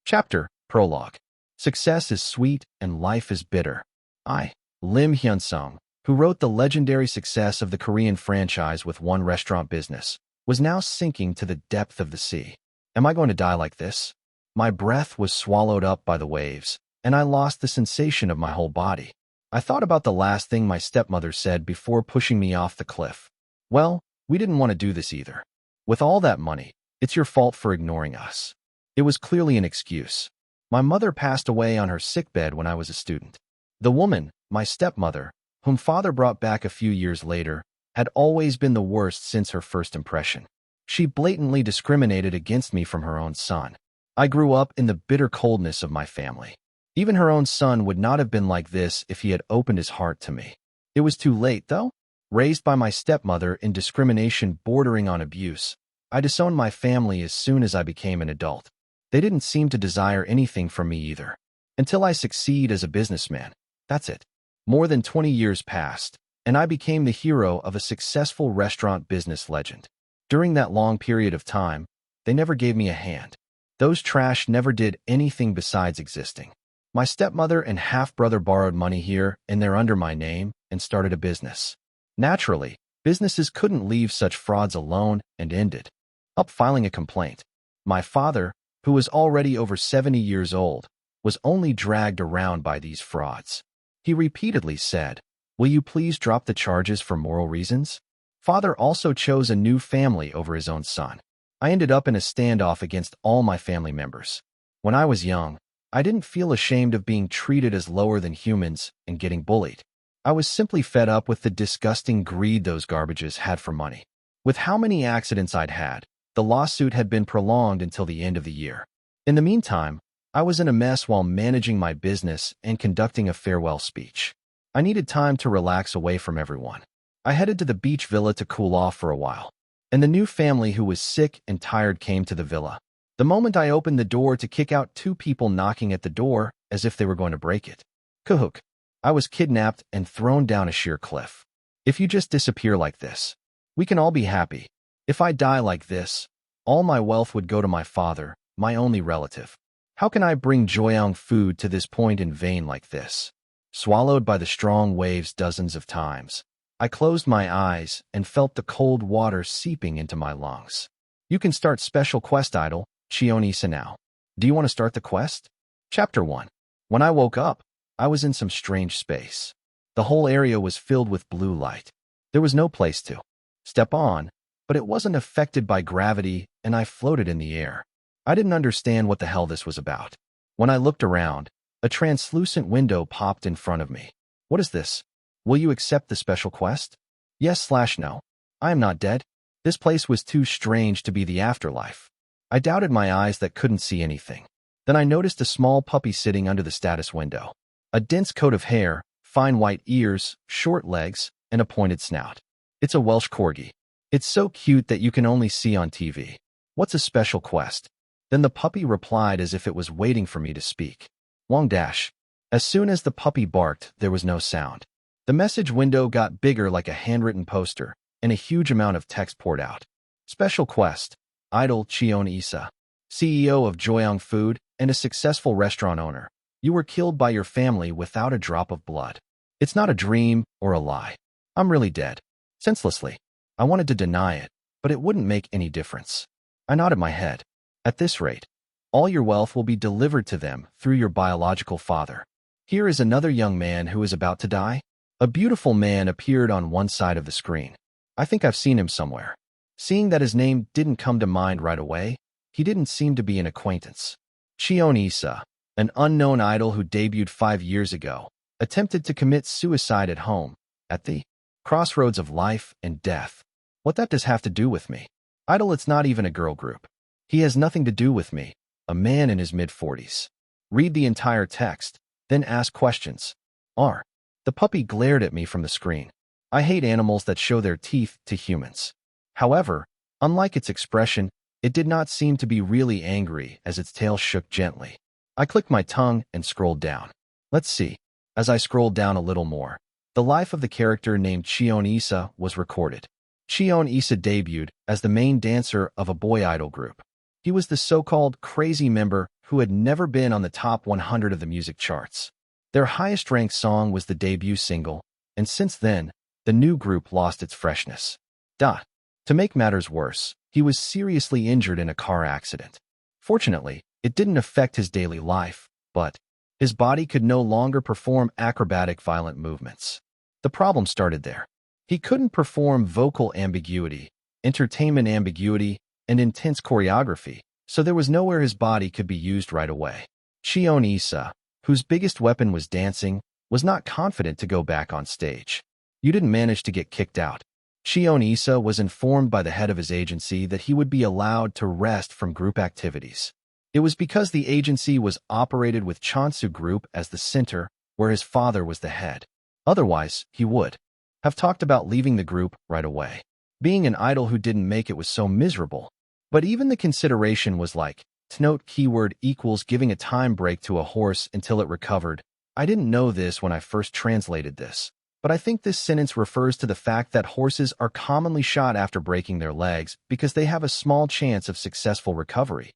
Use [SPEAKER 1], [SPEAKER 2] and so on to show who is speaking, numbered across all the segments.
[SPEAKER 1] Chapter Prologue. Success is sweet and life is bitter. Im Hyunsung, who wrote the legendary success of the Korean franchise with one restaurant business, was now sinking to the depth of the sea. Am I going to die like this? My breath was swallowed up by the waves, and I lost the sensation of my whole body. I thought about the last thing my stepmother said before pushing me off the cliff. Well, we didn't want to do this either. With all that money, it's your fault for ignoring us. It was clearly an excuse. My mother passed away on her sickbed when I was a student. The woman, my stepmother, whom father brought back a few years later, had always been the worst since her first impression. She blatantly discriminated against me from her own son. I grew up in the bitter coldness of my family. Even her own son would not have been like this if he had opened his heart to me. It was too late, though. Raised by my stepmother in discrimination bordering on abuse, I disowned my family as soon as I became an adult. They didn't seem to desire anything from me either. Until I succeed as a businessman. That's it. More than 20 years passed, and I became the hero of a successful restaurant business legend. During that long period of time, they never gave me a hand. Those trash never did anything besides existing. My stepmother and half-brother borrowed money here and there under my name and started a business. Naturally, businesses couldn't leave such frauds alone and ended up filing a complaint. My father, who was already over 70 years old, was only dragged around by these frauds. He repeatedly said, "Will you please drop the charges for moral reasons?" Father also chose a new family over his own son. I ended up in a standoff against all my family members. When I was young, I didn't feel ashamed of being treated as lower than humans and getting bullied. I was simply fed up with the disgusting greed those garbages had for money. With how many accidents I'd had, the lawsuit had been prolonged until the end of the year. In the meantime, I was in a mess while managing my business and conducting a farewell speech. I needed time to relax away from everyone. I headed to the beach villa to cool off for a while, and the new family who was sick and tired came to the villa. The moment I opened the door to kick out two people knocking at the door as if they were going to break it. Kahook. I was kidnapped and thrown down a sheer cliff. If you just disappear like this, we can all be happy. If I die like this, all my wealth would go to my father, my only relative. How can I bring Joyoung food to this point in vain like this? Swallowed by the strong waves dozens of times, I closed my eyes and felt the cold water seeping into my lungs. You can start special quest idol, Cheon Yise now. Do you want to start the quest? Chapter 1. When I woke up, I was in some strange space. The whole area was filled with blue light. There was no place to step on, but it wasn't affected by gravity, and I floated in the air. I didn't understand what the hell this was about. When I looked around, a translucent window popped in front of me. What is this? Will you accept the special quest? Yes/no. I am not dead. This place was too strange to be the afterlife. I doubted my eyes that couldn't see anything. Then I noticed a small puppy sitting under the status window. A dense coat of hair, fine white ears, short legs, and a pointed snout. It's a Welsh corgi. It's so cute that you can only see on TV. What's a special quest? Then the puppy replied as if it was waiting for me to speak. Long dash. As soon as the puppy barked, there was no sound. The message window got bigger like a handwritten poster, and a huge amount of text poured out. Special quest. Idol Cheon Yise, CEO of Joyoung Food and a successful restaurant owner. You were killed by your family without a drop of blood. It's not a dream or a lie. I'm really dead. Senselessly. I wanted to deny it, but it wouldn't make any difference. I nodded my head. At this rate, all your wealth will be delivered to them through your biological father. Here is another young man who is about to die. A beautiful man appeared on one side of the screen. I think I've seen him somewhere. Seeing that his name didn't come to mind right away, he didn't seem to be an acquaintance. Cheon Yise, an unknown idol who debuted 5 years ago, attempted to commit suicide at home, at the crossroads of life and death. What that does have to do with me? Idol, it's not even a girl group. He has nothing to do with me, a man in his mid-40s. Read the entire text, then ask questions. The puppy glared at me from the screen. I hate animals that show their teeth to humans. However, unlike its expression, it did not seem to be really angry as its tail shook gently. I clicked my tongue and scrolled down. Let's see. As I scrolled down a little more, the life of the character named Cheon Yise was recorded. Cheon Yise debuted as the main dancer of a boy idol group. He was the so-called crazy member who had never been on the top 100 of the music charts. Their highest-ranked song was the debut single, and since then, the new group lost its freshness. To make matters worse, he was seriously injured in a car accident. Fortunately, it didn't affect his daily life, but his body could no longer perform acrobatic violent movements. The problem started there. He couldn't perform vocal ambiguity, entertainment ambiguity, and intense choreography, so there was nowhere his body could be used right away. Cheon Yise, whose biggest weapon was dancing, was not confident to go back on stage. You didn't manage to get kicked out. Cheon Yise was informed by the head of his agency that he would be allowed to rest from group activities. It was because the agency was operated with Cheonsu Group as the center, where his father was the head. Otherwise, he would have talked about leaving the group right away. Being an idol who didn't make it was so miserable. But even the consideration was like, to note keyword equals giving a time break to a horse until it recovered. I didn't know this when I first translated this, but I think this sentence refers to the fact that horses are commonly shot after breaking their legs because they have a small chance of successful recovery.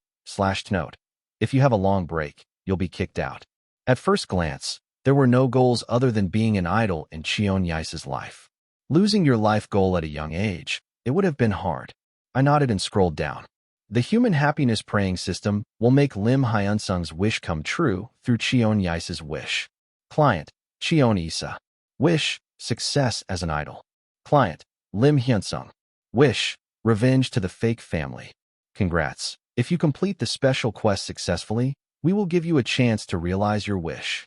[SPEAKER 1] Note: if you have a long break, you'll be kicked out. At first glance, there were no goals other than being an idol in Cheon Yise's life. Losing your life goal at a young age, it would have been hard. I nodded and scrolled down. The human happiness praying system will make Im Hyunsung's wish come true through Cheon Yise's wish. Client: Cheon Yise. Wish: success as an idol. Client: Im Hyunsung. Wish: revenge to the fake family. Congrats. If you complete the special quest successfully, we will give you a chance to realize your wish.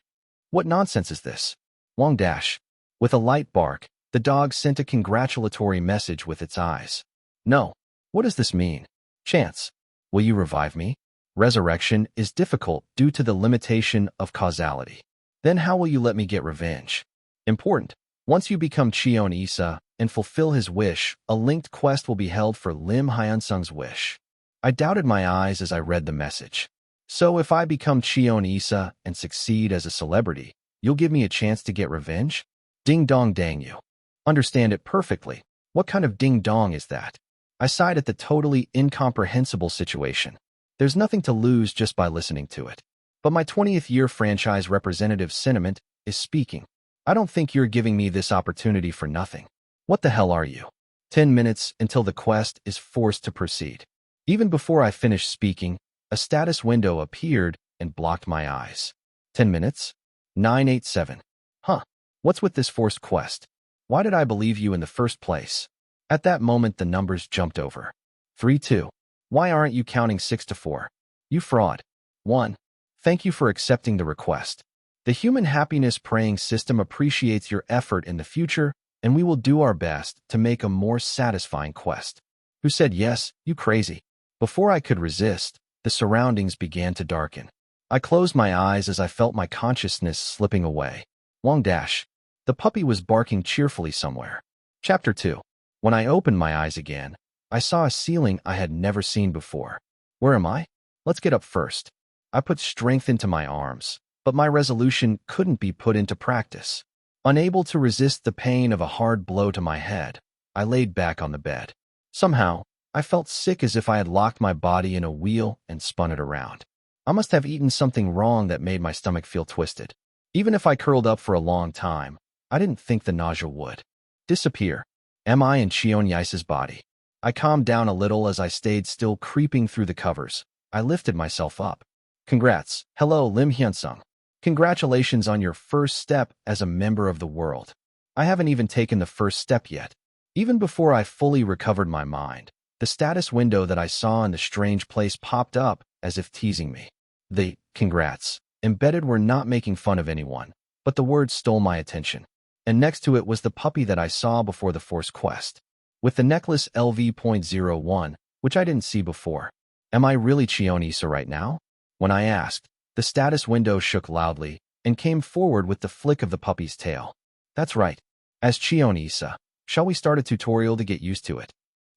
[SPEAKER 1] What nonsense is this? Wong dash. With a light bark, the dog sent a congratulatory message with its eyes. No. What does this mean? Chance. Will you revive me? Resurrection is difficult due to the limitation of causality. Then how will you let me get revenge? Important. Once you become Cheon Yise and fulfill his wish, a linked quest will be held for Im Hyunsung's wish. I doubted my eyes as I read the message. So if I become Cheon Yise and succeed as a celebrity, you'll give me a chance to get revenge? Ding dong dang you. Understand it perfectly. What kind of ding dong is that? I sighed at the totally incomprehensible situation. There's nothing to lose just by listening to it. But my 20th year franchise representative sentiment is speaking. I don't think you're giving me this opportunity for nothing. What the hell are you? 10 minutes until the quest is forced to proceed. Even before I finished speaking, a status window appeared and blocked my eyes. 10 minutes? 987. Huh. What's with this forced quest? Why did I believe you in the first place? At that moment, the numbers jumped over. 3-2. Why aren't you counting 6-4? You fraud. 1. Thank you for accepting the request. The human happiness praying system appreciates your effort in the future, and we will do our best to make a more satisfying quest. Who said yes, you crazy? Before I could resist, the surroundings began to darken. I closed my eyes as I felt my consciousness slipping away. Wong dash. The puppy was barking cheerfully somewhere. Chapter 2. When I opened my eyes again, I saw a ceiling I had never seen before. Where am I? Let's get up first. I put strength into my arms, but my resolution couldn't be put into practice. Unable to resist the pain of a hard blow to my head, I laid back on the bed. Somehow, I felt sick as if I had locked my body in a wheel and spun it around. I must have eaten something wrong that made my stomach feel twisted. Even if I curled up for a long time, I didn't think the nausea would disappear. Am I in Cheon Yise's body? I calmed down a little as I stayed still, creeping through the covers. I lifted myself up. Congrats. Hello, Im Hyunsung. Congratulations on your first step as a member of the world. I haven't even taken the first step yet. Even before I fully recovered my mind, the status window that I saw in the strange place popped up as if teasing me. The congrats embedded were not making fun of anyone, but the words stole my attention. And next to it was the puppy that I saw before the forced quest, with the necklace LV.01, which I didn't see before. Am I really Cheon Yise right now? When I asked, the status window shook loudly and came forward with the flick of the puppy's tail. That's right. As Cheon Yise, shall we start a tutorial to get used to it?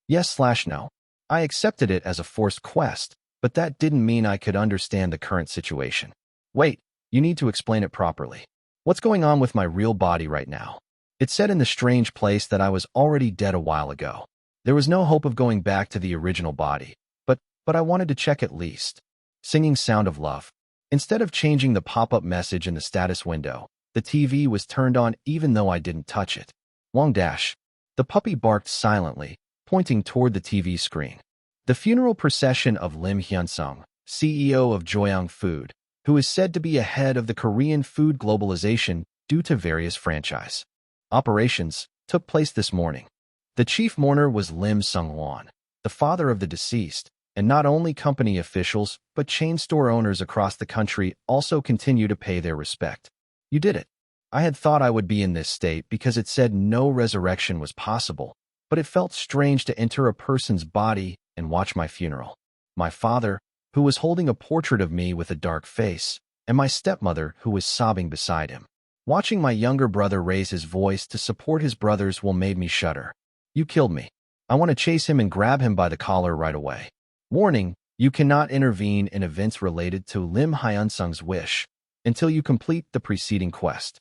[SPEAKER 1] Yes/no. I accepted it as a forced quest, but that didn't mean I could understand the current situation. Wait, you need to explain it properly. What's going on with my real body right now? It said in the strange place that I was already dead a while ago. There was no hope of going back to the original body, but I wanted to check at least. singing Sound of Love. Instead of changing the pop-up message in the status window, the TV was turned on even though I didn't touch it. Wong dash. The puppy barked silently, pointing toward the TV screen. The funeral procession of Im Hyunsung, CEO of Joyoung Food, who is said to be ahead of the Korean food globalization due to various franchise operations, took place this morning. The chief mourner was Lim Sung-won, the father of the deceased, and not only company officials but chain store owners across the country also continue to pay their respect. You did it. I had thought I would be in this state because it said no resurrection was possible, but it felt strange to enter a person's body and watch my funeral. My father, who was holding a portrait of me with a dark face, and my stepmother, who was sobbing beside him. Watching my younger brother raise his voice to support his brothers will made me shudder. You killed me. I want to chase him and grab him by the collar right away. Warning, you cannot intervene in events related to Im Hyunsung's wish until you complete the preceding quest.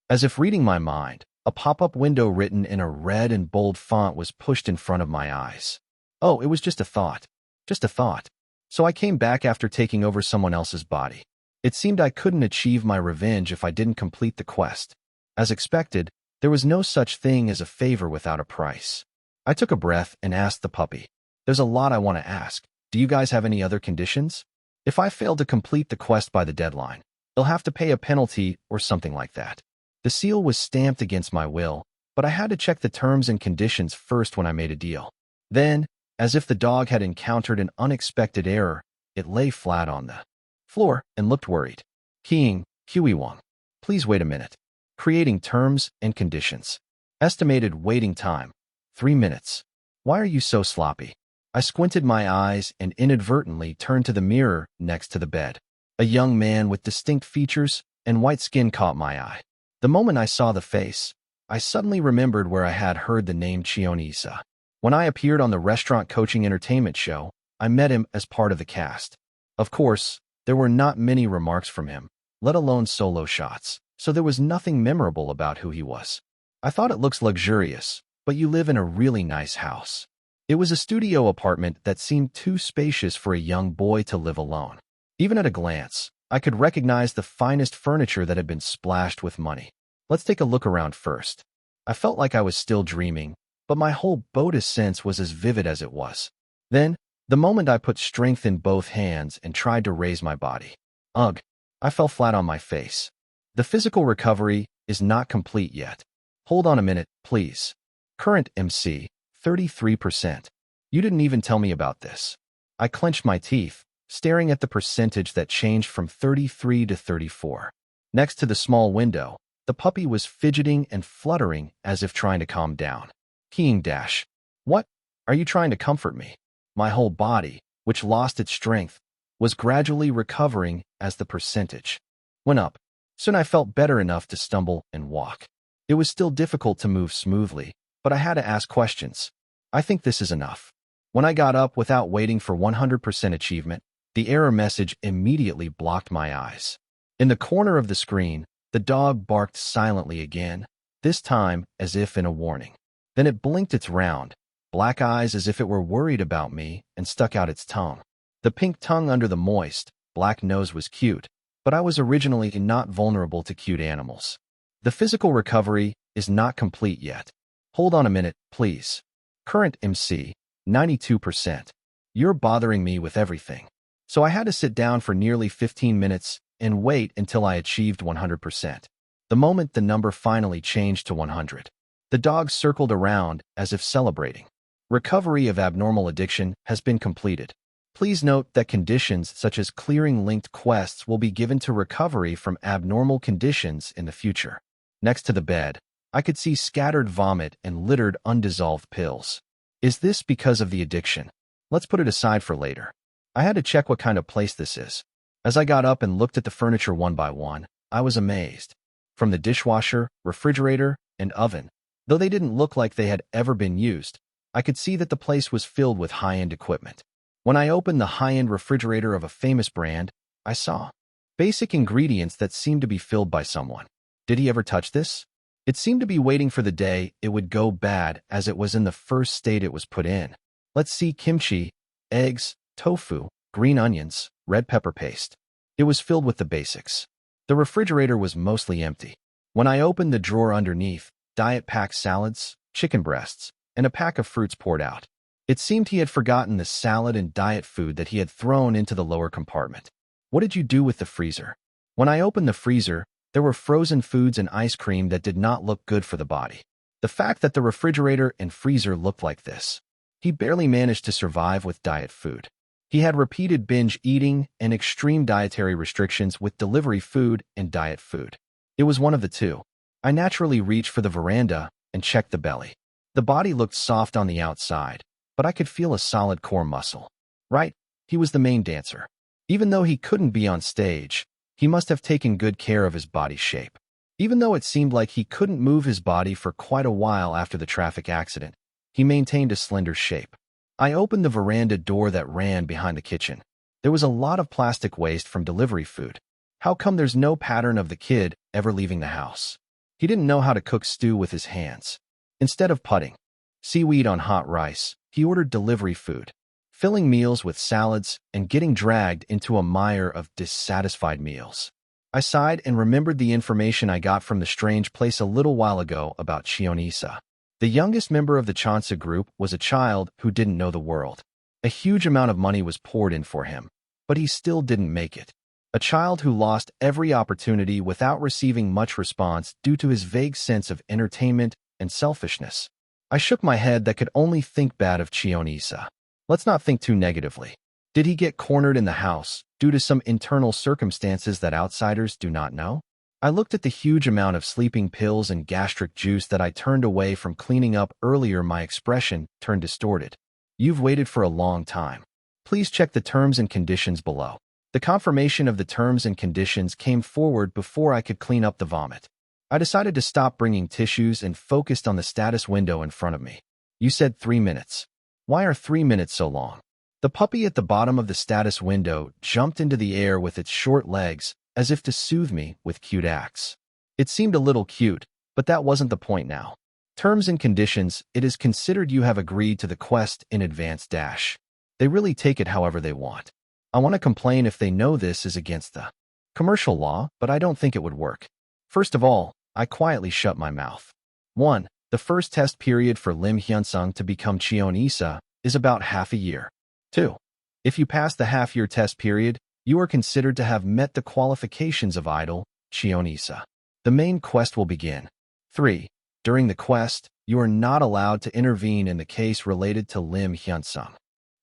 [SPEAKER 1] As if reading my mind, a pop-up window written in a red and bold font was pushed in front of my eyes. Oh, it was just a thought. Just a thought. So I came back after taking over someone else's body. It seemed I couldn't achieve my revenge if I didn't complete the quest. As expected, there was no such thing as a favor without a price. I took a breath and asked the puppy. There's a lot I want to ask. Do you guys have any other conditions? If I fail to complete the quest by the deadline, they'll have to pay a penalty or something like that. The seal was stamped against my will, but I had to check the terms and conditions first when I made a deal. Then, as if the dog had encountered an unexpected error, it lay flat on the floor and looked worried. Keying, Huiwang. Please wait a minute. Creating terms and conditions. Estimated waiting time, 3 minutes. Why are you so sloppy? I squinted my eyes and inadvertently turned to the mirror next to the bed. A young man with distinct features and white skin caught my eye. The moment I saw the face, I suddenly remembered where I had heard the name Cheon Yise. When I appeared on the restaurant coaching entertainment show, I met him as part of the cast. Of course, there were not many remarks from him, let alone solo shots, so there was nothing memorable about who he was. I thought it looks luxurious, but you live in a really nice house. It was a studio apartment that seemed too spacious for a young boy to live alone. Even at a glance, I could recognize the finest furniture that had been splashed with money. Let's take a look around first. I felt like I was still dreaming, but my whole Buddhist sense was as vivid as it was. Then, the moment I put strength in both hands and tried to raise my body. Ugh, I fell flat on my face. The physical recovery is not complete yet. Hold on a minute, please. Current MC, 33%. You didn't even tell me about this. I clenched my teeth, staring at the percentage that changed from 33 to 34. Next to the small window, the puppy was fidgeting and fluttering as if trying to calm down. Keying dash. What? Are you trying to comfort me? My whole body, which lost its strength, was gradually recovering as the percentage went up. Soon I felt better enough to stumble and walk. It was still difficult to move smoothly, but I had to ask questions. I think this is enough. When I got up without waiting for 100% achievement, the error message immediately blocked my eyes. In the corner of the screen, the dog barked silently again, this time as if in a warning. Then it blinked its round, black eyes as if it were worried about me, and stuck out its tongue. The pink tongue under the moist, black nose was cute, but I was originally not vulnerable to cute animals. The physical recovery is not complete yet. Hold on a minute, please. Current MC, 92%. You're bothering me with everything. So I had to sit down for nearly 15 minutes and wait until I achieved 100%. The moment the number finally changed to 100, the dog circled around as if celebrating. Recovery of abnormal addiction has been completed. Please note that conditions such as clearing linked quests will be given to recovery from abnormal conditions in the future. Next to the bed, I could see scattered vomit and littered undissolved pills. Is this because of the addiction? Let's put it aside for later. I had to check what kind of place this is. As I got up and looked at the furniture one by one, I was amazed. From the dishwasher, refrigerator, and oven, though they didn't look like they had ever been used, I could see that the place was filled with high-end equipment. When I opened the high-end refrigerator of a famous brand, I saw basic ingredients that seemed to be filled by someone. Did he ever touch this? It seemed to be waiting for the day it would go bad as it was in the first state it was put in. Let's see: kimchi, eggs, tofu, green onions, red pepper paste. It was filled with the basics. The refrigerator was mostly empty. When I opened the drawer underneath, diet pack salads, chicken breasts, and a pack of fruits poured out. It seemed he had forgotten the salad and diet food that he had thrown into the lower compartment. What did you do with the freezer? When I opened the freezer, there were frozen foods and ice cream that did not look good for the body. The fact that the refrigerator and freezer looked like this. He barely managed to survive with diet food. He had repeated binge eating and extreme dietary restrictions with delivery food and diet food. It was one of the two. I naturally reached for the veranda and checked the belly. The body looked soft on the outside, but I could feel a solid core muscle. Right, he was the main dancer. Even though he couldn't be on stage, he must have taken good care of his body shape. Even though it seemed like he couldn't move his body for quite a while after the traffic accident, he maintained a slender shape. I opened the veranda door that ran behind the kitchen. There was a lot of plastic waste from delivery food. How come there's no pattern of the kid ever leaving the house? He didn't know how to cook stew with his hands. Instead of putting seaweed on hot rice, he ordered delivery food, filling meals with salads and getting dragged into a mire of dissatisfied meals. I sighed and remembered the information I got from the strange place a little while ago about Cheon Yise. The youngest member of the Cheon group was a child who didn't know the world. A huge amount of money was poured in for him, but he still didn't make it. A child who lost every opportunity without receiving much response due to his vague sense of entertainment and selfishness. I shook my head that could only think bad of Cheon Yise. Let's not think too negatively. Did he get cornered in the house due to some internal circumstances that outsiders do not know? I looked at the huge amount of sleeping pills and gastric juice that I turned away from cleaning up earlier. My expression turned distorted. You've waited for a long time. Please check the terms and conditions below. The confirmation of the terms and conditions came forward before I could clean up the vomit. I decided to stop bringing tissues and focused on the status window in front of me. You said 3 minutes. Why are 3 minutes so long? The puppy at the bottom of the status window jumped into the air with its short legs as if to soothe me with cute acts. It seemed a little cute, but that wasn't the point now. Terms and conditions, it is considered you have agreed to the quest in advance dash. They really take it however they want. I want to complain if they know this is against the commercial law, but I don't think it would work. First of all, I quietly shut my mouth. 1. The first test period for Im Hyunsung to become Cheon Yise is about half a year. 2. If you pass the half-year test period, you are considered to have met the qualifications of idol, Cheon Yise. The main quest will begin. 3. During the quest, you are not allowed to intervene in the case related to Im Hyunsung.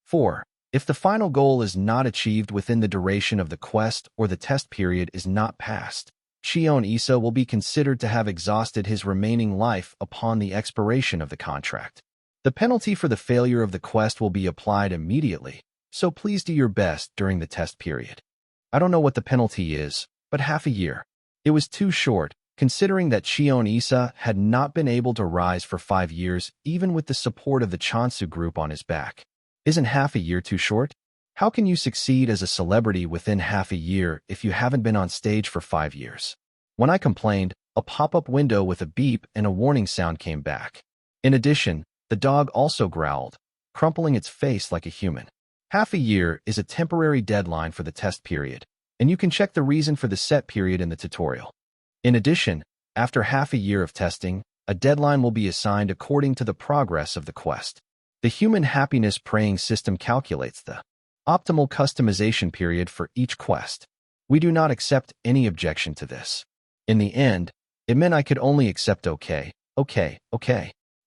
[SPEAKER 1] 4. If the final goal is not achieved within the duration of the quest or the test period is not passed, Cheon Yise will be considered to have exhausted his remaining life upon the expiration of the contract. The penalty for the failure of the quest will be applied immediately, so please do your best during the test period. I don't know what the penalty is, but half a year. It was too short, considering that Cheon Yise had not been able to rise for 5 years even with the support of the Cheon group on his back. Isn't half a year too short? How can you succeed as a celebrity within half a year if you haven't been on stage for 5 years? When I complained, a pop-up window with a beep and a warning sound came back. In addition, the dog also growled, crumpling its face like a human. Half a year is a temporary deadline for the test period, and you can check the reason for the set period in the tutorial. In addition, after half a year of testing, a deadline will be assigned according to the progress of the quest. The human happiness praying system calculates the optimal customization period for each quest. We do not accept any objection to this. In the end, it meant I could only accept okay.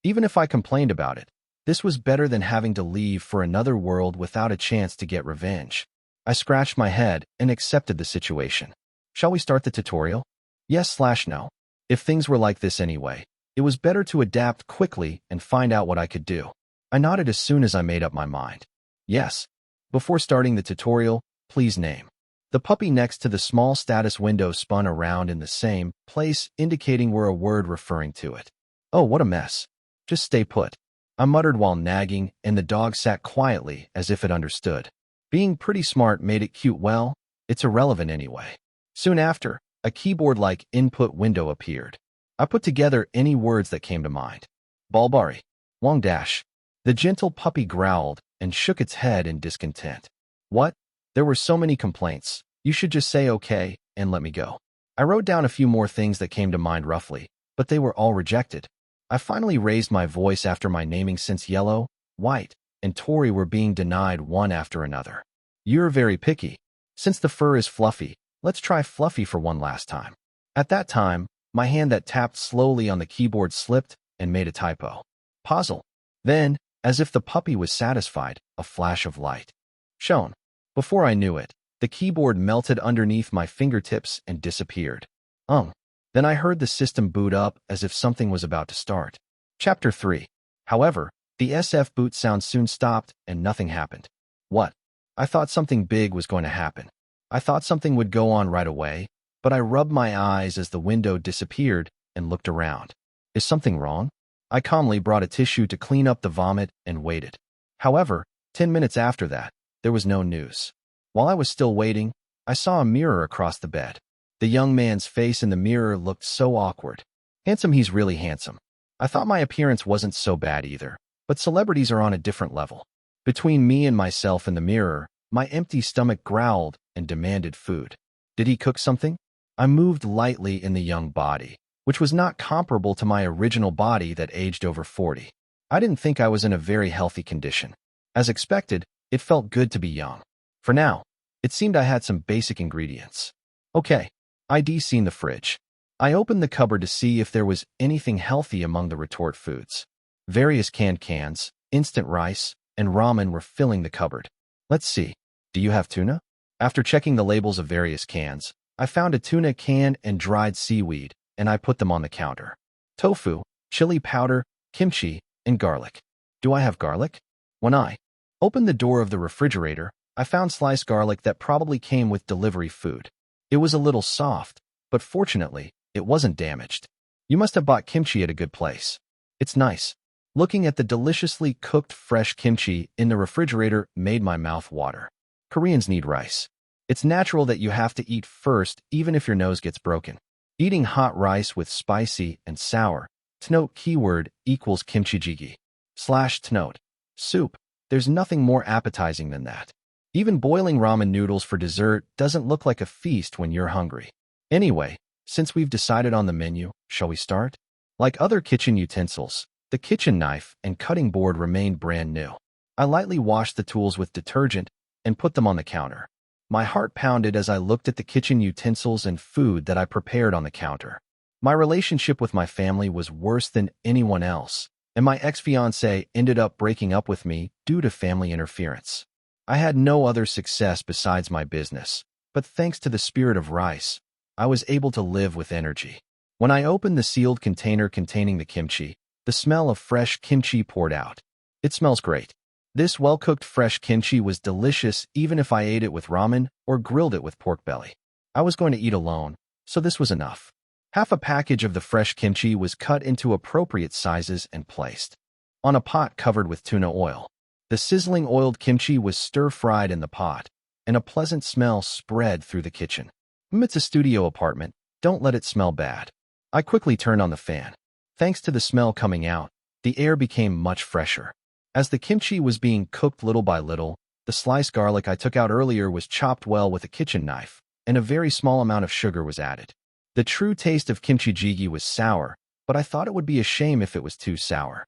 [SPEAKER 1] Even if I complained about it, this was better than having to leave for another world without a chance to get revenge. I scratched my head and accepted the situation. Shall we start the tutorial? Yes/no. If things were like this anyway, it was better to adapt quickly and find out what I could do. I nodded as soon as I made up my mind. Yes. Before starting the tutorial, please name. The puppy next to the small status window spun around in the same place, indicating where a word referring to it. Oh, what a mess. Just stay put. I muttered while nagging, and the dog sat quietly as if it understood. Being pretty smart made it cute. Well, it's irrelevant anyway. Soon after, a keyboard-like input window appeared. I put together any words that came to mind. Balbari. Wong dash. The gentle puppy growled and shook its head in discontent. What? There were so many complaints. You should just say okay and let me go. I wrote down a few more things that came to mind roughly, but they were all rejected. I finally raised my voice after my naming since Yellow, White, and Tori were being denied one after another. You're very picky. Since the fur is fluffy, let's try fluffy for one last time. At that time, my hand that tapped slowly on the keyboard slipped and made a typo. Puzzle. Then, as if the puppy was satisfied, a flash of light shone. Before I knew it, the keyboard melted underneath my fingertips and disappeared. Then I heard the system boot up as if something was about to start. Chapter 3. However, the SF boot sound soon stopped and nothing happened. What? I thought something big was going to happen. I thought something would go on right away, but I rubbed my eyes as the window disappeared and looked around. Is something wrong? I calmly brought a tissue to clean up the vomit and waited. However, 10 minutes after that, there was no news. While I was still waiting, I saw a mirror across the bed. The young man's face in the mirror looked so awkward. Handsome, he's really handsome. I thought my appearance wasn't so bad either, but celebrities are on a different level. Between me and myself in the mirror, my empty stomach growled and demanded food. Did he cook something? I moved lightly in the young body, which was not comparable to my original body that aged over 40. I didn't think I was in a very healthy condition. As expected, it felt good to be young. For now, it seemed I had some basic ingredients. Okay, I'd seen the fridge. I opened the cupboard to see if there was anything healthy among the retort foods. Various canned cans, instant rice, and ramen were filling the cupboard. Let's see. Do you have tuna? After checking the labels of various cans, I found a tuna can and dried seaweed, and I put them on the counter. Tofu, chili powder, kimchi, and garlic. Do I have garlic? When I opened the door of the refrigerator, I found sliced garlic that probably came with delivery food. It was a little soft, but fortunately, it wasn't damaged. You must have bought kimchi at a good place. It's nice. Looking at the deliciously cooked fresh kimchi in the refrigerator made my mouth water. Koreans need rice. It's natural that you have to eat first even if your nose gets broken. Eating hot rice with spicy and sour, tnote keyword equals kimchi jjigae. /tnote. Soup. There's nothing more appetizing than that. Even boiling ramen noodles for dessert doesn't look like a feast when you're hungry. Anyway, since we've decided on the menu, shall we start? Like other kitchen utensils, the kitchen knife and cutting board remained brand new. I lightly washed the tools with detergent and put them on the counter. My heart pounded as I looked at the kitchen utensils and food that I prepared on the counter. My relationship with my family was worse than anyone else, and my ex-fiancé ended up breaking up with me due to family interference. I had no other success besides my business, but thanks to the spirit of rice, I was able to live with energy. When I opened the sealed container containing the kimchi, the smell of fresh kimchi poured out. It smells great. This well-cooked fresh kimchi was delicious even if I ate it with ramen or grilled it with pork belly. I was going to eat alone, so this was enough. Half a package of the fresh kimchi was cut into appropriate sizes and placed on a pot covered with tuna oil. The sizzling oiled kimchi was stir-fried in the pot, and a pleasant smell spread through the kitchen. It's a studio apartment. Don't let it smell bad. I quickly turned on the fan. Thanks to the smell coming out, the air became much fresher. As the kimchi was being cooked little by little, the sliced garlic I took out earlier was chopped well with a kitchen knife, and a very small amount of sugar was added. The true taste of kimchi jjigae was sour, but I thought it would be a shame if it was too sour.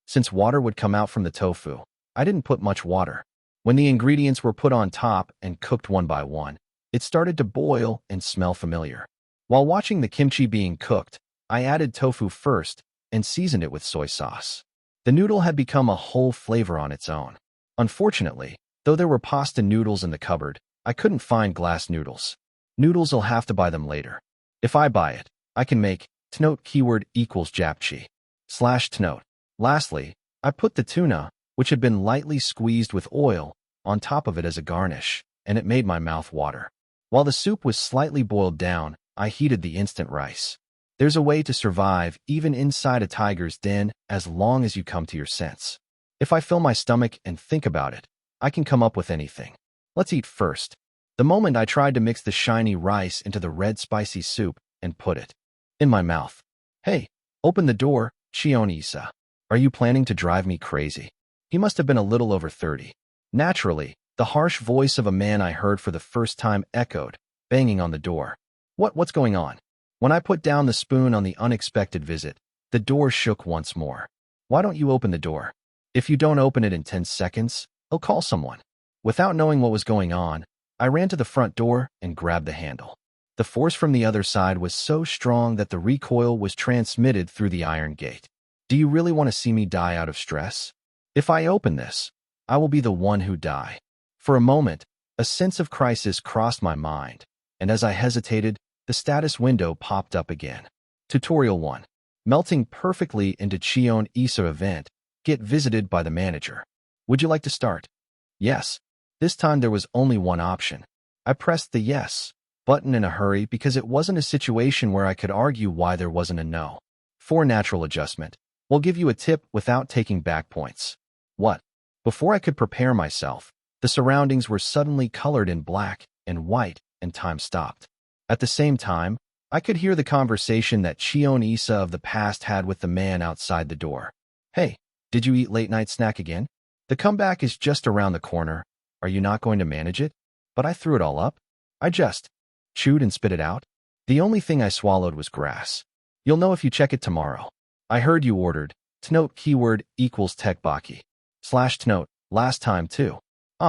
[SPEAKER 1] Since water would come out from the tofu, I didn't put much water. When the ingredients were put on top and cooked one by one, it started to boil and smell familiar. While watching the kimchi being cooked, I added tofu first and seasoned it with soy sauce. The noodle had become a whole flavor on its own. Unfortunately, though there were pasta noodles in the cupboard, I couldn't find glass noodles. Noodles, I'll have to buy them later. If I buy it, I can make tnote keyword equals japchae /tnote. Lastly, I put the tuna, which had been lightly squeezed with oil, on top of it as a garnish, and it made my mouth water. While the soup was slightly boiled down, I heated the instant rice. There's a way to survive even inside a tiger's den as long as you come to your sense. If I fill my stomach and think about it, I can come up with anything. Let's eat first. The moment I tried to mix the shiny rice into the red spicy soup and put it in my mouth. Hey, open the door, Cheon Yise. Are you planning to drive me crazy? He must have been a little over 30. Naturally, The harsh voice of a man I heard for the first time echoed, banging on the door. What's going on? When I put down the spoon on the unexpected visit, the door shook once more. Why don't you open the door? If you don't open it in 10 seconds, I'll call someone. Without knowing what was going on, I ran to the front door and grabbed the handle. The force from the other side was so strong that the recoil was transmitted through the iron gate. Do you really want to see me die out of stress? If I open this, I will be the one who die. For a moment, a sense of crisis crossed my mind, and as I hesitated, the status window popped up again. Tutorial 1. Melting perfectly into Cheon Yise event, get visited by the manager. Would you like to start? Yes. This time there was only one option. I pressed the yes button in a hurry because it wasn't a situation where I could argue why there wasn't a no. For natural adjustment, we'll give you a tip without taking back points. What? Before I could prepare myself, the surroundings were suddenly colored in black and white, and time stopped. At the same time, I could hear the conversation that Cheon Yise of the past had with the man outside the door. Hey, did you eat late-night snack again? The comeback is just around the corner. Are you not going to manage it? But I threw it all up. I just chewed and spit it out. The only thing I swallowed was grass. You'll know if you check it tomorrow. I heard you ordered. Tnote keyword equals tekbaki. /tnote, last time too.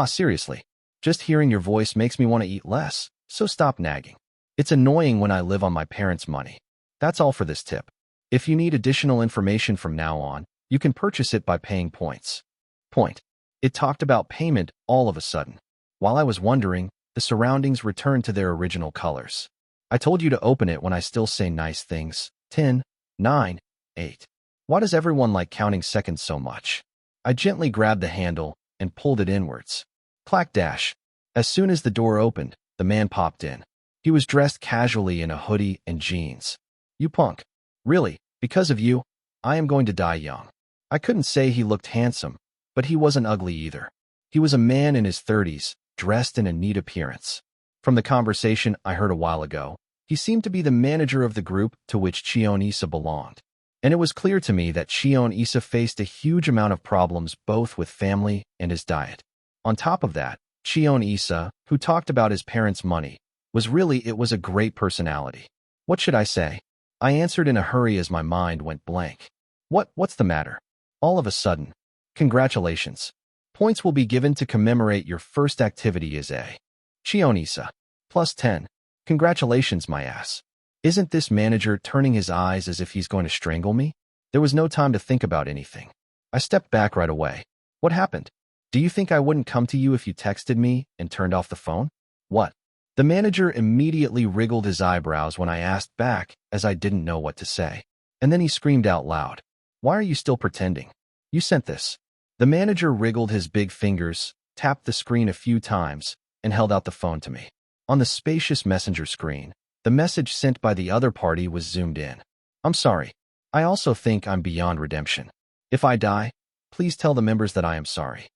[SPEAKER 1] Seriously. Just hearing your voice makes me want to eat less, so stop nagging. It's annoying when I live on my parents' money. That's all for this tip. If you need additional information from now on, you can purchase it by paying points. Point. It talked about payment all of a sudden. While I was wondering, the surroundings returned to their original colors. I told you to open it when I still say nice things. 10, 9, 8. Why does everyone like counting seconds so much? I gently grabbed the handle and pulled it inwards. Clack dash. As soon as the door opened, the man popped in. He was dressed casually in a hoodie and jeans. You punk. Really, because of you, I am going to die young. I couldn't say he looked handsome, but he wasn't ugly either. He was a man in his 30s, dressed in a neat appearance. From the conversation I heard a while ago, he seemed to be the manager of the group to which Cheon Yise belonged. And it was clear to me that Cheon Yise faced a huge amount of problems both with family and his diet. On top of that, Cheon Yise, who talked about his parents' money, was a great personality. What should I say? I answered in a hurry as my mind went blank. What's the matter? All of a sudden. Congratulations. Points will be given to commemorate your first activity as a Cheon Yise. +10. Congratulations, my ass. Isn't this manager turning his eyes as if he's going to strangle me? There was no time to think about anything. I stepped back right away. What happened? Do you think I wouldn't come to you if you texted me and turned off the phone? What? The manager immediately wriggled his eyebrows when I asked back, as I didn't know what to say. And then he screamed out loud. Why are you still pretending? You sent this. The manager wriggled his big fingers, tapped the screen a few times, and held out the phone to me. On the spacious messenger screen, the message sent by the other party was zoomed in. I'm sorry. I also think I'm beyond redemption. If I die, please tell the members that I am sorry.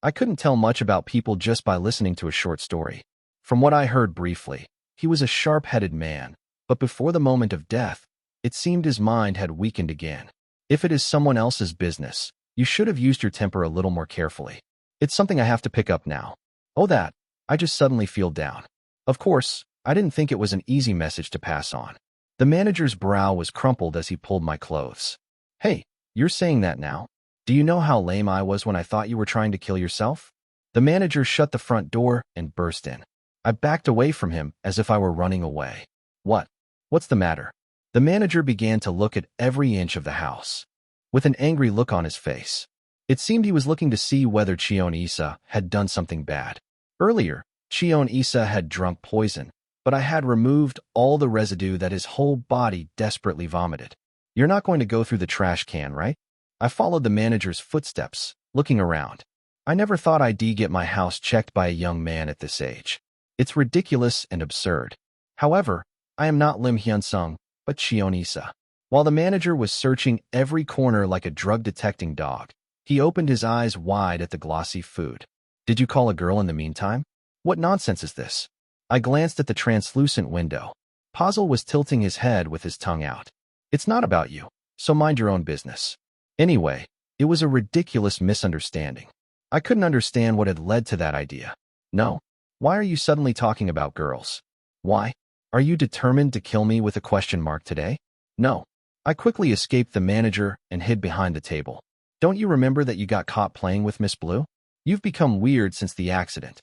[SPEAKER 1] I couldn't tell much about people just by listening to a short story. From what I heard briefly, he was a sharp-headed man, but before the moment of death, it seemed his mind had weakened again. If it is someone else's business, you should have used your temper a little more carefully. It's something I have to pick up now. I just suddenly feel down. Of course, I didn't think it was an easy message to pass on. The manager's brow was crumpled as he pulled my clothes. Hey, you're saying that now? Do you know how lame I was when I thought you were trying to kill yourself? The manager shut the front door and burst in. I backed away from him as if I were running away. What's the matter? The manager began to look at every inch of the house, with an angry look on his face. It seemed he was looking to see whether Cheon Yise had done something bad. Earlier, Cheon Yise had drunk poison, but I had removed all the residue that his whole body desperately vomited. You're not going to go through the trash can, right? I followed the manager's footsteps, looking around. I never thought I'd get my house checked by a young man at this age. It's ridiculous and absurd. However, I am not Im Hyunsung, but Cheon Yise. While the manager was searching every corner like a drug-detecting dog, he opened his eyes wide at the glossy food. Did you call a girl in the meantime? What nonsense is this? I glanced at the translucent window. Puzzle was tilting his head with his tongue out. It's not about you, so mind your own business. Anyway, it was a ridiculous misunderstanding. I couldn't understand what had led to that idea. No. Why are you suddenly talking about girls? Why? Are you determined to kill me with a question mark today? No. I quickly escaped the manager and hid behind the table. Don't you remember that you got caught playing with Miss Blue? You've become weird since the accident.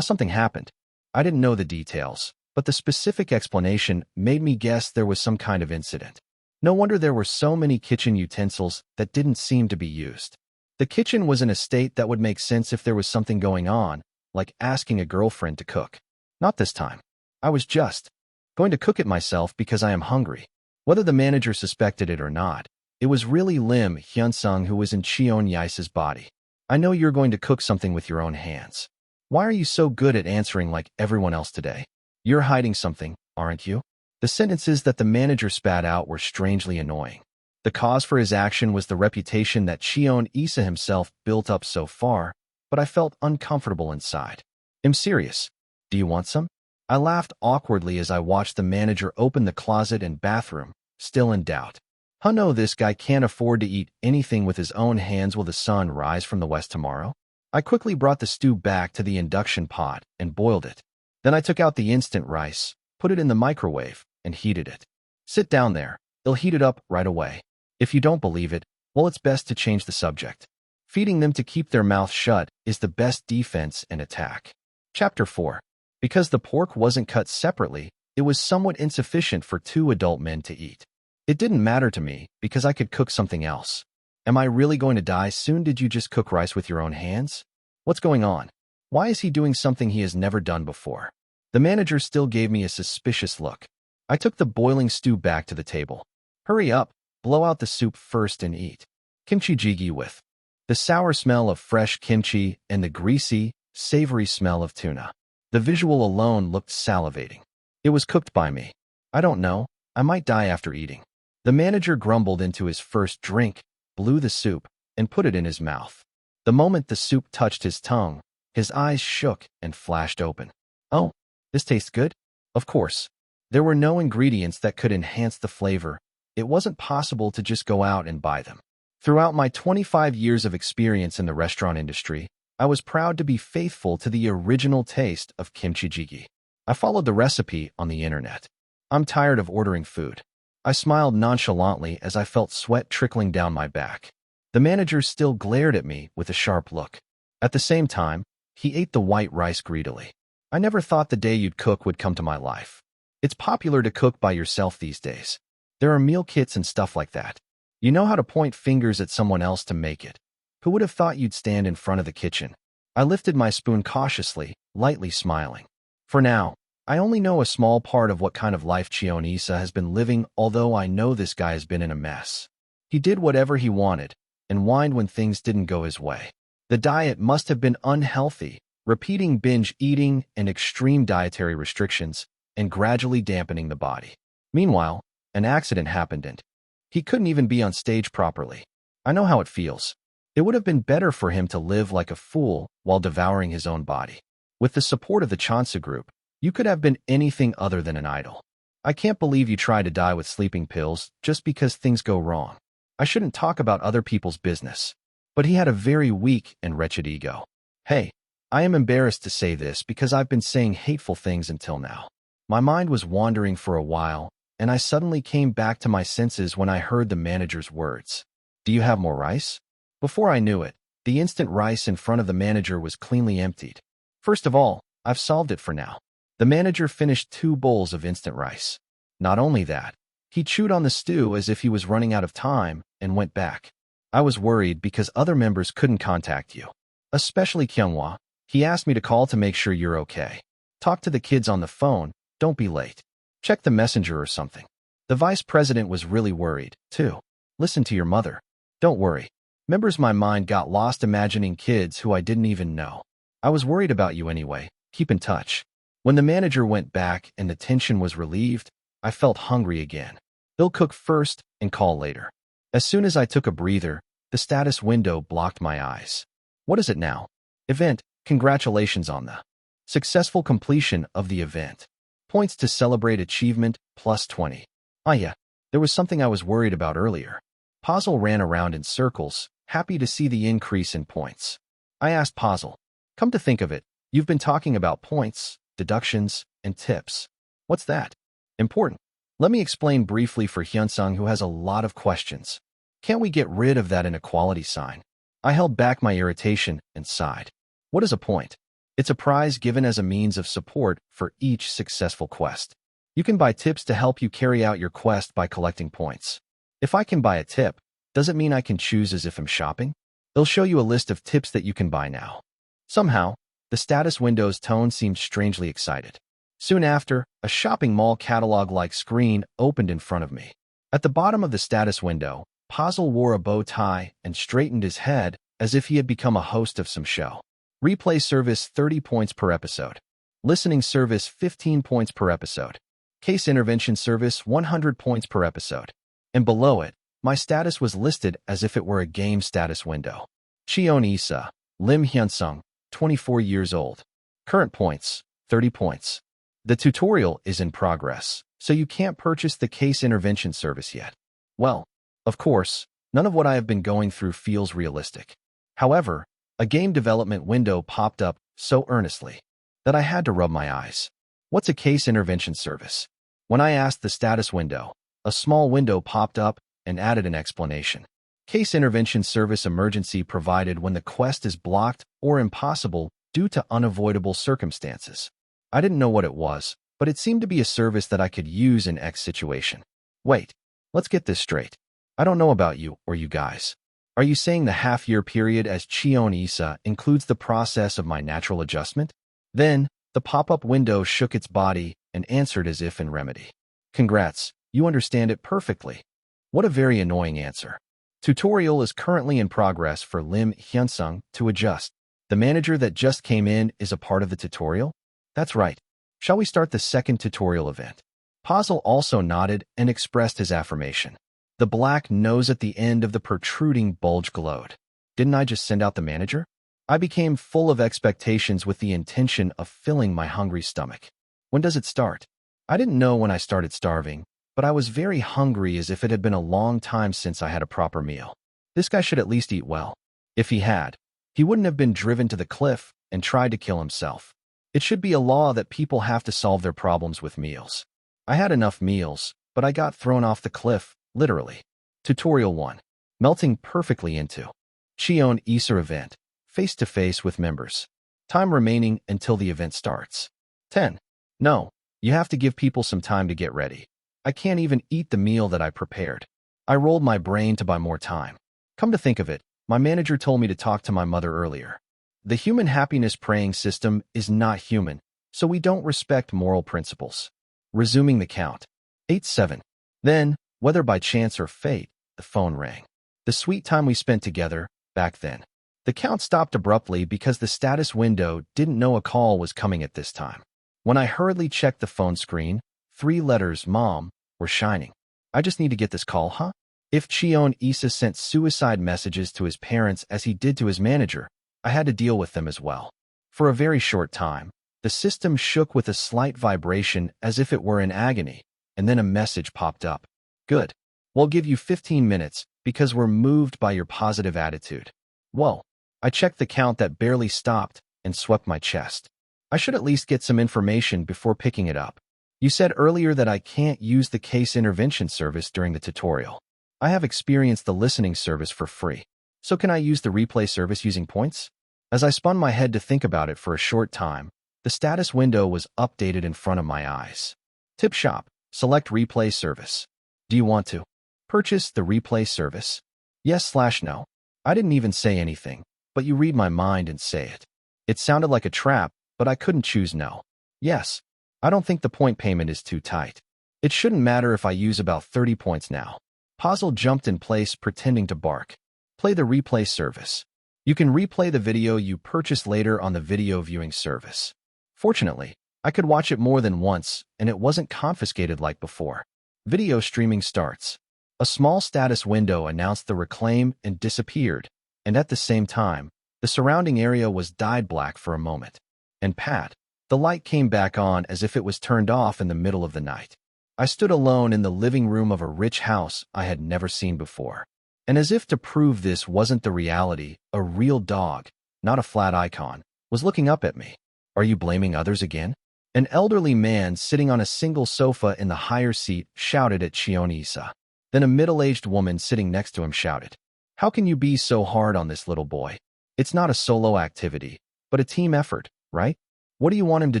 [SPEAKER 1] Something happened. I didn't know the details, but the specific explanation made me guess there was some kind of incident. No wonder there were so many kitchen utensils that didn't seem to be used. The kitchen was in a state that would make sense if there was something going on, like asking a girlfriend to cook. Not this time. I was just going to cook it myself because I am hungry. Whether the manager suspected it or not, it was really Im Hyunsung who was in Cheon Yise's body. I know you're going to cook something with your own hands. Why are you so good at answering like everyone else today? You're hiding something, aren't you? The sentences that the manager spat out were strangely annoying. The cause for his action was the reputation that Cheon Yise himself built up so far, but I felt uncomfortable inside. I'm serious. Do you want some? I laughed awkwardly as I watched the manager open the closet and bathroom, still in doubt. No, this guy can't afford to eat anything with his own hands. Will the sun rise from the west tomorrow? I quickly brought the stew back to the induction pot and boiled it. Then I took out the instant rice, put it in the microwave, and heated it. Sit down there. It'll heat it up right away. If you don't believe it, well, it's best to change the subject. Feeding them to keep their mouth shut is the best defense and attack. Chapter 4. Because the pork wasn't cut separately, it was somewhat insufficient for 2 adult men to eat. It didn't matter to me because I could cook something else. Am I really going to die soon? Did you just cook rice with your own hands? What's going on? Why is he doing something he has never done before? The manager still gave me a suspicious look. I took the boiling stew back to the table. Hurry up, blow out the soup first and eat. Kimchi jjigae with the sour smell of fresh kimchi and the greasy, savory smell of tuna. The visual alone looked salivating. It was cooked by me. I don't know, I might die after eating. The manager grumbled into his first drink, blew the soup, and put it in his mouth. The moment the soup touched his tongue, his eyes shook and flashed open. Oh, this tastes good? Of course. There were no ingredients that could enhance the flavor. It wasn't possible to just go out and buy them. Throughout my 25 years of experience in the restaurant industry, I was proud to be faithful to the original taste of kimchi jjigae. I followed the recipe on the internet. I'm tired of ordering food. I smiled nonchalantly as I felt sweat trickling down my back. The manager still glared at me with a sharp look. At the same time, he ate the white rice greedily. I never thought the day you'd cook would come to my life. It's popular to cook by yourself these days. There are meal kits and stuff like that. You know how to point fingers at someone else to make it. Who would have thought you'd stand in front of the kitchen? I lifted my spoon cautiously, lightly smiling. For now, I only know a small part of what kind of life Cheon Yise has been living, although I know this guy has been in a mess. He did whatever he wanted, and whined when things didn't go his way. The diet must have been unhealthy, repeating binge eating and extreme dietary restrictions, and gradually dampening the body. Meanwhile, an accident happened and he couldn't even be on stage properly. I know how it feels. It would have been better for him to live like a fool while devouring his own body. With the support of the Chansa group, you could have been anything other than an idol. I can't believe you tried to die with sleeping pills just because things go wrong. I shouldn't talk about other people's business. But he had a very weak and wretched ego. Hey, I am embarrassed to say this because I've been saying hateful things until now. My mind was wandering for a while, and I suddenly came back to my senses when I heard the manager's words. Do you have more rice? Before I knew it, the instant rice in front of the manager was cleanly emptied. First of all, I've solved it for now. The manager finished 2 bowls of instant rice. Not only that, he chewed on the stew as if he was running out of time and went back. I was worried because other members couldn't contact you. Especially Kyunghwa. He asked me to call to make sure you're okay. Talk to the kids on the phone, don't be late. Check the messenger or something. The vice president was really worried, too. Listen to your mother. Don't worry. Members, my mind got lost imagining kids who I didn't even know. I was worried about you anyway. Keep in touch. When the manager went back and the tension was relieved, I felt hungry again. They'll cook first and call later. As soon as I took a breather, the status window blocked my eyes. What is it now? Event. Congratulations on the successful completion of the event. Points to celebrate achievement, plus 20. Ah yeah, there was something I was worried about earlier. Puzzle ran around in circles, happy to see the increase in points. I asked Pazel. Come to think of it, you've been talking about points, deductions, and tips. What's that? Important. Let me explain briefly for Hyunsung, who has a lot of questions. Can't we get rid of that inequality sign? I held back my irritation and sighed. What is a point? It's a prize given as a means of support for each successful quest. You can buy tips to help you carry out your quest by collecting points. If I can buy a tip, does it mean I can choose as if I'm shopping? It'll show you a list of tips that you can buy now. Somehow, the status window's tone seemed strangely excited. Soon after, a shopping mall catalog-like screen opened in front of me. At the bottom of the status window, Pazel wore a bow tie and straightened his head as if he had become a host of some show. Replay service 30 points per episode. Listening service 15 points per episode. Case intervention service 100 points per episode. And below it, my status was listed as if it were a game status window. Cheon Yise, Im Hyunsung, 24 years old. Current points, 30 points. The tutorial is in progress, so you can't purchase the case intervention service yet. Well, of course, none of what I have been going through feels realistic. However, a game development window popped up so earnestly that I had to rub my eyes. What's a case intervention service? When I asked the status window, a small window popped up and added an explanation. Case intervention service emergency provided when the quest is blocked or impossible due to unavoidable circumstances. I didn't know what it was, but it seemed to be a service that I could use in X situation. Wait, let's get this straight. I don't know about you or you guys. Are you saying the half-year period as Cheon Yise includes the process of my natural adjustment? Then, the pop-up window shook its body and answered as if in remedy. Congrats, you understand it perfectly. What a very annoying answer. Tutorial is currently in progress for Im Hyunsung to adjust. The manager that just came in is a part of the tutorial? That's right. Shall we start the second tutorial event? Pazel also nodded and expressed his affirmation. The black nose at the end of the protruding bulge glowed. Didn't I just send out the manager? I became full of expectations with the intention of filling my hungry stomach. When does it start? I didn't know when I started starving, but I was very hungry as if it had been a long time since I had a proper meal. This guy should at least eat well. If he had, he wouldn't have been driven to the cliff and tried to kill himself. It should be a law that people have to solve their problems with meals. I had enough meals, but I got thrown off the cliff, literally. Tutorial 1. Melting perfectly into Cheon Yise event, face-to-face with members. Time remaining until the event starts. 10. No, you have to give people some time to get ready. I can't even eat the meal that I prepared. I rolled my brain to buy more time. Come to think of it, my manager told me to talk to my mother earlier. The human happiness praying system is not human, so we don't respect moral principles. Resuming the count. 8-7. Then, whether by chance or fate, the phone rang. The sweet time we spent together, back then. The count stopped abruptly because the status window didn't know a call was coming at this time. When I hurriedly checked the phone screen, 3 letters, Mom, were shining. I just need to get this call, huh? If Cheon Yise sent suicide messages to his parents as he did to his manager, I had to deal with them as well. For a very short time, the system shook with a slight vibration as if it were in agony, and then a message popped up. Good. We'll give you 15 minutes because we're moved by your positive attitude. Whoa. I checked the count that barely stopped and swept my chest. I should at least get some information before picking it up. You said earlier that I can't use the case intervention service during the tutorial. I have experienced the listening service for free. So can I use the replay service using points? As I spun my head to think about it for a short time, the status window was updated in front of my eyes. Tip shop, select replay service. Do you want to purchase the replay service? Yes/no. I didn't even say anything, but you read my mind and say it. It sounded like a trap, but I couldn't choose no. Yes. I don't think the point payment is too tight. It shouldn't matter if I use about 30 points now. Pazel jumped in place, pretending to bark. Play the replay service. You can replay the video you purchased later on the video viewing service. Fortunately, I could watch it more than once, and it wasn't confiscated like before. Video streaming starts. A small status window announced the reclaim and disappeared, and at the same time, the surrounding area was dyed black for a moment. And pat, the light came back on as if it was turned off in the middle of the night. I stood alone in the living room of a rich house I had never seen before. And as if to prove this wasn't the reality, a real dog, not a flat icon, was looking up at me. Are you blaming others again? An elderly man sitting on a single sofa in the higher seat shouted at Cheon Yise. Then a middle-aged woman sitting next to him shouted, "How can you be so hard on this little boy? It's not a solo activity, but a team effort, right? What do you want him to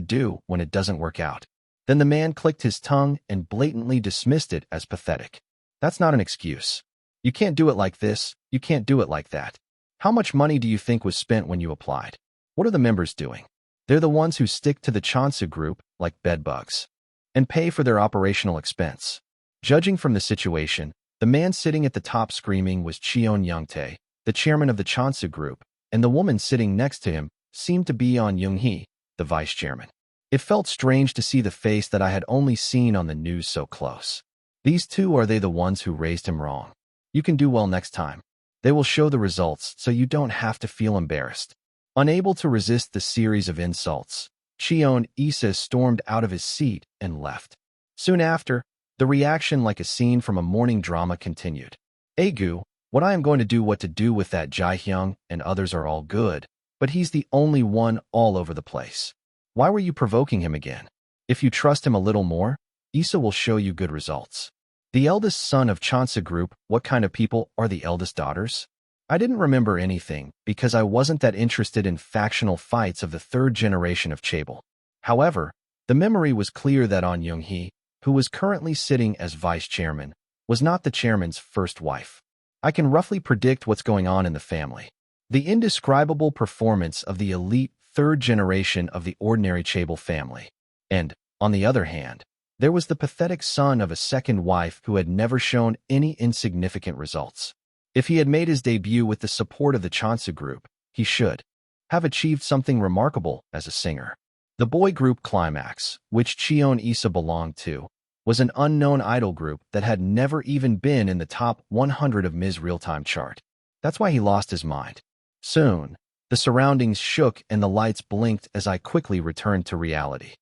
[SPEAKER 1] do when it doesn't work out?" Then the man clicked his tongue and blatantly dismissed it as pathetic. That's not an excuse. You can't do it like this, you can't do it like that. How much money do you think was spent when you applied? What are the members doing? They're the ones who stick to the Cheonsu group like bedbugs and pay for their operational expense. Judging from the situation, the man sitting at the top screaming was Cheon Yise, the chairman of the Cheonsu group, and the woman sitting next to him seemed to be Im Hyunsung, the vice chairman. It felt strange to see the face that I had only seen on the news so close. These two, are they the ones who raised him wrong? You can do well next time. They will show the results so you don't have to feel embarrassed. Unable to resist the series of insults, Cheon Yise stormed out of his seat and left. Soon after, the reaction like a scene from a morning drama continued. "Agu, what I am going to do what to do with that Jae-hyung and others are all good, but he's the only one all over the place. Why were you provoking him again? If you trust him a little more, Yise will show you good results." The eldest son of Cheonsu Group, what kind of people are the eldest daughters? I didn't remember anything because I wasn't that interested in factional fights of the third generation of Chaebol. However, the memory was clear that On Young-hee, who was currently sitting as vice chairman, was not the chairman's first wife. I can roughly predict what's going on in the family. The indescribable performance of the elite third generation of the ordinary Chaebol family. And, on the other hand, there was the pathetic son of a second wife who had never shown any insignificant results. If he had made his debut with the support of the Cheonsu group, he should have achieved something remarkable as a singer. The boy group Climax, which Cheon Yise belonged to, was an unknown idol group that had never even been in the top 100 of Ms. Real-Time chart. That's why he lost his mind. Soon, the surroundings shook and the lights blinked as I quickly returned to reality.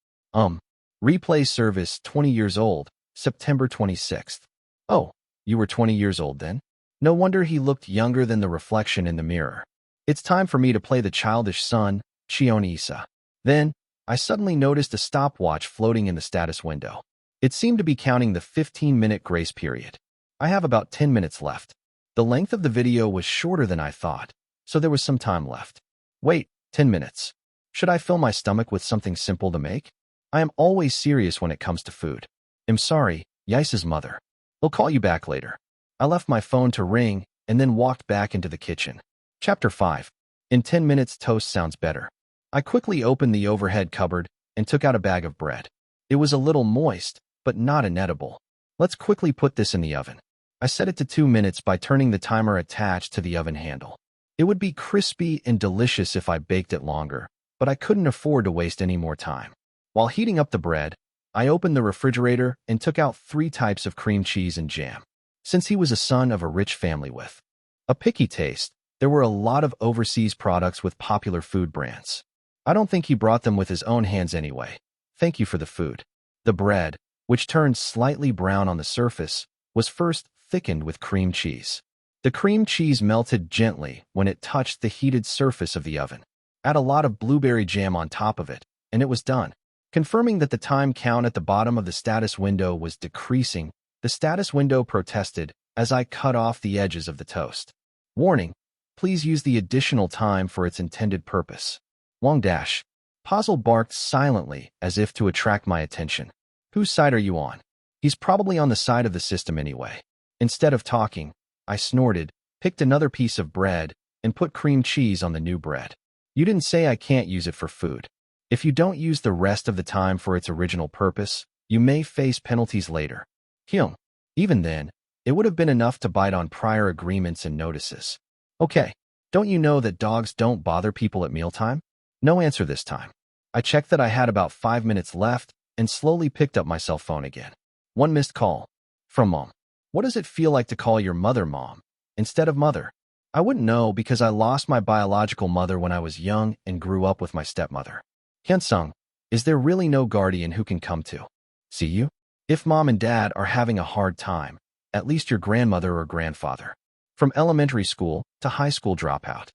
[SPEAKER 1] Replay service 20 years old, September 26th. Oh, you were 20 years old then? No wonder he looked younger than the reflection in the mirror. It's time for me to play the childish son, Cheon Yise. Then, I suddenly noticed a stopwatch floating in the status window. It seemed to be counting the 15-minute grace period. I have about 10 minutes left. The length of the video was shorter than I thought, so there was some time left. Wait, 10 minutes. Should I fill my stomach with something simple to make? I am always serious when it comes to food. I'm sorry, Yise's mother. I'll call you back later. I left my phone to ring and then walked back into the kitchen. Chapter 5. In 10 minutes, toast sounds better. I quickly opened the overhead cupboard and took out a bag of bread. It was a little moist, but not inedible. Let's quickly put this in the oven. I set it to 2 minutes by turning the timer attached to the oven handle. It would be crispy and delicious if I baked it longer, but I couldn't afford to waste any more time. While heating up the bread, I opened the refrigerator and took out 3 types of cream cheese and jam. Since he was a son of a rich family with a picky taste, there were a lot of overseas products with popular food brands. I don't think he brought them with his own hands anyway. Thank you for the food. The bread, which turned slightly brown on the surface, was first thickened with cream cheese. The cream cheese melted gently when it touched the heated surface of the oven. Add a lot of blueberry jam on top of it, and it was done. Confirming that the time count at the bottom of the status window was decreasing, the status window protested as I cut off the edges of the toast. Warning, please use the additional time for its intended purpose. Long dash. Puzzle barked silently as if to attract my attention. Whose side are you on? He's probably on the side of the system anyway. Instead of talking, I snorted, picked another piece of bread, and put cream cheese on the new bread. You didn't say I can't use it for food. If you don't use the rest of the time for its original purpose, you may face penalties later. Hyung. Even then, it would have been enough to bite on prior agreements and notices. Okay, don't you know that dogs don't bother people at mealtime? No answer this time. I checked that I had about 5 minutes left and slowly picked up my cell phone again. 1 missed call. From Mom. What does it feel like to call your mother Mom instead of mother? I wouldn't know because I lost my biological mother when I was young and grew up with my stepmother. Hyunsung, is there really no guardian who can come to see you? If mom and dad are having a hard time, at least your grandmother or grandfather. From elementary school to high school dropout.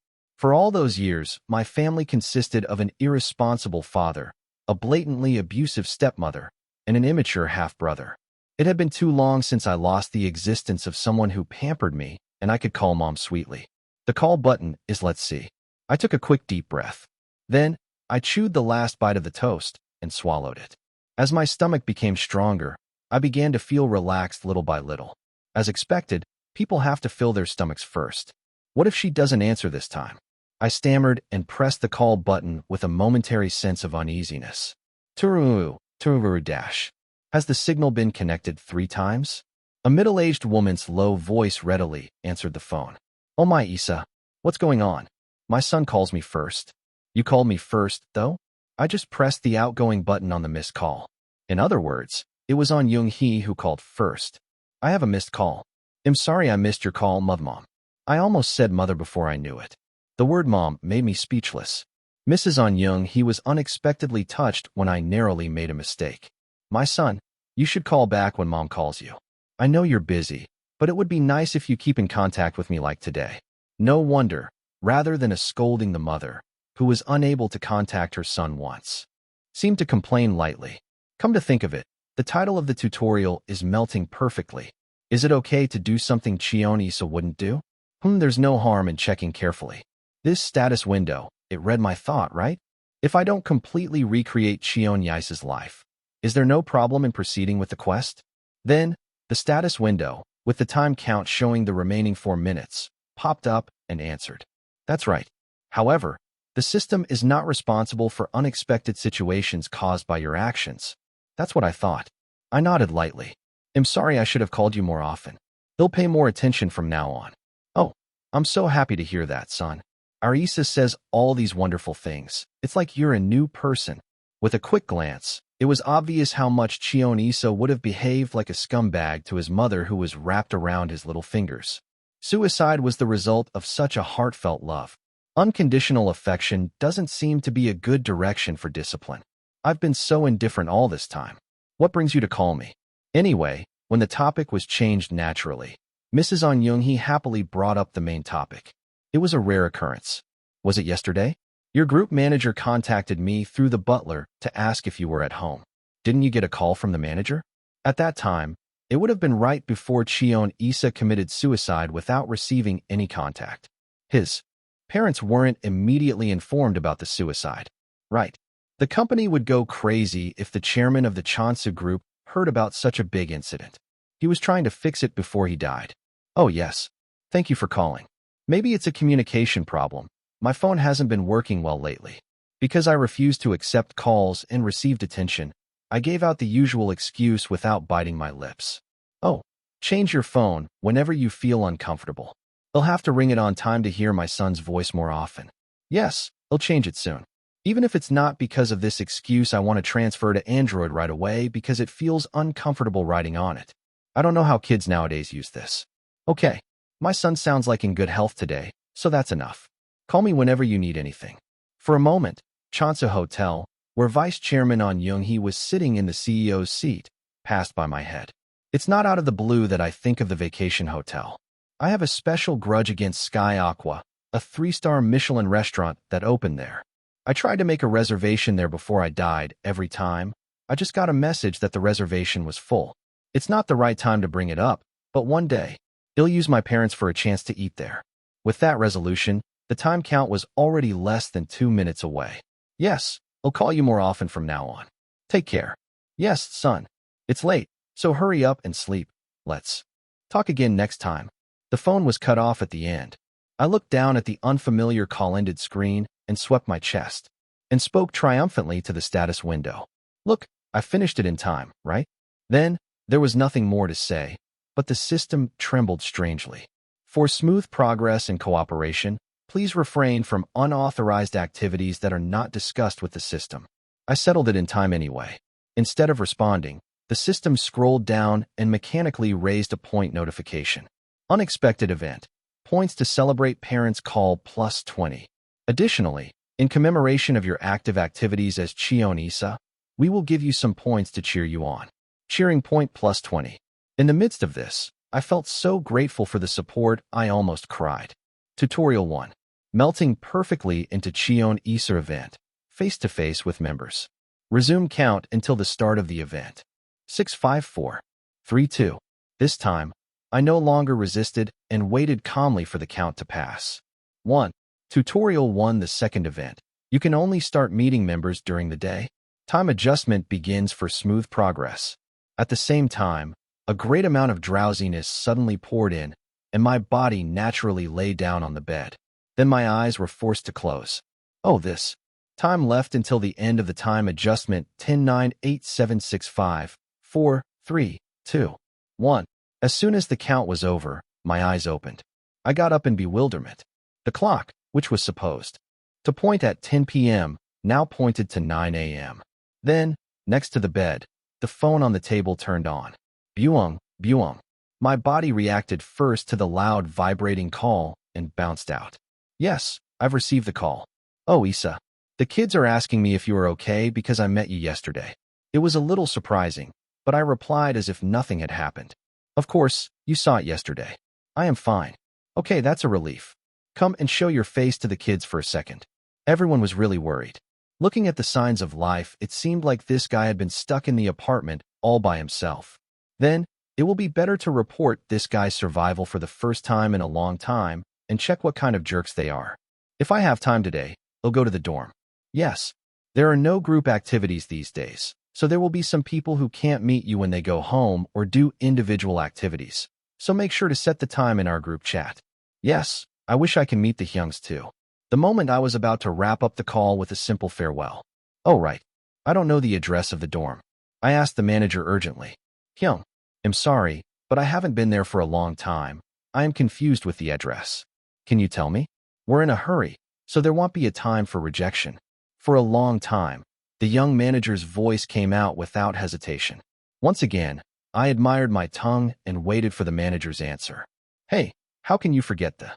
[SPEAKER 1] For all those years, my family consisted of an irresponsible father, a blatantly abusive stepmother, and an immature half-brother. It had been too long since I lost the existence of someone who pampered me, and I could call Mom sweetly. The call button is let's see. I took a quick deep breath. Then, I chewed the last bite of the toast and swallowed it. As my stomach became stronger, I began to feel relaxed little by little. As expected, people have to fill their stomachs first. What if she doesn't answer this time? I stammered and pressed the call button with a momentary sense of uneasiness. Tururu, tururu dash. Has the signal been connected 3 times? A middle-aged woman's low voice readily answered the phone. Oh my Isa, what's going on? My son calls me first. You called me first, though? I just pressed the outgoing button on the missed call. In other words, it was Im Hyunsung who called first. I have a missed call. I'm sorry I missed your call, Mom. I almost said mother before I knew it. The word mom made me speechless. Mrs. Im Hyunsung was unexpectedly touched when I narrowly made a mistake. My son, you should call back when Mom calls you. I know you're busy, but it would be nice if you keep in contact with me like today. No wonder, rather than scolding the mother, who was unable to contact her son once, seemed to complain lightly. Come to think of it, the title of the tutorial is melting perfectly. Is it okay to do something Cheon Yise wouldn't do? There's no harm in checking carefully. This status window, it read my thought, right? If I don't completely recreate Cheon Yise's life, is there no problem in proceeding with the quest? Then, the status window, with the time count showing the remaining 4 minutes, popped up and answered. That's right. However, the system is not responsible for unexpected situations caused by your actions. That's what I thought. I nodded lightly. I'm sorry I should have called you more often. They'll pay more attention from now on. Oh, I'm so happy to hear that, son. Arisa says all these wonderful things. It's like you're a new person. With a quick glance, it was obvious how much Cheon Yise would have behaved like a scumbag to his mother who was wrapped around his little fingers. Suicide was the result of such a heartfelt love. Unconditional affection doesn't seem to be a good direction for discipline. I've been so indifferent all this time. What brings you to call me? Anyway, when the topic was changed naturally, Mrs. Im Hyunsung happily brought up the main topic. It was a rare occurrence. Was it yesterday? Your group manager contacted me through the butler to ask if you were at home. Didn't you get a call from the manager? At that time, it would have been right before Cheon Yise committed suicide without receiving any contact. His parents weren't immediately informed about the suicide. Right. The company would go crazy if the chairman of the Cheonsu group heard about such a big incident. He was trying to fix it before he died. Oh yes. Thank you for calling. Maybe it's a communication problem. My phone hasn't been working well lately. Because I refused to accept calls and received attention, I gave out the usual excuse without biting my lips. Oh, change your phone whenever you feel uncomfortable. They'll have to ring it on time to hear my son's voice more often. Yes, they'll change it soon. Even if it's not because of this excuse, I want to transfer to Android right away because it feels uncomfortable writing on it. I don't know how kids nowadays use this. Okay, my son sounds like in good health today, so that's enough. Call me whenever you need anything. For a moment, Cheonsu Hotel, where Vice Chairman Im Hyunsung was sitting in the CEO's seat, passed by my head. It's not out of the blue that I think of the vacation hotel. I have a special grudge against Sky Aqua, a 3-star Michelin restaurant that opened there. I tried to make a reservation there before I died every time. I just got a message that the reservation was full. It's not the right time to bring it up, but one day, I'll use my parents for a chance to eat there. With that resolution, the time count was already less than 2 minutes away. Yes, I'll call you more often from now on. Take care. Yes, son. It's late, so hurry up and sleep. Let's talk again next time. The phone was cut off at the end. I looked down at the unfamiliar call-ended screen and swept my chest, and spoke triumphantly to the status window. Look, I finished it in time, right? Then, there was nothing more to say, but the system trembled strangely. For smooth progress and cooperation, please refrain from unauthorized activities that are not discussed with the system. I settled it in time anyway. Instead of responding, the system scrolled down and mechanically raised a point notification. Unexpected event. Points to celebrate parents call +20. Additionally, in commemoration of your active activities as Cheon Yise, we will give you some points to cheer you on. Cheering point +20. In the midst of this, I felt so grateful for the support I almost cried. Tutorial 1. melting perfectly into Cheon Yise event, face-to-face with members. Resume count until the start of the event. 6 5 4 3 2. This time, I no longer resisted and waited calmly for the count to pass. 1. Tutorial 1. The second event. You can only start meeting members during the day. Time adjustment begins for smooth progress. At the same time, a great amount of drowsiness suddenly poured in, and my body naturally lay down on the bed. Then my eyes were forced to close. Oh, this. Time left until the end of the time adjustment 10 9 8 7 6 5 4 3 2 1. As soon as the count was over, my eyes opened. I got up in bewilderment. The clock, which was supposed to point at 10 p.m., now pointed to 9 a.m. Then, next to the bed, the phone on the table turned on. Byung, Byung. My body reacted first to the loud vibrating call and bounced out. Yes, I've received the call. Oh, Isa. The kids are asking me if you are okay because I met you yesterday. It was a little surprising, but I replied as if nothing had happened. Of course, you saw it yesterday. I am fine. Okay, that's a relief. Come and show your face to the kids for a second. Everyone was really worried. Looking at the signs of life, it seemed like this guy had been stuck in the apartment all by himself. Then, it will be better to report this guy's survival for the first time in a long time and check what kind of jerks they are. If I have time today, I'll go to the dorm. Yes, there are no group activities these days, so there will be some people who can't meet you when they go home or do individual activities. So make sure to set the time in our group chat. Yes, I wish I can meet the Hyungs too. The moment I was about to wrap up the call with a simple farewell. Oh right, I don't know the address of the dorm. I asked the manager urgently. Hyung, I'm sorry, but I haven't been there for a long time. I am confused with the address. Can you tell me? We're in a hurry, so there won't be a time for rejection. For a long time, the young manager's voice came out without hesitation. Once again, I admired my tongue and waited for the manager's answer. Hey, how can you forget the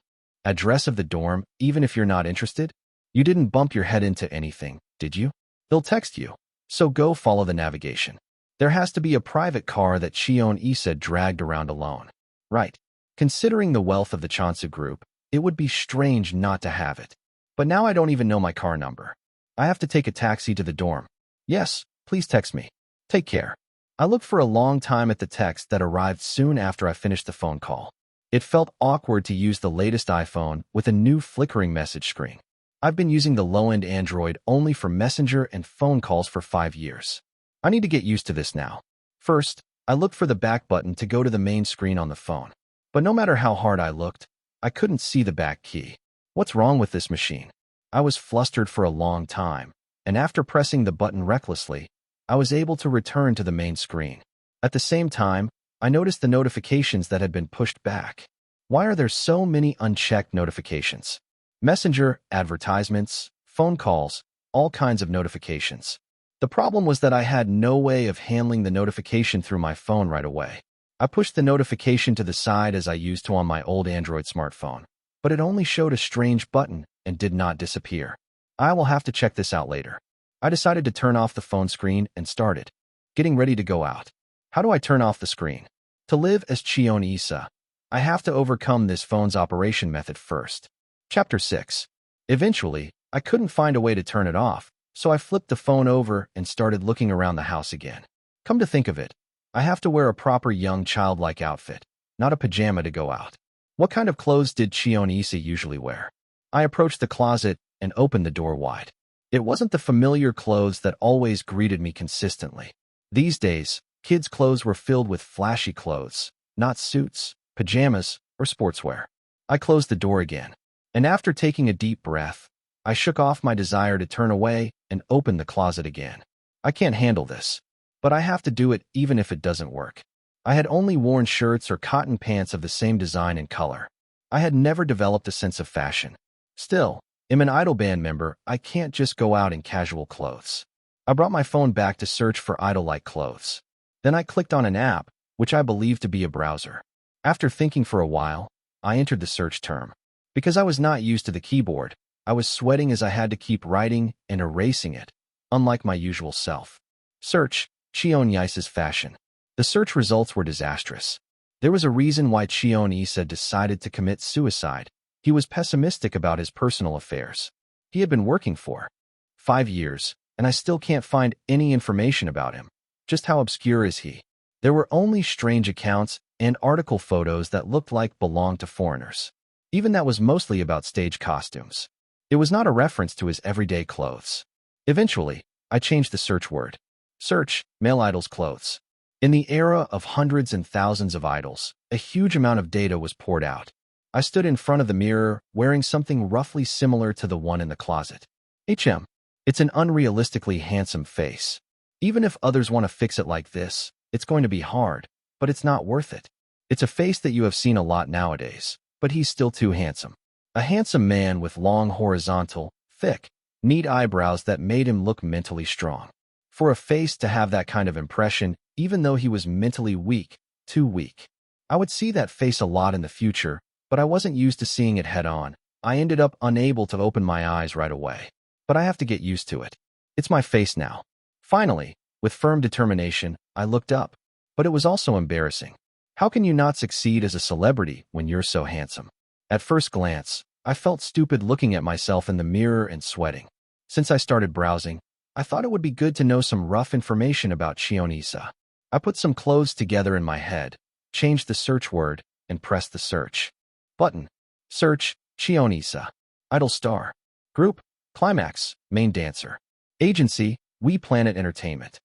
[SPEAKER 1] address of the dorm, even if you're not interested? You didn't bump your head into anything, did you? They'll text you, so go follow the navigation. There has to be a private car that Cheon Yise dragged around alone. Right. Considering the wealth of the Cheonsu group, it would be strange not to have it. But now I don't even know my car number. I have to take a taxi to the dorm. Yes, please text me. Take care. I looked for a long time at the text that arrived soon after I finished the phone call. It felt awkward to use the latest iPhone with a new flickering message screen. I've been using the low-end Android only for Messenger and phone calls for 5 years. I need to get used to this now. First, I looked for the back button to go to the main screen on the phone. But no matter how hard I looked, I couldn't see the back key. What's wrong with this machine? I was flustered for a long time, and after pressing the button recklessly, I was able to return to the main screen. At the same time, I noticed the notifications that had been pushed back. Why are there so many unchecked notifications? Messenger, advertisements, phone calls, all kinds of notifications. The problem was that I had no way of handling the notification through my phone right away. I pushed the notification to the side as I used to on my old Android smartphone, but it only showed a strange button and did not disappear. I will have to check this out later. I decided to turn off the phone screen and started getting ready to go out. How do I turn off the screen? To live as Cheon Yise, I have to overcome this phone's operation method first. Chapter 6. Eventually, I couldn't find a way to turn it off, so I flipped the phone over and started looking around the house again. Come to think of it, I have to wear a proper young childlike outfit, not a pajama to go out. What kind of clothes did Cheon Yise usually wear? I approached the closet and opened the door wide. It wasn't the familiar clothes that always greeted me consistently. These days, kids' clothes were filled with flashy clothes, not suits, pajamas, or sportswear. I closed the door again, and after taking a deep breath, I shook off my desire to turn away and opened the closet again. I can't handle this, but I have to do it even if it doesn't work. I had only worn shirts or cotton pants of the same design and color. I had never developed a sense of fashion. Still, I'm an idol band member, I can't just go out in casual clothes. I brought my phone back to search for idol-like clothes. Then I clicked on an app, which I believed to be a browser. After thinking for a while, I entered the search term. Because I was not used to the keyboard, I was sweating as I had to keep writing and erasing it, unlike my usual self. Search, Cheon Yise's fashion. The search results were disastrous. There was a reason why Cheon Yise decided to commit suicide. He was pessimistic about his personal affairs. He had been working for 5 years, and I still can't find any information about him. Just how obscure is he? There were only strange accounts and article photos that looked like belonged to foreigners. Even that was mostly about stage costumes. It was not a reference to his everyday clothes. Eventually, I changed the search word. Search, male idols clothes. In the era of hundreds and thousands of idols, a huge amount of data was poured out. I stood in front of the mirror, wearing something roughly similar to the one in the closet. It's an unrealistically handsome face. Even if others want to fix it like this, it's going to be hard, but it's not worth it. It's a face that you have seen a lot nowadays, but he's still too handsome. A handsome man with long horizontal, thick, neat eyebrows that made him look mentally strong. For a face to have that kind of impression, even though he was mentally weak, too weak. I would see that face a lot in the future, but I wasn't used to seeing it head-on. I ended up unable to open my eyes right away. But I have to get used to it. It's my face now. Finally, with firm determination, I looked up. But it was also embarrassing. How can you not succeed as a celebrity when you're so handsome? At first glance, I felt stupid looking at myself in the mirror and sweating. Since I started browsing, I thought it would be good to know some rough information about Cheon Yise. I put some clothes together in my head, changed the search word, and pressed the search button. Search, Cheon Yise. Idol star. Group, Climax, main dancer. Agency, We Planet Entertainment.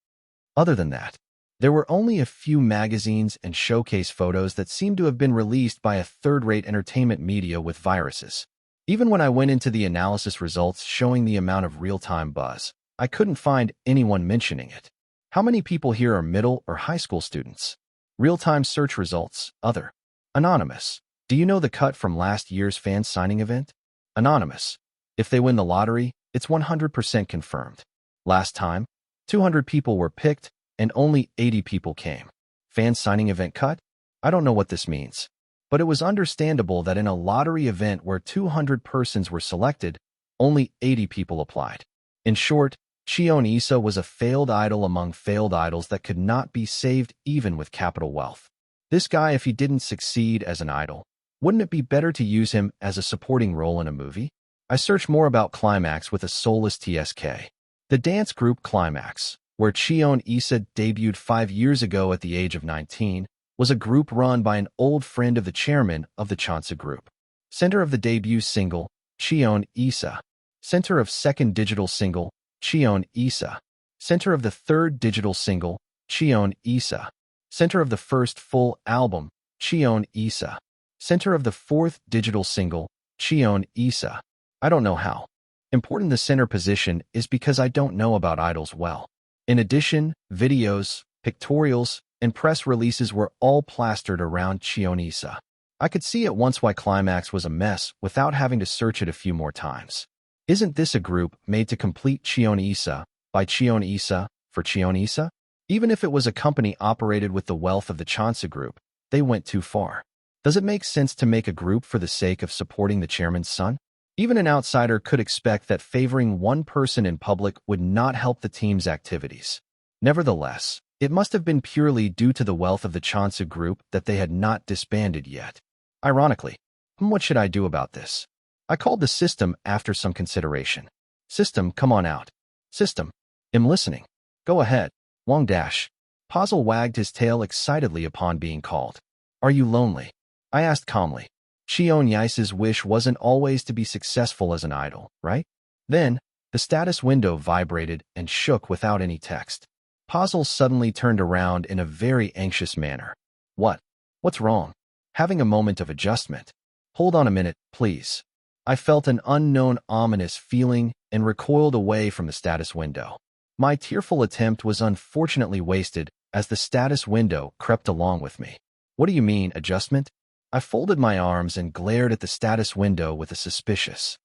[SPEAKER 1] Other than that, there were only a few magazines and showcase photos that seemed to have been released by a third-rate entertainment media with viruses. Even when I went into the analysis results showing the amount of real-time buzz, I couldn't find anyone mentioning it. How many people here are middle or high school students? Real-time search results, other. Anonymous. Do you know the cut from last year's fan signing event? Anonymous. If they win the lottery, it's 100% confirmed. Last time, 200 people were picked and only 80 people came. Fan signing event cut? I don't know what this means. But it was understandable that in a lottery event where 200 persons were selected, only 80 people applied. In short, Cheon Yise was a failed idol among failed idols that could not be saved even with capital wealth. This guy, if he didn't succeed as an idol, wouldn't it be better to use him as a supporting role in a movie? I searched more about Climax with a soulless TSK. The dance group Climax, where Cheon Yise debuted 5 years ago at the age of 19, was a group run by an old friend of the chairman of the Cheon Yise group. Center of the debut single, Cheon Yise. Center of second digital single, Cheon Yise. Center of the third digital single, Cheon Yise. Center of the first full album, Cheon Yise. Center of the fourth digital single, Cheon Yise. I don't know how important the center position is because I don't know about idols well. In addition, videos, pictorials, and press releases were all plastered around Cheon Yise. I could see at once why Climax was a mess without having to search it a few more times. Isn't this a group made to complete Cheon Yise, by Cheon Yise, for Cheon Yise? Even if it was a company operated with the wealth of the Cheon Yise group, they went too far. Does it make sense to make a group for the sake of supporting the chairman's son? Even an outsider could expect that favoring one person in public would not help the team's activities. Nevertheless, it must have been purely due to the wealth of the Cheon Yise group that they had not disbanded yet. Ironically, what should I do about this? I called the system after some consideration. System, come on out. System, I'm listening. Go ahead. Wong dash. Puzzle wagged his tail excitedly upon being called. Are you lonely? I asked calmly. Cheon Yise's wish wasn't always to be successful as an idol, right? Then, the status window vibrated and shook without any text. Puzzle suddenly turned around in a very anxious manner. What's wrong? Having a moment of adjustment. Hold on a minute, please. I felt an unknown ominous feeling and recoiled away from the status window. My tearful attempt was unfortunately wasted as the status window crept along with me. What do you mean, adjustment? I folded my arms and glared at the status window with a suspicious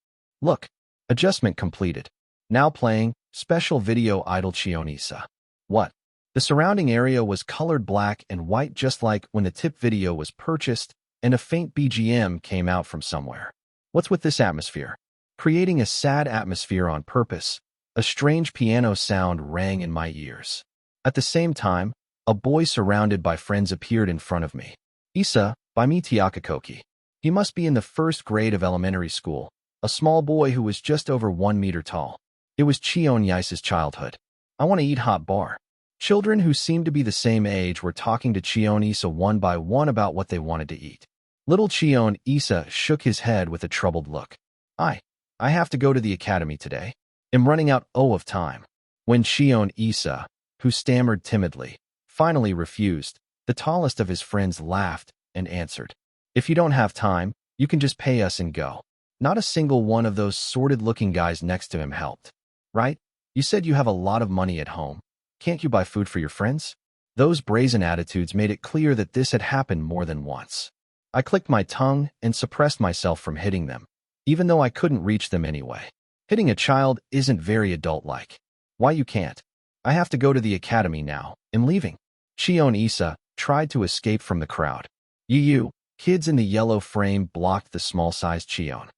[SPEAKER 1] look. Adjustment completed. Now playing, special video idol Cheon Yise. What? The surrounding area was colored black and white just like when the tip video was purchased, and a faint BGM came out from somewhere. What's with this atmosphere? Creating a sad atmosphere on purpose, a strange piano sound rang in my ears. At the same time, a boy surrounded by friends appeared in front of me. Issa, by me Tiakakoki. He must be in the first grade of elementary school, a small boy who was just over 1 meter tall. It was Cheon Yise's childhood. I want to eat hot bar. Children who seemed to be the same age were talking to Cheon Yise one by one about what they wanted to eat. Little Cheon Yise shook his head with a troubled look. I have to go to the academy today. I'm running out of time. When Cheon Yise, who stammered timidly, finally refused, the tallest of his friends laughed and answered, "If you don't have time, you can just pay us and go." Not a single one of those sordid-looking guys next to him helped. "Right? You said you have a lot of money at home. Can't you buy food for your friends?" Those brazen attitudes made it clear that this had happened more than once. I clicked my tongue and suppressed myself from hitting them, even though I couldn't reach them anyway. Hitting a child isn't very adult-like. "Why you can't? I have to go to the academy now. I'm leaving." Cheon Yise tried to escape from the crowd. You, kids in the yellow frame blocked the small-sized Cheon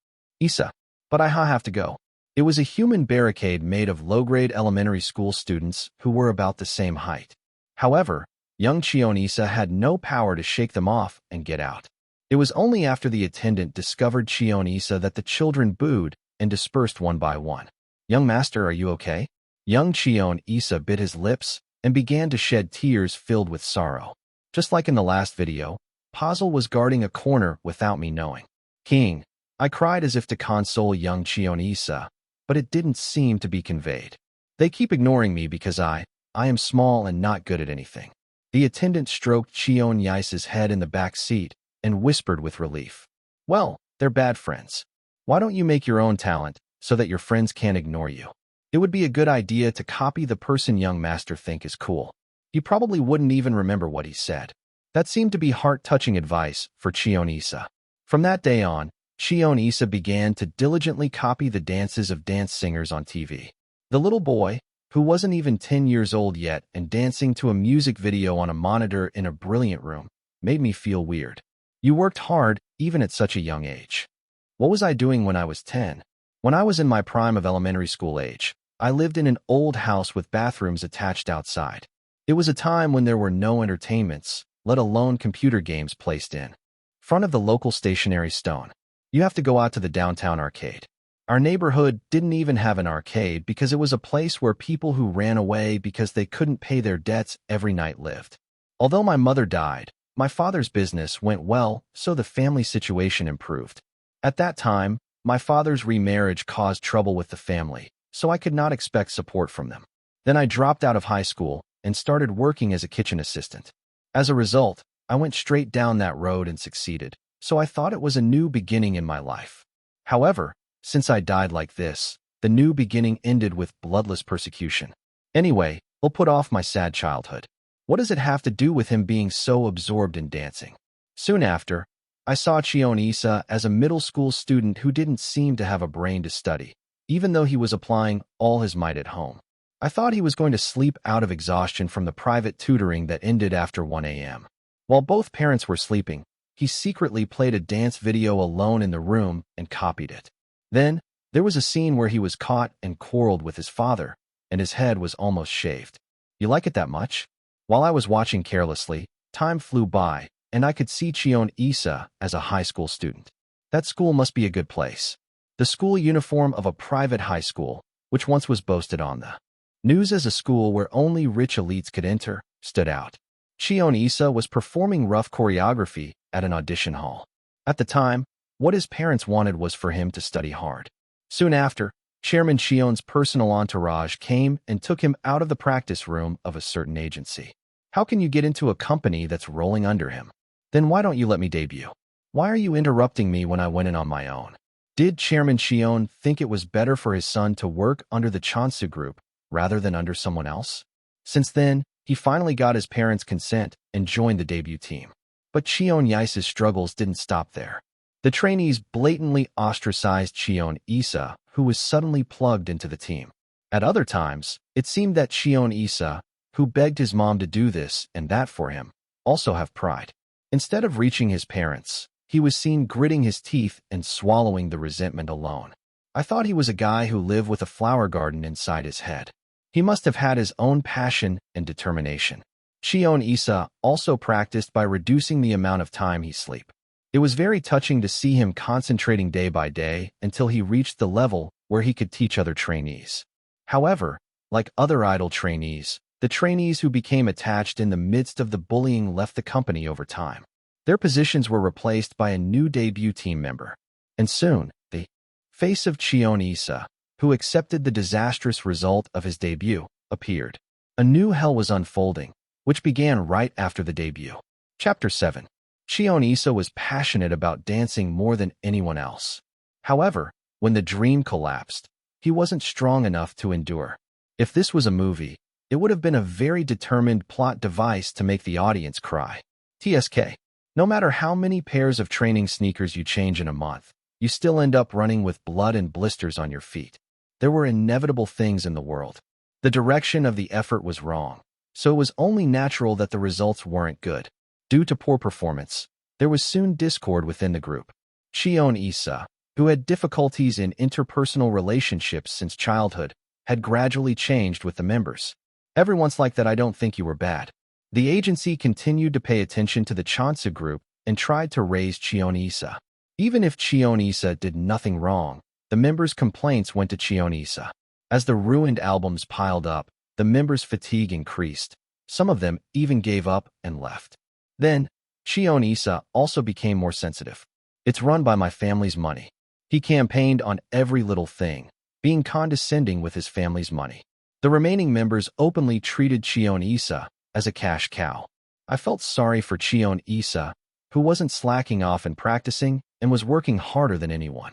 [SPEAKER 1] Yise. "But I have to go." It was a human barricade made of low-grade elementary school students who were about the same height. However, young Cheon Yise had no power to shake them off and get out. It was only after the attendant discovered Cheon Yise that the children booed and dispersed one by one. "Young master, are you okay?" Young Cheon Yise bit his lips and began to shed tears filled with sorrow. Just like in the last video, Puzzle was guarding a corner without me knowing. "King," I cried as if to console young Cheon Yise, but it didn't seem to be conveyed. "They keep ignoring me because I am small and not good at anything." The attendant stroked Cheon Yise's head in the back seat and whispered with relief, "Well, they're bad friends. Why don't you make your own talent so that your friends can't ignore you? It would be a good idea to copy the person young master think is cool." He probably wouldn't even remember what he said. That seemed to be heart-touching advice for Cheon Yise. From that day on, Cheon Yise began to diligently copy the dances of dance singers on TV. The little boy, who wasn't even 10 years old yet and dancing to a music video on a monitor in a brilliant room, made me feel weird. You worked hard even at such a young age. What was I doing when I was 10? When I was in my prime of elementary school age, I lived in an old house with bathrooms attached outside. It was a time when there were no entertainments, let alone computer games placed in front of the local stationary stone. You have to go out to the downtown arcade. Our neighborhood didn't even have an arcade because it was a place where people who ran away because they couldn't pay their debts every night lived. Although my mother died, my father's business went well, so the family situation improved. At that time, my father's remarriage caused trouble with the family, so I could not expect support from them. Then I dropped out of high school and started working as a kitchen assistant. As a result, I went straight down that road and succeeded, so I thought it was a new beginning in my life. However, since I died like this, the new beginning ended with bloodless persecution. Anyway, I'll put off my sad childhood. What does it have to do with him being so absorbed in dancing? Soon after, I saw Cheon Yise as a middle school student who didn't seem to have a brain to study, even though he was applying all his might at home. I thought he was going to sleep out of exhaustion from the private tutoring that ended after 1 a.m. While both parents were sleeping, he secretly played a dance video alone in the room and copied it. Then, there was a scene where he was caught and quarreled with his father, and his head was almost shaved. You like it that much? While I was watching carelessly, time flew by, and I could see Cheon Yise as a high school student. That school must be a good place. The school uniform of a private high school, which once was boasted on the news as a school where only rich elites could enter, stood out. Cheon Yise was performing rough choreography at an audition hall. At the time, what his parents wanted was for him to study hard. Soon after, Chairman Cheon's personal entourage came and took him out of the practice room of a certain agency. How can you get into a company that's rolling under him? Then why don't you let me debut? Why are you interrupting me when I went in on my own? Did Chairman Cheon think it was better for his son to work under the Chonsu Group rather than under someone else? Since then, he finally got his parents' consent and joined the debut team. But Cheon Yise's struggles didn't stop there. The trainees blatantly ostracized Cheon Yise, who was suddenly plugged into the team. At other times, it seemed that Cheon Yise, who begged his mom to do this and that for him, also have pride. Instead of reaching his parents, he was seen gritting his teeth and swallowing the resentment alone. I thought he was a guy who lived with a flower garden inside his head. He must have had his own passion and determination. Cheon Yise also practiced by reducing the amount of time he slept. It was very touching to see him concentrating day by day until he reached the level where he could teach other trainees. However, like other idol trainees, the trainees who became attached in the midst of the bullying left the company over time. Their positions were replaced by a new debut team member. And soon, the face of Cheon Yise, who accepted the disastrous result of his debut, appeared. A new hell was unfolding, which began right after the debut. Chapter 7. Cheon Yise was passionate about dancing more than anyone else. However, when the dream collapsed, he wasn't strong enough to endure. If this was a movie, it would have been a very determined plot device to make the audience cry. TSK. No matter how many pairs of training sneakers you change in a month, you still end up running with blood and blisters on your feet. There were inevitable things in the world. The direction of the effort was wrong, so it was only natural that the results weren't good. Due to poor performance, there was soon discord within the group. Cheon Yise, who had difficulties in interpersonal relationships since childhood, had gradually changed with the members. Everyone's like that. I don't think you were bad. The agency continued to pay attention to the Cheonsa group and tried to raise Cheon Yise. Even if Cheon Yise did nothing wrong, the members' complaints went to Cheon Yise. As the ruined albums piled up, the members' fatigue increased. Some of them even gave up and left. Then, Cheon Yise also became more sensitive. It's run by my family's money. He campaigned on every little thing, being condescending with his family's money. The remaining members openly treated Cheon Yise as a cash cow. I felt sorry for Cheon Yise, who wasn't slacking off and practicing and was working harder than anyone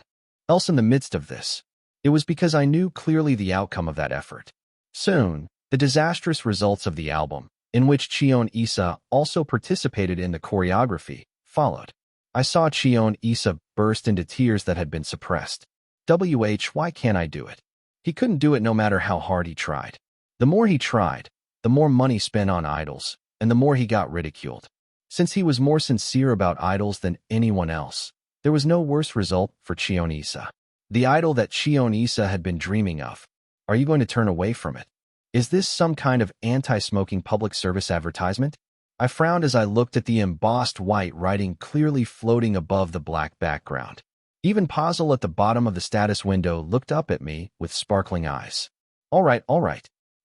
[SPEAKER 1] else in the midst of this. It was because I knew clearly the outcome of that effort. Soon, the disastrous results of the album, in which Cheon Yise also participated in the choreography, followed. I saw Cheon Yise burst into tears that had been suppressed. Why can't I do it? He couldn't do it no matter how hard he tried. The more he tried, the more money spent on idols, and the more he got ridiculed. Since he was more sincere about idols than anyone else, there was no worse result for Cheon Yise. The idol that Cheon Yise had been dreaming of. Are you going to turn away from it? Is this some kind of anti-smoking public service advertisement? I frowned as I looked at the embossed white writing clearly floating above the black background. Even Puzzle at the bottom of the status window looked up at me with sparkling eyes. All right.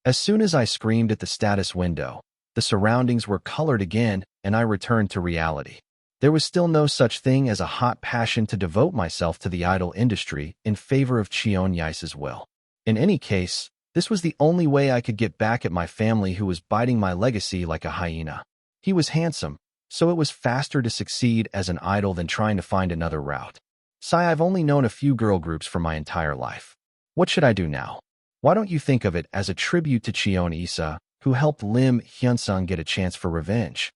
[SPEAKER 1] As soon as I screamed at the status window, the surroundings were colored again and I returned to reality. There was still no such thing as a hot passion to devote myself to the idol industry in favor of Cheon Yise's will. In any case, this was the only way I could get back at my family who was biting my legacy like a hyena. He was handsome, so it was faster to succeed as an idol than trying to find another route. I've only known a few girl groups for my entire life. What should I do now? Why don't you think of it as a tribute to Cheon Yise, who helped Im Hyunsung get a chance for revenge?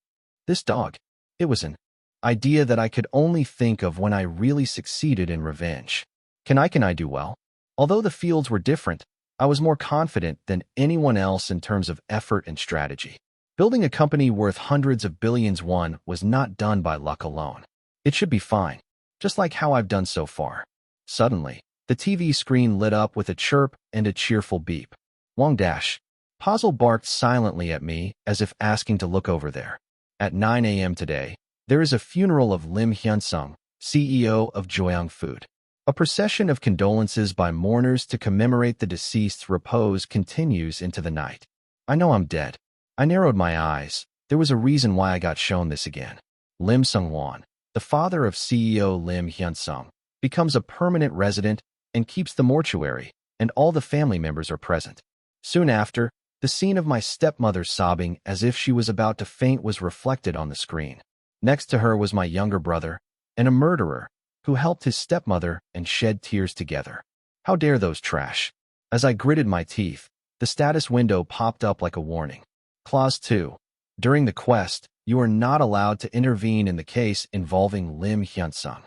[SPEAKER 1] This dog. It was an idea that I could only think of when I really succeeded in revenge. Can I do well? Although the fields were different, I was more confident than anyone else in terms of effort and strategy. Building a company worth hundreds of billions was not done by luck alone. It should be fine, just like how I've done so far. Suddenly, the TV screen lit up with a chirp and a cheerful beep. Wong dash. Puzzle barked silently at me as if asking to look over there. At 9 a.m. today, there is a funeral of Im Hyunsung, CEO of Joyoung Food. A procession of condolences by mourners to commemorate the deceased's repose continues into the night. I know I'm dead. I narrowed my eyes. There was a reason why I got shown this again. Lim Sung-won, the father of CEO Im Hyunsung, becomes a permanent resident and keeps the mortuary, and all the family members are present. Soon after, the scene of my stepmother sobbing as if she was about to faint was reflected on the screen. Next to her was my younger brother, and a murderer, who helped his stepmother and shed tears together. How dare those trash? As I gritted my teeth, the status window popped up like a warning. Clause 2. During the quest, you are not allowed to intervene in the case involving Im Hyunsung.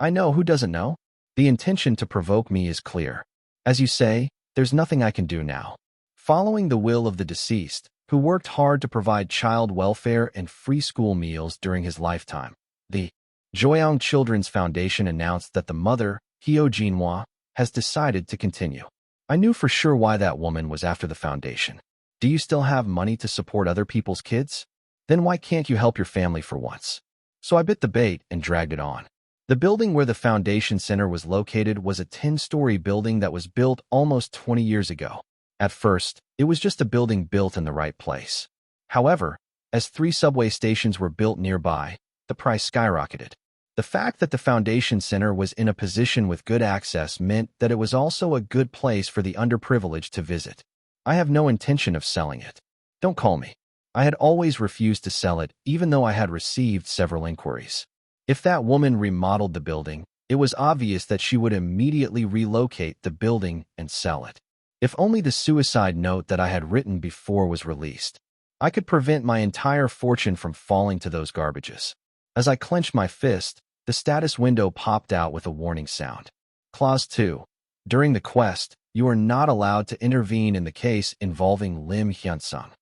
[SPEAKER 1] I know, who doesn't know? The intention to provoke me is clear. As you say, there's nothing I can do now. Following the will of the deceased, who worked hard to provide child welfare and free school meals during his lifetime, the Joyoung Children's Foundation announced that the mother, Hyo Jinhwa, has decided to continue. I knew for sure why that woman was after the foundation. Do you still have money to support other people's kids? Then why can't you help your family for once? So I bit the bait and dragged it on. The building where the foundation center was located was a 10-story building that was built almost 20 years ago. At first, it was just a building built in the right place. However, as 3 subway stations were built nearby, the price skyrocketed. The fact that the foundation center was in a position with good access meant that it was also a good place for the underprivileged to visit. I have no intention of selling it. Don't call me. I had always refused to sell it, even though I had received several inquiries. If that woman remodeled the building, it was obvious that she would immediately relocate the building and sell it. If only the suicide note that I had written before was released, I could prevent my entire fortune from falling to those garbages. As I clenched my fist, the status window popped out with a warning sound. Clause 2. During the quest, you are not allowed to intervene in the case involving Im Hyunsung.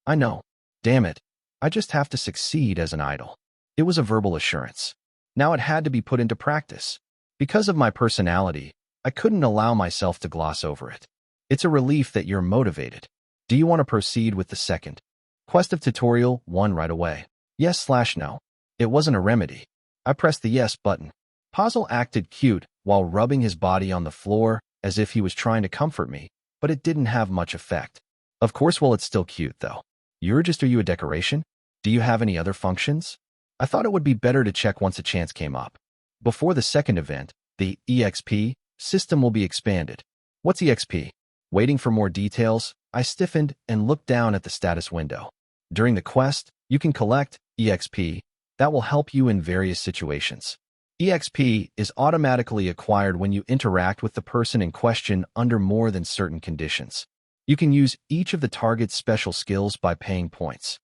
[SPEAKER 1] I know. Damn it. I just have to succeed as an idol. It was a verbal assurance. Now it had to be put into practice. Because of my personality, I couldn't allow myself to gloss over it. It's a relief that you're motivated. Do you want to proceed with the second quest of tutorial 1 right away? Yes/no. It wasn't a remedy. I pressed the yes button. Puzzle acted cute while rubbing his body on the floor as if he was trying to comfort me, but it didn't have much effect. Of course, well, it's still cute, though. Are you a decoration? Do you have any other functions? I thought it would be better to check once a chance came up. Before the second event, the EXP system will be expanded. What's EXP? Waiting for more details, I stiffened and looked down at the status window. During the quest, you can collect EXP that will help you in various situations. EXP is automatically acquired when you interact with the person in question under more than certain conditions. You can use each of the target's special skills by paying points.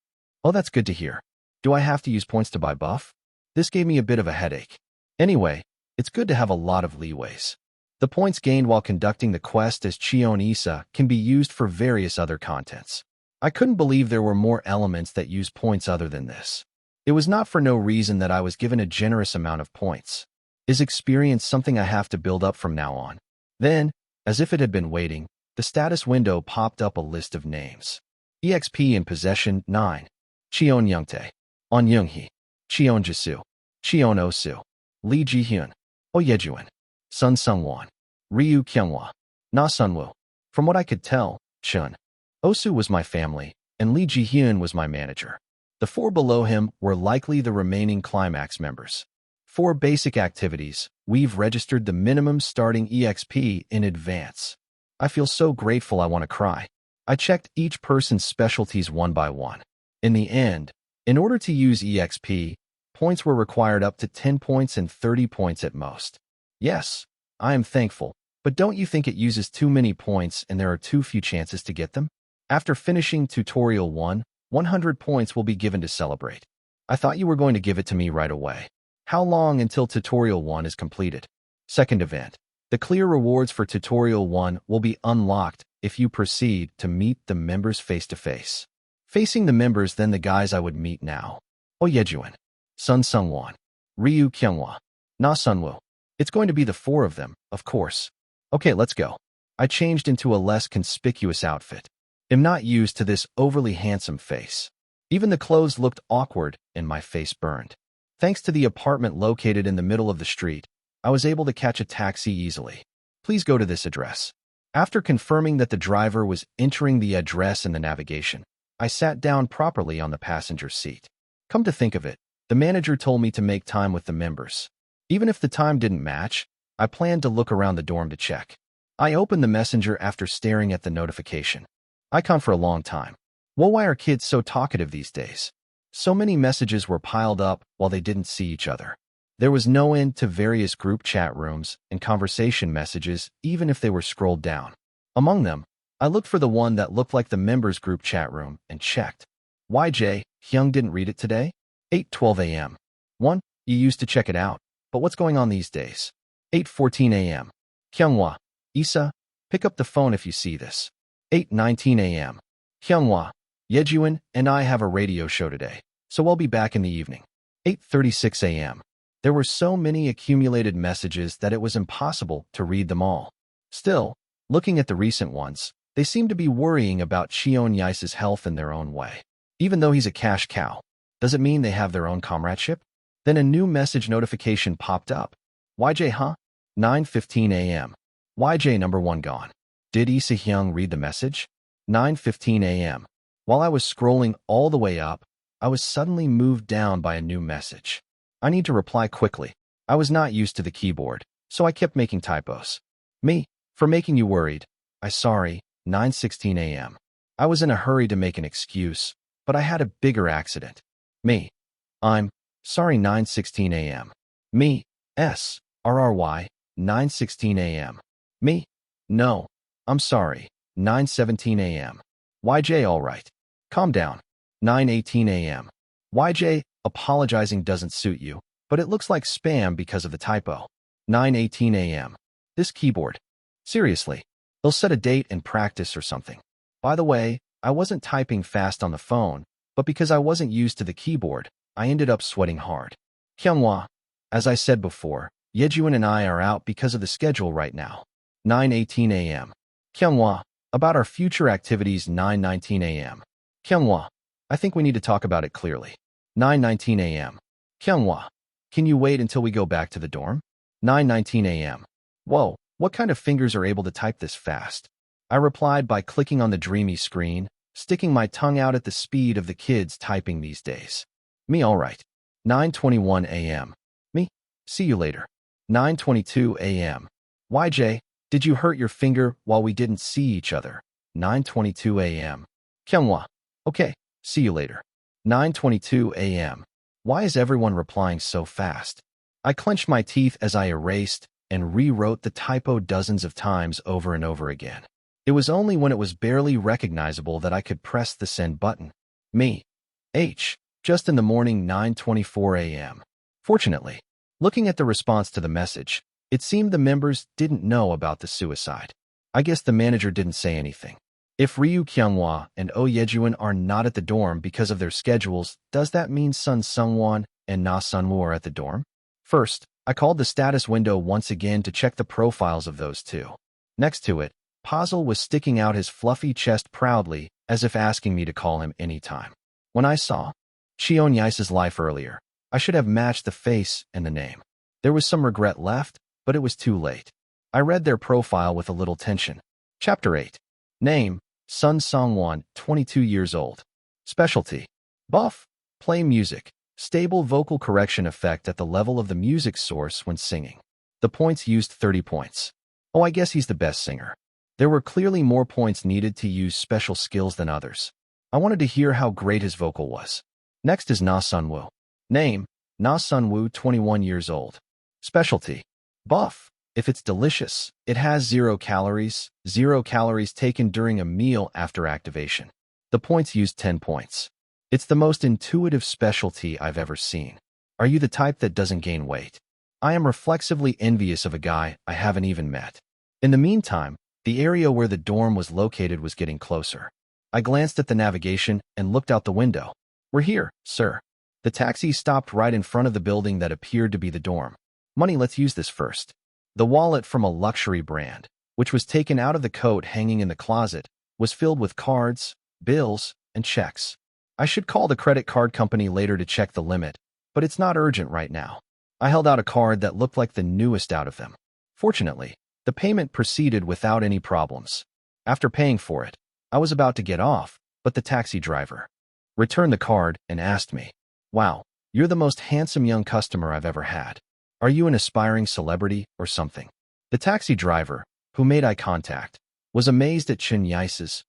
[SPEAKER 1] Oh, that's good to hear. Do I have to use points to buy buff? This gave me a bit of a headache. Anyway, it's good to have a lot of leeways. The points gained while conducting the quest as Cheon Yise can be used for various other contents. I couldn't believe there were more elements that use points other than this. It was not for no reason that I was given a generous amount of points. Is experience something I have to build up from now on? Then, as if it had been waiting, the status window popped up a list of names. EXP in possession 9. Cheon Yungtae, On Yoonghee, Cheon Jisoo, Cheon Osu, Lee Jihyun, Oh Yejuan, Sun Sungwon, Ryu Kyunghwa, Na Sunwoo. From what I could tell, Chun Osu was my family, and Lee Jihyun was my manager. The 4 below him were likely the remaining Climax members. For basic activities, we've registered the minimum starting EXP in advance. I feel so grateful I want to cry. I checked each person's specialties one by one. In the end, in order to use EXP, points were required up to 10 points and 30 points at most. Yes, I am thankful, but don't you think it uses too many points and there are too few chances to get them? After finishing Tutorial 1, 100 points will be given to celebrate. I thought you were going to give it to me right away. How long until Tutorial 1 is completed? Second event. The clear rewards for Tutorial 1 will be unlocked if you proceed to meet the members face-to-face. Facing the members, then the guys I would meet now. Oh Yejuan, Sun Sungwon, Ryu Kyunghwa, Na Sunwoo. It's going to be the 4 of them, of course. Okay, let's go. I changed into a less conspicuous outfit. I'm not used to this overly handsome face. Even the clothes looked awkward and my face burned. Thanks to the apartment located in the middle of the street, I was able to catch a taxi easily. Please go to this address. After confirming that the driver was entering the address in the navigation, I sat down properly on the passenger seat. Come to think of it, the manager told me to make time with the members. Even if the time didn't match, I planned to look around the dorm to check. I opened the messenger after staring at the notification icon for a long time. Well, why are kids so talkative these days? So many messages were piled up while they didn't see each other. There was no end to various group chat rooms and conversation messages, even if they were scrolled down. Among them, I looked for the one that looked like the members' group chat room and checked. YJ, Hyung didn't read it today? 8:12 a.m. 1. You used to check it out, but what's going on these days? 8:14 a.m. Kyunghwa, Isa, pick up the phone if you see this. 8:19 a.m. Hyunghwa, Yejuan and I have a radio show today, so I'll be back in the evening. 8:36 a.m. There were so many accumulated messages that it was impossible to read them all. Still, looking at the recent ones, they seem to be worrying about Cheon Yise's health in their own way. Even though he's a cash cow, does it mean they have their own comradeship? Then a new message notification popped up. YJ, huh? 9:15 a.m. YJ number 1 gone. Did Lee Se-hyung read the message? 9:15 a.m. While I was scrolling all the way up, I was suddenly moved down by a new message. I need to reply quickly. I was not used to the keyboard, so I kept making typos. Me, for making you worried. I sorry, 9:16 a.m. I was in a hurry to make an excuse, but I had a bigger accident. Me. I'm sorry, 9:16 a.m. Me. SRRY, 9:16 a.m. Me. No. I'm sorry, 9:17 a.m. YJ, all right. Calm down. 9:18 a.m. YJ, apologizing doesn't suit you, but it looks like spam because of the typo. 9:18 a.m. This keyboard. Seriously. They'll set a date and practice or something. By the way, I wasn't typing fast on the phone, but because I wasn't used to the keyboard, I ended up sweating hard. Kyunghwa. As I said before, Yejuan and I are out because of the schedule right now. 9:18 a.m. Kyunghwa. About our future activities. 9:19 a.m. Kyunghwa. I think we need to talk about it clearly. 9:19 a.m. Kyunghwa. Can you wait until we go back to the dorm? 9:19 a.m. Whoa, what kind of fingers are able to type this fast? I replied by clicking on the dreamy screen, sticking my tongue out at the speed of the kids typing these days. Me, all right. 9:21 a.m. Me, see you later. 9:22 a.m. YJ, did you hurt your finger while we didn't see each other? 9:22 a.m. Kyunghwa. Okay, see you later. 9:22 a.m. Why is everyone replying so fast? I clenched my teeth as I erased and rewrote the typo dozens of times over and over again. It was only when it was barely recognizable that I could press the send button. Me. Just in the morning. 9:24 a.m. Fortunately, looking at the response to the message, it seemed the members didn't know about the suicide. I guess the manager didn't say anything. If Ryu Kyunghwa and Oh Yejuan are not at the dorm because of their schedules, does that mean Sun Sungwon and Na Sunwoo are at the dorm? First, I called the status window once again to check the profiles of those two. Next to it, Puzzle was sticking out his fluffy chest proudly, as if asking me to call him anytime. When I saw Cheon Yise's life earlier, I should have matched the face and the name. There was some regret left, but it was too late. I read their profile with a little tension. Chapter 8. Name, Sun Sungwon, 22 years old. Specialty, buff, play music, stable vocal correction effect at the level of the music source when singing. The points used 30 points. Oh, I guess he's the best singer. There were clearly more points needed to use special skills than others. I wanted to hear how great his vocal was. Next is Na Sunwoo. Name, Na Sunwoo, 21 years old. Specialty, buff. If it's delicious, it has 0 calories taken during a meal after activation. The points used 10 points. It's the most intuitive specialty I've ever seen. Are you the type that doesn't gain weight? I am reflexively envious of a guy I haven't even met. In the meantime, the area where the dorm was located was getting closer. I glanced at the navigation and looked out the window. We're here, sir. The taxi stopped right in front of the building that appeared to be the dorm. Money, let's use this first. The wallet from a luxury brand, which was taken out of the coat hanging in the closet, was filled with cards, bills, and checks. I should call the credit card company later to check the limit, but it's not urgent right now. I held out a card that looked like the newest out of them. Fortunately, the payment proceeded without any problems. After paying for it, I was about to get off, but the taxi driver returned the card and asked me, "Wow, you're the most handsome young customer I've ever had. Are you an aspiring celebrity or something?" The taxi driver, who made eye contact, was amazed at Cheon Yise's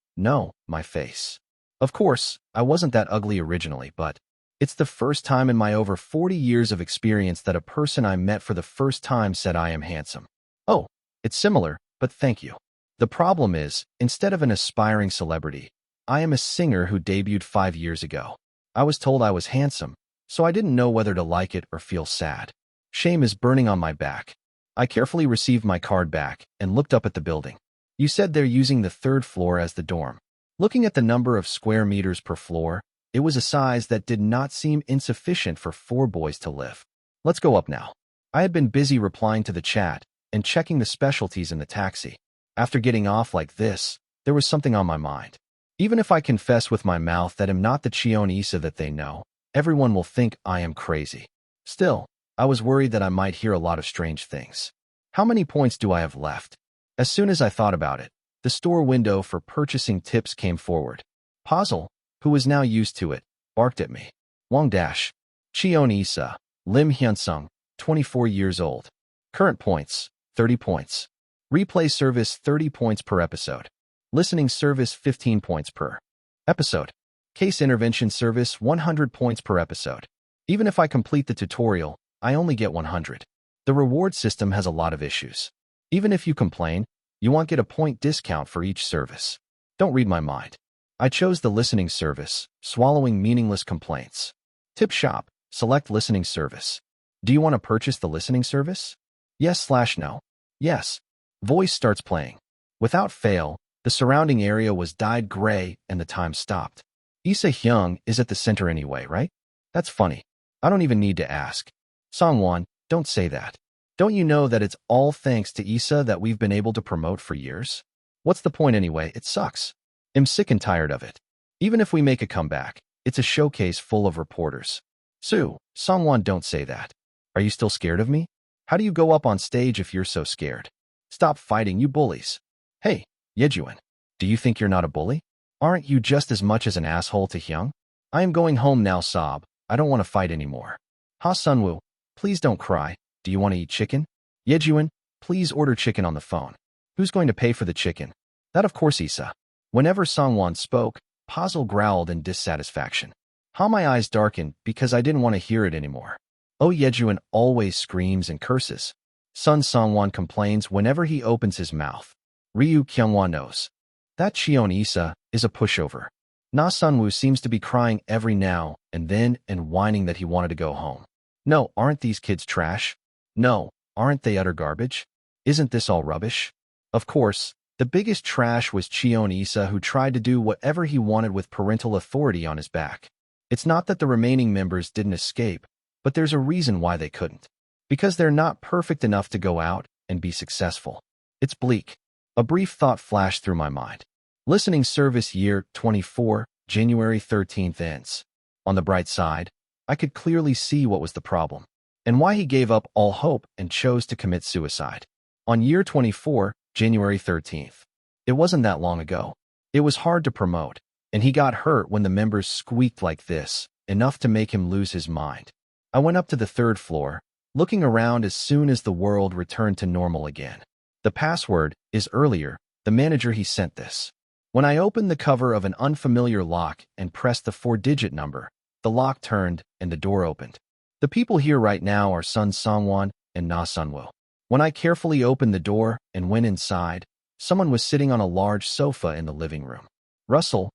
[SPEAKER 1] my face. Of course, I wasn't that ugly originally, but it's the first time in my over 40 years of experience that a person I met for the first time said I am handsome. Oh, it's similar, but thank you. The problem is, instead of an aspiring celebrity, I am a singer who debuted 5 years ago. I was told I was handsome, so I didn't know whether to like it or feel sad. Shame is burning on my back. I carefully received my card back and looked up at the building. You said they're using the 3rd floor as the dorm. Looking at the number of square meters per floor, it was a size that did not seem insufficient for 4 boys to live. Let's go up now. I had been busy replying to the chat and checking the specialties in the taxi. After getting off like this, there was something on my mind. Even if I confess with my mouth that I'm not the Cheon Yise that they know, everyone will think I am crazy. Still, I was worried that I might hear a lot of strange things. How many points do I have left? As soon as I thought about it, the store window for purchasing tips came forward. Puzzle, who was now used to it, barked at me. Wang dash. Cheon Yise, Im Hyunsung, 24 years old. Current points, 30 points. Replay service 30 points per episode. Listening service 15 points per episode. Case intervention service 100 points per episode. Even if I complete the tutorial, I only get 100. The reward system has a lot of issues. Even if you complain, you won't get a point discount for each service. Don't read my mind. I chose the listening service, swallowing meaningless complaints. Tip shop, select listening service. Do you want to purchase the listening service? Yes/no. Yes. Voice starts playing. Without fail, the surrounding area was dyed gray and the time stopped. Ise Hyung is at the center anyway, right? That's funny. I don't even need to ask. Songwon, don't say that. Don't you know that it's all thanks to Issa that we've been able to promote for years? What's the point anyway? It sucks. I'm sick and tired of it. Even if we make a comeback, it's a showcase full of reporters. Songwon, don't say that. Are you still scared of me? How do you go up on stage if you're so scared? Stop fighting, you bullies. Hey, Yejuan, do you think you're not a bully? Aren't you just as much as an asshole to Hyung? I am going home now, sob. I don't want to fight anymore. Ha Sunwoo, please don't cry. Do you want to eat chicken? Yejuan, please order chicken on the phone. Who's going to pay for the chicken? That of course Issa. Whenever Songwon spoke, Puzzle growled in dissatisfaction. How my eyes darkened because I didn't want to hear it anymore. Oh, Yejuan always screams and curses. Sun Songwon complains whenever he opens his mouth. Ryu Kyunghwa knows. That Cheon Yise is a pushover. Na Sunwoo seems to be crying every now and then and whining that he wanted to go home. No, aren't these kids trash? No, aren't they utter garbage? Isn't this all rubbish? Of course, the biggest trash was Cheon Yise, who tried to do whatever he wanted with parental authority on his back. It's not that the remaining members didn't escape, but there's a reason why they couldn't. Because they're not perfect enough to go out and be successful. It's bleak. A brief thought flashed through my mind. Listening service year 24, January 13th ends. On the bright side, I could clearly see what was the problem, and why he gave up all hope and chose to commit suicide. On year 24, January 13th. It wasn't that long ago. It was hard to promote, and he got hurt when the members squeaked like this, enough to make him lose his mind. I went up to the third floor, looking around as soon as the world returned to normal again. The password is earlier, the manager he sent this. When I opened the cover of an unfamiliar lock and pressed the 4-digit number, the lock turned and the door opened. The people here right now are Sun Songwon and Na Sunwoo. When I carefully opened the door and went inside, someone was sitting on a large sofa in the living room. Russell,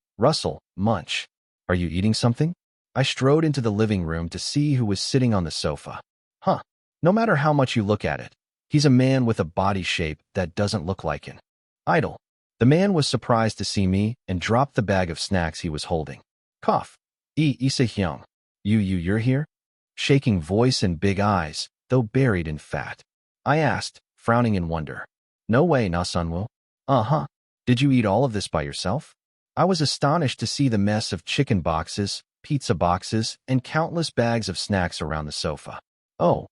[SPEAKER 1] munch. Are you eating something? I strode into the living room to see who was sitting on the sofa. Huh. No matter how much you look at it, he's a man with a body shape that doesn't look like an idol. The man was surprised to see me and dropped the bag of snacks he was holding. Cough. Ise Hyung. You're here? Shaking voice and big eyes, though buried in fat. I asked, frowning in wonder. No way, Na Sunwoo. Uh-huh. Did you eat all of this by yourself? I was astonished to see the mess of chicken boxes, pizza boxes, and countless bags of snacks around the sofa. Oh,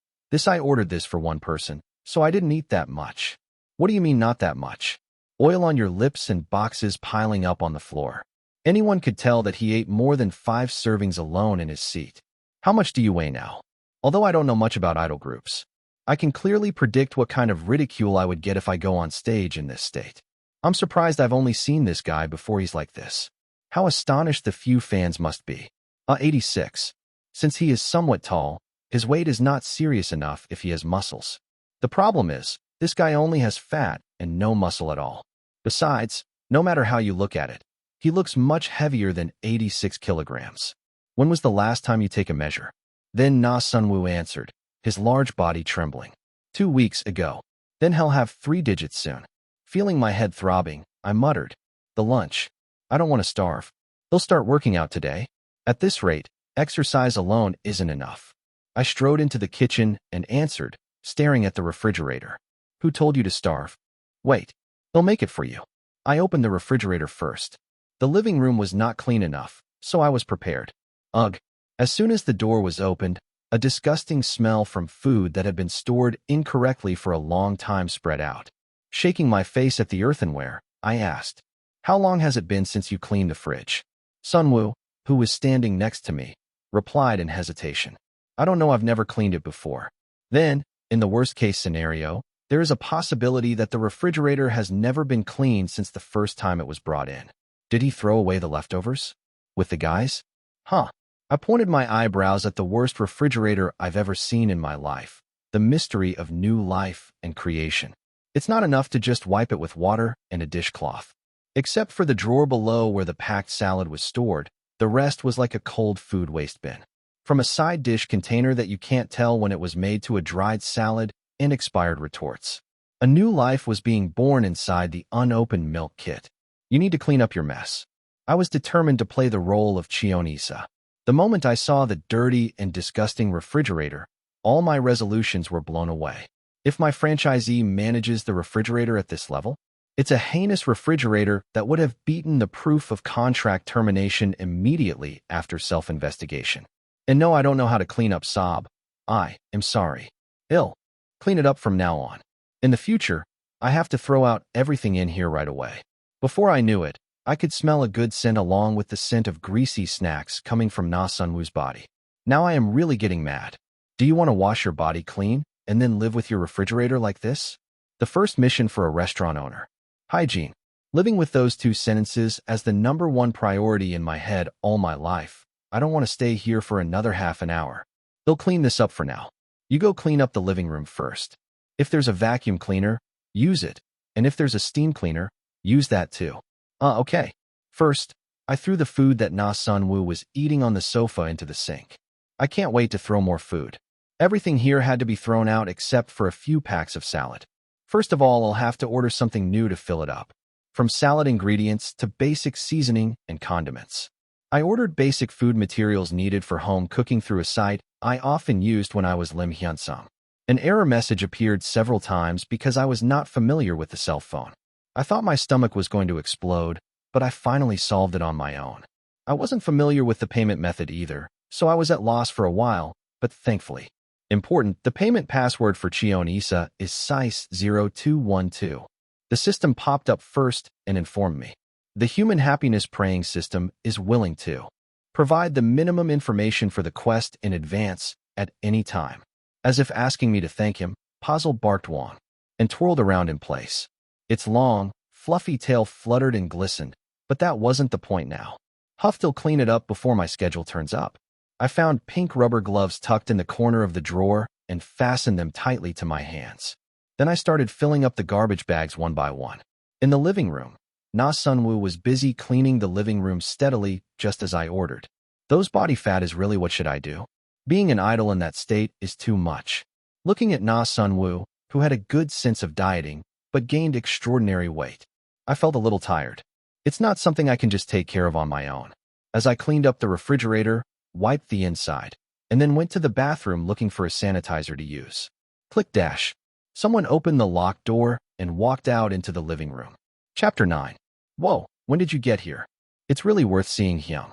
[SPEAKER 1] I ordered this for one person, so I didn't eat that much. What do you mean not that much? Oil on your lips and boxes piling up on the floor. Anyone could tell that he ate more than 5 servings alone in his seat. How much do you weigh now? Although I don't know much about idol groups, I can clearly predict what kind of ridicule I would get if I go on stage in this state. I'm surprised I've only seen this guy before he's like this. How astonished the few fans must be. 86. Since he is somewhat tall, his weight is not serious enough if he has muscles. The problem is, this guy only has fat and no muscle at all. Besides, no matter how you look at it, he looks much heavier than 86 kilograms. When was the last time you take a measure? Then Na Sunwoo answered, his large body trembling. 2 weeks ago. Then he'll have 3 digits soon. Feeling my head throbbing, I muttered, the lunch. I don't want to starve. He'll start working out today. At this rate, exercise alone isn't enough. I strode into the kitchen and answered, staring at the refrigerator. Who told you to starve? Wait, they'll make it for you. I opened the refrigerator first. The living room was not clean enough, so I was prepared. Ugh. As soon as the door was opened, A disgusting smell from food that had been stored incorrectly for a long time spread out. Shaking my face at the earthenware, I asked, "How long has it been since you cleaned the fridge?" Sunwoo, who was standing next to me, replied in hesitation, "I don't know, I've never cleaned it before." Then, in the worst-case scenario, there is a possibility that the refrigerator has never been cleaned since the first time it was brought in. Did he throw away the leftovers? With the guys? Huh. I pointed my eyebrows at the worst refrigerator I've ever seen in my life. The mystery of new life and creation. It's not enough to just wipe it with water and a dishcloth. Except for the drawer below where the packed salad was stored, the rest was like a cold food waste bin. From a side dish container that you can't tell when it was made to a dried salad and expired retorts. A new life was being born inside the unopened milk kit. You need to clean up your mess. I was determined to play the role of Cheon Yise. The moment I saw the dirty and disgusting refrigerator, all my resolutions were blown away. If my franchisee manages the refrigerator at this level, it's a heinous refrigerator that would have beaten the proof of contract termination immediately after self-investigation. And no, I don't know how to clean up sob. I am sorry. Clean it up from now on. In the future, I have to throw out everything in here right away. Before I knew it, I could smell a good scent along with the scent of greasy snacks coming from Na Sunwoo's body. Now I am really getting mad. Do you want to wash your body clean and then live with your refrigerator like this? The first mission for a restaurant owner. Hygiene. Living with those two sentences as the #1 priority in my head all my life. I don't want to stay here for another half an hour. They'll clean this up for now. You go clean up the living room first. If there's a vacuum cleaner, use it. And if there's a steam cleaner, use that too. Okay. First, I threw the food that Na Sunwoo was eating on the sofa into the sink. I can't wait to throw more food. Everything here had to be thrown out except for a few packs of salad. First of all, I'll have to order something new to fill it up. From salad ingredients to basic seasoning and condiments. I ordered basic food materials needed for home cooking through a site I often used when I was Im Hyunsung. An error message appeared several times because I was not familiar with the cell phone. I thought my stomach was going to explode, but I finally solved it on my own. I wasn't familiar with the payment method either, so I was at loss for a while, but thankfully. Important, the payment password for Cheon Yise is SICE0212. The system popped up first and informed me. The human happiness praying system is willing to provide the minimum information for the quest in advance at any time. As if asking me to thank him, Puzzle barked Wong and twirled around in place. Its long, fluffy tail fluttered and glistened, but that wasn't the point now. Huff'll clean it up before my schedule turns up. I found pink rubber gloves tucked in the corner of the drawer and fastened them tightly to my hands. Then I started filling up the garbage bags one by one. In the living room, Na Sunwoo was busy cleaning the living room steadily, just as I ordered. Those body fat is really what should I do? Being an idol in that state is too much. Looking at Na Sunwoo, who had a good sense of dieting, but gained extraordinary weight, I felt a little tired. It's not something I can just take care of on my own. As I cleaned up the refrigerator, wiped the inside, and then went to the bathroom looking for a sanitizer to use. Click dash. Someone opened the locked door and walked out into the living room. Chapter 9. Whoa, when did you get here? It's really worth seeing him.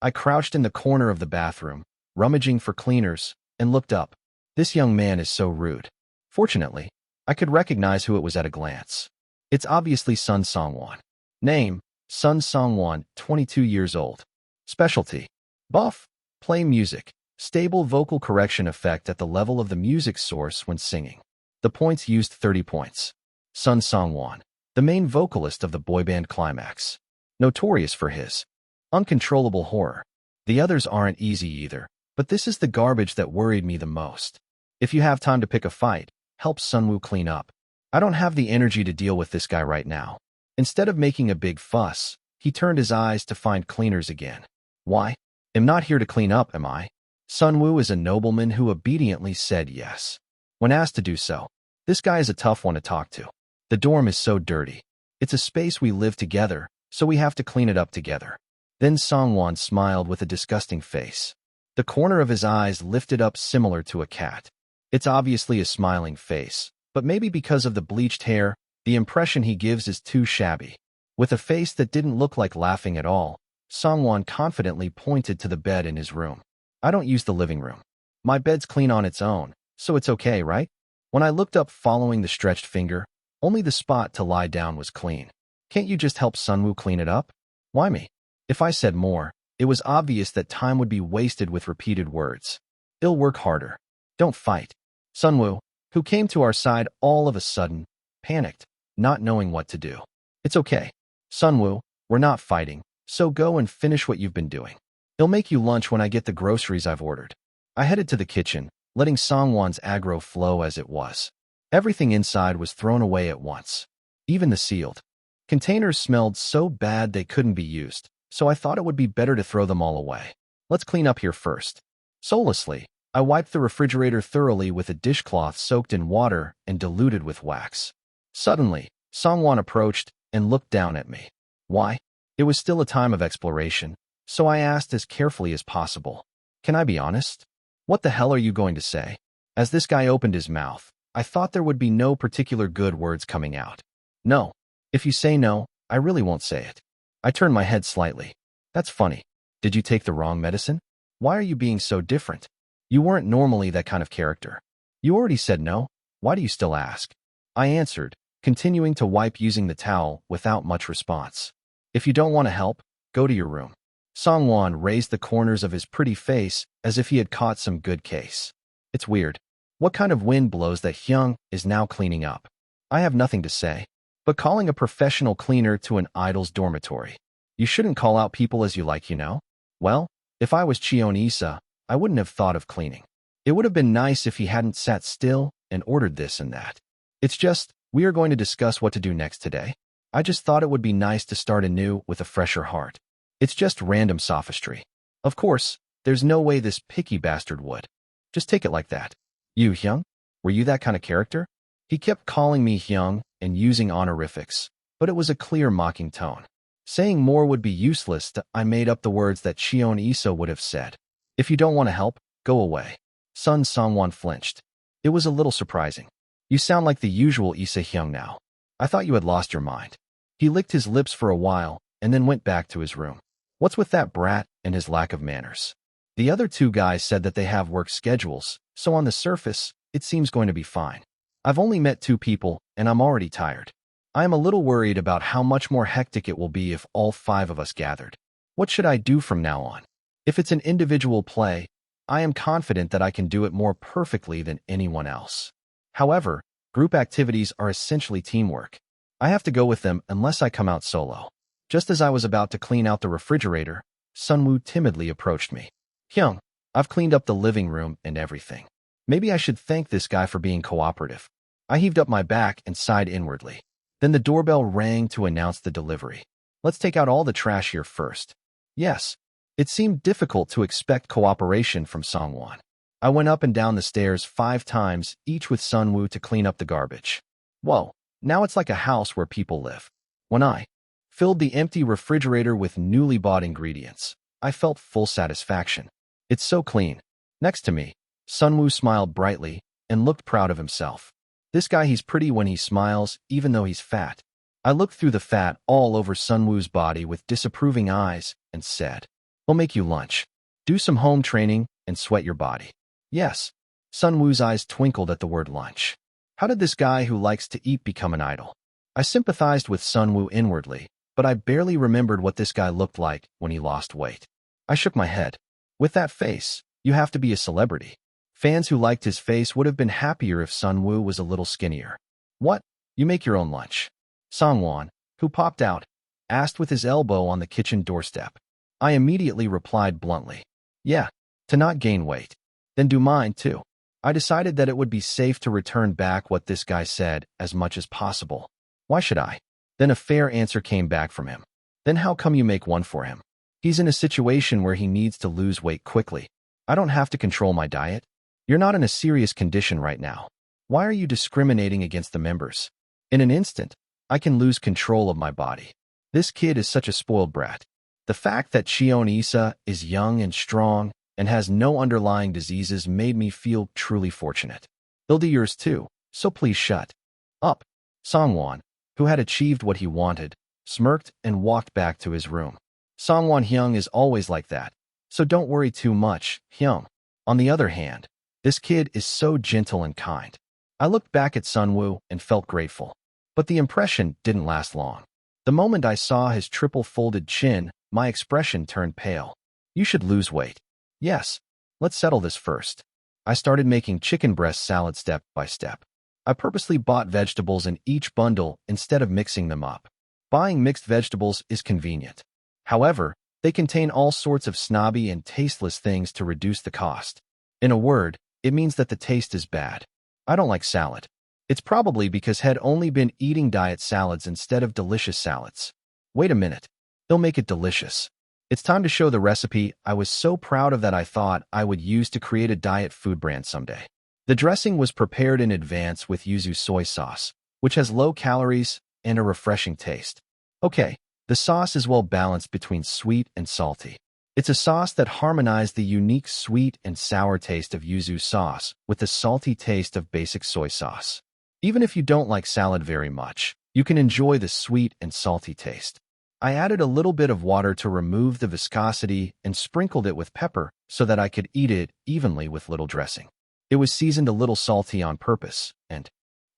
[SPEAKER 1] I crouched in the corner of the bathroom, rummaging for cleaners, and looked up. This young man is so rude. Fortunately, I could recognize who it was at a glance. It's obviously Sun Songwon. Name, Sun Songwon, 22 years old. Specialty, buff, play music, stable vocal correction effect at the level of the music source when singing. The points used 30 points. Sun Songwon, the main vocalist of the boy band Climax. Notorious for his uncontrollable horror. The others aren't easy either, but this is the garbage that worried me the most. If you have time to pick a fight, help Sunwoo clean up. I don't have the energy to deal with this guy right now. Instead of making a big fuss, he turned his eyes to find cleaners again. Why? I'm not here to clean up, am I? Sunwoo is a nobleman who obediently said yes. When asked to do so, this guy is a tough one to talk to. The dorm is so dirty. It's a space we live together, so we have to clean it up together. Then Songwon smiled with a disgusting face. The corner of his eyes lifted up similar to a cat. It's obviously a smiling face, but maybe because of the bleached hair, the impression he gives is too shabby. With a face that didn't look like laughing at all, Songwon confidently pointed to the bed in his room. I don't use the living room. My bed's clean on its own, so it's okay, right? When I looked up following the stretched finger, only the spot to lie down was clean. Can't you just help Sunwoo clean it up? Why me? If I said more, it was obvious that time would be wasted with repeated words. I'll work harder. Don't fight. Sunwoo, who came to our side all of a sudden, panicked, not knowing what to do. It's okay. Sunwoo, we're not fighting, so go and finish what you've been doing. I'll make you lunch when I get the groceries I've ordered. I headed to the kitchen, letting Songwon's aggro flow as it was. Everything inside was thrown away at once. Even the sealed containers smelled so bad they couldn't be used, so I thought it would be better to throw them all away. Let's clean up here first. Soullessly, I wiped the refrigerator thoroughly with a dishcloth soaked in water and diluted with wax. Suddenly, Songwon approached and looked down at me. Why? It was still a time of exploration, so I asked as carefully as possible. Can I be honest? What the hell are you going to say? As this guy opened his mouth, I thought there would be no particular good words coming out. No. If you say no, I really won't say it. I turned my head slightly. That's funny. Did you take the wrong medicine? Why are you being so different? You weren't normally that kind of character. You already said no. Why do you still ask? I answered, continuing to wipe using the towel without much response. If you don't want to help, go to your room. Songwon raised the corners of his pretty face as if he had caught some good case. It's weird. What kind of wind blows that Hyung is now cleaning up? I have nothing to say. But calling a professional cleaner to an idol's dormitory. You shouldn't call out people as you like, you know? Well, if I was Cheon Yise, I wouldn't have thought of cleaning. It would have been nice if he hadn't sat still and ordered this and that. It's just, we are going to discuss what to do next today. I just thought it would be nice to start anew with a fresher heart. It's just random sophistry. Of course, there's no way this picky bastard would. Just take it like that. You, Hyung? Were you that kind of character? He kept calling me Hyung and using honorifics, but it was a clear mocking tone. Saying more would be useless. I made up the words that Cheon Yise would have said. If you don't want to help, go away. Sun Songwon flinched. It was a little surprising. You sound like the usual Yise Hyung now. I thought you had lost your mind. He licked his lips for a while and then went back to his room. What's with that brat and his lack of manners? The other two guys said that they have work schedules, so on the surface, it seems going to be fine. I've only met 2 people, and I'm already tired. I am a little worried about how much more hectic it will be if all 5 of us gathered. What should I do from now on? If it's an individual play, I am confident that I can do it more perfectly than anyone else. However, group activities are essentially teamwork. I have to go with them unless I come out solo. Just as I was about to clean out the refrigerator, Sunwoo timidly approached me. Hyung, I've cleaned up the living room and everything. Maybe I should thank this guy for being cooperative. I heaved up my back and sighed inwardly. Then the doorbell rang to announce the delivery. Let's take out all the trash here first. Yes. It seemed difficult to expect cooperation from Songwon. I went up and down the stairs 5 times, each with Sunwoo to clean up the garbage. Whoa, now it's like a house where people live. When I filled the empty refrigerator with newly bought ingredients, I felt full satisfaction. It's so clean. Next to me, Sunwoo smiled brightly and looked proud of himself. This guy, he's pretty when he smiles, even though he's fat. I looked through the fat all over Sunwoo's body with disapproving eyes and said, I'll make you lunch. Do some home training and sweat your body. Yes. Sunwoo's eyes twinkled at the word lunch. How did this guy who likes to eat become an idol? I sympathized with Sunwoo inwardly, but I barely remembered what this guy looked like when he lost weight. I shook my head. With that face, you have to be a celebrity. Fans who liked his face would have been happier if Sunwoo was a little skinnier. What? You make your own lunch? Songwon, who popped out, asked with his elbow on the kitchen doorstep. I immediately replied bluntly, yeah, to not gain weight. Then do mine too. I decided that it would be safe to return back what this guy said as much as possible. Why should I? Then a fair answer came back from him. Then how come you make one for him? He's in a situation where he needs to lose weight quickly. I don't have to control my diet. You're not in a serious condition right now. Why are you discriminating against the members? In an instant, I can lose control of my body. This kid is such a spoiled brat. The fact that Cheon Yise is young and strong and has no underlying diseases made me feel truly fortunate. They'll do yours too, so please shut up. Songwon, who had achieved what he wanted, smirked and walked back to his room. Songwon Hyung is always like that, so don't worry too much, Hyung. On the other hand, This kid is so gentle and kind. I looked back at Sunwoo and felt grateful. But the impression didn't last long. The moment I saw his triple-folded chin, my expression turned pale. You should lose weight. Yes. Let's settle this first. I started making chicken breast salad step by step. I purposely bought vegetables in each bundle instead of mixing them up. Buying mixed vegetables is convenient. However, they contain all sorts of snobby and tasteless things to reduce the cost. In a word, it means that the taste is bad. I don't like salad. It's probably because had only been eating diet salads instead of delicious salads. Wait a minute. They'll make it delicious. It's time to show the recipe I was so proud of that I thought I would use to create a diet food brand someday. The dressing was prepared in advance with yuzu soy sauce, which has low calories and a refreshing taste. Okay, the sauce is well balanced between sweet and salty. It's a sauce that harmonized the unique sweet and sour taste of yuzu sauce with the salty taste of basic soy sauce. Even if you don't like salad very much, you can enjoy the sweet and salty taste. I added a little bit of water to remove the viscosity and sprinkled it with pepper so that I could eat it evenly with little dressing. It was seasoned a little salty on purpose, and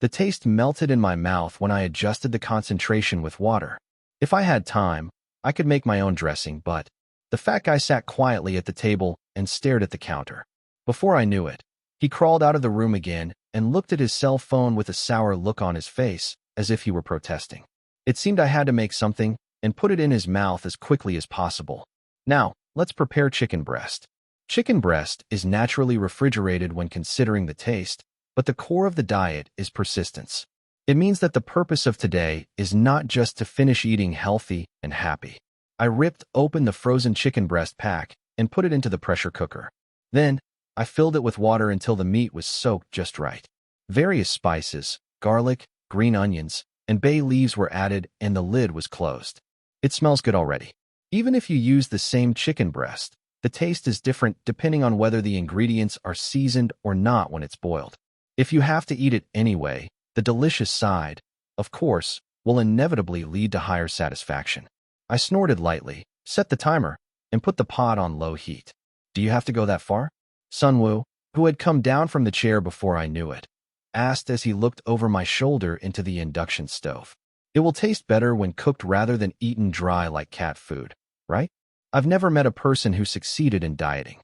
[SPEAKER 1] the taste melted in my mouth when I adjusted the concentration with water. If I had time, I could make my own dressing, but the fat guy sat quietly at the table and stared at the counter. Before I knew it, he crawled out of the room again and looked at his cell phone with a sour look on his face, as if he were protesting. It seemed I had to make something and put it in his mouth as quickly as possible. Now, let's prepare chicken breast. Chicken breast is naturally refrigerated when considering the taste, but the core of the diet is persistence. It means that the purpose of today is not just to finish eating healthy and happy. I ripped open the frozen chicken breast pack and put it into the pressure cooker. Then, I filled it with water until the meat was soaked just right. Various spices, garlic, green onions, and bay leaves were added and the lid was closed. It smells good already. Even if you use the same chicken breast, the taste is different depending on whether the ingredients are seasoned or not when it's boiled. If you have to eat it anyway, the delicious side, of course, will inevitably lead to higher satisfaction. I snorted lightly, set the timer, and put the pot on low heat. Do you have to go that far? Sunwoo, who had come down from the chair before I knew it, asked as he looked over my shoulder into the induction stove. It will taste better when cooked rather than eaten dry like cat food, right? I've never met a person who succeeded in dieting.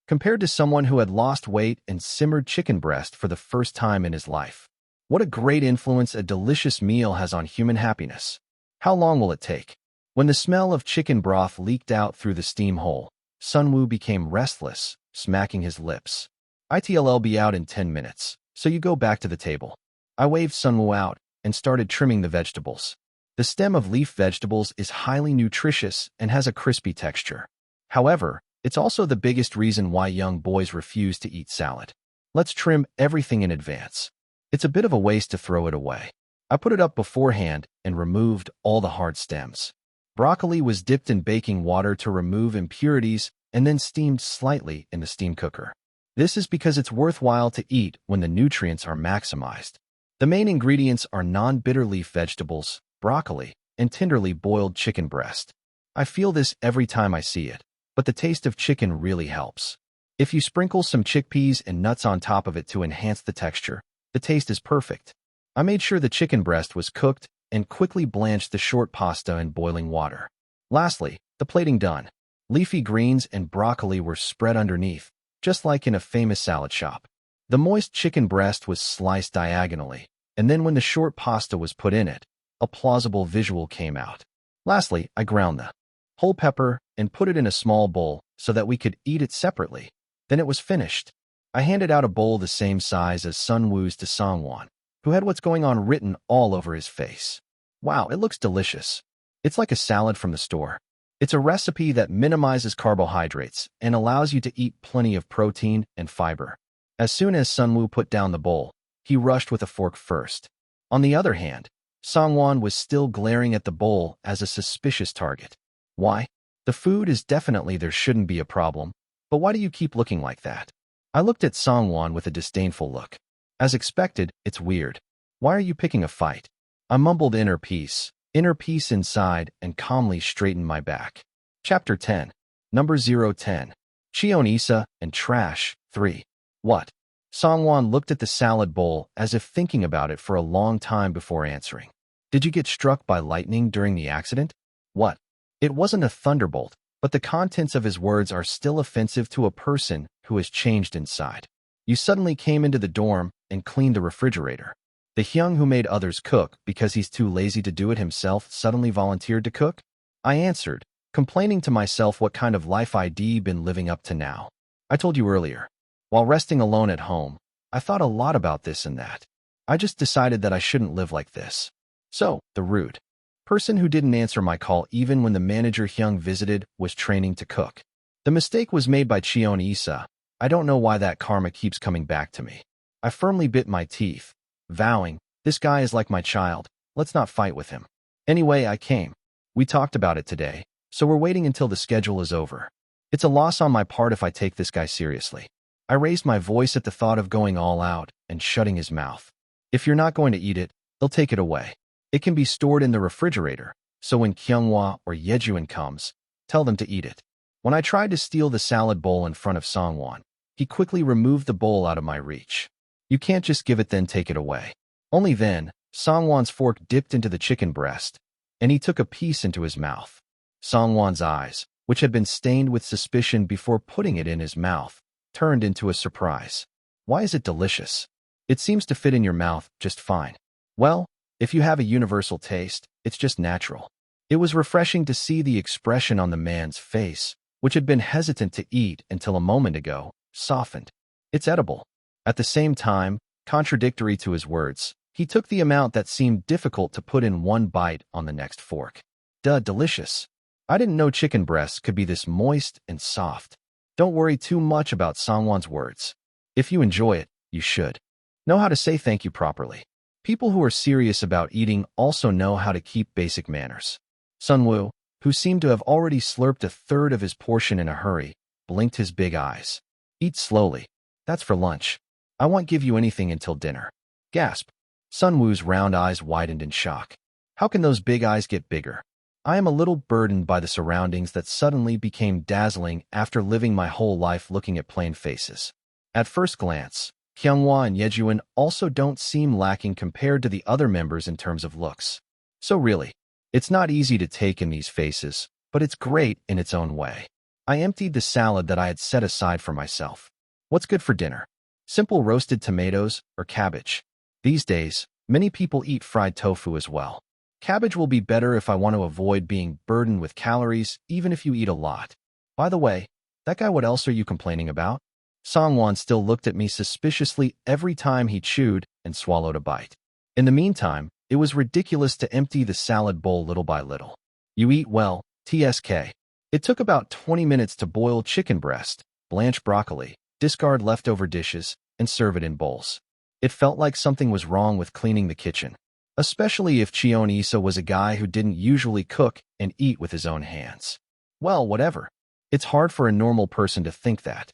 [SPEAKER 1] Compared to someone who had lost weight and simmered chicken breast for the first time in his life. What a great influence a delicious meal has on human happiness. How long will it take? When the smell of chicken broth leaked out through the steam hole, Sunwoo became restless, smacking his lips. It'll be out in 10 minutes, so you go back to the table. I waved Sunwoo out and started trimming the vegetables. The stem of leaf vegetables is highly nutritious and has a crispy texture. However, it's also the biggest reason why young boys refuse to eat salad. Let's trim everything in advance. It's a bit of a waste to throw it away. I put it up beforehand and removed all the hard stems. Broccoli was dipped in baking water to remove impurities and then steamed slightly in the steam cooker. This is because it's worthwhile to eat when the nutrients are maximized. The main ingredients are non-bitter leaf vegetables, broccoli, and tenderly boiled chicken breast. I feel this every time I see it, but the taste of chicken really helps. If you sprinkle some chickpeas and nuts on top of it to enhance the texture, the taste is perfect. I made sure the chicken breast was cooked and quickly blanched the short pasta in boiling water. Lastly, the plating done. Leafy greens and broccoli were spread underneath, just like in a famous salad shop. The moist chicken breast was sliced diagonally, and then when the short pasta was put in it, a plausible visual came out. Lastly, I ground the whole pepper and put it in a small bowl so that we could eat it separately. Then it was finished. I handed out a bowl the same size as Sunwoo's to Songwon, who had what's going on written all over his face. Wow, it looks delicious. It's like a salad from the store. It's a recipe that minimizes carbohydrates and allows you to eat plenty of protein and fiber. As soon as Sunwoo put down the bowl, he rushed with a fork first. On the other hand, Songwon was still glaring at the bowl as a suspicious target. Why? The food is definitely there shouldn't be a problem, but why do you keep looking like that? I looked at Songwon with a disdainful look. As expected, it's weird. Why are you picking a fight? I mumbled inner peace inside, and calmly straightened my back. Chapter 10. Number 010. Cheon Yise and Trash 3. What? Songwon looked at the salad bowl as if thinking about it for a long time before answering. Did you get struck by lightning during the accident? What? It wasn't a thunderbolt, but the contents of his words are still offensive to a person who has changed inside. You suddenly came into the dorm and cleaned the refrigerator. The Hyung who made others cook because he's too lazy to do it himself suddenly volunteered to cook? I answered, complaining to myself what kind of life I'd been living up to now. I told you earlier. While resting alone at home, I thought a lot about this and that. I just decided that I shouldn't live like this. So, the rude person who didn't answer my call even when the manager Hyung visited was training to cook. The mistake was made by Cheon Yise. I don't know why that karma keeps coming back to me. I firmly bit my teeth, vowing, this guy is like my child, let's not fight with him. Anyway, I came. We talked about it today, so we're waiting until the schedule is over. It's a loss on my part if I take this guy seriously. I raised my voice at the thought of going all out and shutting his mouth. If you're not going to eat it, they'll take it away. It can be stored in the refrigerator, so when Kyunghwa or Yejuan comes, tell them to eat it. When I tried to steal the salad bowl in front of Songwon, he quickly removed the bowl out of my reach. You can't just give it then take it away. Only then, Songwon's fork dipped into the chicken breast, and he took a piece into his mouth. Songwon's eyes, which had been stained with suspicion before putting it in his mouth, turned into a surprise. Why is it delicious? It seems to fit in your mouth just fine. Well, if you have a universal taste, it's just natural. It was refreshing to see the expression on the man's face, which had been hesitant to eat until a moment ago, softened. It's edible. At the same time, contradictory to his words, he took the amount that seemed difficult to put in one bite on the next fork. Duh, delicious. I didn't know chicken breasts could be this moist and soft. Don't worry too much about Songwon's words. If you enjoy it, you should. Know how to say thank you properly. People who are serious about eating also know how to keep basic manners. Sunwoo, who seemed to have already slurped a third of his portion in a hurry, blinked his big eyes. Eat slowly. That's for lunch. I won't give you anything until dinner. Gasp. Sunwoo's round eyes widened in shock. How can those big eyes get bigger? I am a little burdened by the surroundings that suddenly became dazzling after living my whole life looking at plain faces. At first glance, Kyunghwa and Yejuan also don't seem lacking compared to the other members in terms of looks. So really, it's not easy to take in these faces, but it's great in its own way. I emptied the salad that I had set aside for myself. What's good for dinner? Simple roasted tomatoes or cabbage. These days, many people eat fried tofu as well. Cabbage will be better if I want to avoid being burdened with calories, even if you eat a lot. By the way, that guy, what else are you complaining about? Songwon still looked at me suspiciously every time he chewed and swallowed a bite. In the meantime, it was ridiculous to empty the salad bowl little by little. You eat well, TSK. It took about 20 minutes to boil chicken breast, blanch broccoli, discard leftover dishes, and serve it in bowls. It felt like something was wrong with cleaning the kitchen, especially if Cheon Yise was a guy who didn't usually cook and eat with his own hands. Well, whatever. It's hard for a normal person to think that.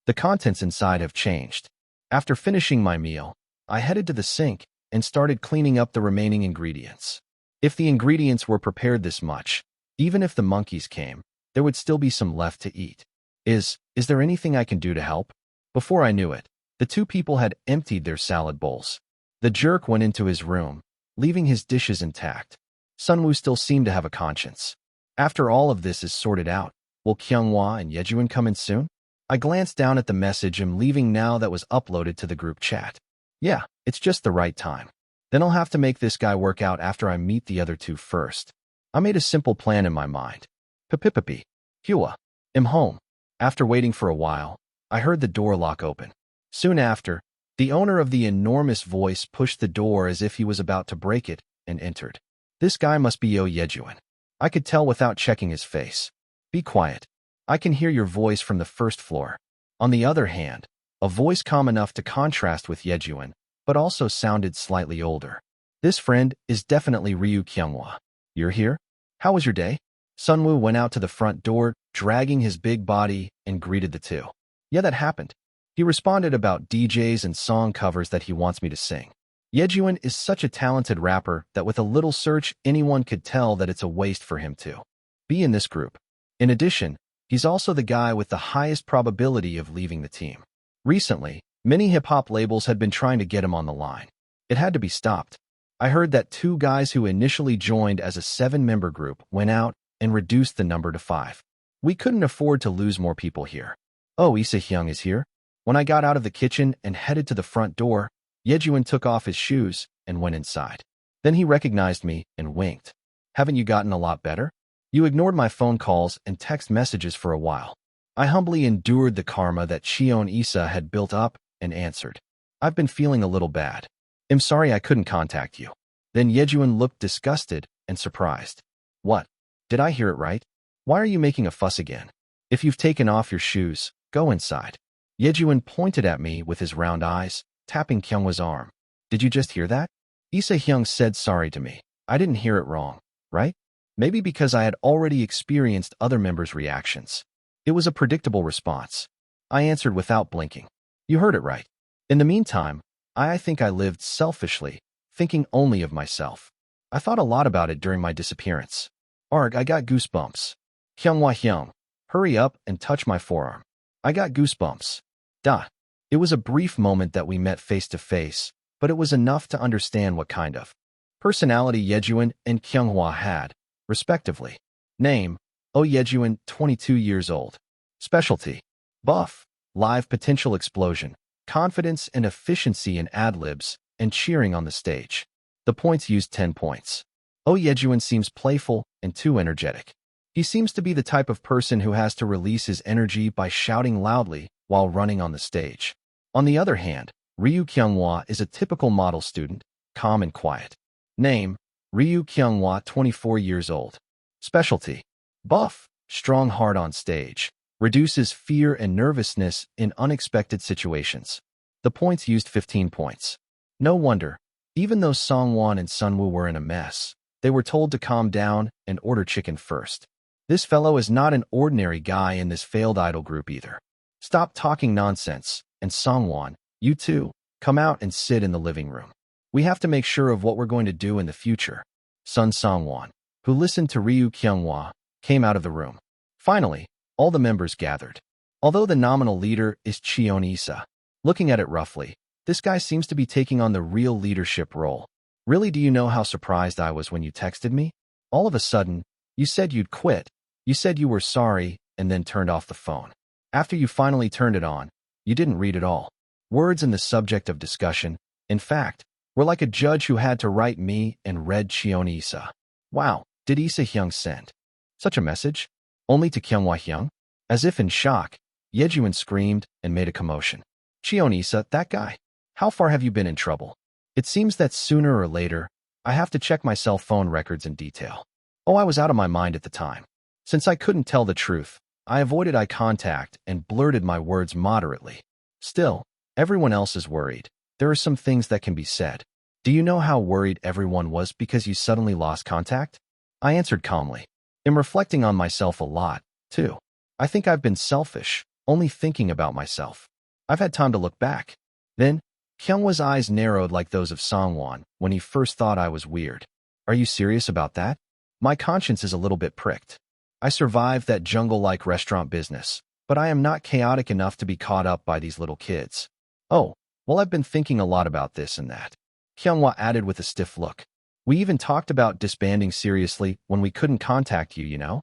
[SPEAKER 1] The contents inside have changed. After finishing my meal, I headed to the sink and started cleaning up the remaining ingredients. If the ingredients were prepared this much, even if the monkeys came, there would still be some left to eat. Is there anything I can do to help? Before I knew it, the two people had emptied their salad bowls. The jerk went into his room, leaving his dishes intact. Sunwoo still seemed to have a conscience. After all of this is sorted out, will Kyunghwa and Yejuan come in soon? I glanced down at the message I'm leaving now that was uploaded to the group chat. Yeah, it's just the right time. Then I'll have to make this guy work out after I meet the other two first. I made a simple plan in my mind. Pipipipi. Hua. I'm home. After waiting for a while, I heard the door lock open. Soon after, the owner of the enormous voice pushed the door as if he was about to break it and entered. This guy must be Yo Yejuan. I could tell without checking his face. Be quiet. I can hear your voice from the first floor. On the other hand, a voice calm enough to contrast with Yejuan, but also sounded slightly older. This friend is definitely Ryu Kyunghwa. You're here? How was your day? Sunwoo went out to the front door, dragging his big body, and greeted the two. Yeah, that happened. He responded about DJs and song covers that he wants me to sing. Yejuan is such a talented rapper that with a little search, anyone could tell that it's a waste for him to be in this group. In addition, he's also the guy with the highest probability of leaving the team. Recently, Many hip-hop labels had been trying to get him on the line. It had to be stopped. I heard that 2 guys who initially joined as a 7-member group went out and reduced the number to 5. We couldn't afford to lose more people here. Oh, Im Hyunsung is here? When I got out of the kitchen and headed to the front door, Yejuan took off his shoes and went inside. Then he recognized me and winked. Haven't you gotten a lot better? You ignored my phone calls and text messages for a while. I humbly endured the karma that Cheon Yise had built up and answered. I've been feeling a little bad. I'm sorry I couldn't contact you. Then Yejuan looked disgusted and surprised. What? Did I hear it right? Why are you making a fuss again? If you've taken off your shoes, go inside. Yejuan pointed at me with his round eyes, tapping Kyunghwa's arm. Did you just hear that? Im Hyunsung said sorry to me. I didn't hear it wrong, right? Maybe because I had already experienced other members' reactions. It was a predictable response. I answered without blinking. You heard it right. In the meantime, I think I lived selfishly, thinking only of myself. I thought a lot about it during my disappearance. Arg, I got goosebumps. Hyung, hurry up and touch my forearm. I got goosebumps. It was a brief moment that we met face to face, but it was enough to understand what kind of personality Yejuan and Kyunghwa had, respectively. Name, Yejuan, 22 years old. Specialty, buff, live potential explosion, confidence and efficiency in ad-libs, and cheering on the stage. The points used 10 points. Yejuan seems playful and too energetic. He seems to be the type of person who has to release his energy by shouting loudly while running on the stage. On the other hand, Kyunghwa is a typical model student, calm and quiet. Name, Kyunghwa, 24 years old. Specialty, buff, strong hard on stage, reduces fear and nervousness in unexpected situations. The points used 15 points. No wonder, even though Songwon and Sunwoo were in a mess, they were told to calm down and order chicken first. This fellow is not an ordinary guy in this failed idol group either. Stop talking nonsense, and Songwon, you too, come out and sit in the living room. We have to make sure of what we're going to do in the future. Sun Songwon, who listened to Kyunghwa, came out of the room. Finally, all the members gathered. Although the nominal leader is Cheon Yise, looking at it roughly, this guy seems to be taking on the real leadership role. Really, do you know how surprised I was when you texted me? All of a sudden, you said you'd quit. You said you were sorry and then turned off the phone. After you finally turned it on, you didn't read it all. Words in the subject of discussion, in fact, were like a judge who had to write me and read Cheon Yise. Wow, did Im Hyunsung send such a message? Only to Kyunghwa? As if in shock, Yejuan screamed and made a commotion. Cheon Yise, that guy. How far have you been in trouble? It seems that sooner or later, I have to check my cell phone records in detail. I was out of my mind at the time. Since I couldn't tell the truth, I avoided eye contact and blurted my words moderately. Still, everyone else is worried. There are some things that can be said. Do you know how worried everyone was because you suddenly lost contact? I answered calmly. I'm reflecting on myself a lot, too. I think I've been selfish, only thinking about myself. I've had time to look back. Then, Kyunghwa's eyes narrowed like those of Songwon when he first thought I was weird. Are you serious about that? My conscience is a little bit pricked. I survived that jungle-like restaurant business, but I am not chaotic enough to be caught up by these little kids. Well, I've been thinking a lot about this and that. Kyunghwa added with a stiff look. We even talked about disbanding seriously when we couldn't contact you, you know?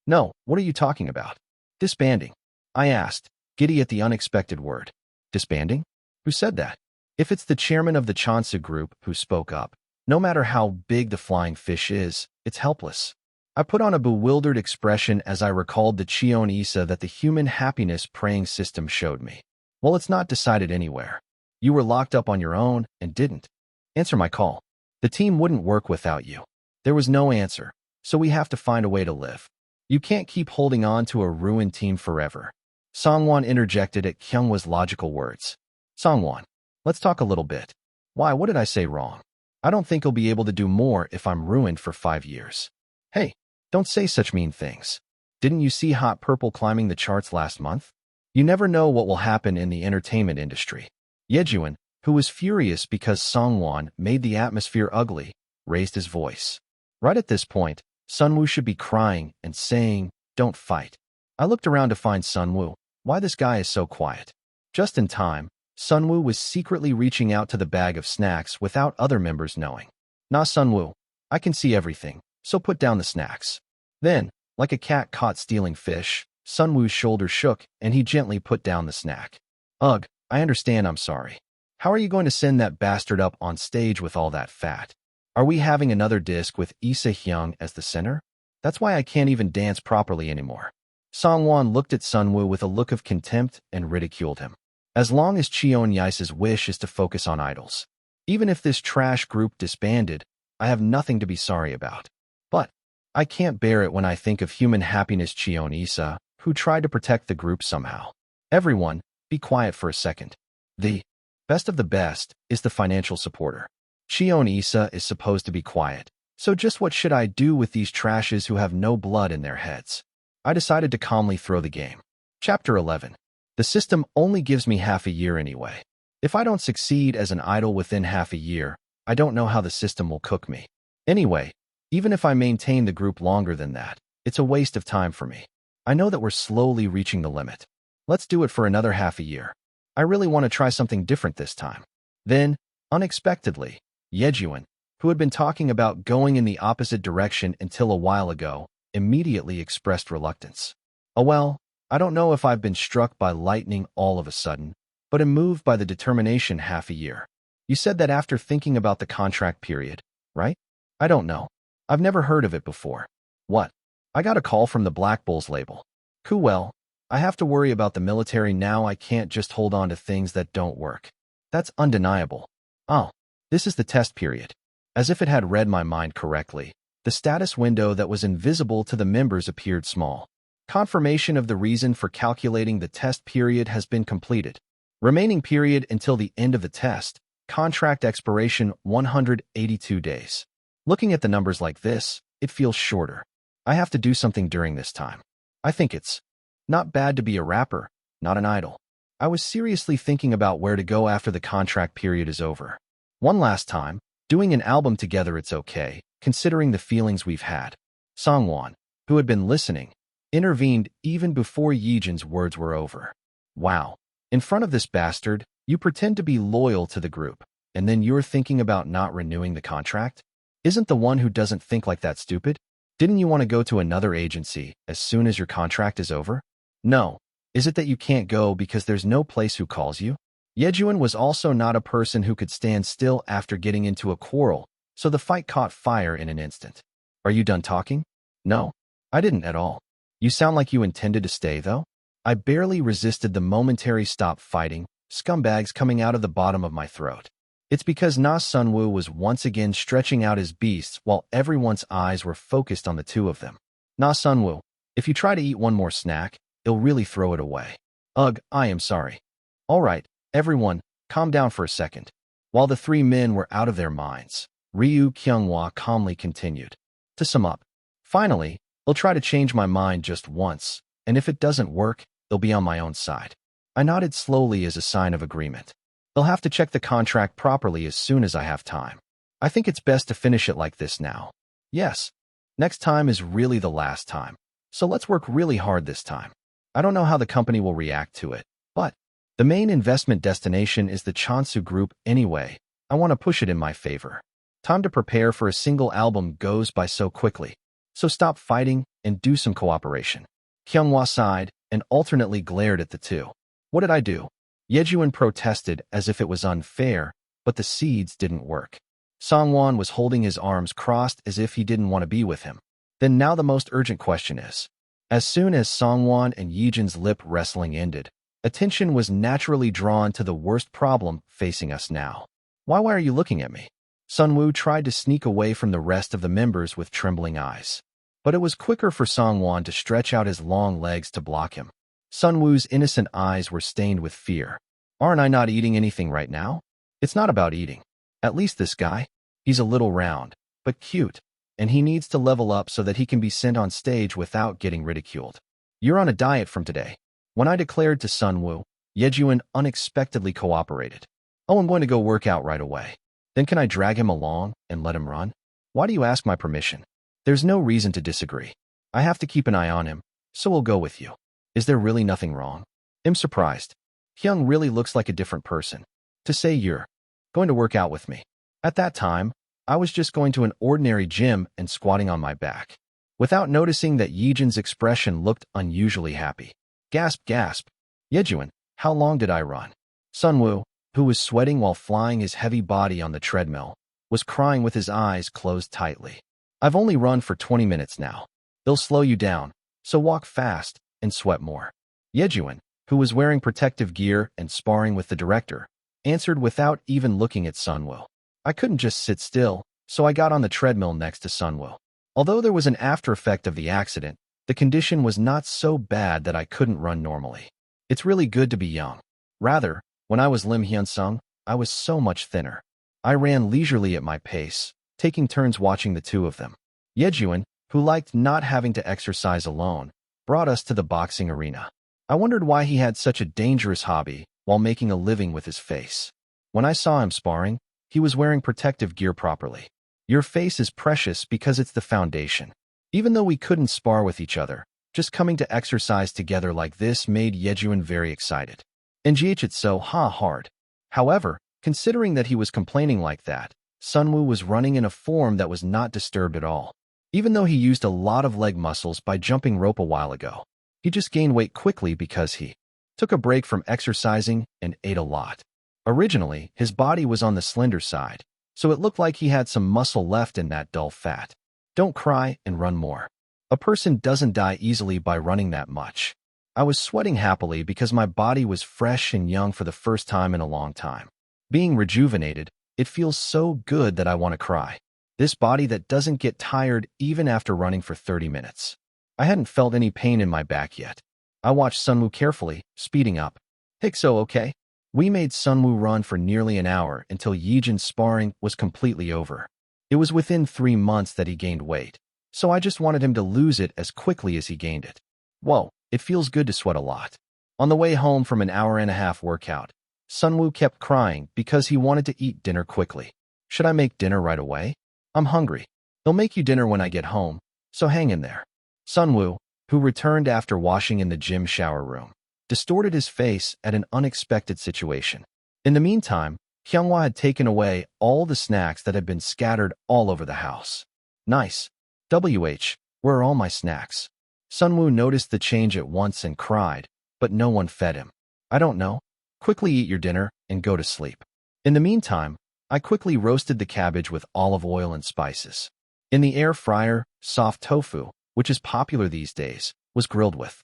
[SPEAKER 1] No, what are you talking about? Disbanding? I asked, giddy at the unexpected word. Disbanding? Who said that? If it's the chairman of the Cheonsa group who spoke up, no matter how big the flying fish is, it's helpless. I put on a bewildered expression as I recalled the Cheon Yise that the human happiness praying system showed me. Well, it's not decided anywhere. You were locked up on your own and didn't answer my call. The team wouldn't work without you. There was no answer, so we have to find a way to live. You can't keep holding on to a ruined team forever. Songwon interjected at Kyunghwa's logical words. Songwon, let's talk a little bit. Why, what did I say wrong? I don't think he'll be able to do more if I'm ruined for 5 years. Hey, don't say such mean things. Didn't you see Hot Purple climbing the charts last month? You never know what will happen in the entertainment industry. Yejuan, who was furious because Songwon made the atmosphere ugly, raised his voice. Right at this point, Sunwoo should be crying and saying, "Don't fight." I looked around to find Sunwoo. Why this guy is so quiet? Just in time, Sunwoo was secretly reaching out to the bag of snacks without other members knowing. Nah, Sunwoo, I can see everything, so put down the snacks. Then, like a cat caught stealing fish, Sunwoo's shoulder shook and he gently put down the snack. Ugh, I understand, I'm sorry. How are you going to send that bastard up on stage with all that fat? Are we having another disc with Issa Hyung as the center? That's why I can't even dance properly anymore. Songwon looked at Sunwoo with a look of contempt and ridiculed him. As long as Cheon Yise's wish is to focus on idols. Even if this trash group disbanded, I have nothing to be sorry about. But I can't bear it when I think of human happiness Cheon Yise, who tried to protect the group somehow. Everyone, be quiet for a second. The best of the best is the financial supporter. Cheon Yise is supposed to be quiet. So just what should I do with these trashes who have no blood in their heads? I decided to calmly throw the game. Chapter 11. The system only gives me half a year anyway. If I don't succeed as an idol within half a year, I don't know how the system will cook me. Anyway, even if I maintain the group longer than that, it's a waste of time for me. I know that we're slowly reaching the limit. Let's do it for another half a year. I really want to try something different this time. Then, unexpectedly, Yejuan, who had been talking about going in the opposite direction until a while ago, immediately expressed reluctance. Oh well, I don't know if I've been struck by lightning all of a sudden, but am moved by the determination half a year. You said that after thinking about the contract period, right? I don't know. I've never heard of it before. What? I got a call from the Black Bulls label. Cool, well, I have to worry about the military now. I can't just hold on to things that don't work. That's undeniable. Oh, this is the test period. As if it had read my mind correctly, the status window that was invisible to the members appeared small. Confirmation of the reason for calculating the test period has been completed. Remaining period until the end of the test. Contract expiration 182 days. Looking at the numbers like this, it feels shorter. I have to do something during this time. I think it's not bad to be a rapper, not an idol. I was seriously thinking about where to go after the contract period is over. One last time, doing an album together, it's okay, considering the feelings we've had. Songwon, who had been listening, intervened even before Yejin's words were over. Wow. In front of this bastard, you pretend to be loyal to the group, and then you're thinking about not renewing the contract? Isn't the one who doesn't think like that stupid? Didn't you want to go to another agency as soon as your contract is over? No. Is it that you can't go because there's no place who calls you? Yejuan was also not a person who could stand still after getting into a quarrel, so the fight caught fire in an instant. Are you done talking? No, I didn't at all. You sound like you intended to stay, though. I barely resisted the momentary stop fighting, scumbags coming out of the bottom of my throat. It's because Na Sunwoo was once again stretching out his beasts while everyone's eyes were focused on the two of them. Na Sunwoo, if you try to eat one more snack, you'll really throw it away. Ugh, I am sorry. All right, everyone, calm down for a second. While the three men were out of their minds, Ryu Kyunghwa calmly continued. To sum up, finally, I'll try to change my mind just once, and if it doesn't work, it'll be on my own side. I nodded slowly as a sign of agreement. I'll have to check the contract properly as soon as I have time. I think it's best to finish it like this now. Yes, next time is really the last time, so let's work really hard this time. I don't know how the company will react to it, but the main investment destination is the Cheonsu Group anyway. I want to push it in my favor. Time to prepare for a single album goes by so quickly. So stop fighting and do some cooperation. Kyunghwa sighed and alternately glared at the two. What did I do? Yejuan protested as if it was unfair, but the seeds didn't work. Songwon was holding his arms crossed as if he didn't want to be with him. Then now the most urgent question is. As soon as Songwon and Yejin's lip wrestling ended, attention was naturally drawn to the worst problem facing us now. Why are you looking at me? Sunwoo tried to sneak away from the rest of the members with trembling eyes. But it was quicker for Songwon to stretch out his long legs to block him. Sunwoo's innocent eyes were stained with fear. Aren't I not eating anything right now? It's not about eating. At least this guy. He's a little round, but cute, and he needs to level up so that he can be sent on stage without getting ridiculed. You're on a diet from today. When I declared to Sunwoo, Yejuan unexpectedly cooperated. Oh, I'm going to go work out right away. Then can I drag him along and let him run? Why do you ask my permission? There's no reason to disagree. I have to keep an eye on him, so we'll go with you. Is there really nothing wrong? I'm surprised. Hyung really looks like a different person. To say you're going to work out with me. At that time, I was just going to an ordinary gym and squatting on my back. Without noticing that Yejun's expression looked unusually happy. Gasp, gasp. Yejun, how long did I run? Sunwoo, who was sweating while flying his heavy body on the treadmill, was crying with his eyes closed tightly. I've only run for 20 minutes now. They'll slow you down, so walk fast and sweat more. Yejun, who was wearing protective gear and sparring with the director, answered without even looking at Sunwoo. I couldn't just sit still, so I got on the treadmill next to Sunwoo. Although there was an after effect of the accident, the condition was not so bad that I couldn't run normally. It's really good to be young. Rather, when I was Im Hyunsung, I was so much thinner. I ran leisurely at my pace, taking turns watching the two of them. Yejun, who liked not having to exercise alone, brought us to the boxing arena. I wondered why he had such a dangerous hobby while making a living with his face. When I saw him sparring, he was wearing protective gear properly. Your face is precious because it's the foundation. Even though we couldn't spar with each other, just coming to exercise together like this made Yejun very excited. And it's so hard. However, considering that he was complaining like that, Sunwoo was running in a form that was not disturbed at all. Even though he used a lot of leg muscles by jumping rope a while ago, he just gained weight quickly because he took a break from exercising and ate a lot. Originally, his body was on the slender side, so it looked like he had some muscle left in that dull fat. Don't cry and run more. A person doesn't die easily by running that much. I was sweating happily because my body was fresh and young for the first time in a long time. Being rejuvenated, it feels so good that I want to cry. This body that doesn't get tired even after running for 30 minutes. I hadn't felt any pain in my back yet. I watched Sunwoo carefully, speeding up. So okay? We made Sunwoo run for nearly an hour until Yejun's sparring was completely over. It was within 3 months that he gained weight, so I just wanted him to lose it as quickly as he gained it. Whoa, it feels good to sweat a lot. On the way home from an hour-and-a-half workout, Sunwoo kept crying because he wanted to eat dinner quickly. Should I make dinner right away? I'm hungry. They'll make you dinner when I get home, so hang in there. Sunwoo, who returned after washing in the gym shower room, distorted his face at an unexpected situation. In the meantime, Hyunghwa had taken away all the snacks that had been scattered all over the house. Nice. Where are all my snacks? Sunwoo noticed the change at once and cried, but no one fed him. I don't know. Quickly eat your dinner and go to sleep. In the meantime, I quickly roasted the cabbage with olive oil and spices. In the air fryer, soft tofu, which is popular these days, was grilled with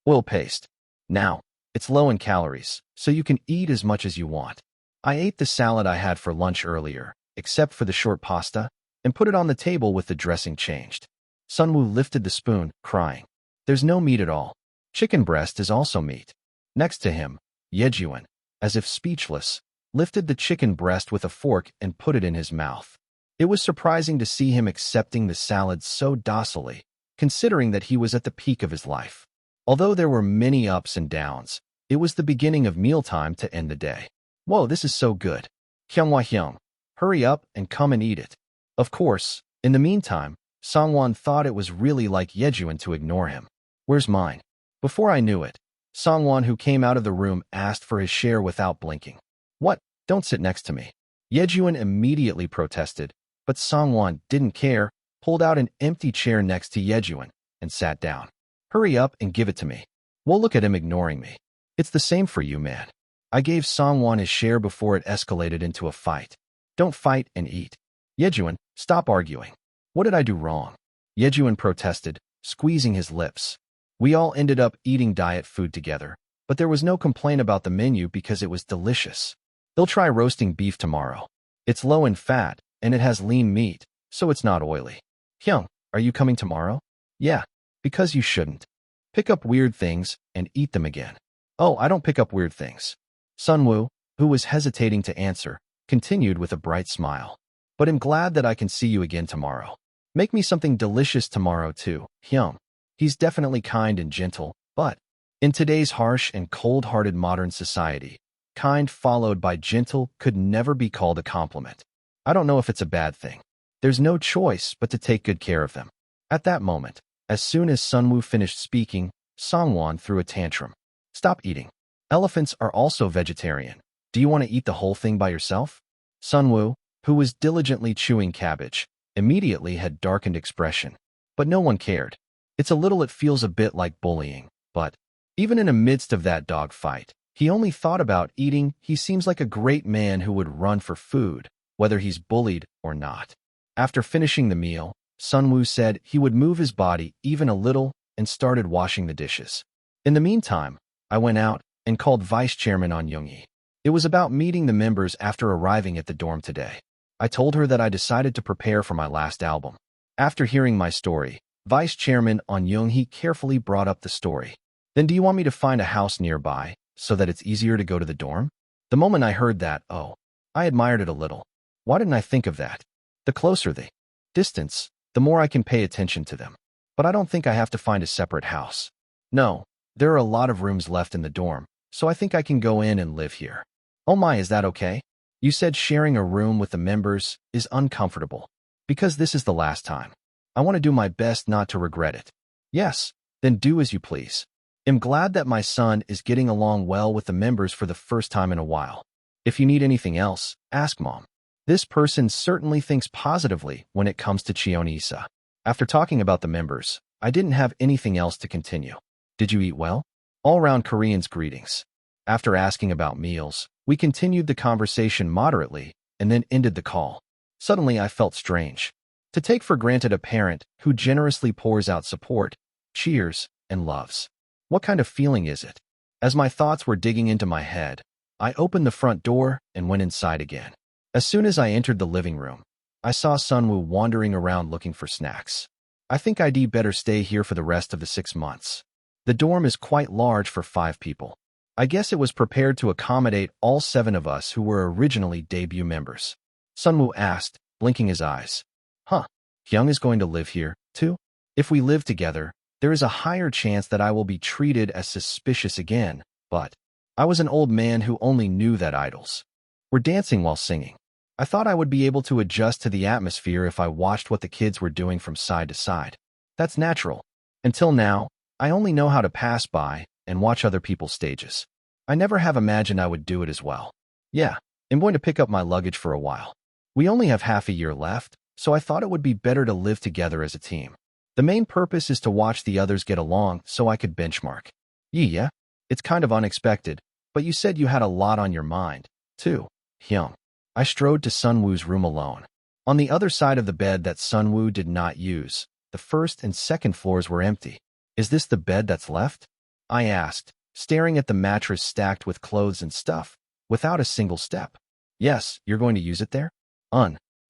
[SPEAKER 1] oil paste. Now, it's low in calories, so you can eat as much as you want. I ate the salad I had for lunch earlier, except for the short pasta, and put it on the table with the dressing changed. Sunwoo lifted the spoon, crying. There's no meat at all. Chicken breast is also meat. Next to him, Yejun, as if speechless, lifted the chicken breast with a fork and put it in his mouth. It was surprising to see him accepting the salad so docilely, considering that he was at the peak of his life. Although there were many ups and downs, it was the beginning of mealtime to end the day. Whoa, this is so good. Hyung, hurry up and come and eat it. Of course, in the meantime, Songwon thought it was really like Yejun to ignore him. Where's mine? Before I knew it, Songwon, who came out of the room, asked for his share without blinking. What? Don't sit next to me. Yejun immediately protested, but Songwon didn't care, pulled out an empty chair next to Yejun, and sat down. Hurry up and give it to me. We'll look at him ignoring me. It's the same for you, man. I gave Songwon his share before it escalated into a fight. Don't fight and eat. Yejun, stop arguing. What did I do wrong? Yejun protested, squeezing his lips. We all ended up eating diet food together, but there was no complaint about the menu because it was delicious. They'll try roasting beef tomorrow. It's low in fat, and it has lean meat, so it's not oily. Hyung, are you coming tomorrow? Yeah, because you shouldn't. Pick up weird things and eat them again. Oh, I don't pick up weird things. Sunwoo, who was hesitating to answer, continued with a bright smile. But I'm glad that I can see you again tomorrow. Make me something delicious tomorrow too, Hyung. He's definitely kind and gentle, but in today's harsh and cold-hearted modern society, kind followed by gentle could never be called a compliment. I don't know if it's a bad thing. There's no choice but to take good care of them. At that moment, as soon as Sunwoo finished speaking, Songwon threw a tantrum. Stop eating. Elephants are also vegetarian. Do you want to eat the whole thing by yourself? Sunwoo, who was diligently chewing cabbage, immediately had darkened expression. But no one cared. It feels a bit like bullying, but even in the midst of that dog fight, he only thought about eating. He seems like a great man who would run for food, whether he's bullied or not. After finishing the meal, Sunwoo said he would move his body even a little and started washing the dishes. In the meantime, I went out and called Vice Chairman On Young-hee. It was about meeting the members after arriving at the dorm today. I told her that I decided to prepare for my last album. After hearing my story, Vice Chairman On Young-hee carefully brought up the story. Then do you want me to find a house nearby so that it's easier to go to the dorm? The moment I heard that, I admired it a little. Why didn't I think of that? The closer the distance, the more I can pay attention to them. But I don't think I have to find a separate house. No, there are a lot of rooms left in the dorm, so I think I can go in and live here. Oh my, is that okay? You said sharing a room with the members is uncomfortable. Because this is the last time. I want to do my best not to regret it. Yes, then do as you please. I'm glad that my son is getting along well with the members for the first time in a while. If you need anything else, ask Mom. This person certainly thinks positively when it comes to Cheon Yise. After talking about the members, I didn't have anything else to continue. Did you eat well? All-round Koreans greetings. After asking about meals, we continued the conversation moderately and then ended the call. Suddenly, I felt strange. To take for granted a parent who generously pours out support, cheers, and loves. What kind of feeling is it? As my thoughts were digging into my head, I opened the front door and went inside again. As soon as I entered the living room, I saw Sunwoo wandering around looking for snacks. I think I'd better stay here for the rest of the 6 months. The dorm is quite large for 5 people. I guess it was prepared to accommodate all 7 of us who were originally debut members. Sunwoo asked, blinking his eyes. Hyung is going to live here, too? If we live together, there is a higher chance that I will be treated as suspicious again, but I was an old man who only knew that idols were dancing while singing. I thought I would be able to adjust to the atmosphere if I watched what the kids were doing from side to side. That's natural. Until now, I only know how to pass by and watch other people's stages. I never have imagined I would do it as well. Yeah, I'm going to pick up my luggage for a while. We only have half a year left, so I thought it would be better to live together as a team. The main purpose is to watch the others get along so I could benchmark. Yeah, it's kind of unexpected, but you said you had a lot on your mind, too, Hyung. I strode to Sunwoo's room alone. On the other side of the bed that Sunwoo did not use, the first and second floors were empty. Is this the bed that's left? I asked, staring at the mattress stacked with clothes and stuff, without a single step. Yes, you're going to use it there?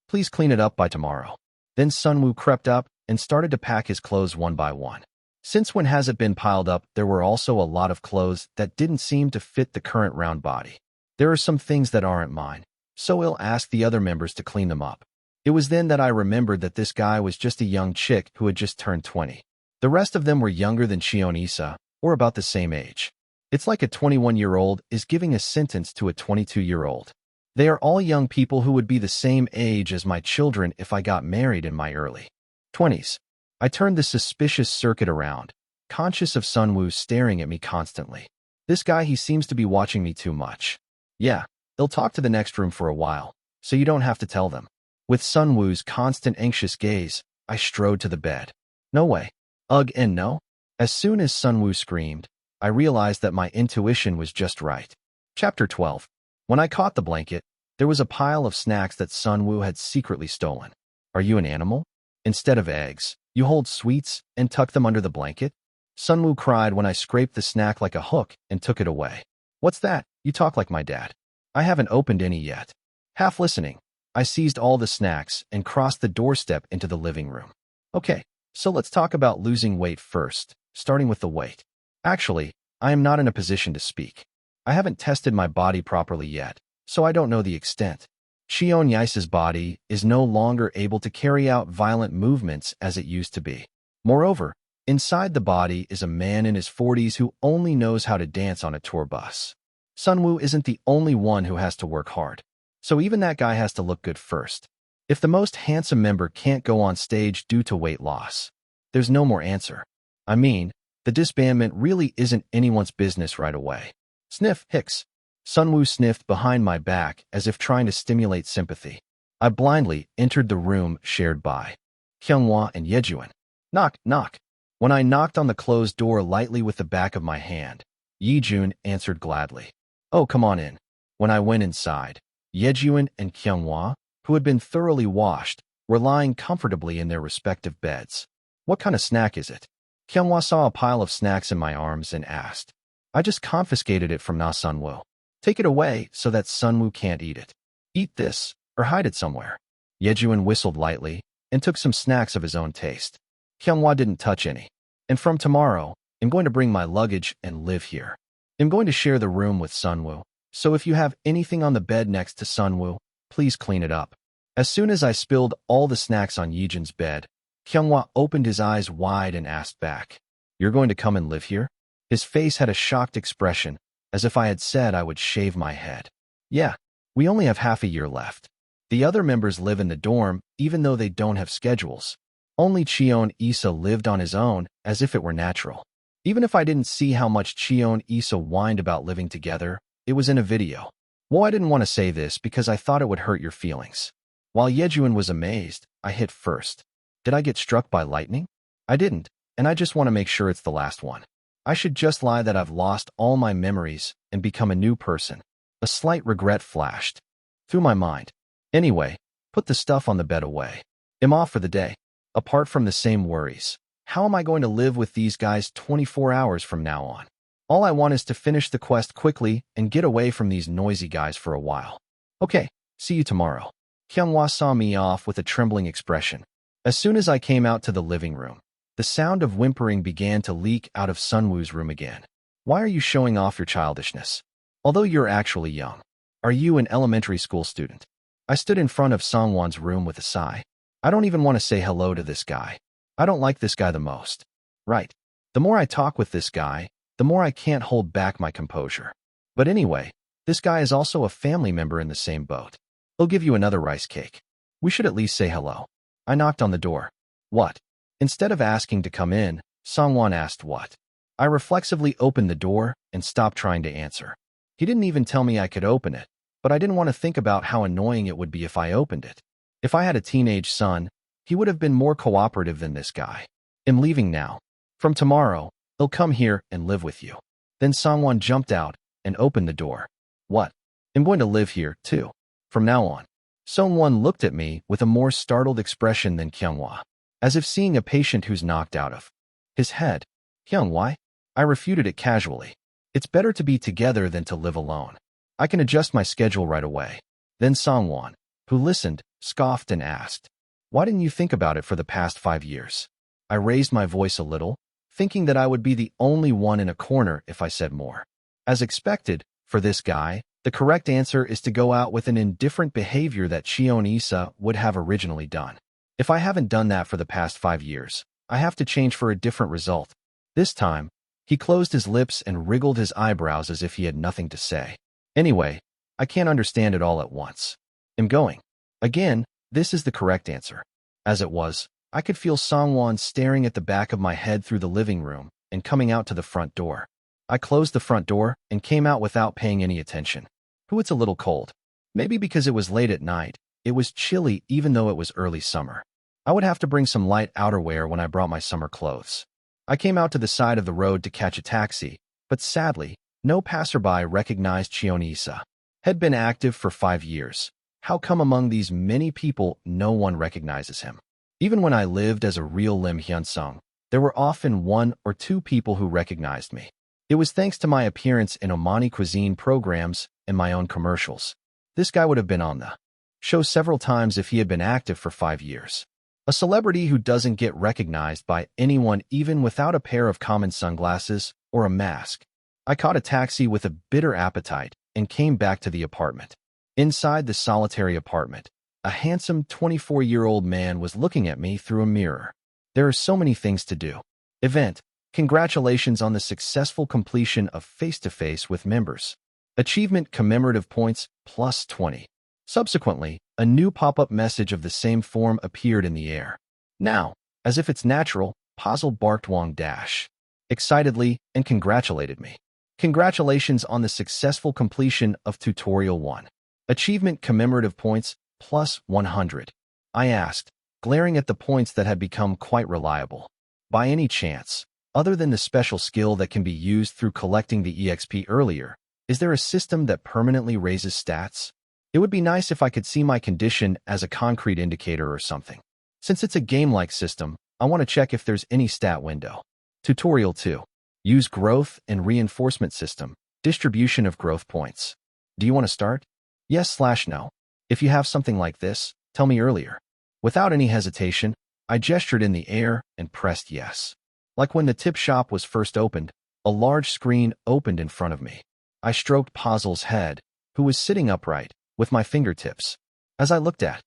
[SPEAKER 1] Please clean it up by tomorrow. Then Sunwoo crept up and started to pack his clothes one by one. Since when has it been piled up, there were also a lot of clothes that didn't seem to fit the current round body. There are some things that aren't mine, so I'll ask the other members to clean them up. It was then that I remembered that this guy was just a young chick who had just turned 20. The rest of them were younger than Cheon Yise, or about the same age. It's like a 21-year-old is giving a sentence to a 22-year-old. They are all young people who would be the same age as my children if I got married in my early 20s. I turned the suspicious circuit around, conscious of Sunwoo staring at me constantly. This guy, he seems to be watching me too much. Yeah, they'll talk to the next room for a while, so you don't have to tell them. With Sunwoo's constant anxious gaze, I strode to the bed. No way. Ugh and no. As soon as Sunwoo screamed, I realized that my intuition was just right. Chapter 12. When I caught the blanket, there was a pile of snacks that Sunwoo had secretly stolen. Are you an animal? Instead of eggs, you hold sweets and tuck them under the blanket? Sunwoo cried when I scraped the snack like a hook and took it away. What's that? You talk like my dad. I haven't opened any yet. Half listening, I seized all the snacks and crossed the doorstep into the living room. Okay, so let's talk about losing weight first, starting with the weight. Actually, I am not in a position to speak. I haven't tested my body properly yet, so I don't know the extent. Cheon Yise's body is no longer able to carry out violent movements as it used to be. Moreover, inside the body is a man in his 40s who only knows how to dance on a tour bus. Sunwoo isn't the only one who has to work hard, so even that guy has to look good first. If the most handsome member can't go on stage due to weight loss, there's no more answer. I mean, the disbandment really isn't anyone's business right away. Sniff, hicks. Sunwoo sniffed behind my back as if trying to stimulate sympathy. I blindly entered the room shared by Kyunghwa and Yejuan. Knock, knock. When I knocked on the closed door lightly with the back of my hand, Yejun answered gladly. Oh, come on in. When I went inside, Yejuan and Kyunghwa, who had been thoroughly washed, were lying comfortably in their respective beds. What kind of snack is it? Kyunghwa saw a pile of snacks in my arms and asked. I just confiscated it from Na Sunwoo. Take it away so that Sunwoo can't eat it. Eat this, or hide it somewhere. Yejuan whistled lightly and took some snacks of his own taste. Kyunghwa didn't touch any. And from tomorrow, I'm going to bring my luggage and live here. I'm going to share the room with Sunwoo, so if you have anything on the bed next to Sunwoo, please clean it up. As soon as I spilled all the snacks on Yejun's bed, Kyunghwa opened his eyes wide and asked back, You're going to come and live here? His face had a shocked expression, as if I had said I would shave my head. Yeah, we only have half a year left. The other members live in the dorm, even though they don't have schedules. Only Cheon Yise lived on his own, as if it were natural. Even if I didn't see how much Cheon Yise whined about living together, it was in a video. Well, I didn't want to say this because I thought it would hurt your feelings. While Yejuan was amazed, I hit first. Did I get struck by lightning? I didn't, and I just want to make sure it's the last one. I should just lie that I've lost all my memories and become a new person. A slight regret flashed through my mind. Anyway, put the stuff on the bed away. I'm off for the day. Apart from the same worries, how am I going to live with these guys 24 hours from now on? All I want is to finish the quest quickly and get away from these noisy guys for a while. Okay, see you tomorrow. Kyunghwa saw me off with a trembling expression. As soon as I came out to the living room, the sound of whimpering began to leak out of Sunwoo's room again. Why are you showing off your childishness? Although you're actually young. Are you an elementary school student? I stood in front of Songwon's room with a sigh. I don't even want to say hello to this guy. I don't like this guy the most. Right. The more I talk with this guy, the more I can't hold back my composure. But anyway, this guy is also a family member in the same boat. He'll give you another rice cake. We should at least say hello. I knocked on the door. What? Instead of asking to come in, Songwon asked what. I reflexively opened the door and stopped trying to answer. He didn't even tell me I could open it, but I didn't want to think about how annoying it would be if I opened it. If I had a teenage son, he would have been more cooperative than this guy. I'm leaving now. From tomorrow, he'll come here and live with you. Then Songwon jumped out and opened the door. What? I'm going to live here, too. From now on. Songwon looked at me with a more startled expression than Kyunghwa, as if seeing a patient who's knocked out of his head. Kyunghwa? I refuted it casually. It's better to be together than to live alone. I can adjust my schedule right away. Then Songwon, who listened, scoffed and asked, Why didn't you think about it for the past 5 years? I raised my voice a little, thinking that I would be the only one in a corner if I said more. As expected, for this guy, the correct answer is to go out with an indifferent behavior that Cheon Yise would have originally done. If I haven't done that for the past 5 years, I have to change for a different result. This time, he closed his lips and wriggled his eyebrows as if he had nothing to say. Anyway, I can't understand it all at once. I'm going. Again, this is the correct answer. As it was, I could feel Songwon staring at the back of my head through the living room and coming out to the front door. I closed the front door and came out without paying any attention. It's a little cold. Maybe because it was late at night, it was chilly even though it was early summer. I would have to bring some light outerwear when I brought my summer clothes. I came out to the side of the road to catch a taxi, but sadly, no passerby recognized Cheon Yise. Had been active for 5 years. How come among these many people no one recognizes him? Even when I lived as a real Im Hyunsung, there were often 1 or 2 people who recognized me. It was thanks to my appearance in Omani cuisine programs and my own commercials. This guy would have been on the show several times if he had been active for 5 years. A celebrity who doesn't get recognized by anyone even without a pair of common sunglasses or a mask. I caught a taxi with a bitter appetite and came back to the apartment. Inside the solitary apartment, a handsome 24-year-old man was looking at me through a mirror. There are so many things to do. Event. Congratulations on the successful completion of face-to-face with members. Achievement commemorative points plus 20. Subsequently, a new pop-up message of the same form appeared in the air. Now, as if it's natural, Puzzle barked Wong Dash excitedly and congratulated me. Congratulations on the successful completion of Tutorial 1. Achievement commemorative points plus 100. I asked, glaring at the points that had become quite reliable. By any chance, other than the special skill that can be used through collecting the EXP earlier, is there a system that permanently raises stats? It would be nice if I could see my condition as a concrete indicator or something. Since it's a game-like system, I want to check if there's any stat window. Tutorial 2. Use growth and reinforcement system. Distribution of growth points. Do you want to start? Yes/no. If you have something like this, tell me earlier. Without any hesitation, I gestured in the air and pressed yes. Like when the tip shop was first opened, a large screen opened in front of me. I stroked Puzzle's head, who was sitting upright, with my fingertips. As I looked at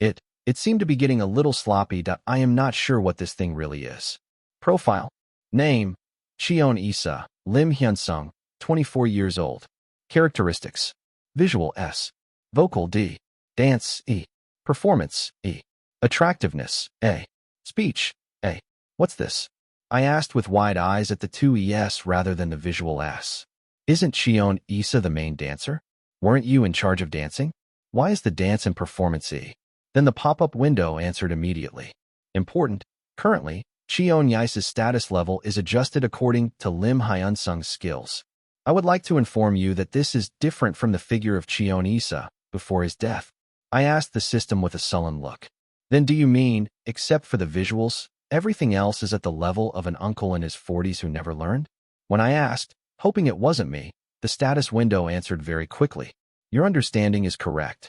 [SPEAKER 1] it, it seemed to be getting a little sloppy. I am not sure what this thing really is. Profile. Name. Cheon Yise, Im Hyunsung, 24 years old. Characteristics. Visual S. Vocal D. Dance E. Performance E. Attractiveness A. Speech A. What's this? I asked with wide eyes at the two ES rather than the visual S. Isn't Cheon Yise the main dancer? Weren't you in charge of dancing? Why is the dance and performance E? Then the pop-up window answered immediately. Important. Currently, Cheon Yise's status level is adjusted according to Im Hyunsung's skills. I would like to inform you that this is different from the figure of Cheon Yise before his death. I asked the system with a sullen look. Then do you mean, except for the visuals, everything else is at the level of an uncle in his 40s who never learned? When I asked, hoping it wasn't me, the status window answered very quickly. Your understanding is correct.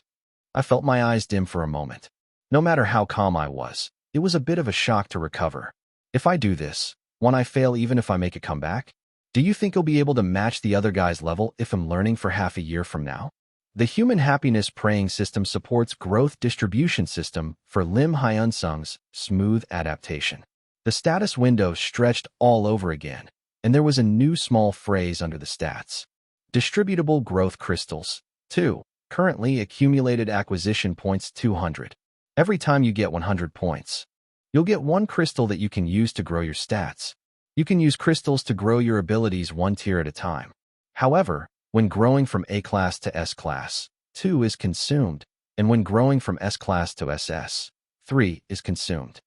[SPEAKER 1] I felt my eyes dim for a moment. No matter how calm I was, it was a bit of a shock to recover. If I do this, won't I fail even if I make a comeback? Do you think I'll be able to match the other guy's level if I'm learning for half a year from now? The Human Happiness Praying System supports Growth Distribution System for Im Hyunsung's smooth adaptation. The status window stretched all over again, and there was a new small phrase under the stats. Distributable Growth Crystals. 2. Currently accumulated acquisition points 200. Every time you get 100 points, you'll get one crystal that you can use to grow your stats. You can use crystals to grow your abilities one tier at a time. However, when growing from A class to S class, 2 is consumed, and when growing from S class to SS, 3 is consumed.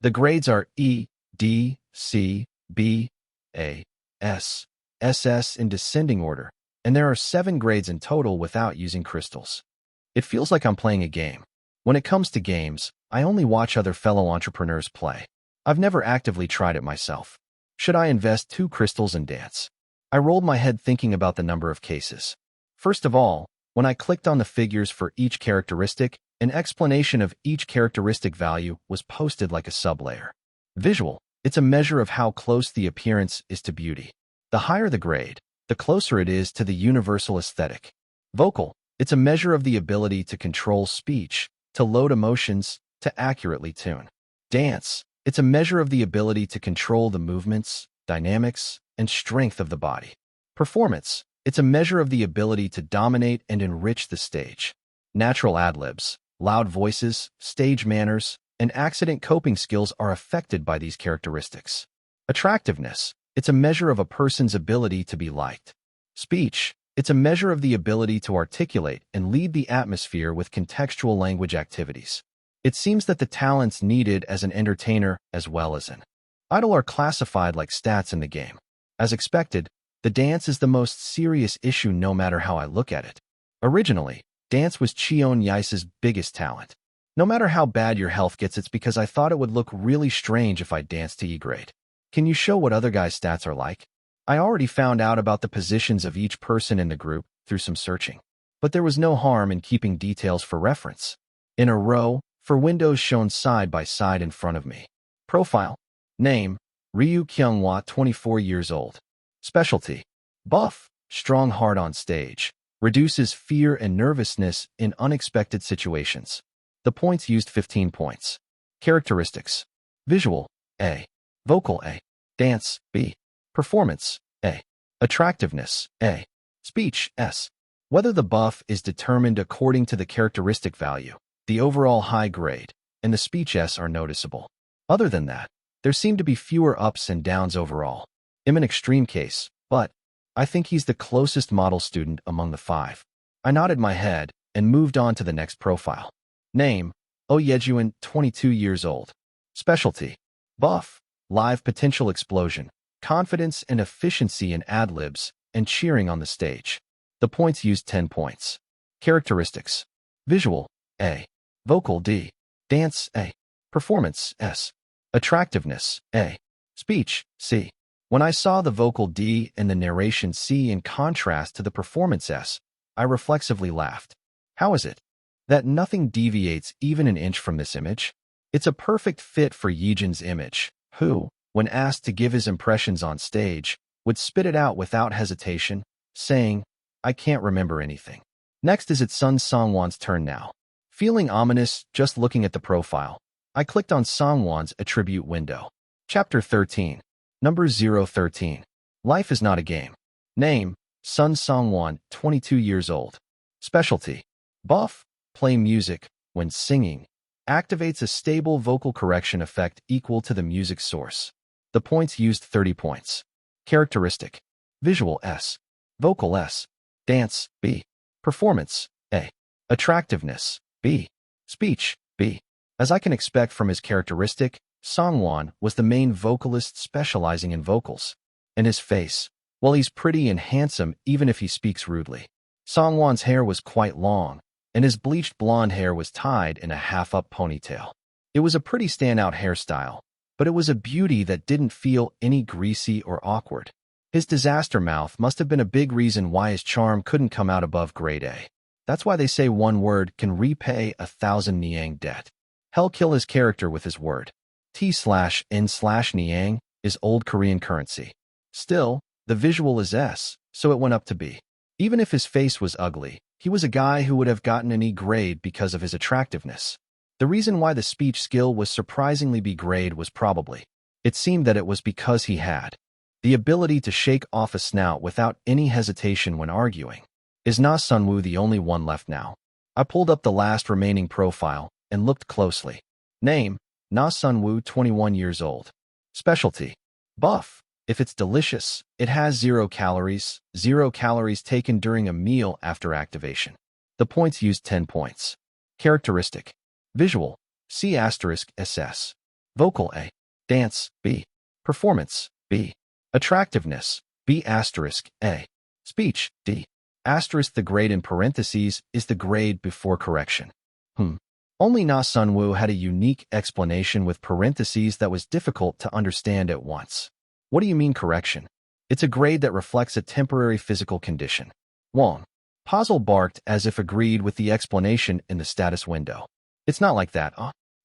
[SPEAKER 1] The grades are E, D, C, B, A, S, SS in descending order, and there are 7 grades in total without using crystals. It feels like I'm playing a game. When it comes to games, I only watch other fellow entrepreneurs play. I've never actively tried it myself. Should I invest 2 crystals and dance? I rolled my head thinking about the number of cases. First of all, when I clicked on the figures for each characteristic, an explanation of each characteristic value was posted like a sublayer. Visual. It's a measure of how close the appearance is to beauty. The higher the grade, the closer it is to the universal aesthetic. Vocal. It's a measure of the ability to control speech, to load emotions, to accurately tune. Dance. It's a measure of the ability to control the movements, dynamics, and strength of the body. Performance. It's a measure of the ability to dominate and enrich the stage. Natural ad-libs, loud voices, stage manners, and accident coping skills are affected by these characteristics. Attractiveness. It's a measure of a person's ability to be liked. Speech. It's a measure of the ability to articulate and lead the atmosphere with contextual language activities. It seems that the talents needed as an entertainer as well as an idol are classified like stats in the game. As expected, the dance is the most serious issue no matter how I look at it. Originally, dance was Cheon Yise's biggest talent. No matter how bad your health gets, it's because I thought it would look really strange if I danced to E grade. Can you show what other guys' stats are like? I already found out about the positions of each person in the group through some searching, but there was no harm in keeping details for reference. In a row, for windows shown side by side in front of me. Profile. Name. Ryu Kyunghwa, 24 years old. Specialty. Buff. Strong heart on stage. Reduces fear and nervousness in unexpected situations. The points used 15 points. Characteristics. Visual. A. Vocal A. Dance B. Performance A. Attractiveness A. Speech S. Whether the buff is determined according to the characteristic value, the overall high grade, and the speech S are noticeable. Other than that, there seem to be fewer ups and downs overall. I'm an extreme case, but I think he's the closest model student among the five. I nodded my head and moved on to the next profile. Name, Oh Yejuan, 22 years old. Specialty, buff, live potential explosion, confidence and efficiency in ad-libs, and cheering on the stage. The points used 10 points. Characteristics, visual, A. Vocal, D. Dance, A. Performance, S. Attractiveness, A. Speech, C. When I saw the vocal D and the narration C in contrast to the performance S, I reflexively laughed. How is it that nothing deviates even an inch from this image? It's a perfect fit for Yejun's image, who, when asked to give his impressions on stage, would spit it out without hesitation, saying, I can't remember anything. Next is its son Songwon's turn now. Feeling ominous just looking at the profile, I clicked on Songwon's attribute window. Chapter 13. Number 013. Life is not a game. Name, Sun Songwon, 22 years old. Specialty, buff, play music, when singing, activates a stable vocal correction effect equal to the music source. The points used 30 points. Characteristic, visual S, vocal S, dance, B, performance, A, attractiveness, B, speech, B. As I can expect from his characteristic, Songwon was the main vocalist specializing in vocals. And his face, well, he's pretty and handsome even if he speaks rudely. Songwon's hair was quite long, and his bleached blonde hair was tied in a half-up ponytail. It was a pretty standout hairstyle, but it was a beauty that didn't feel any greasy or awkward. His disaster mouth must have been a big reason why his charm couldn't come out above grade A. That's why they say one word can repay 1,000 Niang debt. Hell, kill his character with his word. T/N/Niang is old Korean currency. Still, the visual is S, so it went up to B. Even if his face was ugly, he was a guy who would have gotten an E grade because of his attractiveness. The reason why the speech skill was surprisingly B grade was probably, it seemed that it was because he had the ability to shake off a snout without any hesitation when arguing. Is Na Sunwoo the only one left now? I pulled up the last remaining profile and looked closely. Name, Na Sunwoo, 21 years old. Specialty, buff. If it's delicious, it has 0 calories taken during a meal after activation. The points used 10 points. Characteristic, visual, C*SS. Vocal, A. Dance, B. Performance, B. Attractiveness, B*A. Speech, D. Asterisk. The grade in parentheses is the grade before correction. Only Na Sunwoo had a unique explanation with parentheses that was difficult to understand at once. What do you mean correction? It's a grade that reflects a temporary physical condition. Wong. Puzzle barked as if agreed with the explanation in the status window. It's not like that,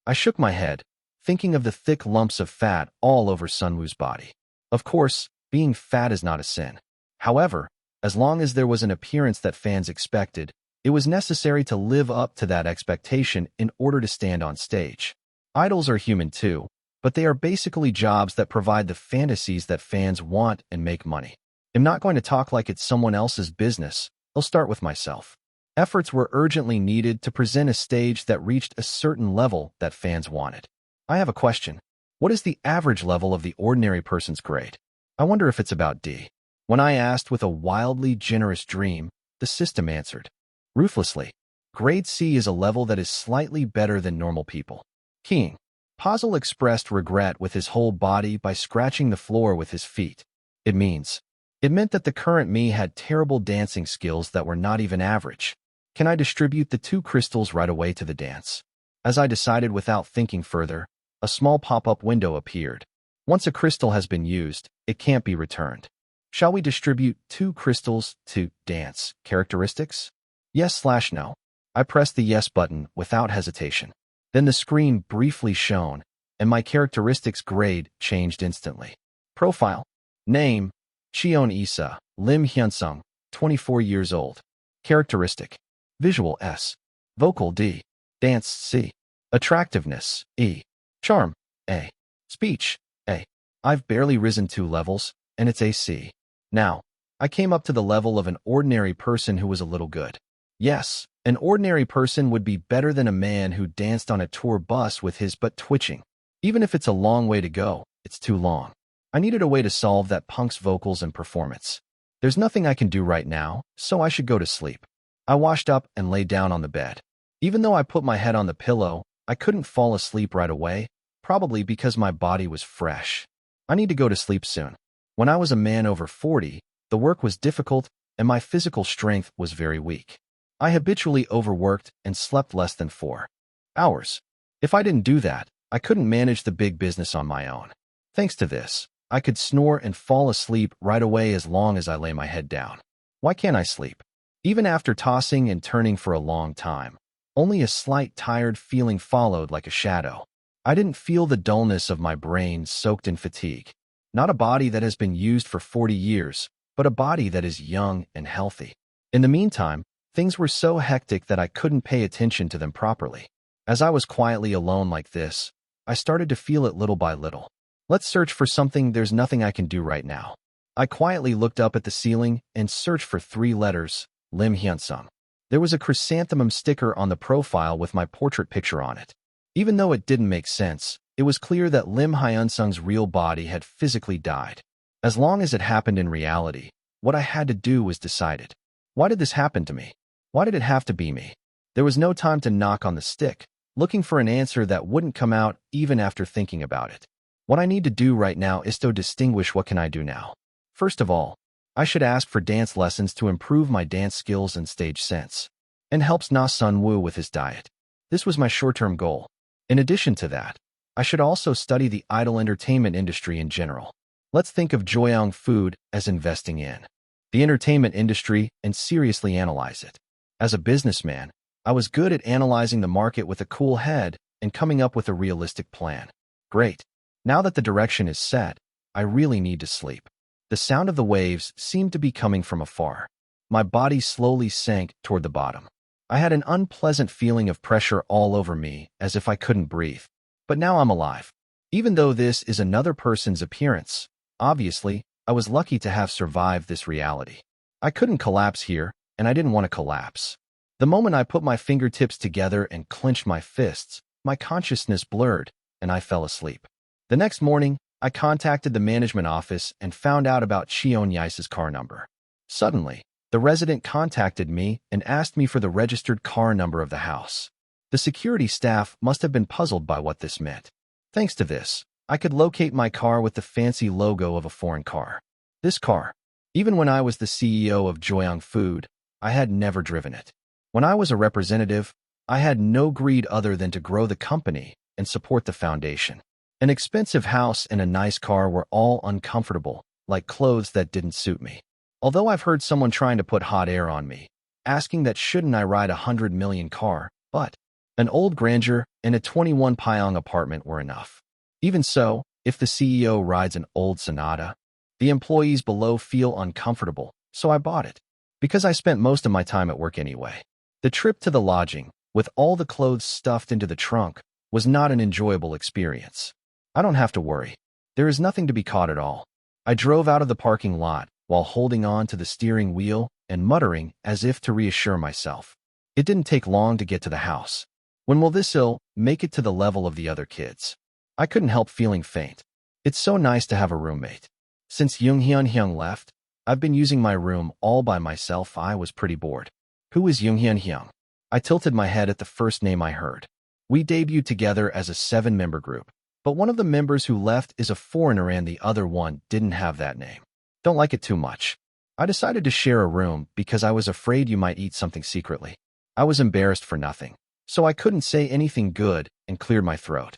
[SPEAKER 1] I shook my head, thinking of the thick lumps of fat all over Sunwoo's body. Of course, being fat is not a sin. However, as long as there was an appearance that fans expected, it was necessary to live up to that expectation in order to stand on stage. Idols are human too, but they are basically jobs that provide the fantasies that fans want and make money. I'm not going to talk like it's someone else's business. I'll start with myself. Efforts were urgently needed to present a stage that reached a certain level that fans wanted. I have a question. What is the average level of the ordinary person's grade? I wonder if it's about D. When I asked with a wildly generous dream, the system answered. Ruthlessly, grade C is a level that is slightly better than normal people. King. Puzzle expressed regret with his whole body by scratching the floor with his feet. It meant that the current me had terrible dancing skills that were not even average. Can I distribute the 2 crystals right away to the dance? As I decided without thinking further, a small pop-up window appeared. Once a crystal has been used, it can't be returned. Shall we distribute 2 crystals to dance characteristics? Yes/no. I pressed the yes button without hesitation. Then the screen briefly shone, and my characteristics grade changed instantly. Profile. Name, Cheon Yise, Im Hyunsung, 24 years old. Characteristic, visual S. Vocal D. Dance C. Attractiveness E. Charm A. Speech A. I've barely risen 2 levels, and it's AC. Now, I came up to the level of an ordinary person who was a little good. Yes, an ordinary person would be better than a man who danced on a tour bus with his butt twitching. Even if it's a long way to go, it's too long. I needed a way to solve that punk's vocals and performance. There's nothing I can do right now, so I should go to sleep. I washed up and lay down on the bed. Even though I put my head on the pillow, I couldn't fall asleep right away, probably because my body was fresh. I need to go to sleep soon. When I was a man over 40, the work was difficult and my physical strength was very weak. I habitually overworked and slept less than 4 hours. If I didn't do that, I couldn't manage the big business on my own. Thanks to this, I could snore and fall asleep right away as long as I lay my head down. Why can't I sleep? Even after tossing and turning for a long time, only a slight tired feeling followed like a shadow. I didn't feel the dullness of my brain soaked in fatigue. Not a body that has been used for 40 years, but a body that is young and healthy. In the meantime, things were so hectic that I couldn't pay attention to them properly. As I was quietly alone like this, I started to feel it little by little. Let's search for something. There's nothing I can do right now. I quietly looked up at the ceiling and searched for 3 letters, Im Hyunsung. There was a chrysanthemum sticker on the profile with my portrait picture on it. Even though it didn't make sense, it was clear that Im Hyunsung's real body had physically died. As long as it happened in reality, what I had to do was decide it. Why did this happen to me? Why did it have to be me? There was no time to knock on the stick, looking for an answer that wouldn't come out even after thinking about it. What I need to do right now is to distinguish what can I do now. First of all, I should ask for dance lessons to improve my dance skills and stage sense, and helps Na Sun-woo with his diet. This was my short-term goal. In addition to that, I should also study the idol entertainment industry in general. Let's think of Joyoung Food as investing in the entertainment industry and seriously analyze it. As a businessman, I was good at analyzing the market with a cool head and coming up with a realistic plan. Great. Now that the direction is set, I really need to sleep. The sound of the waves seemed to be coming from afar. My body slowly sank toward the bottom. I had an unpleasant feeling of pressure all over me, as if I couldn't breathe. But now I'm alive. Even though this is another person's appearance, obviously, I was lucky to have survived this reality. I couldn't collapse here, and I didn't want to collapse. The moment I put my fingertips together and clenched my fists, my consciousness blurred, and I fell asleep. The next morning, I contacted the management office and found out about Cheon Yise's car number. Suddenly, the resident contacted me and asked me for the registered car number of the house. The security staff must have been puzzled by what this meant. Thanks to this, I could locate my car with the fancy logo of a foreign car. This car, even when I was the CEO of Joyoung Food, I had never driven it. When I was a representative, I had no greed other than to grow the company and support the foundation. An expensive house and a nice car were all uncomfortable, like clothes that didn't suit me. Although I've heard someone trying to put hot air on me, asking that shouldn't I ride a 100 million car, but an old grandeur and a 21 Pyong apartment were enough. Even so, if the CEO rides an old Sonata, the employees below feel uncomfortable, so I bought it. Because I spent most of my time at work anyway. The trip to the lodging, with all the clothes stuffed into the trunk, was not an enjoyable experience. I don't have to worry. There is nothing to be caught at all. I drove out of the parking lot while holding on to the steering wheel and muttering as if to reassure myself. It didn't take long to get to the house. When will this make it to the level of the other kids? I couldn't help feeling faint. It's so nice to have a roommate. Since Im Hyunsung left, I've been using my room all by myself. I was pretty bored. Who is Im Hyunsung? I tilted my head at the first name I heard. We debuted together as a 7-member group, but one of the members who left is a foreigner and the other one didn't have that name. Don't like it too much. I decided to share a room because I was afraid you might eat something secretly. I was embarrassed for nothing, so I couldn't say anything good and cleared my throat.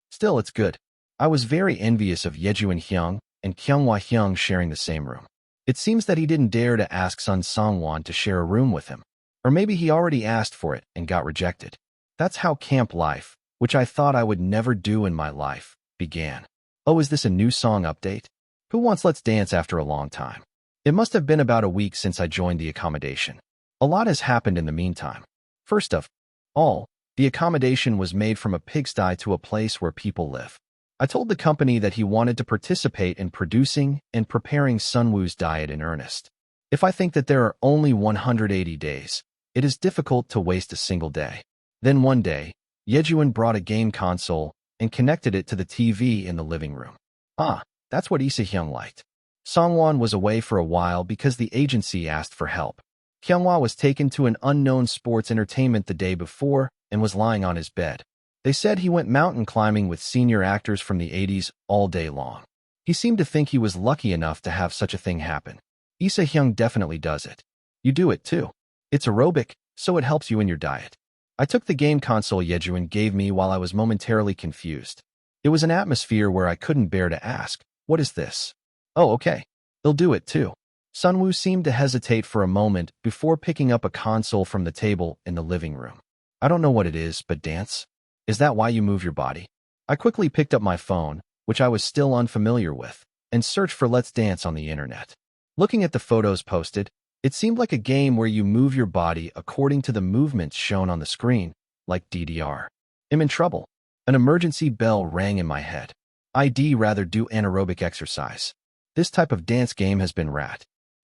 [SPEAKER 1] Still it's good. I was very envious of Yejuan Hyung and Kyunghwa Hyung sharing the same room. It seems that he didn't dare to ask Sun Sangwon to share a room with him. Or maybe he already asked for it and got rejected. That's how camp life, which I thought I would never do in my life, began. Oh, is this a new song update? Who wants Let's Dance after a long time? It must have been about a week since I joined the accommodation. A lot has happened in the meantime. First of all, the accommodation was made from a pigsty to a place where people live. I told the company that he wanted to participate in producing and preparing Sunwoo's diet in earnest. If I think that there are only 180 days, it is difficult to waste a single day. Then one day, Yejuan brought a game console and connected it to the TV in the living room. That's what Issa Hyung liked. Songwon was away for a while because the agency asked for help. Hyunhwa was taken to an unknown sports entertainment the day before and was lying on his bed. They said he went mountain climbing with senior actors from the 80s all day long. He seemed to think he was lucky enough to have such a thing happen. Ise Hyung definitely does it. You do it too. It's aerobic, so it helps you in your diet. I took the game console Yejuan gave me while I was momentarily confused. It was an atmosphere where I couldn't bear to ask, what is this? Oh, okay. They'll do it too. Sunwoo seemed to hesitate for a moment before picking up a console from the table in the living room. I don't know what it is, but dance? Is that why you move your body? I quickly picked up my phone, which I was still unfamiliar with, and searched for Let's Dance on the internet. Looking at the photos posted, it seemed like a game where you move your body according to the movements shown on the screen, like DDR. I'm in trouble. An emergency bell rang in my head. I'd rather do anaerobic exercise. This type of dance game has been rat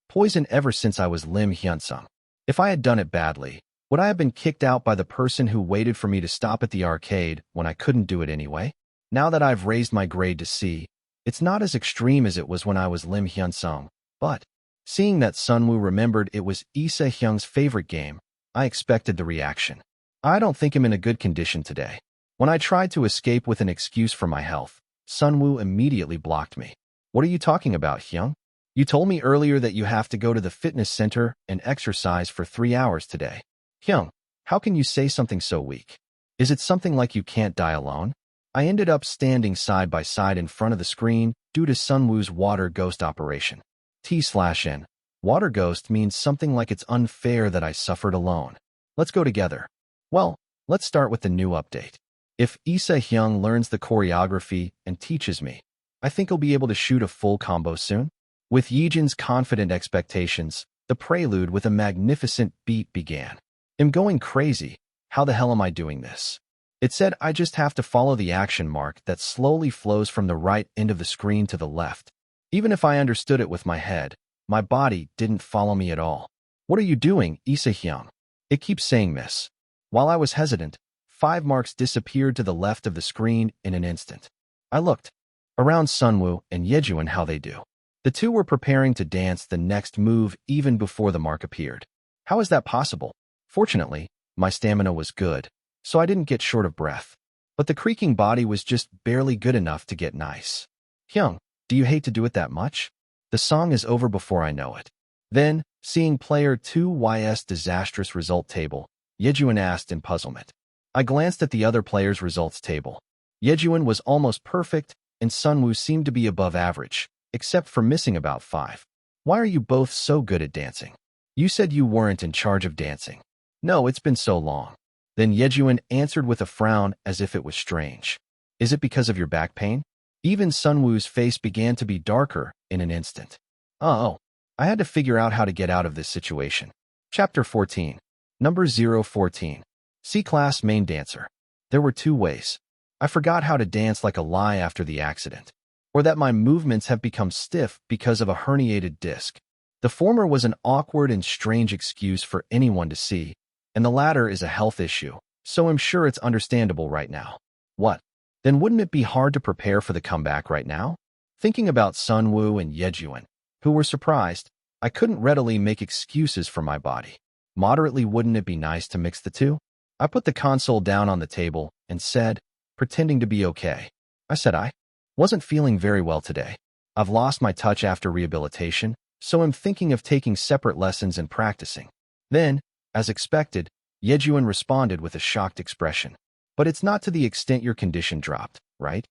[SPEAKER 1] poison ever since I was Im Hyunsung. If I had done it badly, would I have been kicked out by the person who waited for me to stop at the arcade when I couldn't do it anyway? Now that I've raised my grade to C, it's not as extreme as it was when I was Im Hyunsung, but seeing that Sunwoo remembered it was Ise Hyung's favorite game, I expected the reaction. I don't think I'm in a good condition today. When I tried to escape with an excuse for my health, Sunwoo immediately blocked me. What are you talking about, Hyung? You told me earlier that you have to go to the fitness center and exercise for 3 hours today. Hyung, how can you say something so weak? Is it something like you can't die alone? I ended up standing side by side in front of the screen due to Sunwoo's water ghost operation. T/N. Water ghost means something like it's unfair that I suffered alone. Let's go together. Well, let's start with the new update. If Ise Hyung learns the choreography and teaches me, I think he'll be able to shoot a full combo soon. With Yejin's confident expectations, the prelude with a magnificent beat began. I'm going crazy. How the hell am I doing this? It said I just have to follow the action mark that slowly flows from the right end of the screen to the left. Even if I understood it with my head, my body didn't follow me at all. What are you doing, Ise Hyung? It keeps saying miss. While I was hesitant, 5 marks disappeared to the left of the screen in an instant. I looked around Sunwoo and Yejuan how they do. The two were preparing to dance the next move even before the mark appeared. How is that possible? Fortunately, my stamina was good, so I didn't get short of breath. But the creaking body was just barely good enough to get nice. Hyung, do you hate to do it that much? The song is over before I know it. Then, seeing player 2's disastrous result table, Yejuan asked in puzzlement. I glanced at the other players' results table. Yejuan was almost perfect, and Sunwoo seemed to be above average, except for missing about 5. Why are you both so good at dancing? You said you weren't in charge of dancing. No, it's been so long. Then Yejuan answered with a frown as if it was strange. Is it because of your back pain? Even Sunwoo's face began to be darker in an instant. Oh, I had to figure out how to get out of this situation. Chapter 14. Number 014. C-Class Main Dancer. There were 2 ways. I forgot how to dance like a lie after the accident, or that my movements have become stiff because of a herniated disc. The former was an awkward and strange excuse for anyone to see, and the latter is a health issue, so I'm sure it's understandable right now. What? Then wouldn't it be hard to prepare for the comeback right now? Thinking about Sunwoo and Yejuan, who were surprised, I couldn't readily make excuses for my body. Moderately, wouldn't it be nice to mix the two? I put the console down on the table and said, pretending to be okay. I said I wasn't feeling very well today. I've lost my touch after rehabilitation, so I'm thinking of taking separate lessons and practicing. Then, as expected, Yejuan responded with a shocked expression. But it's not to the extent your condition dropped, right?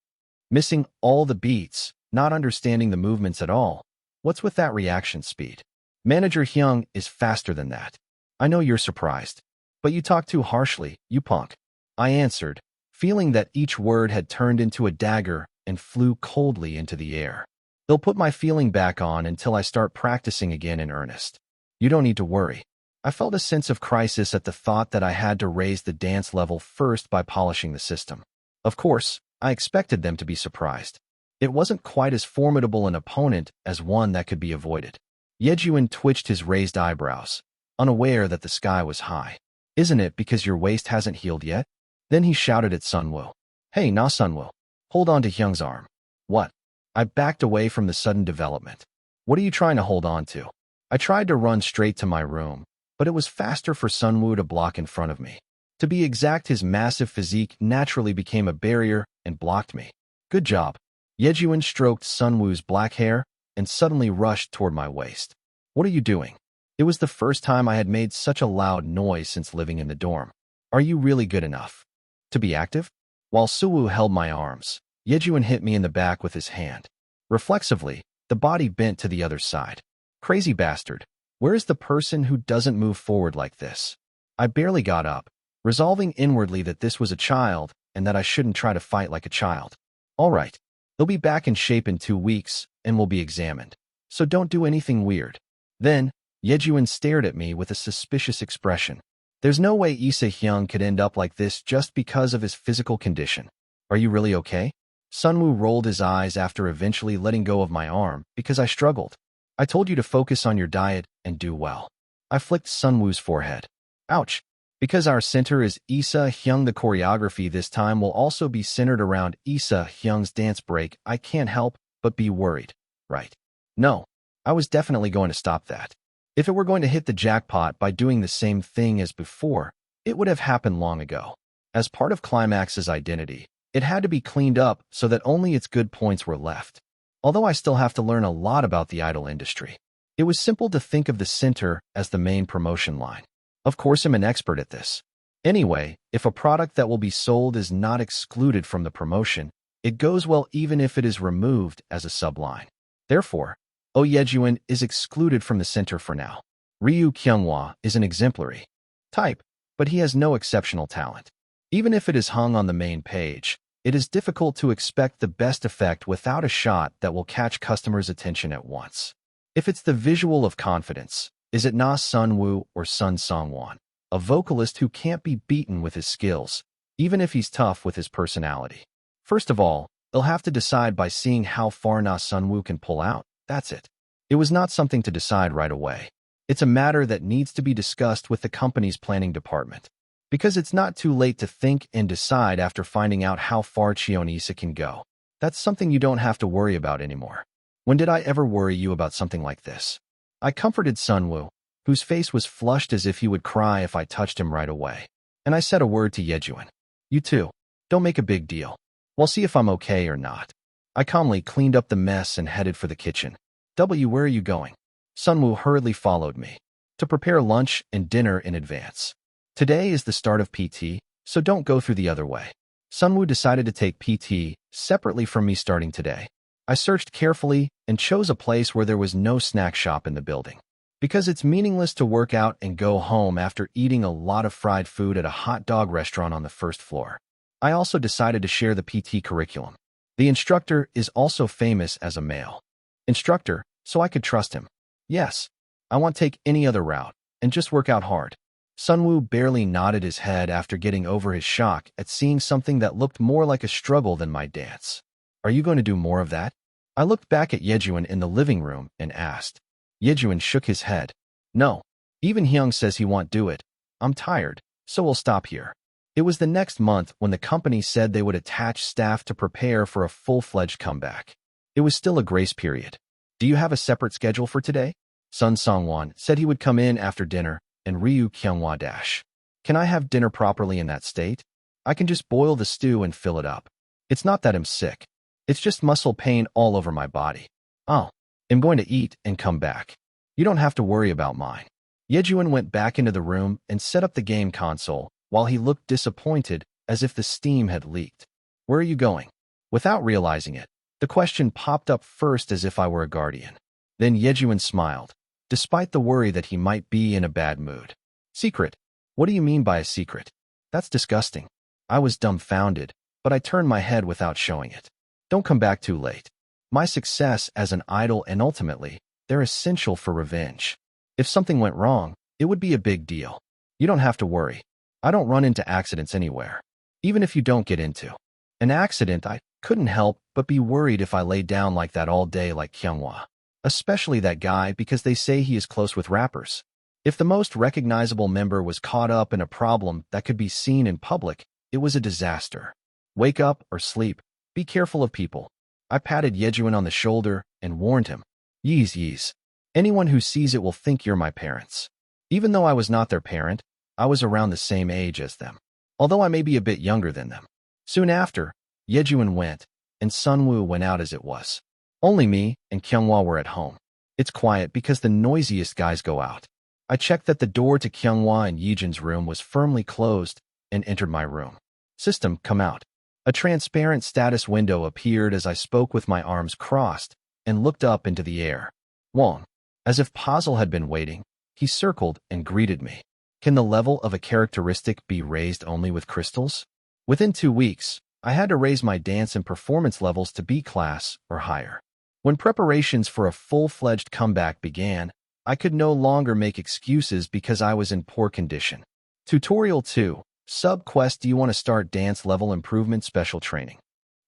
[SPEAKER 1] Missing all the beats, not understanding the movements at all. What's with that reaction speed? Manager Hyung is faster than that. I know you're surprised. But you talk too harshly, you punk. I answered, feeling that each word had turned into a dagger and flew coldly into the air. They'll put my feeling back on until I start practicing again in earnest. You don't need to worry. I felt a sense of crisis at the thought that I had to raise the dance level first by polishing the system. Of course, I expected them to be surprised. It wasn't quite as formidable an opponent as one that could be avoided. Yejuan twitched his raised eyebrows, unaware that the sky was high. Isn't it because your waist hasn't healed yet? Then he shouted at Sunwoo. Hey, nah Sunwoo. Hold on to Hyung's arm. What? I backed away from the sudden development. What are you trying to hold on to? I tried to run straight to my room, but it was faster for Sunwoo to block in front of me. To be exact, his massive physique naturally became a barrier and blocked me. Good job. Yejuan stroked Sunwoo's black hair and suddenly rushed toward my waist. What are you doing? It was the first time I had made such a loud noise since living in the dorm. Are you really good enough to be active? While Suwoo held my arms, Yejuan hit me in the back with his hand. Reflexively, the body bent to the other side. Crazy bastard. Where is the person who doesn't move forward like this? I barely got up, resolving inwardly that this was a child and that I shouldn't try to fight like a child. All right, he'll be back in shape in 2 weeks and will be examined, so don't do anything weird. Then, Yejuan stared at me with a suspicious expression. There's no way Ise Hyung could end up like this just because of his physical condition. Are you really okay? Sunwoo rolled his eyes after eventually letting go of my arm because I struggled. I told you to focus on your diet and do well. I flicked Sunwoo's forehead. Ouch. Because our center is Ise Hyung, the choreography this time will also be centered around Ise Hyung's dance break. I can't help but be worried, right? No, I was definitely going to stop that. If it were going to hit the jackpot by doing the same thing as before, it would have happened long ago. As part of Climax's identity, it had to be cleaned up so that only its good points were left. Although I still have to learn a lot about the idol industry, it was simple to think of the center as the main promotion line. Of course, I'm an expert at this. Anyway, if a product that will be sold is not excluded from the promotion, it goes well even if it is removed as a subline. Therefore, Oh Yejuan is excluded from the center for now. Ryu Kyunghwa is an exemplary type, but he has no exceptional talent. Even if it is hung on the main page, it is difficult to expect the best effect without a shot that will catch customers' attention at once. If it's the visual of confidence, is it Na Sunwoo or Sun Songwon, a vocalist who can't be beaten with his skills, even if he's tough with his personality? First of all, they'll have to decide by seeing how far Na Sunwoo can pull out. That's it. It was not something to decide right away. It's a matter that needs to be discussed with the company's planning department. Because it's not too late to think and decide after finding out how far Cheon Yise can go. That's something you don't have to worry about anymore. When did I ever worry you about something like this? I comforted Sunwoo, whose face was flushed as if he would cry if I touched him right away. And I said a word to Yejuan. You too. Don't make a big deal. We'll see if I'm okay or not. I calmly cleaned up the mess and headed for the kitchen. Where are you going? Sunwoo hurriedly followed me. To prepare lunch and dinner in advance. Today is the start of PT, so don't go through the other way. Sunwoo decided to take PT separately from me starting today. I searched carefully and chose a place where there was no snack shop in the building. Because it's meaningless to work out and go home after eating a lot of fried food at a hot dog restaurant on the first floor. I also decided to share the PT curriculum. The instructor is also famous as a male instructor, so I could trust him. Yes, I won't take any other route and just work out hard. Sunwoo barely nodded his head after getting over his shock at seeing something that looked more like a struggle than my dance. Are you going to do more of that? I looked back at Yejuan in the living room and asked. Yejuan shook his head. No, even Hyung says he won't do it. I'm tired, so we'll stop here. It was the next month when the company said they would attach staff to prepare for a full-fledged comeback. It was still a grace period. Do you have a separate schedule for today? Sun Songwon said he would come in after dinner, and Ryu Kyunghwa dash. Can I have dinner properly in that state? I can just boil the stew and fill it up. It's not that I'm sick. It's just muscle pain all over my body. Oh, I'm going to eat and come back. You don't have to worry about mine. Yejuan went back into the room and set up the game console while he looked disappointed as if the steam had leaked. Where are you going? Without realizing it, the question popped up first as if I were a guardian. Then Yejuan smiled, despite the worry that he might be in a bad mood. Secret? What do you mean by a secret? That's disgusting. I was dumbfounded, but I turned my head without showing it. Don't come back too late. My success as an idol and ultimately, they're essential for revenge. If something went wrong, it would be a big deal. You don't have to worry. I don't run into accidents anywhere. Even if you don't get into an accident, I couldn't help but be worried if I lay down like that all day like Kyunghwa. Especially that guy because they say he is close with rappers. If the most recognizable member was caught up in a problem that could be seen in public, it was a disaster. Wake up or sleep. Be careful of people. I patted Yejuan on the shoulder and warned him. Yise. Anyone who sees it will think you're my parents. Even though I was not their parent, I was around the same age as them, although I may be a bit younger than them. Soon after, Yejuan went, and Sunwoo went out as it was. Only me and Kyunghwa were at home. It's quiet because the noisiest guys go out. I checked that the door to Kyunghwa and Yejun's room was firmly closed and entered my room. System, come out. A transparent status window appeared as I spoke with my arms crossed and looked up into the air. Wong. As if Puzzle had been waiting, he circled and greeted me. Can the level of a characteristic be raised only with crystals? Within 2 weeks, I had to raise my dance and performance levels to B class or higher. When preparations for a full-fledged comeback began, I could no longer make excuses because I was in poor condition. Tutorial 2. Sub-quest, do you want to start dance level improvement special training?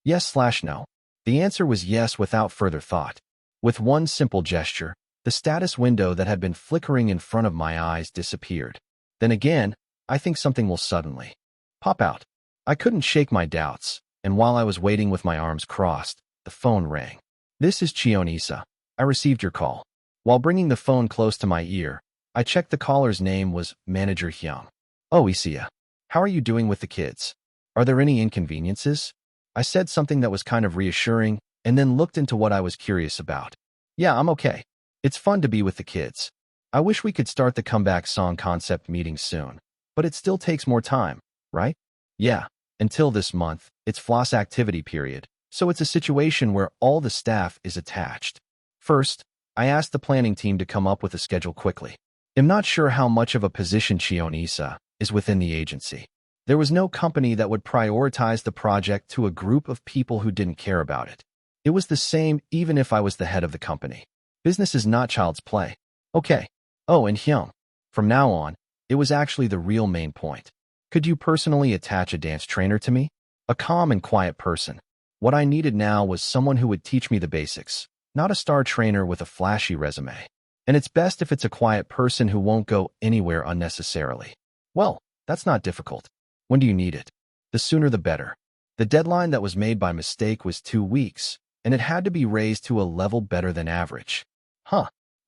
[SPEAKER 1] Yes/no. The answer was yes without further thought. With one simple gesture, the status window that had been flickering in front of my eyes disappeared. Then again, I think something will suddenly pop out. I couldn't shake my doubts, and while I was waiting with my arms crossed, the phone rang. This is Cheon Yise. I received your call. While bringing the phone close to my ear, I checked the caller's name was Manager Hyung. Oh, Yise. How are you doing with the kids? Are there any inconveniences? I said something that was kind of reassuring, and then looked into what I was curious about. Yeah, I'm okay. It's fun to be with the kids. I wish we could start the comeback song concept meeting soon, but it still takes more time, right? Yeah, until this month, it's floss activity period, so it's a situation where all the staff is attached. First, I asked the planning team to come up with a schedule quickly. I'm not sure how much of a position Cheon Yise is within the agency. There was no company that would prioritize the project to a group of people who didn't care about it. It was the same even if I was the head of the company. Business is not child's play. Okay. Oh, and Hyung. From now on, it was actually the real main point. Could you personally attach a dance trainer to me? A calm and quiet person. What I needed now was someone who would teach me the basics, not a star trainer with a flashy resume. And it's best if it's a quiet person who won't go anywhere unnecessarily. Well, that's not difficult. When do you need it? The sooner the better. The deadline that was made by mistake was 2 weeks, and it had to be raised to a level better than average.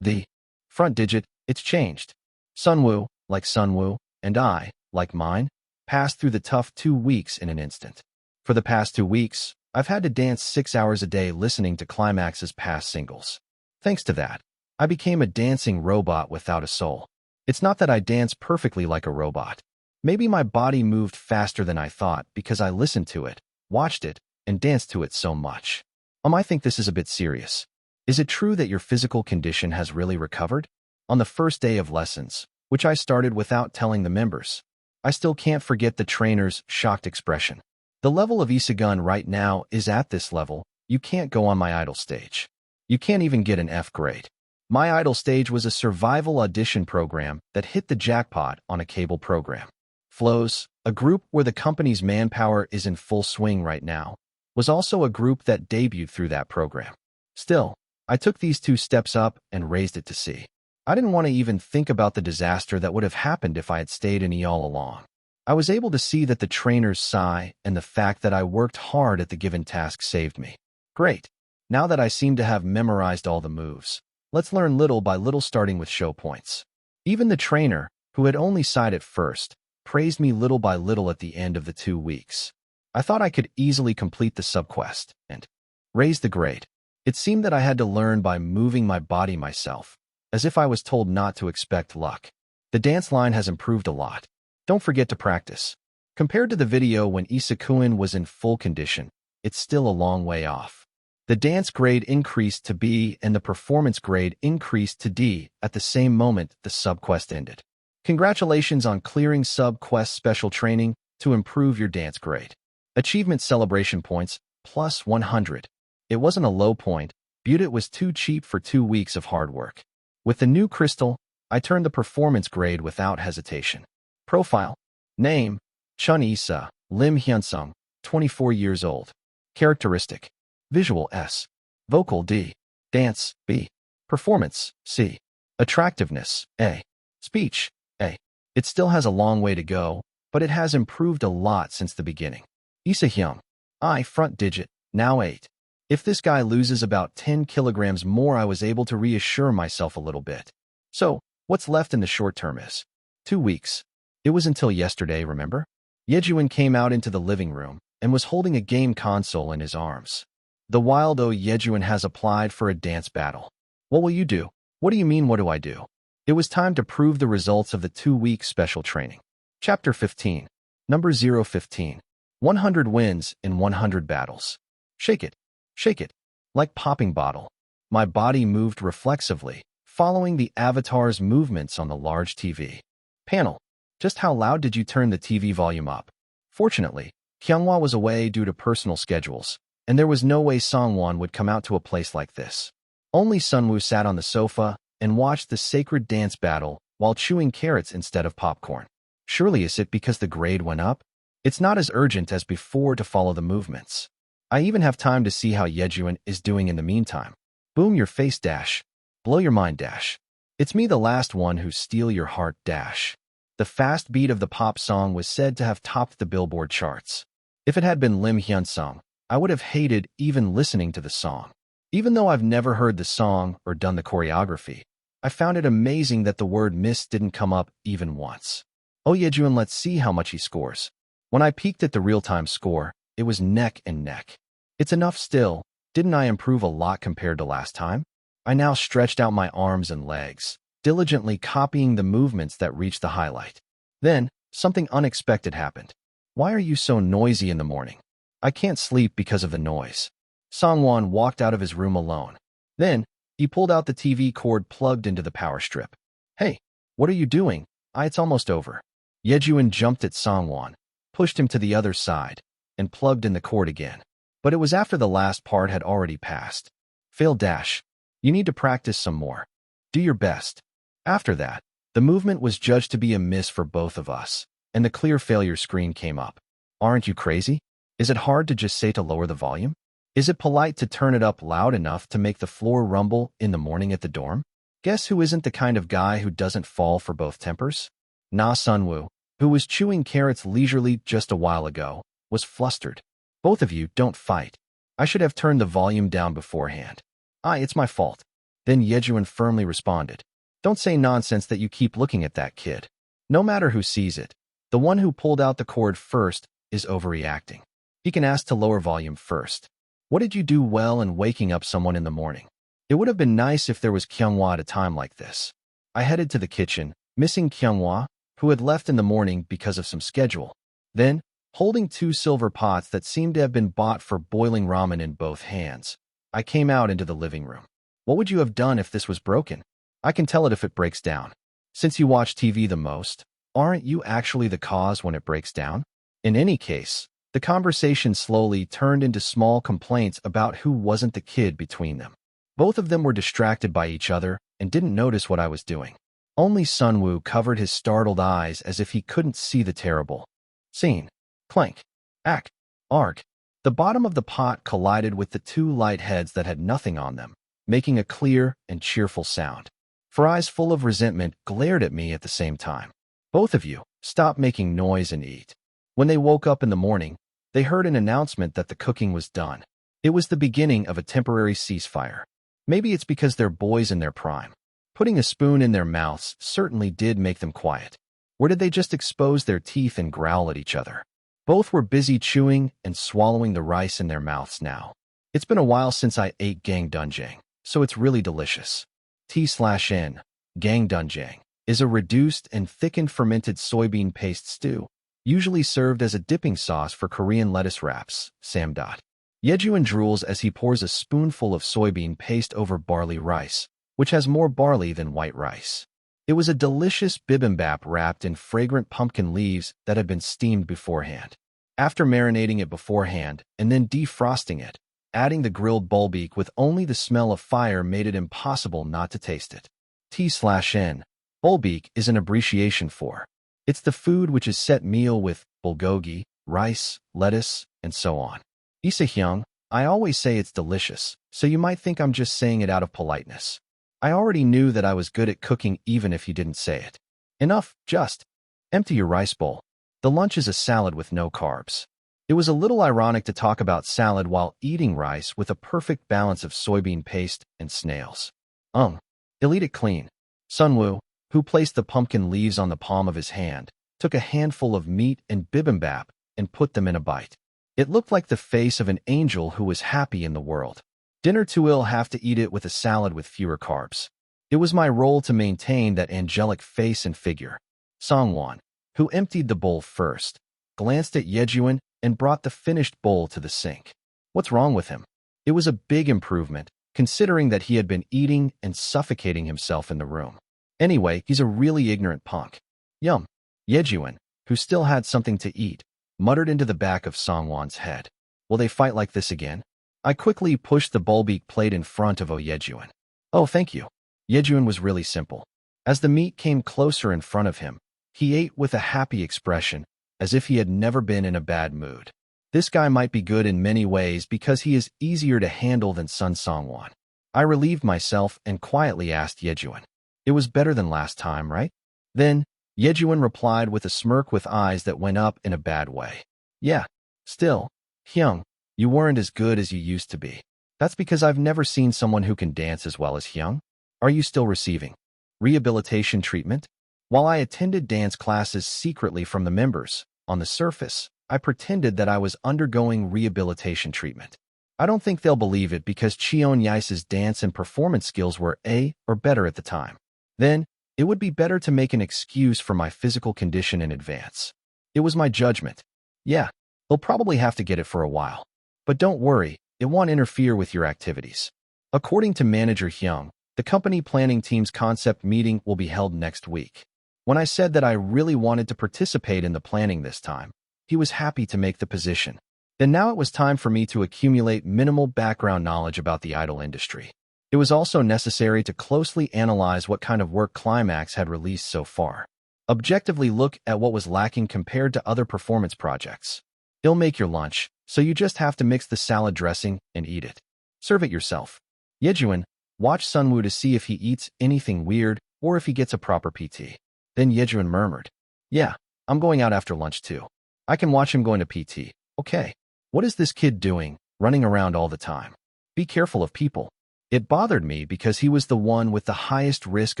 [SPEAKER 1] The front digit, it's changed. Sunwoo, like Sunwoo, and I, like mine, passed through the tough 2 weeks in an instant. For the past 2 weeks, I've had to dance 6 hours a day listening to Climax's past singles. Thanks to that, I became a dancing robot without a soul. It's not that I dance perfectly like a robot. Maybe my body moved faster than I thought because I listened to it, watched it, and danced to it so much. I think this is a bit serious. Is it true that your physical condition has really recovered? On the first day of lessons, which I started without telling the members, I still can't forget the trainer's shocked expression. The level of Isegun right now is at this level. You can't go on my idol stage. You can't even get an F grade. My idol stage was a survival audition program that hit the jackpot on a cable program. Flows, a group where the company's manpower is in full swing right now, was also a group that debuted through that program. Still, I took these 2 steps up and raised it to C. I didn't want to even think about the disaster that would have happened if I had stayed in E all along. I was able to see that the trainer's sigh and the fact that I worked hard at the given task saved me. Great. Now that I seem to have memorized all the moves, let's learn little by little starting with show points. Even the trainer, who had only sighed at first, praised me little by little at the end of the 2 weeks. I thought I could easily complete the subquest and raise the grade. It seemed that I had to learn by moving my body myself, as if I was told not to expect luck. The dance line has improved a lot. Don't forget to practice. Compared to the video when Isakuen was in full condition, it's still a long way off. The dance grade increased to B and the performance grade increased to D at the same moment the subquest ended. Congratulations on clearing subquest special training to improve your dance grade. Achievement celebration points, plus 100. It wasn't a low point, but it was too cheap for 2 weeks of hard work. With the new crystal, I turned the performance grade without hesitation. Profile. Name. Cheon Yise, Im Hyunsung, 24 years old. Characteristic. Visual S. Vocal D. Dance B. Performance C. Attractiveness A. Speech A. It still has a long way to go, but it has improved a lot since the beginning. Yise Hyung. I front digit, now 8. If this guy loses about 10 kilograms more, I was able to reassure myself a little bit. So, what's left in the short term is 2 weeks. It was until yesterday, remember? Yejuan came out into the living room and was holding a game console in his arms. The while though Yejuan has applied for a dance battle. What will you do? What do you mean, what do I do? It was time to prove the results of the 2-week special training. Chapter 15. Number 015. 100 wins in 100 battles. Shake it. Shake it. Like popping bottle. My body moved reflexively, following the avatar's movements on the large TV panel. Just how loud did you turn the TV volume up? Fortunately, Kyunghwa was away due to personal schedules, and there was no way Songwon would come out to a place like this. Only Sunwoo sat on the sofa and watched the sacred dance battle while chewing carrots instead of popcorn. Surely is it because the grade went up? It's not as urgent as before to follow the movements. I even have time to see how Yejuan is doing in the meantime. Boom your face dash. Blow your mind dash. It's me, the last one who steal your heart dash. The fast beat of the pop song was said to have topped the Billboard charts. If it had been Im Hyunsung, I would have hated even listening to the song. Even though I've never heard the song or done the choreography, I found it amazing that the word miss didn't come up even once. Oh Yejuan, let's see how much he scores. When I peeked at the real-time score, it was neck and neck. It's enough still. Didn't I improve a lot compared to last time? I now stretched out my arms and legs, diligently copying the movements that reached the highlight. Then, something unexpected happened. Why are you so noisy in the morning? I can't sleep because of the noise. Songwon walked out of his room alone. Then, he pulled out the TV cord plugged into the power strip. Hey, what are you doing? It's almost over. Yejuan jumped at Songwon, pushed him to the other side, and plugged in the cord again. But it was after the last part had already passed. Fail dash. You need to practice some more. Do your best. After that, the movement was judged to be a miss for both of us, and the clear failure screen came up. Aren't you crazy? Is it hard to just say to lower the volume? Is it polite to turn it up loud enough to make the floor rumble in the morning at the dorm? Guess who isn't the kind of guy who doesn't fall for both tempers? Na Sunwoo, who was chewing carrots leisurely just a while ago, was flustered. Both of you don't fight. I should have turned the volume down beforehand. It's my fault. Then Yejuan firmly responded. Don't say nonsense that you keep looking at that kid. No matter who sees it, the one who pulled out the cord first is overreacting. He can ask to lower volume first. What did you do well in waking up someone in the morning? It would have been nice if there was Kyunghwa at a time like this. I headed to the kitchen, missing Kyunghwa, who had left in the morning because of some schedule. Then, holding 2 silver pots that seemed to have been bought for boiling ramen in both hands, I came out into the living room. What would you have done if this was broken? I can tell it if it breaks down. Since you watch TV the most, aren't you actually the cause when it breaks down? In any case, the conversation slowly turned into small complaints about who wasn't the kid between them. Both of them were distracted by each other and didn't notice what I was doing. Only Sunwoo covered his startled eyes as if he couldn't see the terrible scene. Clank. Ack. Arg. The bottom of the pot collided with the 2 light heads that had nothing on them, making a clear and cheerful sound. For eyes full of resentment glared at me at the same time. Both of you, stop making noise and eat. When they woke up in the morning, they heard an announcement that the cooking was done. It was the beginning of a temporary ceasefire. Maybe it's because they're boys in their prime. Putting a spoon in their mouths certainly did make them quiet. Or did they just expose their teeth and growl at each other? Both were busy chewing and swallowing the rice in their mouths now. It's been a while since I ate gangdunjang, so it's really delicious. T/N, gangdunjang, is a reduced and thickened fermented soybean paste stew, usually served as a dipping sauce for Korean lettuce wraps, samdot. Yejuan drools as he pours a spoonful of soybean paste over barley rice, which has more barley than white rice. It was a delicious bibimbap wrapped in fragrant pumpkin leaves that had been steamed beforehand. After marinating it beforehand and then defrosting it, adding the grilled bulbeek with only the smell of fire made it impossible not to taste it. T/N. Bulbeek is an abbreviation for. It's the food which is set meal with bulgogi, rice, lettuce, and so on. Isahyung, I always say it's delicious, so you might think I'm just saying it out of politeness. I already knew that I was good at cooking even if you didn't say it. Enough, just empty your rice bowl. The lunch is a salad with no carbs. It was a little ironic to talk about salad while eating rice with a perfect balance of soybean paste and snails. He'll eat it clean. Sunwoo, who placed the pumpkin leaves on the palm of his hand, took a handful of meat and bibimbap and put them in a bite. It looked like the face of an angel who was happy in the world. Dinner too, I'll have to eat it with a salad with fewer carbs. It was my role to maintain that angelic face and figure. Songwon, who emptied the bowl first, glanced at Yejuan and brought the finished bowl to the sink. What's wrong with him? It was a big improvement, considering that he had been eating and suffocating himself in the room. Anyway, he's a really ignorant punk. Yum. Yejuan, who still had something to eat, muttered into the back of Songwon's head. Will they fight like this again? I quickly pushed the bulbeak plate in front of Yejuan. Oh, thank you. Yejuan was really simple. As the meat came closer in front of him, he ate with a happy expression, as if he had never been in a bad mood. This guy might be good in many ways because he is easier to handle than Sun Songwon. I relieved myself and quietly asked Yejuan. It was better than last time, right? Then, Yejuan replied with a smirk with eyes that went up in a bad way. Yeah. Still, Hyung, you weren't as good as you used to be. That's because I've never seen someone who can dance as well as Hyung. Are you still receiving rehabilitation treatment? While I attended dance classes secretly from the members, on the surface, I pretended that I was undergoing rehabilitation treatment. I don't think they'll believe it because Cheon Yise's dance and performance skills were A or better at the time. Then, it would be better to make an excuse for my physical condition in advance. It was my judgment. Yeah, they'll probably have to get it for a while. But don't worry, it won't interfere with your activities. According to Manager Hyung, the company planning team's concept meeting will be held next week. When I said that I really wanted to participate in the planning this time, he was happy to make the position. Then now it was time for me to accumulate minimal background knowledge about the idol industry. It was also necessary to closely analyze what kind of work Climax had released so far. Objectively look at what was lacking compared to other performance projects. It'll make your lunch, so you just have to mix the salad dressing and eat it. Serve it yourself. Yejuan, watch Sunwoo to see if he eats anything weird or if he gets a proper PT. Then Yejuan murmured, yeah, I'm going out after lunch too. I can watch him going to PT. Okay. What is this kid doing, running around all the time? Be careful of people. It bothered me because he was the one with the highest risk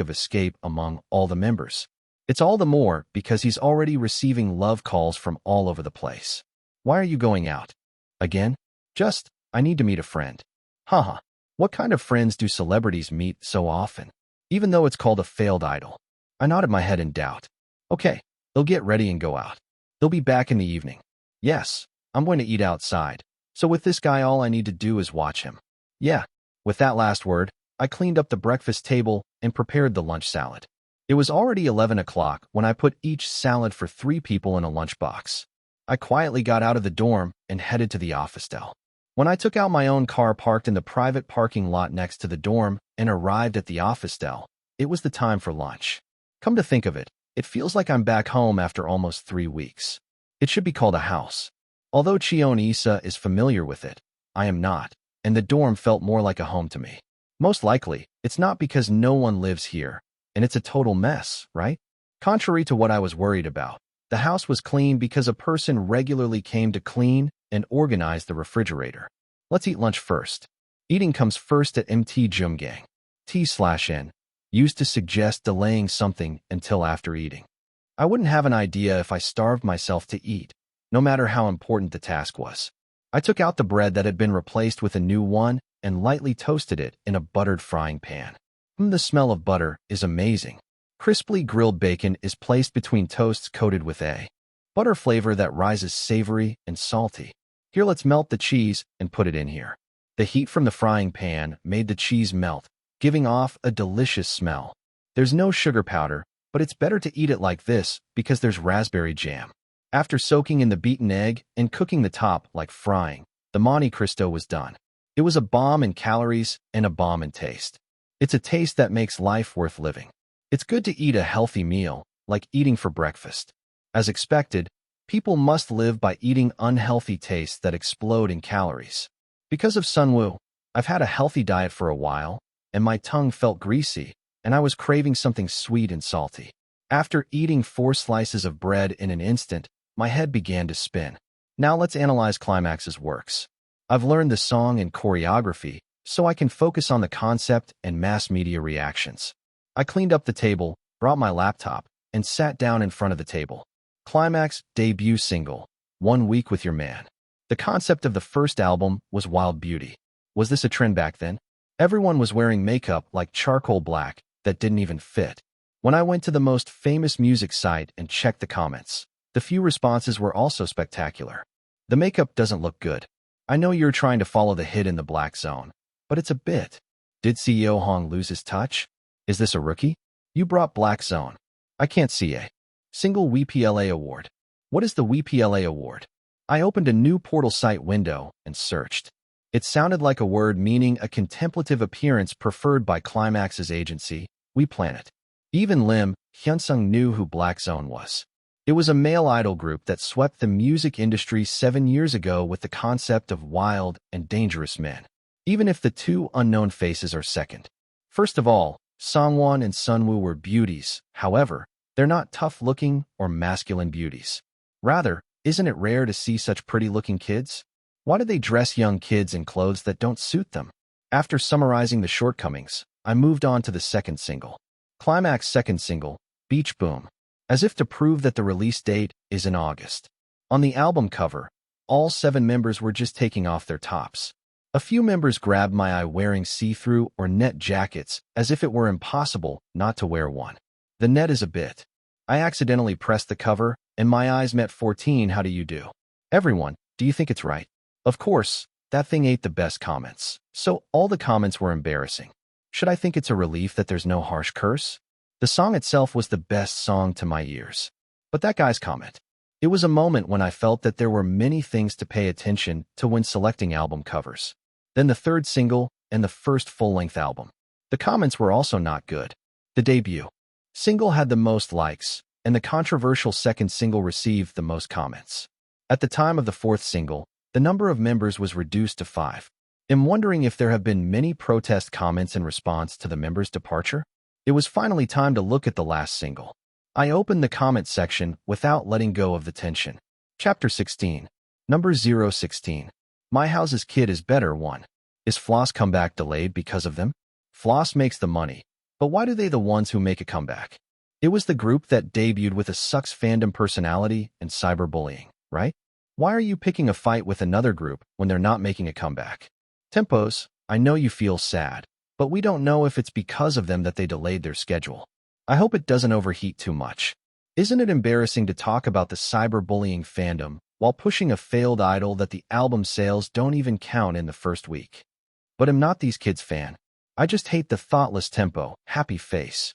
[SPEAKER 1] of escape among all the members. It's all the more because he's already receiving love calls from all over the place. Why are you going out? Again? I need to meet a friend. Haha. What kind of friends do celebrities meet so often? Even though it's called a failed idol. I nodded my head in doubt. Okay, they'll get ready and go out. They'll be back in the evening. Yes, I'm going to eat outside. So with this guy all I need to do is watch him. Yeah. With that last word, I cleaned up the breakfast table and prepared the lunch salad. It was already 11 o'clock when I put each salad for 3 people in a lunchbox. I quietly got out of the dorm and headed to the office del. When I took out my own car parked in the private parking lot next to the dorm and arrived at the office del, it was the time for lunch. Come to think of it, it feels like I'm back home after almost 3 weeks. It should be called a house. Although Cheon Yise is familiar with it, I am not, and the dorm felt more like a home to me. Most likely, it's not because no one lives here, and it's a total mess, right? Contrary to what I was worried about, the house was clean because a person regularly came to clean and organize the refrigerator. Let's eat lunch first. Eating comes first at MT Jumgang. T/N, used to suggest delaying something until after eating. I wouldn't have an idea if I starved myself to eat, no matter how important the task was. I took out the bread that had been replaced with a new one and lightly toasted it in a buttered frying pan. The smell of butter is amazing. Crisply grilled bacon is placed between toasts coated with a butter flavor that rises savory and salty. Here, let's melt the cheese and put it in here. The heat from the frying pan made the cheese melt, giving off a delicious smell. There's no sugar powder, but it's better to eat it like this because there's raspberry jam. After soaking in the beaten egg and cooking the top like frying, the Monte Cristo was done. It was a bomb in calories and a bomb in taste. It's a taste that makes life worth living. It's good to eat a healthy meal, like eating for breakfast. As expected, people must live by eating unhealthy tastes that explode in calories. Because of Sunwoo, I've had a healthy diet for a while, and my tongue felt greasy, and I was craving something sweet and salty. After eating 4 slices of bread in an instant, my head began to spin. Now let's analyze Climax's works. I've learned the song and choreography, so I can focus on the concept and mass media reactions. I cleaned up the table, brought my laptop, and sat down in front of the table. Climax debut single, 1 Week with Your Man. The concept of the first album was Wild Beauty. Was this a trend back then? Everyone was wearing makeup like charcoal black that didn't even fit. When I went to the most famous music site and checked the comments, the few responses were also spectacular. The makeup doesn't look good. I know you're trying to follow the hit in the black zone, but it's a bit. Did CEO Hong lose his touch? Is this a rookie? You brought Black Zone. I can't see a single WPLA award. What is the WPLA award? I opened a new portal site window and searched. It sounded like a word meaning a contemplative appearance preferred by Climax's agency, We Planet. Even Im Hyunsung knew who Black Zone was. It was a male idol group that swept the music industry 7 years ago with the concept of wild and dangerous men. Even if the two unknown faces are second. First of all, Songwon and Sunwoo were beauties. However, they're not tough-looking or masculine beauties. Rather, isn't it rare to see such pretty-looking kids? Why do they dress young kids in clothes that don't suit them? After summarizing the shortcomings, I moved on to the second single. Climax's second single, Beach Boom, as if to prove that the release date is in August. On the album cover, all 7 members were just taking off their tops. A few members grabbed my eye wearing see-through or net jackets as if it were impossible not to wear one. The net is a bit. I accidentally pressed the cover, and my eyes met 14. How do you do? Everyone, do you think it's right? Of course, that thing ate the best comments. So all the comments were embarrassing. Should I think it's a relief that there's no harsh curse? The song itself was the best song to my ears. But that guy's comment. It was a moment when I felt that there were many things to pay attention to when selecting album covers. Then the third single and the first full-length album. The comments were also not good. The debut single had the most likes, and the controversial second single received the most comments. At the time of the fourth single, the number of members was reduced to 5. I'm wondering if there have been many protest comments in response to the members' departure. It was finally time to look at the last single. I opened the comment section without letting go of the tension. Chapter 16. Number 016. My House's Kid is Better 1. Is Floss comeback delayed because of them? Floss makes the money, but why do they the ones who make a comeback? It was the group that debuted with a sucks fandom personality and cyberbullying, right? Why are you picking a fight with another group when they're not making a comeback? Tempos, I know you feel sad, but we don't know if it's because of them that they delayed their schedule. I hope it doesn't overheat too much. Isn't it embarrassing to talk about the cyberbullying fandom while pushing a failed idol that the album sales don't even count in the first week? But I'm not these kids' fan. I just hate the thoughtless tempo, happy face.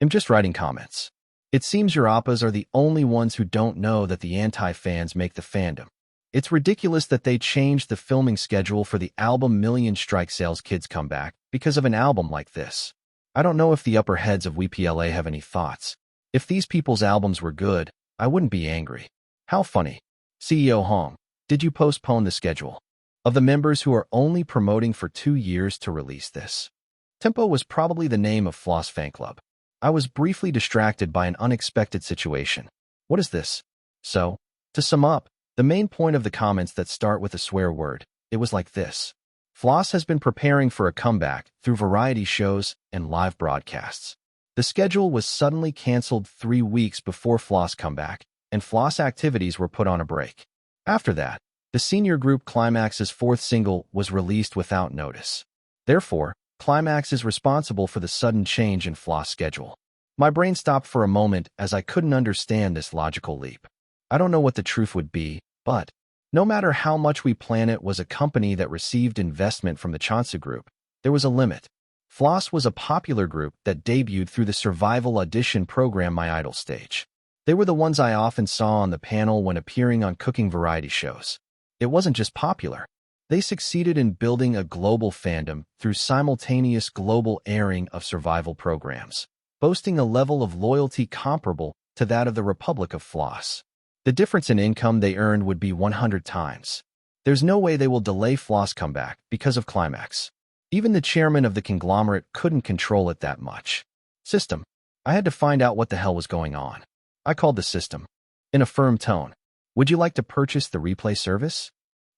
[SPEAKER 1] I'm just writing comments. It seems your oppas are the only ones who don't know that the anti-fans make the fandom. It's ridiculous that they changed the filming schedule for the album Million Strike Sales Kids Comeback because of an album like this. I don't know if the upper heads of WPLA have any thoughts. If these people's albums were good, I wouldn't be angry. How funny. CEO Hong, did you postpone the schedule of the members who are only promoting for 2 years to release this? Tempo was probably the name of Floss Fan Club. I was briefly distracted by an unexpected situation. What is this? So, to sum up, the main point of the comments that start with a swear word, it was like this. Floss has been preparing for a comeback through variety shows and live broadcasts. The schedule was suddenly canceled 3 weeks before Floss comeback, and Floss activities were put on a break. After that, the senior group Climax's fourth single was released without notice. Therefore, Climax is responsible for the sudden change in Floss' schedule. My brain stopped for a moment as I couldn't understand this logical leap. I don't know what the truth would be, but no matter how much We Planet was a company that received investment from the Cheon Group, there was a limit. Floss was a popular group that debuted through the survival audition program My Idol stage. They were the ones I often saw on the panel when appearing on cooking variety shows. It wasn't just popular. They succeeded in building a global fandom through simultaneous global airing of survival programs, boasting a level of loyalty comparable to that of the Republic of Floss. The difference in income they earned would be 100 times. There's no way they will delay Floss comeback because of Climax. Even the chairman of the conglomerate couldn't control it that much. System. I had to find out what the hell was going on. I called the system. In a firm tone. Would you like to purchase the replay service?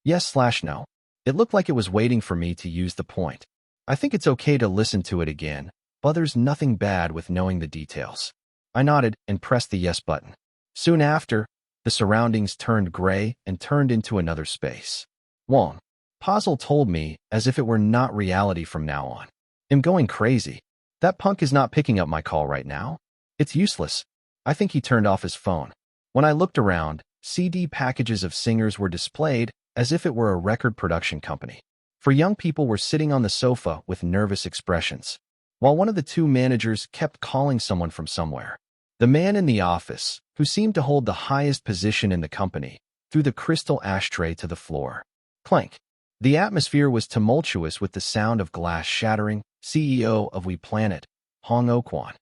[SPEAKER 1] Yes/no. It looked like it was waiting for me to use the point. I think it's okay to listen to it again, but there's nothing bad with knowing the details. I nodded and pressed the yes button. Soon after, the surroundings turned gray and turned into another space. Wong. Puzzle told me as if it were not reality from now on. I'm going crazy. That punk is not picking up my call right now. It's useless. I think he turned off his phone. When I looked around, CD packages of singers were displayed as if it were a record production company. For young people were sitting on the sofa with nervous expressions, while one of the two managers kept calling someone from somewhere. The man in the office, who seemed to hold the highest position in the company, threw the crystal ashtray to the floor. Clank. The atmosphere was tumultuous with the sound of glass shattering. CEO of We Planet, Hong Ok-won.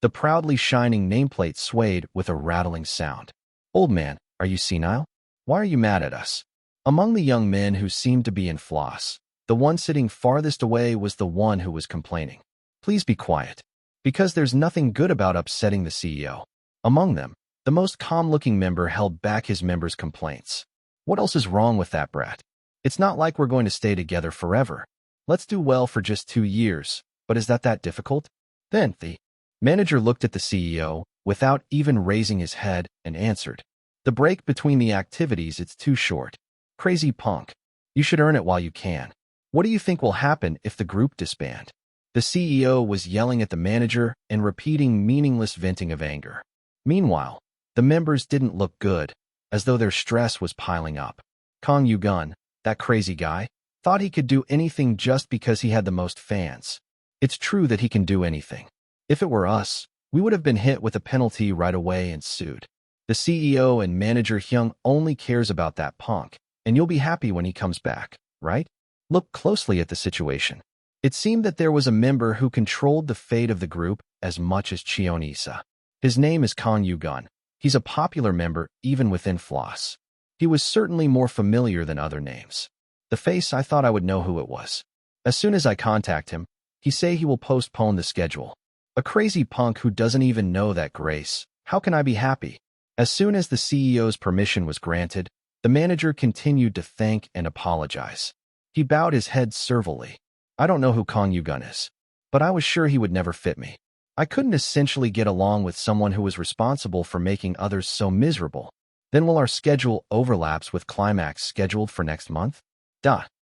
[SPEAKER 1] The proudly shining nameplate swayed with a rattling sound. Old man, are you senile? Why are you mad at us? Among the young men who seemed to be in floss, the one sitting farthest away was the one who was complaining. Please be quiet, because there's nothing good about upsetting the CEO. Among them, the most calm-looking member held back his members' complaints. What else is wrong with that brat? It's not like we're going to stay together forever. Let's do well for just 2 years, but is that difficult? Then the manager looked at the CEO without even raising his head and answered. The break between the activities, it's too short. Crazy punk. You should earn it while you can. What do you think will happen if the group disband? The CEO was yelling at the manager and repeating meaningless venting of anger. Meanwhile, the members didn't look good, as though their stress was piling up. Kang Yu-gun, that crazy guy, thought he could do anything just because he had the most fans. It's true that he can do anything. If it were us, we would have been hit with a penalty right away and sued. The CEO and manager Hyung only cares about that punk, and you'll be happy when he comes back, right? Look closely at the situation. It seemed that there was a member who controlled the fate of the group as much as Cheon Yise. His name is Kang Yu-gun. He's a popular member even within Floss. He was certainly more familiar than other names. The face, I thought I would know who it was. As soon as I contact him, he say he will postpone the schedule. A crazy punk who doesn't even know that grace. How can I be happy? As soon as the CEO's permission was granted, the manager continued to thank and apologize. He bowed his head servilely. I don't know who Kang Yu-gun is, but I was sure he would never fit me. I couldn't essentially get along with someone who was responsible for making others so miserable. Then will our schedule overlaps with Climax scheduled for next month?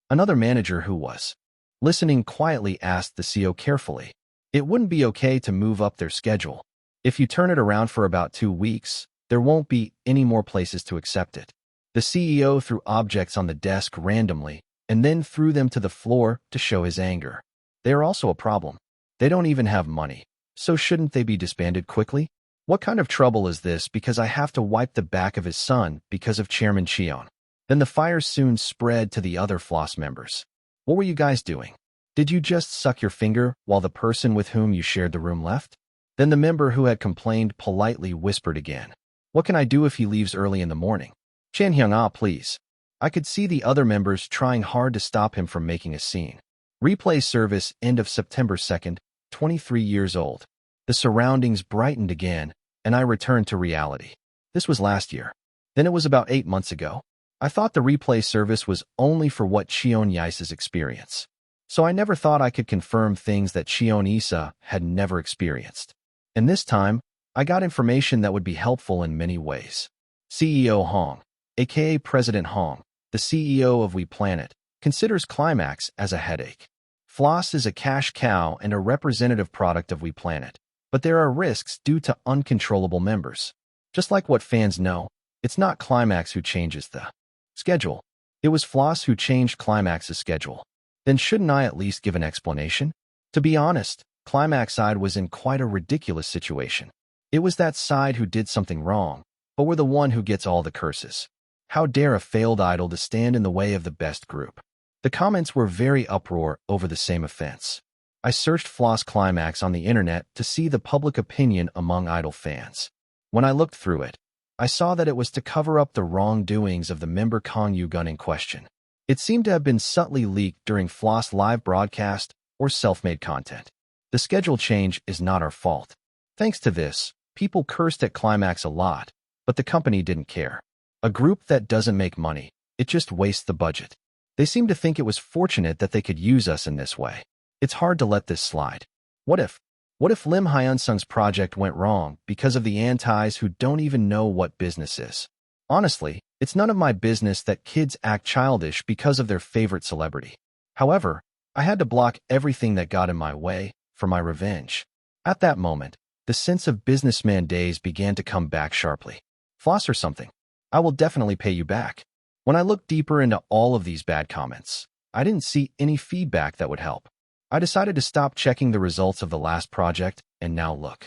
[SPEAKER 1] Another manager who was listening quietly asked the CEO carefully. It wouldn't be okay to move up their schedule. If you turn it around for about 2 weeks, there won't be any more places to accept it. The CEO threw objects on the desk randomly and then threw them to the floor to show his anger. They are also a problem. They don't even have money. So shouldn't they be disbanded quickly? What kind of trouble is this because I have to wipe the back of his son because of Chairman Cheon? Then the fire soon spread to the other Floss members. What were you guys doing? Did you just suck your finger while the person with whom you shared the room left? Then the member who had complained politely whispered again. What can I do if he leaves early in the morning? Chan Hyung, please. I could see the other members trying hard to stop him from making a scene. Replay service end of September 2nd, 23 years old. The surroundings brightened again, and I returned to reality. This was last year. Then it was about 8 months ago. I thought the replay service was only for what Cheon Yise's experience. So I never thought I could confirm things that Cheon Yise had never experienced. And this time, I got information that would be helpful in many ways. CEO Hong, aka President Hong, the CEO of We Planet, considers Climax as a headache. Floss is a cash cow and a representative product of We Planet, but there are risks due to uncontrollable members. Just like what fans know, it's not Climax who changes the schedule. It was Floss who changed Climax's schedule. Then shouldn't I at least give an explanation? To be honest, Climax side was in quite a ridiculous situation. It was that side who did something wrong, but we're the one who gets all the curses. How dare a failed idol to stand in the way of the best group? The comments were very uproar over the same offense. I searched Floss Climax on the internet to see the public opinion among idol fans. When I looked through it, I saw that it was to cover up the wrongdoings of the member Kang Yu-gun in question. It seemed to have been subtly leaked during Floss live broadcast or self-made content. The schedule change is not our fault. Thanks to this, people cursed at Climax a lot, but the company didn't care. A group that doesn't make money, it just wastes the budget. They seem to think it was fortunate that they could use us in this way. It's hard to let this slide. What if? What if Im Hyunsung's project went wrong because of the antis who don't even know what business is? Honestly, it's none of my business that kids act childish because of their favorite celebrity. However, I had to block everything that got in my way for my revenge. At that moment, the sense of businessman days began to come back sharply. Floss or something. I will definitely pay you back. When I looked deeper into all of these bad comments, I didn't see any feedback that would help. I decided to stop checking the results of the last project and now look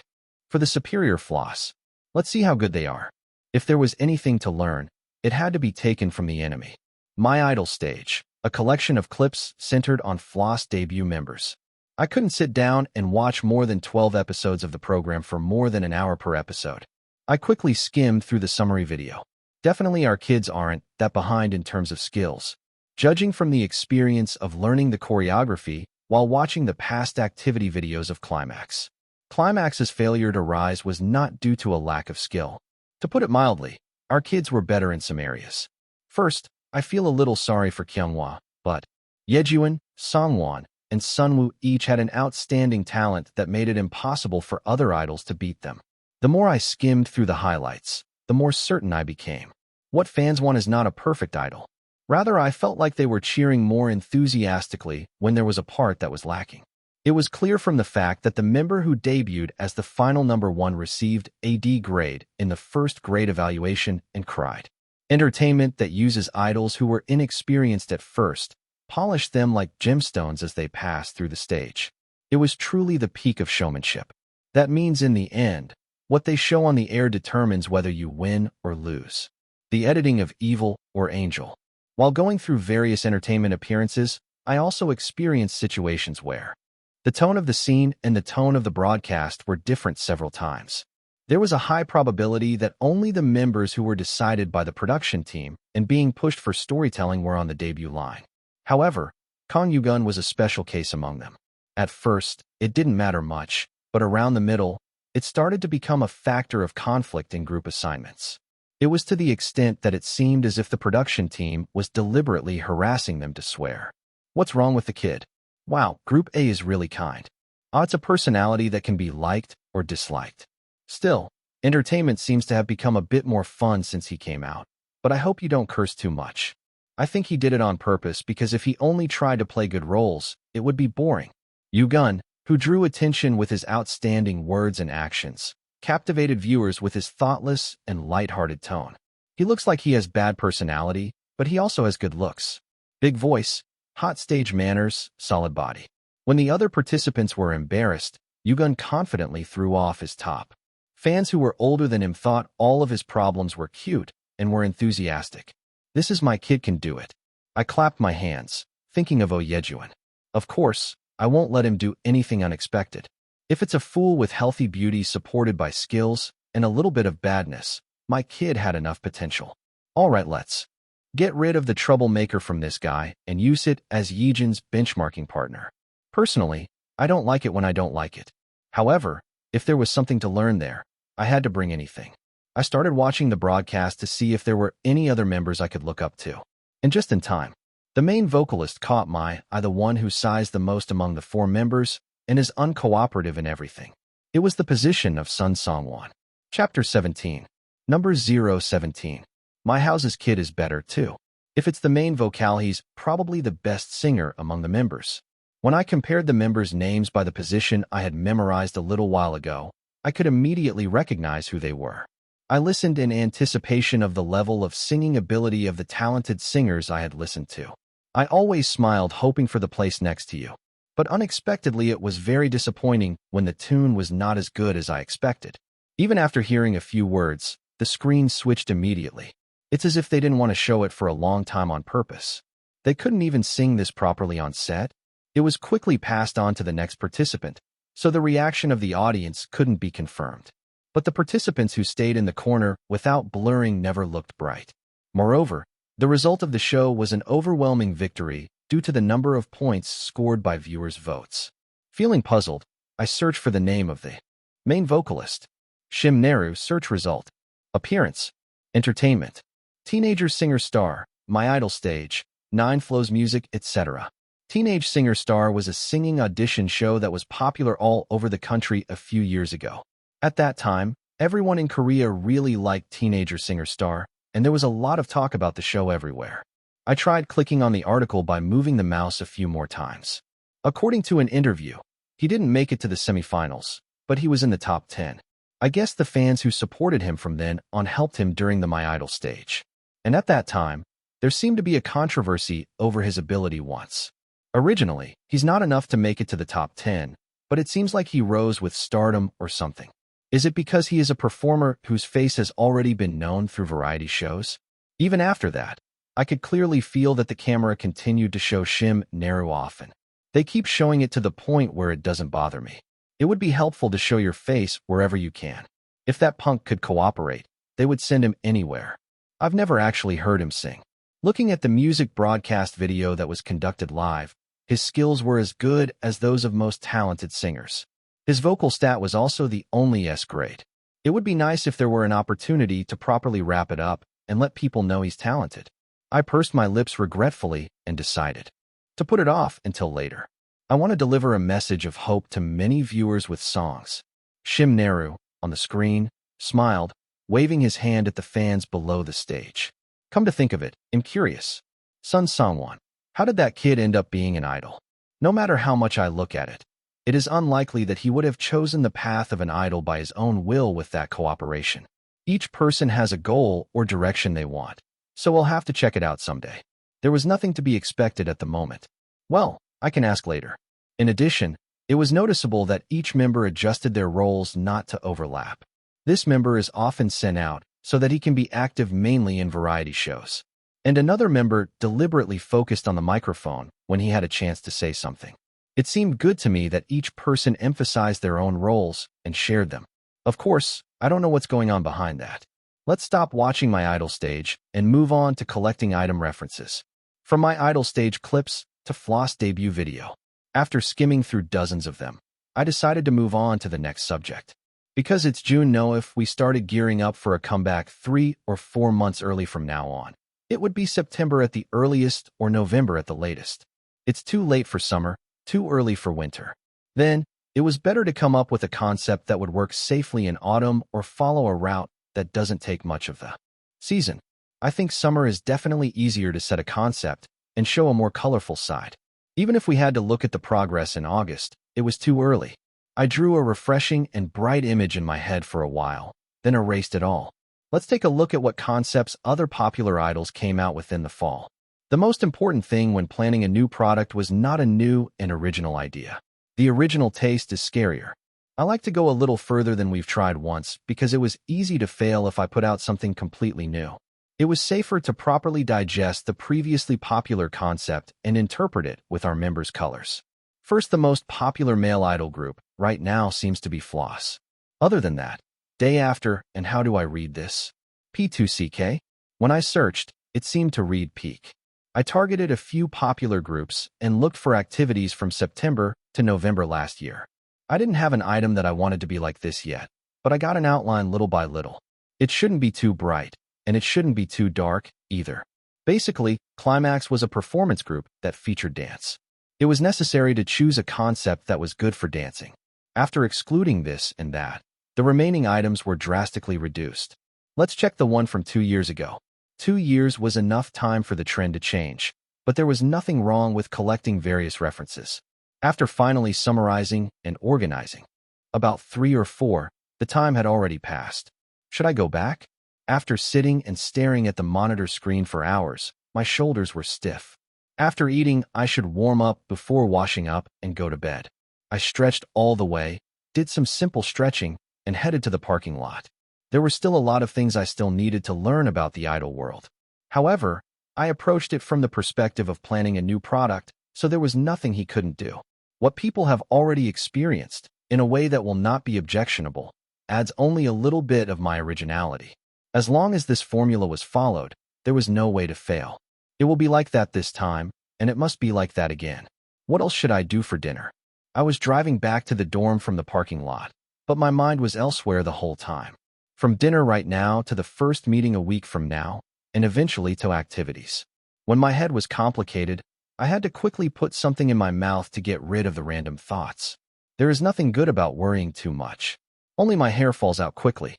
[SPEAKER 1] for the superior floss. Let's see how good they are. If there was anything to learn, it had to be taken from the enemy. My Idol Stage, a collection of clips centered on floss debut members. I couldn't sit down and watch more than 12 episodes of the program for more than an hour per episode. I quickly skimmed through the summary video. Definitely our kids aren't that behind in terms of skills. Judging from the experience of learning the choreography while watching the past activity videos of Climax. Climax's failure to rise was not due to a lack of skill. To put it mildly, our kids were better in some areas. First, I feel a little sorry for Kyunghwa, but Yejuan, Songwon, and Sunwoo each had an outstanding talent that made it impossible for other idols to beat them. The more I skimmed through the highlights, the more certain I became. What fans want is not a perfect idol. Rather, I felt like they were cheering more enthusiastically when there was a part that was lacking. It was clear from the fact that the member who debuted as the final number 1 received a D grade in the first grade evaluation and cried. Entertainment that uses idols who were inexperienced at first, polished them like gemstones as they passed through the stage. It was truly the peak of showmanship. That means in the end, what they show on the air determines whether you win or lose. The editing of Evil or Angel. While going through various entertainment appearances, I also experienced situations where the tone of the scene and the tone of the broadcast were different several times. There was a high probability that only the members who were decided by the production team and being pushed for storytelling were on the debut line. However, Kang Yugun was a special case among them. At first, it didn't matter much, but around the middle, it started to become a factor of conflict in group assignments. It was to the extent that it seemed as if the production team was deliberately harassing them to swear. What's wrong with the kid? Wow, Group A is really kind. It's a personality that can be liked or disliked. Still, entertainment seems to have become a bit more fun since he came out, but I hope you don't curse too much. I think he did it on purpose because if he only tried to play good roles, it would be boring. Yugun, who drew attention with his outstanding words and actions, captivated viewers with his thoughtless and light-hearted tone. He looks like he has bad personality, but he also has good looks. Big voice, hot stage manners, solid body. When the other participants were embarrassed, Yugun confidently threw off his top. Fans who were older than him thought all of his problems were cute and were enthusiastic. This is my kid can do it. I clapped my hands, thinking of Yejuan. Of course, I won't let him do anything unexpected. If it's a fool with healthy beauty supported by skills and a little bit of badness, my kid had enough potential. All right, let's get rid of the troublemaker from this guy and use it as Yejun's benchmarking partner. Personally, I don't like it when I don't like it. However, if there was something to learn there, I had to bring anything. I started watching the broadcast to see if there were any other members I could look up to. And just in time, the main vocalist caught my eye, the one who sighs the most among the 4 members and is uncooperative in everything. It was the position of Sun Songwon. Chapter 17. Number 017. My house's kid is better too. If it's the main vocal, he's probably the best singer among the members. When I compared the members' names by the position I had memorized a little while ago, I could immediately recognize who they were. I listened in anticipation of the level of singing ability of the talented singers I had listened to. I always smiled hoping for the place next to you. But unexpectedly it was very disappointing when the tune was not as good as I expected. Even after hearing a few words, the screen switched immediately. It's as if they didn't want to show it for a long time on purpose. They couldn't even sing this properly on set. It was quickly passed on to the next participant, so the reaction of the audience couldn't be confirmed. But the participants who stayed in the corner without blurring never looked bright. Moreover, the result of the show was an overwhelming victory due to the number of points scored by viewers' votes. Feeling puzzled, I searched for the name of the main vocalist. Shim Neru search result. Appearance. Entertainment. Teenager singer star, My Idol stage, 9 flows music, etc. Teenage Singer Star was a singing audition show that was popular all over the country a few years ago. At that time, everyone in Korea really liked Teenager Singer Star, and there was a lot of talk about the show everywhere. I tried clicking on the article by moving the mouse a few more times. According to an interview, he didn't make it to the semifinals, but he was in the top 10. I guess the fans who supported him from then on helped him during the My Idol stage. And at that time, there seemed to be a controversy over his ability once. Originally, he's not enough to make it to the top 10, but it seems like he rose with stardom or something. Is it because he is a performer whose face has already been known through variety shows? Even after that, I could clearly feel that the camera continued to show Shim Naru often. They keep showing it to the point where it doesn't bother me. It would be helpful to show your face wherever you can. If that punk could cooperate, they would send him anywhere. I've never actually heard him sing. Looking at the music broadcast video that was conducted live, his skills were as good as those of most talented singers. His vocal stat was also the only S-grade. It would be nice if there were an opportunity to properly wrap it up and let people know he's talented. I pursed my lips regretfully and decided to put it off until later. I want to deliver a message of hope to many viewers with songs. Shim Naru, on the screen, smiled, waving his hand at the fans below the stage. Come to think of it, I'm curious. Sun Sangwon, how did that kid end up being an idol? No matter how much I look at it, it is unlikely that he would have chosen the path of an idol by his own will with that cooperation. Each person has a goal or direction they want, so we'll have to check it out someday. There was nothing to be expected at the moment. Well, I can ask later. In addition, it was noticeable that each member adjusted their roles not to overlap. This member is often sent out so that he can be active mainly in variety shows. And another member deliberately focused on the microphone when he had a chance to say something. It seemed good to me that each person emphasized their own roles and shared them. Of course, I don't know what's going on behind that. Let's stop watching My Idol stage and move on to collecting item references. From My Idol stage clips to Floss debut video. After skimming through dozens of them, I decided to move on to the next subject. Because it's June, if we started gearing up for a comeback 3 or 4 months early from now on, it would be September at the earliest or November at the latest. It's too late for summer, too early for winter. Then, it was better to come up with a concept that would work safely in autumn or follow a route that doesn't take much of the season. I think summer is definitely easier to set a concept and show a more colorful side. Even if we had to look at the progress in August, it was too early. I drew a refreshing and bright image in my head for a while, then erased it all. Let's take a look at what concepts other popular idols came out with in the fall. The most important thing when planning a new product was not a new and original idea. The original taste is scarier. I like to go a little further than we've tried once because it was easy to fail if I put out something completely new. It was safer to properly digest the previously popular concept and interpret it with our members' colors. First, the most popular male idol group right now seems to be Floss. Other than that, Day After and How Do I Read This? P2CK? When I searched, it seemed to read Peak. I targeted a few popular groups and looked for activities from September to November last year. I didn't have an item that I wanted to be like this yet, but I got an outline little by little. It shouldn't be too bright, and it shouldn't be too dark, either. Basically, Climax was a performance group that featured dance. It was necessary to choose a concept that was good for dancing. After excluding this and that, the remaining items were drastically reduced. Let's check the one from 2 years ago. 2 years was enough time for the trend to change, but there was nothing wrong with collecting various references. After finally summarizing and organizing, about 3 or 4, the time had already passed. Should I go back? After sitting and staring at the monitor screen for hours, my shoulders were stiff. After eating, I should warm up before washing up and go to bed. I stretched all the way, did some simple stretching, and headed to the parking lot. There were still a lot of things I still needed to learn about the idol world. However, I approached it from the perspective of planning a new product, so there was nothing he couldn't do. What people have already experienced, in a way that will not be objectionable, adds only a little bit of my originality. As long as this formula was followed, there was no way to fail. It will be like that this time, and it must be like that again. What else should I do for dinner? I was driving back to the dorm from the parking lot, but my mind was elsewhere the whole time. From dinner right now to the first meeting a week from now, and eventually to activities. When my head was complicated, I had to quickly put something in my mouth to get rid of the random thoughts. There is nothing good about worrying too much. Only my hair falls out quickly.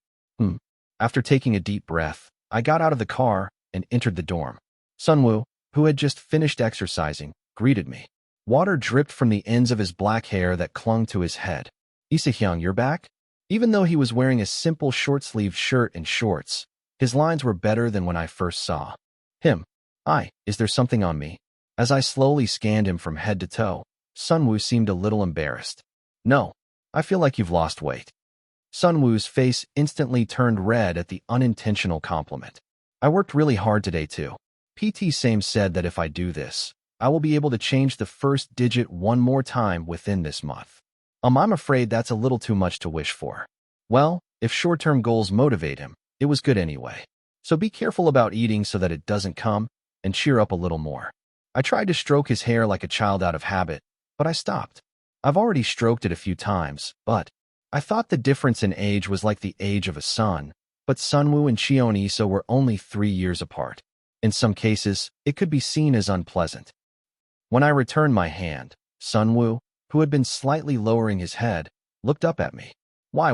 [SPEAKER 1] After taking a deep breath, I got out of the car and entered the dorm. Sunwoo, who had just finished exercising, greeted me. Water dripped from the ends of his black hair that clung to his head. "Ise-hyung, you're back?" Even though he was wearing a simple short-sleeved shirt and shorts, his lines were better than when I first saw him. Is there something on me?" As I slowly scanned him from head to toe, Sunwoo seemed a little embarrassed. "No, I feel like you've lost weight." Sunwoo's face instantly turned red at the unintentional compliment. "I worked really hard today too. PT Same said that if I do this, I will be able to change the first digit one more time within this month. I'm afraid that's a little too much to wish for." Well, if short-term goals motivate him, it was good anyway. So be careful about eating so that it doesn't come, and cheer up a little more. I tried to stroke his hair like a child out of habit, but I stopped. I've already stroked it a few times, but I thought the difference in age was like the age of a son, but Sunwoo and Cheon Yise were only 3 years apart. In some cases, it could be seen as unpleasant. When I returned my hand, Sunwoo, who had been slightly lowering his head, looked up at me. Why?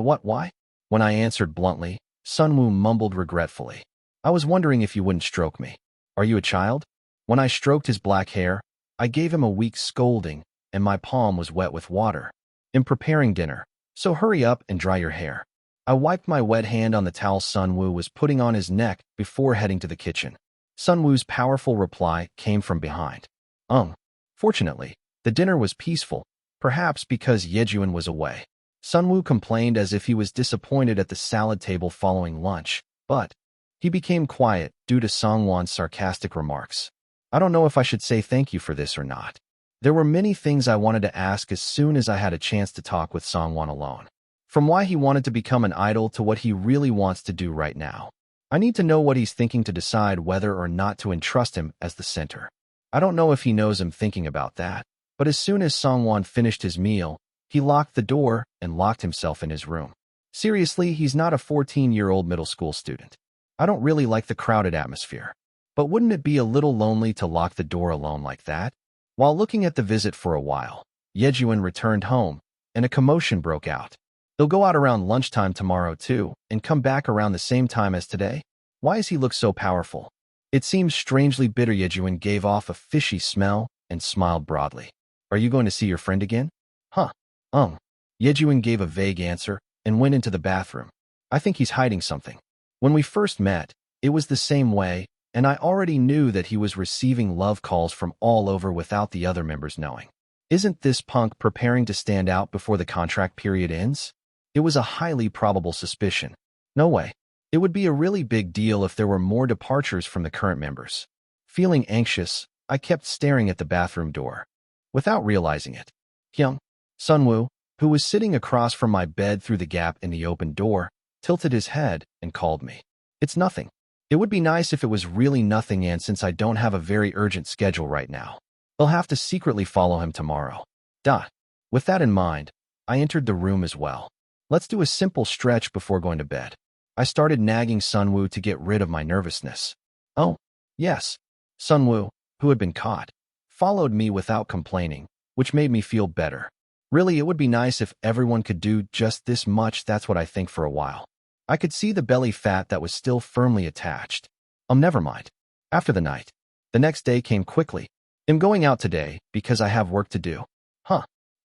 [SPEAKER 1] When I answered bluntly, Sunwoo mumbled regretfully. "I was wondering if you wouldn't stroke me. Are you a child?" When I stroked his black hair, I gave him a weak scolding, and my palm was wet with water. "I'm preparing dinner, so hurry up and dry your hair." I wiped my wet hand on the towel Sunwoo was putting on his neck before heading to the kitchen. Sunwoo's powerful reply came from behind. Fortunately, the dinner was peaceful, perhaps because Yejuan was away. Sunwoo complained as if he was disappointed at the salad table following lunch, but he became quiet due to Songwon's sarcastic remarks. I don't know if I should say thank you for this or not. There were many things I wanted to ask as soon as I had a chance to talk with Songwon alone. From why he wanted to become an idol to what he really wants to do right now. I need to know what he's thinking to decide whether or not to entrust him as the center. I don't know if he knows I'm thinking about that, but as soon as Songwon finished his meal, he locked the door and locked himself in his room. Seriously, he's not a 14-year-old middle school student. I don't really like the crowded atmosphere. But wouldn't it be a little lonely to lock the door alone like that? While looking at the visit for a while, Yejuan returned home, and a commotion broke out. They'll go out around lunchtime tomorrow too, and come back around the same time as today? Why does he look so powerful? It seems strangely bitter. Yejuan gave off a fishy smell and smiled broadly. "Are you going to see your friend again?" Yejuan gave a vague answer and went into the bathroom. "I think he's hiding something. When we first met, it was the same way, and I already knew that he was receiving love calls from all over without the other members knowing. Isn't this punk preparing to stand out before the contract period ends?" It was a highly probable suspicion. No way. It would be a really big deal if there were more departures from the current members. Feeling anxious, I kept staring at the bathroom door. Without realizing it, Sunwoo, who was sitting across from my bed through the gap in the open door, tilted his head and called me. "It's nothing. It would be nice if it was really nothing, and since I don't have a very urgent schedule right now, I'll have to secretly follow him tomorrow." With that in mind, I entered the room as well. "Let's do a simple stretch before going to bed." I started nagging Sunwoo to get rid of my nervousness. "Oh, yes." Sunwoo, who had been caught, followed me without complaining, which made me feel better. Really, it would be nice if everyone could do just this much. That's what I think for a while. I could see the belly fat that was still firmly attached. Never mind. After the night, the next day came quickly. "I'm going out today because I have work to do."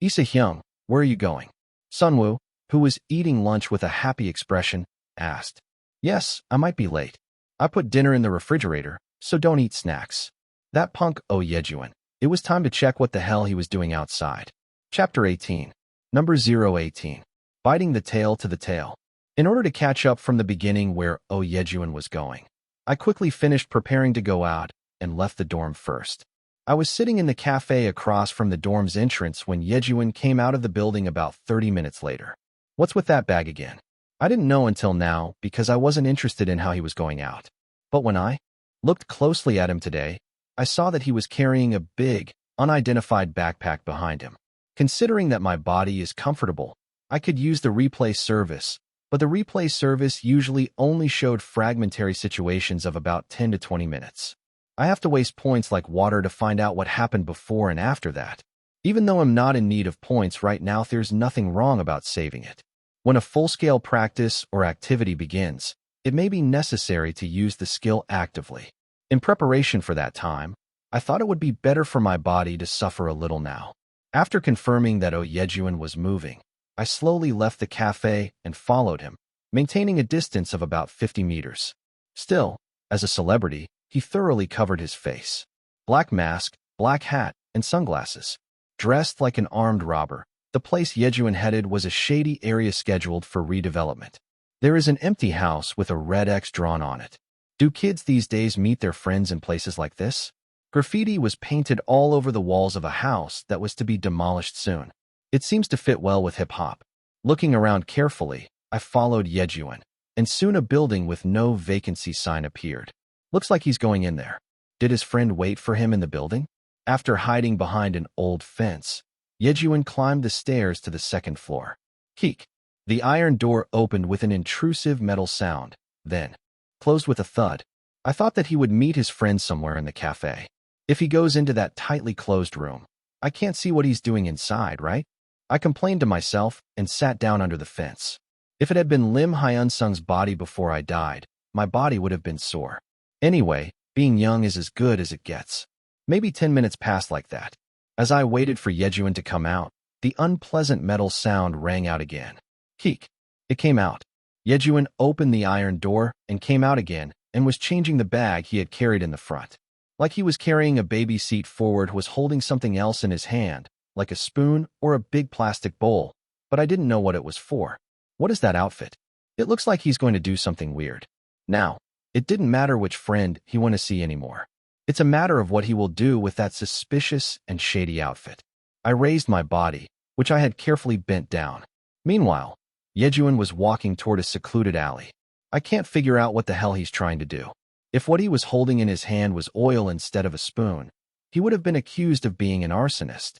[SPEAKER 1] Ise-hyung, where are you going?" Sunwoo, who was eating lunch with a happy expression, asked. "Yes, I might be late. I put dinner in the refrigerator, so don't eat snacks." That punk. Yejuan. It was time to check what the hell he was doing outside. Chapter 18. Number 018. Biting the tail to the tail. In order to catch up from the beginning where Yejuan was going, I quickly finished preparing to go out and left the dorm first. I was sitting in the cafe across from the dorm's entrance when Yejuan came out of the building about 30 minutes later. "What's with that bag again?" I didn't know until now because I wasn't interested in how he was going out. But when I looked closely at him today, I saw that he was carrying a big, unidentified backpack behind him. Considering that my body is comfortable, I could use the replay service, but the replay service usually only showed fragmentary situations of about 10 to 20 minutes. I have to waste points like water to find out what happened before and after that. Even though I'm not in need of points right now, there's nothing wrong about saving it. When a full-scale practice or activity begins, it may be necessary to use the skill actively. In preparation for that time, I thought it would be better for my body to suffer a little now. After confirming that Yejuan was moving, I slowly left the cafe and followed him, maintaining a distance of about 50 meters. Still, as a celebrity, he thoroughly covered his face. Black mask, black hat, and sunglasses. Dressed like an armed robber, the place Yejuan headed was a shady area scheduled for redevelopment. There is an empty house with a red X drawn on it. Do kids these days meet their friends in places like this? Graffiti was painted all over the walls of a house that was to be demolished soon. It seems to fit well with hip-hop. Looking around carefully, I followed Yejuan, and soon a building with no vacancy sign appeared. Looks like he's going in there. Did his friend wait for him in the building? After hiding behind an old fence, Yejuan climbed the stairs to the second floor. Keek. The iron door opened with an intrusive metal sound, then closed with a thud. I thought that he would meet his friend somewhere in the cafe. If he goes into that tightly closed room, I can't see what he's doing inside, right? I complained to myself and sat down under the fence. If it had been Im Hyunsung's body before I died, my body would have been sore. Anyway, being young is as good as it gets. Maybe 10 minutes passed like that. As I waited for Yejuan to come out, the unpleasant metal sound rang out again. Keek. It came out. Yejuan opened the iron door and came out again and was changing the bag he had carried in the front. Like he was carrying a baby seat forward, was holding something else in his hand, like a spoon or a big plastic bowl, but I didn't know what it was for. What is that outfit? It looks like he's going to do something weird. Now, it didn't matter which friend he wanted to see anymore. It's a matter of what he will do with that suspicious and shady outfit. I raised my body, which I had carefully bent down. Meanwhile, Yejuan was walking toward a secluded alley. I can't figure out what the hell he's trying to do. If what he was holding in his hand was oil instead of a spoon, he would have been accused of being an arsonist.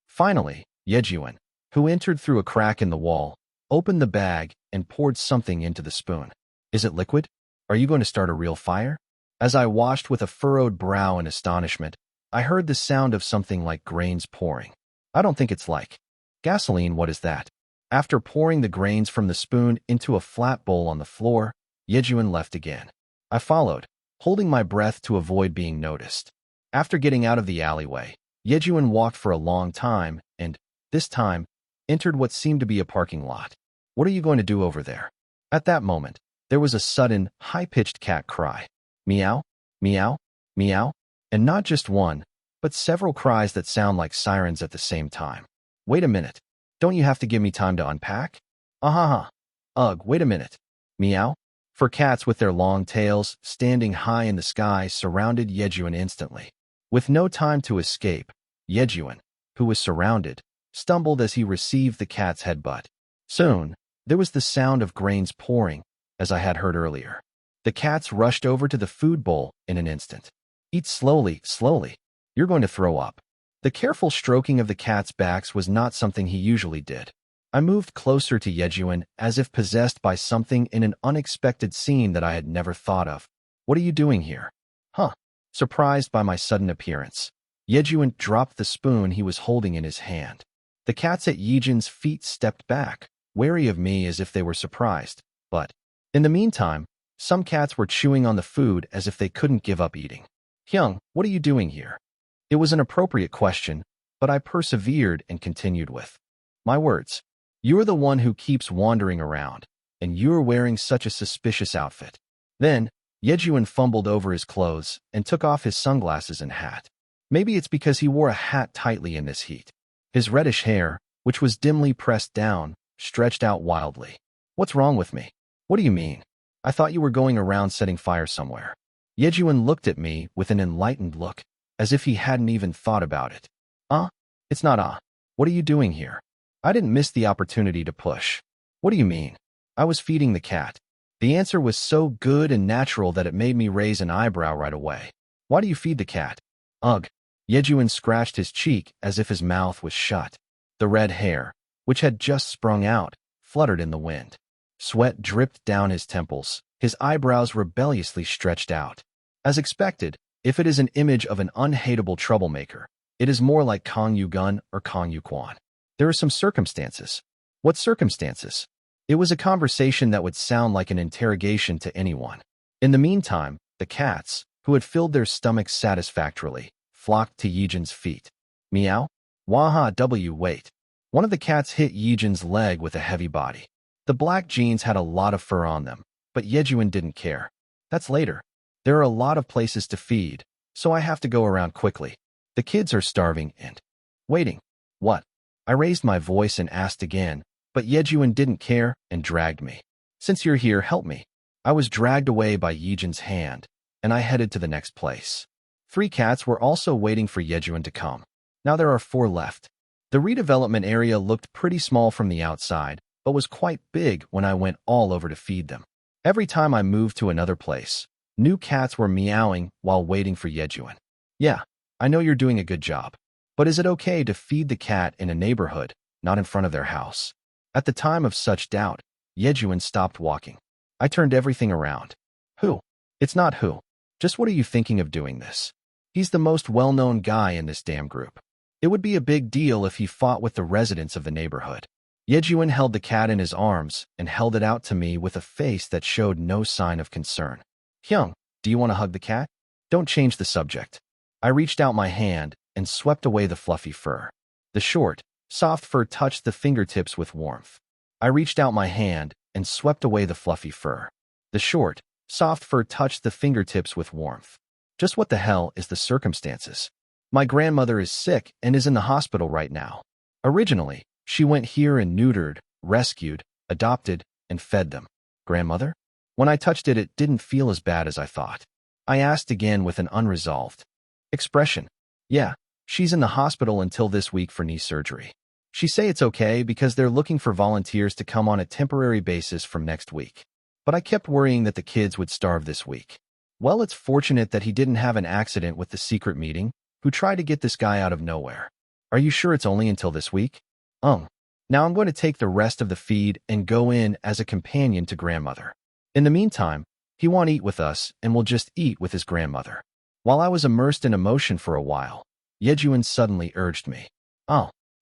[SPEAKER 1] Finally, Yejuan, who entered through a crack in the wall, opened the bag and poured something into the spoon. Is it liquid? Are you going to start a real fire? As I watched with a furrowed brow in astonishment, I heard the sound of something like grains pouring. I don't think it's like gasoline. What is that? After pouring the grains from the spoon into a flat bowl on the floor, Yejuan left again. I followed, holding my breath to avoid being noticed. After getting out of the alleyway, Yejuan walked for a long time and, this time, entered what seemed to be a parking lot. What are you going to do over there? At that moment, there was a sudden, high-pitched cat cry. Meow, meow, meow, and not just one, but several cries that sound like sirens at the same time. Wait a minute. Don't you have to give me time to unpack? Ugh, wait a minute. Meow. For cats with their long tails, standing high in the sky, surrounded Yejuan instantly. With no time to escape, Yejuan, who was surrounded, stumbled as he received the cat's headbutt. Soon, there was the sound of grains pouring, as I had heard earlier. The cats rushed over to the food bowl in an instant. Eat slowly, slowly. You're going to throw up. The careful stroking of the cats' backs was not something he usually did. I moved closer to Yejuan as if possessed by something in an unexpected scene that I had never thought of. What are you doing here? Surprised by my sudden appearance, Yejuan dropped the spoon he was holding in his hand. The cats at Yejuan's feet stepped back, wary of me as if they were surprised. But, in the meantime, some cats were chewing on the food as if they couldn't give up eating. Hyung, what are you doing here? It was an appropriate question, but I persevered and continued with my words. You're the one who keeps wandering around, and you're wearing such a suspicious outfit. Then, Yejuan fumbled over his clothes and took off his sunglasses and hat. Maybe it's because he wore a hat tightly in this heat. His reddish hair, which was dimly pressed down, stretched out wildly. What's wrong with me? What do you mean? I thought you were going around setting fire somewhere. Yejuan looked at me with an enlightened look, as if he hadn't even thought about it. It's not. What are you doing here? I didn't miss the opportunity to push. What do you mean? I was feeding the cat. The answer was so good and natural that it made me raise an eyebrow right away. Why do you feed the cat? Ugh. Yejuan scratched his cheek as if his mouth was shut. The red hair, which had just sprung out, fluttered in the wind. Sweat dripped down his temples, his eyebrows rebelliously stretched out. As expected, if it is an image of an unhateable troublemaker, it is more like Kang Yu-gun or Kang Yu-kwan. There are some circumstances. What circumstances? It was a conversation that would sound like an interrogation to anyone. In the meantime, the cats, who had filled their stomachs satisfactorily, flocked to Yijin's feet. Meow? Waha W wait. One of the cats hit Yijin's leg with a heavy body. The black jeans had a lot of fur on them, but Yejuan didn't care. That's later. There are a lot of places to feed, so I have to go around quickly. The kids are starving and waiting. What? I raised my voice and asked again, but Yejuan didn't care and dragged me. Since you're here, help me. I was dragged away by Yijin's hand, and I headed to the next place. 3 cats were also waiting for Yejuan to come. Now there are 4 left. The redevelopment area looked pretty small from the outside, but was quite big when I went all over to feed them. Every time I moved to another place, new cats were meowing while waiting for Yejuan. Yeah, I know you're doing a good job. But is it okay to feed the cat in a neighborhood, not in front of their house? At the time of such doubt, Yejuan stopped walking. I turned everything around. Who? It's not who. Just what are you thinking of doing this? He's the most well-known guy in this damn group. It would be a big deal if he fought with the residents of the neighborhood. Yejuan held the cat in his arms and held it out to me with a face that showed no sign of concern. Hyung, do you want to hug the cat? Don't change the subject. I reached out my hand and swept away the fluffy fur. The short, soft fur touched the fingertips with warmth. I reached out my hand and swept away the fluffy fur. The short, soft fur touched the fingertips with warmth. Just what the hell is the circumstances? My grandmother is sick and is in the hospital right now. Originally, she went here and neutered, rescued, adopted, and fed them. Grandmother? When I touched it, it didn't feel as bad as I thought. I asked again with an unresolved expression. Yeah, she's in the hospital until this week for knee surgery. She say it's okay because they're looking for volunteers to come on a temporary basis from next week. But I kept worrying that the kids would starve this week. Well, it's fortunate that he didn't have an accident with the secret meeting, who tried to get this guy out of nowhere. Are you sure it's only until this week? Now I'm going to take the rest of the feed and go in as a companion to grandmother. In the meantime, he won't eat with us and will just eat with his grandmother. While I was immersed in emotion for a while, Yejuan suddenly urged me.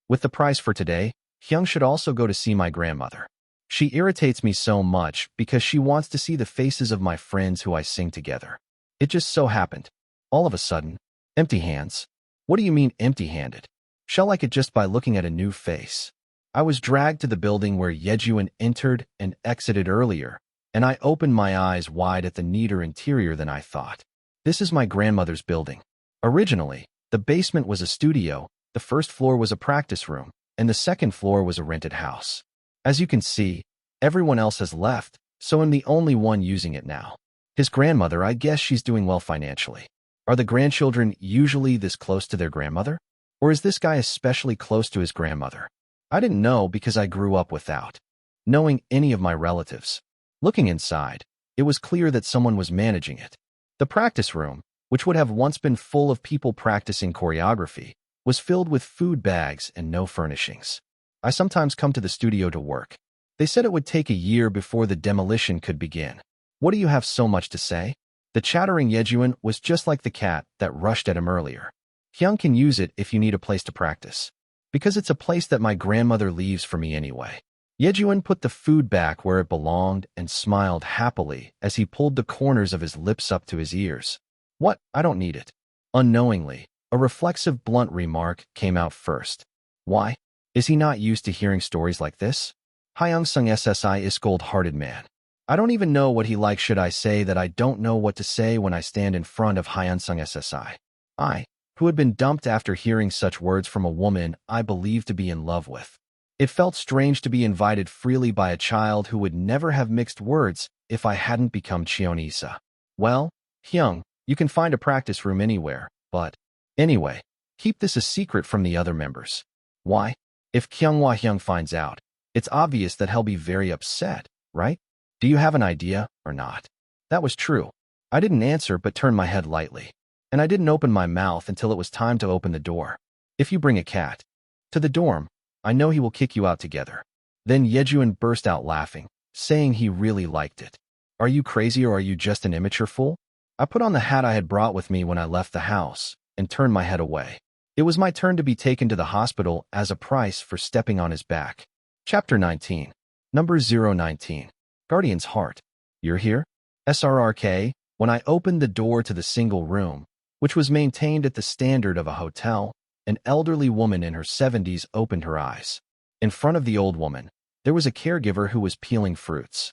[SPEAKER 1] With the price for today, Hyung should also go to see my grandmother. She irritates me so much because she wants to see the faces of my friends who I sing together. It just so happened. All of a sudden, empty hands. What do you mean empty-handed? Shall like it just by looking at a new face. I was dragged to the building where Yejuan entered and exited earlier, and I opened my eyes wide at the neater interior than I thought. This is my grandmother's building. Originally, the basement was a studio, the first floor was a practice room, and the second floor was a rented house. As you can see, everyone else has left, so I'm the only one using it now. His grandmother, I guess she's doing well financially. Are the grandchildren usually this close to their grandmother? Or is this guy especially close to his grandmother? I didn't know because I grew up without knowing any of my relatives. Looking inside, it was clear that someone was managing it. The practice room, which would have once been full of people practicing choreography, was filled with food bags and no furnishings. I sometimes come to the studio to work. They said it would take a year before the demolition could begin. What do you have so much to say? The chattering Yejuan was just like the cat that rushed at him earlier. Hyung can use it if you need a place to practice. Because it's a place that my grandmother leaves for me anyway. Yejuan put the food back where it belonged and smiled happily as he pulled the corners of his lips up to his ears. What? I don't need it. Unknowingly, a reflexive blunt remark came out first. Why? Is he not used to hearing stories like this? Hyunsung SSI is cold-hearted man. I don't even know what he likes. Should I say that I don't know what to say when I stand in front of Hyunsung SSI? I, who had been dumped after hearing such words from a woman I believed to be in love with. It felt strange to be invited freely by a child who would never have mixed words if I hadn't become Cheon Yise. Well, Hyung, you can find a practice room anywhere, but anyway, keep this a secret from the other members. Why? If Kyunghwa Hyung finds out, it's obvious that he'll be very upset, right? Do you have an idea or not? That was true. I didn't answer but turned my head lightly. And I didn't open my mouth until it was time to open the door. If you bring a cat to the dorm, I know he will kick you out together. Then Yejuan burst out laughing. saying he really liked it. Are you crazy or are you just an immature fool? I put on the hat I had brought with me when I left the house and turned my head away. It was my turn to be taken to the hospital as a price for stepping on his back. Chapter 19. Number 019. Guardian's Heart. You're here? SRRK. When I opened the door to the single room, which was maintained at the standard of a hotel, an elderly woman in her 70s opened her eyes. In front of the old woman, there was a caregiver who was peeling fruits.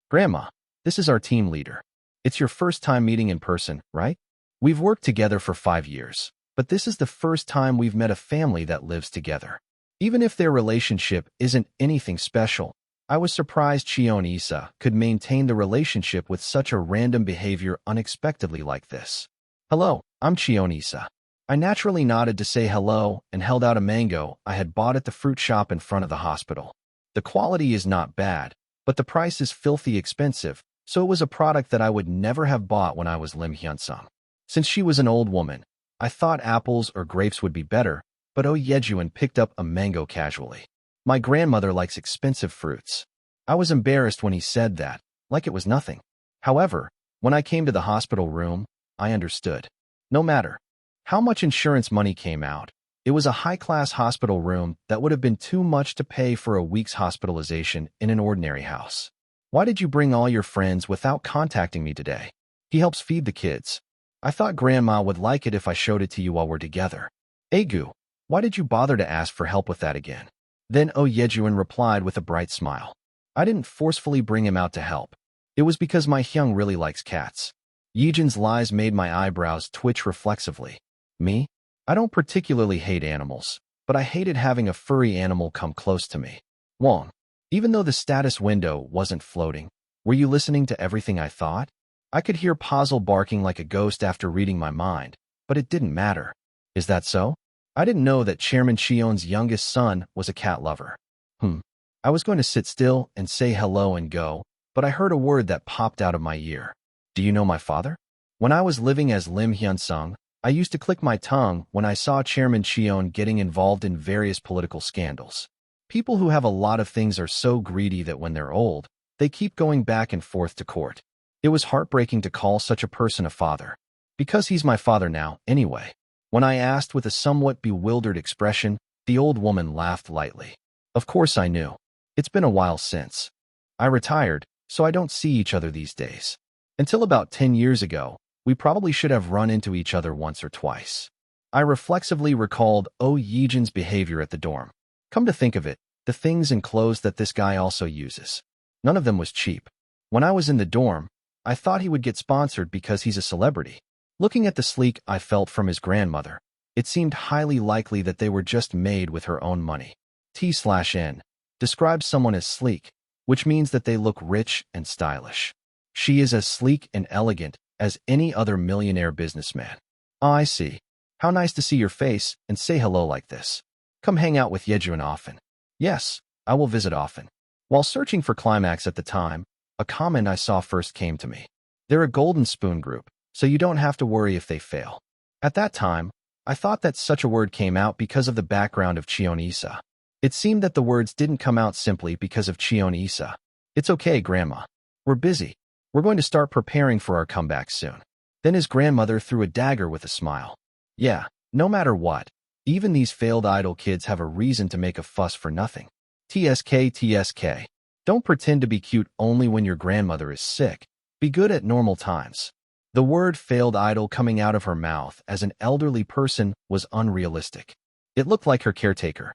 [SPEAKER 1] Grandma, this is our team leader. It's your first time meeting in person, right? We've worked together for 5 years, but this is the first time we've met a family that lives together. Even if their relationship isn't anything special, I was surprised Cheon Yise could maintain the relationship with such a random behavior unexpectedly like this. Hello, I'm Cheon Yise. I naturally nodded to say hello and held out a mango I had bought at the fruit shop in front of the hospital. The quality is not bad, but the price is filthy expensive, so it was a product that I would never have bought when I was Im Hyunsung. Since she was an old woman, I thought apples or grapes would be better, but Yejuan picked up a mango casually. My grandmother likes expensive fruits. I was embarrassed when he said that, like it was nothing. However, when I came to the hospital room, I understood. No matter how much insurance money came out, it was a high-class hospital room that would have been too much to pay for a week's hospitalization in an ordinary house. Why did you bring all your friends without contacting me today? He helps feed the kids. I thought Grandma would like it if I showed it to you while we're together. Egu, why did you bother to ask for help with that again? Then Yejuan replied with a bright smile. I didn't forcefully bring him out to help. It was because my Hyung really likes cats. Yejun's lies made my eyebrows twitch reflexively. Me? I don't particularly hate animals, but I hated having a furry animal come close to me. Wong, even though the status window wasn't floating, were you listening to everything I thought? I could hear Puzzle barking like a ghost after reading my mind, but it didn't matter. Is that so? I didn't know that Chairman Cheon's youngest son was a cat lover. I was going to sit still and say hello and go, but I heard a word that popped out of my ear. Do you know my father? When I was living as Im Hyunsung, I used to click my tongue when I saw Chairman Cheon getting involved in various political scandals. People who have a lot of things are so greedy that when they're old, they keep going back and forth to court. It was heartbreaking to call such a person a father. Because he's my father now, anyway. When I asked with a somewhat bewildered expression, the old woman laughed lightly. Of course I knew. It's been a while since. I retired, so I don't see each other these days. Until about 10 years ago, we probably should have run into each other once or twice. I reflexively recalled Yejun's behavior at the dorm. Come to think of it, the things and clothes that this guy also uses. None of them was cheap. When I was in the dorm, I thought he would get sponsored because he's a celebrity. Looking at the sleek I felt from his grandmother, it seemed highly likely that they were just made with her own money. T/N describes someone as sleek, which means that they look rich and stylish. She is as sleek and elegant as any other millionaire businessman. I see. How nice to see your face and say hello like this. Come hang out with Yejuan often. Yes, I will visit often. While searching for Climax at the time, a comment I saw first came to me. They're a golden spoon group, so you don't have to worry if they fail. At that time, I thought that such a word came out because of the background of Cheon Yise. It seemed that the words didn't come out simply because of Cheon Yise. It's okay, Grandma. We're busy. We're going to start preparing for our comeback soon. Then his grandmother threw a dagger with a smile. Yeah, no matter what, even these failed idol kids have a reason to make a fuss for nothing. TSK. Don't pretend to be cute only when your grandmother is sick. Be good at normal times. The word failed idol coming out of her mouth as an elderly person was unrealistic. It looked like her caretaker,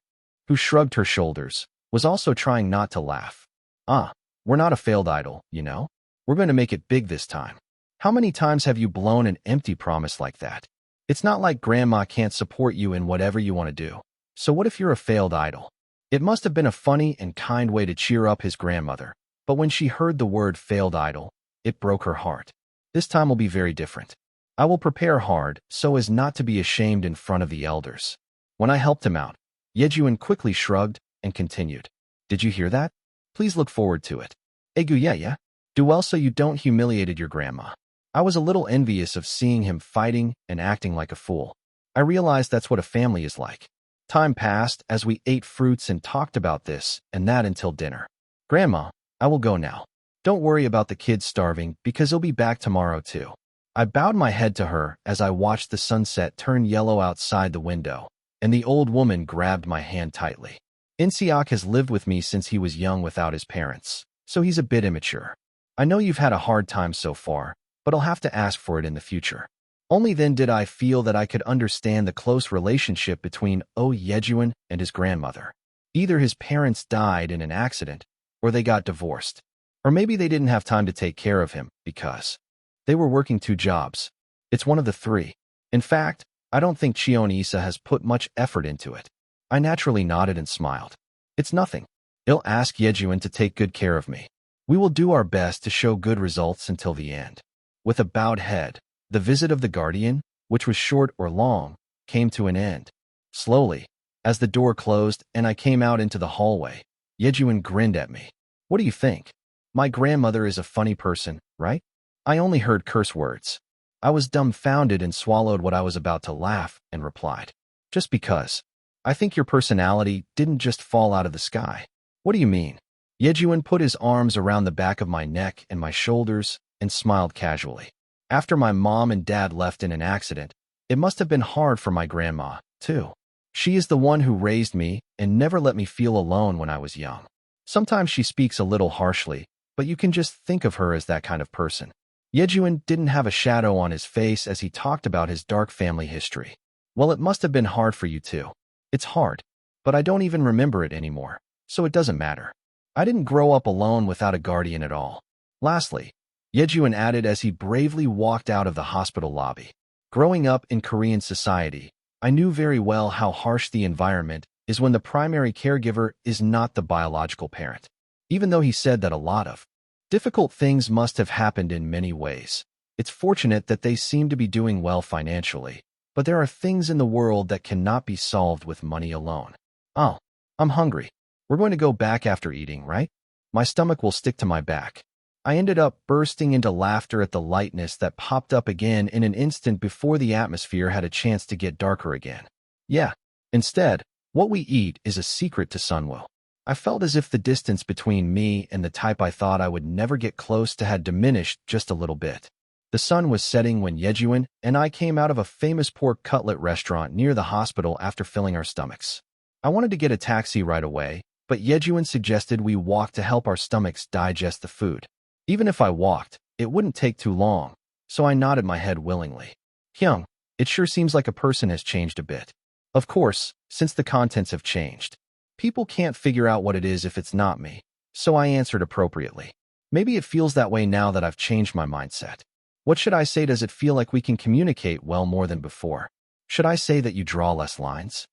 [SPEAKER 1] who shrugged her shoulders, was also trying not to laugh. We're not a failed idol, you know? We're going to make it big this time. How many times have you blown an empty promise like that? It's not like Grandma can't support you in whatever you want to do. So what if you're a failed idol? It must have been a funny and kind way to cheer up his grandmother, but when she heard the word failed idol, it broke her heart. This time will be very different. I will prepare hard so as not to be ashamed in front of the elders. When I helped him out, Yejuan quickly shrugged and continued. Did you hear that? Please look forward to it. Egu yeah. Do well so you don't humiliated your grandma. I was a little envious of seeing him fighting and acting like a fool. I realized that's what a family is like. Time passed as we ate fruits and talked about this and that until dinner. Grandma, I will go now. Don't worry about the kids starving because he'll be back tomorrow too. I bowed my head to her as I watched the sunset turn yellow outside the window, and the old woman grabbed my hand tightly. Insiak has lived with me since he was young without his parents, so he's a bit immature. I know you've had a hard time so far, but I'll have to ask for it in the future. Only then did I feel that I could understand the close relationship between Oh Yejuan and his grandmother. Either his parents died in an accident, or they got divorced. Or maybe they didn't have time to take care of him because they were working 2 jobs. It's one of the 3. In fact, I don't think Cheon Yise has put much effort into it. I naturally nodded and smiled. It's nothing. I'll ask Yejuan to take good care of me. We will do our best to show good results until the end. With a bowed head, the visit of the guardian, which was short or long, came to an end. Slowly, as the door closed and I came out into the hallway, Yejuan grinned at me. What do you think? My grandmother is a funny person, right? I only heard curse words. I was dumbfounded and swallowed what I was about to laugh and replied. Just because. I think your personality didn't just fall out of the sky. What do you mean? Yejuan put his arms around the back of my neck and my shoulders and smiled casually. After my mom and dad left in an accident, it must have been hard for my grandma, too. She is the one who raised me and never let me feel alone when I was young. Sometimes she speaks a little harshly, but you can just think of her as that kind of person. Yejuan didn't have a shadow on his face as he talked about his dark family history. Well, it must have been hard for you too. It's hard, but I don't even remember it anymore, so it doesn't matter. I didn't grow up alone without a guardian at all. Lastly, Yejuan added as he bravely walked out of the hospital lobby. Growing up in Korean society, I knew very well how harsh the environment is when the primary caregiver is not the biological parent. Even though he said that a lot of difficult things must have happened in many ways. It's fortunate that they seem to be doing well financially, but there are things in the world that cannot be solved with money alone. Oh, I'm hungry. We're going to go back after eating, right? My stomach will stick to my back. I ended up bursting into laughter at the lightness that popped up again in an instant before the atmosphere had a chance to get darker again. Yeah, instead, what we eat is a secret to Sunwoo. I felt as if the distance between me and the type I thought I would never get close to had diminished just a little bit. The sun was setting when Yejuan and I came out of a famous pork cutlet restaurant near the hospital after filling our stomachs. I wanted to get a taxi right away, but Yejuan suggested we walk to help our stomachs digest the food. Even if I walked, it wouldn't take too long, so I nodded my head willingly. Hyung, it sure seems like a person has changed a bit. Of course, since the contents have changed. People can't figure out what it is if it's not me, so I answered appropriately. Maybe it feels that way now that I've changed my mindset. What should I say? Does it feel like we can communicate well more than before? Should I say that you draw less lines?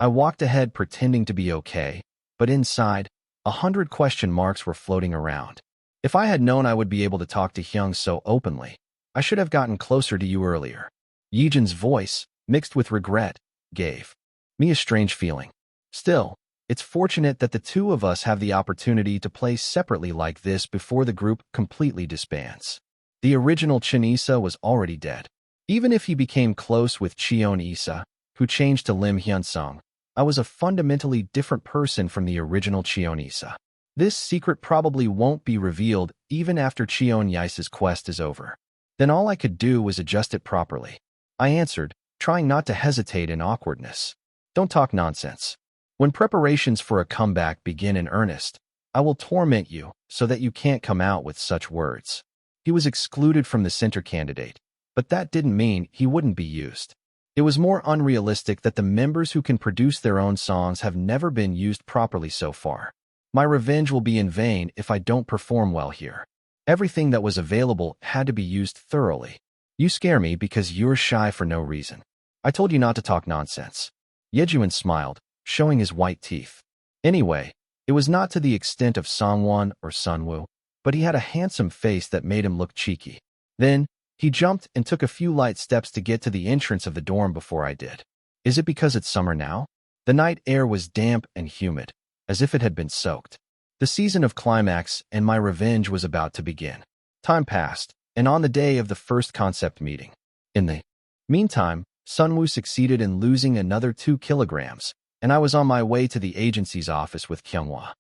[SPEAKER 1] I walked ahead pretending to be okay, but inside, 100 question marks were floating around. If I had known I would be able to talk to Hyung so openly, I should have gotten closer to you earlier. Yejin's voice, mixed with regret, gave me a strange feeling. Still, it's fortunate that the two of us have the opportunity to play separately like this before the group completely disbands. The original Cheon Yise was already dead. Even if he became close with Cheon Yise, who changed to Im Hyunsung, I was a fundamentally different person from the original Cheon Yise. This secret probably won't be revealed even after Cheon Yise's quest is over. Then all I could do was adjust it properly. I answered, trying not to hesitate in awkwardness. Don't talk nonsense. When preparations for a comeback begin in earnest, I will torment you so that you can't come out with such words. He was excluded from the center candidate, but that didn't mean he wouldn't be used. It was more unrealistic that the members who can produce their own songs have never been used properly so far. My revenge will be in vain if I don't perform well here. Everything that was available had to be used thoroughly. You scare me because you're shy for no reason. I told you not to talk nonsense. Yejuan smiled, showing his white teeth. Anyway, it was not to the extent of Songwon or Sunwoo, but he had a handsome face that made him look cheeky. Then, he jumped and took a few light steps to get to the entrance of the dorm before I did. Is it because it's summer now? The night air was damp and humid, as if it had been soaked. The season of Climax and my revenge was about to begin. Time passed, and on the day of the first concept meeting. In the meantime, Sunwoo succeeded in losing another 2 kilograms, and I was on my way to the agency's office with Kyunghwa.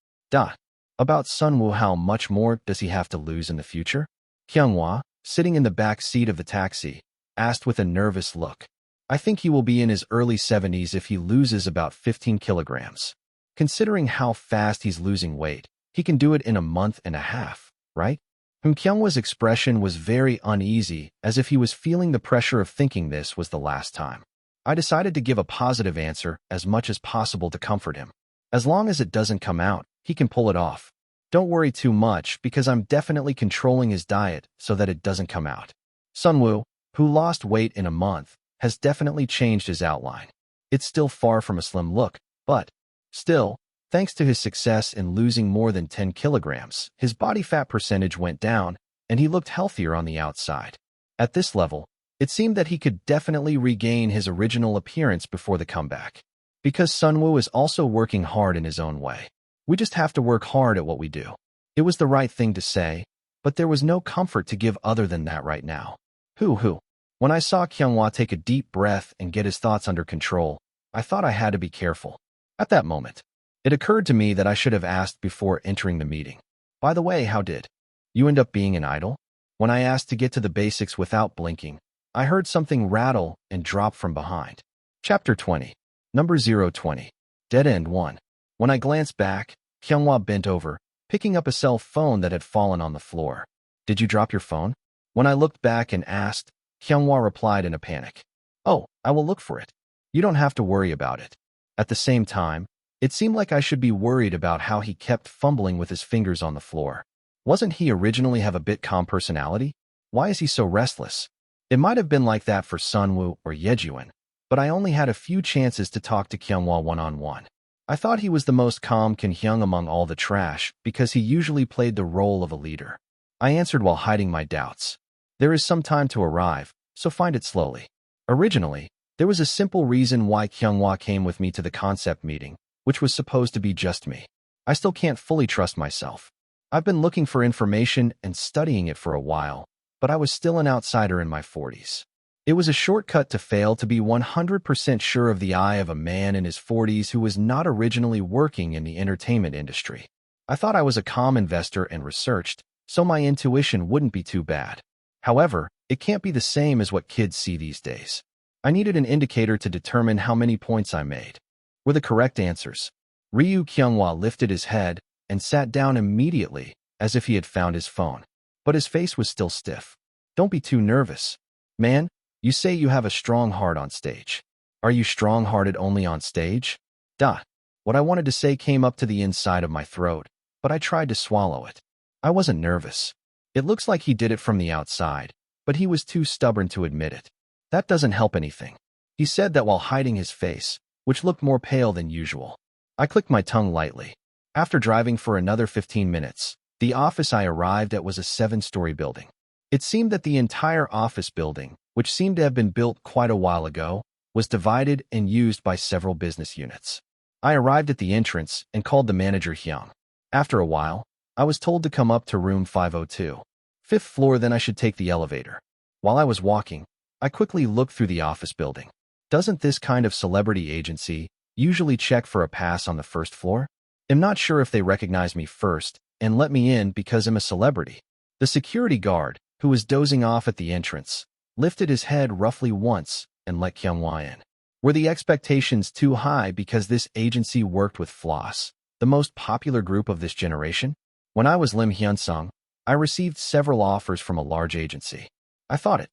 [SPEAKER 1] About Sunwoo, how much more does he have to lose in the future? Kyunghwa, sitting in the back seat of the taxi, asked with a nervous look. I think he will be in his early 70s if he loses about 15 kilograms. Considering how fast he's losing weight, he can do it in a month and a half, right? Kyunghwa's expression was very uneasy, as if he was feeling the pressure of thinking this was the last time. I decided to give a positive answer as much as possible to comfort him. As long as it doesn't come out, he can pull it off. Don't worry too much because I'm definitely controlling his diet so that it doesn't come out. Sunwoo, who lost weight in a month, has definitely changed his outline. It's still far from a slim look, but still, thanks to his success in losing more than 10 kilograms, his body fat percentage went down and he looked healthier on the outside. At this level, it seemed that he could definitely regain his original appearance before the comeback. Because Sunwoo is also working hard in his own way. We just have to work hard at what we do. It was the right thing to say, but there was no comfort to give other than that right now. When I saw Kyunghwa take a deep breath and get his thoughts under control, I thought I had to be careful. At that moment, it occurred to me that I should have asked before entering the meeting. By the way, how did you end up being an idol? When I asked to get to the basics without blinking, I heard something rattle and drop from behind. Chapter 20. Number 020. Dead End 1. When I glanced back, Kyunghwa bent over, picking up a cell phone that had fallen on the floor. Did you drop your phone? When I looked back and asked, Kyunghwa replied in a panic. Oh, I will look for it. You don't have to worry about it. At the same time, it seemed like I should be worried about how he kept fumbling with his fingers on the floor. Wasn't he originally have a bit calm personality? Why is he so restless? It might have been like that for Sunwoo or Yejuan, but I only had a few chances to talk to Kyunghwa one-on-one. I thought he was the most calm Kyung among all the trash because he usually played the role of a leader. I answered while hiding my doubts. There is some time to arrive, so find it slowly. Originally, there was a simple reason why Kyunghwa came with me to the concept meeting, which was supposed to be just me. I still can't fully trust myself. I've been looking for information and studying it for a while, but I was still an outsider in my 40s. It was a shortcut to fail to be 100% sure of the eye of a man in his 40s who was not originally working in the entertainment industry. I thought I was a calm investor and researched, so my intuition wouldn't be too bad. However, it can't be the same as what kids see these days. I needed an indicator to determine how many points I made. Were the correct answers. Kyunghwa lifted his head and sat down immediately, as if he had found his phone. But his face was still stiff. Don't be too nervous. Man, you say you have a strong heart on stage. Are you strong-hearted only on stage? What I wanted to say came up to the inside of my throat, but I tried to swallow it. I wasn't nervous. It looks like he did it from the outside, but he was too stubborn to admit it. That doesn't help anything. He said that while hiding his face, which looked more pale than usual. I clicked my tongue lightly. After driving for another 15 minutes, the office I arrived at was a 7-story building. It seemed that the entire office building, which seemed to have been built quite a while ago, was divided and used by several business units. I arrived at the entrance and called the manager Hyung. After a while, I was told to come up to room 502. 5th floor, then I should take the elevator. While I was walking, I quickly looked through the office building. Doesn't this kind of celebrity agency usually check for a pass on the 1st floor? I'm not sure if they recognize me first and let me in because I'm a celebrity. The security guard, who was dozing off at the entrance, lifted his head roughly once and let Kyunghwa in. Were the expectations too high because this agency worked with Floss, the most popular group of this generation? When I was Im Hyunsung, I received several offers from a large agency. I thought it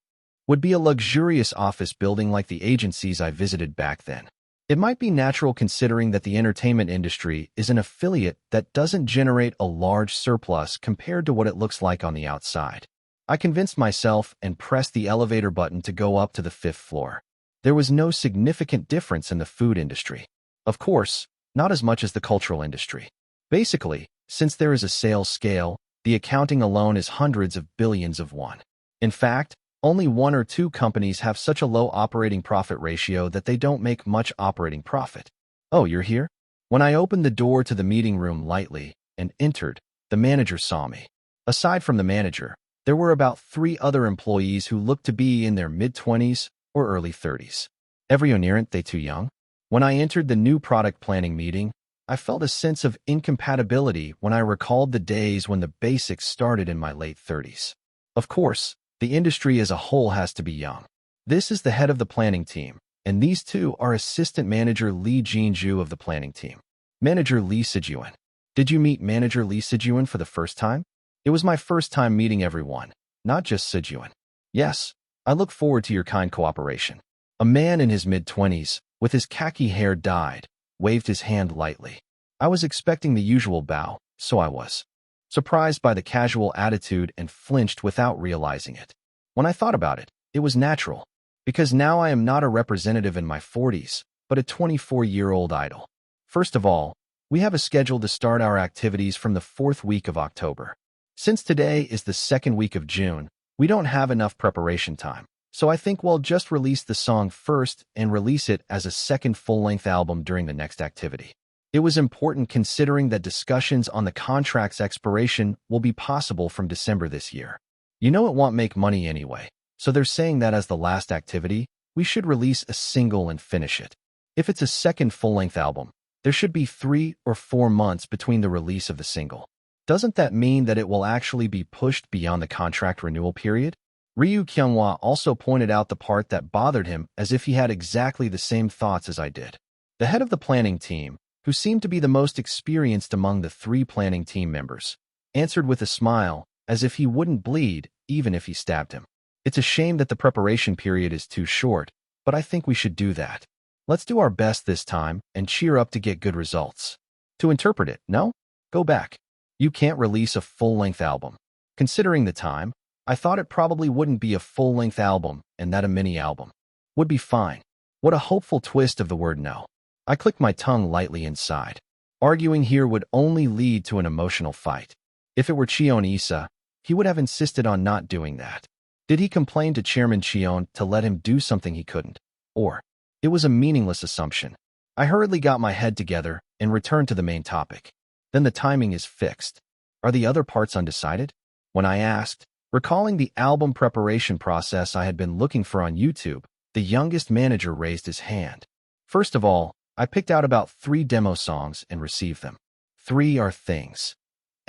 [SPEAKER 1] would be a luxurious office building like the agencies I visited back then. It might be natural considering that the entertainment industry is an affiliate that doesn't generate a large surplus compared to what it looks like on the outside. I convinced myself and pressed the elevator button to go up to the 5th floor. There was no significant difference in the food industry. Of course, not as much as the cultural industry. Basically, since there is a sales scale, the accounting alone is hundreds of billions of won. In fact, only 1 or 2 companies have such a low operating profit ratio that they don't make much operating profit. Oh, you're here? When I opened the door to the meeting room lightly and entered, the manager saw me. Aside from the manager, there were about 3 other employees who looked to be in their mid-20s or early 30s. Every onirant they too young? When I entered the new product planning meeting, I felt a sense of incompatibility when I recalled the days when the basics started in my late 30s. Of course, the industry as a whole has to be young. This is the head of the planning team, and these two are assistant manager Lee Jin-ju of the planning team. Manager Lee Sijuan. Did you meet manager Lee Sijuan for the first time? It was my first time meeting everyone, not just Sijuan. Yes, I look forward to your kind cooperation. A man in his mid-20s, with his khaki hair dyed, waved his hand lightly. I was expecting the usual bow, so I was surprised by the casual attitude and flinched without realizing it. When I thought about it, it was natural, because now I am not a representative in my 40s, but a 24-year-old idol. First of all, we have a schedule to start our activities from the 4th week of October. Since today is the 2nd week of June, we don't have enough preparation time. So I think we'll just release the song first and release it as a second full-length album during the next activity. It was important considering that discussions on the contract's expiration will be possible from December this year. You know it won't make money anyway, so they're saying that as the last activity, we should release a single and finish it. If it's a second full-length album, there should be 3 or 4 months between the release of the single. Doesn't that mean that it will actually be pushed beyond the contract renewal period? Ryu Kyunghwa also pointed out the part that bothered him as if he had exactly the same thoughts as I did. The head of the planning team, who seemed to be the most experienced among the 3 planning team members, answered with a smile as if he wouldn't bleed even if he stabbed him. It's a shame that the preparation period is too short, but I think we should do that. Let's do our best this time and cheer up to get good results. To interpret it, no? Go back. You can't release a full-length album. Considering the time, I thought it probably wouldn't be a full-length album and that a mini-album would be fine. What a hopeful twist of the word no. I clicked my tongue lightly inside. Arguing here would only lead to an emotional fight. If it were Cheon Yise, he would have insisted on not doing that. Did he complain to Chairman Cheon to let him do something he couldn't? Or, it was a meaningless assumption. I hurriedly got my head together and returned to the main topic. Then the timing is fixed. Are the other parts undecided? When I asked, recalling the album preparation process I had been looking for on YouTube, the youngest manager raised his hand. First of all, I picked out about 3 demo songs and received them. 3 are things.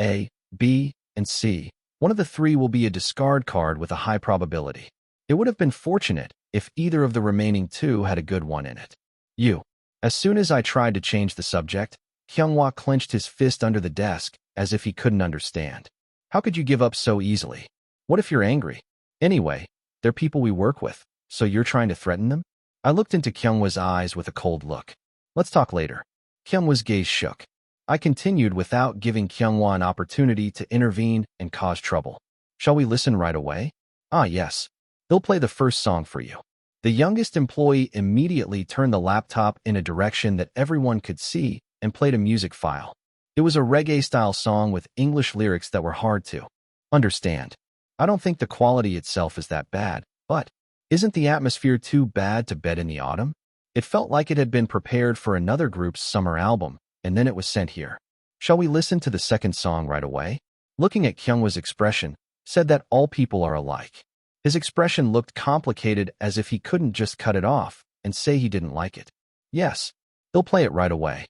[SPEAKER 1] A, B, and C. One of the 3 will be a discard card with a high probability. It would have been fortunate if either of the remaining 2 had a good one in it. You. As soon as I tried to change the subject, Kyunghwa clenched his fist under the desk as if he couldn't understand. How could you give up so easily? What if you're angry? Anyway, they're people we work with, so you're trying to threaten them? I looked into Kyunghwa's eyes with a cold look. Let's talk later. Kyunghwa's gaze shook. I continued without giving Kyunghwa an opportunity to intervene and cause trouble. Shall we listen right away? Ah, yes. They'll play the first song for you. The youngest employee immediately turned the laptop in a direction that everyone could see and played a music file. It was a reggae-style song with English lyrics that were hard to understand. I don't think the quality itself is that bad, but isn't the atmosphere too bad to bed in the autumn? It felt like it had been prepared for another group's summer album, and then it was sent here. Shall we listen to the second song right away? Looking at Kyunghwa's expression, said that all people are alike. His expression looked complicated as if he couldn't just cut it off and say he didn't like it. Yes, they'll play it right away.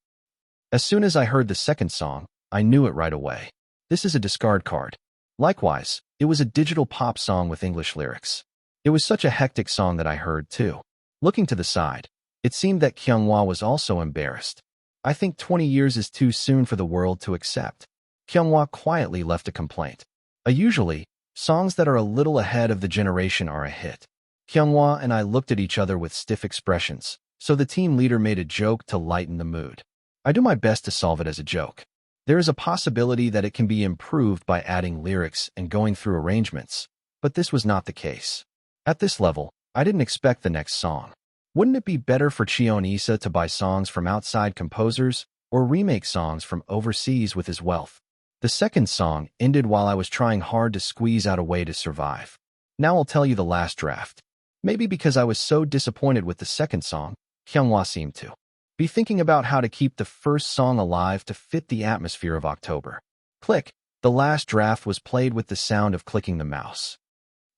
[SPEAKER 1] As soon as I heard the second song, I knew it right away. This is a discard card. Likewise, it was a digital pop song with English lyrics. It was such a hectic song that I heard, too. Looking to the side, it seemed that Kyunghwa was also embarrassed. I think 20 years is too soon for the world to accept. Kyunghwa quietly left a complaint. Usually, songs that are a little ahead of the generation are a hit. Kyunghwa and I looked at each other with stiff expressions, so the team leader made a joke to lighten the mood. I do my best to solve it as a joke. There is a possibility that it can be improved by adding lyrics and going through arrangements, but this was not the case. At this level, I didn't expect the next song. Wouldn't it be better for Cheon Yise to buy songs from outside composers or remake songs from overseas with his wealth? The second song ended while I was trying hard to squeeze out a way to survive. Now I'll tell you the last draft. Maybe because I was so disappointed with the second song, Kyunghwa seemed to be thinking about how to keep the first song alive to fit the atmosphere of October. Click. The last draft was played with the sound of clicking the mouse.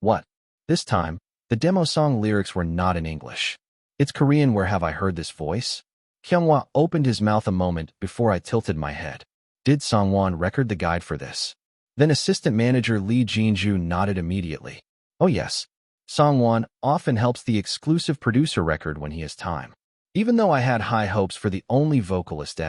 [SPEAKER 1] What? This time, the demo song lyrics were not in English. It's Korean. Where have I heard this voice? Kyunghwa opened his mouth a moment before I tilted my head. Did Songwon record the guide for this? Then assistant manager Lee Jinju nodded immediately. Oh yes. Songwon often helps the exclusive producer record when he has time. Even though I had high hopes for the only vocalist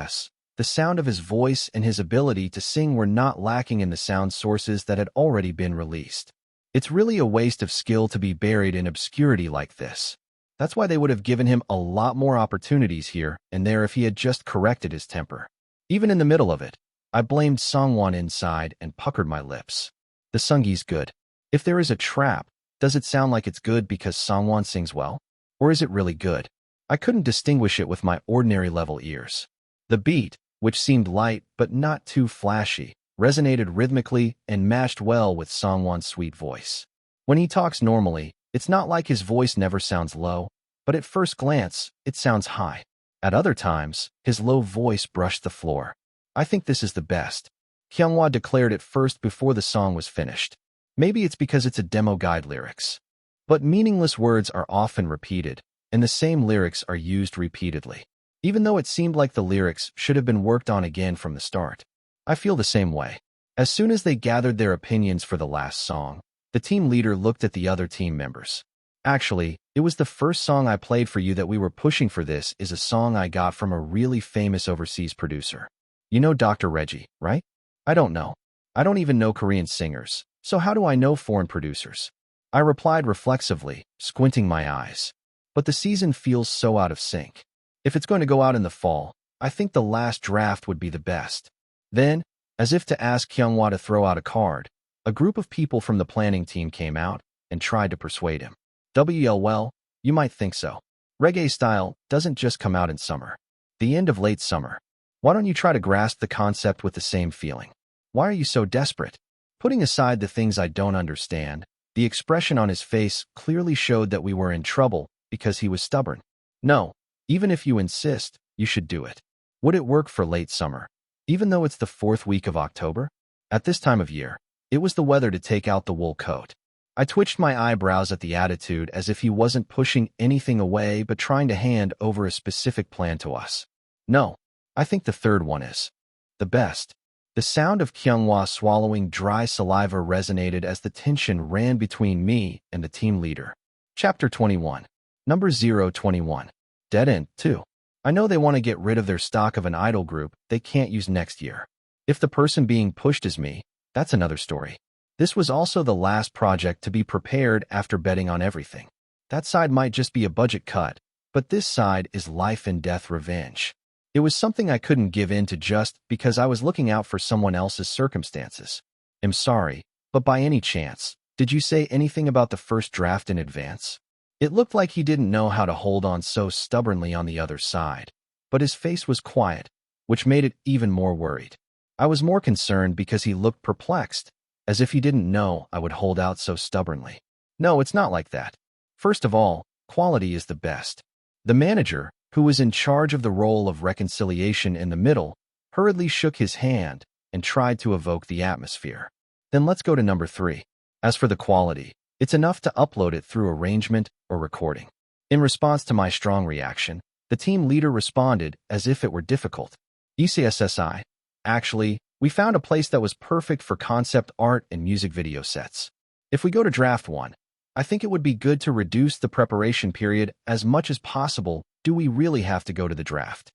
[SPEAKER 1] the sound of his voice and his ability to sing were not lacking in the sound sources that had already been released. It's really a waste of skill to be buried in obscurity like this. That's why they would have given him a lot more opportunities here and there if he had just corrected his temper. Even in the middle of it, I blamed Songwon inside and puckered my lips. The Sunggi's good. If there is a trap, does it sound like it's good because Songwon sings well? Or is it really good? I couldn't distinguish it with my ordinary level ears. The beat, which seemed light but not too flashy, resonated rhythmically and matched well with Songwon's sweet voice. When he talks normally, it's not like his voice never sounds low, but at first glance, it sounds high. At other times, his low voice brushed the floor. I think this is the best, Kyunghwa declared at first before the song was finished. Maybe it's because it's a demo guide lyrics. But meaningless words are often repeated, and the same lyrics are used repeatedly. Even though it seemed like the lyrics should have been worked on again from the start. I feel the same way. As soon as they gathered their opinions for the last song, the team leader looked at the other team members. Actually, it was the first song I played for you that we were pushing for. This is a song I got from a really famous overseas producer. You know Dr. Reggie, right? I don't know. I don't even know Korean singers, so how do I know foreign producers? I replied reflexively, squinting my eyes. But the season feels so out of sync. If it's going to go out in the fall, I think the last draft would be the best. Then, as if to ask Kyunghwa to throw out a card, a group of people from the planning team came out and tried to persuade him. Well, you might think so. Reggae style doesn't just come out in summer. The end of late summer. Why don't you try to grasp the concept with the same feeling? Why are you so desperate? Putting aside the things I don't understand, the expression on his face clearly showed that we were in trouble because he was stubborn. No. Even if you insist, you should do it. Would it work for late summer? Even though it's the 4th week of October? At this time of year, it was the weather to take out the wool coat. I twitched my eyebrows at the attitude as if he wasn't pushing anything away but trying to hand over a specific plan to us. No, I think the third one is the best. The sound of Kyunghwa swallowing dry saliva resonated as the tension ran between me and the team leader. Chapter 21. Number 021. Dead End 2. I know they want to get rid of their stock of an idol group they can't use next year. If the person being pushed is me, that's another story. This was also the last project to be prepared after betting on everything. That side might just be a budget cut, but this side is life and death revenge. It was something I couldn't give in to just because I was looking out for someone else's circumstances. I'm sorry, but by any chance, did you say anything about the first draft in advance? It looked like he didn't know how to hold on so stubbornly on the other side, but his face was quiet, which made it even more worried. I was more concerned because he looked perplexed, as if he didn't know I would hold out so stubbornly. No, it's not like that. First of all, quality is the best. The manager, who was in charge of the role of reconciliation in the middle, hurriedly shook his hand and tried to evoke the atmosphere. Then let's go to number 3. As for the quality, it's enough to upload it through arrangement or recording. In response to my strong reaction, the team leader responded as if it were difficult. ECSSI. Actually, we found a place that was perfect for concept art and music video sets. If we go to draft 1, I think it would be good to reduce the preparation period as much as possible. Do we really have to go to the draft?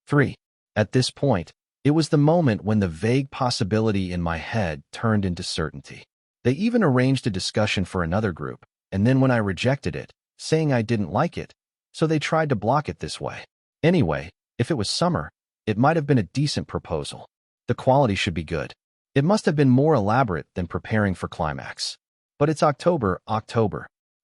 [SPEAKER 1] 3. At this point, it was the moment when the vague possibility in my head turned into certainty. They even arranged a discussion for another group, and then when I rejected it, saying I didn't like it, so they tried to block it this way. Anyway, if it was summer, it might have been a decent proposal. The quality should be good. It must have been more elaborate than preparing for Climax. But it's October.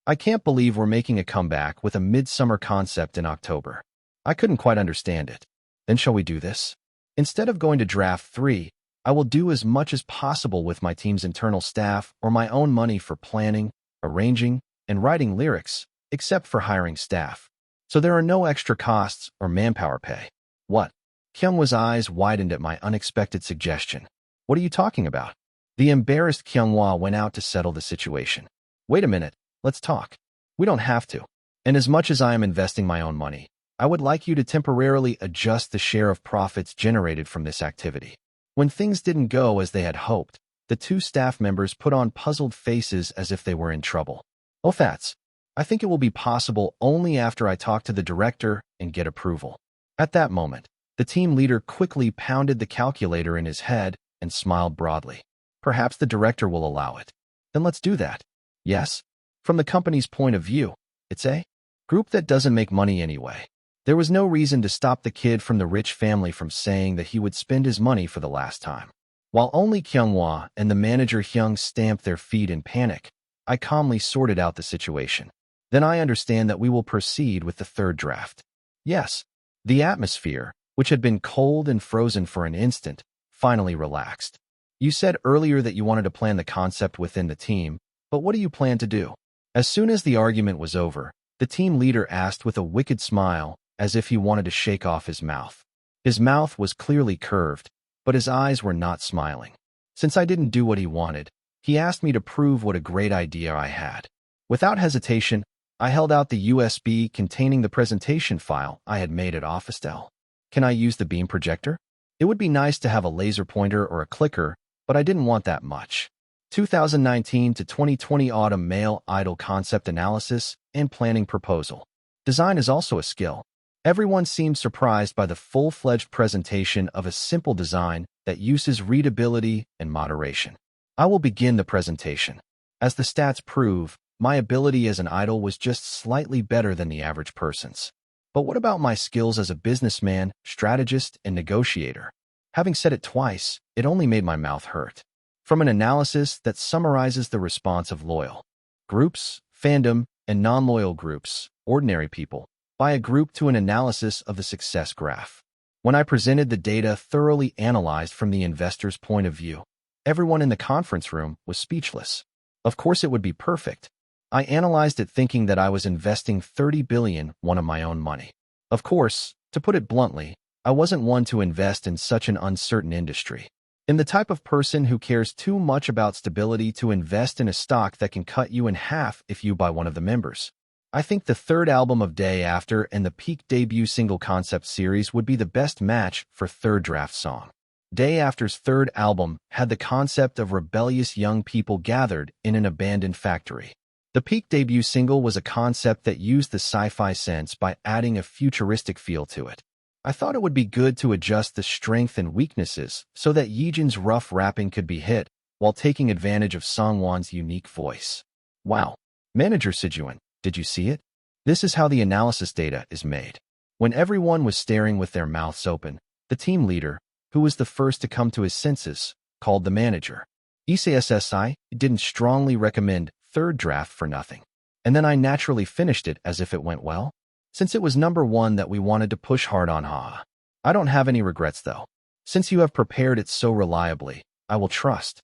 [SPEAKER 1] I can't believe we're making a comeback with a midsummer concept in October. I couldn't quite understand it. Then shall we do this? Instead of going to draft 3, I will do as much as possible with my team's internal staff or my own money for planning, arranging, and writing lyrics, except for hiring staff. So there are no extra costs or manpower pay. What? Kyunghwa's eyes widened at my unexpected suggestion. What are you talking about? The embarrassed Kyunghwa went out to settle the situation. Wait a minute, let's talk. We don't have to. And as much as I am investing my own money, I would like you to temporarily adjust the share of profits generated from this activity. When things didn't go as they had hoped, the two staff members put on puzzled faces as if they were in trouble. Oh, that's. I think it will be possible only after I talk to the director and get approval. At that moment, the team leader quickly pounded the calculator in his head and smiled broadly. Perhaps the director will allow it. Then let's do that. Yes? From the company's point of view, it's a group that doesn't make money anyway. There was no reason to stop the kid from the rich family from saying that he would spend his money for the last time. While only Kyunghwa and the manager Hyung stamped their feet in panic, I calmly sorted out the situation. Then I understand that we will proceed with the third draft. Yes, the atmosphere, which had been cold and frozen for an instant, finally relaxed. You said earlier that you wanted to plan the concept within the team, but what do you plan to do? As soon as the argument was over, the team leader asked with a wicked smile, as if he wanted to shake off his mouth. His mouth was clearly curved, but his eyes were not smiling. Since I didn't do what he wanted, he asked me to prove what a great idea I had. Without hesitation, I held out the USB containing the presentation file I had made at Officedel. Can I use the beam projector? It would be nice to have a laser pointer or a clicker, but I didn't want that much. 2019 to 2020 Autumn Male Idol Concept Analysis and Planning Proposal. Design is also a skill. Everyone seemed surprised by the full-fledged presentation of a simple design that uses readability and moderation. I will begin the presentation. As the stats prove, my ability as an idol was just slightly better than the average person's. But what about my skills as a businessman, strategist, and negotiator? Having said it twice, it only made my mouth hurt. From an analysis that summarizes the response of loyal groups, fandom, and non-loyal groups, ordinary people, by a group to an analysis of the success graph. When I presented the data thoroughly analyzed from the investor's point of view, everyone in the conference room was speechless. Of course it would be perfect. I analyzed it thinking that I was investing 30 billion of my own money. Of course, to put it bluntly, I wasn't one to invest in such an uncertain industry. I'm the type of person who cares too much about stability to invest in a stock that can cut you in half if you buy one of the members. I think the third album of Day After and the peak debut single concept series would be the best match for third draft song. Day After's third album had the concept of rebellious young people gathered in an abandoned factory. The peak debut single was a concept that used the sci-fi sense by adding a futuristic feel to it. I thought it would be good to adjust the strength and weaknesses so that Yeejin's rough rapping could be hit while taking advantage of Songwon's unique voice. Wow. Manager Sijuan, did you see it? This is how the analysis data is made. When everyone was staring with their mouths open, the team leader, who was the first to come to his senses, called the manager. ECSSI didn't strongly recommend third draft for nothing. And then I naturally finished it as if it went well. Since it was number one that we wanted to push hard on I don't have any regrets though. Since you have prepared it so reliably, I will trust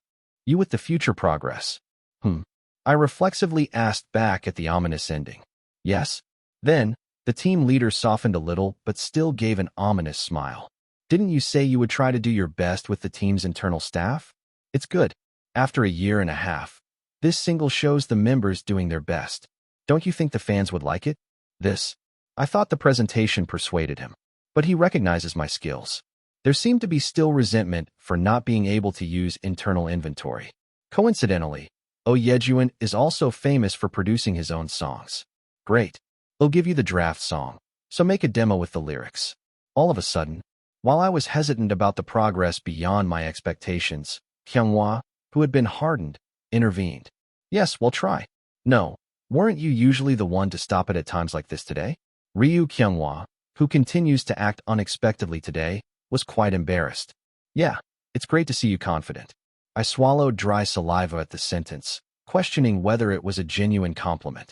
[SPEAKER 1] you with the future progress. I reflexively asked back at the ominous ending. Yes? Then, the team leader softened a little but still gave an ominous smile. Didn't you say you would try to do your best with the team's internal staff? It's good. After a year and a half, this single shows the members doing their best. Don't you think the fans would like it? I thought the presentation persuaded him, but he recognizes my skills. There seemed to be still resentment for not being able to use internal inventory. Coincidentally, Oh Yejuan is also famous for producing his own songs. Great. I'll give you the draft song, so make a demo with the lyrics. All of a sudden, while I was hesitant about the progress beyond my expectations, Kyunghwa, who had been hardened, intervened. Yes, we'll try. No, weren't you usually the one to stop it at times like this today? Ryu Kyunghwa, who continues to act unexpectedly today, was quite embarrassed. Yeah, it's great to see you confident. I swallowed dry saliva at the sentence, questioning whether it was a genuine compliment.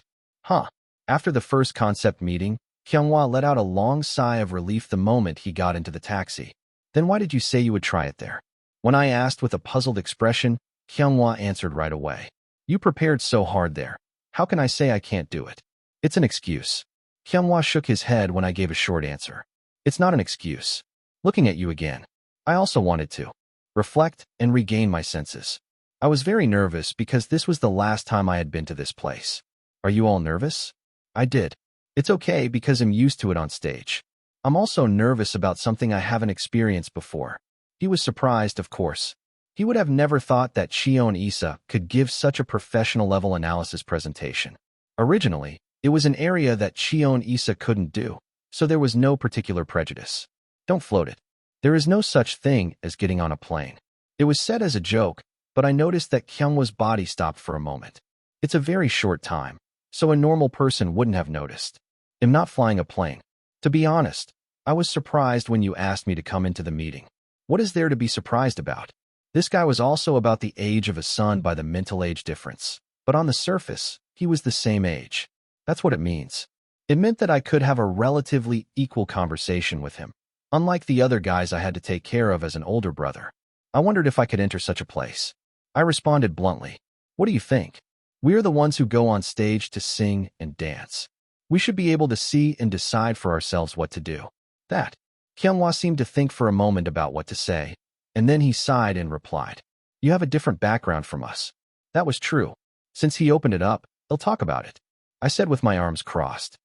[SPEAKER 1] After the first concept meeting, Kyunghwa let out a long sigh of relief the moment he got into the taxi. Then why did you say you would try it there? When I asked with a puzzled expression, Kyunghwa answered right away. You prepared so hard there. How can I say I can't do it? It's an excuse. Kyunghwa shook his head when I gave a short answer. It's not an excuse. Looking at you again, I also wanted to reflect and regain my senses. I was very nervous because this was the last time I had been to this place. Are you all nervous? I did. It's okay because I'm used to it on stage. I'm also nervous about something I haven't experienced before. He was surprised, of course. He would have never thought that Cheon Yise could give such a professional-level analysis presentation. Originally, it was an area that Cheon Yise couldn't do, so there was no particular prejudice. Don't float it. There is no such thing as getting on a plane. It was said as a joke, but I noticed that Kyungwa's body stopped for a moment. It's a very short time, so a normal person wouldn't have noticed. I'm not flying a plane. To be honest, I was surprised when you asked me to come into the meeting. What is there to be surprised about? This guy was also about the age of his son by the mental age difference, but on the surface, he was the same age. That's what it means. It meant that I could have a relatively equal conversation with him, unlike the other guys I had to take care of as an older brother. I wondered if I could enter such a place. I responded bluntly. What do you think? We're the ones who go on stage to sing and dance. We should be able to see and decide for ourselves what to do. That. Kyunghwa seemed to think for a moment about what to say, and then he sighed and replied. You have a different background from us. That was true. Since he opened it up, he'll talk about it. I said with my arms crossed.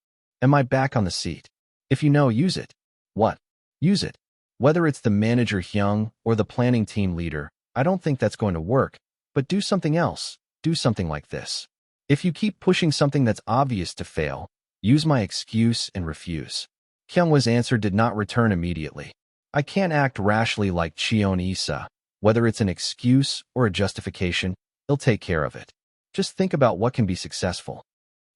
[SPEAKER 1] And my back on the seat. If you know, use it. What? Use it. Whether it's the manager Hyung or the planning team leader, I don't think that's going to work, but do something else. Do something like this. If you keep pushing something that's obvious to fail, use my excuse and refuse. Kyunghwa's answer did not return immediately. I can't act rashly like Cheon Yise. Whether it's an excuse or a justification, he'll take care of it. Just think about what can be successful.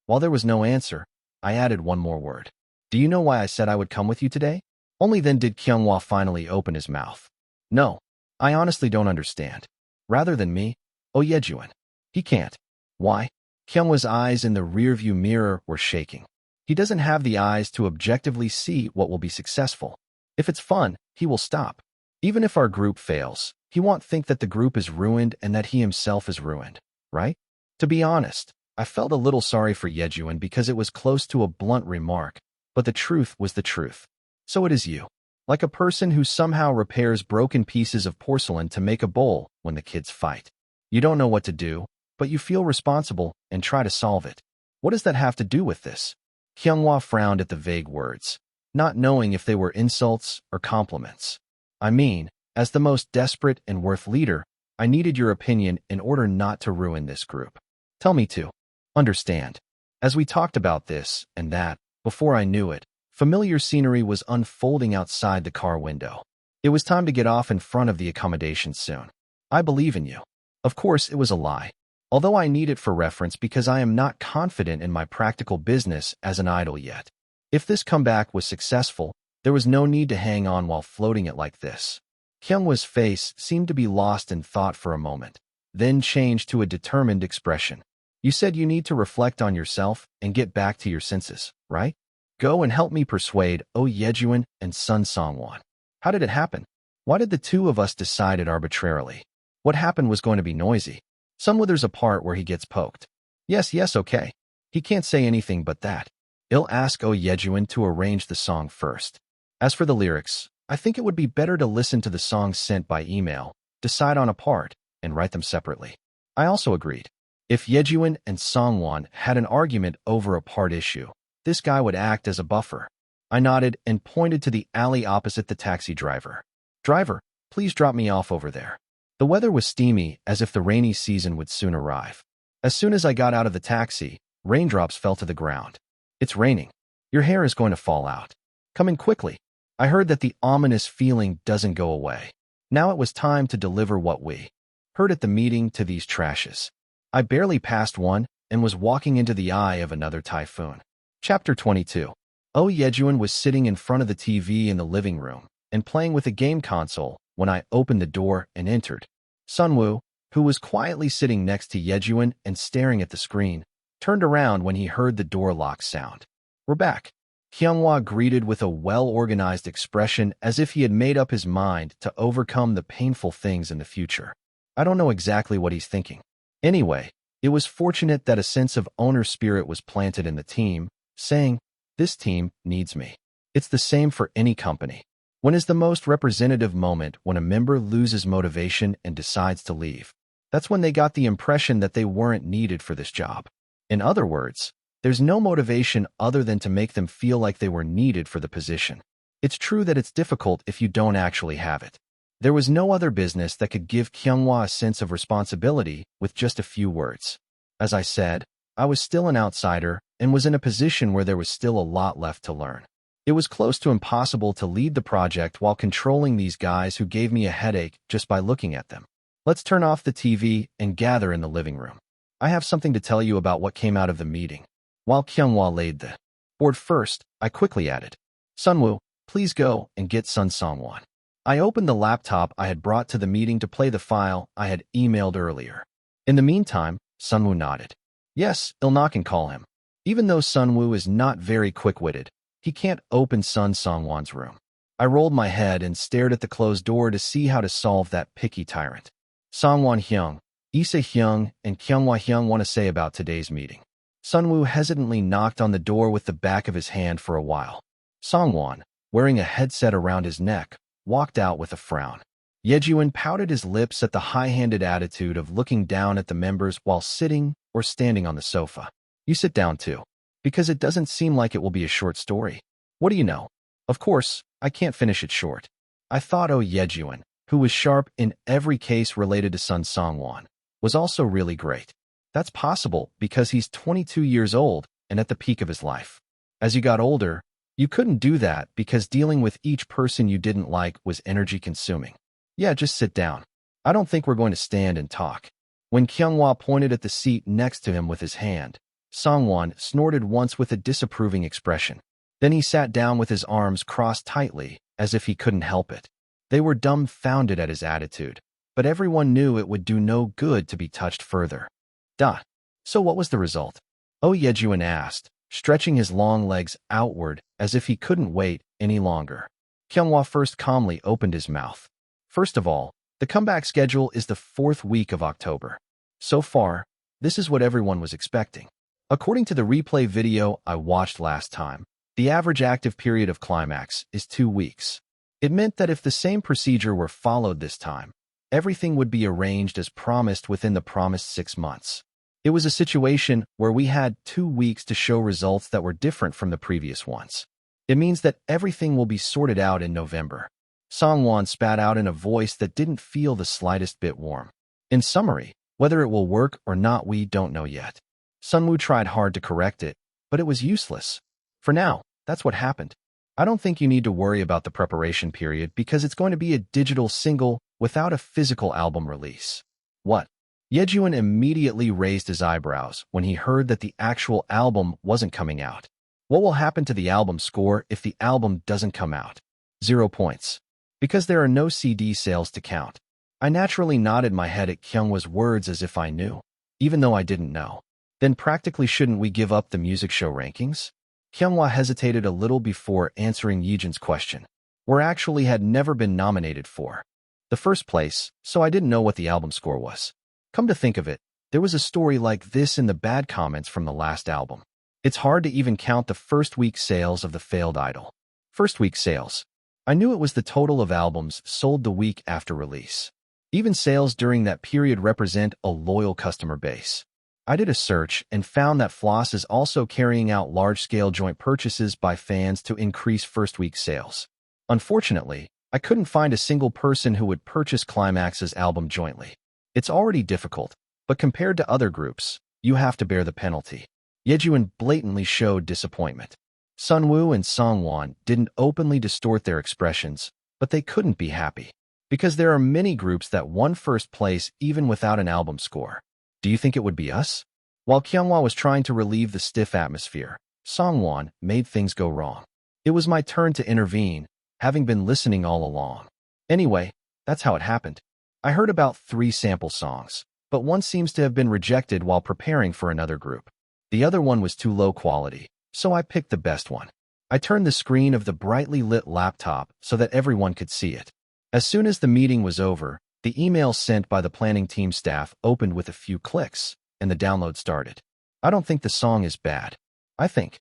[SPEAKER 1] While there was no answer, I added one more word. Do you know why I said I would come with you today? Only then did Kyunghwa finally open his mouth. No, I honestly don't understand. Rather than me, Oh Yejuan. He can't. Why? Kyunghwa's eyes in the rearview mirror were shaking. He doesn't have the eyes to objectively see what will be successful. If it's fun, he will stop. Even if our group fails, he won't think that the group is ruined and that he himself is ruined, right? To be honest, I felt a little sorry for Yejuan because it was close to a blunt remark, but the truth was the truth. So it is you. Like a person who somehow repairs broken pieces of porcelain to make a bowl when the kids fight. You don't know what to do, but you feel responsible and try to solve it. What does that have to do with this? Kyunghwa frowned at the vague words, not knowing if they were insults or compliments. I mean, as the most desperate and worth leader, I needed your opinion in order not to ruin this group. Tell me to understand. As we talked about this and that, before I knew it, familiar scenery was unfolding outside the car window. It was time to get off in front of the accommodation soon. I believe in you. Of course, it was a lie. Although I need it for reference because I am not confident in my practical business as an idol yet. If this comeback was successful, there was no need to hang on while floating it like this. Kyunghwa's face seemed to be lost in thought for a moment, then changed to a determined expression. You said you need to reflect on yourself and get back to your senses, right? Go and help me persuade Oh Yejuan and Sun Songwon. How did it happen? Why did the two of us decide it arbitrarily? What happened was going to be noisy. Sun withers a part where he gets poked. Yes, okay. He can't say anything but that. I'll ask Oh Yejuan to arrange the song first. As for the lyrics, I think it would be better to listen to the songs sent by email, decide on a part, and write them separately. I also agreed. If Yejuan and Songwon had an argument over a part issue, this guy would act as a buffer. I nodded and pointed to the alley opposite the taxi driver. Driver, please drop me off over there. The weather was steamy, as if the rainy season would soon arrive. As soon as I got out of the taxi, raindrops fell to the ground. It's raining. Your hair is going to fall out. Come in quickly. I heard that the ominous feeling doesn't go away. Now it was time to deliver what we heard at the meeting to these trashes. I barely passed one and was walking into the eye of another typhoon. Chapter 22. Oh Yejuan was sitting in front of the TV in the living room and playing with a game console when I opened the door and entered. Sunwoo, who was quietly sitting next to Yejuan and staring at the screen, turned around when he heard the door lock sound. We're back. Kyunghwa greeted with a well-organized expression as if he had made up his mind to overcome the painful things in the future. I don't know exactly what he's thinking. Anyway, it was fortunate that a sense of owner spirit was planted in the team, saying, this team needs me. It's the same for any company. When is the most representative moment when a member loses motivation and decides to leave? That's when they got the impression that they weren't needed for this job. In other words, There's no motivation other than to make them feel like they were needed for the position. It's true that it's difficult if you don't actually have it. There was no other business that could give Kyunghwa a sense of responsibility with just a few words. As I said, I was still an outsider and was in a position where there was still a lot left to learn. It was close to impossible to lead the project while controlling these guys who gave me a headache just by looking at them. Let's turn off the TV and gather in the living room. I have something to tell you about what came out of the meeting. While Kyunghwa laid the board first, I quickly added, Sunwoo, please go and get Sun Songwon. I opened the laptop I had brought to the meeting to play the file I had emailed earlier. In the meantime, Sunwoo nodded. Yes, Il-na can call him. Even though Sunwoo is not very quick-witted, he can't open Sun Songwon's room. I rolled my head and stared at the closed door to see how to solve that picky tyrant. Songwon Hyung, Yise Hyung, and Kyunghwa Hyung want to say about today's meeting. Sunwoo hesitantly knocked on the door with the back of his hand for a while. Songwon, wearing a headset around his neck, walked out with a frown. Yejuan pouted his lips at the high-handed attitude of looking down at the members while sitting or standing on the sofa. You sit down too, because it doesn't seem like it will be a short story. What do you know? Of course, I can't finish it short. I thought Yejuan, who was sharp in every case related to Sun Songwon, was also really great. That's possible because he's 22 years old and at the peak of his life. As you got older, you couldn't do that because dealing with each person you didn't like was energy-consuming. Yeah, just sit down. I don't think we're going to stand and talk. When Kyunghwa pointed at the seat next to him with his hand, Songwon snorted once with a disapproving expression. Then he sat down with his arms crossed tightly, as if he couldn't help it. They were dumbfounded at his attitude, but everyone knew it would do no good to be touched further. Duh. So what was the result? Yejuan asked, stretching his long legs outward as if he couldn't wait any longer. Kyunghwa first calmly opened his mouth. First of all, the comeback schedule is the 4th week of October. So far, this is what everyone was expecting. According to the replay video I watched last time, the average active period of Climax is 2 weeks. It meant that if the same procedure were followed this time, everything would be arranged as promised within the promised 6 months. It was a situation where we had 2 weeks to show results that were different from the previous ones. It means that everything will be sorted out in November. Songwon spat out in a voice that didn't feel the slightest bit warm. In summary, whether it will work or not we don't know yet. Sunwoo tried hard to correct it, but it was useless. For now, that's what happened. I don't think you need to worry about the preparation period because it's going to be a digital single without a physical album release. What? Yejuan immediately raised his eyebrows when he heard that the actual album wasn't coming out. What will happen to the album score if the album doesn't come out? 0 points. Because there are no CD sales to count. I naturally nodded my head at Kyunghwa's words as if I knew, even though I didn't know. Then practically shouldn't we give up the music show rankings? Kyunghwa hesitated a little before answering Yejuan's question. We actually had never been nominated for the first place, so I didn't know what the album score was. Come to think of it, there was a story like this in the bad comments from the last album. It's hard to even count the first week sales of the failed idol. First week sales. I knew it was the total of albums sold the week after release. Even sales during that period represent a loyal customer base. I did a search and found that Floss is also carrying out large-scale joint purchases by fans to increase first-week sales. Unfortunately, I couldn't find a single person who would purchase Climax's album jointly. It's already difficult, but compared to other groups, you have to bear the penalty. Yejuan blatantly showed disappointment. Sunwoo and Songwon didn't openly distort their expressions, but they couldn't be happy. Because there are many groups that won first place even without an album score. Do you think it would be us? While Kyunghwa was trying to relieve the stiff atmosphere, Songwon made things go wrong. It was my turn to intervene, having been listening all along. Anyway, that's how it happened. I heard about 3 sample songs, but one seems to have been rejected while preparing for another group. The other one was too low quality, so I picked the best one. I turned the screen of the brightly lit laptop so that everyone could see it. As soon as the meeting was over, the email sent by the planning team staff opened with a few clicks, and the download started. I don't think the song is bad. I think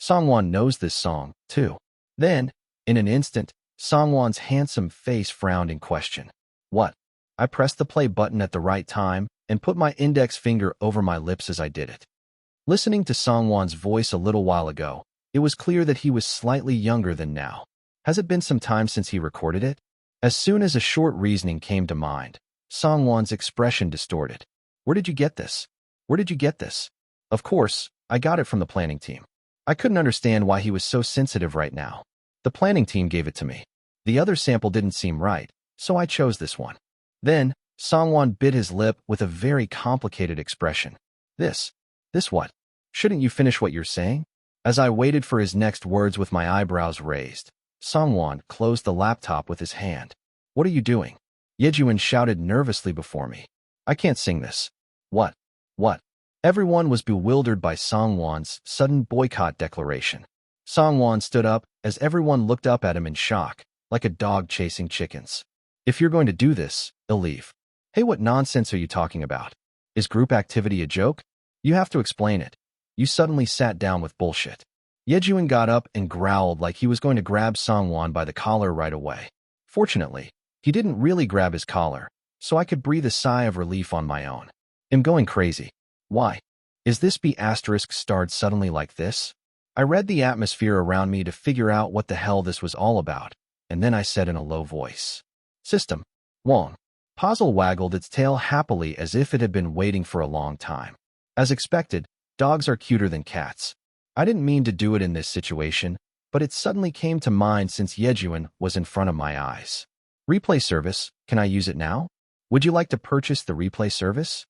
[SPEAKER 1] Songwon knows this song, too. Then, in an instant, Songwon's handsome face frowned in question. What? I pressed the play button at the right time and put my index finger over my lips as I did it. Listening to Songwon's voice a little while ago, it was clear that he was slightly younger than now. Has it been some time since he recorded it? As soon as a short reasoning came to mind, Songwon's expression distorted. Where did you get this? Where did you get this? Of course, I got it from the planning team. I couldn't understand why he was so sensitive right now. The planning team gave it to me. The other sample didn't seem right, so I chose this one. Then, Songwon bit his lip with a very complicated expression. This what? Shouldn't you finish what you're saying? As I waited for his next words with my eyebrows raised, Songwon closed the laptop with his hand. What are you doing? Yejuan shouted nervously before me. I can't sing this. What? What? Everyone was bewildered by Songwon's sudden boycott declaration. Songwon stood up as everyone looked up at him in shock, like a dog chasing chickens. If you're going to do this, I'll leave. Hey, what nonsense are you talking about? Is group activity a joke? You have to explain it. You suddenly sat down with bullshit. Yejuan got up and growled like he was going to grab Songwon by the collar right away. Fortunately, he didn't really grab his collar, so I could breathe a sigh of relief on my own. I'm going crazy. Why? Is this B** starred suddenly like this? I read the atmosphere around me to figure out what the hell this was all about, and then I said in a low voice. System. Wong. Puzzle waggled its tail happily as if it had been waiting for a long time. As expected, dogs are cuter than cats. I didn't mean to do it in this situation, but it suddenly came to mind since Yejuan was in front of my eyes. Replay service, can I use it now? Would you like to purchase the replay service?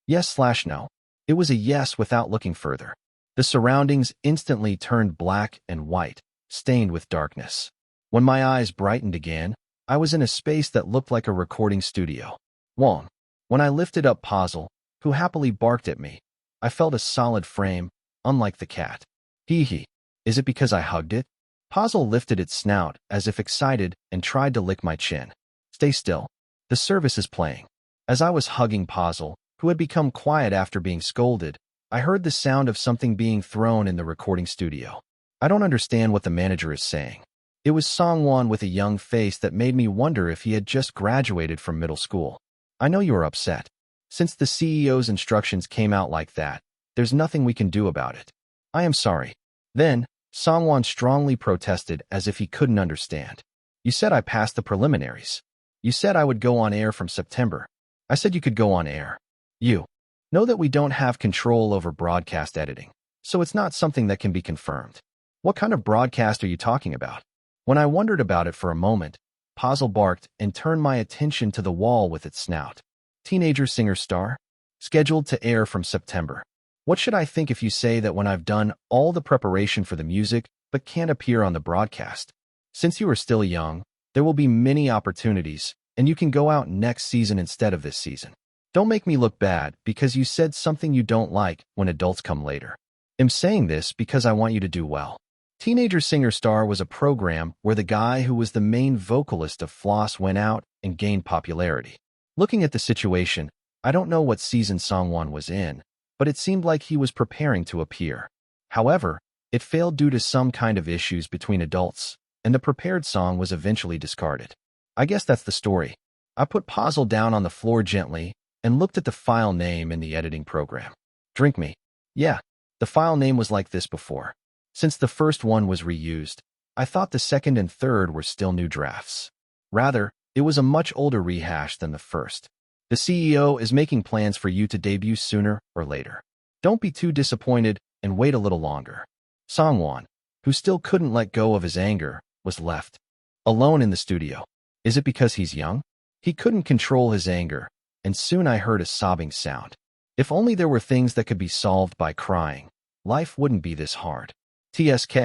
[SPEAKER 1] Yes/no. It was a yes without looking further. The surroundings instantly turned black and white, stained with darkness. When my eyes brightened again, I was in a space that looked like a recording studio. Wong. When I lifted up Puzzle, who happily barked at me, I felt a solid frame, unlike the cat. Hee hee. Is it because I hugged it? Puzzle lifted its snout as if excited and tried to lick my chin. Stay still. The service is playing. As I was hugging Puzzle, who had become quiet after being scolded, I heard the sound of something being thrown in the recording studio. I don't understand what the manager is saying. It was Songwon with a young face that made me wonder if he had just graduated from middle school. I know you are upset. Since the CEO's instructions came out like that, there's nothing we can do about it. I am sorry. Then, Songwon strongly protested as if he couldn't understand. You said I passed the preliminaries. You said I would go on air from September. I said you could go on air. You know that we don't have control over broadcast editing, so it's not something that can be confirmed. What kind of broadcast are you talking about? When I wondered about it for a moment, Puzzle barked and turned my attention to the wall with its snout. Teenager singer star? Scheduled to air from September. What should I think if you say that when I've done all the preparation for the music but can't appear on the broadcast? Since you are still young, there will be many opportunities, and you can go out next season instead of this season. Don't make me look bad because you said something you don't like when adults come later. I'm saying this because I want you to do well. Teenager Singer Star was a program where the guy who was the main vocalist of Floss went out and gained popularity. Looking at the situation, I don't know what season Songwon was in, but it seemed like he was preparing to appear. However, it failed due to some kind of issues between adults, and the prepared song was eventually discarded. I guess that's the story. I put Puzzle down on the floor gently and looked at the file name in the editing program. Drink me. Yeah, the file name was like this before. Since the first one was reused, I thought the second and third were still new drafts. Rather, it was a much older rehash than the first. The CEO is making plans for you to debut sooner or later. Don't be too disappointed and wait a little longer. Songwon, who still couldn't let go of his anger, was left alone in the studio. Is it because he's young? He couldn't control his anger, and soon I heard a sobbing sound. If only there were things that could be solved by crying, life wouldn't be this hard. TSK,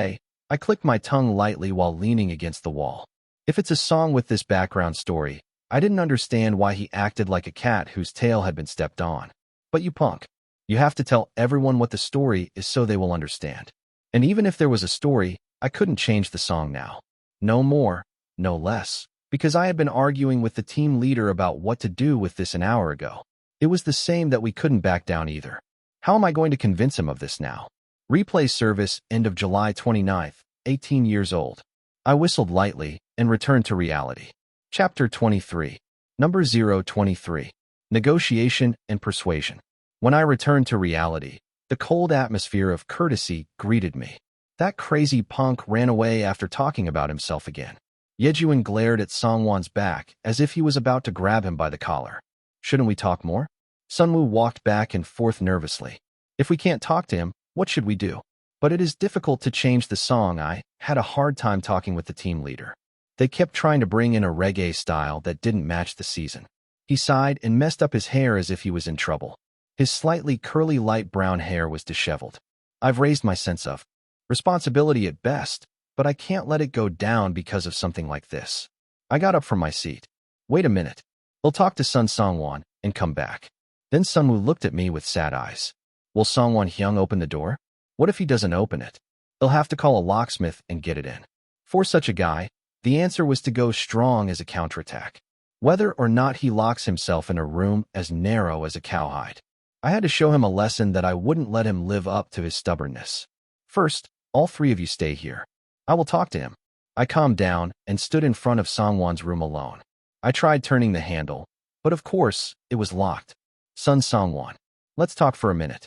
[SPEAKER 1] I clicked my tongue lightly while leaning against the wall. If it's a song with this background story, I didn't understand why he acted like a cat whose tail had been stepped on. But you punk. You have to tell everyone what the story is so they will understand. And even if there was a story, I couldn't change the song now. No more, no less, because I had been arguing with the team leader about what to do with this an hour ago. It was the same that we couldn't back down either. How am I going to convince him of this now? Replay service, end of July 29th, 18 years old. I whistled lightly and returned to reality. Chapter 23. Number 023. Negotiation and Persuasion. When I returned to reality, The cold atmosphere of courtesy greeted me. That crazy punk ran away after talking about himself again. Yejuan glared at Songwon's back as if he was about to grab him by the collar. Shouldn't we talk more? Sunwoo walked back and forth nervously. If we can't talk to him, what should we do? But it is difficult to change the song. I had a hard time talking with the team leader. They kept trying to bring in a reggae style that didn't match the season. He sighed and messed up his hair as if he was in trouble. His slightly curly light brown hair was disheveled. I've raised my sense of responsibility at best, but I can't let it go down because of something like this. I got up from my seat. Wait a minute. We'll talk to Sun Songwon and come back. Then Sunwoo looked at me with sad eyes. Will Songwon Hyung open the door? What if he doesn't open it? They'll have to call a locksmith and get it in. For such a guy, the answer was to go strong as a counterattack. Whether or not he locks himself in a room as narrow as a cowhide. I had to show him a lesson that I wouldn't let him live up to his stubbornness. First, all three of you stay here. I will talk to him. I calmed down and stood in front of Songwon's room alone. I tried turning the handle, but of course, it was locked. Sun Songwon, let's talk for a minute.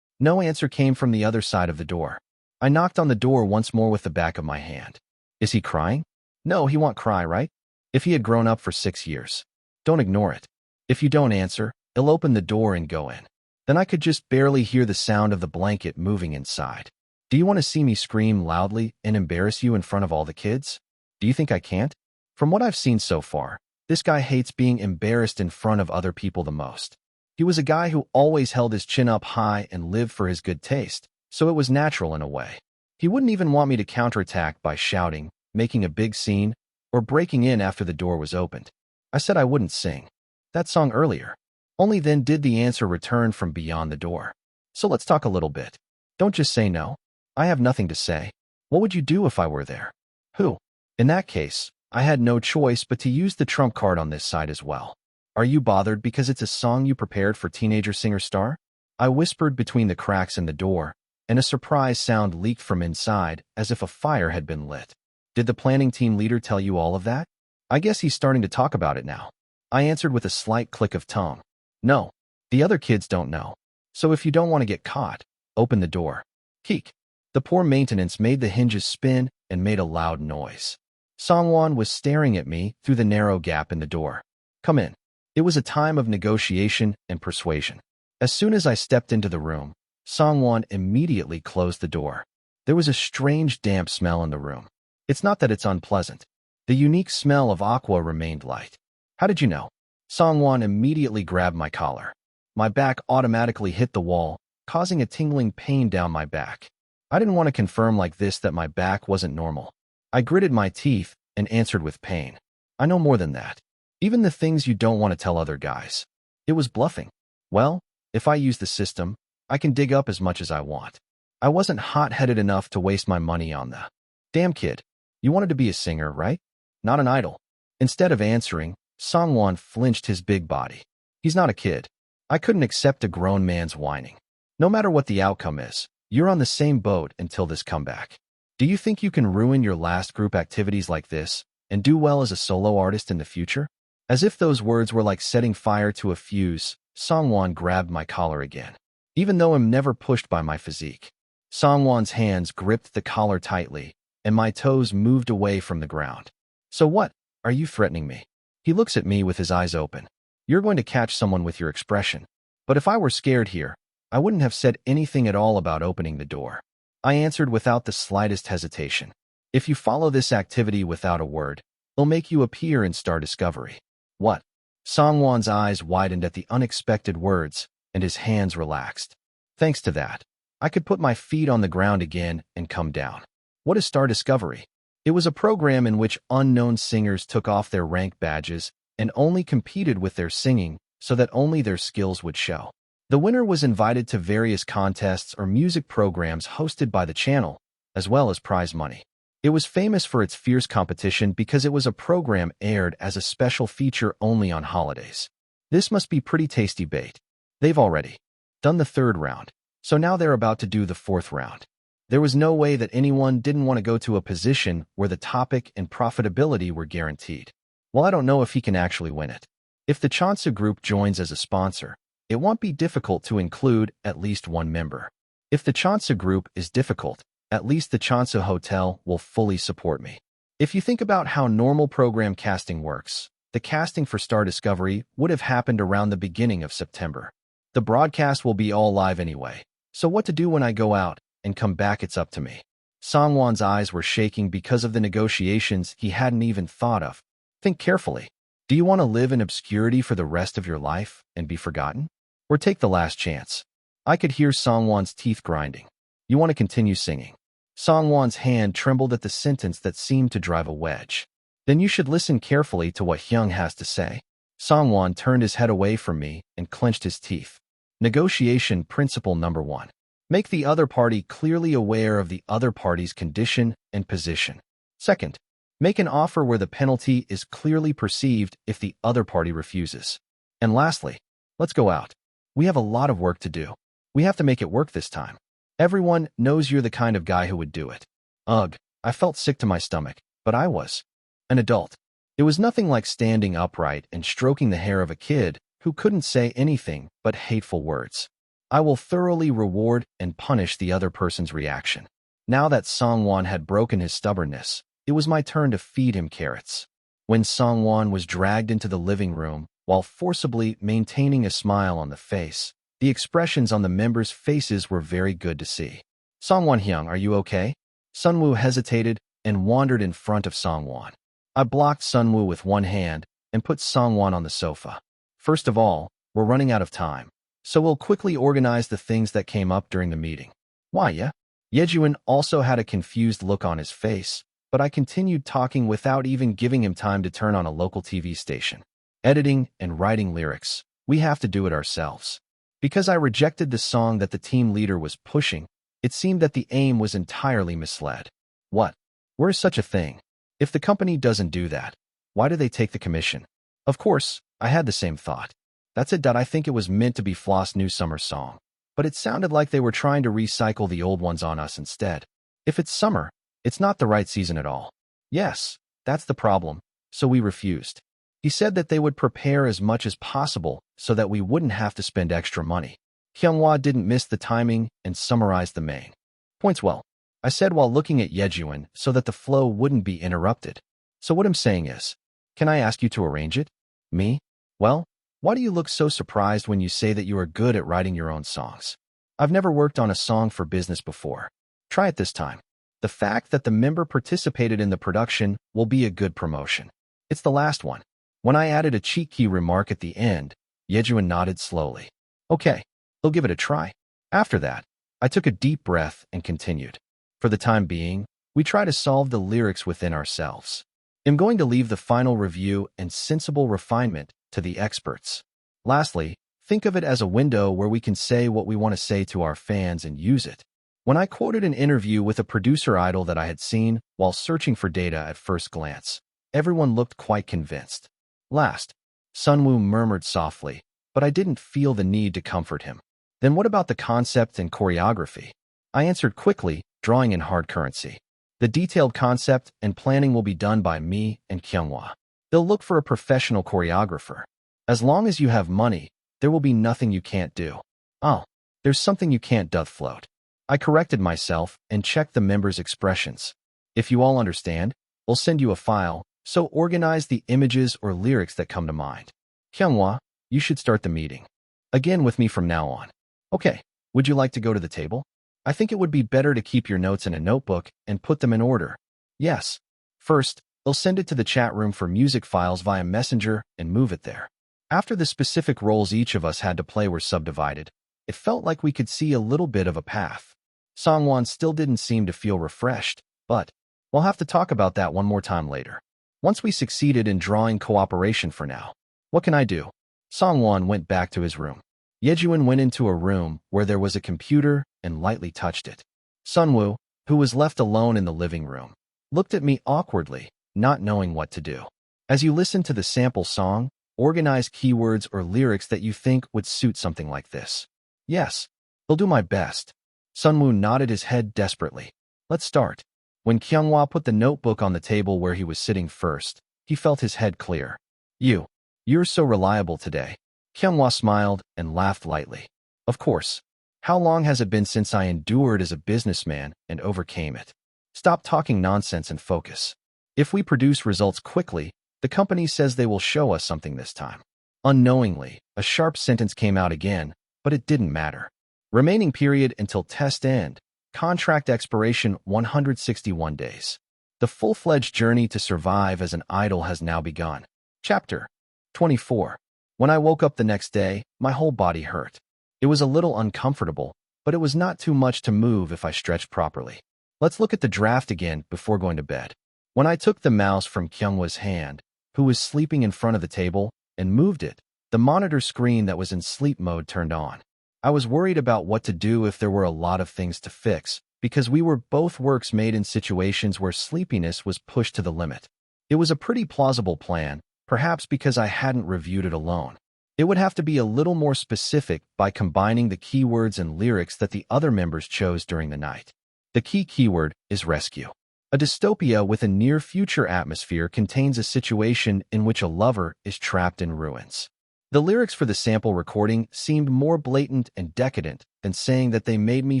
[SPEAKER 1] No answer came from the other side of the door. I knocked on the door once more with the back of my hand. Is he crying? No, he won't cry, right? If he had grown up for 6 years. Don't ignore it. If you don't answer, he'll open the door and go in. Then I could just barely hear the sound of the blanket moving inside. Do you want to see me scream loudly and embarrass you in front of all the kids? Do you think I can't? From what I've seen so far, this guy hates being embarrassed in front of other people the most. He was a guy who always held his chin up high and lived for his good taste, so it was natural in a way. He wouldn't even want me to counterattack by shouting, making a big scene, or breaking in after the door was opened. I said I wouldn't sing that song earlier. Only then did the answer return from beyond the door. So let's talk a little bit. Don't just say no. I have nothing to say. What would you do if I were there? Who? In that case, I had no choice but to use the trump card on this side as well. Are you bothered because it's a song you prepared for teenager singer star? I whispered between the cracks in the door, and a surprise sound leaked from inside as if a fire had been lit. Did the planning team leader tell you all of that? I guess he's starting to talk about it now. I answered with a slight click of tongue. No, the other kids don't know. So if you don't want to get caught, open the door. Keek. The poor maintenance made the hinges spin and made a loud noise. Songwon was staring at me through the narrow gap in the door. Come in. It was a time of negotiation and persuasion. As soon as I stepped into the room, Songwon immediately closed the door. There was a strange damp smell in the room. It's not that it's unpleasant. The unique smell of aqua remained light. How did you know? Songwon immediately grabbed my collar. My back automatically hit the wall, causing a tingling pain down my back. I didn't want to confirm like this that my back wasn't normal. I gritted my teeth and answered with pain. I know more than that. Even the things you don't want to tell other guys. It was bluffing. Well, if I use the system, I can dig up as much as I want. I wasn't hot-headed enough to waste my money on the damn kid. You wanted to be a singer, right? Not an idol. Instead of answering, Songwon flinched his big body. He's not a kid. I couldn't accept a grown man's whining. No matter what the outcome is, you're on the same boat until this comeback. Do you think you can ruin your last group activities like this and do well as a solo artist in the future? As if those words were like setting fire to a fuse, Songwon grabbed my collar again. Even though I'm never pushed by my physique. Songwon's hands gripped the collar tightly, and my toes moved away from the ground. So what? Are you threatening me? He looks at me with his eyes open. You're going to catch someone with your expression. But if I were scared here, I wouldn't have said anything at all about opening the door. I answered without the slightest hesitation. If you follow this activity without a word, it'll make you appear in Star Discovery. What? Songwon's eyes widened at the unexpected words, and his hands relaxed. Thanks to that, I could put my feet on the ground again and come down. What is Star Discovery? It was a program in which unknown singers took off their rank badges and only competed with their singing so that only their skills would show. The winner was invited to various contests or music programs hosted by the channel, as well as prize money. It was famous for its fierce competition because it was a program aired as a special feature only on holidays. This must be pretty tasty bait. They've already done the third round, so now they're about to do the fourth round. There was no way that anyone didn't want to go to a position where the topic and profitability were guaranteed. Well, I don't know if he can actually win it. If the Chonsa Group joins as a sponsor, it won't be difficult to include at least one member. If the Chonsa group is difficult, at least the Chonsa Hotel will fully support me. If you think about how normal program casting works, the casting for Star Discovery would have happened around the beginning of September. The broadcast will be all live anyway, so what to do when I go out and come back, it's up to me. Songwon's eyes were shaking because of the negotiations he hadn't even thought of. Think carefully. Do you want to live in obscurity for the rest of your life and be forgotten? Or take the last chance? I could hear Songwon's teeth grinding. You want to continue singing? Songwon's hand trembled at the sentence that seemed to drive a wedge. Then you should listen carefully to what Hyung has to say. Songwon turned his head away from me and clenched his teeth. Negotiation principle number 1. Make the other party clearly aware of the other party's condition and position. Second, make an offer where the penalty is clearly perceived if the other party refuses. And lastly, let's go out. We have a lot of work to do. We have to make it work this time. Everyone knows you're the kind of guy who would do it. Ugh, I felt sick to my stomach, but I was an adult. It was nothing like standing upright and stroking the hair of a kid who couldn't say anything but hateful words. I will thoroughly reward and punish the other person's reaction. Now that Songwon had broken his stubbornness, it was my turn to feed him carrots. When Songwon was dragged into the living room, while forcibly maintaining a smile on the face, the expressions on the members' faces were very good to see. Songwon Hyung, are you okay? Sunwoo hesitated and wandered in front of Songwon. I blocked Sunwoo with one hand and put Songwon on the sofa. First of all, we're running out of time, so we'll quickly organize the things that came up during the meeting. Why, yeah? Yejuan also had a confused look on his face, but I continued talking without even giving him time to turn on a local TV station. Editing and writing lyrics, we have to do it ourselves. Because I rejected the song that the team leader was pushing, it seemed that the aim was entirely misled. What? Where is such a thing? If the company doesn't do that, why do they take the commission? Of course, I had the same thought. That's it. I think it was meant to be Floss' new summer song, but it sounded like they were trying to recycle the old ones on us instead. If it's summer, it's not the right season at all. Yes, that's the problem, so we refused. He said that they would prepare as much as possible so that we wouldn't have to spend extra money. Hyunghwa didn't miss the timing and summarized the main points well. I said while looking at Yejuan so that the flow wouldn't be interrupted. So what I'm saying is, can I ask you to arrange it? Me? Well, why do you look so surprised when you say that you are good at writing your own songs? I've never worked on a song for business before. Try it this time. The fact that the member participated in the production will be a good promotion. It's the last one. When I added a cheeky remark at the end, Yejuan nodded slowly. Okay, we'll give it a try. After that, I took a deep breath and continued. For the time being, we try to solve the lyrics within ourselves. I'm going to leave the final review and sensible refinement to the experts. Lastly, think of it as a window where we can say what we want to say to our fans and use it. When I quoted an interview with a producer idol that I had seen while searching for data at first glance, everyone looked quite convinced. Last, Sunwoo murmured softly, but I didn't feel the need to comfort him. Then what about the concept and choreography? I answered quickly, drawing in hard currency. The detailed concept and planning will be done by me and Kyunghwa. They'll look for a professional choreographer. As long as you have money, there will be nothing you can't do. Oh, there's something you can't do float. I corrected myself and checked the members' expressions. If you all understand, we'll send you a file, so organize the images or lyrics that come to mind. Kyunghwa, you should start the meeting. Again with me from now on. Okay, would you like to go to the table? I think it would be better to keep your notes in a notebook and put them in order. Yes. First, they'll send it to the chat room for music files via Messenger and move it there. After the specific roles each of us had to play were subdivided, it felt like we could see a little bit of a path. Songwon still didn't seem to feel refreshed, but we'll have to talk about that one more time later. Once we succeeded in drawing cooperation for now, what can I do? Songwon went back to his room. Yejuan went into a room where there was a computer and lightly touched it. Sunwoo, who was left alone in the living room, looked at me awkwardly, not knowing what to do. As you listen to the sample song, organize keywords or lyrics that you think would suit something like this. Yes, I'll do my best. Sunwoo nodded his head desperately. Let's start. When Kyunghwa put the notebook on the table where he was sitting first, he felt his head clear. You're so reliable today. Kyunghwa smiled and laughed lightly. Of course. How long has it been since I endured as a businessman and overcame it? Stop talking nonsense and focus. If we produce results quickly, the company says they will show us something this time. Unknowingly, a sharp sentence came out again, but it didn't matter. Remaining period until test end. Contract expiration 161 days. The full-fledged journey to survive as an idol has now begun. Chapter 24. When I woke up the next day, my whole body hurt. It was a little uncomfortable, but it was not too much to move if I stretched properly. Let's look at the draft again before going to bed. When I took the mouse from Kyungwa's hand, who was sleeping in front of the table, and moved it, the monitor screen that was in sleep mode turned on. I was worried about what to do if there were a lot of things to fix, because we were both works made in situations where sleepiness was pushed to the limit. It was a pretty plausible plan, perhaps because I hadn't reviewed it alone. It would have to be a little more specific by combining the keywords and lyrics that the other members chose during the night. The key keyword is rescue. A dystopia with a near-future atmosphere contains a situation in which a lover is trapped in ruins. The lyrics for the sample recording seemed more blatant and decadent than saying that they made me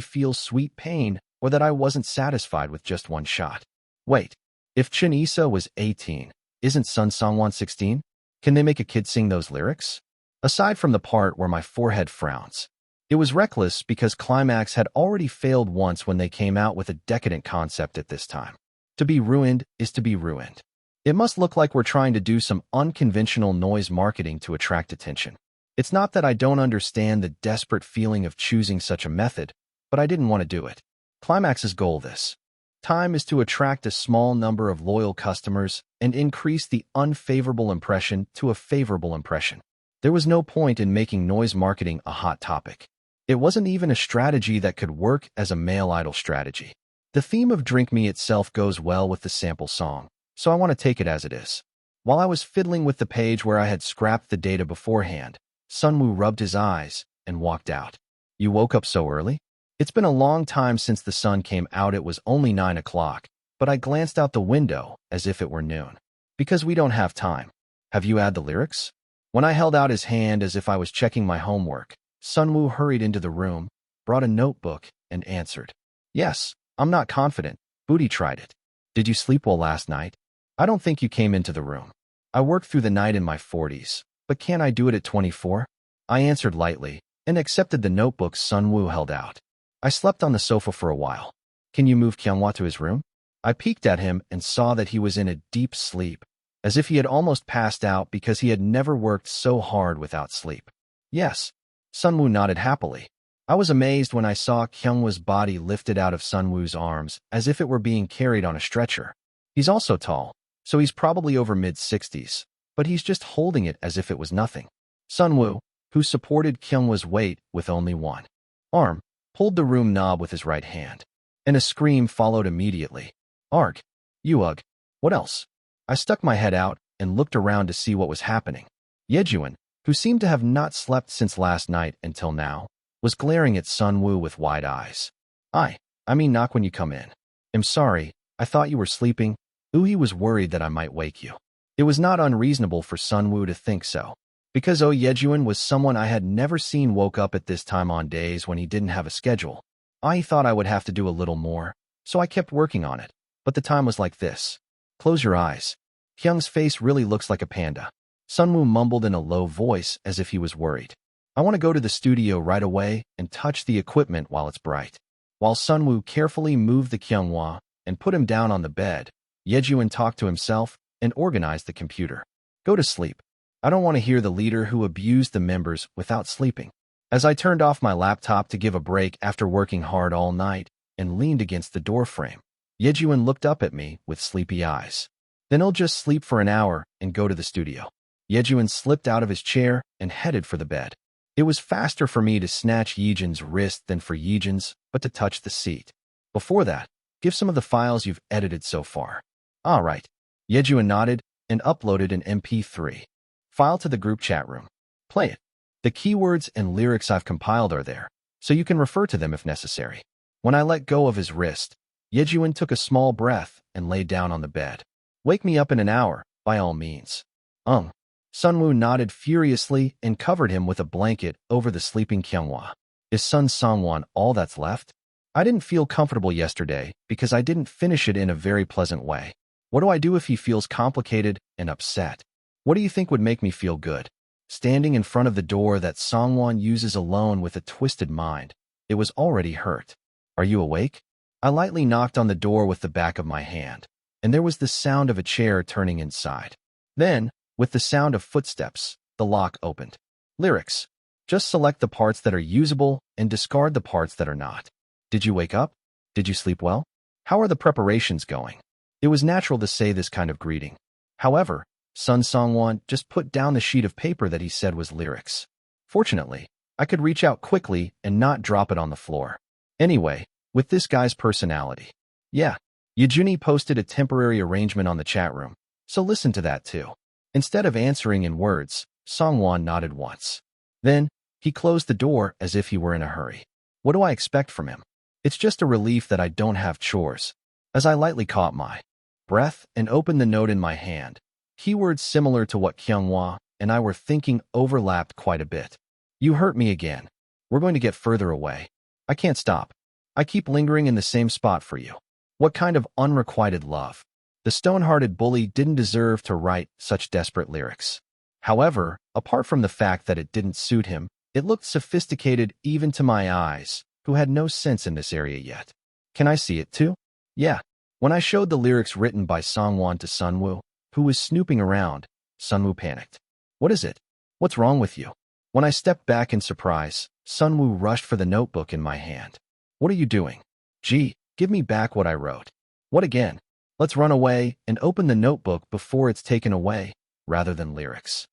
[SPEAKER 1] feel sweet pain or that I wasn't satisfied with just one shot. Wait, if Cheon Yise was 18, isn't Sun Sangwon 16? Can they make a kid sing those lyrics? Aside from the part where my forehead frowns. It was reckless because Climax had already failed once when they came out with a decadent concept at this time. To be ruined is to be ruined. It must look like we're trying to do some unconventional noise marketing to attract attention. It's not that I don't understand the desperate feeling of choosing such a method, but I didn't want to do it. Climax's goal this time is to attract a small number of loyal customers and increase the unfavorable impression to a favorable impression. There was no point in making noise marketing a hot topic. It wasn't even a strategy that could work as a male idol strategy. The theme of Drink Me itself goes well with the sample song, so I want to take it as it is. While I was fiddling with the page where I had scrapped the data beforehand, Sunwoo rubbed his eyes and walked out. You woke up so early? It's been a long time since the sun came out. It was only 9 o'clock, but I glanced out the window as if it were noon. Because we don't have time. Have you added the lyrics? When I held out his hand as if I was checking my homework, Sunwoo hurried into the room, brought a notebook, and answered. Yes, I'm not confident. Booty tried it. Did you sleep well last night? I don't think you came into the room. I worked through the night in my 40s, but can't I do it at 24? I answered lightly, and accepted the notebook Sunwoo held out. I slept on the sofa for a while. Can you move Kyungwa to his room? I peeked at him and saw that he was in a deep sleep, as if he had almost passed out because he had never worked so hard without sleep. Yes. Sunwoo nodded happily. I was amazed when I saw Kyungwa's body lifted out of Sunwoo's arms as if it were being carried on a stretcher. He's also tall, so he's probably over mid-60s, but he's just holding it as if it was nothing. Sunwoo, who supported Kyungwa's weight with only one arm, pulled the room knob with his right hand, and a scream followed immediately. Arg. Ugh. What else? I stuck my head out and looked around to see what was happening. Yejuan, who seemed to have not slept since last night until now, was glaring at Sunwoo with wide eyes. I mean knock when you come in. I'm sorry, I thought you were sleeping. Uhi was worried that I might wake you. It was not unreasonable for Sunwoo to think so, because Yejuan was someone I had never seen woke up at this time on days when he didn't have a schedule. I thought I would have to do a little more, so I kept working on it, but the time was like this. Close your eyes. Kyung's face really looks like a panda. Sunwoo mumbled in a low voice as if he was worried. I want to go to the studio right away and touch the equipment while it's bright. While Sunwoo carefully moved the Kyungwa and put him down on the bed, Yejuan talked to himself and organized the computer. Go to sleep. I don't want to hear the leader who abused the members without sleeping. As I turned off my laptop to give a break after working hard all night and leaned against the doorframe, Yejuan looked up at me with sleepy eyes. Then I'll just sleep for an hour and go to the studio. Yejuan slipped out of his chair and headed for the bed. It was faster for me to snatch Yejun's wrist than for Yejun's, but to touch the seat. Before that, give some of the files you've edited so far. All right. Yejuan nodded and uploaded an MP3 file to the group chat room. Play it. The keywords and lyrics I've compiled are there, so you can refer to them if necessary. When I let go of his wrist, Yejuan took a small breath and lay down on the bed. Wake me up in an hour, by all means. Sunwoo nodded furiously and covered him with a blanket over the sleeping Kyungwa. Is Sun Songwon all that's left? I didn't feel comfortable yesterday because I didn't finish it in a very pleasant way. What do I do if he feels complicated and upset? What do you think would make me feel good? Standing in front of the door that Songwon uses alone with a twisted mind. It was already hurt. Are you awake? I lightly knocked on the door with the back of my hand, and there was the sound of a chair turning inside. Then, with the sound of footsteps, the lock opened. Lyrics. Just select the parts that are usable and discard the parts that are not. Did you wake up? Did you sleep well? How are the preparations going? It was natural to say this kind of greeting. However, Sun Songwon just put down the sheet of paper that he said was lyrics. Fortunately, I could reach out quickly and not drop it on the floor. Anyway, with this guy's personality. Yeah, Yejuni posted a temporary arrangement on the chat room, so listen to that too. Instead of answering in words, Songwon nodded once. Then, he closed the door as if he were in a hurry. What do I expect from him? It's just a relief that I don't have chores. As I lightly caught my breath and opened the note in my hand, keywords similar to what Kyunghwa and I were thinking overlapped quite a bit. You hurt me again. We're going to get further away. I can't stop. I keep lingering in the same spot for you. What kind of unrequited love? The stone-hearted bully didn't deserve to write such desperate lyrics. However, apart from the fact that it didn't suit him, it looked sophisticated even to my eyes, who had no sense in this area yet. Can I see it too? Yeah. When I showed the lyrics written by Songwon to Sunwoo, who was snooping around, Sunwoo panicked. What is it? What's wrong with you? When I stepped back in surprise, Sunwoo rushed for the notebook in my hand. What are you doing? Gee, give me back what I wrote. What again? Let's run away and open the notebook before it's taken away, rather than lyrics.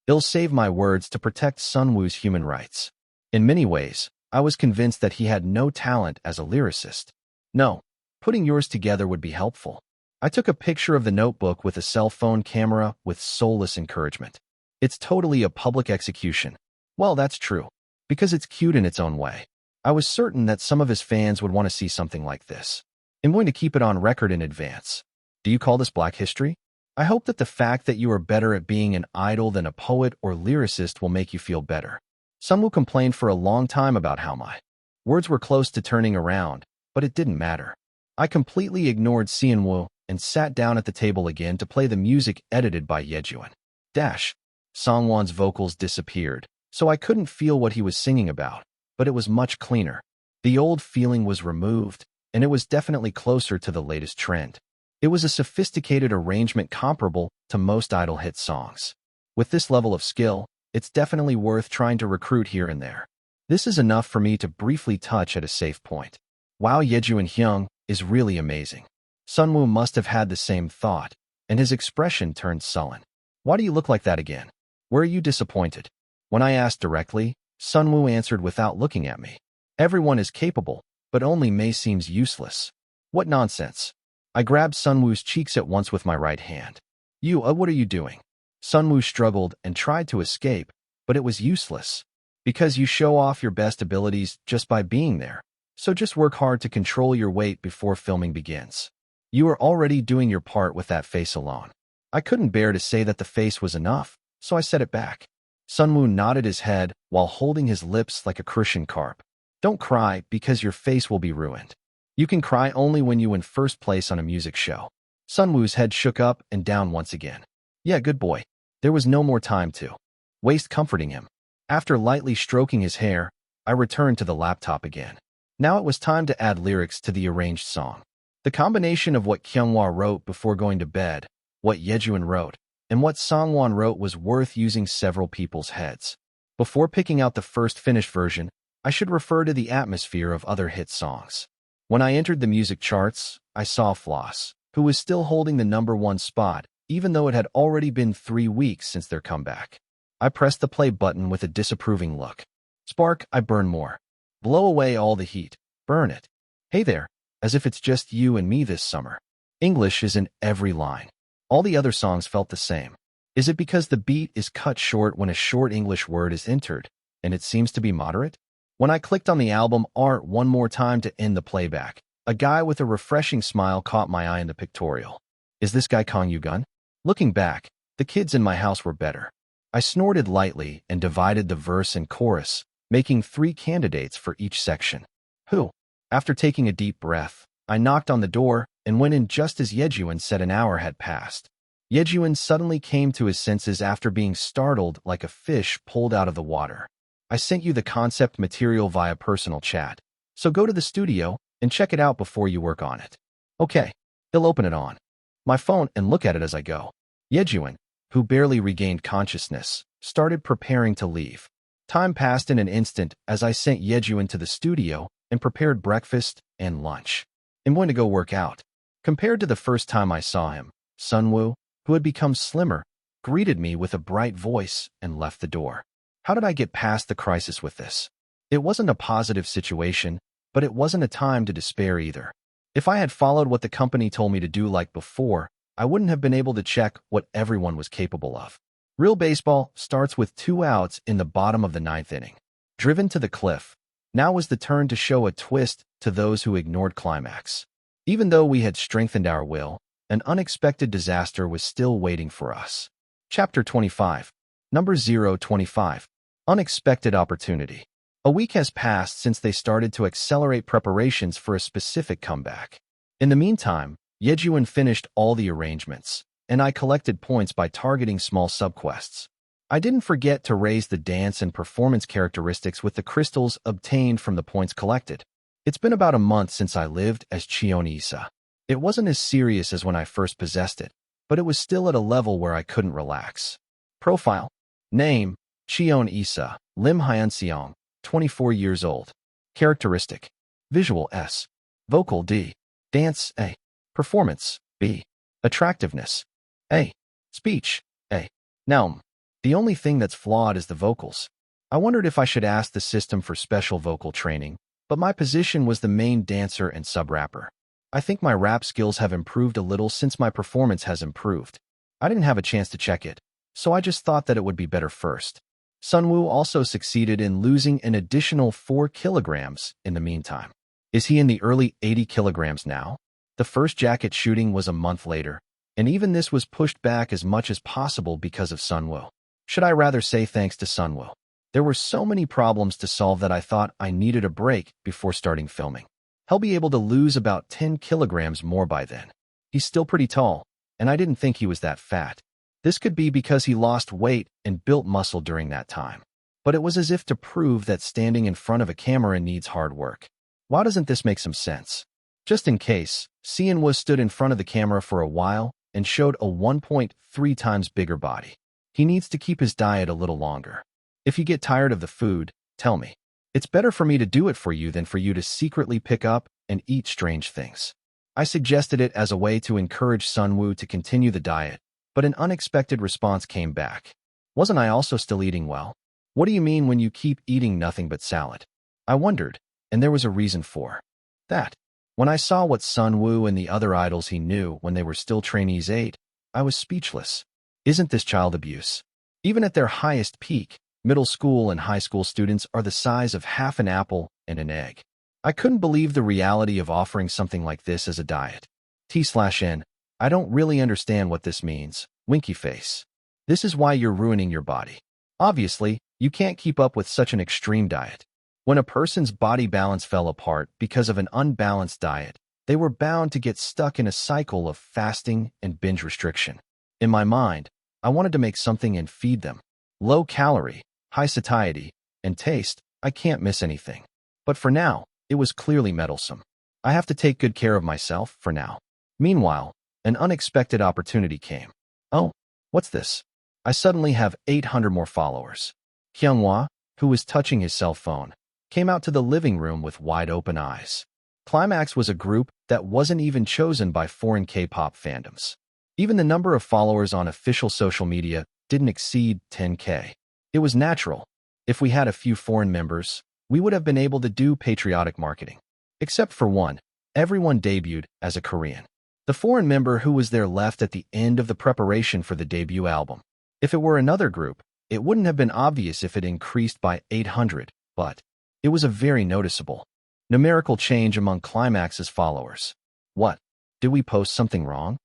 [SPEAKER 1] It'll save my words to protect Sunwoo's human rights. In many ways, I was convinced that he had no talent as a lyricist. No, putting yours together would be helpful. I took a picture of the notebook with a cell phone camera with soulless encouragement. It's totally a public execution. Well, that's true, because it's cute in its own way. I was certain that some of his fans would want to see something like this. I'm going to keep it on record in advance. Do you call this Black History? I hope that the fact that you are better at being an idol than a poet or lyricist will make you feel better. Sunwoo complained for a long time about how my words were close to turning around, but it didn't matter. I completely ignored Seonwoo and sat down at the table again to play the music edited by Yejuan. Songwon's vocals disappeared, so I couldn't feel what he was singing about, but it was much cleaner. The old feeling was removed, and it was definitely closer to the latest trend. It was a sophisticated arrangement comparable to most idol hit songs. With this level of skill, it's definitely worth trying to recruit here and there. This is enough for me to briefly touch at a safe point. Wow, Yejuan Hyung is really amazing. Sunwoo must have had the same thought, and his expression turned sullen. Why do you look like that again? Were you disappointed? When I asked directly, Sunwoo answered without looking at me. Everyone is capable, but only Mei seems useless. What nonsense. I grabbed Sunwoo's cheeks at once with my right hand. What are you doing? Sunwoo struggled and tried to escape, but it was useless. Because you show off your best abilities just by being there. So just work hard to control your weight before filming begins. You are already doing your part with that face alone. I couldn't bear to say that the face was enough, so I set it back. Sunwoo nodded his head while holding his lips like a Christian carp. Don't cry because your face will be ruined. You can cry only when you win first place on a music show. Sunwoo's head shook up and down once again. Yeah, good boy. There was no more time to waste comforting him. After lightly stroking his hair, I returned to the laptop again. Now it was time to add lyrics to the arranged song. The combination of what Kyunghwa wrote before going to bed, what Yejuan wrote, and what Songwon wrote was worth using several people's heads. Before picking out the first finished version, I should refer to the atmosphere of other hit songs. When I entered the music charts, I saw Floss, who was still holding the #1 spot, even though it had already been 3 weeks since their comeback. I pressed the play button with a disapproving look. Spark, I burn more. Blow away all the heat. Burn it. Hey there, as if it's just you and me this summer. English is in every line. All the other songs felt the same. Is it because the beat is cut short when a short English word is entered, and it seems to be moderate? When I clicked on the album art one more time to end the playback, a guy with a refreshing smile caught my eye in the pictorial. Is this guy Kang Yu-gun? Looking back, the kids in my house were better. I snorted lightly and divided the verse and chorus, making 3 candidates for each section. Who? After taking a deep breath, I knocked on the door and went in just as Yejuan said an hour had passed. Yejuan suddenly came to his senses after being startled like a fish pulled out of the water. I sent you the concept material via personal chat, so go to the studio and check it out before you work on it. Okay, he'll open it on my phone and look at it as I go. Yejuan, who barely regained consciousness, started preparing to leave. Time passed in an instant as I sent Yejuan to the studio and prepared breakfast and lunch. I'm going to go work out. Compared to the first time I saw him, Sunwoo, who had become slimmer, greeted me with a bright voice and left the door. How did I get past the crisis with this? It wasn't a positive situation, but it wasn't a time to despair either. If I had followed what the company told me to do like before, I wouldn't have been able to check what everyone was capable of. Real baseball starts with 2 outs in the bottom of the 9th inning. Driven to the cliff, now was the turn to show a twist to those who ignored Climax. Even though we had strengthened our will, an unexpected disaster was still waiting for us. Chapter 25. Number 025. Unexpected Opportunity. A week has passed since they started to accelerate preparations for a specific comeback. In the meantime, Yejuan finished all the arrangements, and I collected points by targeting small subquests. I didn't forget to raise the dance and performance characteristics with the crystals obtained from the points collected. It's been about a month since I lived as Cheon Yise. It wasn't as serious as when I first possessed it, but it was still at a level where I couldn't relax. Profile. Name, Cheon Yise, Im Hyunsung, 24 years old. Characteristic. Visual S. Vocal D. Dance A. Performance B. Attractiveness A. Speech A. Now, the only thing that's flawed is the vocals. I wondered if I should ask the system for special vocal training, but my position was the main dancer and sub-rapper. I think my rap skills have improved a little since my performance has improved. I didn't have a chance to check it, so I just thought that it would be better first. Sunwoo also succeeded in losing an additional 4 kilograms in the meantime. Is he in the early 80 kilograms now? The first jacket shooting was a month later, and even this was pushed back as much as possible because of Sunwoo. Should I rather say thanks to Sunwoo? There were so many problems to solve that I thought I needed a break before starting filming. He'll be able to lose about 10 kilograms more by then. He's still pretty tall, and I didn't think he was that fat. This could be because he lost weight and built muscle during that time. But it was as if to prove that standing in front of a camera needs hard work. Why doesn't this make some sense? Just in case, Cheon was stood in front of the camera for a while and showed a 1.3 times bigger body. He needs to keep his diet a little longer. If you get tired of the food, tell me. It's better for me to do it for you than for you to secretly pick up and eat strange things. I suggested it as a way to encourage Sunwoo to continue the diet, but an unexpected response came back. Wasn't I also still eating well? What do you mean when you keep eating nothing but salad? I wondered, and there was a reason for that. When I saw what Sunwoo and the other idols he knew when they were still trainees ate, I was speechless. Isn't this child abuse? Even at their highest peak, middle school and high school students are the size of half an apple and an egg. I couldn't believe the reality of offering something like this as a diet. T/N, I don't really understand what this means. Winky face. This is why you're ruining your body. Obviously, you can't keep up with such an extreme diet. When a person's body balance fell apart because of an unbalanced diet, they were bound to get stuck in a cycle of fasting and binge restriction. In my mind, I wanted to make something and feed them. Low calorie, high satiety, and taste, I can't miss anything. But for now, it was clearly meddlesome. I have to take good care of myself for now. Meanwhile, an unexpected opportunity came. Oh, what's this? I suddenly have 800 more followers. Hyunghwa, who was touching his cell phone, came out to the living room with wide-open eyes. Climax was a group that wasn't even chosen by foreign K-pop fandoms. Even the number of followers on official social media didn't exceed 10K. It was natural. If we had a few foreign members, we would have been able to do patriotic marketing. Except for one, everyone debuted as a Korean. The foreign member who was there left at the end of the preparation for the debut album. If it were another group, it wouldn't have been obvious if it increased by 800, but it was a very noticeable numerical change among Climax's followers. What? Did we post something wrong?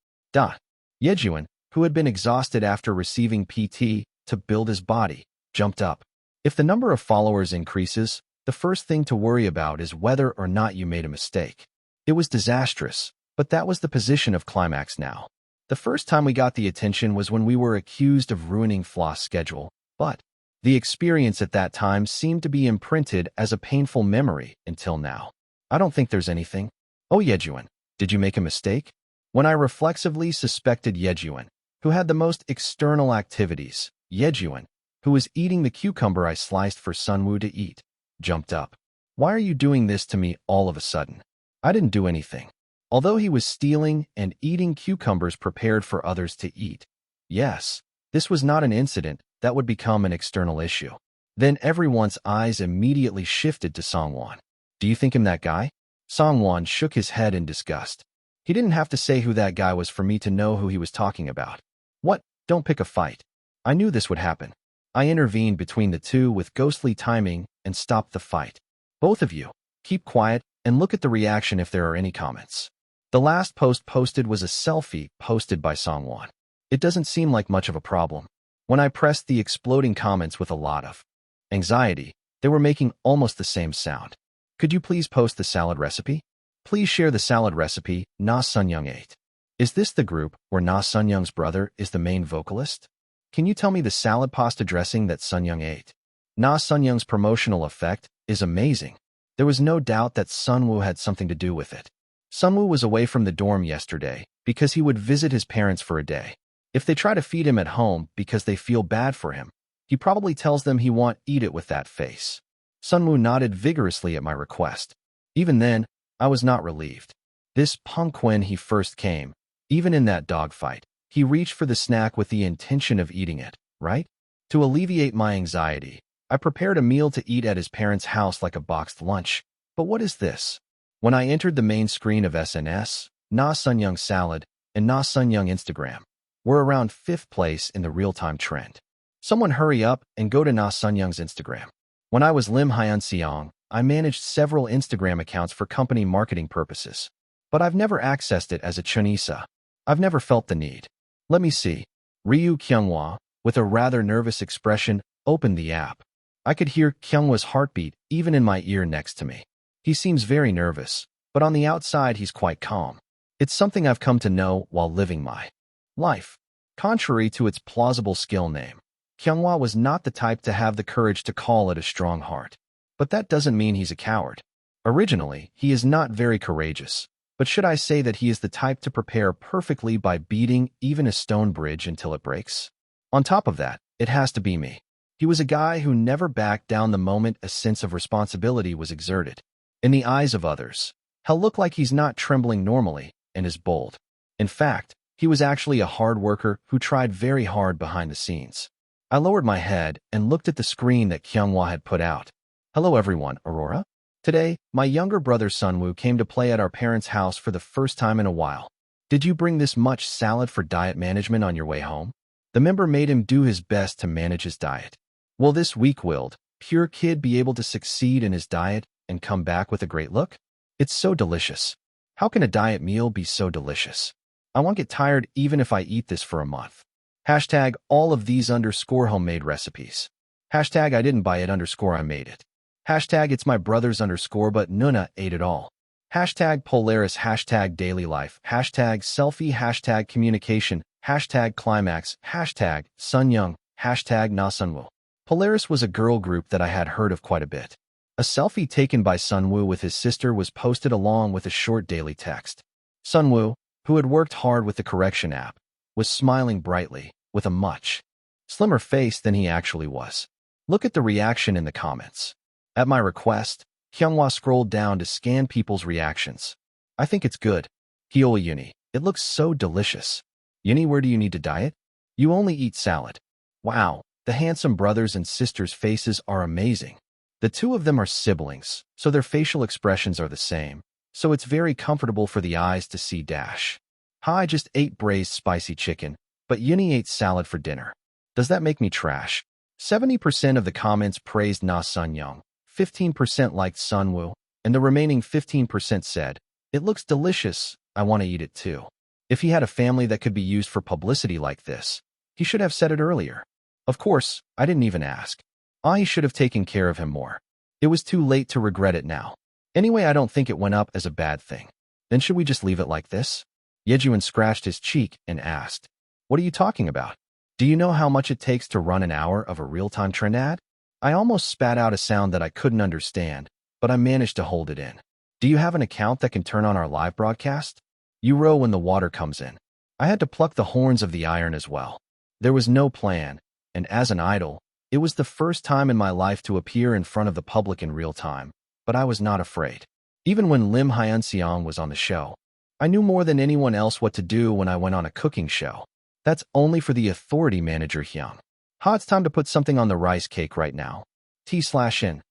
[SPEAKER 1] Yejuan, who had been exhausted after receiving PT to build his body, jumped up. If the number of followers increases, the first thing to worry about is whether or not you made a mistake. It was disastrous, but that was the position of Climax now. The first time we got the attention was when we were accused of ruining Floss' schedule, but the experience at that time seemed to be imprinted as a painful memory until now. I don't think there's anything. Oh, Yejuan, did you make a mistake? When I reflexively suspected Yejuan, who had the most external activities, Yejuan, who was eating the cucumber I sliced for Sunwoo to eat, jumped up. Why are you doing this to me all of a sudden? I didn't do anything. Although he was stealing and eating cucumbers prepared for others to eat. Yes, this was not an incident that would become an external issue. Then everyone's eyes immediately shifted to Songwon. Do you think him that guy? Songwon shook his head in disgust. He didn't have to say who that guy was for me to know who he was talking about. What? Don't pick a fight. I knew this would happen. I intervened between the two with ghostly timing and stopped the fight. Both of you, keep quiet and look at the reaction if there are any comments. The last post posted was a selfie posted by Songwon. It doesn't seem like much of a problem. When I pressed the exploding comments with a lot of anxiety, they were making almost the same sound. Could you please post the salad recipe? Please share the salad recipe Na Sunyoung ate. Is this the group where Na Sunyoung's brother is the main vocalist? Can you tell me the salad pasta dressing that Sunyoung ate? Na Sunyoung's promotional effect is amazing. There was no doubt that Sunwoo had something to do with it. Sunwoo was away from the dorm yesterday because he would visit his parents for a day. If they try to feed him at home because they feel bad for him, he probably tells them he won't eat it with that face. Sunwoo nodded vigorously at my request. Even then, I was not relieved. This punk when he first came, even in that dogfight, he reached for the snack with the intention of eating it, right? To alleviate my anxiety, I prepared a meal to eat at his parents' house like a boxed lunch. But what is this? When I entered the main screen of SNS, Na Sunyoung Salad and Na Sunyoung Instagram were around 5th place in the real-time trend. Someone hurry up and go to Na Sunyoung's Instagram. When I was Im Hyunsung, I managed several Instagram accounts for company marketing purposes. But I've never accessed it as a Cheon Yise. I've never felt the need. Let me see. Ryu Kyunghwa, with a rather nervous expression, opened the app. I could hear Kyunghwa's heartbeat even in my ear next to me. He seems very nervous, but on the outside he's quite calm. It's something I've come to know while living my life. Contrary to its plausible skill name, Kyunghwa was not the type to have the courage to call it a strong heart. But that doesn't mean he's a coward. Originally, he is not very courageous. But should I say that he is the type to prepare perfectly by beating even a stone bridge until it breaks? On top of that, it has to be me. He was a guy who never backed down the moment a sense of responsibility was exerted. In the eyes of others, he'll look like he's not trembling normally and is bold. In fact, he was actually a hard worker who tried very hard behind the scenes. I lowered my head and looked at the screen that Kyunghwa had put out. Hello everyone, Aurora? Today, my younger brother Sunwoo came to play at our parents' house for the first time in a while. Did you bring this much salad for diet management on your way home? The member made him do his best to manage his diet. Will this weak-willed, pure kid be able to succeed in his diet and come back with a great look? It's so delicious. How can a diet meal be so delicious? I won't get tired even if I eat this for a month. Hashtag all of these _ homemade recipes. Hashtag I didn't buy it _ I made it. Hashtag it's my brother's _ but Nuna ate it all. Hashtag Polaris, hashtag daily life, hashtag selfie, hashtag communication, hashtag climax, hashtag Sunyoung, hashtag Na Sunwoo. Polaris was a girl group that I had heard of quite a bit. A selfie taken by Sunwoo with his sister was posted along with a short daily text. Sunwoo, who had worked hard with the correction app, was smiling brightly, with a much slimmer face than he actually was. Look at the reaction in the comments. At my request, Kyunghwa scrolled down to scan people's reactions. I think it's good. Hyola Uni, it looks so delicious. Uni, where do you need to diet? You only eat salad. Wow, the handsome brothers and sisters' faces are amazing. The two of them are siblings, so their facial expressions are the same, so it's very comfortable for the eyes to see dash. I just ate braised spicy chicken, but Uni ate salad for dinner. Does that make me trash? 70% of the comments praised Na Sunyoung, 15% liked Sunwoo, and the remaining 15% said, "It looks delicious, I want to eat it too." If he had a family that could be used for publicity like this, he should have said it earlier. Of course, I didn't even ask. I should have taken care of him more. It was too late to regret it now. Anyway, I don't think it went up as a bad thing. Then should we just leave it like this? Yejun scratched his cheek and asked, "What are you talking about? Do you know how much it takes to run an hour of a real-time trend ad?" I almost spat out a sound that I couldn't understand, but I managed to hold it in. "Do you have an account that can turn on our live broadcast?" "You row when the water comes in." I had to pluck the horns of the iron as well. There was no plan, and as an idol, it was the first time in my life to appear in front of the public in real time, but I was not afraid. Even when Im Hyunsung was on the show, I knew more than anyone else what to do when I went on a cooking show. That's only for the authority manager Hyun. Ha, it's time to put something on the rice cake right now. T/in.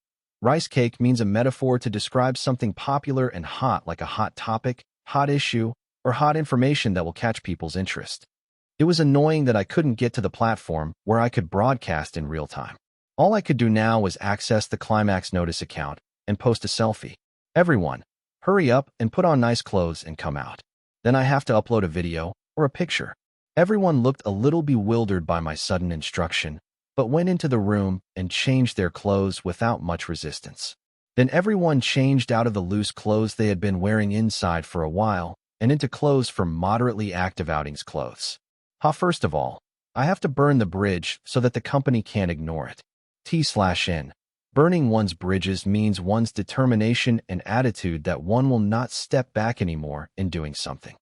[SPEAKER 1] Rice cake means a metaphor to describe something popular and hot, like a hot topic, hot issue, or hot information that will catch people's interest. It was annoying that I couldn't get to the platform where I could broadcast in real time. All I could do now was access the Climax Notice account and post a selfie. "Everyone, hurry up and put on nice clothes and come out." Then I have to upload a video or a picture. Everyone looked a little bewildered by my sudden instruction, but went into the room and changed their clothes without much resistance. Then everyone changed out of the loose clothes they had been wearing inside for a while and into clothes for moderately active outings clothes. First of all, I have to burn the bridge so that the company can't ignore it. T/in. Burning one's bridges means one's determination and attitude that one will not step back anymore in doing something.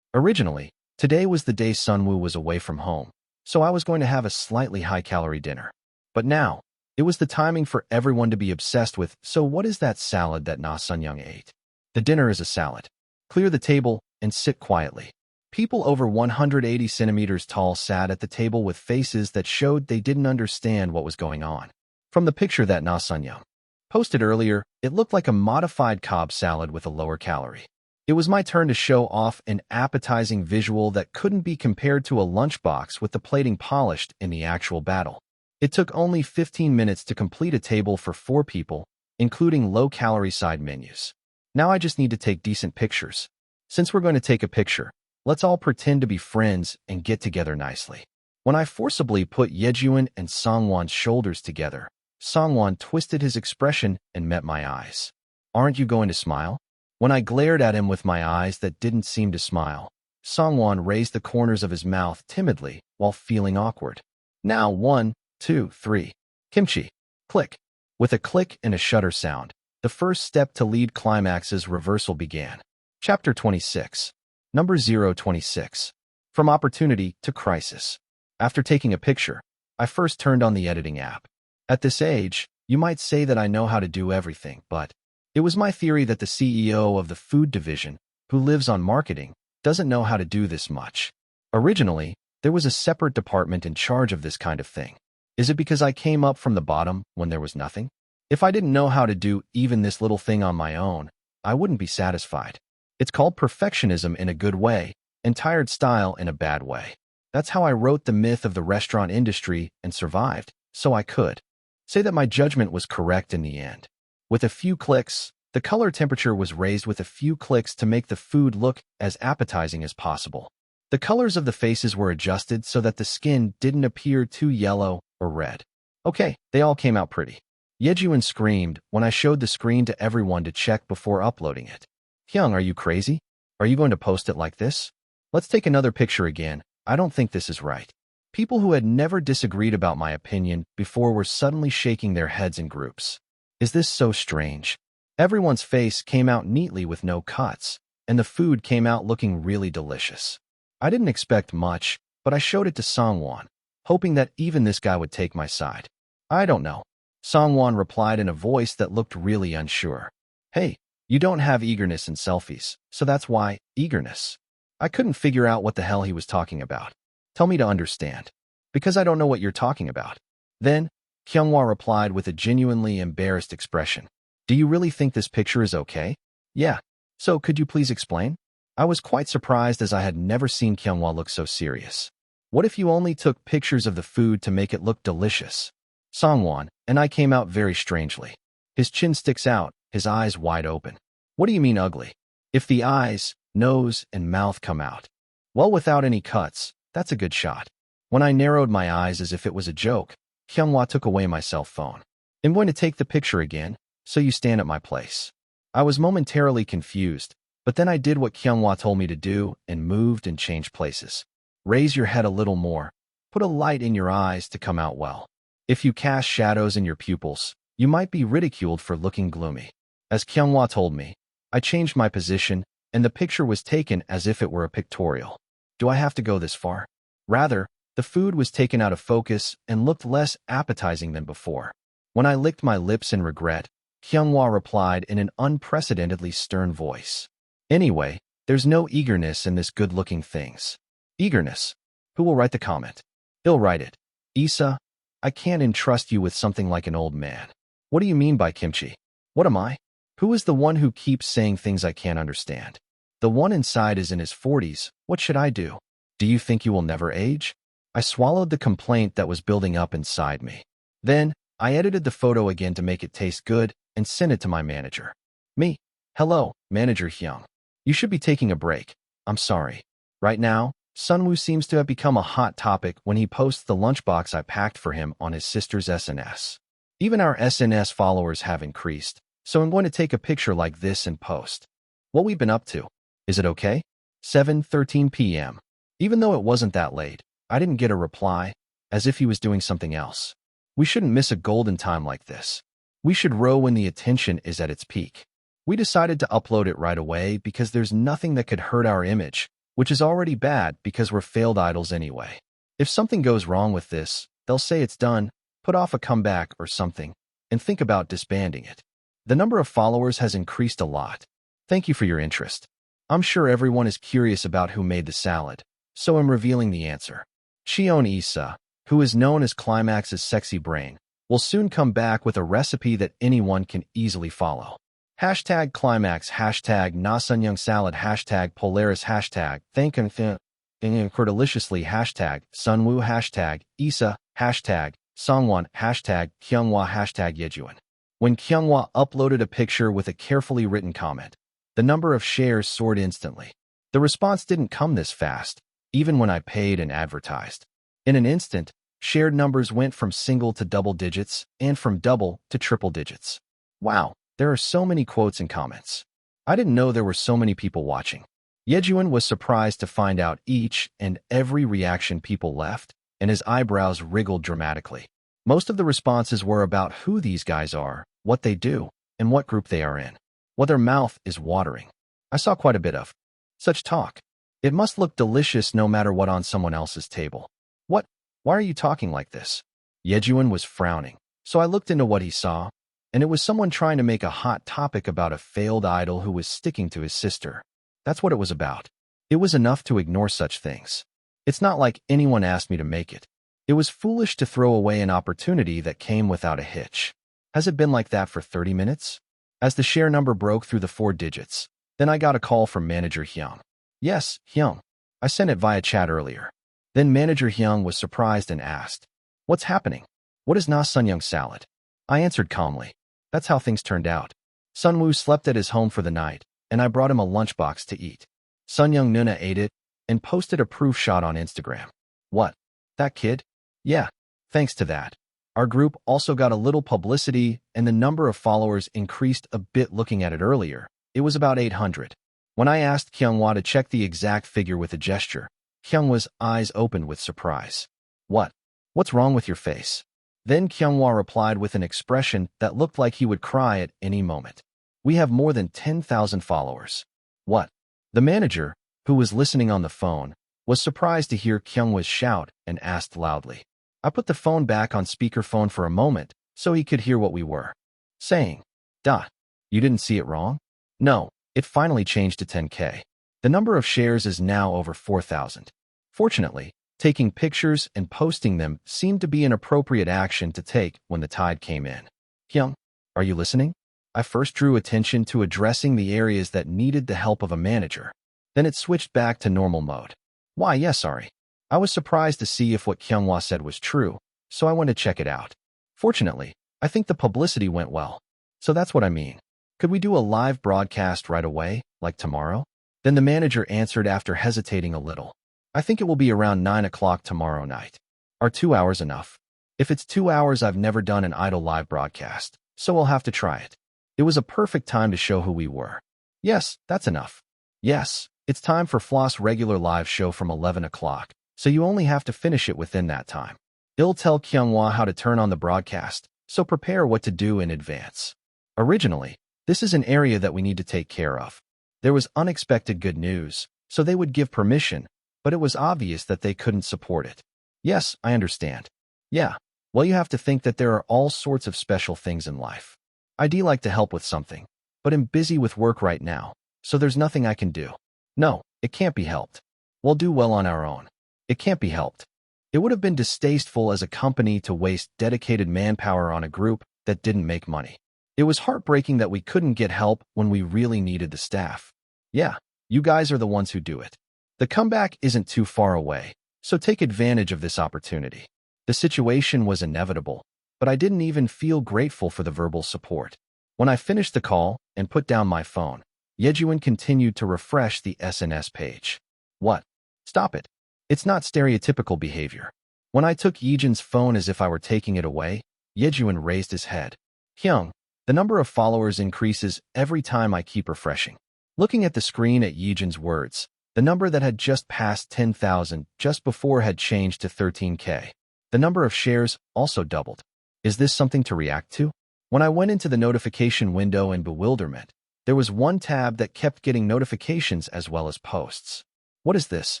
[SPEAKER 1] Originally, today was the day Sunwoo was away from home, so I was going to have a slightly high-calorie dinner. But now, it was the timing for everyone to be obsessed with, "So what is that salad that Na Sunyoung ate?" The dinner is a salad. Clear the table and sit quietly. People over 180 centimeters tall sat at the table with faces that showed they didn't understand what was going on. From the picture that Na Sunyoung posted earlier, it looked like a modified Cobb salad with a lower calorie. It was my turn to show off an appetizing visual that couldn't be compared to a lunchbox with the plating polished in the actual battle. It took only 15 minutes to complete a table for 4 people, including low-calorie side menus. Now I just need to take decent pictures. Since we're going to take a picture, let's all pretend to be friends and get together nicely. When I forcibly put Yejun and Songwon's shoulders together, Songwon twisted his expression and met my eyes. "Aren't you going to smile?" When I glared at him with my eyes that didn't seem to smile, Songwon raised the corners of his mouth timidly while feeling awkward. "Now 1, 2, 3. Kimchi." Click. With a click and a shutter sound, the first step to lead Climax's reversal began. Chapter 26. Number 026. From Opportunity to Crisis. After taking a picture, I first turned on the editing app. At this age, you might say that I know how to do everything, but it was my theory that the CEO of the food division, who lives on marketing, doesn't know how to do this much. Originally, there was a separate department in charge of this kind of thing. Is it because I came up from the bottom when there was nothing? If I didn't know how to do even this little thing on my own, I wouldn't be satisfied. It's called perfectionism in a good way, and tired style in a bad way. That's how I wrote the myth of the restaurant industry and survived, so I could say that my judgment was correct in the end. With a few clicks, the color temperature was raised with a few clicks to make the food look as appetizing as possible. The colors of the faces were adjusted so that the skin didn't appear too yellow or red. Okay, they all came out pretty. Yejun screamed when I showed the screen to everyone to check before uploading it. "Hyung, are you crazy? Are you going to post it like this? Let's take another picture again. I don't think this is right." People who had never disagreed about my opinion before were suddenly shaking their heads in groups. Is this so strange? Everyone's face came out neatly with no cuts, and the food came out looking really delicious. I didn't expect much, but I showed it to Songwon, hoping that even this guy would take my side. "I don't know." Songwon replied in a voice that looked really unsure. "Hey, you don't have eagerness in selfies, so that's why, eagerness." I couldn't figure out what the hell he was talking about. "Tell me to understand." "Because I don't know what you're talking about." Then, Kyunghwa replied with a genuinely embarrassed expression. "Do you really think this picture is okay?" "Yeah. So could you please explain?" I was quite surprised as I had never seen Kyunghwa look so serious. "What if you only took pictures of the food to make it look delicious?" Songwon and I came out very strangely. His chin sticks out, his eyes wide open. "What do you mean ugly?" "If the eyes, nose, and mouth come out, well, without any cuts, that's a good shot." When I narrowed my eyes as if it was a joke, Kyunghwa took away my cell phone. I'm going to take the picture again, so you stand at my place. I was momentarily confused, but then I did what Kyunghwa told me to do and moved and changed places. Raise your head a little more. Put a light in your eyes to come out well. If you cast shadows in your pupils, you might be ridiculed for looking gloomy. As Kyunghwa told me, I changed my position, and the picture was taken as if it were a pictorial. Do I have to go this far? Rather, the food was taken out of focus and looked less appetizing than before. When I licked my lips in regret, Kyunghwa replied in an unprecedentedly stern voice. Anyway, there's no eagerness in this good-looking things. Eagerness. Who will write the comment? He'll write it. Issa, I can't entrust you with something like an old man. What do you mean by kimchi? What am I? Who is the one who keeps saying things I can't understand? The one inside is in his 40s. What should I do? Do you think you will never age? I swallowed the complaint that was building up inside me. Then, I edited the photo again to make it taste good and sent it to my manager. Me. Hello, Manager Hyung. You should be taking a break. I'm sorry. Right now, Sunwoo seems to have become a hot topic when he posts the lunchbox I packed for him on his sister's SNS. Even our SNS followers have increased, so I'm going to take a picture like this and post. What we've been up to. Is it okay? 7:13 p.m. Even though it wasn't that late, I didn't get a reply, as if he was doing something else. We shouldn't miss a golden time like this. We should row when the attention is at its peak. We decided to upload it right away because there's nothing that could hurt our image, which is already bad because we're failed idols anyway. If something goes wrong with this, they'll say it's done, put off a comeback or something, and think about disbanding it. The number of followers has increased a lot. Thank you for your interest. I'm sure everyone is curious about who made the salad, so I'm revealing the answer. Cheon Yise, who is known as Climax's sexy brain, will soon come back with a recipe that anyone can easily follow. Hashtag Climax, hashtag Nasunyung salad, hashtag Polaris, hashtag Thank deliciously, hashtag Sunwoo, hashtag Issa, hashtag Songwon, hashtag Kyunghwa, hashtag Yejuan. When Kyunghwa uploaded a picture with a carefully written comment, the number of shares soared instantly. The response didn't come this fast, even when I paid and advertised. In an instant, shared numbers went from single to double digits and from double to triple digits. Wow, there are so many quotes and comments. I didn't know there were so many people watching. Yejuan was surprised to find out each and every reaction people left, and his eyebrows wriggled dramatically. Most of the responses were about who these guys are, what they do, and what group they are in. Well, their mouth is watering. I saw quite a bit of such talk. It must look delicious no matter what on someone else's table. What? Why are you talking like this? Yejuan was frowning, so I looked into what he saw, and it was someone trying to make a hot topic about a failed idol who was sticking to his sister. That's what it was about. It was enough to ignore such things. It's not like anyone asked me to make it. It was foolish to throw away an opportunity that came without a hitch. Has it been like that for 30 minutes? As the share number broke through the 4 digits, then I got a call from Manager Hyung. Yes, Hyung. I sent it via chat earlier. Then Manager Hyung was surprised and asked, "What's happening? What is Nasunyung salad?" I answered calmly. That's how things turned out. Sunwoo slept at his home for the night, and I brought him a lunchbox to eat. Sunyoung Nuna ate it and posted a proof shot on Instagram. What? That kid? Yeah, thanks to that. Our group also got a little publicity and the number of followers increased a bit. Looking at it earlier, it was about 800. When I asked Kyunghwa to check the exact figure with a gesture, Kyunghwa's eyes opened with surprise. What? What's wrong with your face? Then Kyunghwa replied with an expression that looked like he would cry at any moment. We have more than 10,000 followers. What? The manager, who was listening on the phone, was surprised to hear Kyunghwa's shout and asked loudly. I put the phone back on speakerphone for a moment so he could hear what we were saying. You didn't see it wrong? No, it finally changed to 10K. The number of shares is now over 4,000. Fortunately, taking pictures and posting them seemed to be an appropriate action to take when the tide came in. Hyung, are you listening? I first drew attention to addressing the areas that needed the help of a manager. Then it switched back to normal mode. Why, yes, sorry. I was surprised to see if what Kyunghwa said was true, so I went to check it out. Fortunately, I think the publicity went well. So that's what I mean. Could we do a live broadcast right away, like tomorrow? Then the manager answered after hesitating a little. I think it will be around 9 o'clock tomorrow night. Are 2 hours enough? If it's 2 hours, I've never done an idol live broadcast, so we'll have to try it. It was a perfect time to show who we were. Yes, that's enough. Yes, it's time for Floss' regular live show from 11 o'clock, so you only have to finish it within that time. I'll tell Kyunghwa how to turn on the broadcast, so prepare what to do in advance. Originally, this is an area that we need to take care of. There was unexpected good news, so they would give permission, but it was obvious that they couldn't support it. Yes, I understand. Yeah, well, you have to think that there are all sorts of special things in life. I'd like to help with something, but I'm busy with work right now, so there's nothing I can do. No, it can't be helped. We'll do well on our own. It can't be helped. It would have been distasteful as a company to waste dedicated manpower on a group that didn't make money. It was heartbreaking that we couldn't get help when we really needed the staff. Yeah, you guys are the ones who do it. The comeback isn't too far away, so take advantage of this opportunity. The situation was inevitable, but I didn't even feel grateful for the verbal support. When I finished the call and put down my phone, Yejuan continued to refresh the SNS page. What? Stop it. It's not stereotypical behavior. When I took Yejun's phone as if I were taking it away, Yejuan raised his head. Hyung, the number of followers increases every time I keep refreshing. Looking at the screen at Yejun's words, the number that had just passed 10,000 just before had changed to 13K. The number of shares also doubled. Is this something to react to? When I went into the notification window in bewilderment, there was one tab that kept getting notifications as well as posts. What is this?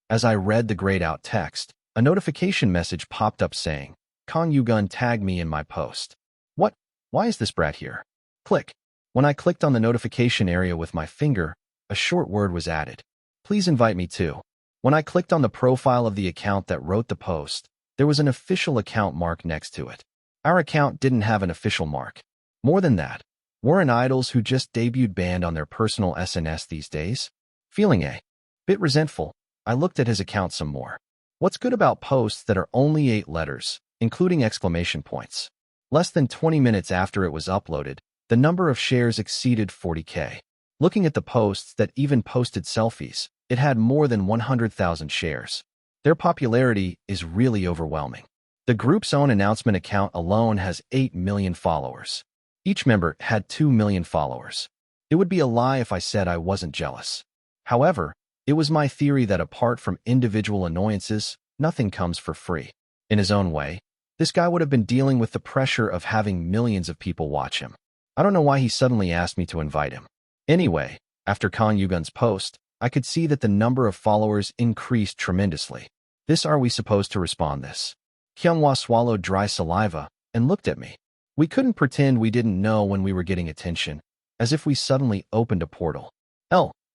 [SPEAKER 1] As I read the grayed-out text, a notification message popped up saying, Kang Yugun tagged me in my post. What? Why is this brat here? Click. When I clicked on the notification area with my finger, a short word was added. Please invite me too. When I clicked on the profile of the account that wrote the post, there was an official account mark next to it. Our account didn't have an official mark. More than that, we're an idols who just debuted banned on their personal SNS these days. Feeling a bit resentful, I looked at his account some more. What's good about posts that are only 8 letters, including exclamation points? Less than 20 minutes after it was uploaded, the number of shares exceeded 40K. Looking at the posts that even posted selfies, it had more than 100,000 shares. Their popularity is really overwhelming. The group's own announcement account alone has 8 million followers. Each member had 2 million followers. It would be a lie if I said I wasn't jealous. However, it was my theory that apart from individual annoyances, nothing comes for free. In his own way, this guy would have been dealing with the pressure of having millions of people watch him. I don't know why he suddenly asked me to invite him. Anyway, after Kang Yugun's post, I could see that the number of followers increased tremendously. This are we supposed to respond this? Kyunghwa swallowed dry saliva and looked at me. We couldn't pretend we didn't know when we were getting attention, as if we suddenly opened a portal.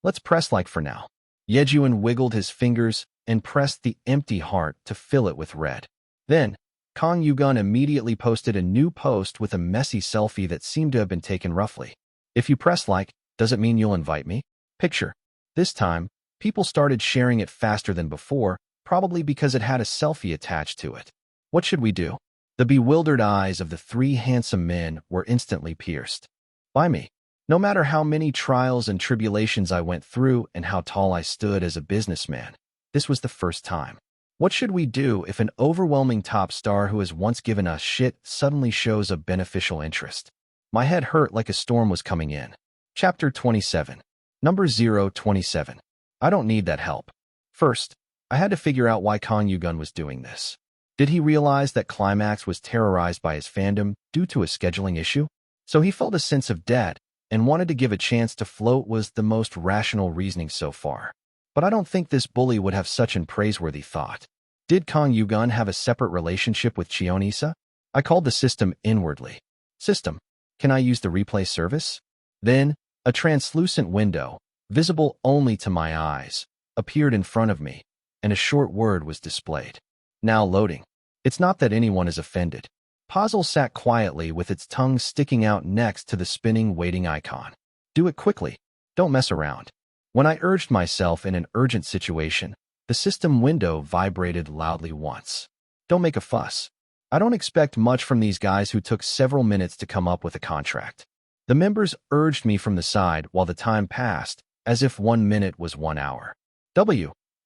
[SPEAKER 1] Let's press like for now. Yejuan wiggled his fingers and pressed the empty heart to fill it with red. Then, Kang Yugun immediately posted a new post with a messy selfie that seemed to have been taken roughly. If you press like, does it mean you'll invite me? Picture. This time, people started sharing it faster than before, probably because it had a selfie attached to it. What should we do? The bewildered eyes of the 3 handsome men were instantly pierced. By me. No matter how many trials and tribulations I went through and how tall I stood as a businessman, this was the first time. What should we do if an overwhelming top star who has once given us shit suddenly shows a beneficial interest? My head hurt like a storm was coming in. Chapter 27. Number 027. I don't need that help. First, I had to figure out why Kang Yugun was doing this. Did he realize that Climax was terrorized by his fandom due to a scheduling issue? So he felt a sense of debt and wanted to give a chance to float was the most rational reasoning so far. But I don't think this bully would have such an praiseworthy thought. Did Kang Yugun have a separate relationship with Cheon Yise? I called the system inwardly. System, can I use the replay service? Then, a translucent window, visible only to my eyes, appeared in front of me, and a short word was displayed. Now loading. It's not that anyone is offended. Puzzle sat quietly with its tongue sticking out next to the spinning waiting icon. Do it quickly. Don't mess around. When I urged myself in an urgent situation, the system window vibrated loudly once. Don't make a fuss. I don't expect much from these guys who took several minutes to come up with a contract. The members urged me from the side while the time passed, as if 1 minute was 1 hour.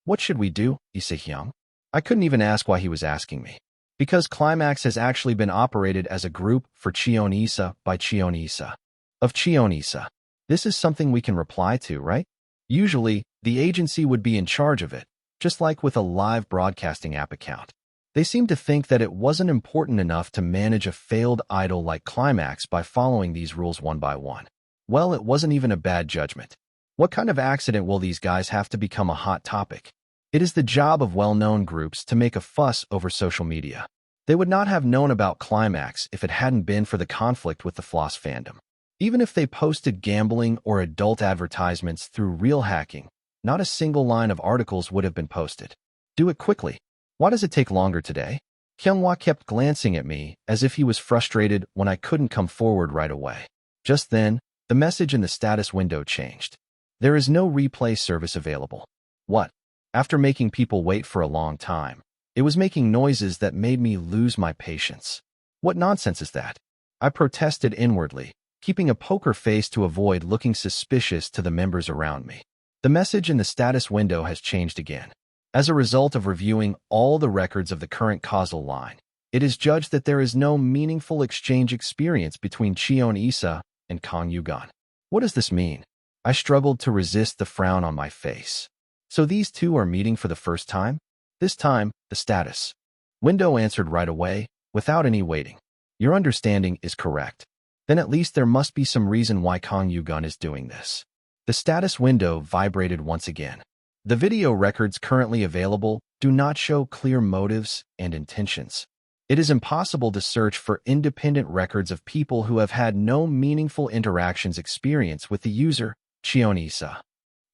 [SPEAKER 1] What should we do? Yise Hyung. I couldn't even ask why he was asking me. Because Climax has actually been operated as a group for Cheon Yise by Cheon Yise. Of Cheon Yise. This is something we can reply to, right? Usually, the agency would be in charge of it, just like with a live broadcasting app account. They seem to think that it wasn't important enough to manage a failed idol like Climax by following these rules one by one. Well, it wasn't even a bad judgment. What kind of accident will these guys have to become a hot topic? It is the job of well-known groups to make a fuss over social media. They would not have known about Climax if it hadn't been for the conflict with the Floss fandom. Even if they posted gambling or adult advertisements through real hacking, not a single line of articles would have been posted. Do it quickly. Why does it take longer today? Kyunghwa kept glancing at me as if he was frustrated when I couldn't come forward right away. Just then, the message in the status window changed. There is no replay service available. What? After making people wait for a long time, it was making noises that made me lose my patience. What nonsense is that? I protested inwardly, keeping a poker face to avoid looking suspicious to the members around me. The message in the status window has changed again. As a result of reviewing all the records of the current causal line, it is judged that there is no meaningful exchange experience between Cheon Yise and Kang Yugan. What does this mean? I struggled to resist the frown on my face. So these two are meeting for the first time? This time, the status window answered right away, without any waiting. Your understanding is correct. Then at least there must be some reason why Kang Yugan is doing this. The status window vibrated once again. The video records currently available do not show clear motives and intentions. It is impossible to search for independent records of people who have had no meaningful interactions experience with the user, Cheon Yise.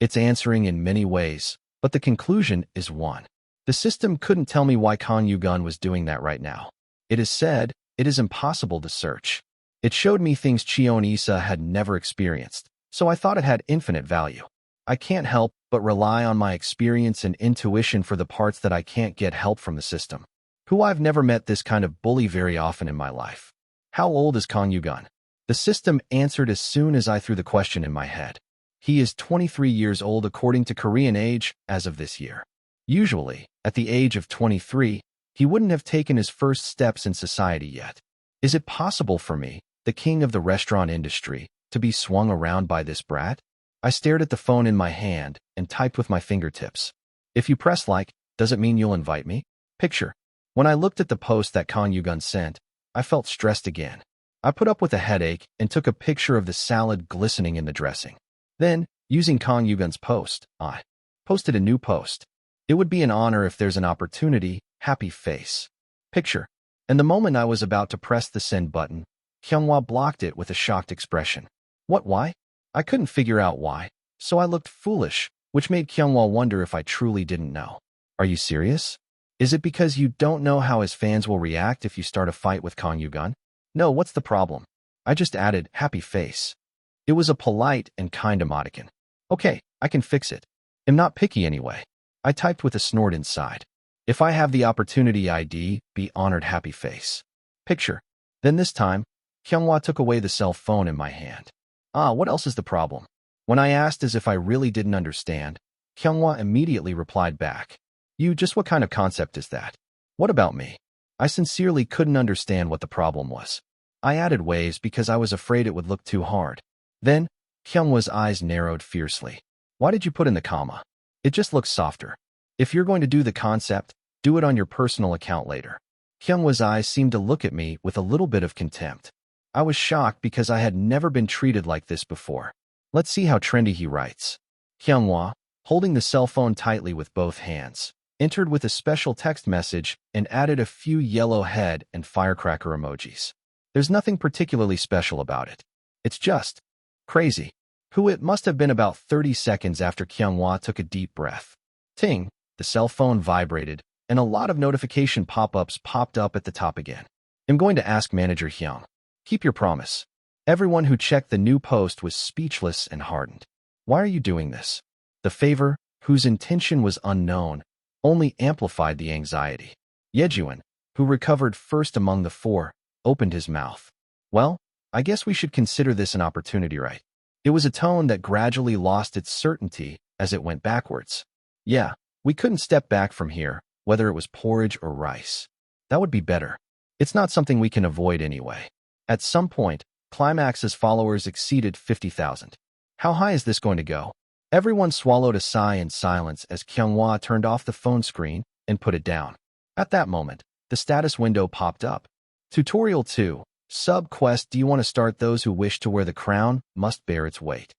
[SPEAKER 1] It's answering in many ways, but the conclusion is one. The system couldn't tell me why Kang Yugan was doing that right now. It is said, it is impossible to search. It showed me things Cheon Yise had never experienced, so I thought it had infinite value. I can't help but rely on my experience and intuition for the parts that I can't get help from the system. I've never met this kind of bully very often in my life. How old is Kang Yugan? The system answered as soon as I threw the question in my head. He is 23 years old according to Korean age as of this year. Usually, at the age of 23, he wouldn't have taken his first steps in society yet. Is it possible for me, the king of the restaurant industry, to be swung around by this brat? I stared at the phone in my hand and typed with my fingertips. If you press like, does it mean you'll invite me? Picture. When I looked at the post that Kang Yugan sent, I felt stressed again. I put up with a headache and took a picture of the salad glistening in the dressing. Then, using Kang Yugan's post, I posted a new post. It would be an honor if there's an opportunity, happy face. Picture. And the moment I was about to press the send button, Kyunghwa blocked it with a shocked expression. What, why? I couldn't figure out why, so I looked foolish, which made Kyunghwa wonder if I truly didn't know. Are you serious? Is it because you don't know how his fans will react if you start a fight with Kang Yugan? No, what's the problem? I just added, happy face. It was a polite and kind emoticon. Okay, I can fix it. I'm not picky anyway. I typed with a snort inside. If I have the opportunity ID, be honored happy face. Picture. Then this time, Kyunghwa took away the cell phone in my hand. What else is the problem? When I asked as if I really didn't understand, Kyunghwa immediately replied back. Just what kind of concept is that? What about me? I sincerely couldn't understand what the problem was. I added waves because I was afraid it would look too hard. Then, Kyunghwa's eyes narrowed fiercely. Why did you put in the comma? It just looks softer. If you're going to do the concept, do it on your personal account later. Kyunghwa's eyes seemed to look at me with a little bit of contempt. I was shocked because I had never been treated like this before. Let's see how trendy he writes. Kyunghwa, holding the cell phone tightly with both hands, entered with a special text message and added a few yellow head and firecracker emojis. There's nothing particularly special about it. It's just crazy. It must have been about 30 seconds after Kyunghwa took a deep breath. Ting, the cell phone vibrated, and a lot of notification pop-ups popped up at the top again. I'm going to ask Manager Hyung. Keep your promise. Everyone who checked the new post was speechless and hardened. Why are you doing this? The favor, whose intention was unknown, only amplified the anxiety. Yejuan, who recovered first among the four, opened his mouth. Well, I guess we should consider this an opportunity, right? It was a tone that gradually lost its certainty as it went backwards. Yeah, we couldn't step back from here, whether it was porridge or rice. That would be better. It's not something we can avoid anyway. At some point, Climax's followers exceeded 50,000. How high is this going to go? Everyone swallowed a sigh in silence as Kyunghwa turned off the phone screen and put it down. At that moment, the status window popped up. Tutorial 2. Sub-quest: do you want to start? Those who wish to wear the crown must bear its weight.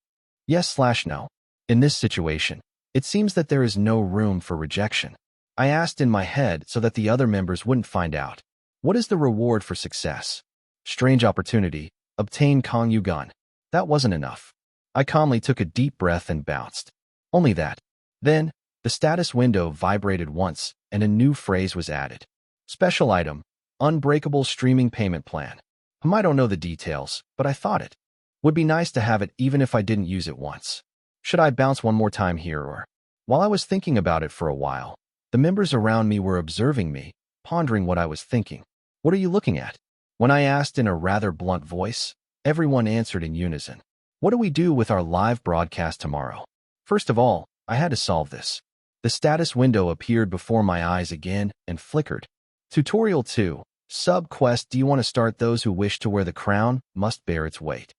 [SPEAKER 1] Yes/no. In this situation, it seems that there is no room for rejection. I asked in my head so that the other members wouldn't find out. What is the reward for success? Strange opportunity. Obtain Kongyugun. That wasn't enough. I calmly took a deep breath and bounced. Only that. Then, the status window vibrated once, and a new phrase was added. Special item. Unbreakable streaming payment plan. I don't know the details, but I thought it would be nice to have it even if I didn't use it once. Should I bounce one more time here or? While I was thinking about it for a while, the members around me were observing me, pondering what I was thinking. What are you looking at? When I asked in a rather blunt voice, everyone answered in unison. What do we do with our live broadcast tomorrow? First of all, I had to solve this. The status window appeared before my eyes again and flickered. Tutorial 2. Sub-quest: do you want to start? Those who wish to wear the crown must bear its weight.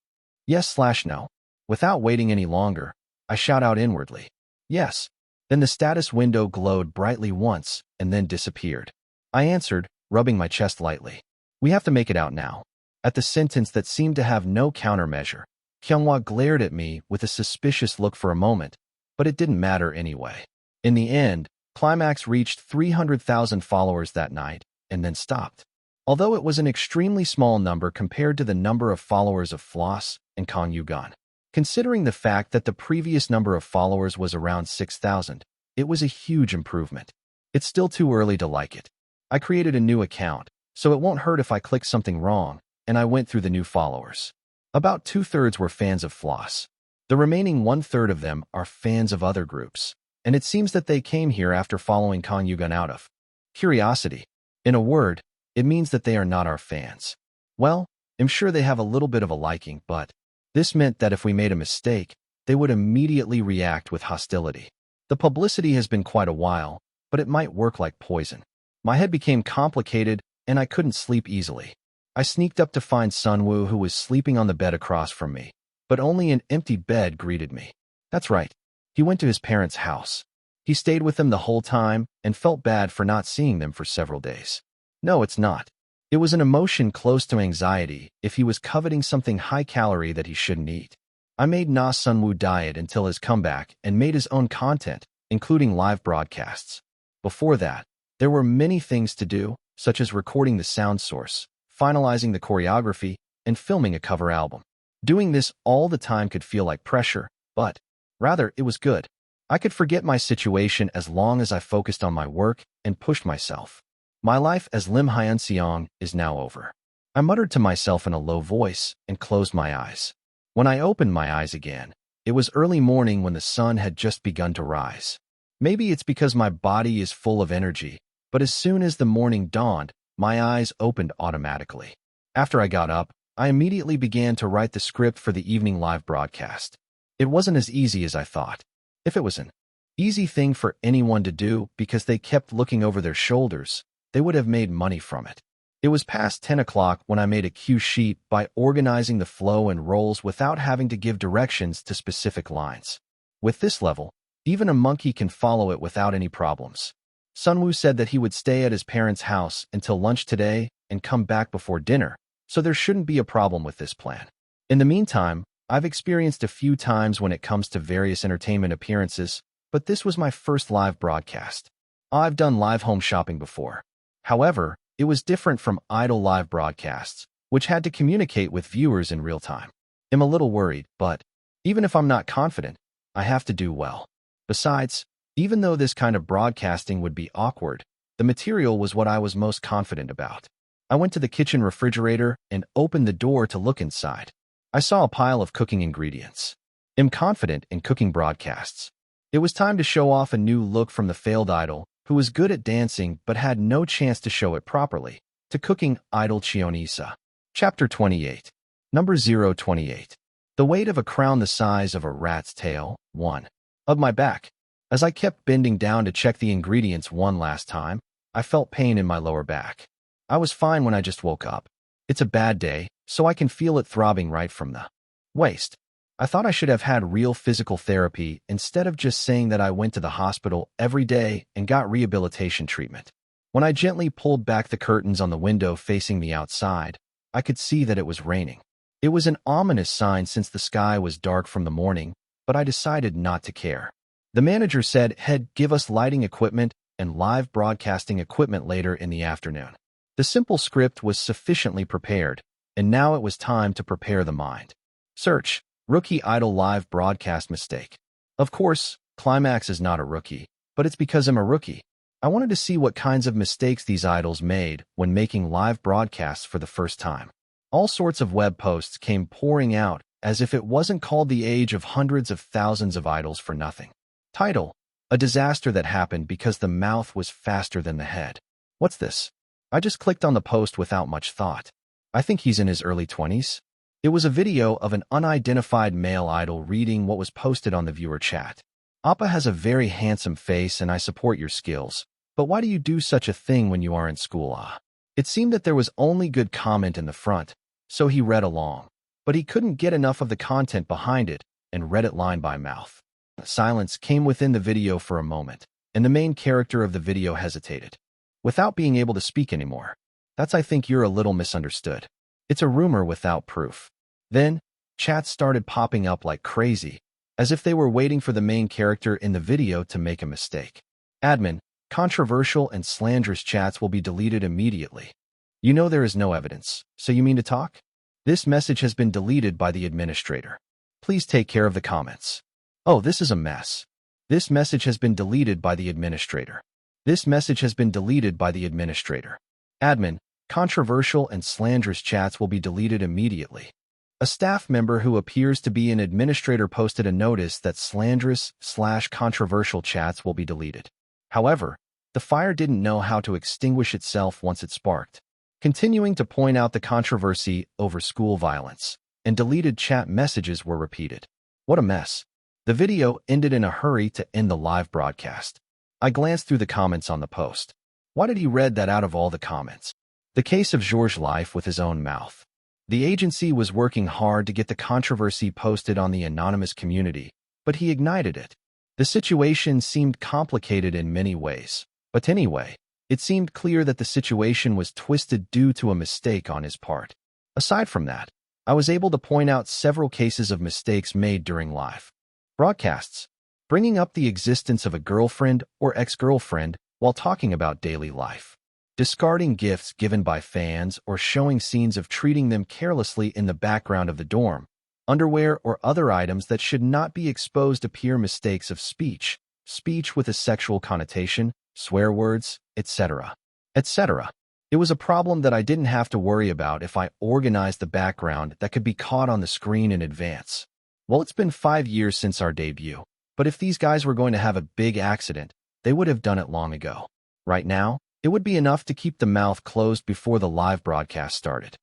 [SPEAKER 1] Yes/no. Without waiting any longer, I shout out inwardly. Yes. Then the status window glowed brightly once and then disappeared. I answered, rubbing my chest lightly. We have to make it out now. At the sentence that seemed to have no countermeasure, Kyunghwa glared at me with a suspicious look for a moment, but it didn't matter anyway. In the end, Climax reached 300,000 followers that night and then stopped. Although it was an extremely small number compared to the number of followers of Floss and Kongyugun. Considering the fact that the previous number of followers was around 6,000, it was a huge improvement. It's still too early to like it. I created a new account, so it won't hurt if I click something wrong, and I went through the new followers. About 2/3 were fans of Floss. The remaining 1/3 of them are fans of other groups, and it seems that they came here after following Kongyugun out of curiosity. In a word, it means that they are not our fans. Well, I'm sure they have a little bit of a liking, but this meant that if we made a mistake, they would immediately react with hostility. The publicity has been quite a while, but it might work like poison. My head became complicated, and I couldn't sleep easily. I sneaked up to find Sunwoo, who was sleeping on the bed across from me, but only an empty bed greeted me. That's right. He went to his parents' house. He stayed with them the whole time and felt bad for not seeing them for several days. No, it's not. It was an emotion close to anxiety if he was coveting something high-calorie that he shouldn't eat. I made Na Sunwoo diet until his comeback and made his own content, including live broadcasts. Before that, there were many things to do, such as recording the sound source, finalizing the choreography, and filming a cover album. Doing this all the time could feel like pressure, but rather it was good. I could forget my situation as long as I focused on my work and pushed myself. My life as Im Hyunsung is now over. I muttered to myself in a low voice and closed my eyes. When I opened my eyes again, it was early morning when the sun had just begun to rise. Maybe it's because my body is full of energy, but as soon as the morning dawned, my eyes opened automatically. After I got up, I immediately began to write the script for the evening live broadcast. It wasn't as easy as I thought. If it was an easy thing for anyone to do because they kept looking over their shoulders, they would have made money from it. It was past 10 o'clock when I made a cue sheet by organizing the flow and roles without having to give directions to specific lines. With this level, even a monkey can follow it without any problems. Sunwoo said that he would stay at his parents' house until lunch today and come back before dinner, so there shouldn't be a problem with this plan. In the meantime, I've experienced a few times when it comes to various entertainment appearances, but this was my first live broadcast. I've done live home shopping before. However, it was different from idol live broadcasts, which had to communicate with viewers in real time. I'm a little worried, but even if I'm not confident, I have to do well. Besides, even though this kind of broadcasting would be awkward, the material was what I was most confident about. I went to the kitchen refrigerator and opened the door to look inside. I saw a pile of cooking ingredients. I'm confident in cooking broadcasts. It was time to show off a new look from the failed idol, who was good at dancing but had no chance to show it properly, to cooking idol Cheon Yise. Chapter 28. Number 028. The weight of a crown the size of a rat's tail, 1. Of my back. As I kept bending down to check the ingredients one last time, I felt pain in my lower back. I was fine when I just woke up. It's a bad day, so I can feel it throbbing right from the waist. I thought I should have had real physical therapy instead of just saying that I went to the hospital every day and got rehabilitation treatment. When I gently pulled back the curtains on the window facing the outside, I could see that it was raining. It was an ominous sign since the sky was dark from the morning, but I decided not to care. The manager said he'd give us lighting equipment and live broadcasting equipment later in the afternoon. The simple script was sufficiently prepared, and now it was time to prepare the mind. Search, Rookie Idol Live Broadcast Mistake. Of course, Climax is not a rookie, but it's because I'm a rookie. I wanted to see what kinds of mistakes these idols made when making live broadcasts for the first time. All sorts of web posts came pouring out as if it wasn't called the age of hundreds of thousands of idols for nothing. Title: A disaster that happened because the mouth was faster than the head. What's this? I just clicked on the post without much thought. I think he's in his early 20s. It was a video of an unidentified male idol reading what was posted on the viewer chat. Appa has a very handsome face and I support your skills, but why do you do such a thing when you are in school? It seemed that there was only good comment in the front, so he read along, but he couldn't get enough of the content behind it and read it line by mouth. Silence came within the video for a moment, and the main character of the video hesitated, without being able to speak anymore. That's I think you're a little misunderstood. It's a rumor without proof. Then, chats started popping up like crazy, as if they were waiting for the main character in the video to make a mistake. Admin, controversial and slanderous chats will be deleted immediately. You know there is no evidence, so you mean to talk? This message has been deleted by the administrator. Please take care of the comments. Oh, this is a mess. This message has been deleted by the administrator. This message has been deleted by the administrator. Admin, controversial and slanderous chats will be deleted immediately. A staff member who appears to be an administrator posted a notice that slanderous/controversial chats will be deleted. However, the fire didn't know how to extinguish itself once it sparked, continuing to point out the controversy over school violence, and deleted chat messages were repeated. What a mess. The video ended in a hurry to end the live broadcast. I glanced through the comments on the post. Why did he read that out of all the comments? The case of Georges' life with his own mouth. The agency was working hard to get the controversy posted on the anonymous community, but he ignited it. The situation seemed complicated in many ways, but anyway, it seemed clear that the situation was twisted due to a mistake on his part. Aside from that, I was able to point out several cases of mistakes made during live broadcasts, bringing up the existence of a girlfriend or ex-girlfriend while talking about daily life, discarding gifts given by fans or showing scenes of treating them carelessly in the background of the dorm, underwear or other items that should not be exposed appear mistakes of speech, speech with a sexual connotation, swear words, etc., etc. It was a problem that I didn't have to worry about if I organized the background that could be caught on the screen in advance. Well, it's been 5 years since our debut, but if these guys were going to have a big accident, they would have done it long ago. Right now, it would be enough to keep the mouth closed before the live broadcast started.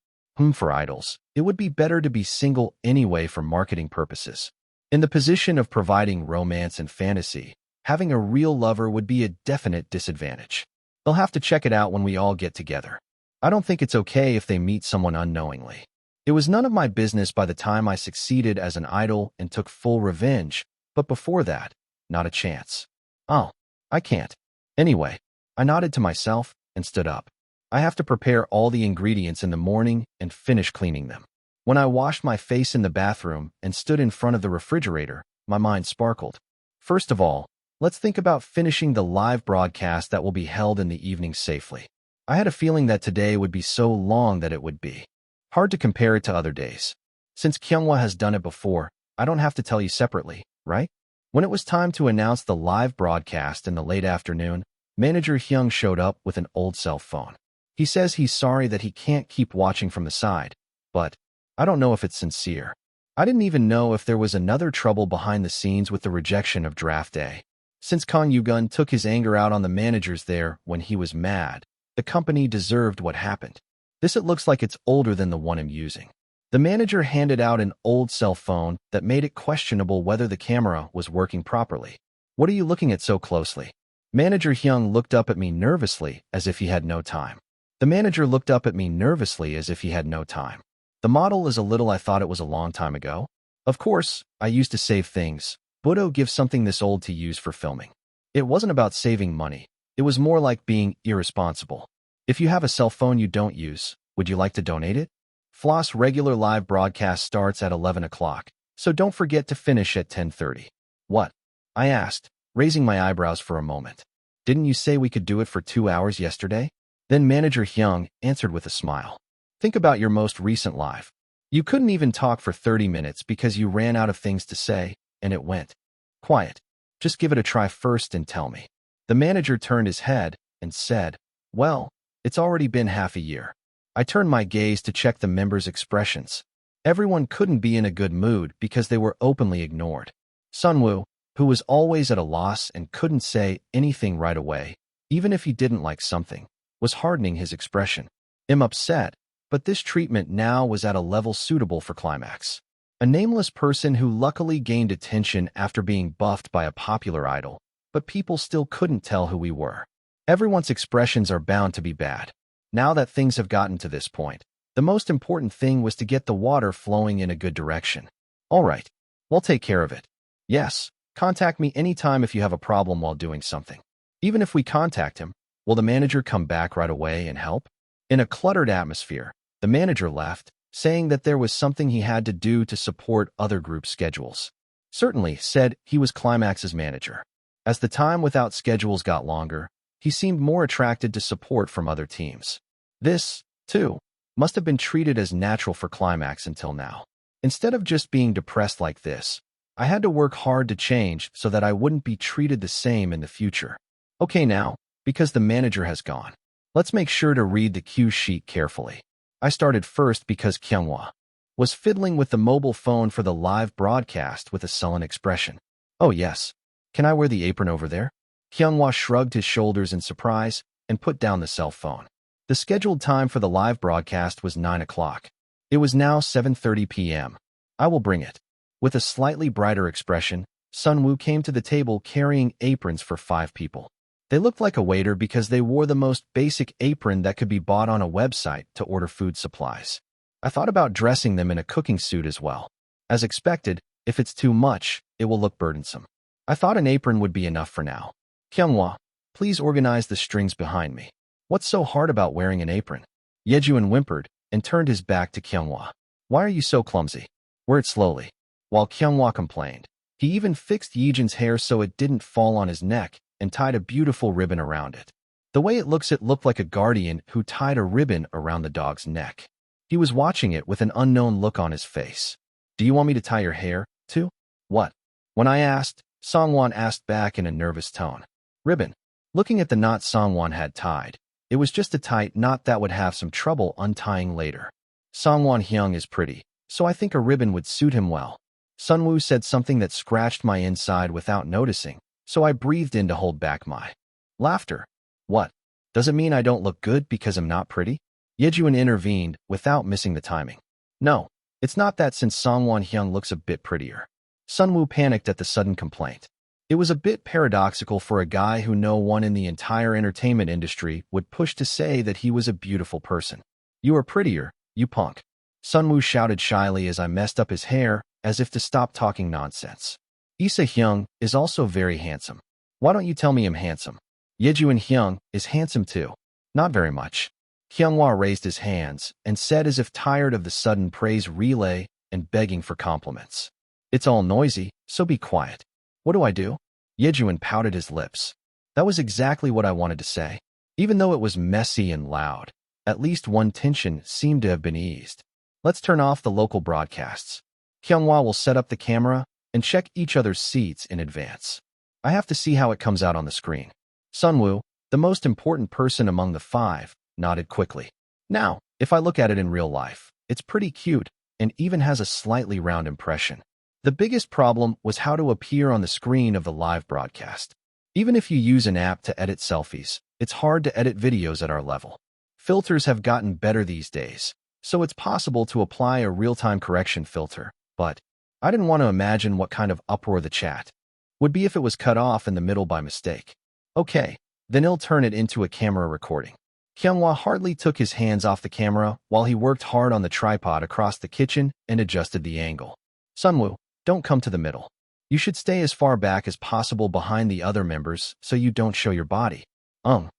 [SPEAKER 1] For idols, it would be better to be single anyway for marketing purposes. In the position of providing romance and fantasy, having a real lover would be a definite disadvantage. They'll have to check it out when we all get together. I don't think it's okay if they meet someone unknowingly. It was none of my business by the time I succeeded as an idol and took full revenge, but before that, not a chance. Oh, I can't. Anyway, I nodded to myself and stood up. I have to prepare all the ingredients in the morning and finish cleaning them. When I washed my face in the bathroom and stood in front of the refrigerator, my mind sparkled. First of all, let's think about finishing the live broadcast that will be held in the evening safely. I had a feeling that today would be so long that it would be hard to compare it to other days. Since Kyunghwa has done it before, I don't have to tell you separately, right? When it was time to announce the live broadcast in the late afternoon, Manager Hyung showed up with an old cell phone. He says he's sorry that he can't keep watching from the side, but I don't know if it's sincere. I didn't even know if there was another trouble behind the scenes with the rejection of Draft A. Since Kang Yugun took his anger out on the managers there when he was mad, the company deserved what happened. This it looks like it's older than the one I'm using. The manager handed out an old cell phone that made it questionable whether the camera was working properly. What are you looking at so closely? Manager Hyung looked up at me nervously as if he had no time. The manager looked up at me nervously as if he had no time. The model is a little I thought it was a long time ago. Of course, I used to save things. Budo give something this old to use for filming. It wasn't about saving money. It was more like being irresponsible. If you have a cell phone you don't use, would you like to donate it? Floss regular live broadcast starts at 11 o'clock, so don't forget to finish at 10:30. What? I asked, raising my eyebrows for a moment. Didn't you say we could do it for 2 hours yesterday? Then Manager Hyung answered with a smile. Think about your most recent live. You couldn't even talk for 30 minutes because you ran out of things to say, and it went quiet. Just give it a try first and tell me. The manager turned his head and said, well, it's already been half a year. I turned my gaze to check the members' expressions. Everyone couldn't be in a good mood because they were openly ignored. Sunwoo, who was always at a loss and couldn't say anything right away, even if he didn't like something, was hardening his expression. Im upset, but this treatment now was at a level suitable for Climax. A nameless person who luckily gained attention after being buffed by a popular idol, but people still couldn't tell who we were. Everyone's expressions are bound to be bad. Now that things have gotten to this point, the most important thing was to get the water flowing in a good direction. All right, we'll take care of it. Yes, contact me anytime if you have a problem while doing something. Even if we contact him, will the manager come back right away and help? In a cluttered atmosphere, the manager left, saying that there was something he had to do to support other group schedules. Certainly said he was Climax's manager. As the time without schedules got longer, he seemed more attracted to support from other teams. This, too, must have been treated as natural for Climax until now. Instead of just being depressed like this, I had to work hard to change so that I wouldn't be treated the same in the future. Okay now, because the manager has gone, let's make sure to read the cue sheet carefully. I started first because Kyunghwa was fiddling with the mobile phone for the live broadcast with a sullen expression. Oh yes, can I wear the apron over there? Kyunghwa shrugged his shoulders in surprise and put down the cell phone. The scheduled time for the live broadcast was 9 o'clock. It was now 7:30 p.m. I will bring it. With a slightly brighter expression, Sunwoo came to the table carrying aprons for 5 people. They looked like a waiter because they wore the most basic apron that could be bought on a website to order food supplies. I thought about dressing them in a cooking suit as well. As expected, if it's too much, it will look burdensome. I thought an apron would be enough for now. Kyunghwa, please organize the strings behind me. What's so hard about wearing an apron? Yejuan whimpered and turned his back to Kyunghwa. Why are you so clumsy? Wear it slowly. While Kyunghwa complained, he even fixed Yejun's hair so it didn't fall on his neck and tied a beautiful ribbon around it. The way it looked like a guardian who tied a ribbon around the dog's neck. He was watching it with an unknown look on his face. Do you want me to tie your hair, too? What? When I asked, Songwon asked back in a nervous tone. Ribbon. Looking at the knot Songwon had tied, it was just a tight knot that would have some trouble untying later. Songwon Hyung is pretty, so I think a ribbon would suit him well. Sunwoo said something that scratched my inside without noticing, so I breathed in to hold back my laughter. What? Does it mean I don't look good because I'm not pretty? Yejuan intervened without missing the timing. No, it's not that since Songwon Hyung looks a bit prettier. Sunwoo panicked at the sudden complaint. It was a bit paradoxical for a guy who no one in the entire entertainment industry would push to say that he was a beautiful person. You are prettier, you punk. Sunwoo shouted shyly as I messed up his hair, as if to stop talking nonsense. Issa Hyung is also very handsome. Why don't you tell me I'm handsome? Yejuan Hyung is handsome too. Not very much. Kyunghwa raised his hands and said as if tired of the sudden praise relay and begging for compliments. It's all noisy, so be quiet. What do I do? Yejuan pouted his lips. That was exactly what I wanted to say. Even though it was messy and loud, at least one tension seemed to have been eased. Let's turn off the local broadcasts. Kyunghwa will set up the camera and check each other's seats in advance. I have to see how it comes out on the screen. Sunwoo, the most important person among the 5, nodded quickly. Now, if I look at it in real life, it's pretty cute and even has a slightly round impression. The biggest problem was how to appear on the screen of the live broadcast. Even if you use an app to edit selfies, it's hard to edit videos at our level. Filters have gotten better these days, so it's possible to apply a real-time correction filter, but I didn't want to imagine what kind of uproar the chat would be if it was cut off in the middle by mistake. Okay, then I'll turn it into a camera recording. Kyunghwa hardly took his hands off the camera while he worked hard on the tripod across the kitchen and adjusted the angle. Sunwoo, don't come to the middle. You should stay as far back as possible behind the other members so you don't show your body. I'm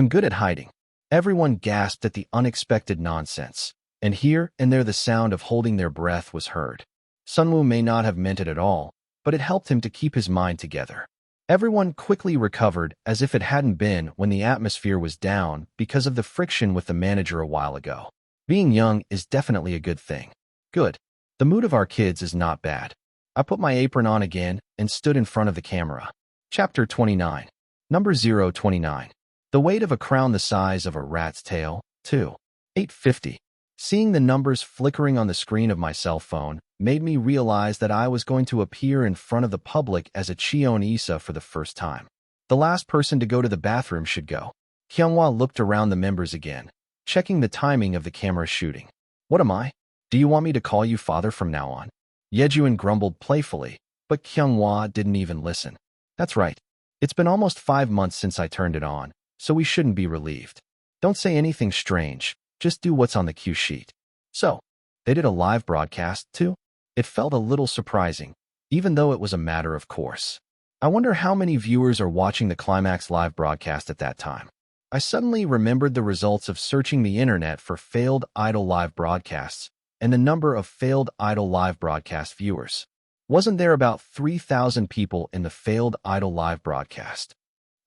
[SPEAKER 1] good at hiding. Everyone gasped at the unexpected nonsense, and here and there the sound of holding their breath was heard. Sunwoo may not have meant it at all, but it helped him to keep his mind together. Everyone quickly recovered as if it hadn't been when the atmosphere was down because of the friction with the manager a while ago. Being young is definitely a good thing. Good. The mood of our kids is not bad. I put my apron on again and stood in front of the camera. Chapter 29. Number 029. The weight of a crown the size of a rat's tail, 2. 850. Seeing the numbers flickering on the screen of my cell phone made me realize that I was going to appear in front of the public as a Cheon Yise for the first time. The last person to go to the bathroom should go. Kyunghwa looked around the members again, checking the timing of the camera shooting. What am I? Do you want me to call you father from now on? Yejuan grumbled playfully, but Kyunghwa didn't even listen. That's right. It's been almost 5 months since I turned it on, so we shouldn't be relieved. Don't say anything strange, just do what's on the cue sheet. So, they did a live broadcast, too? It felt a little surprising, even though it was a matter of course. I wonder how many viewers are watching the Climax live broadcast at that time. I suddenly remembered the results of searching the internet for failed Idol live broadcasts and the number of failed Idol live broadcast viewers. Wasn't there about 3,000 people in the failed Idol live broadcast?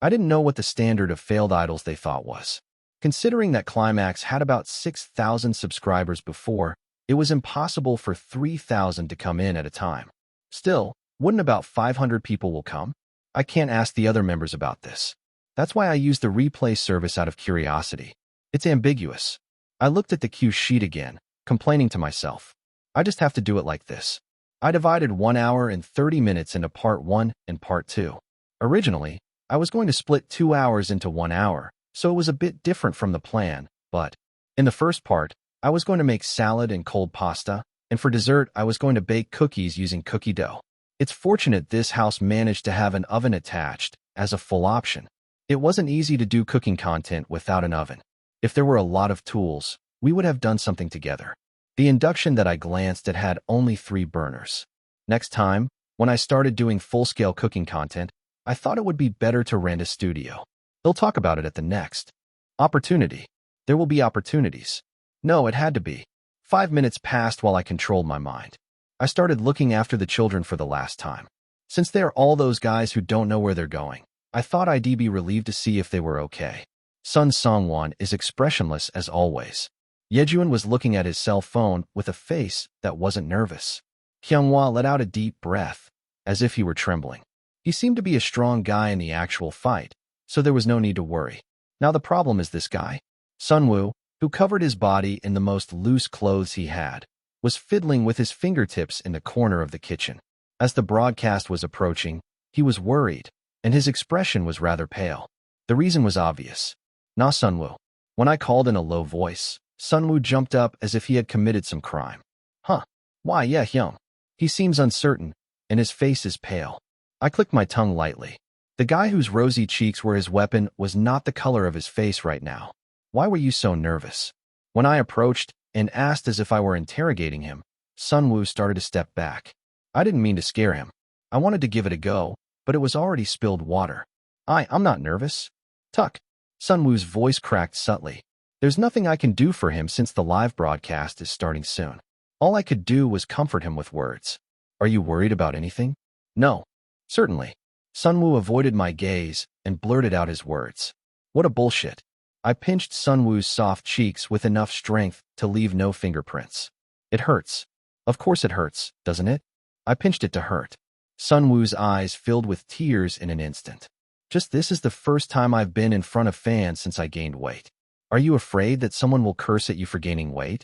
[SPEAKER 1] I didn't know what the standard of failed idols they thought was. Considering that Climax had about 6,000 subscribers before, it was impossible for 3,000 to come in at a time. Still, wouldn't about 500 people will come? I can't ask the other members about this. That's why I used the replay service out of curiosity. It's ambiguous. I looked at the cue sheet again, complaining to myself. I just have to do it like this. I divided 1 hour and 30 minutes into part 1 and part 2. Originally, I was going to split 2 hours into 1 hour, so it was a bit different from the plan, but in the first part, I was going to make salad and cold pasta, and for dessert, I was going to bake cookies using cookie dough. It's fortunate this house managed to have an oven attached as a full option. It wasn't easy to do cooking content without an oven. If there were a lot of tools, we would have done something together. The induction that I glanced at had only 3 burners. Next time, when I started doing full-scale cooking content, I thought it would be better to rent a studio. They'll talk about it at the next opportunity. There will be opportunities. No, it had to be. 5 minutes passed while I controlled my mind. I started looking after the children for the last time. Since they are all those guys who don't know where they're going, I thought I'd be relieved to see if they were okay. Sun Songwon is expressionless as always. Yejuan was looking at his cell phone with a face that wasn't nervous. Kyunghwa let out a deep breath, as if he were trembling. He seemed to be a strong guy in the actual fight, so there was no need to worry. Now the problem is this guy. Sunwoo, who covered his body in the most loose clothes he had, was fiddling with his fingertips in the corner of the kitchen. As the broadcast was approaching, he was worried, and his expression was rather pale. The reason was obvious. Na Sunwoo. When I called in a low voice, Sunwoo jumped up as if he had committed some crime. Huh. Why, yeah, Hyung. He seems uncertain, and his face is pale. I clicked my tongue lightly. The guy whose rosy cheeks were his weapon was not the color of his face right now. Why were you so nervous? When I approached and asked as if I were interrogating him, Sunwoo started to step back. I didn't mean to scare him. I wanted to give it a go, but it was already spilled water. I'm not nervous. Tuck. Sunwoo's voice cracked subtly. There's nothing I can do for him since the live broadcast is starting soon. All I could do was comfort him with words. Are you worried about anything? No. Certainly. Sunwoo avoided my gaze and blurted out his words. What a bullshit. I pinched Sunwoo's soft cheeks with enough strength to leave no fingerprints. It hurts. Of course it hurts, doesn't it? I pinched it to hurt. Sunwoo's eyes filled with tears in an instant. Just this is the first time I've been in front of fans since I gained weight. Are you afraid that someone will curse at you for gaining weight?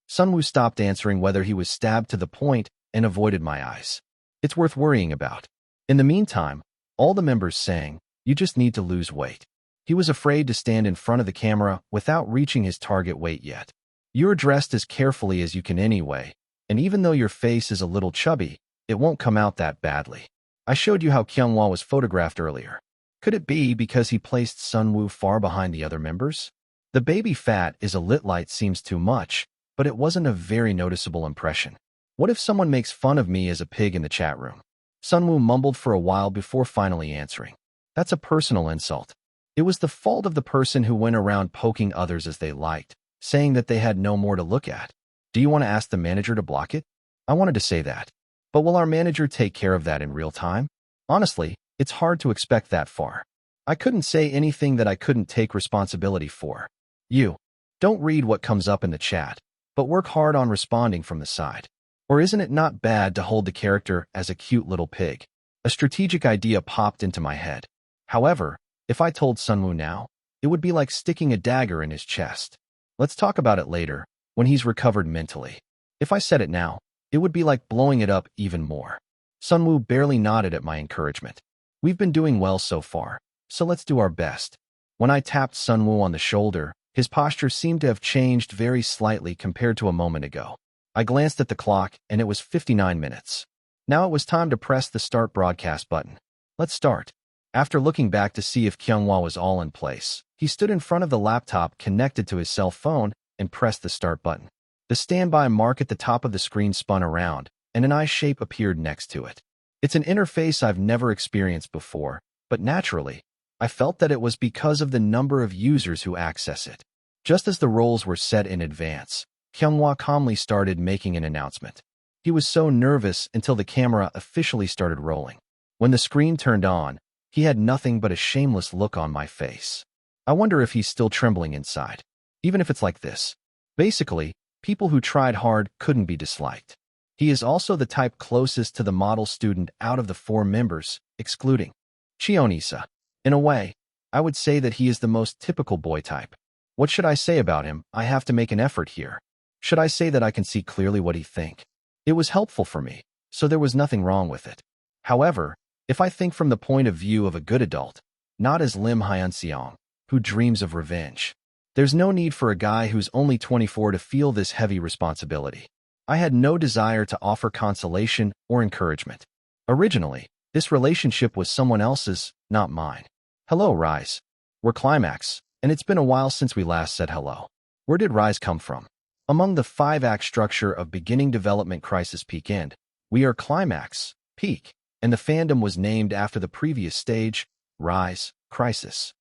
[SPEAKER 1] Sunwoo stopped answering whether he was stabbed to the point and avoided my eyes. It's worth worrying about. In the meantime, all the members sang, you just need to lose weight. He was afraid to stand in front of the camera without reaching his target weight yet. You're dressed as carefully as you can anyway, and even though your face is a little chubby, it won't come out that badly. I showed you how Kyunghwa was photographed earlier. Could it be because he placed Sunwoo far behind the other members? The baby fat is a lit light seems too much, but it wasn't a very noticeable impression. What if someone makes fun of me as a pig in the chat room? Sunwoo mumbled for a while before finally answering. That's a personal insult. It was the fault of the person who went around poking others as they liked, saying that they had no more to look at. Do you want to ask the manager to block it? I wanted to say that. But will our manager take care of that in real time? Honestly, it's hard to expect that far. I couldn't say anything that I couldn't take responsibility for. You. Don't read what comes up in the chat, but work hard on responding from the side. Or isn't it not bad to hold the character as a cute little pig? A strategic idea popped into my head. However, if I told Sunwoo now, it would be like sticking a dagger in his chest. Let's talk about it later, when he's recovered mentally. If I said it now, it would be like blowing it up even more. Sunwoo barely nodded at my encouragement. We've been doing well so far, so let's do our best. When I tapped Sunwoo on the shoulder, his posture seemed to have changed very slightly compared to a moment ago. I glanced at the clock, and it was 59 minutes. Now it was time to press the start broadcast button. Let's start. After looking back to see if Kyunghwa was all in place, he stood in front of the laptop connected to his cell phone and pressed the start button. The standby mark at the top of the screen spun around, and an eye shape appeared next to it. It's an interface I've never experienced before, but naturally, I felt that it was because of the number of users who access it. Just as the roles were set in advance, Kyunghwa calmly started making an announcement. He was so nervous until the camera officially started rolling. When the screen turned on, he had nothing but a shameless look on my face. I wonder if he's still trembling inside. Even if it's like this. Basically, people who tried hard couldn't be disliked. He is also the type closest to the model student out of the 4 members, excluding Cheon Yise. In a way, I would say that he is the most typical boy type. What should I say about him? I have to make an effort here. Should I say that I can see clearly what he think? It was helpful for me, so there was nothing wrong with it. However, if I think from the point of view of a good adult, not as Im Hyunsung, who dreams of revenge, there's no need for a guy who's only 24 to feel this heavy responsibility. I had no desire to offer consolation or encouragement. Originally, this relationship was someone else's, not mine. Hello, Rise. We're Climax, and it's been a while since we last said hello. Where did Rise come from? Among the 5-act structure of beginning, development, crisis, peak, end, we are Climax, peak, and the fandom was named after the previous stage, Rise, crisis.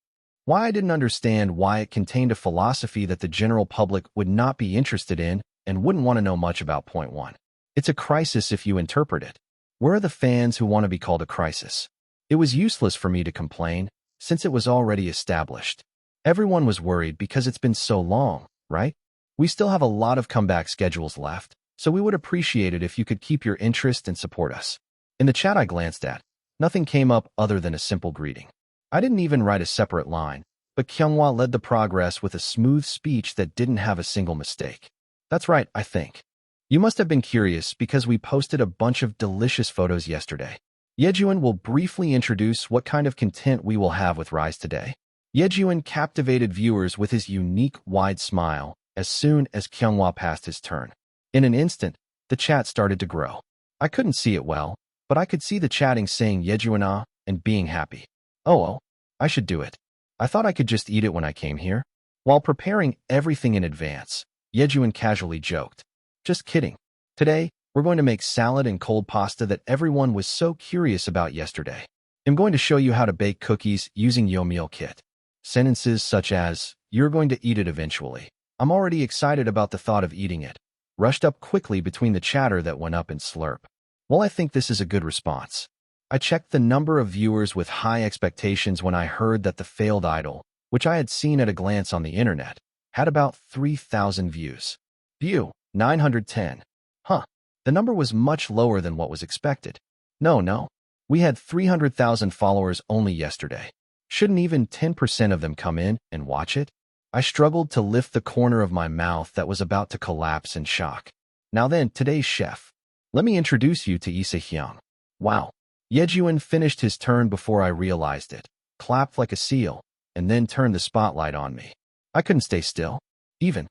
[SPEAKER 1] Why I didn't understand why it contained a philosophy that the general public would not be interested in and wouldn't want to know much about. Point 1. It's a crisis if you interpret it. Where are the fans who want to be called a crisis? It was useless for me to complain, since it was already established. Everyone was worried because it's been so long, right? We still have a lot of comeback schedules left, so we would appreciate it if you could keep your interest and support us. In the chat I glanced at, nothing came up other than a simple greeting. I didn't even write a separate line, but Kyunghwa led the progress with a smooth speech that didn't have a single mistake. That's right, I think. You must have been curious because we posted a bunch of delicious photos yesterday. Yejuan will briefly introduce what kind of content we will have with Rise today. Yejuan captivated viewers with his unique wide smile as soon as Kyunghwa passed his turn. In an instant, the chat started to grow. I couldn't see it well, but I could see the chatting saying Yejuan and being happy. Oh, I should do it. I thought I could just eat it when I came here. While preparing everything in advance, Yejuan casually joked. Just kidding. Today, we're going to make salad and cold pasta that everyone was so curious about yesterday. I'm going to show you how to bake cookies using Yo Meal Kit. Sentences such as, you're going to eat it eventually. I'm already excited about the thought of eating it. Rushed up quickly between the chatter that went up in slurp. Well, I think this is a good response. I checked the number of viewers with high expectations when I heard that the failed idol, which I had seen at a glance on the internet, had about 3,000 views. View, 910. The number was much lower than what was expected. No. We had 300,000 followers only yesterday. Shouldn't even 10% of them come in and watch it? I struggled to lift the corner of my mouth that was about to collapse in shock. Now then, today's chef. Let me introduce you to Ise Hyung. Wow. Yejuan finished his turn before I realized it, clapped like a seal, and then turned the spotlight on me. I couldn't stay still. Even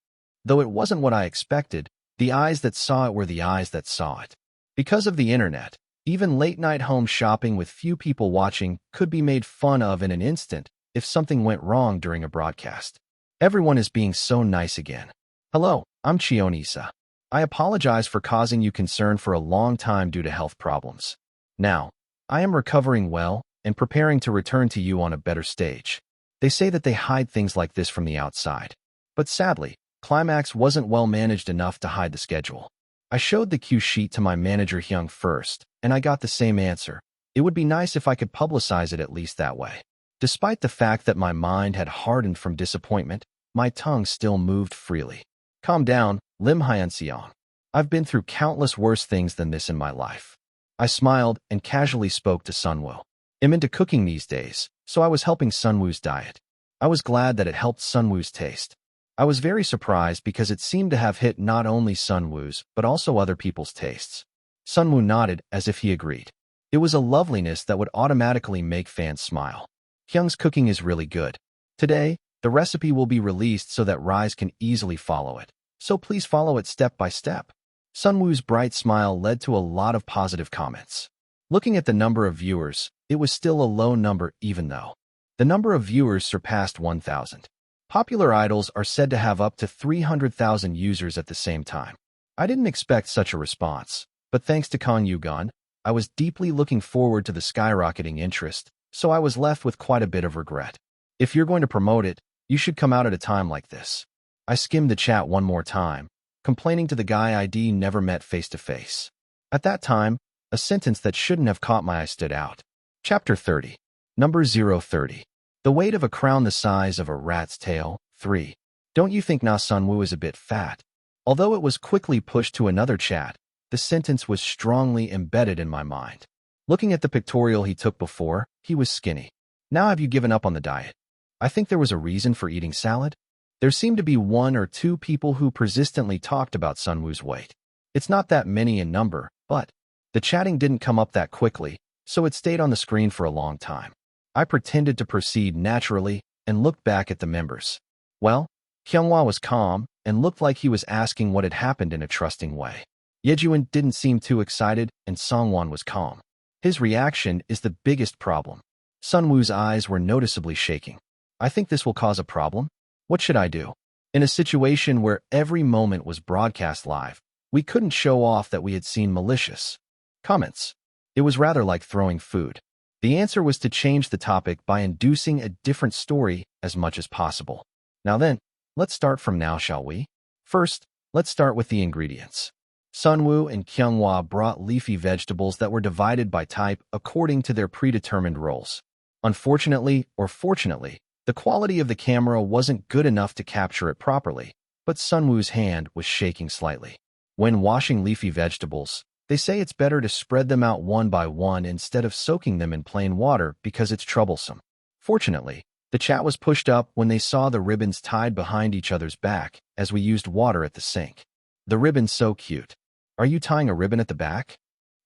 [SPEAKER 1] though it wasn't what I expected, the eyes that saw it were the eyes that saw it. Because of the internet, even late-night home shopping with few people watching could be made fun of in an instant if something went wrong during a broadcast. Everyone is being so nice again. Hello, I'm Cheon Yise. I apologize for causing you concern for a long time due to health problems. Now, I am recovering well and preparing to return to you on a better stage. They say that they hide things like this from the outside. But sadly, Climax wasn't well managed enough to hide the schedule. I showed the cue sheet to my manager Hyung first, and I got the same answer. It would be nice if I could publicize it at least that way. Despite the fact that my mind had hardened from disappointment, my tongue still moved freely. Calm down, Im Hyunsung. I've been through countless worse things than this in my life. I smiled and casually spoke to Sunwoo. I'm into cooking these days, so I was helping Sunwoo's diet. I was glad that it helped Sunwoo's taste. I was very surprised because it seemed to have hit not only Sunwoo's, but also other people's tastes. Sunwoo nodded as if he agreed. It was a loveliness that would automatically make fans smile. Hyung's cooking is really good. Today, the recipe will be released so that Rise can easily follow it. So please follow it step by step. Sunwoo's bright smile led to a lot of positive comments. Looking at the number of viewers, it was still a low number even though the number of viewers surpassed 1,000. Popular idols are said to have up to 300,000 users at the same time. I didn't expect such a response, but thanks to Kang Yugun, I was deeply looking forward to the skyrocketing interest, so I was left with quite a bit of regret. If you're going to promote it, you should come out at a time like this. I skimmed the chat one more time, complaining to the guy ID never met face to face. At that time, a sentence that shouldn't have caught my eye stood out. Chapter 30. Number 030. The weight of a crown the size of a rat's tail. 3. Don't you think Na Sunwoo is a bit fat? Although it was quickly pushed to another chat, the sentence was strongly embedded in my mind. Looking at the pictorial he took before, he was skinny. Now have you given up on the diet? I think there was a reason for eating salad. There seemed to be 1 or 2 people who persistently talked about Sunwoo's weight. It's not that many in number, but the chatting didn't come up that quickly, so it stayed on the screen for a long time. I pretended to proceed naturally and looked back at the members. Well, Kyunghwa was calm and looked like he was asking what had happened in a trusting way. Yejuan didn't seem too excited and Songwon was calm. His reaction is the biggest problem. Sunwoo's eyes were noticeably shaking. I think this will cause a problem. What should I do? In a situation where every moment was broadcast live, we couldn't show off that we had seen malicious comments. It was rather like throwing food. The answer was to change the topic by inducing a different story as much as possible. Now then, let's start from now, shall we? First, let's start with the ingredients. Sunwoo and Kyunghwa brought leafy vegetables that were divided by type according to their predetermined roles. Unfortunately, or fortunately, the quality of the camera wasn't good enough to capture it properly, but Sunwoo's hand was shaking slightly. When washing leafy vegetables, they say it's better to spread them out one by one instead of soaking them in plain water because it's troublesome. Fortunately, the chat was pushed up when they saw the ribbons tied behind each other's back as we used water at the sink. The ribbon's so cute. Are you tying a ribbon at the back?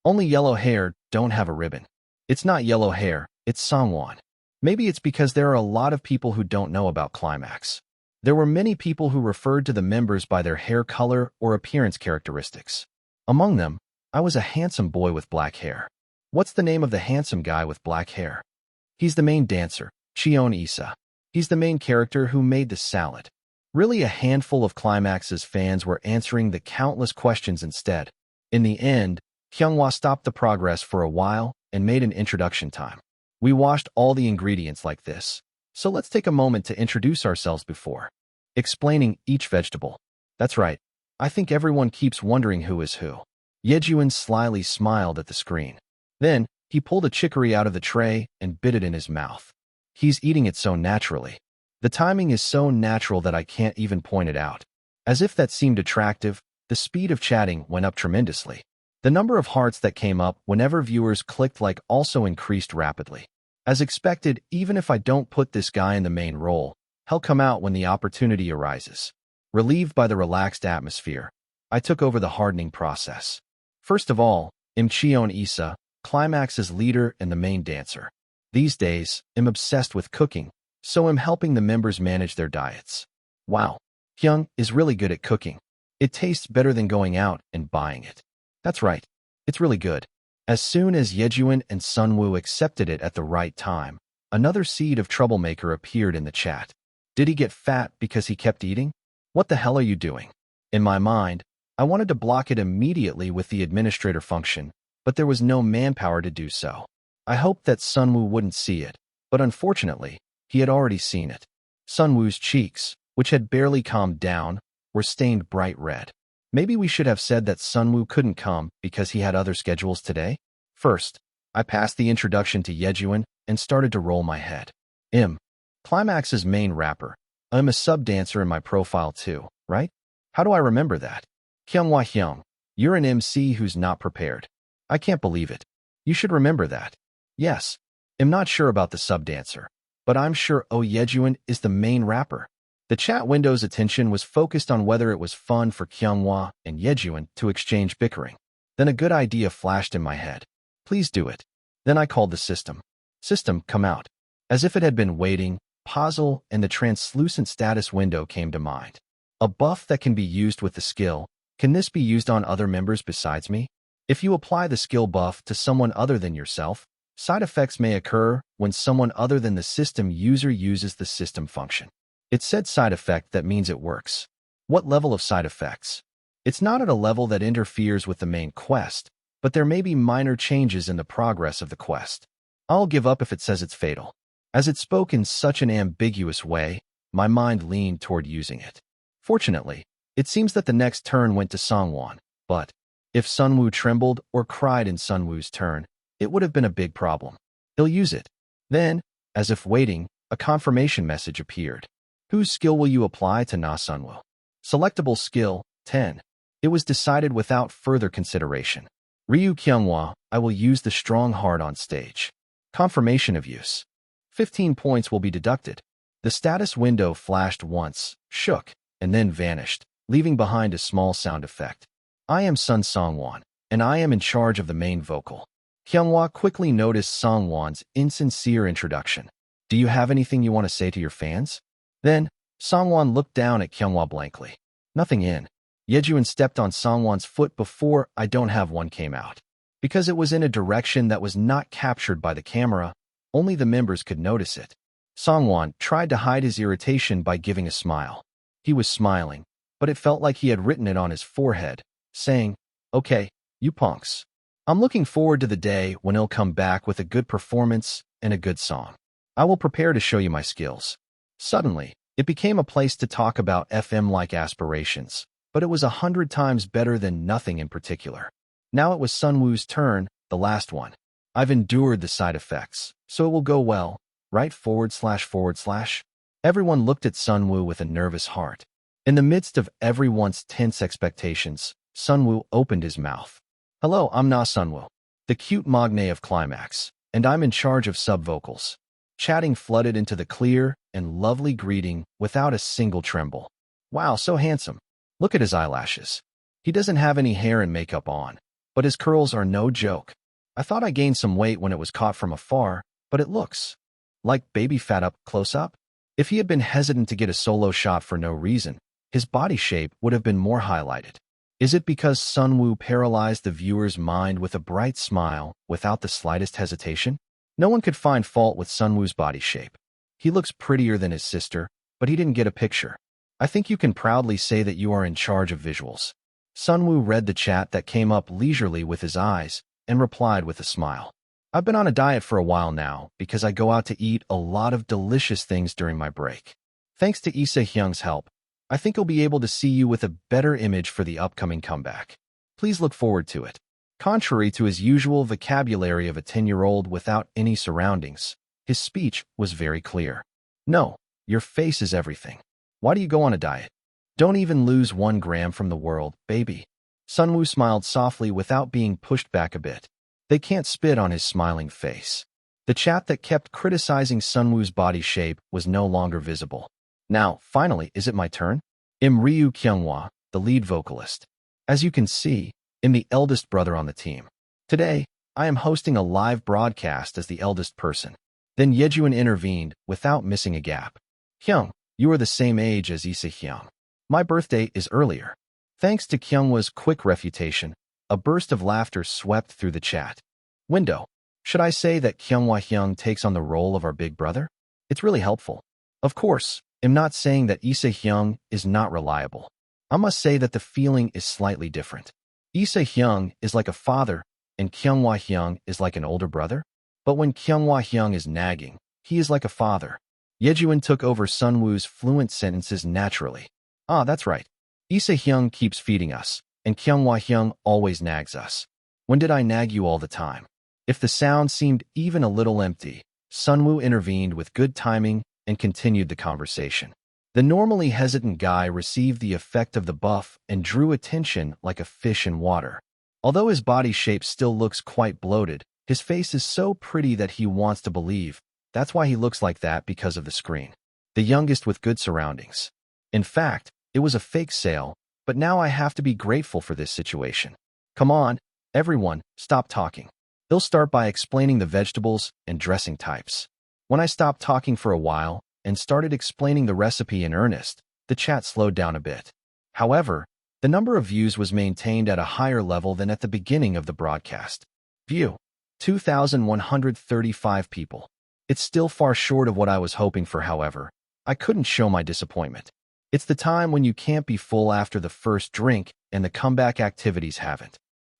[SPEAKER 1] Only yellow hair don't have a ribbon. It's not yellow hair, it's Songwon. Maybe it's because there are a lot of people who don't know about Climax. There were many people who referred to the members by their hair color or appearance characteristics. Among them, I was a handsome boy with black hair. What's the name of the handsome guy with black hair? He's the main dancer, Cheon Yise. He's the main character who made the salad. Really, a handful of Climax's fans were answering the countless questions instead. In the end, Kyunghwa stopped the progress for a while and made an introduction time. We washed all the ingredients like this, so let's take a moment to introduce ourselves before explaining each vegetable. That's right, I think everyone keeps wondering who is who. Yejuan slyly smiled at the screen. Then, he pulled a chicory out of the tray and bit it in his mouth. He's eating it so naturally. The timing is so natural that I can't even point it out. As if that seemed attractive, the speed of chatting went up tremendously. The number of hearts that came up whenever viewers clicked like also increased rapidly. As expected, even if I don't put this guy in the main role, he'll come out when the opportunity arises. Relieved by the relaxed atmosphere, I took over the hardening process. First of all, Im Hyunsung, Climax's leader and the main dancer. These days, I'm obsessed with cooking, so I'm helping the members manage their diets. Wow, Hyung is really good at cooking. It tastes better than going out and buying it. That's right, it's really good. As soon as Yejuan and Sunwoo accepted it at the right time, another seed of troublemaker appeared in the chat. Did he get fat because he kept eating? What the hell are you doing? In my mind, I wanted to block it immediately with the administrator function, but there was no manpower to do so. I hoped that Sunwoo wouldn't see it, but unfortunately, he had already seen it. Sunwoo's cheeks, which had barely calmed down, were stained bright red. Maybe we should have said that Sunwoo couldn't come because he had other schedules today? First, I passed the introduction to Yejuan and started to roll my head. Climax's main rapper. I'm a sub-dancer in my profile too, right? How do I remember that? Kyunghwa Hyung, you're an MC who's not prepared. I can't believe it. You should remember that. Yes, I'm not sure about the sub-dancer, but I'm sure Yejuan is the main rapper. The chat window's attention was focused on whether it was fun for Kyunghwa and Yejuan to exchange bickering. Then a good idea flashed in my head. Please do it. Then I called the system. System, come out. As if it had been waiting, puzzle and the translucent status window came to mind. A buff that can be used with the skill. Can this be used on other members besides me? If you apply the skill buff to someone other than yourself, side effects may occur when someone other than the system user uses the system function. It said side effect, that means it works. What level of side effects? It's not at a level that interferes with the main quest, but there may be minor changes in the progress of the quest. I'll give up if it says it's fatal. As it spoke in such an ambiguous way, my mind leaned toward using it. Fortunately, it seems that the next turn went to Songwon, but if Sunwoo trembled or cried in Sunwoo's turn, it would have been a big problem. He'll use it. Then, as if waiting, a confirmation message appeared. Whose skill will you apply to Na Sunwoo? Selectable skill, 10. It was decided without further consideration. Ryu Kyunghwa, I will use the strong heart on stage. Confirmation of use. 15 points will be deducted. The status window flashed once, shook, and then vanished, leaving behind a small sound effect. I am Sun Songwon, and I am in charge of the main vocal. Kyunghwa quickly noticed Songwon's insincere introduction. Do you have anything you want to say to your fans? Then, Songwon looked down at Kyunghwa blankly. Nothing in. Yejuan stepped on Songwon's foot before I don't have one came out. Because it was in a direction that was not captured by the camera, only the members could notice it. Songwon tried to hide his irritation by giving a smile. He was smiling, but it felt like he had written it on his forehead, saying, okay, you punks. I'm looking forward to the day when he'll come back with a good performance and a good song. I will prepare to show you my skills. Suddenly, it became a place to talk about FM-like aspirations, but it was 100 times better than nothing in particular. Now it was Sunwoo's turn, the last one. I've endured the side effects, so it will go well, right? //. Everyone looked at Sunwoo with a nervous heart. In the midst of everyone's tense expectations, Sunwoo opened his mouth. Hello, I'm Na Sunwoo, the cute magne of Climax, and I'm in charge of sub-vocals. Chatting flooded into the clear and lovely greeting without a single tremble. Wow, so handsome. Look at his eyelashes. He doesn't have any hair and makeup on, but his curls are no joke. I thought I gained some weight when it was caught from afar, but it looks like baby fat up close up. If he had been hesitant to get a solo shot for no reason, his body shape would have been more highlighted. Is it because Sunwoo paralyzed the viewer's mind with a bright smile without the slightest hesitation? No one could find fault with Sunwoo's body shape. He looks prettier than his sister, but he didn't get a picture. I think you can proudly say that you are in charge of visuals. Sunwoo read the chat that came up leisurely with his eyes and replied with a smile. I've been on a diet for a while now because I go out to eat a lot of delicious things during my break. Thanks to Issa Hyung's help, I think he'll be able to see you with a better image for the upcoming comeback. Please look forward to it. Contrary to his usual vocabulary of a 10-year-old without any surroundings, his speech was very clear. No, your face is everything. Why do you go on a diet? Don't even lose 1 gram from the world, baby. Sunwoo smiled softly without being pushed back a bit. They can't spit on his smiling face. The chat that kept criticizing Sunwoo's body shape was no longer visible. Now, finally, is it my turn? Im Kyunghwa, the lead vocalist. As you can see, I'm the eldest brother on the team. Today, I am hosting a live broadcast as the eldest person. Then Yejuan intervened without missing a gap. Hyung, you are the same age as Issa Hyung. My birthday is earlier. Thanks to Kyunghwa's quick refutation, a burst of laughter swept through the chat window. Should I say that Kyunghwa Hyung takes on the role of our big brother? It's really helpful. Of course, I'm not saying that Ise Hyung is not reliable. I must say that the feeling is slightly different. Ise Hyung is like a father, and Kyunghwa Hyung is like an older brother. But when Kyunghwa Hyung is nagging, he is like a father. Yejuan took over Sunwoo's fluent sentences naturally. Ah, that's right. Ise Hyung keeps feeding us, and Kyunghwa Hyung always nags us. When did I nag you all the time? If the sound seemed even a little empty, Sunwoo intervened with good timing and continued the conversation. The normally hesitant guy received the effect of the buff and drew attention like a fish in water. Although his body shape still looks quite bloated, his face is so pretty that he wants to believe. That's why he looks like that, because of the screen. The youngest with good surroundings. In fact, it was a fake sale, but now I have to be grateful for this situation. Come on, everyone, stop talking. He'll start by explaining the vegetables and dressing types. When I stopped talking for a while and started explaining the recipe in earnest, the chat slowed down a bit. However, the number of views was maintained at a higher level than at the beginning of the broadcast. View: 2,135 people. It's still far short of what I was hoping for, however. I couldn't show my disappointment. It's the time when you can't be full after the first drink and the comeback activities haven't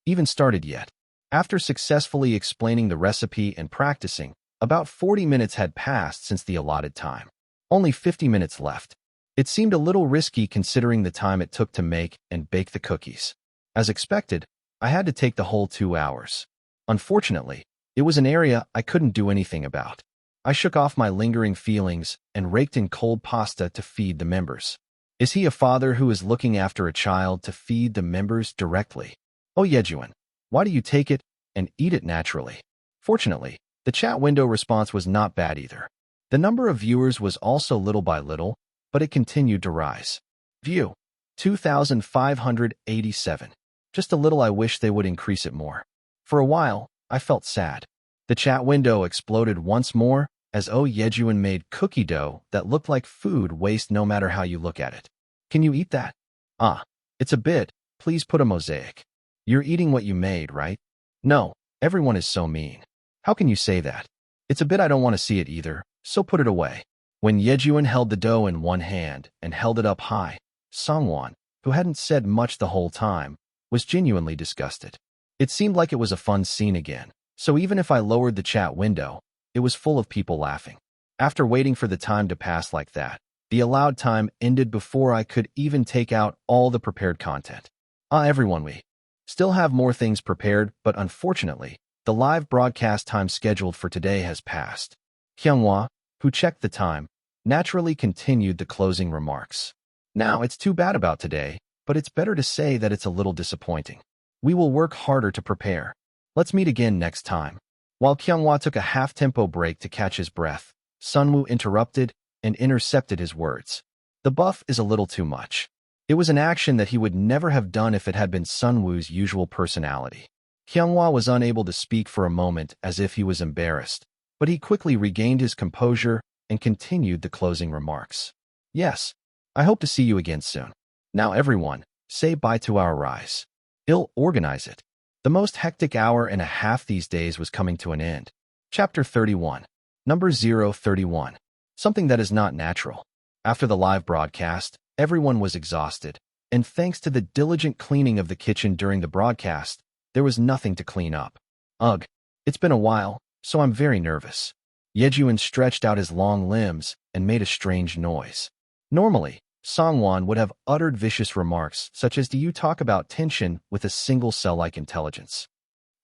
[SPEAKER 1] even started yet. After successfully explaining the recipe and practicing, about 40 minutes had passed since the allotted time. Only 50 minutes left. It seemed a little risky considering the time it took to make and bake the cookies. As expected, I had to take the whole 2 hours. Unfortunately, it was an area I couldn't do anything about. I shook off my lingering feelings and raked in cold pasta to feed the members. Is he a father who is looking after a child to feed the members directly? Oh Yejuan, why do you take it and eat it naturally? Fortunately, the chat window response was not bad either. The number of viewers was also little by little, but it continued to rise. View: 2,587. Just a little. I wish they would increase it more. For a while, I felt sad. The chat window exploded once more as Oh Yejuan made cookie dough that looked like food waste no matter how you look at it. Can you eat that? Ah, it's a bit. Please put a mosaic. You're eating what you made, right? No, everyone is so mean. How can you say that? It's a bit. I don't want to see it either, so put it away. When Yejuan held the dough in one hand and held it up high, Songwon, who hadn't said much the whole time, was genuinely disgusted. It seemed like it was a fun scene again, so even if I lowered the chat window, it was full of people laughing. After waiting for the time to pass like that, the allowed time ended before I could even take out all the prepared content. Everyone, we still have more things prepared, but unfortunately, the live broadcast time scheduled for today has passed. Kyunghwa, who checked the time, naturally continued the closing remarks. Now, it's too bad about today, but it's better to say that it's a little disappointing. We will work harder to prepare. Let's meet again next time. While Kyunghwa took a half-tempo break to catch his breath, Sunwoo interrupted and intercepted his words. The buff is a little too much. It was an action that he would never have done if it had been Sunwoo's usual personality. Kyunghwa was unable to speak for a moment as if he was embarrassed, but he quickly regained his composure and continued the closing remarks. Yes, I hope to see you again soon. Now everyone, say bye to our rise. I'll organize it. The most hectic hour and a half these days was coming to an end. Chapter 31. Number 031. Something that is not natural. After the live broadcast, everyone was exhausted, and thanks to the diligent cleaning of the kitchen during the broadcast, there was nothing to clean up. Ugh, it's been a while, so I'm very nervous. Yejuan stretched out his long limbs and made a strange noise. Normally, Songwon would have uttered vicious remarks such as, "Do you talk about tension with a single cell-like intelligence?"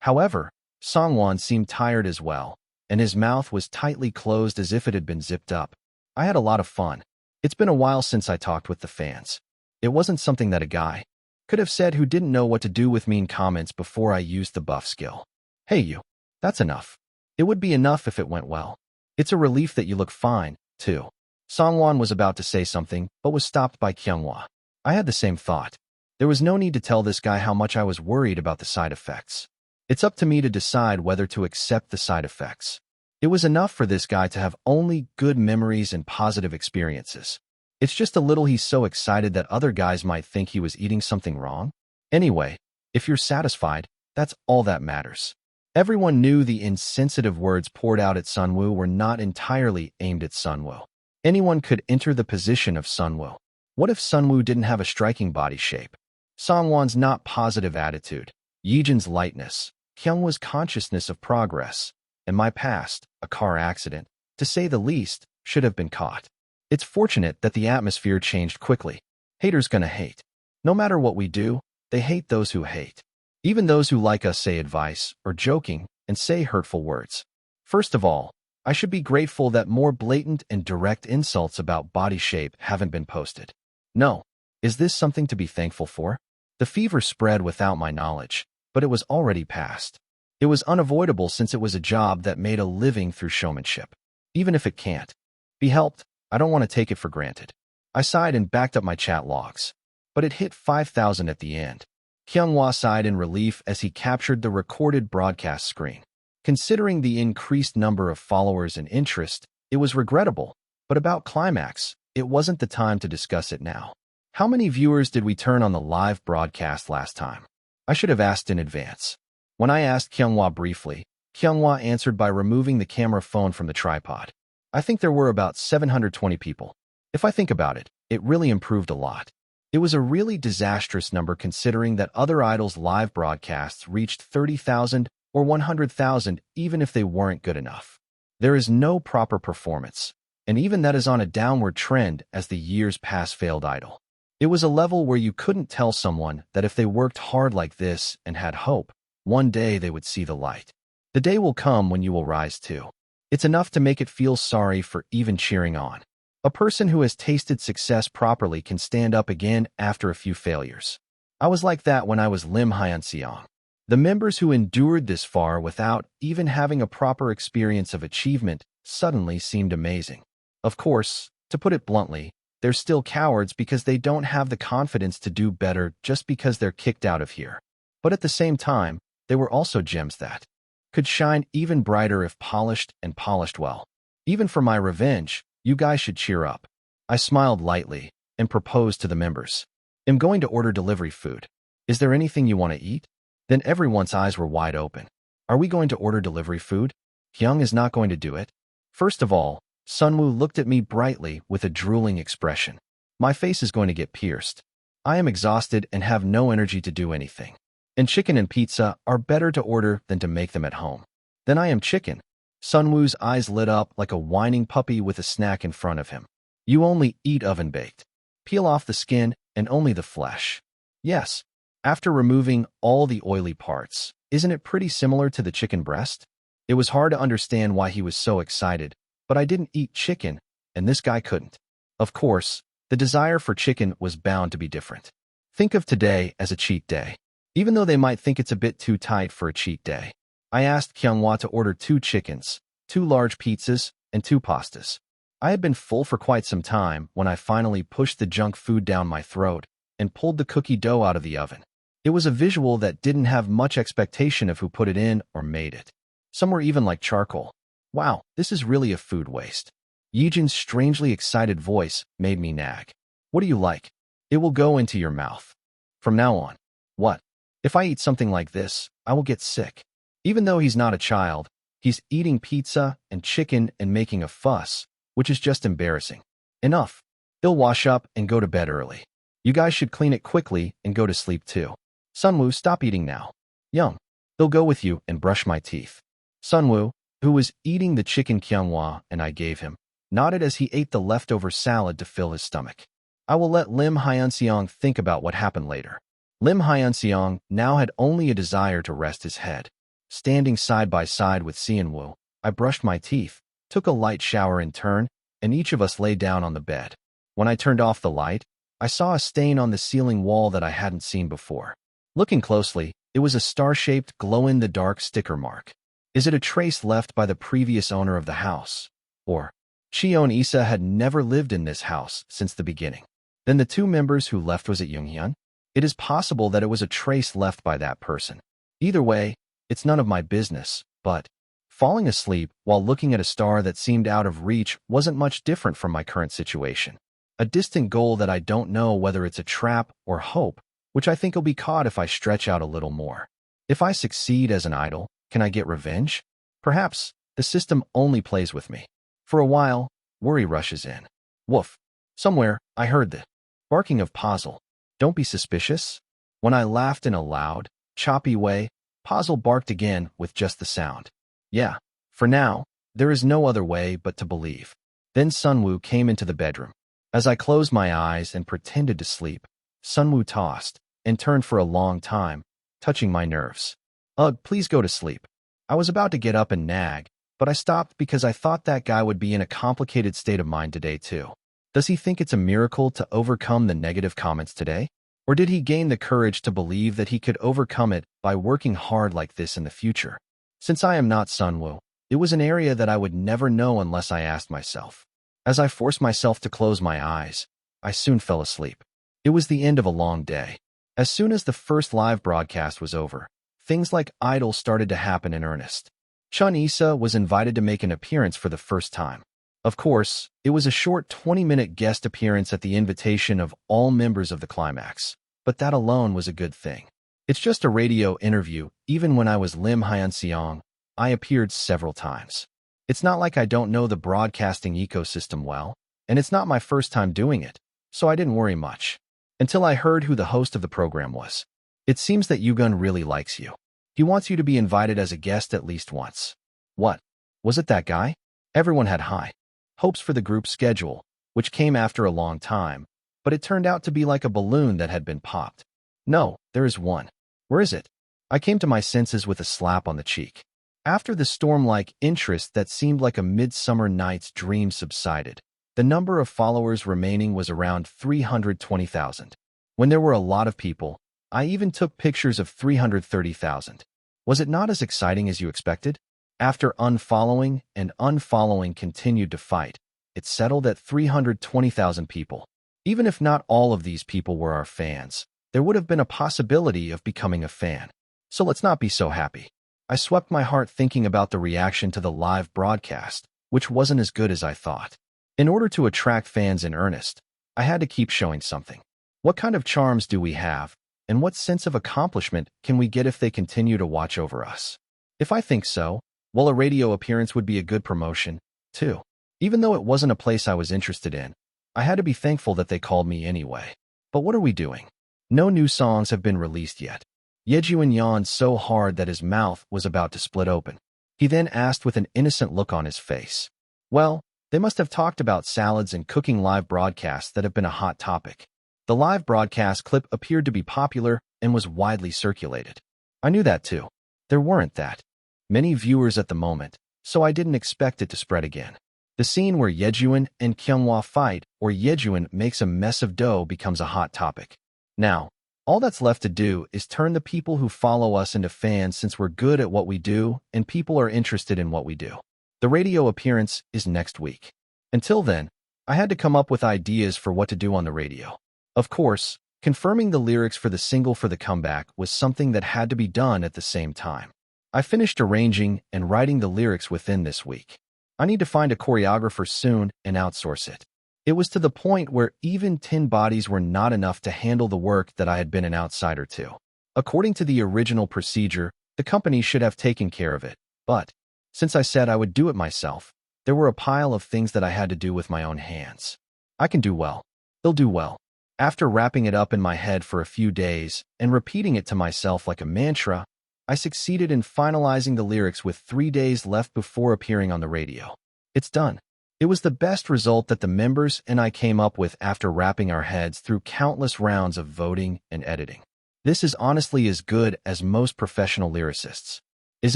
[SPEAKER 1] However, Songwon seemed tired as well, and his mouth was tightly closed as if it had been zipped up. I had a lot of fun. It's been a while since I talked with the fans. It wasn't something that a guy could have said who didn't know what to do with mean comments before I used the buff skill. Hey you, that's enough. It would be enough if it went well. It's a relief that you look fine, too. Songwon was about to say something, but was stopped by Kyunghwa. I had the same thought. There was no need to tell this guy how much I was worried about the side effects. It's up to me to decide whether to accept the side effects. It was enough for this guy to have only good memories and positive experiences. It's just a little he's so excited that other guys might think he was eating something wrong. Anyway, if you're satisfied, that's all that matters. Everyone knew the insensitive words poured out at Sunwoo were not entirely aimed at Sunwoo. Anyone could enter the position of Sunwoo. What if Sunwoo didn't have a striking body shape? Songwon's not positive attitude, Yijin's lightness, Kyunghwa's consciousness of progress, and my past, a car accident, to say the least, should have been caught. It's fortunate that the atmosphere changed quickly. Haters gonna hate. No matter what we do, they hate those who hate. Even those who like us say advice, or joking, and say hurtful words. First of all, I should be grateful that more blatant and direct insults about body shape haven't been posted. No. Is this something to be thankful for? The fever spread without my knowledge, but it was already past. It was unavoidable since it was a job that made a living through showmanship. Even if it can't be helped, I don't want to take it for granted. I sighed and backed up my chat logs. But it hit 5,000 at the end. Kyunghwa sighed in relief as he captured the recorded broadcast screen. Considering the increased number of followers and interest, it was regrettable. But about Climax, it wasn't the time to discuss it now. How many viewers did we turn on the live broadcast last time? I should have asked in advance. When I asked Kyunghwa briefly, Kyunghwa answered by removing the camera phone from the tripod. I think there were about 720 people. If I think about it, it really improved a lot. It was a really disastrous number considering that other idols' live broadcasts reached 30,000 or 100,000 even if they weren't good enough. There is no proper performance, and even that is on a downward trend as the years pass failed idol. It was a level where you couldn't tell someone that if they worked hard like this and had hope, one day they would see the light. The day will come when you will rise too. It's enough to make it feel sorry for even cheering on. A person who has tasted success properly can stand up again after a few failures. I was like that when I was Im Hyunsung. The members who endured this far without even having a proper experience of achievement suddenly seemed amazing. Of course, to put it bluntly, they're still cowards because they don't have the confidence to do better just because they're kicked out of here. But at the same time, they were also gems that could shine even brighter if polished and polished well. Even for my revenge, you guys should cheer up. I smiled lightly and proposed to the members. I'm going to order delivery food. Is there anything you want to eat? Then everyone's eyes were wide open. Are we going to order delivery food? Hyung is not going to do it. First of all, Sunwoo looked at me brightly with a drooling expression. My face is going to get pierced. I am exhausted and have no energy to do anything. And chicken and pizza are better to order than to make them at home. Then I am chicken. Sunwoo's eyes lit up like a whining puppy with a snack in front of him. You only eat oven-baked. Peel off the skin and only the flesh. Yes. After removing all the oily parts, isn't it pretty similar to the chicken breast? It was hard to understand why he was so excited, but I didn't eat chicken, and this guy couldn't. Of course, the desire for chicken was bound to be different. Think of today as a cheat day. Even though they might think it's a bit too tight for a cheat day. I asked Kyunghwa to order 2 chickens, 2 large pizzas, and 2 pastas. I had been full for quite some time when I finally pushed the junk food down my throat and pulled the cookie dough out of the oven. It was a visual that didn't have much expectation of who put it in or made it. Some were even like charcoal. Wow, this is really a food waste. Yijin's strangely excited voice made me nag. What do you like? It will go into your mouth. From now on. What? If I eat something like this, I will get sick. Even though he's not a child, he's eating pizza and chicken and making a fuss, which is just embarrassing. Enough. He'll wash up and go to bed early. You guys should clean it quickly and go to sleep too. Sunwoo, stop eating now. Young. He'll go with you and brush my teeth. Sunwoo, who was eating the chicken Kyunghwa and I gave him, nodded as he ate the leftover salad to fill his stomach. I will let Im Hyunsung think about what happened later. Im Hyunsung now had only a desire to rest his head. Standing side by side with Seonwoo, I brushed my teeth, took a light shower in turn, and each of us lay down on the bed. When I turned off the light, I saw a stain on the ceiling wall that I hadn't seen before. Looking closely, it was a star-shaped glow-in-the-dark sticker mark. Is it a trace left by the previous owner of the house? Or, Cheon Yise had never lived in this house since the beginning. Then the 2 members who left was it Younghyun? It is possible that it was a trace left by that person. Either way, it's none of my business, but falling asleep while looking at a star that seemed out of reach wasn't much different from my current situation. A distant goal that I don't know whether it's a trap or hope, which I think will be caught if I stretch out a little more. If I succeed as an idol, can I get revenge? Perhaps the system only plays with me. For a while, worry rushes in. Woof. Somewhere, I heard the barking of Puzzle. Don't be suspicious. When I laughed in a loud, choppy way, Puzzle barked again with just the sound. Yeah, for now, there is no other way but to believe. Then Sunwoo came into the bedroom. As I closed my eyes and pretended to sleep, Sunwoo tossed and turned for a long time, touching my nerves. Ugh, please go to sleep. I was about to get up and nag, but I stopped because I thought that guy would be in a complicated state of mind today too. Does he think it's a miracle to overcome the negative comments today? Or did he gain the courage to believe that he could overcome it by working hard like this in the future? Since I am not Sunwoo, it was an area that I would never know unless I asked myself. As I forced myself to close my eyes, I soon fell asleep. It was the end of a long day. As soon as the first live broadcast was over, things like Idol started to happen in earnest. Cheon Yise was invited to make an appearance for the first time. Of course, it was a short 20-minute guest appearance at the invitation of all members of the Climax, but that alone was a good thing. It's just a radio interview. Even when I was Im Hyunsung, I appeared several times. It's not like I don't know the broadcasting ecosystem well, and it's not my first time doing it, so I didn't worry much. Until I heard who the host of the program was. It seems that Yugun really likes you. He wants you to be invited as a guest at least once. What? Was it that guy? Everyone had high hopes for the group's schedule, which came after a long time, but it turned out to be like a balloon that had been popped. No, there is one. Where is it? I came to my senses with a slap on the cheek. After the storm-like interest that seemed like a midsummer night's dream subsided, the number of followers remaining was around 320,000. When there were a lot of people, I even took pictures of 330,000. Was it not as exciting as you expected? After unfollowing and unfollowing continued to fight, it settled at 320,000 people. Even if not all of these people were our fans, there would have been a possibility of becoming a fan. So let's not be so happy. I swept my heart thinking about the reaction to the live broadcast, which wasn't as good as I thought. In order to attract fans in earnest, I had to keep showing something. What kind of charms do we have, and what sense of accomplishment can we get if they continue to watch over us? If I think so, well, a radio appearance would be a good promotion, too. Even though it wasn't a place I was interested in, I had to be thankful that they called me anyway. But what are we doing? No new songs have been released yet. Yejuan yawned so hard that his mouth was about to split open. He then asked with an innocent look on his face. Well, they must have talked about salads and cooking live broadcasts that have been a hot topic. The live broadcast clip appeared to be popular and was widely circulated. I knew that too. There weren't that many viewers at the moment, so I didn't expect it to spread again. The scene where Yejuan and Kyunghwa fight or Yejuan makes a mess of dough becomes a hot topic. Now, all that's left to do is turn the people who follow us into fans since we're good at what we do and people are interested in what we do. The radio appearance is next week. Until then, I had to come up with ideas for what to do on the radio. Of course, confirming the lyrics for the single for the comeback was something that had to be done at the same time. I finished arranging and writing the lyrics within this week. I need to find a choreographer soon and outsource it. It was to the point where even 10 bodies were not enough to handle the work that I had been an outsider to. According to the original procedure, the company should have taken care of it, but since I said I would do it myself, there were a pile of things that I had to do with my own hands. I can do well. They'll do well. After wrapping it up in my head for a few days and repeating it to myself like a mantra, I succeeded in finalizing the lyrics with 3 days left before appearing on the radio. It's done. It was the best result that the members and I came up with after wrapping our heads through countless rounds of voting and editing. This is honestly as good as most professional lyricists. Is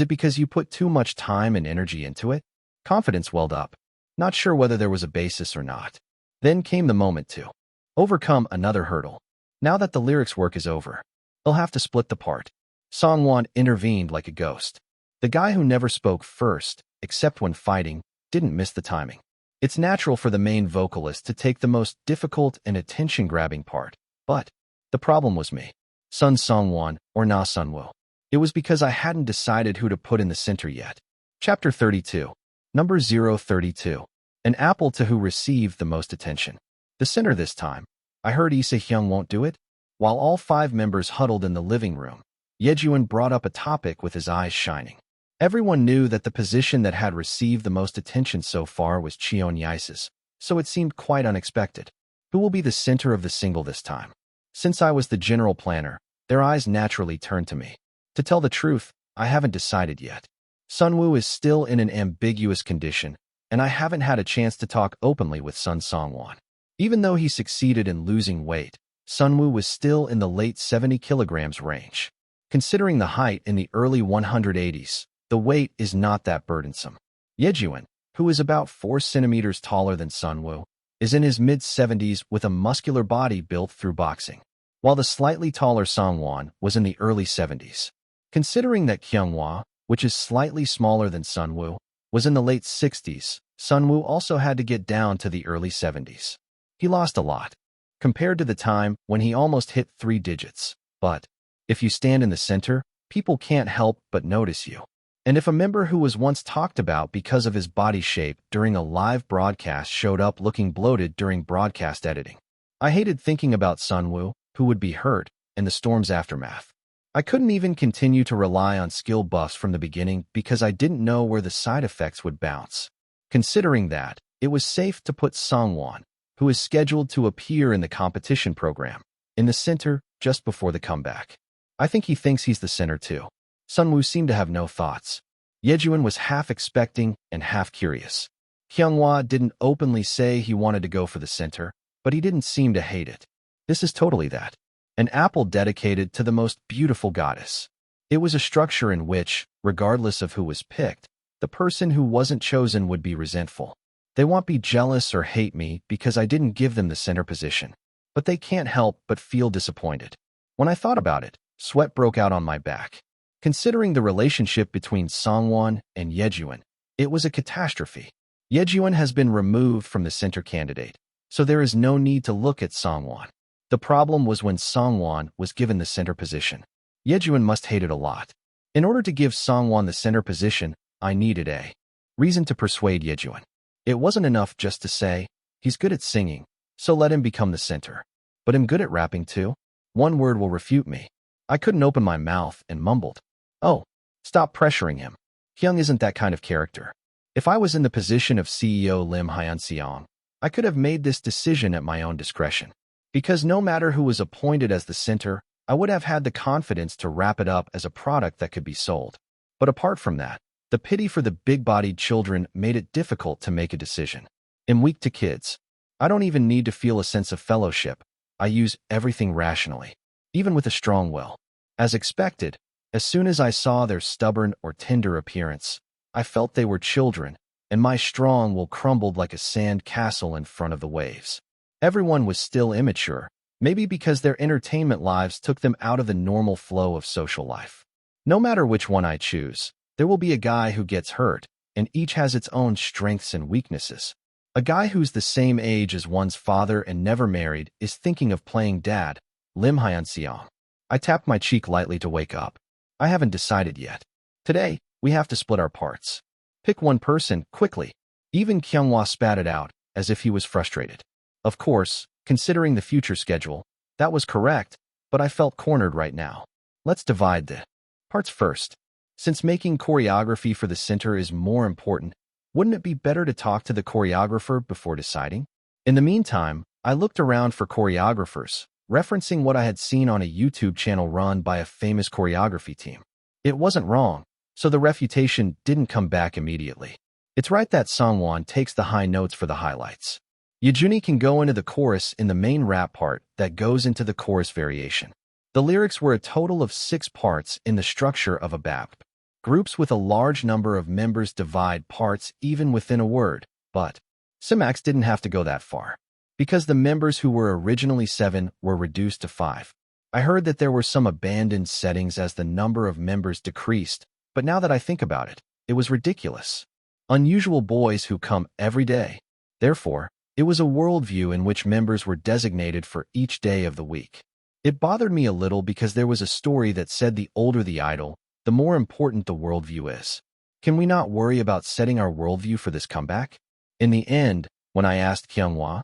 [SPEAKER 1] it because you put too much time and energy into it? Confidence welled up. Not sure whether there was a basis or not. Then came the moment to overcome another hurdle. Now that the lyrics work is over, they'll have to split the part. Songwon intervened like a ghost. The guy who never spoke first, except when fighting, didn't miss the timing. It's natural for the main vocalist to take the most difficult and attention-grabbing part, but the problem was me. Sun Songwon or Na Sunwoo. It was because I hadn't decided who to put in the center yet. Chapter 32. Number 032. An apple to who received the most attention. The center this time. I heard Ise Hyung won't do it. While all 5 members huddled in the living room, Yejuan brought up a topic with his eyes shining. Everyone knew that the position that had received the most attention so far was Cheon Yise's. so it seemed quite unexpected. Who will be the center of the single this time? Since I was the general planner, their eyes naturally turned to me. To tell the truth, I haven't decided yet. Sunwoo is still in an ambiguous condition, and I haven't had a chance to talk openly with Sun Songwon. Even though he succeeded in losing weight, Sunwoo was still in the late 70 kilograms range. Considering the height in the early 180s, the weight is not that burdensome. Yejuan, who is about 4 centimeters taller than Sunwoo, is in his mid-70s with a muscular body built through boxing, while the slightly taller Songwon was in the early 70s. Considering that Kyunghwa, which is slightly smaller than Sunwoo, was in the late 60s, Sunwoo also had to get down to the early 70s. He lost a lot, compared to the time when he almost hit 3 digits. But if you stand in the center, people can't help but notice you. And if a member who was once talked about because of his body shape during a live broadcast showed up looking bloated during broadcast editing, I hated thinking about Sunwoo, who would be hurt, in the storm's aftermath. I couldn't even continue to rely on skill buffs from the beginning because I didn't know where the side effects would bounce. Considering that, it was safe to put Songwon, who is scheduled to appear in the competition program, in the center just before the comeback. I think he thinks he's the center too. Sunwoo seemed to have no thoughts. Yejuan was half expecting and half curious. Kyunghwa didn't openly say he wanted to go for the center, but he didn't seem to hate it. This is totally that. An apple dedicated to the most beautiful goddess. It was a structure in which, regardless of who was picked, the person who wasn't chosen would be resentful. They won't be jealous or hate me because I didn't give them the center position, but they can't help but feel disappointed. When I thought about it, sweat broke out on my back. Considering the relationship between Songwon and Yejuan, it was a catastrophe. Yejuan has been removed from the center candidate, so there is no need to look at Songwon. The problem was when Songwon was given the center position. Yejuan must hate it a lot. In order to give Songwon the center position, I needed a reason to persuade Yejuan. It wasn't enough just to say, he's good at singing, so let him become the center. But I'm good at rapping too. One word will refute me. I couldn't open my mouth and mumbled, "Oh, stop pressuring him. Hyung isn't that kind of character." If I was in the position of CEO Im Hyunsung, I could have made this decision at my own discretion. Because no matter who was appointed as the center, I would have had the confidence to wrap it up as a product that could be sold. But apart from that, the pity for the big-bodied children made it difficult to make a decision. I'm weak to kids. I don't even need to feel a sense of fellowship. I use everything rationally, even with a strong will. As expected, as soon as I saw their stubborn or tender appearance, I felt they were children, and my strong will crumbled like a sand castle in front of the waves. Everyone was still immature, maybe because their entertainment lives took them out of the normal flow of social life. No matter which one I choose, there will be a guy who gets hurt, and each has its own strengths and weaknesses. A guy who's the same age as one's father and never married is thinking of playing dad, Im Hyunsung. I tapped my cheek lightly to wake up. I haven't decided yet. Today, we have to split our parts. Pick one person, quickly. Even Kyunghwa spat it out, as if he was frustrated. Of course, considering the future schedule, that was correct, but I felt cornered right now. Let's divide the parts first. Since making choreography for the center is more important, wouldn't it be better to talk to the choreographer before deciding? In the meantime, I looked around for choreographers, referencing what I had seen on a YouTube channel run by a famous choreography team. It wasn't wrong, so the refutation didn't come back immediately. It's right that Songwon takes the high notes for the highlights. Yejuni can go into the chorus in the main rap part that goes into the chorus variation. The lyrics were a total of 6 parts in the structure of a bap. Groups with a large number of members divide parts even within a word, but Climax didn't have to go that far, because the members who were originally 7 were reduced to 5. I heard that there were some abandoned settings as the number of members decreased, but now that I think about it, it was ridiculous. Unusual boys who come every day. Therefore, it was a worldview in which members were designated for each day of the week. It bothered me a little because there was a story that said the older the idol, the more important the worldview is. Can we not worry about setting our worldview for this comeback? In the end, when I asked Kyunghwa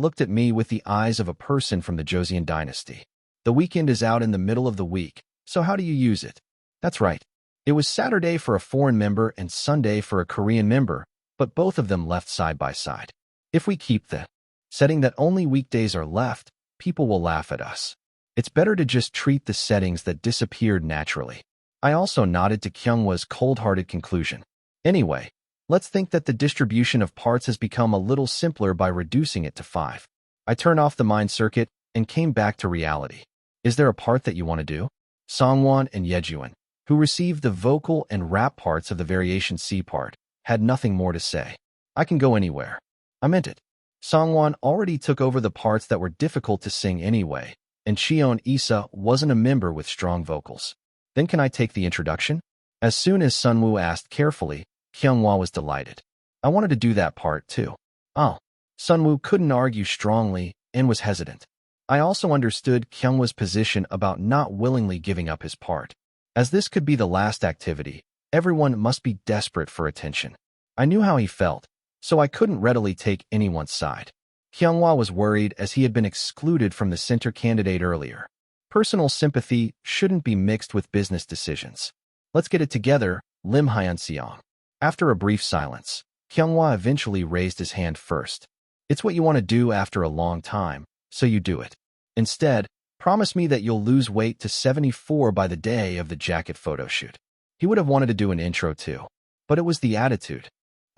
[SPEAKER 1] looked at me with the eyes of a person from the Joseon dynasty. The weekend is out in the middle of the week, so how do you use it? That's right. It was Saturday for a foreign member and Sunday for a Korean member, but both of them left side by side. If we keep the setting that only weekdays are left, people will laugh at us. It's better to just treat the settings that disappeared naturally. I also nodded to Kyunghwa's cold-hearted conclusion. Anyway, let's think that the distribution of parts has become a little simpler by reducing it to 5. I turned off the mind circuit and came back to reality. Is there a part that you want to do? Songwon and Yejuan, who received the vocal and rap parts of the variation C part, had nothing more to say. I can go anywhere. I meant it. Songwon already took over the parts that were difficult to sing anyway, and Cheon Yise wasn't a member with strong vocals. Then can I take the introduction? As soon as Sunwoo asked carefully, Kyunghwa was delighted. I wanted to do that part too. Oh. Sunwoo couldn't argue strongly and was hesitant. I also understood Kyunghwa's position about not willingly giving up his part. As this could be the last activity, everyone must be desperate for attention. I knew how he felt, so I couldn't readily take anyone's side. Kyunghwa was worried as he had been excluded from the center candidate earlier. Personal sympathy shouldn't be mixed with business decisions. Let's get it together, Im Hyunsung. After a brief silence, Kyunghwa eventually raised his hand first. It's what you want to do after a long time, so you do it. Instead, promise me that you'll lose weight to 74 by the day of the jacket photo shoot. He would have wanted to do an intro too, but it was the attitude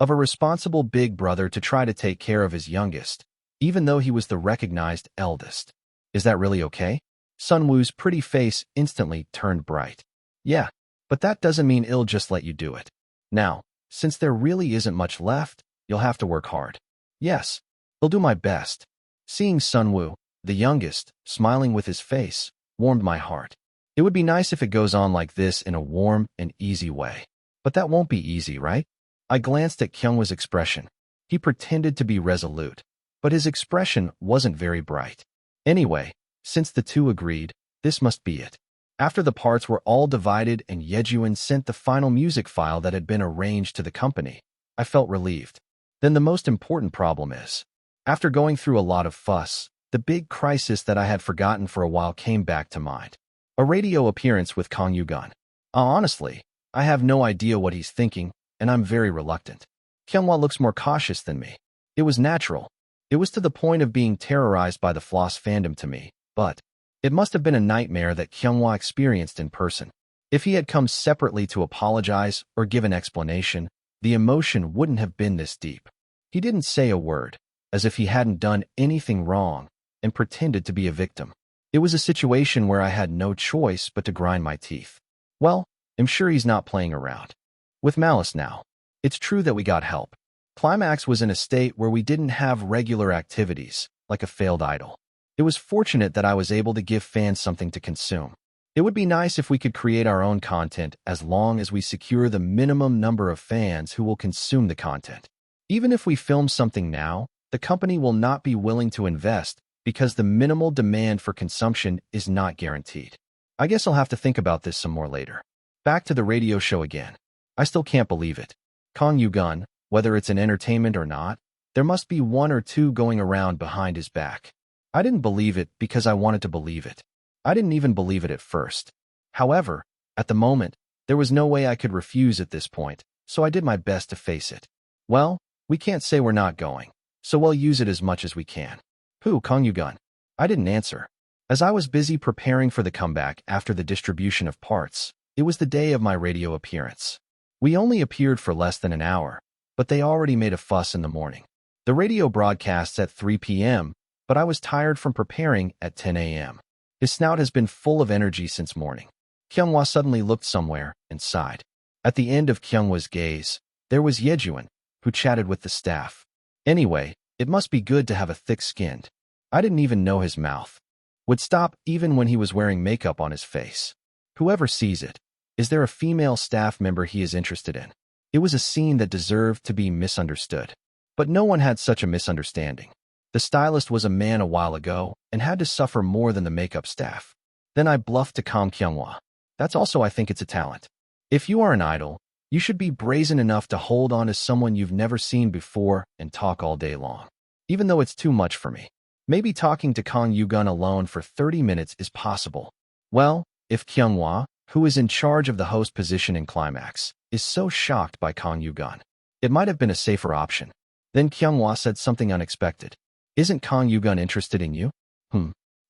[SPEAKER 1] of a responsible big brother to try to take care of his youngest, even though he was the recognized eldest. Is that really okay? Sunwoo's pretty face instantly turned bright. Yeah, but that doesn't mean he'll just let you do it. Now, since there really isn't much left, you'll have to work hard. Yes, I'll do my best. Seeing Sunwoo, the youngest, smiling with his face, warmed my heart. It would be nice if it goes on like this in a warm and easy way. But that won't be easy, right? I glanced at Kyunghwa's expression. He pretended to be resolute, but his expression wasn't very bright. Anyway, since the two agreed, this must be it. After the parts were all divided and Yejuan sent the final music file that had been arranged to the company, I felt relieved. Then the most important problem is, after going through a lot of fuss, the big crisis that I had forgotten for a while came back to mind. A radio appearance with Kang Yugun. Honestly, I have no idea what he's thinking, and I'm very reluctant. Kyunghwa looks more cautious than me. It was natural. It was to the point of being terrorized by the floss fandom to me, but it must have been a nightmare that Kyunghwa experienced in person. If he had come separately to apologize or give an explanation, the emotion wouldn't have been this deep. He didn't say a word, as if he hadn't done anything wrong, and pretended to be a victim. It was a situation where I had no choice but to grind my teeth. Well, I'm sure he's not playing around with malice now. It's true that we got help. Climax was in a state where we didn't have regular activities, like a failed idol. It was fortunate that I was able to give fans something to consume. It would be nice if we could create our own content as long as we secure the minimum number of fans who will consume the content. Even if we film something now, the company will not be willing to invest because the minimal demand for consumption is not guaranteed. I guess I'll have to think about this some more later. Back to the radio show again. I still can't believe it. Kang Yugun, whether it's an entertainment or not, there must be one or two going around behind his back. I didn't believe it because I wanted to believe it. I didn't even believe it at first. However, at the moment, there was no way I could refuse at this point, so I did my best to face it. Well, we can't say we're not going, so we'll use it as much as we can. Who, Kang Yugun? I didn't answer. As I was busy preparing for the comeback after the distribution of parts, it was the day of my radio appearance. We only appeared for less than an hour, but they already made a fuss in the morning. The radio broadcasts at 3 p.m., but I was tired from preparing at 10 a.m. His snout has been full of energy since morning. Kyunghwa suddenly looked somewhere and sighed. At the end of Kyunghwa's gaze, there was Yejuan, who chatted with the staff. Anyway, it must be good to have a thick-skinned. I didn't even know his mouth would stop even when he was wearing makeup on his face. Whoever sees it, is there a female staff member he is interested in? It was a scene that deserved to be misunderstood. But no one had such a misunderstanding. The stylist was a man a while ago and had to suffer more than the makeup staff. Then I bluffed to calm Kyunghwa. That's also I think it's a talent. If you are an idol, you should be brazen enough to hold on to someone you've never seen before and talk all day long. Even though it's too much for me. Maybe talking to Kang Yugun alone for 30 minutes is possible. Well, if Kyunghwa, who is in charge of the host position in Climax, is so shocked by Kang Yugun, it might have been a safer option. Then Kyunghwa said something unexpected. Isn't Kang Yugun interested in you?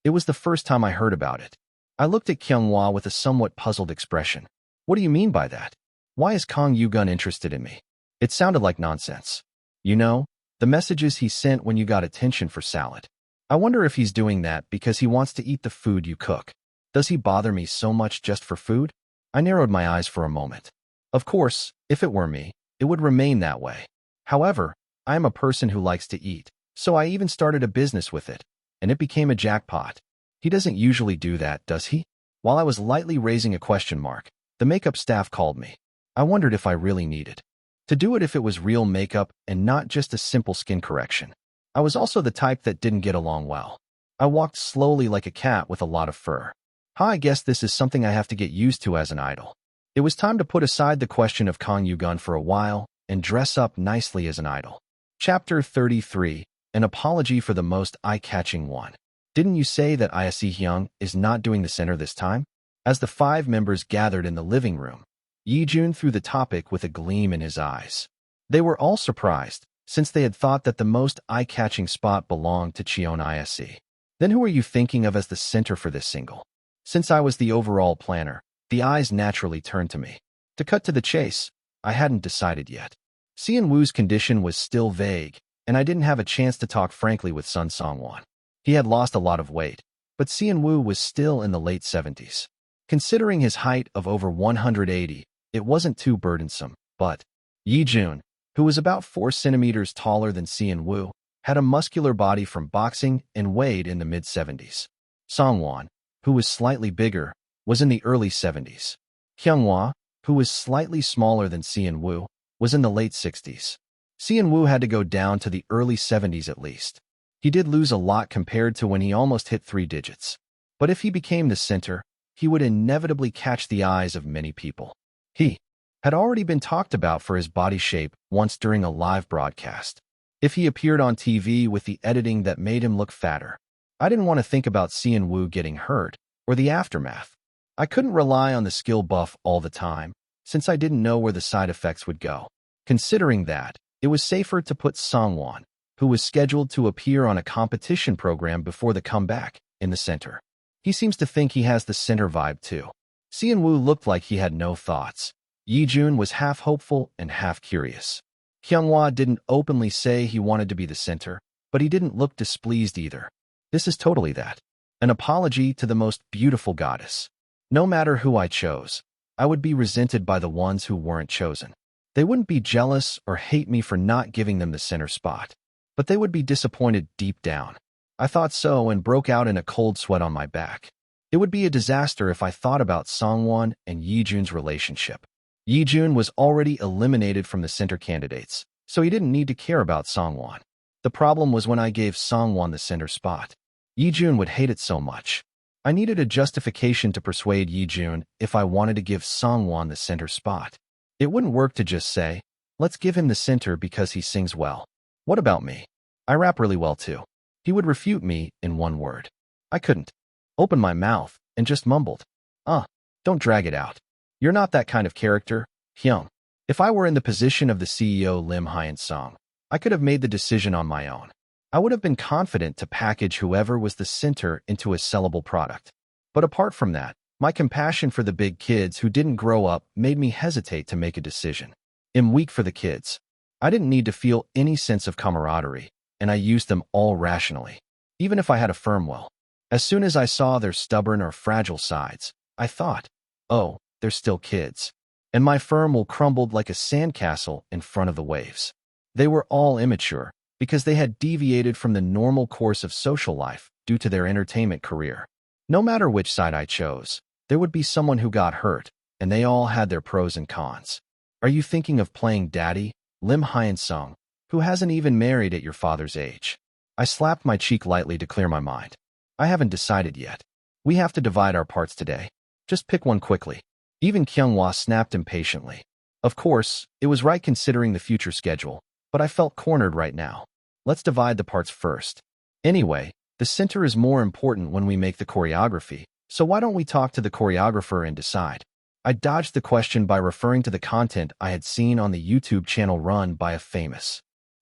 [SPEAKER 1] It was the first time I heard about it. I looked at Kyunghwa with a somewhat puzzled expression. What do you mean by that? Why is Kang Yugun interested in me? It sounded like nonsense. You know, the messages he sent when you got attention for salad. I wonder if he's doing that because he wants to eat the food you cook. Does he bother me so much just for food? I narrowed my eyes for a moment. Of course, if it were me, it would remain that way. However, I am a person who likes to eat, so I even started a business with it, and it became a jackpot. He doesn't usually do that, does he? While I was lightly raising a question mark, the makeup staff called me. I wondered if I really needed to do it if it was real makeup and not just a simple skin correction. I was also the type that didn't get along well. I walked slowly like a cat with a lot of fur. I guess this is something I have to get used to as an idol. It was time to put aside the question of Kang Yugun for a while and dress up nicely as an idol. Chapter 33, An Apology for the Most Eye-Catching One. Didn't you say that Im Hyunsung is not doing the center this time? As the 5 members gathered in the living room, Yijun threw the topic with a gleam in his eyes. They were all surprised, since they had thought that the most eye-catching spot belonged to Cheon Yise. Then who are you thinking of as the center for this single? Since I was the overall planner, the eyes naturally turned to me. To cut to the chase, I hadn't decided yet. Seon Woo's condition was still vague, and I didn't have a chance to talk frankly with Sun Songwon. He had lost a lot of weight, but Seon Woo was still in the late 70s. Considering his height of over 180, it wasn't too burdensome, but Yijun, who was about 4 centimeters taller than Seon Woo, had a muscular body from boxing and weighed in the mid-70s. Songwon, who was slightly bigger, was in the early 70s. Kyunghwa, who was slightly smaller than Seon Woo, was in the late 60s. Seon Woo had to go down to the early 70s at least. He did lose a lot compared to when he almost hit 3 digits. But if he became the center, he would inevitably catch the eyes of many people. He had already been talked about for his body shape once during a live broadcast. If he appeared on TV with the editing that made him look fatter, I didn't want to think about Seon Woo getting hurt or the aftermath. I couldn't rely on the skill buff all the time, since I didn't know where the side effects would go. Considering that, it was safer to put Songwon, who was scheduled to appear on a competition program before the comeback, in the center. He seems to think he has the center vibe too. Seon Woo looked like he had no thoughts. Yijun was half hopeful and half curious. Kyunghwa didn't openly say he wanted to be the center, but he didn't look displeased either. This is totally that. An apology to the most beautiful goddess. No matter who I chose, I would be resented by the ones who weren't chosen. They wouldn't be jealous or hate me for not giving them the center spot, but they would be disappointed deep down. I thought so and broke out in a cold sweat on my back. It would be a disaster if I thought about Songwon and Yijun's relationship. Yijun was already eliminated from the center candidates, so he didn't need to care about Songwon. The problem was when I gave Songwon the center spot. Yijun would hate it so much. I needed a justification to persuade Yijun if I wanted to give Songwon the center spot. It wouldn't work to just say, let's give him the center because he sings well. What about me? I rap really well too. He would refute me in one word. I couldn't. Open my mouth and just mumbled. Don't drag it out. You're not that kind of character, Hyung. If I were in the position of the CEO Im Hyunsung, I could have made the decision on my own. I would have been confident to package whoever was the center into a sellable product. But apart from that, my compassion for the big kids who didn't grow up made me hesitate to make a decision. I'm weak for the kids. I didn't need to feel any sense of camaraderie, and I used them all rationally, even if I had a firm will. As soon as I saw their stubborn or fragile sides, I thought, oh, they're still kids. And my firm will crumbled like a sandcastle in front of the waves. They were all immature, because they had deviated from the normal course of social life due to their entertainment career. No matter which side I chose, there would be someone who got hurt, and they all had their pros and cons. Are you thinking of playing daddy, Im Hyunsung, who hasn't even married at your father's age? I slapped my cheek lightly to clear my mind. I haven't decided yet. We have to divide our parts today. Just pick one quickly. Even Kyunghwa snapped impatiently. Of course, it was right considering the future schedule, but I felt cornered right now. Let's divide the parts first. Anyway, the center is more important when we make the choreography, so why don't we talk to the choreographer and decide? I dodged the question by referring to the content I had seen on the YouTube channel run by a famous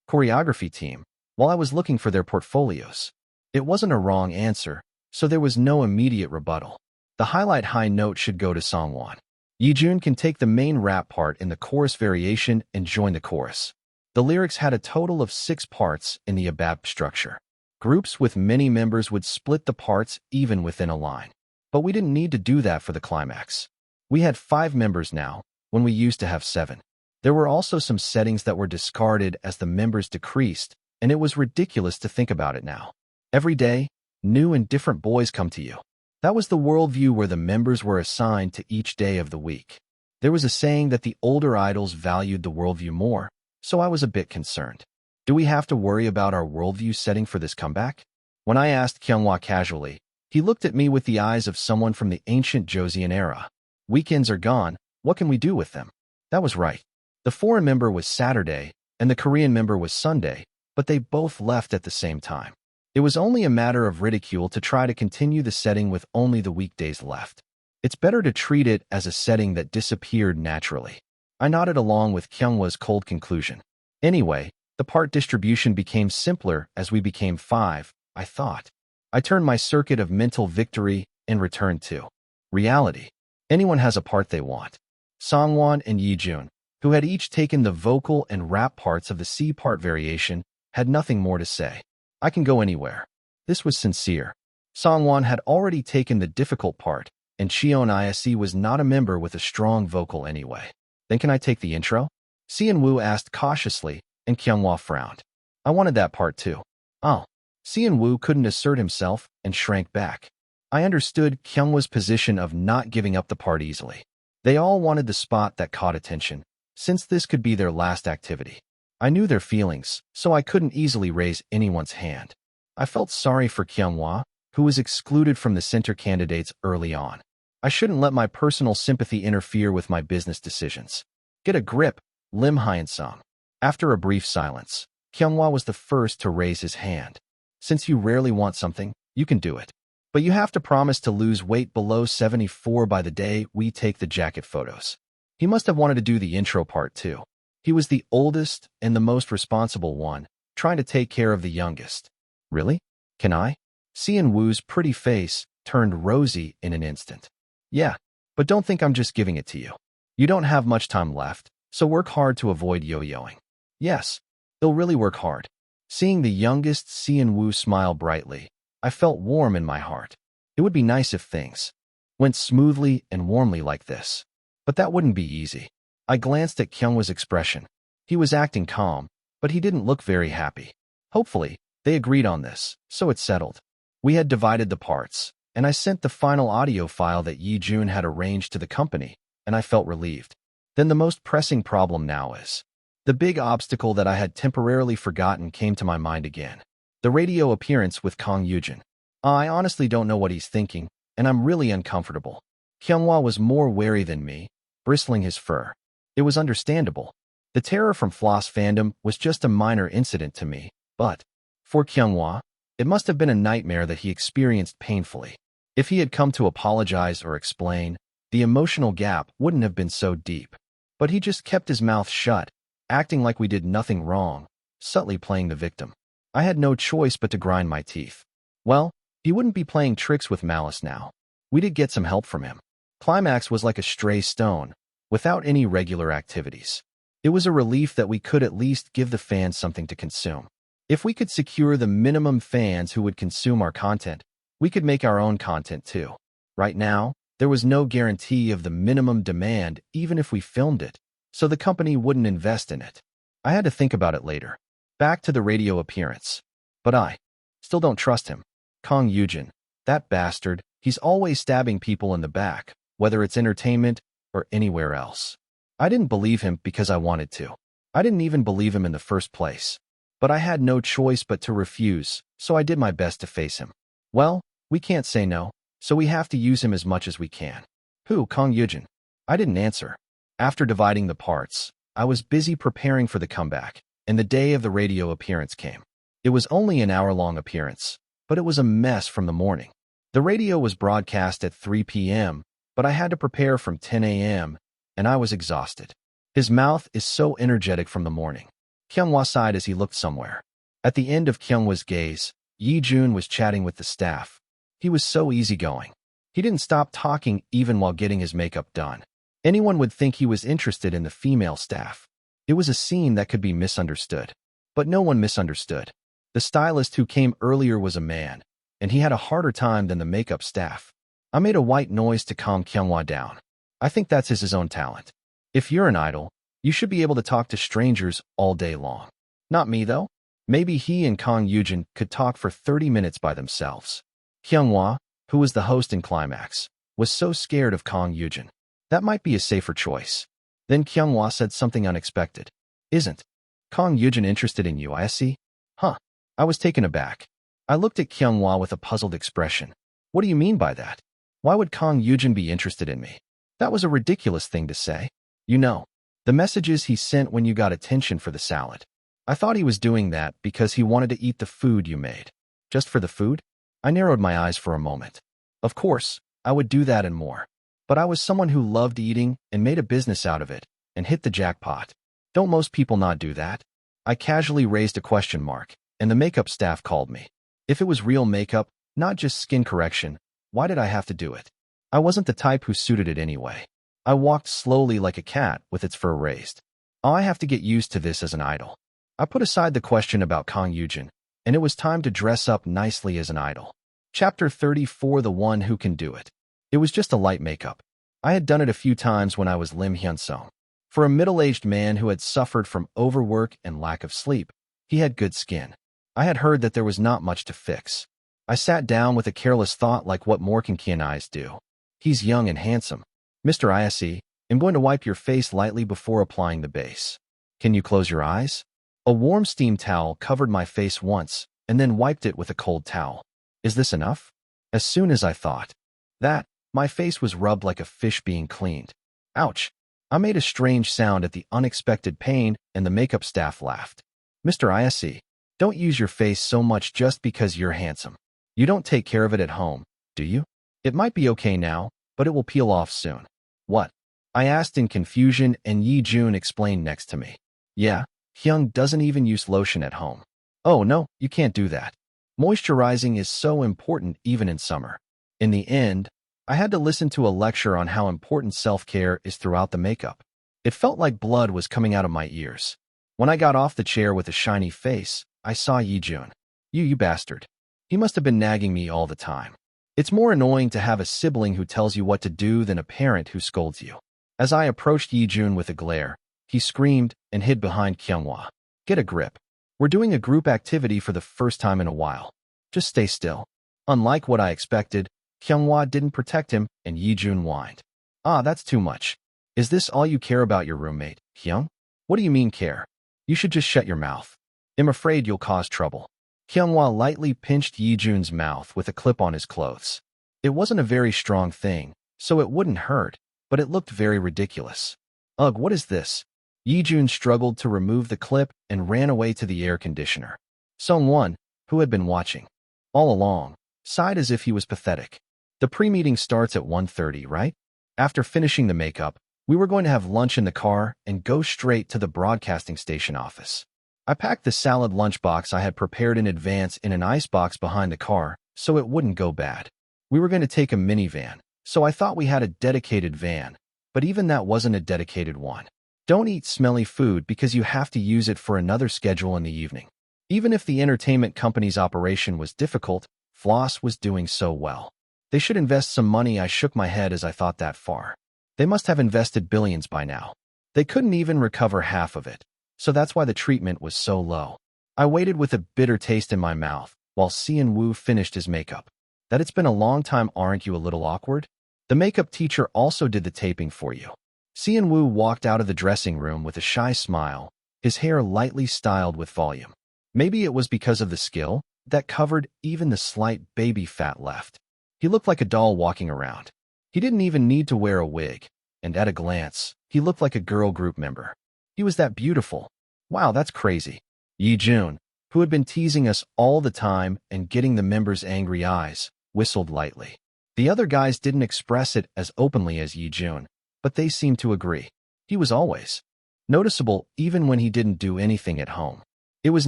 [SPEAKER 1] choreography team, while I was looking for their portfolios. It wasn't a wrong answer, so there was no immediate rebuttal. The highlight high note should go to Songwon. Yijun can take the main rap part in the chorus variation and join the chorus. The lyrics had a total of 6 parts in the ABAP structure. Groups with many members would split the parts even within a line. But we didn't need to do that for the climax. We had 5 members now, when we used to have 7. There were also some settings that were discarded as the members decreased, and it was ridiculous to think about it now. Every day, new and different boys come to you. That was the worldview where the members were assigned to each day of the week. There was a saying that the older idols valued the worldview more, so I was a bit concerned. Do we have to worry about our worldview setting for this comeback? When I asked Kyunghwa casually, he looked at me with the eyes of someone from the ancient Joseon era. Weekends are gone, what can we do with them? That was right. The foreign member was Saturday, and the Korean member was Sunday, but they both left at the same time. It was only a matter of ridicule to try to continue the setting with only the weekdays left. It's better to treat it as a setting that disappeared naturally. I nodded along with Kyunghwa's cold conclusion. Anyway, the part distribution became simpler as we became 5, I thought. I turned my circuit of mental victory and returned to reality. Anyone has a part they want. Songwon and Yijun, who had each taken the vocal and rap parts of the C part variation, had nothing more to say. I can go anywhere. This was sincere. Songwon had already taken the difficult part, and Cheon Yise was not a member with a strong vocal anyway. Then can I take the intro? Seon-woo asked cautiously, and Kyunghwa frowned. I wanted that part too. Oh. Seon-woo couldn't assert himself and shrank back. I understood Kyunghwa's position of not giving up the part easily. They all wanted the spot that caught attention, since this could be their last activity. I knew their feelings, so I couldn't easily raise anyone's hand. I felt sorry for Kyunghwa, who was excluded from the center candidates early on. I shouldn't let my personal sympathy interfere with my business decisions. Get a grip, Im Hyunsung. After a brief silence, Kyunghwa was the first to raise his hand. Since you rarely want something, you can do it. But you have to promise to lose weight below 74 by the day we take the jacket photos. He must have wanted to do the intro part too. He was the oldest and the most responsible one, trying to take care of the youngest. Really? Can I? Seon-woo's pretty face turned rosy in an instant. Yeah, but don't think I'm just giving it to you. You don't have much time left, so work hard to avoid yo-yoing. Yes, they'll really work hard. Seeing the youngest Seon-woo smile brightly, I felt warm in my heart. It would be nice if things went smoothly and warmly like this. But that wouldn't be easy. I glanced at Kyunghwa's expression. He was acting calm, but he didn't look very happy. Hopefully, they agreed on this, so it settled. We had divided the parts, and I sent the final audio file that Yijun had arranged to the company, and I felt relieved. Then the most pressing problem now is the big obstacle that I had temporarily forgotten came to my mind again. The radio appearance with Kang Yujin. I honestly don't know what he's thinking, and I'm really uncomfortable. Kyunghwa was more wary than me, bristling his fur. It was understandable. The terror from Floss fandom was just a minor incident to me, but for Kyunghwa, it must have been a nightmare that he experienced painfully. If he had come to apologize or explain, the emotional gap wouldn't have been so deep. But he just kept his mouth shut, acting like we did nothing wrong, subtly playing the victim. I had no choice but to grind my teeth. Well, he wouldn't be playing tricks with malice now. We did get some help from him. Climax was like a stray stone, without any regular activities. It was a relief that we could at least give the fans something to consume. If we could secure the minimum fans who would consume our content, we could make our own content too. Right now, there was no guarantee of the minimum demand even if we filmed it, so the company wouldn't invest in it. I had to think about it later. Back to the radio appearance. But I still don't trust him. Kang Yujin, that bastard, he's always stabbing people in the back, whether it's entertainment or anywhere else. I didn't believe him because I wanted to. I didn't even believe him in the first place. But I had no choice but to refuse, so I did my best to face him. Well, we can't say no, so we have to use him as much as we can. Who, Kang Yujin? I didn't answer. After dividing the parts, I was busy preparing for the comeback, and the day of the radio appearance came. It was only an hour-long appearance, but it was a mess from the morning. The radio was broadcast at 3 p.m., but I had to prepare from 10 a.m., and I was exhausted. His mouth is so energetic from the morning. Kyunghwa sighed as he looked somewhere. At the end of Kyunghwa's gaze, Yi-jun was chatting with the staff. He was so easygoing. He didn't stop talking even while getting his makeup done. Anyone would think he was interested in the female staff. It was a scene that could be misunderstood. But no one misunderstood. The stylist who came earlier was a man, and he had a harder time than the makeup staff. I made a white noise to calm Kyunghwa down. I think that's his own talent. If you're an idol, you should be able to talk to strangers all day long. Not me, though. Maybe he and Kang Yujin could talk for 30 minutes by themselves. Kyunghwa, who was the host in Climax, was so scared of Kang Yujin. That might be a safer choice. Then Kyunghwa said something unexpected. Isn't Kang Yujin interested in you, Yise? Huh. I was taken aback. I looked at Kyunghwa with a puzzled expression. What do you mean by that? Why would Kang Yujin be interested in me? That was a ridiculous thing to say. You know, the messages he sent when you got attention for the salad. I thought he was doing that because he wanted to eat the food you made. Just for the food? I narrowed my eyes for a moment. Of course, I would do that and more. But I was someone who loved eating and made a business out of it and hit the jackpot. Don't most people not do that? I casually raised a question mark, and the makeup staff called me. If it was real makeup, not just skin correction, why did I have to do it? I wasn't the type who suited it anyway. I walked slowly like a cat with its fur raised. Oh, I have to get used to this as an idol. I put aside the question about Kang Yujin, and it was time to dress up nicely as an idol. Chapter 34: The One Who Can Do It. It was just a light makeup. I had done it a few times when I was Im Hyunsung. For a middle-aged man who had suffered from overwork and lack of sleep, he had good skin. I had heard that there was not much to fix. I sat down with a careless thought like what more can Cheon Yise do? He's young and handsome. Mr. Yise, I'm going to wipe your face lightly before applying the base. Can you close your eyes? A warm steam towel covered my face once, and then wiped it with a cold towel. Is this enough? As soon as I thought that, my face was rubbed like a fish being cleaned. Ouch! I made a strange sound at the unexpected pain, and the makeup staff laughed. Mr. Yise, don't use your face so much just because you're handsome. You don't take care of it at home, do you? It might be okay now, but it will peel off soon. What? I asked in confusion, and Yi-jun explained next to me. Yeah, Hyung doesn't even use lotion at home. Oh no, you can't do that. Moisturizing is so important even in summer. In the end, I had to listen to a lecture on how important self-care is throughout the makeup. It felt like blood was coming out of my ears. When I got off the chair with a shiny face, I saw Yi-jun. You bastard. He must have been nagging me all the time. It's more annoying to have a sibling who tells you what to do than a parent who scolds you. As I approached Yi-jun with a glare, he screamed and hid behind Kyunghwa. Get a grip. We're doing a group activity for the first time in a while. Just stay still. Unlike what I expected, Kyunghwa didn't protect him, and Yi-jun whined. Ah, that's too much. Is this all you care about your roommate, Hyung? What do you mean care? You should just shut your mouth. I'm afraid you'll cause trouble. Kyunghwa lightly pinched Yi-jun's mouth with a clip on his clothes. It wasn't a very strong thing, so it wouldn't hurt, but it looked very ridiculous. Ugh, what is this? Yi-jun struggled to remove the clip and ran away to the air conditioner. Sung-won, who had been watching all along, sighed as if he was pathetic. The pre-meeting starts at 1:30, right? After finishing the makeup, we were going to have lunch in the car and go straight to the broadcasting station office. I packed the salad lunchbox I had prepared in advance in an icebox behind the car so it wouldn't go bad. We were going to take a minivan, so I thought we had a dedicated van, but even that wasn't a dedicated one. Don't eat smelly food because you have to use it for another schedule in the evening. Even if the entertainment company's operation was difficult, Floss was doing so well. They should invest some money. I shook my head as I thought that far. They must have invested billions by now. They couldn't even recover half of it, so that's why the treatment was so low. I waited with a bitter taste in my mouth while Seon-woo finished his makeup. That it's been a long time, aren't you a little awkward? The makeup teacher also did the taping for you. Seon-woo walked out of the dressing room with a shy smile, his hair lightly styled with volume. Maybe it was because of the skill that covered even the slight baby fat left. He looked like a doll walking around. He didn't even need to wear a wig, and at a glance, he looked like a girl group member. He was that beautiful. Wow, that's crazy. Yi-jun, who had been teasing us all the time and getting the members' angry eyes, whistled lightly. The other guys didn't express it as openly as Yi-jun, but they seemed to agree. He was always noticeable even when he didn't do anything at home. It was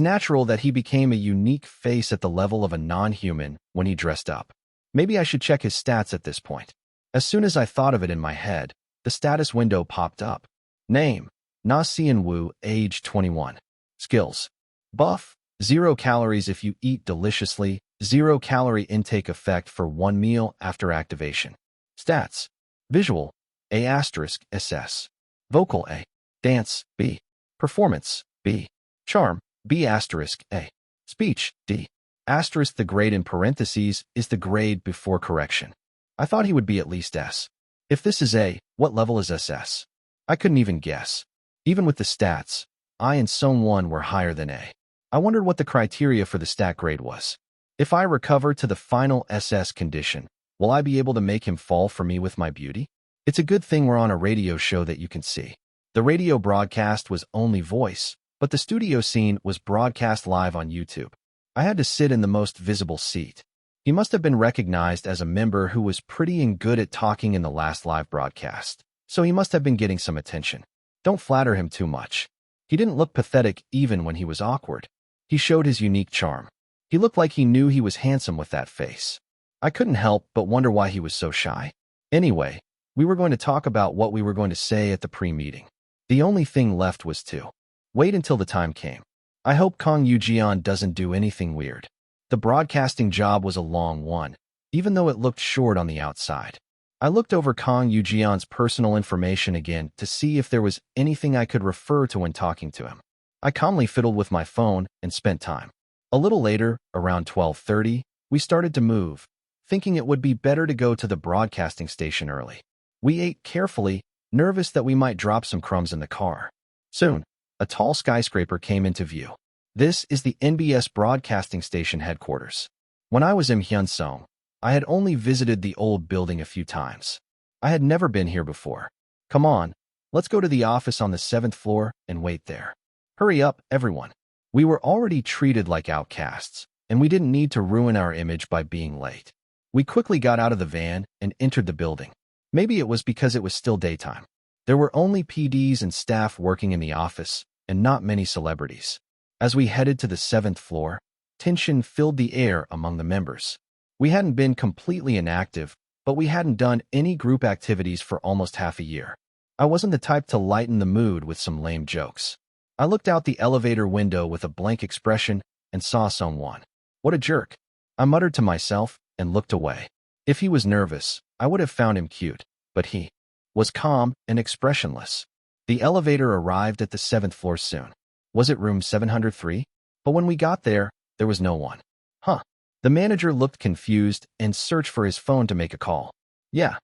[SPEAKER 1] natural that he became a unique face at the level of a non-human when he dressed up. Maybe I should check his stats at this point. As soon as I thought of it in my head, the status window popped up. Name: Na Xian Wu, age 21. Skills: Buff: 0 calories if you eat deliciously, 0 calorie intake effect for 1 meal after activation. Stats: Visual: A*SS. Vocal: A. Dance: B. Performance: B. Charm: B*A. Speech: D*. The grade in parentheses is the grade before correction. I thought he would be at least S. If this is A, what level is SS? I couldn't even guess. Even with the stats, I and Song-won were higher than A. I wondered what the criteria for the stat grade was. If I recover to the final SS condition, will I be able to make him fall for me with my beauty? It's a good thing we're on a radio show that you can see. The radio broadcast was only voice, but the studio scene was broadcast live on YouTube. I had to sit in the most visible seat. He must have been recognized as a member who was pretty and good at talking in the last live broadcast, so he must have been getting some attention. Don't flatter him too much. He didn't look pathetic even when he was awkward. He showed his unique charm. He looked like he knew he was handsome with that face. I couldn't help but wonder why he was so shy. Anyway, we were going to talk about what we were going to say at the pre-meeting. The only thing left was to wait until the time came. I hope Kang Yoo-jeon doesn't do anything weird. The broadcasting job was a long one, even though it looked short on the outside. I looked over Kang Yoo-jeon's personal information again to see if there was anything I could refer to when talking to him. I calmly fiddled with my phone and spent time. A little later, around 12:30, we started to move, thinking it would be better to go to the broadcasting station early. We ate carefully, nervous that we might drop some crumbs in the car. Soon, a tall skyscraper came into view. This is the NBS broadcasting station headquarters. When I was in Im Hyunsung, I had only visited the old building a few times. I had never been here before. Come on, let's go to the office on the 7th floor and wait there. Hurry up, everyone. We were already treated like outcasts, and we didn't need to ruin our image by being late. We quickly got out of the van and entered the building. Maybe it was because it was still daytime. There were only PDs and staff working in the office, and not many celebrities. As we headed to the 7th floor, tension filled the air among the members. We hadn't been completely inactive, but we hadn't done any group activities for almost half a year. I wasn't the type to lighten the mood with some lame jokes. I looked out the elevator window with a blank expression and saw Song-won. What a jerk. I muttered to myself and looked away. If he was nervous, I would have found him cute, but he was calm and expressionless. The elevator arrived at the 7th floor soon. Was it room 703? But when we got there, there was no one. The manager looked confused and searched for his phone to make a call. Yeah,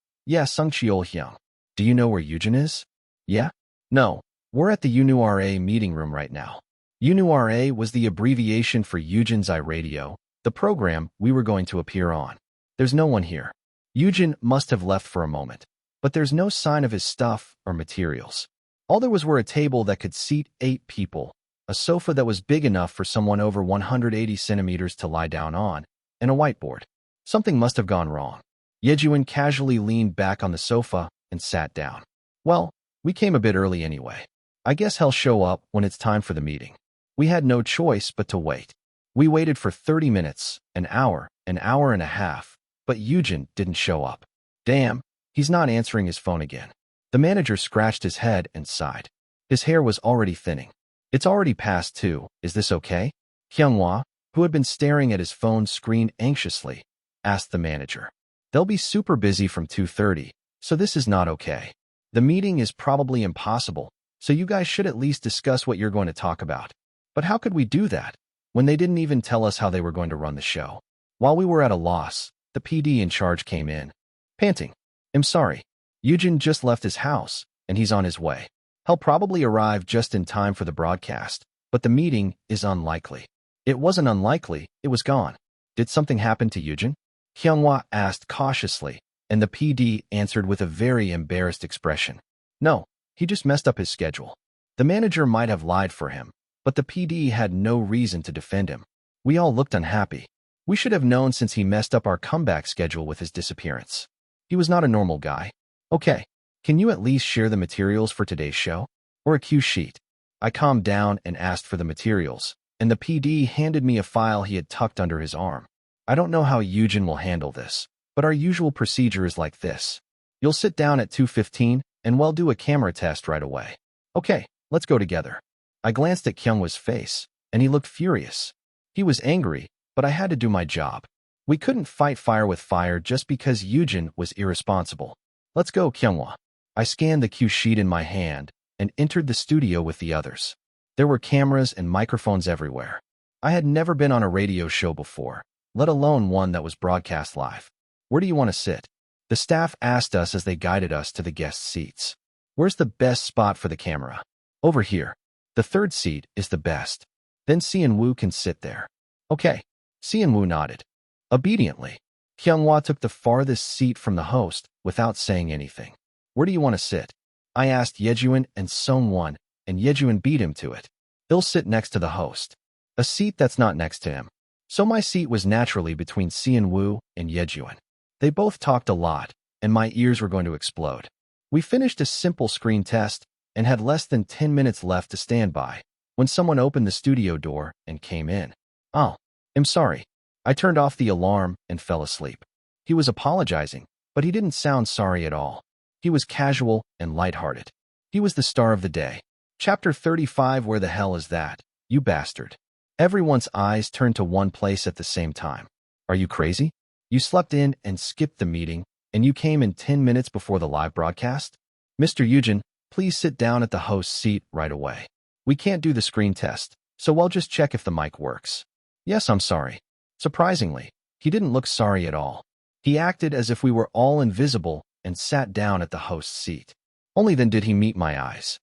[SPEAKER 1] Sung Cheol-hyung. Do you know where Eugene is? Yeah? No, we're at the UNURA meeting room right now. UNURA was the abbreviation for Eugene's iRadio, the program we were going to appear on. There's no one here. Eugene must have left for a moment, but there's no sign of his stuff or materials. All there was were a table that could seat 8 people, a sofa that was big enough for someone over 180 centimeters to lie down on, and a whiteboard. Something must have gone wrong. Yejuan casually leaned back on the sofa and sat down. Well, we came a bit early anyway. I guess he'll show up when it's time for the meeting. We had no choice but to wait. We waited for 30 minutes, an hour and a half, but Eugene didn't show up. Damn, he's not answering his phone again. The manager scratched his head and sighed. His hair was already thinning. It's already past 2. Is this okay? Hyunghwa, who had been staring at his phone screen anxiously, asked the manager. They'll be super busy from 2:30, so this is not okay. The meeting is probably impossible, so you guys should at least discuss what you're going to talk about. But how could we do that when they didn't even tell us how they were going to run the show? While we were at a loss, the PD in charge came in, panting. I'm sorry. Eugene just left his house, and he's on his way. He'll probably arrive just in time for the broadcast, but the meeting is unlikely. It wasn't unlikely, it was gone. Did something happen to Eugene? Hyunghwa asked cautiously, and the PD answered with a very embarrassed expression. No, he just messed up his schedule. The manager might have lied for him, but the PD had no reason to defend him. We all looked unhappy. We should have known since he messed up our comeback schedule with his disappearance. He was not a normal guy. Okay, can you at least share the materials for today's show? or a cue sheet. I calmed down and asked for the materials, and the PD handed me a file he had tucked under his arm. I don't know how Yujin will handle this, but our usual procedure is like this. You'll sit down at 2:15, and we'll do a camera test right away. Okay, let's go together. I glanced at Kyunghwa's face, and he looked furious. He was angry, but I had to do my job. We couldn't fight fire with fire just because Yujin was irresponsible. Let's go, Kyunghwa. I scanned the cue sheet in my hand and entered the studio with the others. There were cameras and microphones everywhere. I had never been on a radio show before, let alone one that was broadcast live. Where do you want to sit? The staff asked us as they guided us to the guest seats. Where's the best spot for the camera? Over here. The third seat is the best. Then Seon-woo can sit there. Okay. Seon-woo nodded. Obediently, Kyunghwa took the farthest seat from the host without saying anything. Where do you want to sit? I asked Yejuan and Seon-won, and Yejuan beat him to it. He'll sit next to the host. A seat that's not next to him. So my seat was naturally between Seon-woo and Yejuan. They both talked a lot, and my ears were going to explode. We finished a simple screen test and had less than 10 minutes left to stand by when someone opened the studio door and came in. Oh, I'm sorry. I turned off the alarm and fell asleep. He was apologizing, but he didn't sound sorry at all. He was casual and lighthearted. He was the star of the day. Chapter 35. Where the hell is that, you bastard? Everyone's eyes turned to one place at the same time. Are you crazy? You slept in and skipped the meeting, and you came in 10 minutes before the live broadcast? Mr. Yujin, please sit down at the host's seat right away. We can't do the screen test, so we'll just check if the mic works. Yes, I'm sorry. Surprisingly, he didn't look sorry at all. He acted as if we were all invisible and sat down at the host's seat. Only then did he meet my eyes.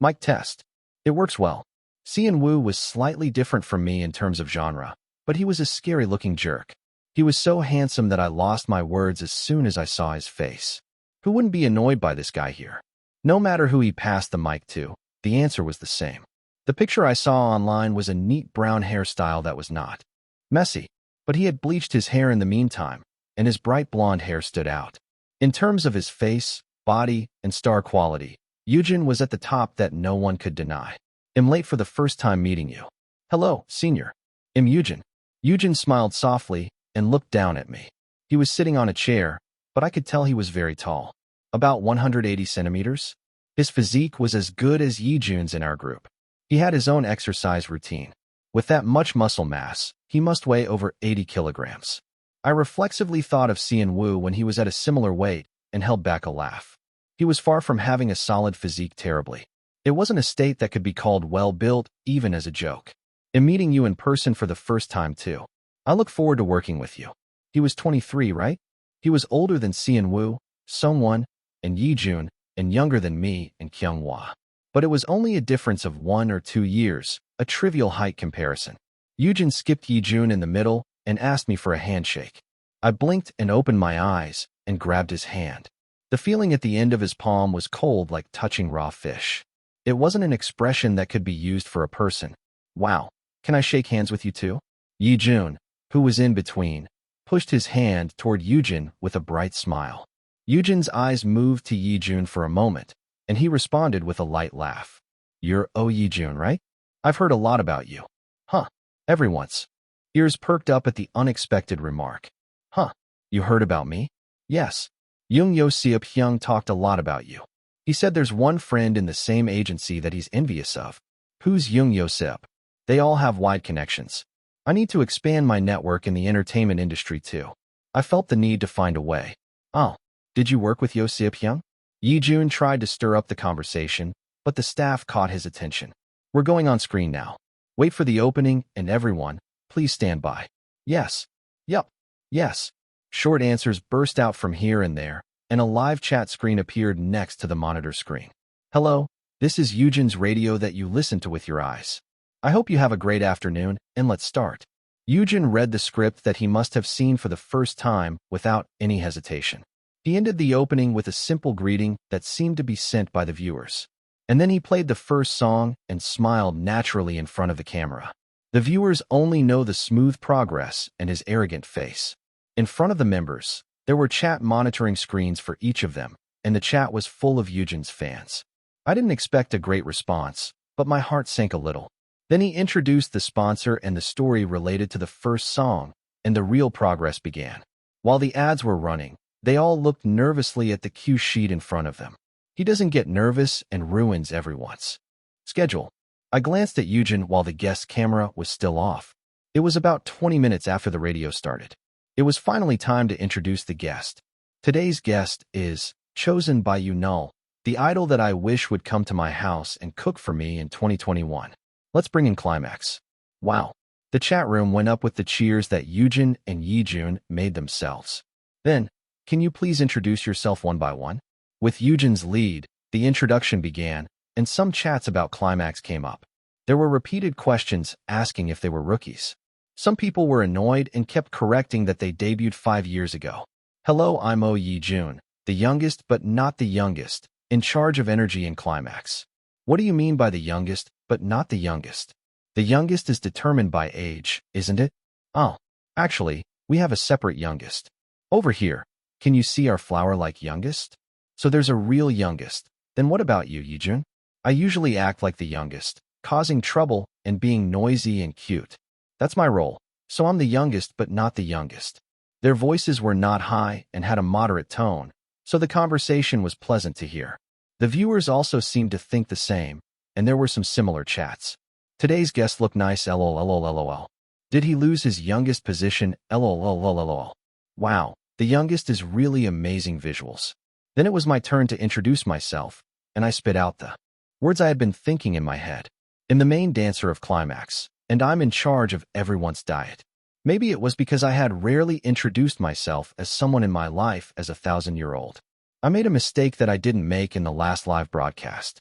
[SPEAKER 1] Mic test. It works well. Seon-woo was slightly different from me in terms of genre, but he was a scary-looking jerk. He was so handsome that I lost my words as soon as I saw his face. Who wouldn't be annoyed by this guy here? No matter who he passed the mic to, the answer was the same. The picture I saw online was a neat brown hairstyle that was not messy, but he had bleached his hair in the meantime, and his bright blonde hair stood out. In terms of his face, body, and star quality, Yujin was at the top that no one could deny. I'm late for the first time meeting you. Hello, senior. I'm Yujin. Yujin smiled softly and looked down at me. He was sitting on a chair, but I could tell he was very tall. About 180 centimeters. His physique was as good as Yejun's in our group. He had his own exercise routine. With that much muscle mass, he must weigh over 80 kilograms. I reflexively thought of Seon-woo when he was at a similar weight and held back a laugh. He was far from having a solid physique terribly. It wasn't a state that could be called well-built, even as a joke. I'm meeting you in person for the first time, too. I look forward to working with you. He was 23, right? He was older than Seon-woo, Seon-won, and Yejun, and younger than me and Kyunghwa. But it was only a difference of 1 or 2 years, a trivial height comparison. Yujin skipped Yejun in the middle and asked me for a handshake. I blinked and opened my eyes and grabbed his hand. The feeling at the end of his palm was cold like touching raw fish. It wasn't an expression that could be used for a person. Wow, can I shake hands with you too? Yejun, who was in between, pushed his hand toward Yujin with a bright smile. Yujin's eyes moved to Yejun for a moment, and he responded with a light laugh. You're Yejun, right? I've heard a lot about you. Huh, every once. Ears perked up at the unexpected remark. Huh, you heard about me? Yes. Jung Yo-seop-hyung talked a lot about you. He said there's one friend in the same agency that he's envious of. Who's Jung Yo-seop? They all have wide connections. I need to expand my network in the entertainment industry too. I felt the need to find a way. Oh, did you work with Yo-seop-hyung? Yejun tried to stir up the conversation, but the staff caught his attention. We're going on screen now. Wait for the opening, and everyone, please stand by. Yes. Yup. Yes. Short answers burst out from here and there, and a live chat screen appeared next to the monitor screen. Hello, this is Yujin's radio that you listen to with your eyes. I hope you have a great afternoon, and let's start. Yujin read the script that he must have seen for the first time without any hesitation. He ended the opening with a simple greeting that seemed to be sent by the viewers. And then he played the first song and smiled naturally in front of the camera. The viewers only know the smooth progress and his arrogant face. In front of the members, there were chat monitoring screens for each of them, and the chat was full of Yujin's fans. I didn't expect a great response, but my heart sank a little. Then he introduced the sponsor and the story related to the first song, and the real progress began. While the ads were running, they all looked nervously at the cue sheet in front of them. He doesn't get nervous and ruins everyone's schedule. I glanced at Eugen while the guest camera was still off. It was about 20 minutes after the radio started. It was finally time to introduce the guest. Today's guest is chosen by Null, the idol that I wish would come to my house and cook for me in 2021. Let's bring in Climax. Wow. The chat room went up with the cheers that Eugen and Yijun made themselves. Then, can you please introduce yourself one by one? With Eugen's lead, the introduction began, and some chats about Climax came up. There were repeated questions asking if they were rookies. Some people were annoyed and kept correcting that they debuted 5 years ago. Hello, I'm Yijun, the youngest but not the youngest, in charge of energy in Climax. What do you mean by the youngest but not the youngest? The youngest is determined by age, isn't it? Oh, actually, we have a separate youngest. Over here, can you see our flower-like youngest? So there's a real youngest. Then what about you, Yijun? I usually act like the youngest, causing trouble and being noisy and cute. That's my role, so I'm the youngest but not the youngest. Their voices were not high and had a moderate tone, so the conversation was pleasant to hear. The viewers also seemed to think the same, and there were some similar chats. Today's guest looked nice, lol. Did he lose his youngest position, lol. Wow, the youngest is really amazing visuals. Then it was my turn to introduce myself, and I spit out the words I had been thinking in my head. I'm the main dancer of Climax, and I'm in charge of everyone's diet. Maybe it was because I had rarely introduced myself as someone in my life as a 1,000-year-old. I made a mistake that I didn't make in the last live broadcast.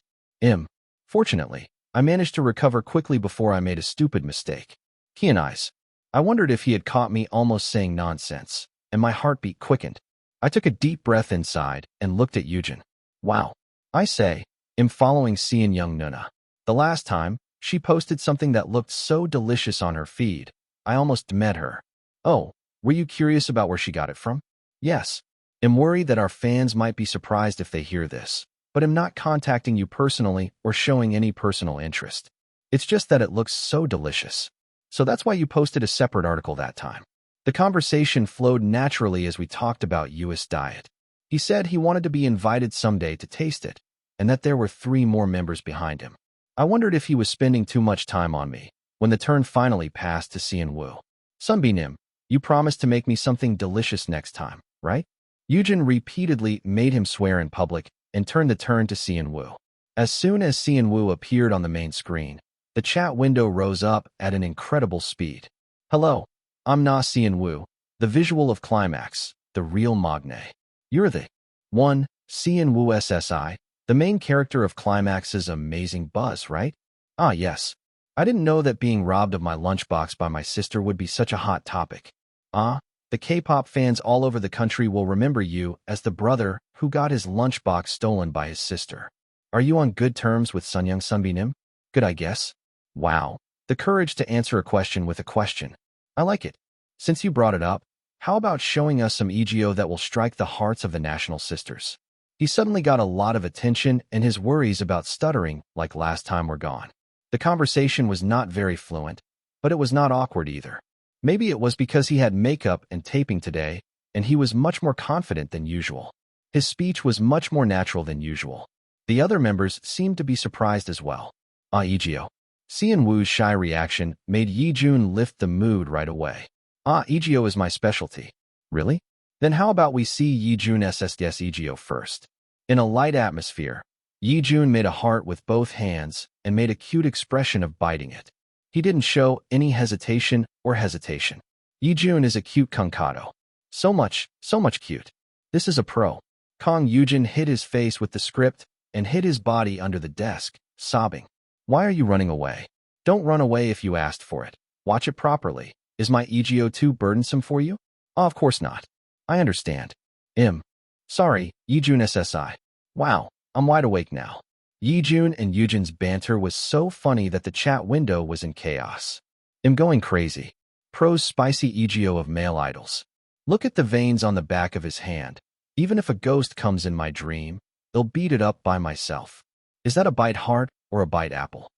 [SPEAKER 1] Fortunately, I managed to recover quickly before I made a stupid mistake. Cheon Yise. I wondered if he had caught me almost saying nonsense, and my heartbeat quickened. I took a deep breath inside and looked at Eugen. Wow. I say, I'm following Cheon Yise. The last time, she posted something that looked so delicious on her feed, I almost met her. Oh, were you curious about where she got it from? Yes. I'm worried that our fans might be surprised if they hear this, but I'm not contacting you personally or showing any personal interest. It's just that it looks so delicious. So that's why you posted a separate article that time. The conversation flowed naturally as we talked about US diet. He said he wanted to be invited someday to taste it, and that there were 3 more members behind him. I wondered if he was spending too much time on me, when the turn finally passed to Cheon Woo. Sunbeam, you promised to make me something delicious next time, right? Eugen repeatedly made him swear in public and turned the turn to Cheon Woo. As soon as Cheon Woo appeared on the main screen, the chat window rose up at an incredible speed. Hello, I'm Cheon Woo, the visual of Climax, the real Magne. You're the one, Cheon Woo SSI, the main character of Climax's amazing buzz, right? Ah, yes. I didn't know that being robbed of my lunchbox by my sister would be such a hot topic. The K-pop fans all over the country will remember you as the brother who got his lunchbox stolen by his sister. Are you on good terms with Sunbeam? Good, I guess. Wow, the courage to answer a question with a question. I like it. Since you brought it up, how about showing us some EGO that will strike the hearts of the National Sisters? He suddenly got a lot of attention, and his worries about stuttering like last time were gone. The conversation was not very fluent, but it was not awkward either. Maybe it was because he had makeup and taping today, and he was much more confident than usual. His speech was much more natural than usual. The other members seemed to be surprised as well. EGO. Cheon Woo's shy reaction made Yijun lift the mood right away. EGO is my specialty. Really? Then how about we see Yijun SSDS EGO first? In a light atmosphere, Yijun made a heart with both hands and made a cute expression of biting it. He didn't show any hesitation or hesitation. Yijun is a cute concato. So much cute. This is a pro. Kong Yujin hid his face with the script and hid his body under the desk, sobbing. Why are you running away? Don't run away if you asked for it. Watch it properly. Is my EGO too burdensome for you? Of course not. I understand. Sorry, Yijun SSI. Wow, I'm wide awake now. Yijun and Yujin's banter was so funny that the chat window was in chaos. I'm going crazy. Pro's spicy EGO of male idols. Look at the veins on the back of his hand. Even if a ghost comes in my dream, they'll beat it up by myself. Is that a bite heart or a bite apple?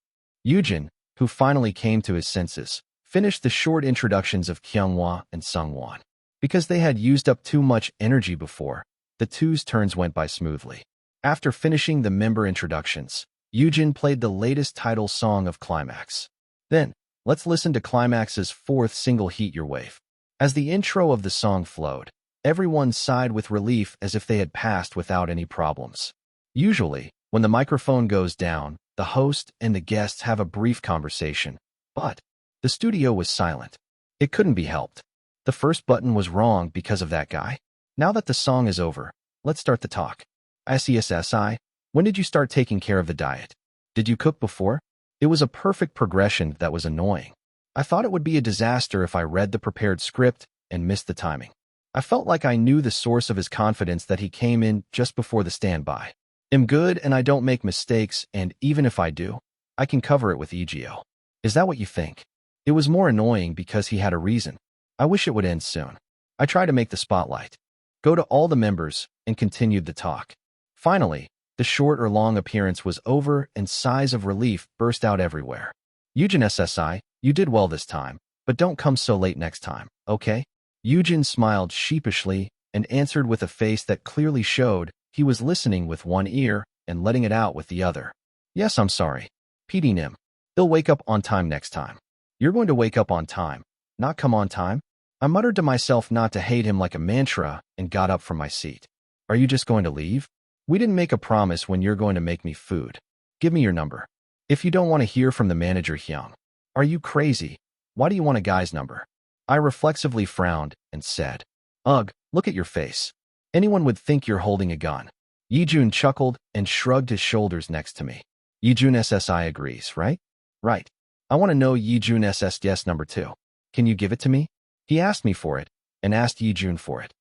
[SPEAKER 1] Yujin, who finally came to his senses, finished the short introductions of Kyunghwa and Sungwon. Because they had used up too much energy before, the two's turns went by smoothly. After finishing the member introductions, Yujin played the latest title song of Climax. Then, let's listen to Climax's fourth single, Heat Your Wave. As the intro of the song flowed, everyone sighed with relief as if they had passed without any problems. Usually, when the microphone goes down, the host and the guests have a brief conversation, but the studio was silent. It couldn't be helped. The first button was wrong because of that guy. Now that the song is over, let's start the talk. SESSI, when did you start taking care of the diet? Did you cook before? It was a perfect progression that was annoying. I thought it would be a disaster if I read the prepared script and missed the timing. I felt like I knew the source of his confidence that he came in just before the standby. I'm good and I don't make mistakes, and even if I do, I can cover it with EGO. Is that what you think? It was more annoying because he had a reason. I wish it would end soon. I tried to make the spotlight go to all the members and continued the talk. Finally, the short or long appearance was over and sighs of relief burst out everywhere. Yujin SSI, you did well this time, but don't come so late next time, okay? Yujin smiled sheepishly and answered with a face that clearly showed he was listening with one ear and letting it out with the other. Yes, I'm sorry. PD Nim. They'll wake up on time next time. You're going to wake up on time, not come on time? I muttered to myself not to hate him like a mantra and got up from my seat. Are you just going to leave? We didn't make a promise when you're going to make me food. Give me your number. If you don't want to hear from the manager, Hyung. Are you crazy? Why do you want a guy's number? I reflexively frowned and said, Ugh, look at your face. Anyone would think you're holding a gun. Yijun chuckled and shrugged his shoulders next to me. Yijun SSI agrees, right? Right. I want to know Yijun SSS number 2. Can you give it to me? He asked me for it and asked Yijun for it.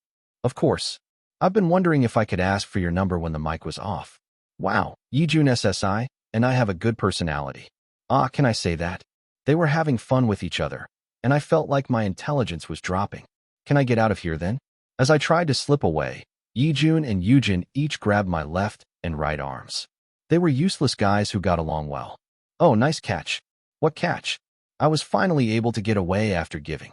[SPEAKER 1] Of course. I've been wondering if I could ask for your number when the mic was off. Wow, Yijun SSI, and I have a good personality. Ah, can I say that? They were having fun with each other, and I felt like my intelligence was dropping. Can I get out of here then? As I tried to slip away, Yijun and Yujin each grabbed my left and right arms. They were useless guys who got along well. Oh, nice catch. What catch? I was finally able to get away after giving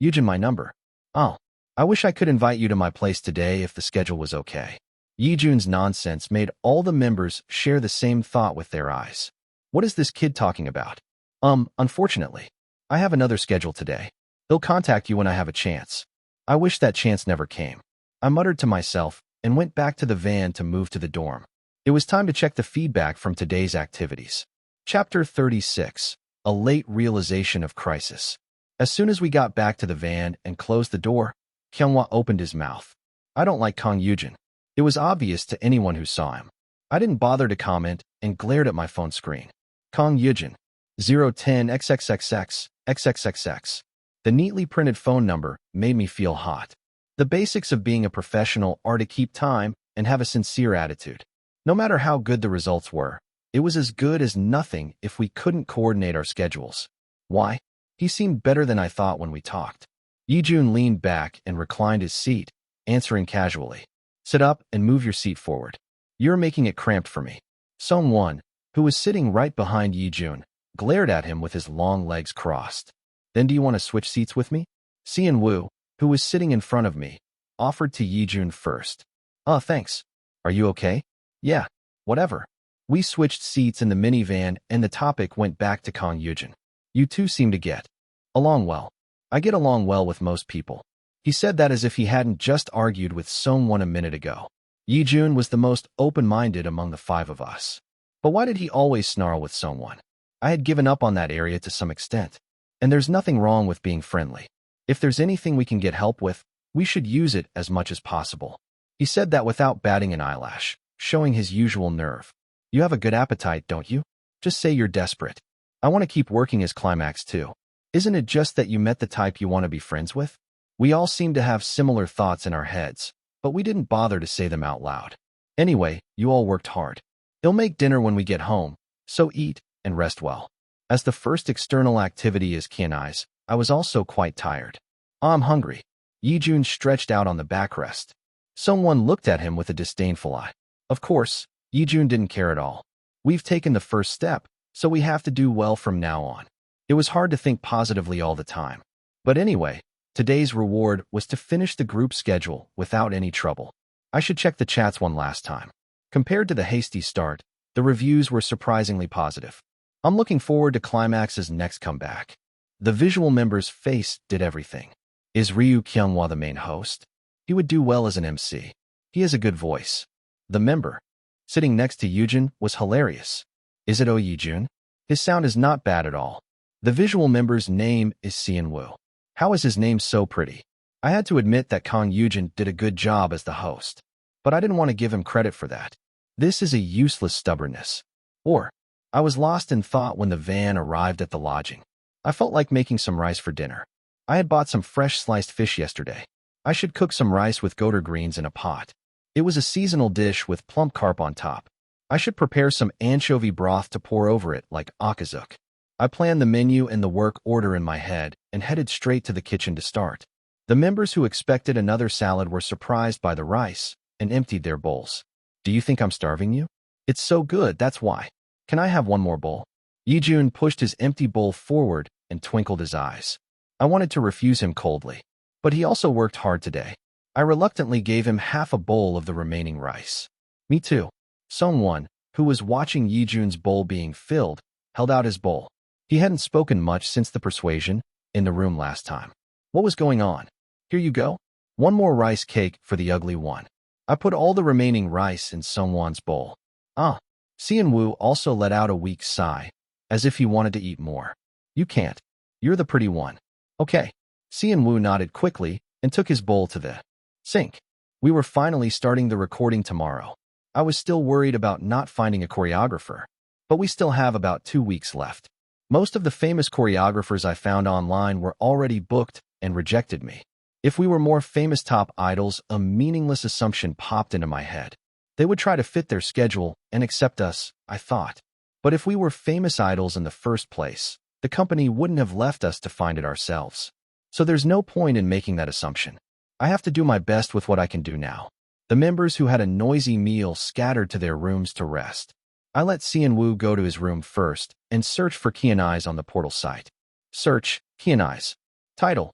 [SPEAKER 1] Yujin my number. Oh, I wish I could invite you to my place today if the schedule was okay. Yijun's nonsense made all the members share the same thought with their eyes. What is this kid talking about? Unfortunately, I have another schedule today. They'll contact you when I have a chance. I wish that chance never came. I muttered to myself and went back to the van to move to the dorm. It was time to check the feedback from today's activities. Chapter 36, A Late Realization of Crisis. As soon as we got back to the van and closed the door, Kyunghwa opened his mouth. I don't like Kang Yujin. It was obvious to anyone who saw him. I didn't bother to comment and glared at my phone screen. Kang Yujin, 010 XXXX, XXXX. The neatly printed phone number made me feel hot. The basics of being a professional are to keep time and have a sincere attitude. No matter how good the results were, it was as good as nothing if we couldn't coordinate our schedules. Why? He seemed better than I thought when we talked. Yijun leaned back and reclined his seat, answering casually. Sit up and move your seat forward. You're making it cramped for me. Sungwon, who was sitting right behind Yijun, glared at him with his long legs crossed. Then do you want to switch seats with me? Seon Woo, who was sitting in front of me, offered to Yijun first. Thanks. Are you okay? Yeah, whatever. We switched seats in the minivan and the topic went back to Kang Yujin. You two seem to get along well. I get along well with most people. He said that as if he hadn't just argued with Sungwon a minute ago. Yijun was the most open-minded among the five of us. But why did he always snarl with Sungwon? I had given up on that area to some extent. And there's nothing wrong with being friendly. If there's anything we can get help with, we should use it as much as possible. He said that without batting an eyelash, showing his usual nerve. You have a good appetite, don't you? Just say you're desperate. I want to keep working as Climax too. Isn't it just that you met the type you want to be friends with? We all seem to have similar thoughts in our heads, but we didn't bother to say them out loud. Anyway, you all worked hard. He'll make dinner when we get home, so eat and rest well. As the first external activity is Cheon Yise, I was also quite tired. I'm hungry. Yijun stretched out on the backrest. Someone looked at him with a disdainful eye. Of course, Yijun didn't care at all. We've taken the first step, so we have to do well from now on. It was hard to think positively all the time. But anyway, today's reward was to finish the group schedule without any trouble. I should check the chats one last time. Compared to the hasty start, the reviews were surprisingly positive. I'm looking forward to Climax's next comeback. The visual member's face did everything. Is Ryu Kyunghwa the main host? He would do well as an MC. He has a good voice. The member, sitting next to Yujin, was hilarious. Is it Oh Yijun? His sound is not bad at all. The visual member's name is Seonwoo. How is his name so pretty? I had to admit that Kang Yujin did a good job as the host, but I didn't want to give him credit for that. This is a useless stubbornness. Or, I was lost in thought when the van arrived at the lodging. I felt like making some rice for dinner. I had bought some fresh sliced fish yesterday. I should cook some rice with goder greens in a pot. It was a seasonal dish with plump carp on top. I should prepare some anchovy broth to pour over it like akazuk. I planned the menu and the work order in my head and headed straight to the kitchen to start. The members who expected another salad were surprised by the rice and emptied their bowls. Do you think I'm starving you? It's so good, that's why. Can I have one more bowl? Yijun pushed his empty bowl forward and twinkled his eyes. I wanted to refuse him coldly, but he also worked hard today. I reluctantly gave him half a bowl of the remaining rice. Me too. Sungwon, who was watching Yijun's bowl being filled, held out his bowl. He hadn't spoken much since the persuasion in the room last time. What was going on? Here you go. One more rice cake for the ugly one. I put all the remaining rice in Sungwon's bowl. Seonwoo also let out a weak sigh, as if he wanted to eat more. You can't. You're the pretty one. Okay. Seonwoo nodded quickly and took his bowl to the sink. We were finally starting the recording tomorrow. I was still worried about not finding a choreographer, but we still have about 2 weeks left. Most of the famous choreographers I found online were already booked and rejected me. If we were more famous top idols, a meaningless assumption popped into my head. They would try to fit their schedule and accept us, I thought. But if we were famous idols in the first place, the company wouldn't have left us to find it ourselves. So there's no point in making that assumption. I have to do my best with what I can do now. The members who had a noisy meal scattered to their rooms to rest. I let Seonwoo go to his room first and search for Cheon Yise on the portal site. Search, Cheon Yise. Title,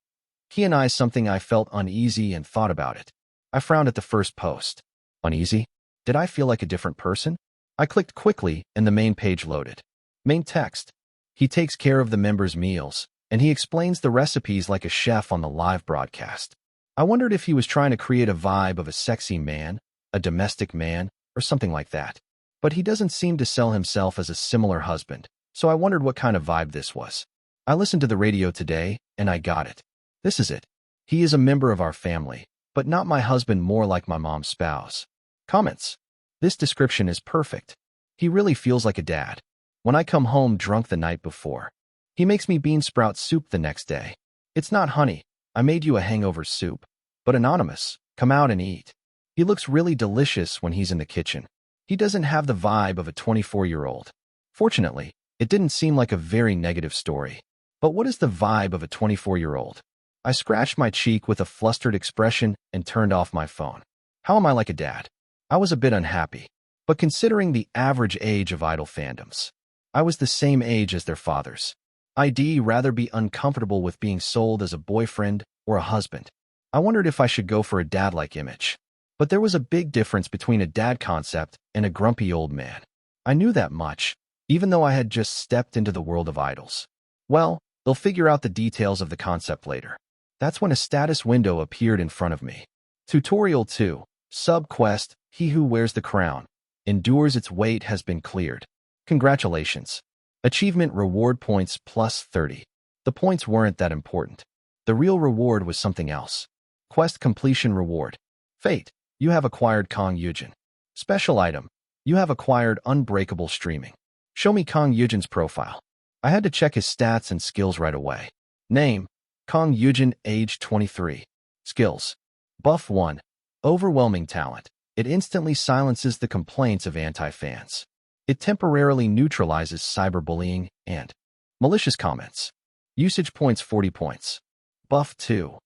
[SPEAKER 1] Cheon Yise something I felt uneasy and thought about it. I frowned at the first post. Uneasy? Did I feel like a different person? I clicked quickly and the main page loaded. Main text. He takes care of the members' meals, and he explains the recipes like a chef on the live broadcast. I wondered if he was trying to create a vibe of a sexy man, a domestic man, or something like that. But he doesn't seem to sell himself as a similar husband, so I wondered what kind of vibe this was. I listened to the radio today, and I got it. This is it. He is a member of our family, but not my husband, more like my mom's spouse. Comments. This description is perfect. He really feels like a dad. When I come home drunk the night before, he makes me bean sprout soup the next day. It's not honey. I made you a hangover soup. But anonymous, come out and eat. He looks really delicious when he's in the kitchen. He doesn't have the vibe of a 24-year-old. Fortunately, it didn't seem like a very negative story. But what is the vibe of a 24-year-old? I scratched my cheek with a flustered expression and turned off my phone. How am I like a dad? I was a bit unhappy. But considering the average age of idol fandoms, I was the same age as their fathers. I'd rather be uncomfortable with being sold as a boyfriend or a husband. I wondered if I should go for a dad-like image. But there was a big difference between a dad concept and a grumpy old man. I knew that much, even though I had just stepped into the world of idols. Well, they'll figure out the details of the concept later. That's when a status window appeared in front of me. Tutorial 2. Sub-quest, He Who Wears the Crown endures its weight has been cleared. Congratulations. Achievement reward points plus 30. The points weren't that important. The real reward was something else. Quest completion reward. Fate. You have acquired Kang Yujin. Special item. You have acquired unbreakable streaming. Show me Kang Yujin's profile. I had to check his stats and skills right away. Name. Kang Yujin, age 23. Skills. Buff 1. Overwhelming talent. It instantly silences the complaints of anti-fans. It temporarily neutralizes cyberbullying and malicious comments. Usage points 40 points. Buff 2.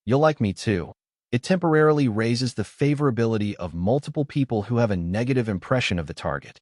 [SPEAKER 1] You'll like me too. It temporarily raises the favorability of multiple people who have a negative impression of the target.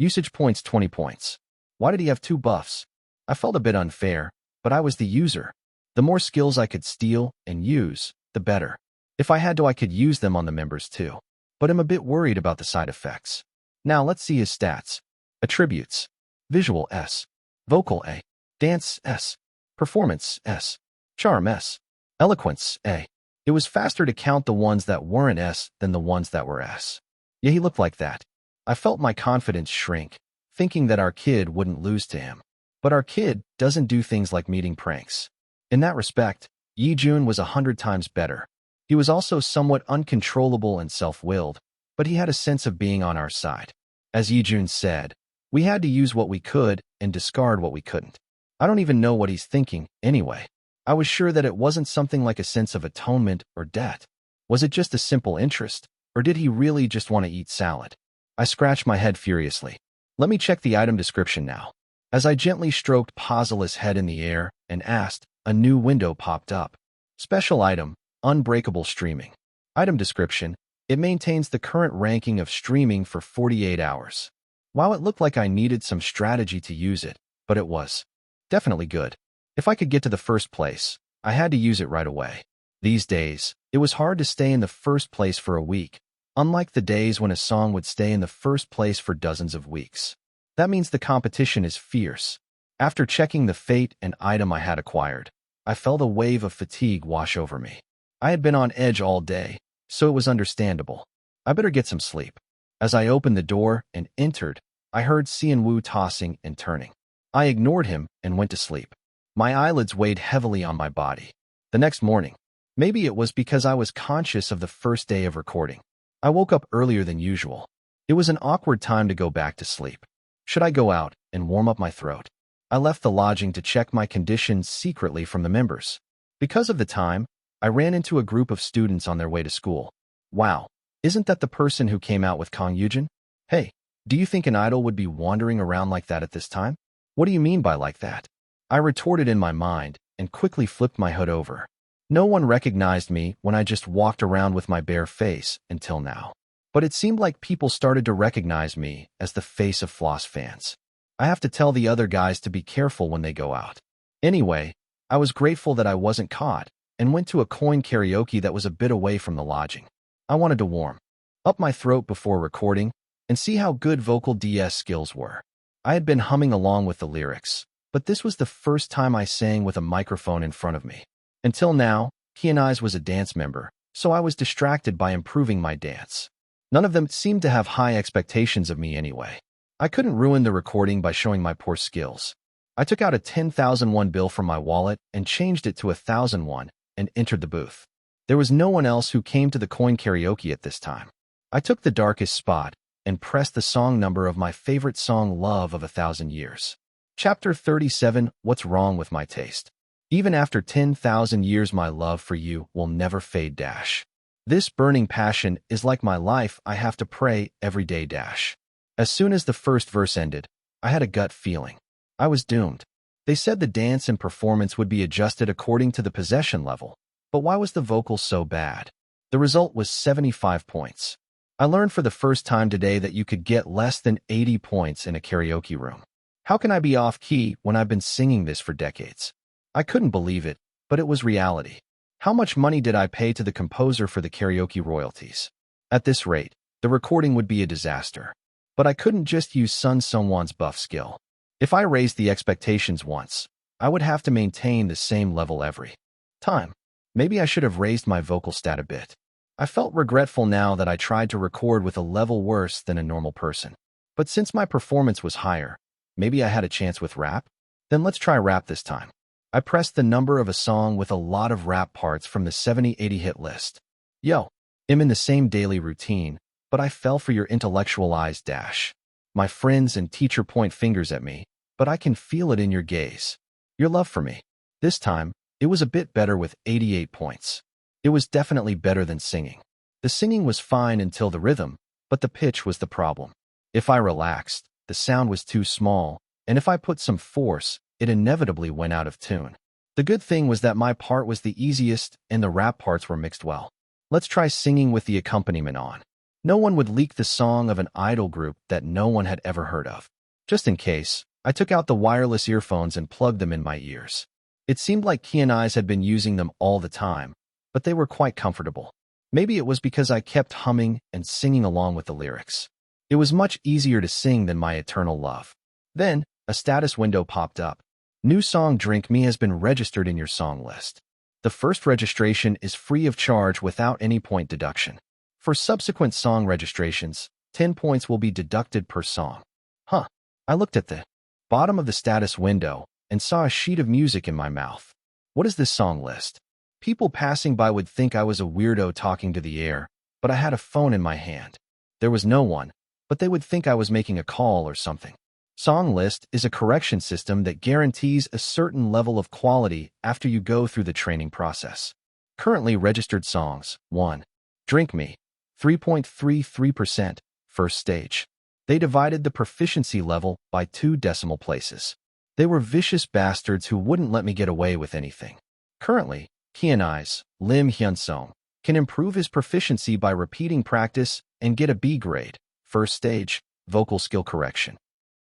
[SPEAKER 1] Usage points 20 points. Why did he have 2 buffs? I felt a bit unfair, but I was the user. The more skills I could steal and use, the better. If I had to, I could use them on the members too. But I'm a bit worried about the side effects. Now let's see his stats. Attributes. Visual S. Vocal A. Dance S. Performance S. Charm S. Eloquence A. It was faster to count the ones that weren't S than the ones that were S. Yeah, he looked like that. I felt my confidence shrink, thinking that our kid wouldn't lose to him. But our kid doesn't do things like meeting pranks. In that respect, Yijun was 100 times better. He was also somewhat uncontrollable and self-willed, but he had a sense of being on our side. As Yijun said, we had to use what we could and discard what we couldn't. I don't even know what he's thinking, anyway. I was sure that it wasn't something like a sense of atonement or debt. Was it just a simple interest, or did he really just want to eat salad? I scratched my head furiously. Let me check the item description now. As I gently stroked Pazila's head in the air and asked, a new window popped up. Special item, unbreakable streaming. Item description, it maintains the current ranking of streaming for 48 hours. Wow, it looked like I needed some strategy to use it, but it was definitely good. If I could get to the first place, I had to use it right away. These days, it was hard to stay in the first place for a week, unlike the days when a song would stay in the first place for dozens of weeks. That means the competition is fierce. After checking the fate and item I had acquired, I felt a wave of fatigue wash over me. I had been on edge all day, so it was understandable. I better get some sleep. As I opened the door and entered, I heard Xianwu tossing and turning. I ignored him and went to sleep. My eyelids weighed heavily on my body. The next morning, maybe it was because I was conscious of the first day of recording, I woke up earlier than usual. It was an awkward time to go back to sleep. Should I go out and warm up my throat? I left the lodging to check my condition secretly from the members. Because of the time, I ran into a group of students on their way to school. Wow, isn't that the person who came out with Kang Yujin? Hey, do you think an idol would be wandering around like that at this time? What do you mean by like that? I retorted in my mind and quickly flipped my hood over. No one recognized me when I just walked around with my bare face until now. But it seemed like people started to recognize me as the face of Floss fans. I have to tell the other guys to be careful when they go out. Anyway, I was grateful that I wasn't caught and went to a coin karaoke that was a bit away from the lodging. I wanted to warm up my throat before recording and see how good vocal DS skills were. I had been humming along with the lyrics, but this was the first time I sang with a microphone in front of me. Until now, Cheon Yise was a dance member, so I was distracted by improving my dance. None of them seemed to have high expectations of me anyway. I couldn't ruin the recording by showing my poor skills. I took out a 10,001 bill from my wallet and changed it to 1,001 and entered the booth. There was no one else who came to the coin karaoke at this time. I took the darkest spot and pressed the song number of my favorite song, Love of 1,000 Years. Chapter 37, What's Wrong with My Taste? Even after 10,000 years, my love for you will never fade dash. This burning passion is like my life, I have to pray every day dash. As soon as the first verse ended, I had a gut feeling. I was doomed. They said the dance and performance would be adjusted according to the possession level, but why was the vocal so bad? The result was 75 points. I learned for the first time today that you could get less than 80 points in a karaoke room. How can I be off key when I've been singing this for decades? I couldn't believe it, but it was reality. How much money did I pay to the composer for the karaoke royalties? At this rate, the recording would be a disaster. But I couldn't just use Sun Sungwon's buff skill. If I raised the expectations once, I would have to maintain the same level every time. Maybe I should have raised my vocal stat a bit. I felt regretful now that I tried to record with a level worse than a normal person. But since my performance was higher, maybe I had a chance with rap? Then let's try rap this time. I pressed the number of a song with a lot of rap parts from the 70-80 hit list. Yo, I'm in the same daily routine, but I fell for your intellectualized dash. My friends and teacher point fingers at me, but I can feel it in your gaze. Your love for me. This time, it was a bit better with 88 points. It was definitely better than singing. The singing was fine until the rhythm, but the pitch was the problem. If I relaxed, the sound was too small, and if I put some force, it inevitably went out of tune. The good thing was that my part was the easiest and the rap parts were mixed well. Let's try singing with the accompaniment on. No one would leak the song of an idol group that no one had ever heard of. Just in case, I took out the wireless earphones and plugged them in my ears. It seemed like Cheon Yise had been using them all the time, but they were quite comfortable. Maybe it was because I kept humming and singing along with the lyrics. It was much easier to sing than My Eternal Love. Then, a status window popped up. New song Drink Me has been registered in your song list. The first registration is free of charge without any point deduction. For subsequent song registrations, 10 points will be deducted per song. Huh. I looked at the bottom of the status window and saw a sheet of music in my mouth. What is this song list? People passing by would think I was a weirdo talking to the air, but I had a phone in my hand. There was no one, but they would think I was making a call or something. Song list is a correction system that guarantees a certain level of quality after you go through the training process. Currently registered songs: 1. Drink Me, 3.33%, first stage. They divided the proficiency level by 2 decimal places. They were vicious bastards who wouldn't let me get away with anything. Currently, Cheon Yise, Im Hyunsung, can improve his proficiency by repeating practice and get a B grade, first stage, vocal skill correction.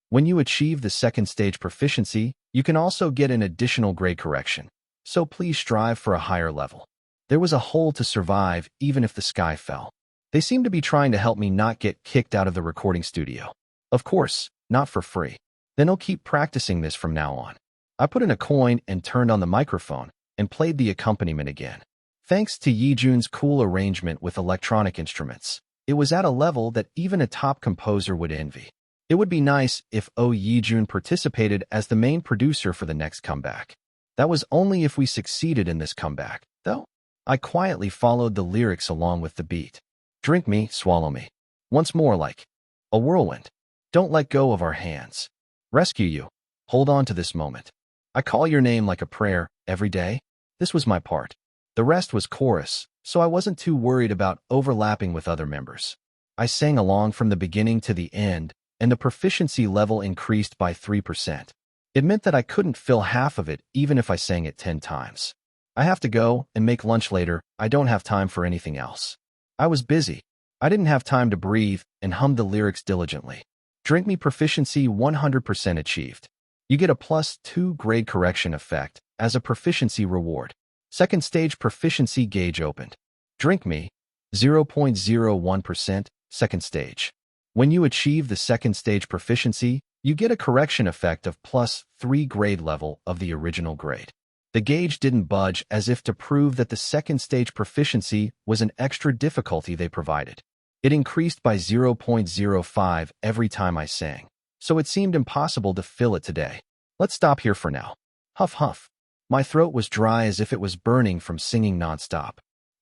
[SPEAKER 1] When you achieve the second stage proficiency, you can also get an additional grade correction, so please strive for a higher level. There was a hole to survive even if the sky fell. They seem to be trying to help me not get kicked out of the recording studio. Of course, not for free. Then I'll keep practicing this from now on. I put in a coin and turned on the microphone and played the accompaniment again. Thanks to Yeejun's cool arrangement with electronic instruments, it was at a level that even a top composer would envy. It would be nice if Yeejun participated as the main producer for the next comeback. That was only if we succeeded in this comeback, though. I quietly followed the lyrics along with the beat. Drink me, swallow me. Once more like a whirlwind. Don't let go of our hands. Rescue you. Hold on to this moment. I call your name like a prayer every day. This was my part. The rest was chorus, so I wasn't too worried about overlapping with other members. I sang along from the beginning to the end, and the proficiency level increased by 3%. It meant that I couldn't fill half of it even if I sang it 10 times. I have to go and make lunch later. I don't have time for anything else. I was busy. I didn't have time to breathe and hummed the lyrics diligently. Drink Me proficiency 100% achieved. You get a +2 grade correction effect as a proficiency reward. Second stage proficiency gauge opened. Drink Me, 0.01%, second stage. When you achieve the second stage proficiency, you get a correction effect of +3 grade level of the original grade. The gauge didn't budge as if to prove that the second stage proficiency was an extra difficulty they provided. It increased by 0.05 every time I sang, so it seemed impossible to fill it today. Let's stop here for now. Huff huff. My throat was dry as if it was burning from singing nonstop.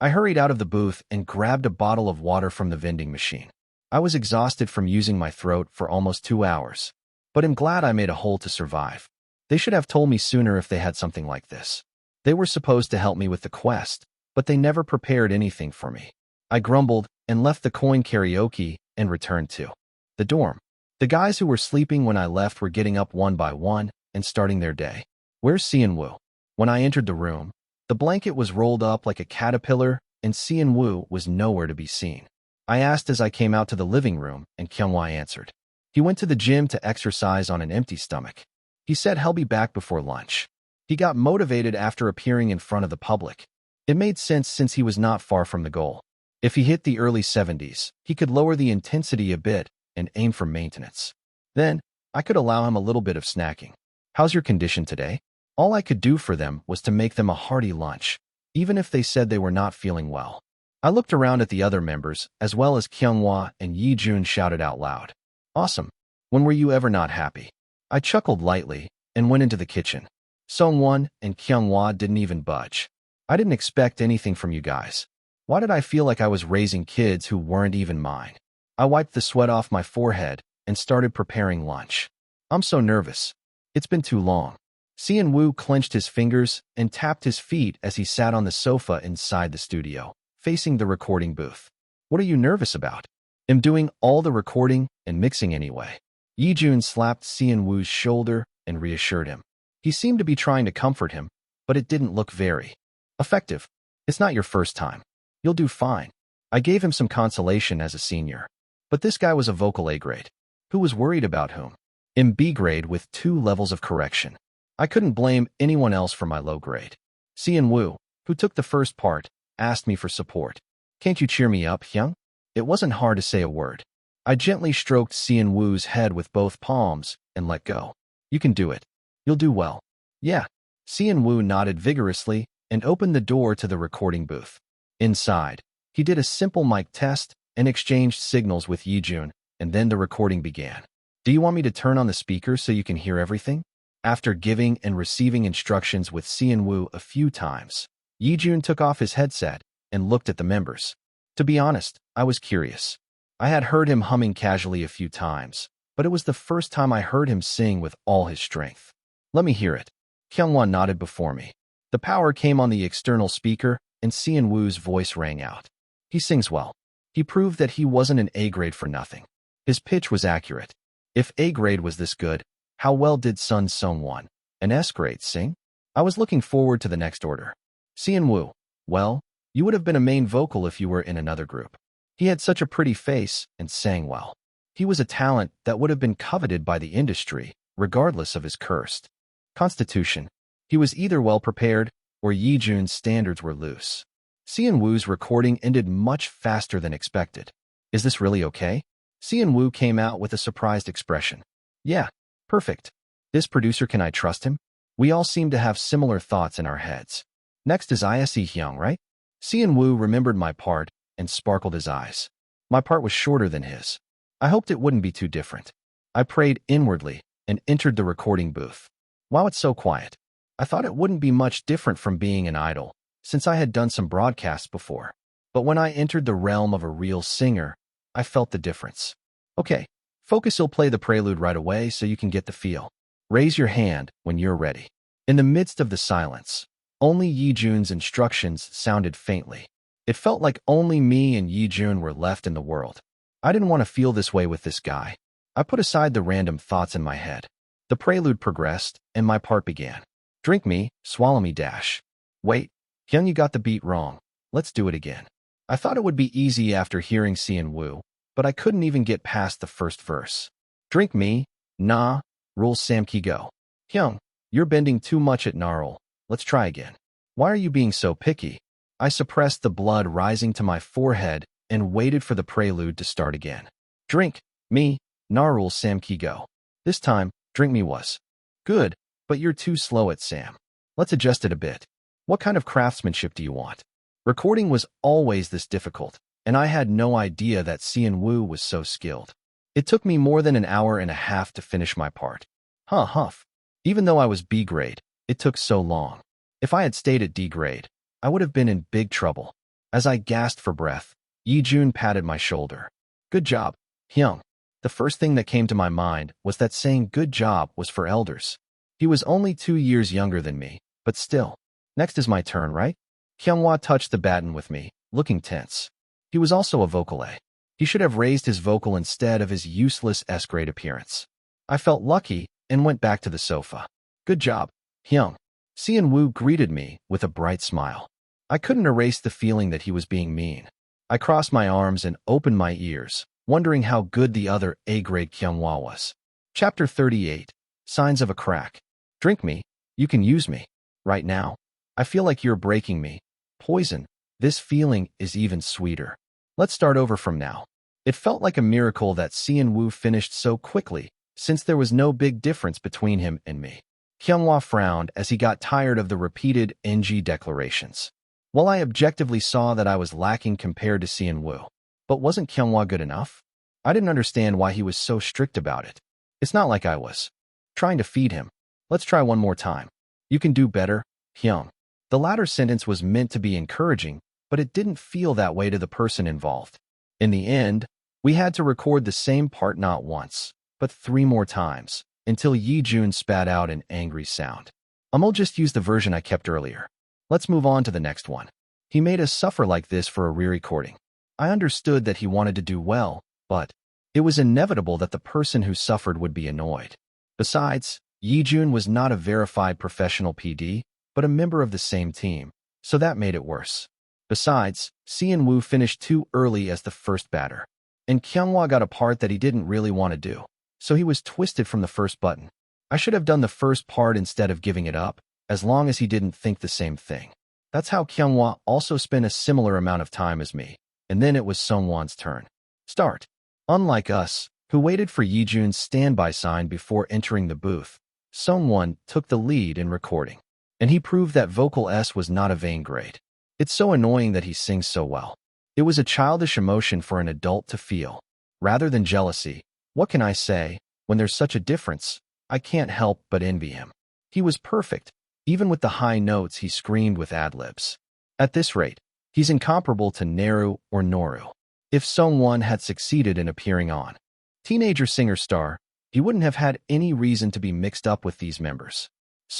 [SPEAKER 1] I hurried out of the booth and grabbed a bottle of water from the vending machine. I was exhausted from using my throat for almost 2 hours, but I'm glad I made a hole to survive. They should have told me sooner if they had something like this. They were supposed to help me with the quest, but they never prepared anything for me. I grumbled and left the coin karaoke and returned to the dorm. The guys who were sleeping when I left were getting up one by one and starting their day. Where's Sean-woo? When I entered the room, the blanket was rolled up like a caterpillar and Sean-woo was nowhere to be seen. I asked as I came out to the living room, and Kyung-wha answered. He went to the gym to exercise on an empty stomach. He said he'll be back before lunch. He got motivated after appearing in front of the public. It made sense since he was not far from the goal. If he hit the early 70s, he could lower the intensity a bit and aim for maintenance. Then, I could allow him a little bit of snacking. How's your condition today? All I could do for them was to make them a hearty lunch, even if they said they were not feeling well. I looked around at the other members, as well as Kyung-wha and Yeejun shouted out loud. Awesome. When were you ever not happy? I chuckled lightly and went into the kitchen. Song-won and Kyung-wha didn't even budge. I didn't expect anything from you guys. Why did I feel like I was raising kids who weren't even mine? I wiped the sweat off my forehead and started preparing lunch. I'm so nervous. It's been too long. Seon-woo clenched his fingers and tapped his feet as he sat on the sofa inside the studio, facing the recording booth. What are you nervous about? I'm doing all the recording and mixing anyway. Yeejun slapped Seon-woo's shoulder and reassured him. He seemed to be trying to comfort him, but it didn't look very effective. It's not your first time. You'll do fine. I gave him some consolation as a senior. But this guy was a vocal A grade. Who was worried about whom? Im B grade with 2 levels of correction. I couldn't blame anyone else for my low grade. Cheon Woo, who took the first part, asked me for support. Can't you cheer me up, Hyung? It wasn't hard to say a word. I gently stroked Cheon Woo's head with both palms and let go. You can do it. You'll do well. Yeah. Cheon Woo nodded vigorously and opened the door to the recording booth. Inside, he did a simple mic test and exchanged signals with Yijun, and then the recording began. Do you want me to turn on the speaker so you can hear everything? After giving and receiving instructions with Cheon Woo a few times, Yijun took off his headset and looked at the members. To be honest, I was curious. I had heard him humming casually a few times, but it was the first time I heard him sing with all his strength. Let me hear it. Kyunghwa nodded before me. The power came on the external speaker, and Cheon Woo's voice rang out. He sings well. He proved that he wasn't an A grade for nothing. His pitch was accurate. If A grade was this good, how well did Sun Sung-won, an S grade, sing? I was looking forward to the next order. Cheon Woo, well, you would have been a main vocal if you were in another group. He had such a pretty face and sang well. He was a talent that would have been coveted by the industry, regardless of his cursed constitution. He was either well prepared or Yijun's standards were loose. Cheon Woo's recording ended much faster than expected. Is this really okay? Cheon Woo came out with a surprised expression. Yeah, perfect. This producer, can I trust him? We all seem to have similar thoughts in our heads. Next is Ise Hyung, right? Cheon Woo remembered my part and sparkled his eyes. My part was shorter than his. I hoped it wouldn't be too different. I prayed inwardly and entered the recording booth. Wow, it's so quiet. I thought it wouldn't be much different from being an idol, since I had done some broadcasts before. But when I entered the realm of a real singer, I felt the difference. Okay, focus. You'll play the prelude right away so you can get the feel. Raise your hand when you're ready. In the midst of the silence, only Yijun's instructions sounded faintly. It felt like only me and Yijun were left in the world. I didn't want to feel this way with this guy. I put aside the random thoughts in my head. The prelude progressed, and my part began. Drink me, swallow me dash. Wait, Hyun, you got the beat wrong. Let's do it again. I thought it would be easy after hearing Cheon Woo, but I couldn't even get past the first verse. Drink me, nah, rule Sam Ki go. Hyun, you're bending too much at Gnarl. Let's try again. Why are you being so picky? I suppressed the blood rising to my forehead and waited for the prelude to start again. Drink me, Narul Sam Ki go. This time, drink me was good, but you're too slow at Sam. Let's adjust it a bit. What kind of craftsmanship do you want? Recording was always this difficult, and I had no idea that Cheon Woo was so skilled. It took me more than an hour and a half to finish my part. Huff. Even though I was B grade, it took so long. If I had stayed at D grade, I would have been in big trouble. As I gasped for breath, Yijun patted my shoulder. Good job, Hyung. The first thing that came to my mind was that saying good job was for elders. He was only 2 years younger than me, but still. Next is my turn, right? Kyunghwa touched the baton with me, looking tense. He was also a vocal A. He should have raised his vocal instead of his useless S-grade appearance. I felt lucky and went back to the sofa. Good job, Hyung. Cheon Woo greeted me with a bright smile. I couldn't erase the feeling that he was being mean. I crossed my arms and opened my ears, wondering how good the other A-grade Kyunghwa was. Chapter 38. Signs of a Crack. Drink me. You can use me. Right now. I feel like you're breaking me. Poison. This feeling is even sweeter. Let's start over from now. It felt like a miracle that Cheon Woo finished so quickly, since there was no big difference between him and me. Kyunghwa frowned as he got tired of the repeated NG declarations. Well, I objectively saw that I was lacking compared to Cheon Woo. But wasn't Kyunghwa good enough? I didn't understand why he was so strict about it. It's not like I was trying to feed him. Let's try one more time. You can do better, Hyung. The latter sentence was meant to be encouraging, but it didn't feel that way to the person involved. In the end, we had to record the same part not once, but 3 more times, until Yijun spat out an angry sound. I'll just use the version I kept earlier. Let's move on to the next one. He made us suffer like this for a re-recording. I understood that he wanted to do well, but it was inevitable that the person who suffered would be annoyed. Besides, Yijun was not a verified professional PD, but a member of the same team, so that made it worse. Besides, Seon-woo finished too early as the first batter, and Kyunghwa got a part that he didn't really want to do, so he was twisted from the first button. I should have done the first part instead of giving it up, as long as he didn't think the same thing. That's how Kyunghwa also spent a similar amount of time as me, and then it was Sungwon's turn. Start. Unlike us, who waited for Yeejun's standby sign before entering the booth, Sungwon took the lead in recording, and he proved that vocal S was not a vain grade. It's so annoying that he sings so well. It was a childish emotion for an adult to feel. Rather than jealousy, what can I say? When there's such a difference, I can't help but envy him. He was perfect, even with the high notes he screamed with ad-libs. At this rate, he's incomparable to Naru or Noru. If Sungwon had succeeded in appearing on Teenager Singer Star, he wouldn't have had any reason to be mixed up with these members.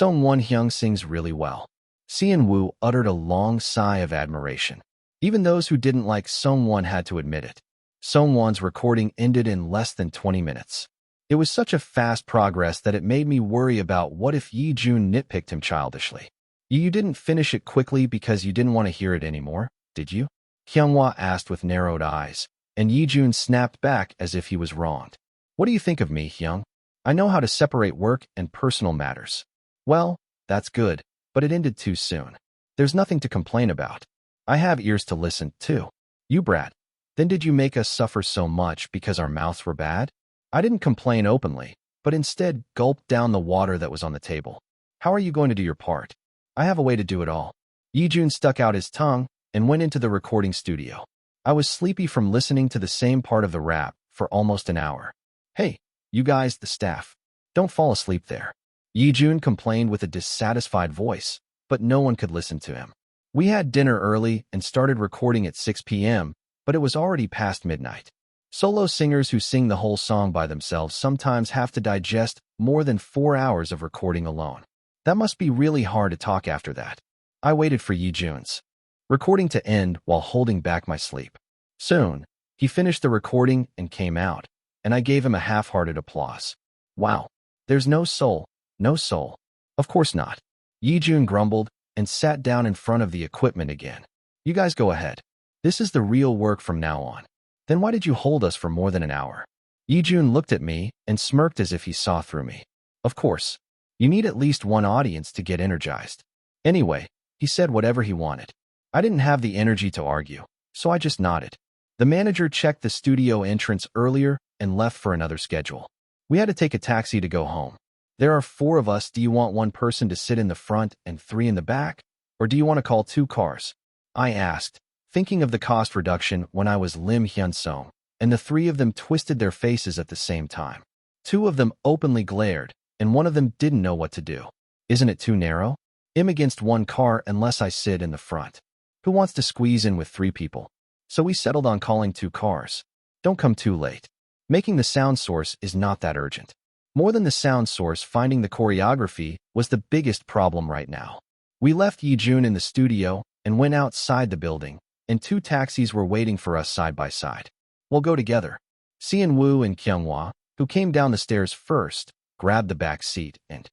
[SPEAKER 1] Im Hyunsung sings really well. Seon-woo uttered a long sigh of admiration. Even those who didn't like Sungwon had to admit it. Sungwon's recording ended in less than 20 minutes. It was such a fast progress that it made me worry about what if Yeejun nitpicked him childishly. You didn't finish it quickly because you didn't want to hear it anymore, did you? Kyunghwa asked with narrowed eyes, and Yeejun snapped back as if he was wronged. What do you think of me, Hyung? I know how to separate work and personal matters. Well, that's good, but it ended too soon. There's nothing to complain about. I have ears to listen, too. You brat. Then did you make us suffer so much because our mouths were bad? I didn't complain openly, but instead gulped down the water that was on the table. How are you going to do your part? I have a way to do it all. Yeejun stuck out his tongue and went into the recording studio. I was sleepy from listening to the same part of the rap for almost an hour. Hey, you guys, the staff. Don't fall asleep there. Yeejun complained with a dissatisfied voice, but no one could listen to him. We had dinner early and started recording at 6 p.m., but it was already past midnight. Solo singers who sing the whole song by themselves sometimes have to digest more than 4 hours of recording alone. That must be really hard to talk after that. I waited for Yeejun's recording to end while holding back my sleep. Soon, he finished the recording and came out, and I gave him a half-hearted applause. Wow, there's no soul, no soul. Of course not. Yeejun grumbled and sat down in front of the equipment again. You guys go ahead. This is the real work from now on. Then why did you hold us for more than an hour? Yeejun looked at me and smirked as if he saw through me. Of course. You need at least one audience to get energized. Anyway, he said whatever he wanted. I didn't have the energy to argue, so I just nodded. The manager checked the studio entrance earlier and left for another schedule. We had to take a taxi to go home. There are 4 of us. Do you want one person to sit in the front and 3 in the back? Or do you want to call 2 cars? I asked, thinking of the cost reduction when I was Im Hyunsung, and the 3 of them twisted their faces at the same time. 2 of them openly glared, and one of them didn't know what to do. Isn't it too narrow? I'm against 1 car unless I sit in the front. Who wants to squeeze in with 3 people? So we settled on calling 2 cars. Don't come too late. Making the sound source is not that urgent. More than the sound source, finding the choreography was the biggest problem right now. We left Yeejun in the studio and went outside the building, and 2 taxis were waiting for us side by side. We'll go together. Seon-woo and Kyunghwa, who came down the stairs first, grabbed the back seat and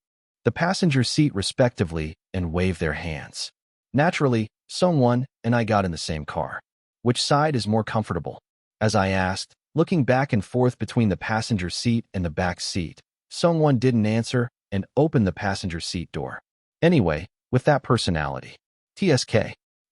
[SPEAKER 1] the passenger seat respectively and waved their hands. Naturally, Sungwon and I got in the same car. Which side is more comfortable? As I asked, looking back and forth between the passenger seat and the back seat, Sungwon didn't answer and opened the passenger seat door. Anyway, with that personality. TSK.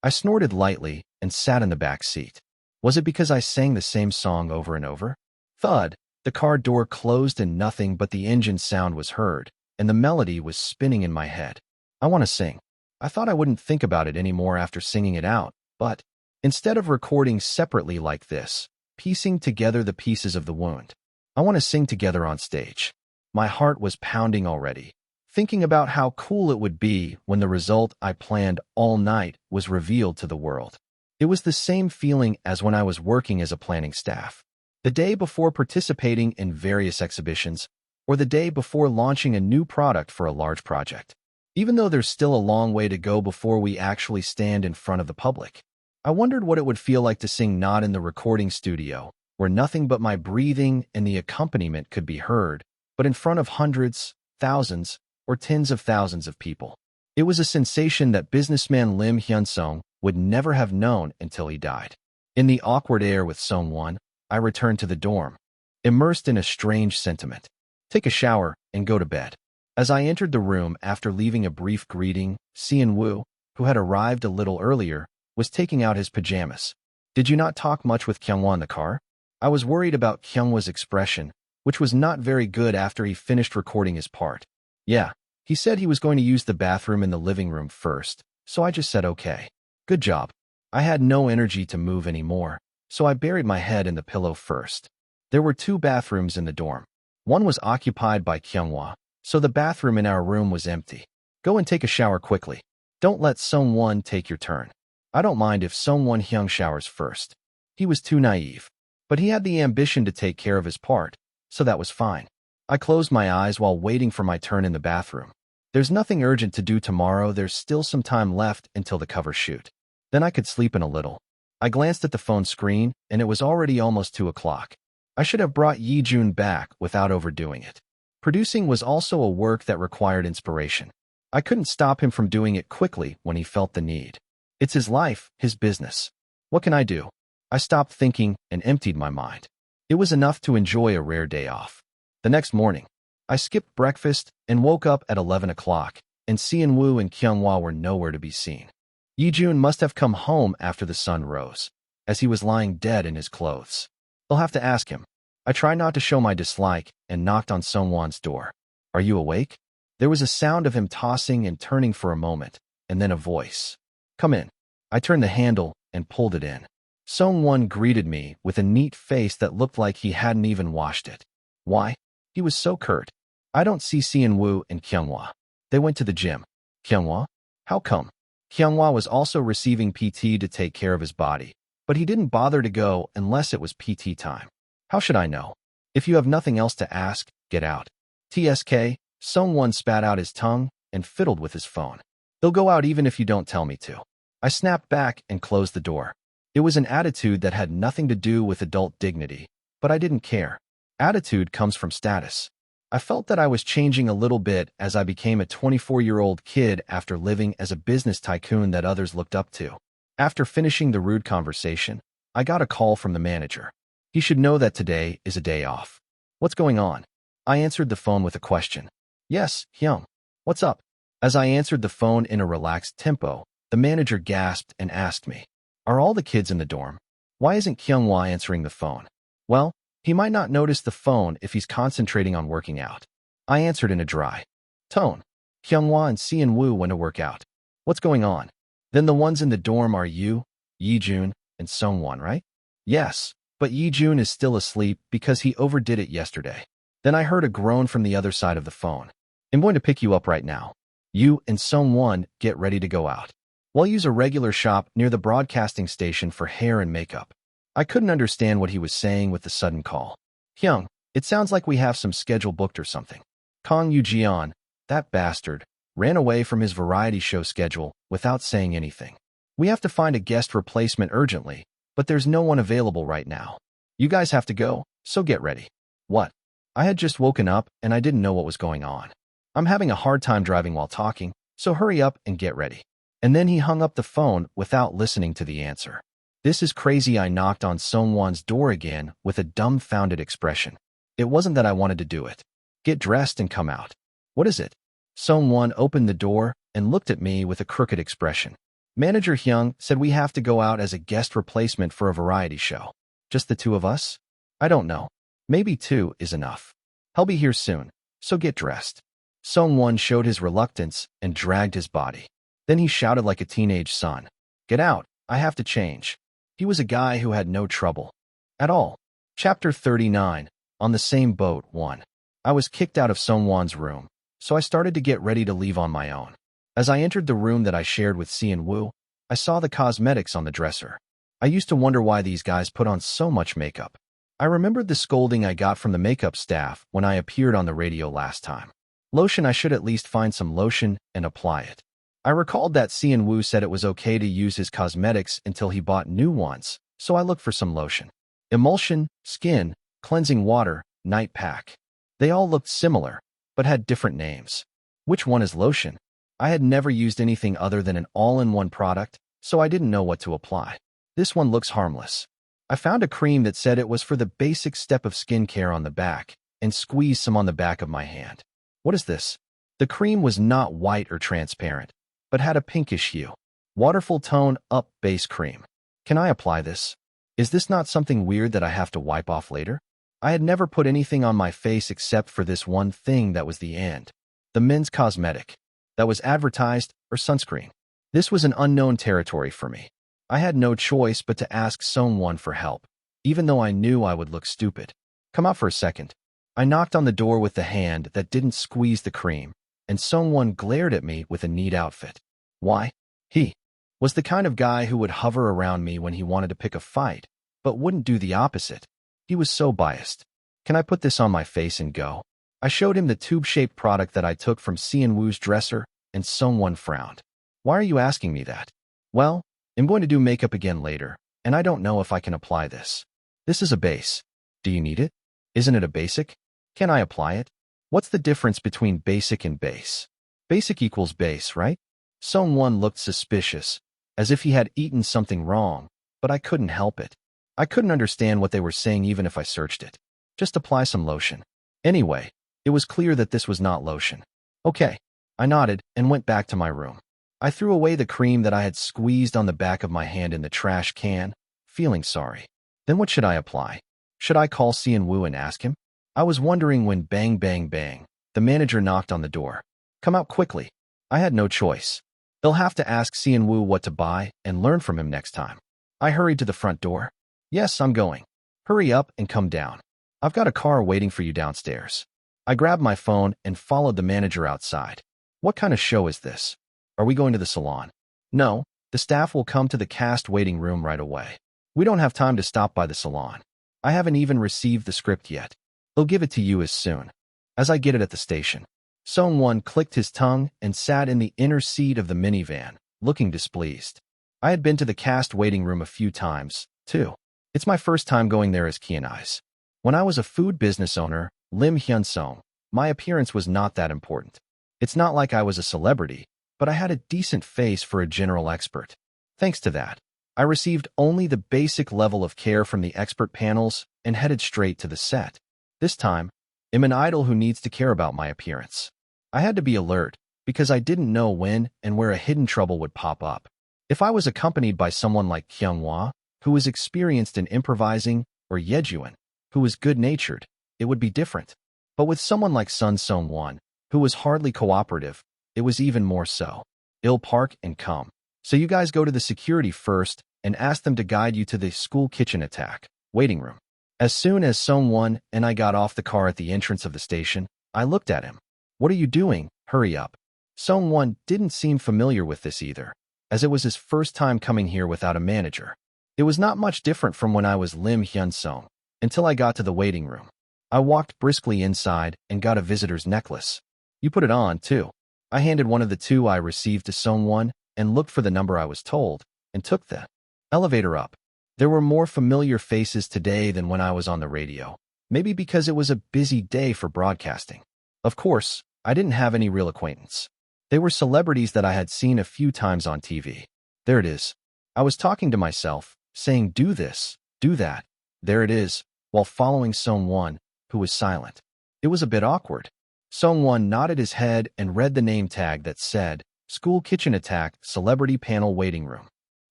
[SPEAKER 1] I snorted lightly and sat in the back seat. Was it because I sang the same song over and over? Thud. The car door closed and nothing but the engine sound was heard, and the melody was spinning in my head. I want to sing. I thought I wouldn't think about it anymore after singing it out, but instead of recording separately like this, piecing together the pieces of the wound, I want to sing together on stage. My heart was pounding already, thinking about how cool it would be when the result I planned all night was revealed to the world. It was the same feeling as when I was working as a planning staff. The day before participating in various exhibitions, or the day before launching a new product for a large project. Even though there's still a long way to go before we actually stand in front of the public, I wondered what it would feel like to sing not in the recording studio, where nothing but my breathing and the accompaniment could be heard, but in front of hundreds, thousands, or tens of thousands of people. It was a sensation that businessman Im Hyunsung would never have known until he died. In the awkward air with Sungwon, I returned to the dorm, immersed in a strange sentiment. Take a shower and go to bed. As I entered the room after leaving a brief greeting, Sean-woo, who had arrived a little earlier, was taking out his pajamas. Did you not talk much with Kyunghwa in the car? I was worried about Kyunghwa's expression, which was not very good after he finished recording his part. Yeah, he said he was going to use the bathroom in the living room first, so I just said okay. Good job. I had no energy to move anymore, so I buried my head in the pillow first. There were 2 bathrooms in the dorm. One was occupied by Kyunghwa, so the bathroom in our room was empty. Go and take a shower quickly. Don't let Sungwon take your turn. I don't mind if Sungwon Hyung showers first. He was too naive, but he had the ambition to take care of his part, so that was fine. I closed my eyes while waiting for my turn in the bathroom. There's nothing urgent to do tomorrow. There's still some time left until the cover shoot. Then I could sleep in a little. I glanced at the phone screen, and it was already almost 2 o'clock. I should have brought Yi-jun back without overdoing it. Producing was also a work that required inspiration. I couldn't stop him from doing it quickly when he felt the need. It's his life, his business. What can I do? I stopped thinking and emptied my mind. It was enough to enjoy a rare day off. The next morning, I skipped breakfast and woke up at 11 o'clock, and Seon-woo and Kyunghwa were nowhere to be seen. Yi-jun must have come home after the sun rose, as he was lying dead in his clothes. I'll have to ask him. I tried not to show my dislike and knocked on Sungwon's door. Are you awake? There was a sound of him tossing and turning for a moment, and then a voice. Come in. I turned the handle and pulled it in. Sungwon greeted me with a neat face that looked like he hadn't even washed it. Why? He was so curt. I don't see Seon-woo and Kyunghwa. They went to the gym. Kyunghwa? How come? Kyunghwa was also receiving PT to take care of his body, but he didn't bother to go unless it was PT time. How should I know? If you have nothing else to ask, get out. TSK, Sungwon spat out his tongue and fiddled with his phone. He'll go out even if you don't tell me to. I snapped back and closed the door. It was an attitude that had nothing to do with adult dignity, but I didn't care. Attitude comes from status. I felt that I was changing a little bit as I became a 24-year-old kid after living as a business tycoon that others looked up to. After finishing the rude conversation, I got a call from the manager. He should know that today is a day off. What's going on? I answered the phone with a question. Yes, Hyung. What's up? As I answered the phone in a relaxed tempo, the manager gasped and asked me, are all the kids in the dorm? Why isn't Kyunghwa answering the phone? Well, he might not notice the phone if he's concentrating on working out. I answered in a dry tone. Kyunghwa and Seon-woo went to work out. What's going on? Then the ones in the dorm are you, Yi-jun, and Sungwon, right? Yes, but Yi-jun is still asleep because he overdid it yesterday. Then I heard a groan from the other side of the phone. I'm going to pick you up right now. You and Sungwon get ready to go out. We'll use a regular shop near the broadcasting station for hair and makeup. I couldn't understand what he was saying with the sudden call. Hyung, it sounds like we have some schedule booked or something. Kang Yoo-jeon, that bastard, ran away from his variety show schedule without saying anything. We have to find a guest replacement urgently, but there's no one available right now. You guys have to go, so get ready. What? I had just woken up and I didn't know what was going on. I'm having a hard time driving while talking, so hurry up and get ready. And then he hung up the phone without listening to the answer. This is crazy. I knocked on Sungwon's door again with a dumbfounded expression. It wasn't that I wanted to do it. Get dressed and come out. What is it? Sungwon opened the door and looked at me with a crooked expression. Manager Hyung said we have to go out as a guest replacement for a variety show. Just the 2 of us? I don't know. Maybe 2 is enough. I'll be here soon, so get dressed. Sungwon showed his reluctance and dragged his body. Then he shouted like a teenage son. Get out, I have to change. He was a guy who had no trouble at all. Chapter 39, On the Same Boat 1. I was kicked out of Sungwon's room, so I started to get ready to leave on my own. As I entered the room that I shared with Seon-woo, I saw the cosmetics on the dresser. I used to wonder why these guys put on so much makeup. I remembered the scolding I got from the makeup staff when I appeared on the radio last time. Lotion, I should at least find some lotion and apply it. I recalled that Seon-woo said it was okay to use his cosmetics until he bought new ones, so I looked for some lotion. Emulsion, skin, cleansing water, night pack. They all looked similar, but had different names. Which one is lotion? I had never used anything other than an all-in-one product, so I didn't know what to apply. This one looks harmless. I found a cream that said it was for the basic step of skincare on the back, and squeezed some on the back of my hand. What is this? The cream was not white or transparent, but had a pinkish hue. Waterful Tone Up Base Cream. Can I apply this? Is this not something weird that I have to wipe off later? I had never put anything on my face except for this one thing that was the end. The men's cosmetic. That was advertised, or sunscreen. This was an unknown territory for me. I had no choice but to ask someone for help, even though I knew I would look stupid. Come out for a second. I knocked on the door with the hand that didn't squeeze the cream, and someone glared at me with a neat outfit. Why? He was the kind of guy who would hover around me when he wanted to pick a fight, but wouldn't do the opposite. He was so biased. Can I put this on my face and go? I showed him the tube-shaped product that I took from Cheon Yise's dresser, and someone frowned. Why are you asking me that? Well, I'm going to do makeup again later, and I don't know if I can apply this. This is a base. Do you need it? Isn't it a basic? Can I apply it? What's the difference between basic and base? Basic equals base, right? Someone looked suspicious, as if he had eaten something wrong, but I couldn't help it. I couldn't understand what they were saying even if I searched it. Just apply some lotion. Anyway, it was clear that this was not lotion. Okay. I nodded and went back to my room. I threw away the cream that I had squeezed on the back of my hand in the trash can, feeling sorry. Then what should I apply? Should I call Cheon Yise and ask him? I was wondering when bang bang bang, the manager knocked on the door. Come out quickly. I had no choice. They'll have to ask Cheon Yise what to buy and learn from him next time. I hurried to the front door. Yes, I'm going. Hurry up and come down. I've got a car waiting for you downstairs. I grabbed my phone and followed the manager outside. What kind of show is this? Are we going to the salon? No, the staff will come to the cast waiting room right away. We don't have time to stop by the salon. I haven't even received the script yet. They'll give it to you as soon as I get it at the station. Someone clicked his tongue and sat in the inner seat of the minivan, looking displeased. I had been to the cast waiting room a few times, too. It's my first time going there as Cheon Yise. When I was a food business owner, Im Hyunsung, my appearance was not that important. It's not like I was a celebrity, but I had a decent face for a general expert. Thanks to that, I received only the basic level of care from the expert panels and headed straight to the set. This time, I'm an idol who needs to care about my appearance. I had to be alert because I didn't know when and where a hidden trouble would pop up. If I was accompanied by someone like Cheon Yise, who was experienced in improvising, or Yejuan, who was good-natured, it would be different. But with someone like Sun Sung-won, who was hardly cooperative, it was even more so. I'll park and come. So you guys go to the security first and ask them to guide you to the school kitchen attack waiting room. As soon as Sung-won and I got off the car at the entrance of the station, I looked at him. What are you doing? Hurry up. Sung-won didn't seem familiar with this either, as it was his first time coming here without a manager. It was not much different from when I was Im Hyunsung, until I got to the waiting room. I walked briskly inside and got a visitor's necklace. You put it on, too. I handed one of the two I received to Sung-won and looked for the number I was told, and took the elevator up. There were more familiar faces today than when I was on the radio, maybe because it was a busy day for broadcasting. Of course, I didn't have any real acquaintance. They were celebrities that I had seen a few times on TV. There it is. I was talking to myself, saying do this, do that. There it is, while following Sung-won, who was silent. It was a bit awkward. Sung-won nodded his head and read the name tag that said, School Kitchen Attack Celebrity Panel Waiting Room.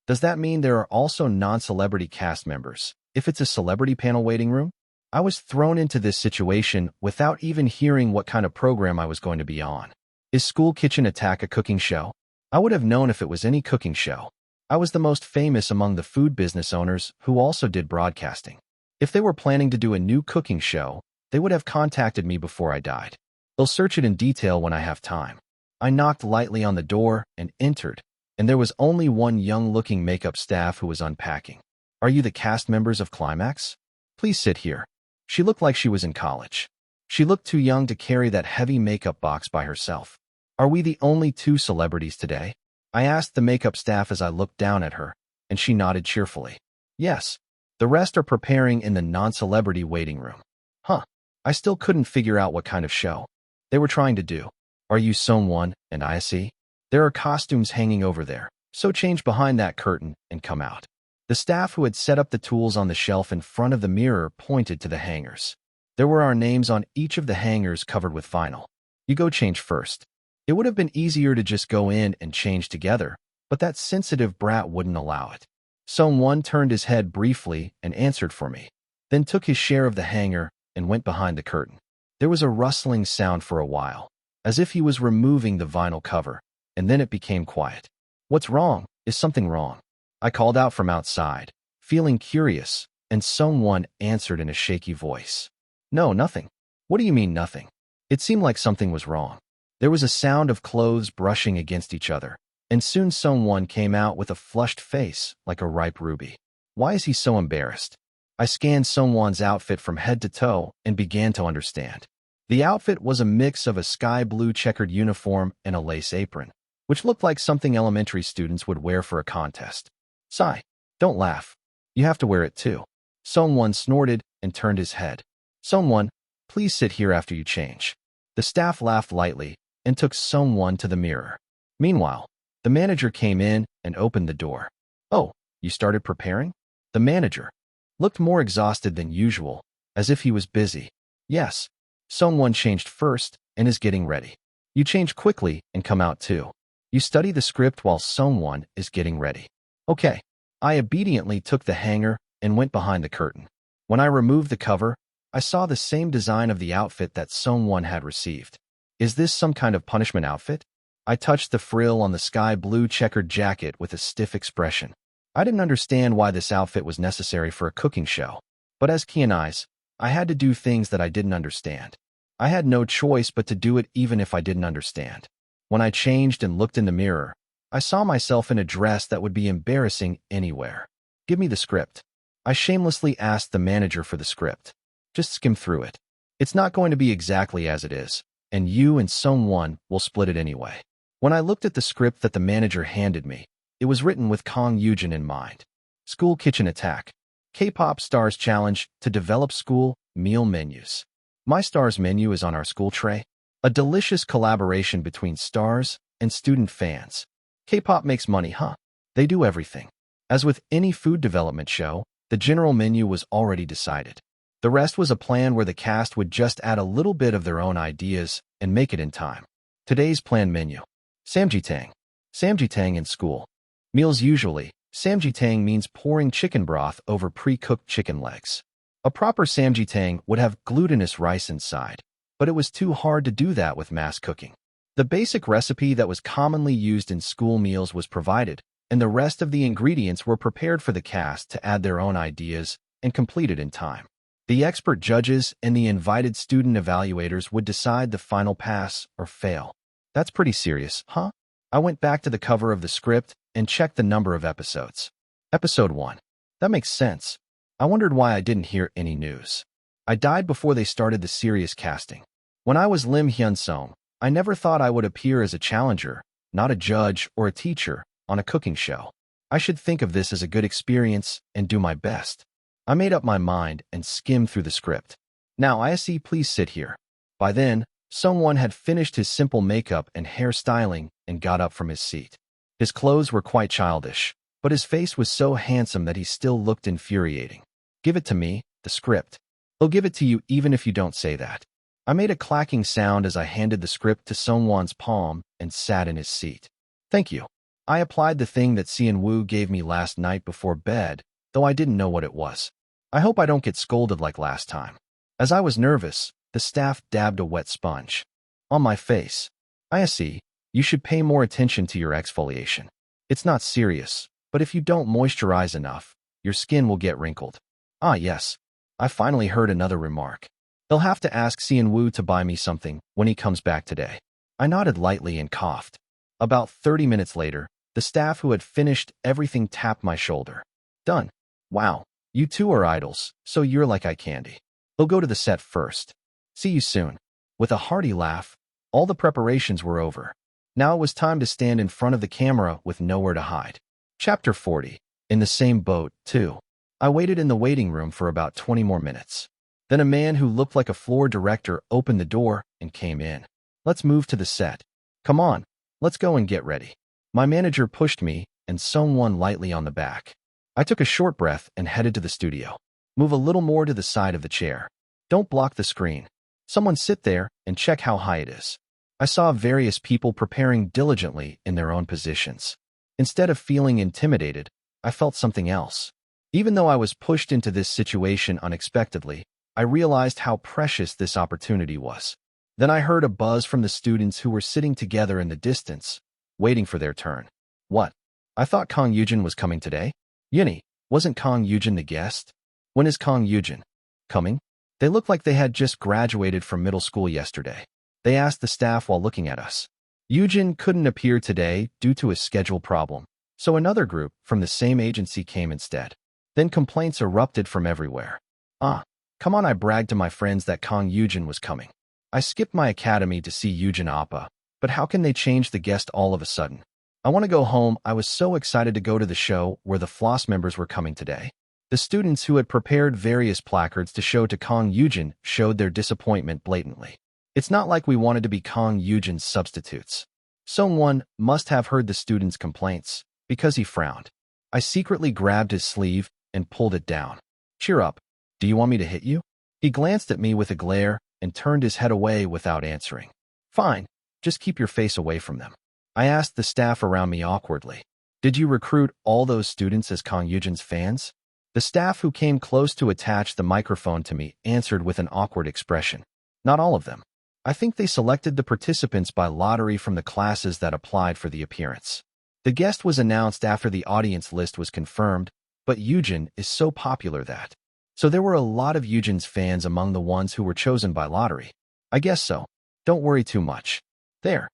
[SPEAKER 1] Does that mean there are also non-celebrity cast members, if it's a celebrity panel waiting room? I was thrown into this situation without even hearing what kind of program I was going to be on. Is School Kitchen Attack a cooking show? I would have known if it was any cooking show. I was the most famous among the food business owners who also did broadcasting. If they were planning to do a new cooking show, they would have contacted me before I died. They'll search it in detail when I have time. I knocked lightly on the door and entered, and there was only one young-looking makeup staff who was unpacking. Are you the cast members of Climax? Please sit here. She looked like she was in college. She looked too young to carry that heavy makeup box by herself. Are we the only two celebrities today? I asked the makeup staff as I looked down at her, and she nodded cheerfully. Yes. The rest are preparing in the non-celebrity waiting room. Huh. I still couldn't figure out what kind of show they were trying to do. Are you Sung-won and Yise? There are costumes hanging over there, so change behind that curtain and come out. The staff who had set up the tools on the shelf in front of the mirror pointed to the hangers. There were our names on each of the hangers covered with vinyl. You go change first. It would have been easier to just go in and change together, but that sensitive brat wouldn't allow it. Someone turned his head briefly and answered for me, then took his share of the hanger and went behind the curtain. There was a rustling sound for a while, as if he was removing the vinyl cover, and then it became quiet. What's wrong? Is something wrong? I called out from outside, feeling curious, and someone answered in a shaky voice. No, nothing. What do you mean nothing? It seemed like something was wrong. There was a sound of clothes brushing against each other, and soon someone came out with a flushed face like a ripe ruby. Why is he so embarrassed? I scanned someone's outfit from head to toe and began to understand. The outfit was a mix of a sky blue checkered uniform and a lace apron, which looked like something elementary students would wear for a contest. Sigh, don't laugh. You have to wear it too. Someone snorted and turned his head. Someone, please sit here after you change. The staff laughed lightly and took someone to the mirror. Meanwhile, the manager came in and opened the door. Oh, you started preparing? The manager looked more exhausted than usual, as if he was busy. Yes, someone changed first and is getting ready. You change quickly and come out too. You study the script while someone is getting ready. Okay. I obediently took the hanger and went behind the curtain. When I removed the cover, I saw the same design of the outfit that someone had received. Is this some kind of punishment outfit? I touched the frill on the sky blue checkered jacket with a stiff expression. I didn't understand why this outfit was necessary for a cooking show, but as Cheon Yise, I had to do things that I didn't understand. I had no choice but to do it even if I didn't understand. When I changed and looked in the mirror, I saw myself in a dress that would be embarrassing anywhere. Give me the script. I shamelessly asked the manager for the script. Just skim through it. It's not going to be exactly as it is, and you and someone will split it anyway. When I looked at the script that the manager handed me, it was written with Kang Yujin in mind. School Kitchen Attack. K-pop Stars Challenge to develop school meal menus. My Stars menu is on our school tray. A delicious collaboration between stars and student fans. K-pop makes money, huh? They do everything. As with any food development show, the general menu was already decided. The rest was a plan where the cast would just add a little bit of their own ideas and make it in time. Today's planned menu. Samjitang. Samjitang in school. Meals usually, samjitang means pouring chicken broth over pre-cooked chicken legs. A proper samjitang would have glutinous rice inside, but it was too hard to do that with mass cooking. The basic recipe that was commonly used in school meals was provided, and the rest of the ingredients were prepared for the cast to add their own ideas and complete it in time. The expert judges and the invited student evaluators would decide the final pass or fail. That's pretty serious, huh? I went back to the cover of the script and checked the number of episodes. Episode 1. That makes sense. I wondered why I didn't hear any news. I died before they started the serious casting. When I was Im Hyunsung, I never thought I would appear as a challenger, not a judge or a teacher, on a cooking show. I should think of this as a good experience and do my best. I made up my mind and skimmed through the script. Now, ISE, please sit here. By then, someone had finished his simple makeup and hairstyling and got up from his seat. His clothes were quite childish, but his face was so handsome that he still looked infuriating. Give it to me, the script. He'll give it to you even if you don't say that. I made a clacking sound as I handed the script to someone's palm and sat in his seat. Thank you. I applied the thing that Sean Woo gave me last night before bed, though I didn't know what it was. I hope I don't get scolded like last time. As I was nervous, the staff dabbed a wet sponge on my face. I see. You should pay more attention to your exfoliation. It's not serious, but if you don't moisturize enough, your skin will get wrinkled. Ah, yes. I finally heard another remark. He'll have to ask Seon Woo to buy me something when he comes back today. I nodded lightly and coughed. About 30 minutes later, the staff who had finished everything tapped my shoulder. Done. Wow, you two are idols, so you're like eye candy. He'll go to the set first. See you soon. With a hearty laugh, all the preparations were over. Now it was time to stand in front of the camera with nowhere to hide. Chapter 40. In the same boat, too. I waited in the waiting room for about 20 more minutes. Then a man who looked like a floor director opened the door and came in. Let's move to the set. Come on, Let's go and get ready. My manager pushed me and someone lightly on the back. I took a short breath and headed to the studio. Move a little more to the side of the chair. Don't block the screen. Someone sit there and check how high it is. I saw various people preparing diligently in their own positions. Instead of feeling intimidated, I felt something else. Even though I was pushed into this situation unexpectedly, I realized how precious this opportunity was. Then I heard a buzz from the students who were sitting together in the distance, waiting for their turn. What? I thought Kang Yujin was coming today? Yuni, wasn't Kang Yujin the guest? When is Kang Yujin coming? They looked like they had just graduated from middle school yesterday. They asked the staff while looking at us. Yujin couldn't appear today due to a schedule problem, so another group from the same agency came instead. Then complaints erupted from everywhere. Come on, I bragged to my friends that Kang Yujin was coming. I skipped my academy to see Yujin Appa, but how can they change the guest all of a sudden? I want to go home. I was so excited to go to the show where the Floss members were coming today. The students who had prepared various placards to show to Kang Yujin showed their disappointment blatantly. It's not like we wanted to be Kang Yujin's substitutes. Someone must have heard the students' complaints, because he frowned. I secretly grabbed his sleeve and pulled it down. Cheer up. Do you want me to hit you? He glanced at me with a glare and turned his head away without answering. Fine, just keep your face away from them. I asked the staff around me awkwardly. Did you recruit all those students as Kang Yujin's fans? The staff who came close to attach the microphone to me answered with an awkward expression. Not all of them. I think they selected the participants by lottery from the classes that applied for the appearance. The guest was announced after the audience list was confirmed, but Yujin is so popular that. So there were a lot of Yujin's fans among the ones who were chosen by lottery. I guess so. Don't worry too much. There.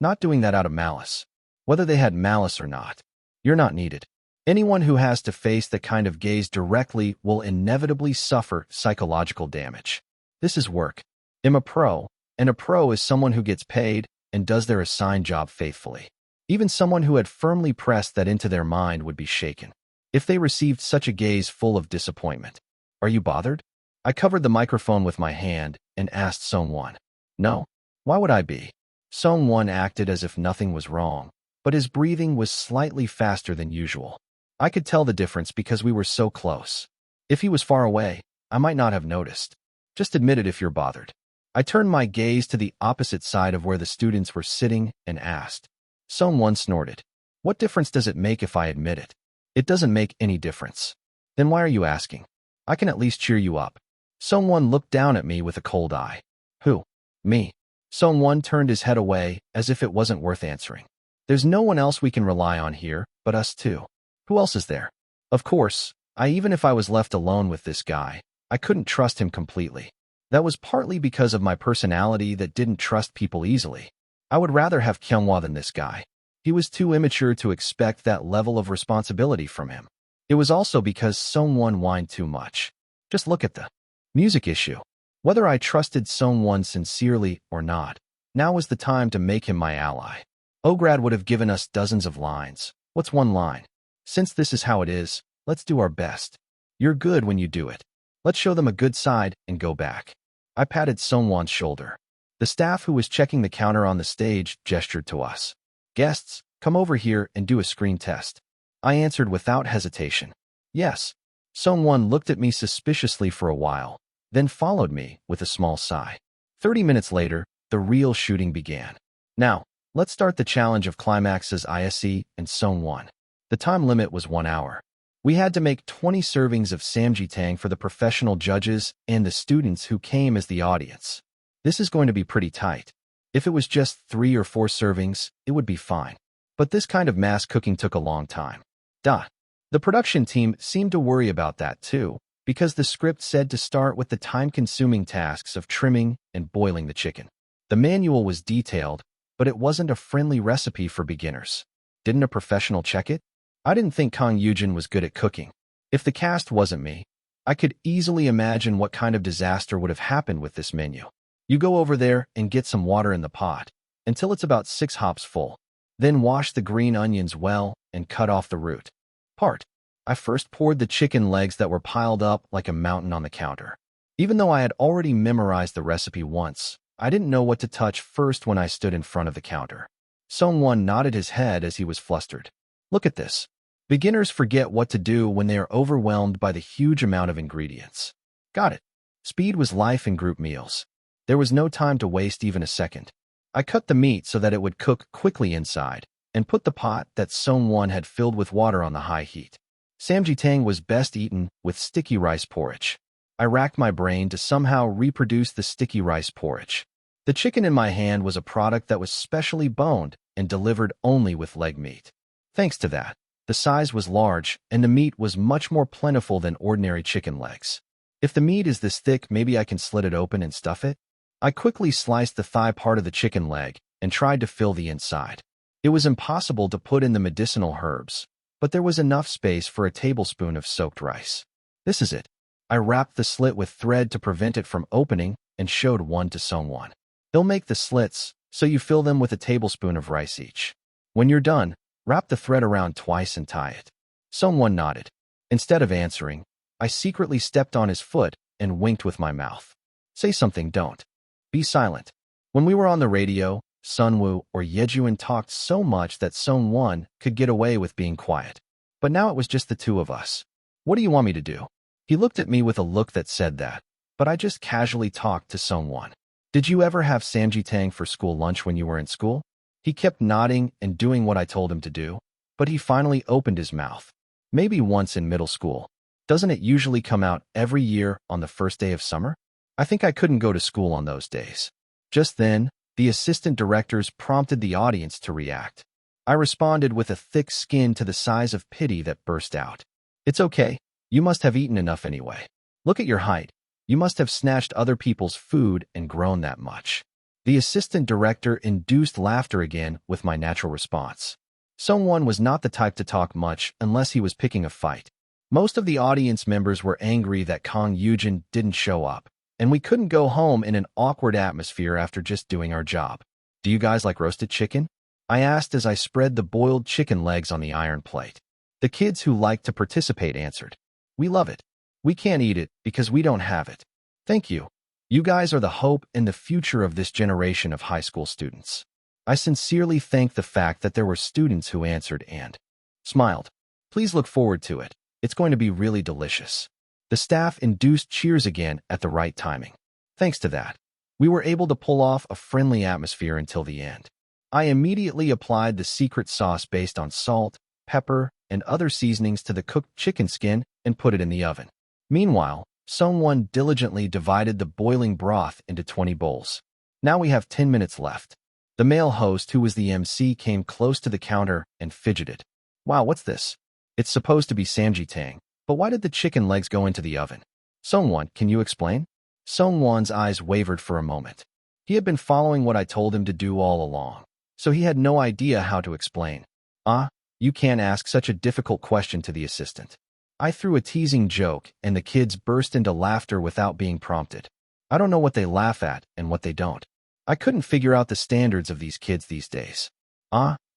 [SPEAKER 1] Not doing that out of malice. Whether they had malice or not, you're not needed. Anyone who has to face that kind of gaze directly will inevitably suffer psychological damage. This is work. I'm a pro, and a pro is someone who gets paid and does their assigned job faithfully. Even someone who had firmly pressed that into their mind would be shaken if they received such a gaze full of disappointment. Are you bothered? I covered the microphone with my hand and asked Song-won. No. Why would I be? Song-won acted as if nothing was wrong, but his breathing was slightly faster than usual. I could tell the difference because we were so close. If he was far away, I might not have noticed. Just admit it if you're bothered. I turned my gaze to the opposite side of where the students were sitting and asked. Song-won snorted. What difference does it make if I admit it? It doesn't make any difference. Then why are you asking? I can at least cheer you up. Song-won looked down at me with a cold eye. Who? Me. Song-won turned his head away as if it wasn't worth answering. There's no one else we can rely on here but us two. Who else is there? Of course, even if I was left alone with this guy, I couldn't trust him completely. That was partly because of my personality that didn't trust people easily. I would rather have Kyunghwa than this guy. He was too immature to expect that level of responsibility from him. It was also because Song-won whined too much. Just look at the music issue. Whether I trusted Song-won sincerely or not, now was the time to make him my ally. Ograd would have given us dozens of lines. What's one line? Since this is how it is, let's do our best. You're good when you do it. Let's show them a good side and go back. I patted Song-won's shoulder. The staff who was checking the counter on the stage gestured to us. Guests, come over here and do a screen test. I answered without hesitation. Yes. Song-won looked at me suspiciously for a while, then followed me with a small sigh. 30 minutes later, the real shooting began. Now, let's start the challenge of Climax's Ise and Song-won. The time limit was 1 hour. We had to make 20 servings of samjitang for the professional judges and the students who came as the audience. This is going to be pretty tight. If it was just 3 or 4 servings, it would be fine. But this kind of mass cooking took a long time. The production team seemed to worry about that too, because the script said to start with the time-consuming tasks of trimming and boiling the chicken. The manual was detailed, but it wasn't a friendly recipe for beginners. Didn't a professional check it? I didn't think Kang Yujin was good at cooking. If the cast wasn't me, I could easily imagine what kind of disaster would have happened with this menu. You go over there and get some water in the pot, until it's about 6 hops full. Then wash the green onions well and cut off the root part. I first poured the chicken legs that were piled up like a mountain on the counter. Even though I had already memorized the recipe once, I didn't know what to touch first when I stood in front of the counter. Someone nodded his head as he was flustered. Look at this. Beginners forget what to do when they are overwhelmed by the huge amount of ingredients. Got it. Speed was life in group meals. There was no time to waste even a second. I cut the meat so that it would cook quickly inside, and put the pot that Song-won had filled with water on the high heat. Samjitang was best eaten with sticky rice porridge. I racked my brain to somehow reproduce the sticky rice porridge. The chicken in my hand was a product that was specially boned and delivered only with leg meat. Thanks to that, the size was large and the meat was much more plentiful than ordinary chicken legs. If the meat is this thick, maybe I can slit it open and stuff it? I quickly sliced the thigh part of the chicken leg and tried to fill the inside. It was impossible to put in the medicinal herbs, but there was enough space for a tablespoon of soaked rice. This is it. I wrapped the slit with thread to prevent it from opening and showed one to Song-won. They'll make the slits, so you fill them with a tablespoon of rice each. When you're done, wrap the thread around twice and tie it. Song-won nodded. Instead of answering, I secretly stepped on his foot and winked with my mouth. Say something, don't. Be silent. When we were on the radio, Sunwoo or Yejuan talked so much that Song-won could get away with being quiet. But now it was just the two of us. What do you want me to do? He looked at me with a look that said that, but I just casually talked to Song-won. Did you ever have samjitang for school lunch when you were in school? He kept nodding and doing what I told him to do, but he finally opened his mouth. Maybe once in middle school. Doesn't it usually come out every year on the first day of summer? I think I couldn't go to school on those days. Just then, the assistant directors prompted the audience to react. I responded with a thick skin to the size of pity that burst out. It's okay. You must have eaten enough anyway. Look at your height. You must have snatched other people's food and grown that much. The assistant director induced laughter again with my natural response. Song-won was not the type to talk much unless he was picking a fight. Most of the audience members were angry that Kang Yujin didn't show up, and we couldn't go home in an awkward atmosphere after just doing our job. Do you guys like roasted chicken? I asked as I spread the boiled chicken legs on the iron plate. The kids who liked to participate answered. We love it. We can't eat it because we don't have it. Thank you. You guys are the hope and the future of this generation of high school students. I sincerely thank the fact that there were students who answered and smiled. Please look forward to it. It's going to be really delicious. The staff induced cheers again at the right timing. Thanks to that, we were able to pull off a friendly atmosphere until the end. I immediately applied the secret sauce based on salt, pepper, and other seasonings to the cooked chicken skin and put it in the oven. Meanwhile, Song-won diligently divided the boiling broth into 20 bowls. Now we have 10 minutes left. The male host, who was the MC, came close to the counter and fidgeted. Wow, what's this? It's supposed to be samjitang, but why did the chicken legs go into the oven? Song-won, can you explain? Song-won's eyes wavered for a moment. He had been following what I told him to do all along, so he had no idea how to explain. You can't ask such a difficult question to the assistant. I threw a teasing joke, and the kids burst into laughter without being prompted. I don't know what they laugh at and what they don't. I couldn't figure out the standards of these kids these days.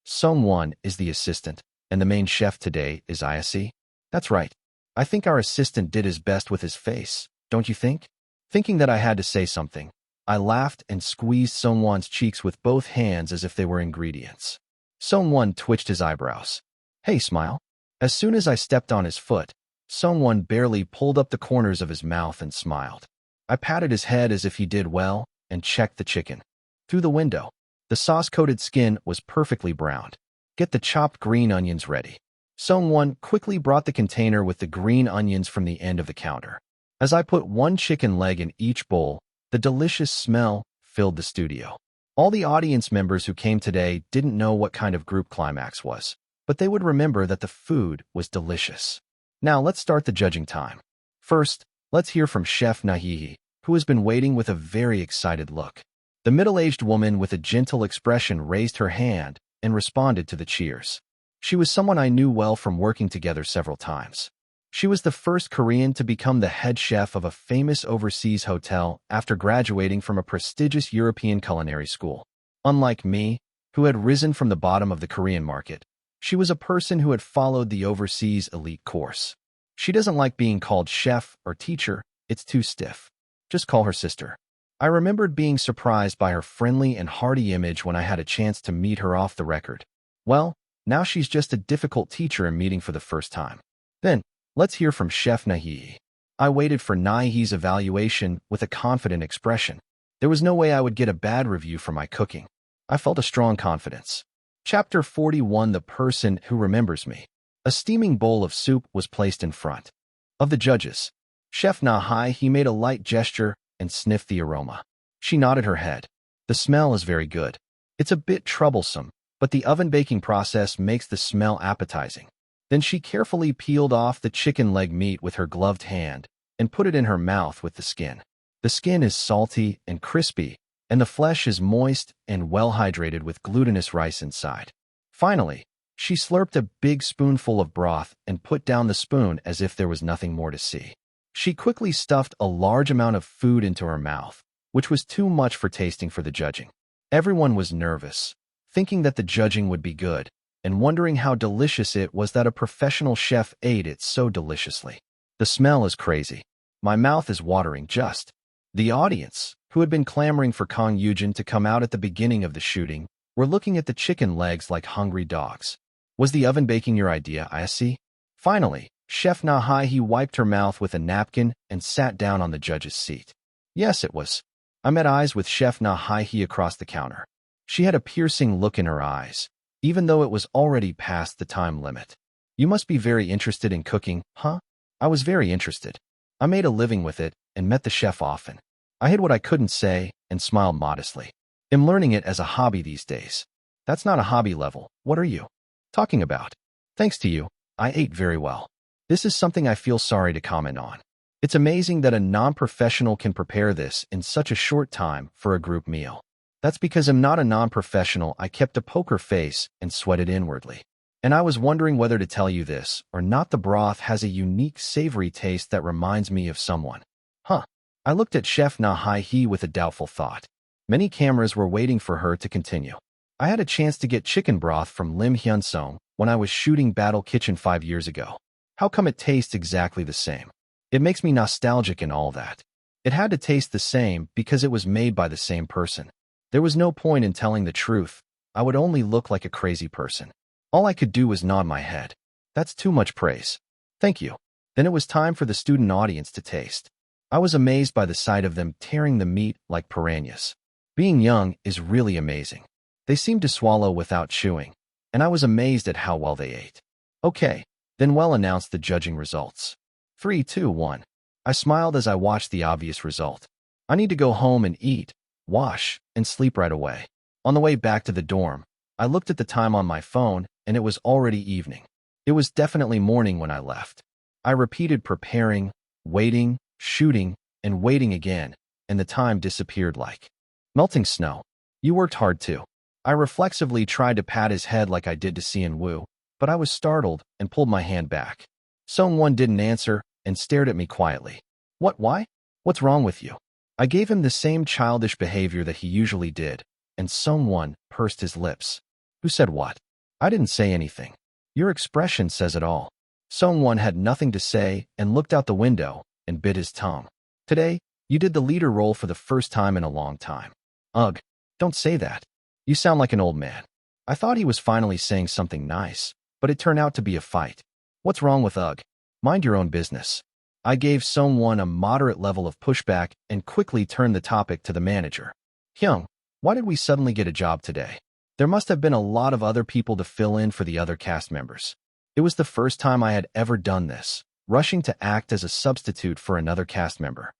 [SPEAKER 1] Song-won is the assistant, and the main chef today is Yise? That's right. I think our assistant did his best with his face, don't you think? Thinking that I had to say something, I laughed and squeezed Song-won's cheeks with both hands as if they were ingredients. Song-won twitched his eyebrows. Hey, smile. As soon as I stepped on his foot, Song-won barely pulled up the corners of his mouth and smiled. I patted his head as if he did well and checked the chicken. Through the window, the sauce-coated skin was perfectly browned. Get the chopped green onions ready. Song-won quickly brought the container with the green onions from the end of the counter. As I put one chicken leg in each bowl, the delicious smell filled the studio. All the audience members who came today didn't know what kind of group Climax was, but they would remember that the food was delicious. Now let's start the judging time. First, let's hear from Chef Nahihi, who has been waiting with a very excited look. The middle-aged woman with a gentle expression raised her hand and responded to the cheers. She was someone I knew well from working together several times. She was the first Korean to become the head chef of a famous overseas hotel after graduating from a prestigious European culinary school. Unlike me, who had risen from the bottom of the Korean market, she was a person who had followed the overseas elite course. She doesn't like being called chef or teacher, it's too stiff. Just call her sister. I remembered being surprised by her friendly and hearty image when I had a chance to meet her off the record. Well, now she's just a difficult teacher in meeting for the first time. Then, let's hear from Chef Nahi. I waited for Nahi's evaluation with a confident expression. There was no way I would get a bad review for my cooking. I felt a strong confidence. Chapter 41: The Person Who Remembers Me. A steaming bowl of soup was placed in front of the judges. Chef Nahi made a light gesture and sniffed the aroma. She nodded her head. The smell is very good. It's a bit troublesome, but the oven baking process makes the smell appetizing. Then she carefully peeled off the chicken leg meat with her gloved hand and put it in her mouth with the skin. The skin is salty and crispy, and the flesh is moist and well hydrated with glutinous rice inside. Finally, she slurped a big spoonful of broth and put down the spoon as if there was nothing more to see. She quickly stuffed a large amount of food into her mouth, which was too much for tasting for the judging. Everyone was nervous, thinking that the judging would be good, and wondering how delicious it was that a professional chef ate it so deliciously. The smell is crazy. My mouth is watering just. The audience, who had been clamoring for Kang Yujin to come out at the beginning of the shooting, were looking at the chicken legs like hungry dogs. Was the oven baking your idea, I see? Finally, Chef Nahi wiped her mouth with a napkin and sat down on the judge's seat. Yes, it was. I met eyes with Chef Nahi across the counter. She had a piercing look in her eyes, even though it was already past the time limit. You must be very interested in cooking, huh? I was very interested. I made a living with it and met the chef often. I hid what I couldn't say and smiled modestly. I'm learning it as a hobby these days. That's not a hobby level. What are you talking about? Thanks to you, I ate very well. This is something I feel sorry to comment on. It's amazing that a non-professional can prepare this in such a short time for a group meal. That's because I'm not a non-professional. I kept a poker face and sweated inwardly. And I was wondering whether to tell you this or not. The broth has a unique savory taste that reminds me of someone. Huh. I looked at Chef Nahi with a doubtful thought. Many cameras were waiting for her to continue. I had a chance to get chicken broth from Im Hyunsung when I was shooting Battle Kitchen 5 years ago. How come it tastes exactly the same? It makes me nostalgic and all that. It had to taste the same because it was made by the same person. There was no point in telling the truth. I would only look like a crazy person. All I could do was nod my head. That's too much praise. Thank you. Then it was time for the student audience to taste. I was amazed by the sight of them tearing the meat like piranhas. Being young is really amazing. They seemed to swallow without chewing, and I was amazed at how well they ate. Okay, then well announced the judging results. 3, 2, 1. I smiled as I watched the obvious result. I need to go home and eat, wash, and sleep right away. On the way back to the dorm, I looked at the time on my phone, and it was already evening. It was definitely morning when I left. I repeated preparing, waiting, shooting, and waiting again, and the time disappeared like melting snow. You worked hard too. I reflexively tried to pat his head like I did to Seon Woo, but I was startled and pulled my hand back. Sung-won didn't answer and stared at me quietly. Why? What's wrong with you? I gave him the same childish behavior that he usually did, and Sung-won pursed his lips. Who said what? I didn't say anything. Your expression says it all. Sung-won had nothing to say and looked out the window and bit his tongue. Today, you did the leader role for the first time in a long time. Ugh, don't say that. You sound like an old man. I thought he was finally saying something nice, but it turned out to be a fight. What's wrong with ugh? Mind your own business. I gave Sung-won a moderate level of pushback and quickly turned the topic to the manager. Hyung, why did we suddenly get a job today? There must have been a lot of other people to fill in for the other cast members. It was the first time I had ever done this, rushing to act as a substitute for another cast member.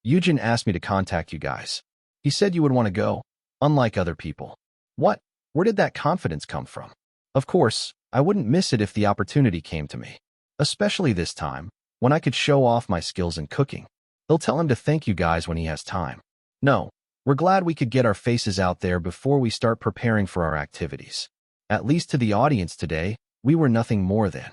[SPEAKER 1] Yujin asked me to contact you guys. He said you would want to go, unlike other people. What? Where did that confidence come from? Of course, I wouldn't miss it if the opportunity came to me. Especially this time, when I could show off my skills in cooking. He'll tell him to thank you guys when he has time. No, we're glad we could get our faces out there before we start preparing for our activities. At least to the audience today, we were nothing more than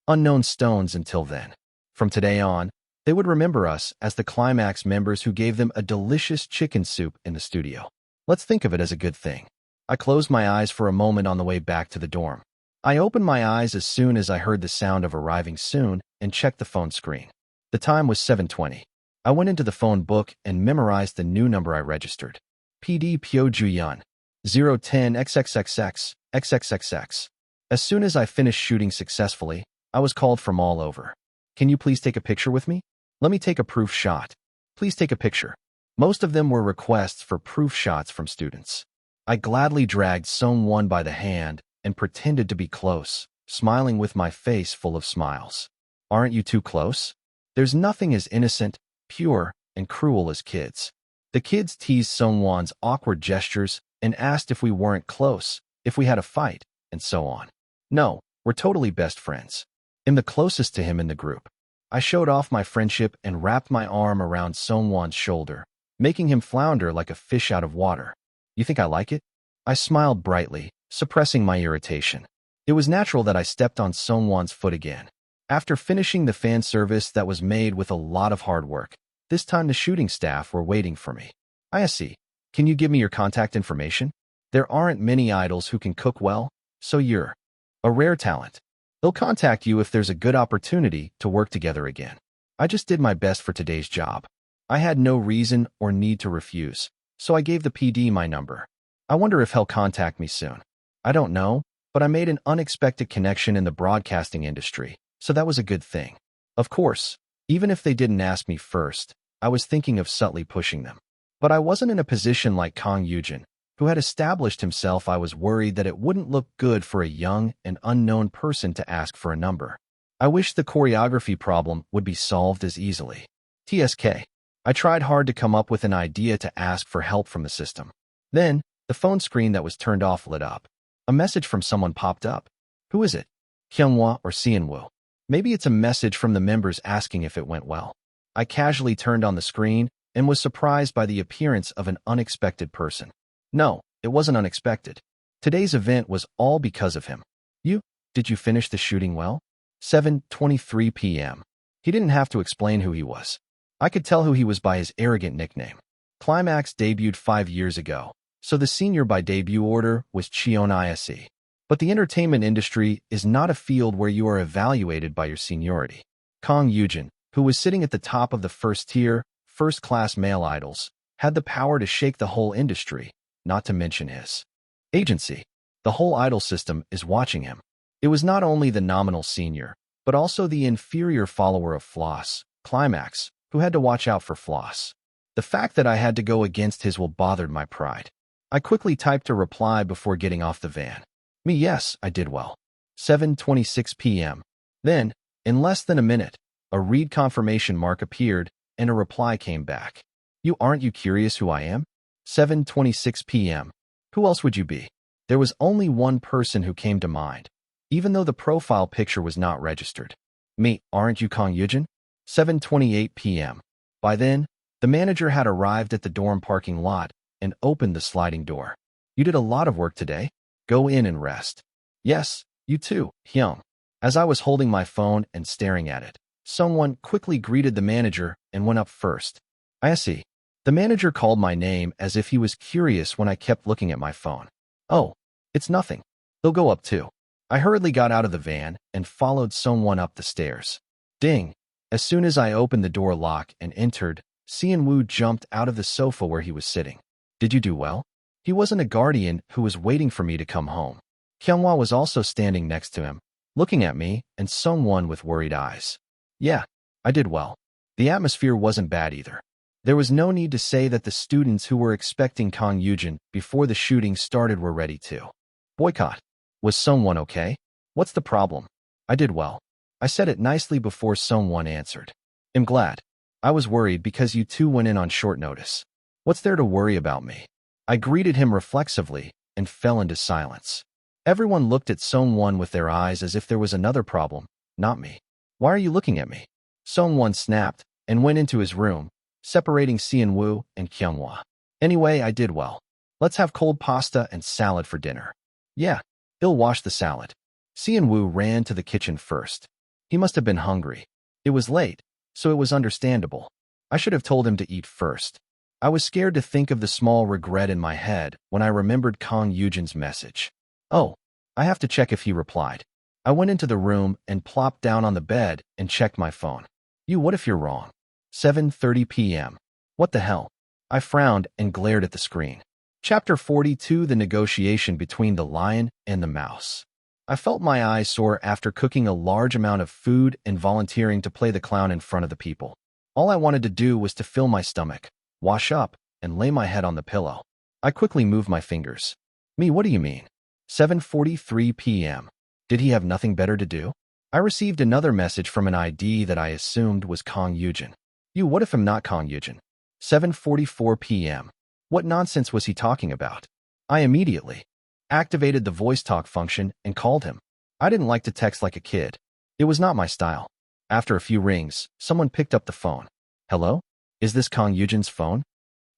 [SPEAKER 1] unknown stones until then. From today on, they would remember us as the Climax members who gave them a delicious chicken soup in the studio. Let's think of it as a good thing. I closed my eyes for a moment on the way back to the dorm. I opened my eyes as soon as I heard the sound of arriving soon and checked the phone screen. The time was 7:20. I went into the phone book and memorized the new number I registered. PD Pyo Juyun, 010 XXXX, XXXX. As soon as I finished shooting successfully, I was called from all over. Can you please take a picture with me? Let me take a proof shot. Please take a picture. Most of them were requests for proof shots from students. I gladly dragged Sung-won by the hand and pretended to be close, smiling with my face full of smiles. Aren't you too close? There's nothing as innocent, pure, and cruel as kids. The kids teased Sung-won's awkward gestures and asked if we weren't close, if we had a fight, and so on. No, we're totally best friends. I'm the closest to him in the group. I showed off my friendship and wrapped my arm around Sung-won's shoulder, making him flounder like a fish out of water. You think I like it? I smiled brightly, suppressing my irritation. It was natural that I stepped on Sung-won's foot again. After finishing the fan service that was made with a lot of hard work, this time the shooting staff were waiting for me. I see. Can you give me your contact information? There aren't many idols who can cook well, so you're a rare talent. They'll contact you if there's a good opportunity to work together again. I just did my best for today's job. I had no reason or need to refuse, so I gave the PD my number. I wonder if he'll contact me soon. I don't know, but I made an unexpected connection in the broadcasting industry, so that was a good thing. Of course, even if they didn't ask me first, I was thinking of subtly pushing them. But I wasn't in a position like Kang Yujin, who had established himself. I was worried that it wouldn't look good for a young and unknown person to ask for a number. I wish the choreography problem would be solved as easily. TSK. I tried hard to come up with an idea to ask for help from the system. Then, the phone screen that was turned off lit up. A message from someone popped up. Who is it? Hyunwoo or Seonwoo? Maybe it's a message from the members asking if it went well. I casually turned on the screen and was surprised by the appearance of an unexpected person. No, it wasn't unexpected. Today's event was all because of him. Did you finish the shooting well? 7:23 p.m. He didn't have to explain who he was. I could tell who he was by his arrogant nickname. Climax debuted 5 years ago, so the senior by debut order was Cheon Yise. But the entertainment industry is not a field where you are evaluated by your seniority. Kang Yujin, who was sitting at the top of the first-tier, first-class male idols, had the power to shake the whole industry, not to mention his agency. The whole idol system is watching him. It was not only the nominal senior, but also the inferior follower of Floss, Climax, who had to watch out for Floss. The fact that I had to go against his will bothered my pride. I quickly typed a reply before getting off the van. Yes, I did well. 7:26 p.m. Then, in less than a minute, a read confirmation mark appeared and a reply came back. Aren't you curious who I am? 7:26 p.m. Who else would you be? There was only one person who came to mind, even though the profile picture was not registered. Aren't you Kang Yujin? 7:28 p.m. By then, the manager had arrived at the dorm parking lot and opened the sliding door. You did a lot of work today. Go in and rest. Yes, you too, Hyung. As I was holding my phone and staring at it, someone quickly greeted the manager and went up first. I see. The manager called my name as if he was curious when I kept looking at my phone. Oh, it's nothing. They'll go up too. I hurriedly got out of the van and followed someone up the stairs. Ding! As soon as I opened the door lock and entered, Seonwoo jumped out of the sofa where he was sitting. Did you do well? He wasn't a guardian who was waiting for me to come home. Hyunwoo was also standing next to him, looking at me and someone with worried eyes. Yeah, I did well. The atmosphere wasn't bad either. There was no need to say that the students who were expecting Kang Yujin before the shooting started were ready to boycott. Was someone okay? What's the problem? I did well. I said it nicely before someone answered. I'm glad. I was worried because you two went in on short notice. What's there to worry about me? I greeted him reflexively and fell into silence. Everyone looked at Sung-won with their eyes as if there was another problem, not me. Why are you looking at me? Sung-won snapped and went into his room, separating Seonwoo and Hyunwoo. Anyway, I did well. Let's have cold pasta and salad for dinner. Yeah, he'll wash the salad. Seonwoo ran to the kitchen first. He must have been hungry. It was late, so it was understandable. I should have told him to eat first. I was scared to think of the small regret in my head when I remembered Kang Yujin's message. Oh, I have to check if he replied. I went into the room and plopped down on the bed and checked my phone. What if you're wrong? 7:30 p.m. What the hell? I frowned and glared at the screen. Chapter 42, The Negotiation Between the Lion and the Mouse. I felt my eyes sore after cooking a large amount of food and volunteering to play the clown in front of the people. All I wanted to do was to fill my stomach, wash up, and lay my head on the pillow. I quickly moved my fingers. Me, what do you mean? 7:43 p.m. Did he have nothing better to do? I received another message from an ID that I assumed was Kang Yujin. You, what if I'm not Kang Yujin? 7:44 p.m. What nonsense was he talking about? I immediately activated the voice talk function and called him. I didn't like to text like a kid. It was not my style. After a few rings, someone picked up the phone. Hello? Is this Kang Yujin's phone?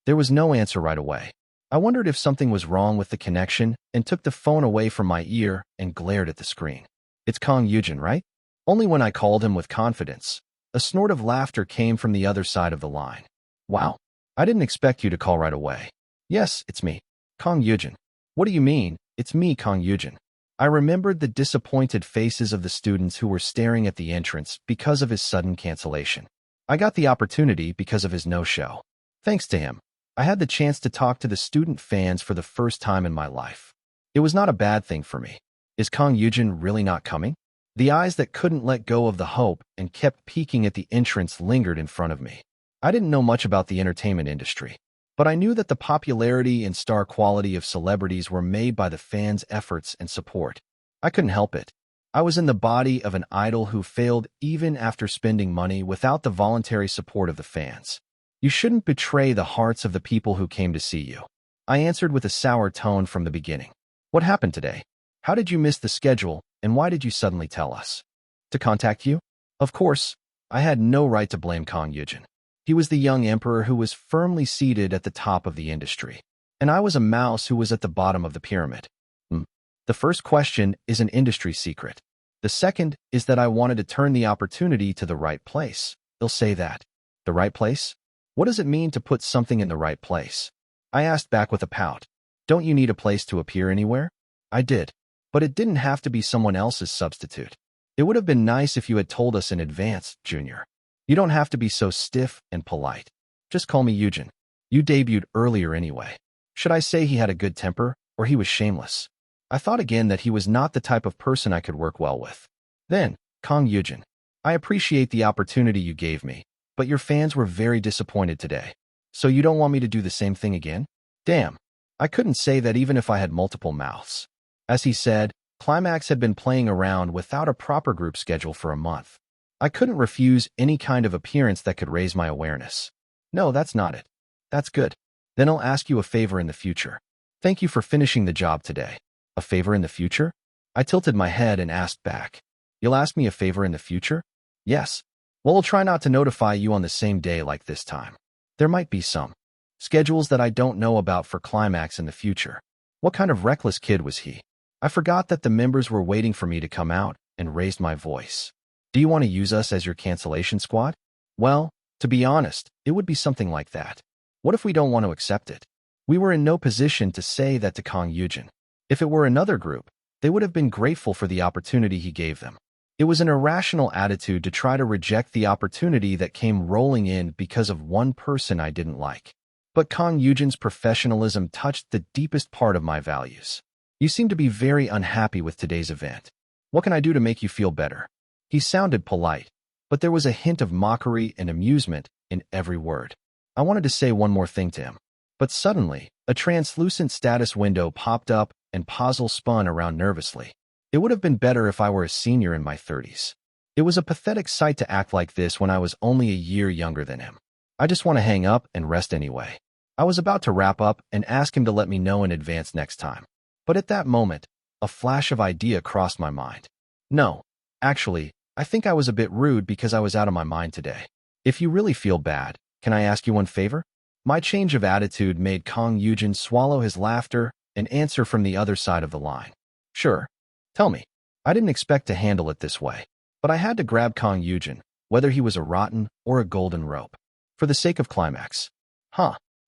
[SPEAKER 1] There was no answer right away. I wondered if something was wrong with the connection and took the phone away from my ear and glared at the screen. It's Kang Yujin, right? Only when I called him with confidence. A snort of laughter came from the other side of the line. Wow. I didn't expect you to call right away. Yes, it's me. Kang Yujin. What do you mean, it's me, Kang Yujin? I remembered the disappointed faces of the students who were staring at the entrance because of his sudden cancellation. I got the opportunity because of his no-show. Thanks to him, I had the chance to talk to the student fans for the first time in my life. It was not a bad thing for me. Is Kang Yujin really not coming? The eyes that couldn't let go of the hope and kept peeking at the entrance lingered in front of me. I didn't know much about the entertainment industry, but I knew that the popularity and star quality of celebrities were made by the fans' efforts and support. I couldn't help it. I was in the body of an idol who failed even after spending money without the voluntary support of the fans. You shouldn't betray the hearts of the people who came to see you. I answered with a sour tone from the beginning. What happened today? How did you miss the schedule, and why did you suddenly tell us? To contact you? Of course, I had no right to blame Kang Yujin. He was the young emperor who was firmly seated at the top of the industry, and I was a mouse who was at the bottom of the pyramid. The first question is an industry secret. The second is that I wanted to turn the opportunity to the right place. They'll say that. The right place? What does it mean to put something in the right place? I asked back with a pout. Don't you need a place to appear anywhere? I did, but it didn't have to be someone else's substitute. It would have been nice if you had told us in advance, Junior. You don't have to be so stiff and polite. Just call me Yujin. You debuted earlier anyway. Should I say he had a good temper, or he was shameless? I thought again that he was not the type of person I could work well with. Then, Kang Yujin, I appreciate the opportunity you gave me, but your fans were very disappointed today. So you don't want me to do the same thing again? Damn. I couldn't say that even if I had multiple mouths. As he said, Climax had been playing around without a proper group schedule for a month. I couldn't refuse any kind of appearance that could raise my awareness. No, that's not it. That's good. Then I'll ask you a favor in the future. Thank you for finishing the job today. A favor in the future? I tilted my head and asked back. You'll ask me a favor in the future? Yes. Well, we'll try not to notify you on the same day like this time. There might be some schedules that I don't know about for Climax in the future. What kind of reckless kid was he? I forgot that the members were waiting for me to come out and raised my voice. Do you want to use us as your cancellation squad? Well, to be honest, it would be something like that. What if we don't want to accept it? We were in no position to say that to Kang Yujin. If it were another group, they would have been grateful for the opportunity he gave them. It was an irrational attitude to try to reject the opportunity that came rolling in because of one person I didn't like. But Kang Yujin's professionalism touched the deepest part of my values. You seem to be very unhappy with today's event. What can I do to make you feel better? He sounded polite, but there was a hint of mockery and amusement in every word. I wanted to say one more thing to him, but suddenly, a translucent status window popped up and Puzzle spun around nervously. It would have been better if I were a senior in my 30s. It was a pathetic sight to act like this when I was only a year younger than him. I just want to hang up and rest anyway. I was about to wrap up and ask him to let me know in advance next time. But at that moment, a flash of idea crossed my mind. No, actually, I think I was a bit rude because I was out of my mind today. If you really feel bad, can I ask you one favor? My change of attitude made Kang Yujin swallow his laughter and answer from the other side of the line. Sure. Tell me. I didn't expect to handle it this way, but I had to grab Kang Yujin, whether he was a rotten or a golden rope. For the sake of Climax.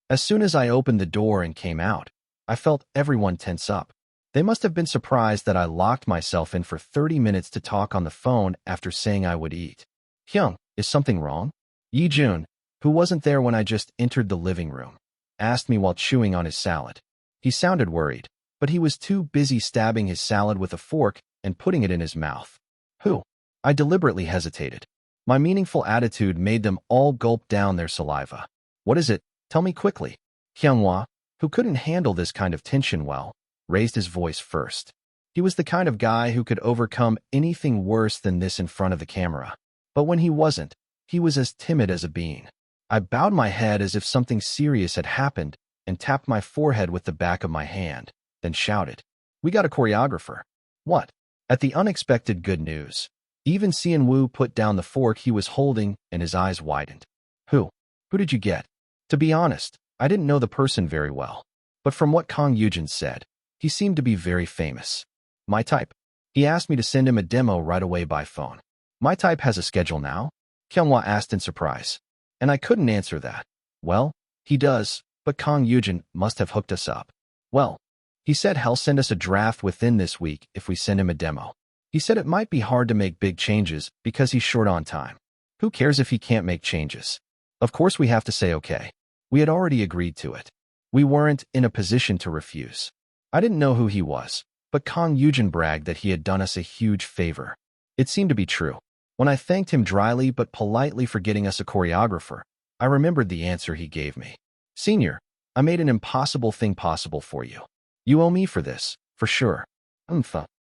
[SPEAKER 1] As soon as I opened the door and came out, I felt everyone tense up. They must have been surprised that I locked myself in for 30 minutes to talk on the phone after saying I would eat. Hyung, is something wrong? Yi Jun, who wasn't there when I just entered the living room, asked me while chewing on his salad. He sounded worried, but he was too busy stabbing his salad with a fork and putting it in his mouth. Who? I deliberately hesitated. My meaningful attitude made them all gulp down their saliva. What is it? Tell me quickly. Hyunwoo, who couldn't handle this kind of tension well, raised his voice first. He was the kind of guy who could overcome anything worse than this in front of the camera. But when he wasn't, he was as timid as a bean. I bowed my head as if something serious had happened and tapped my forehead with the back of my hand, then shouted, "We got a choreographer." What? At the unexpected good news, even Seon-woo put down the fork he was holding and his eyes widened. Who? Who did you get? To be honest, I didn't know the person very well. But from what Kang Yujin said, he seemed to be very famous. My type. He asked me to send him a demo right away by phone. My type has a schedule now? Hyunwoo asked in surprise. And I couldn't answer that. Well, he does, but Kang Yujin must have hooked us up. Well, he said he'll send us a draft within this week if we send him a demo. He said it might be hard to make big changes because he's short on time. Who cares if he can't make changes? Of course we have to say okay. We had already agreed to it. We weren't in a position to refuse. I didn't know who he was, but Kang Yujin bragged that he had done us a huge favor. It seemed to be true. When I thanked him dryly but politely for getting us a choreographer, I remembered the answer he gave me. Senior, I made an impossible thing possible for you. You owe me for this, for sure.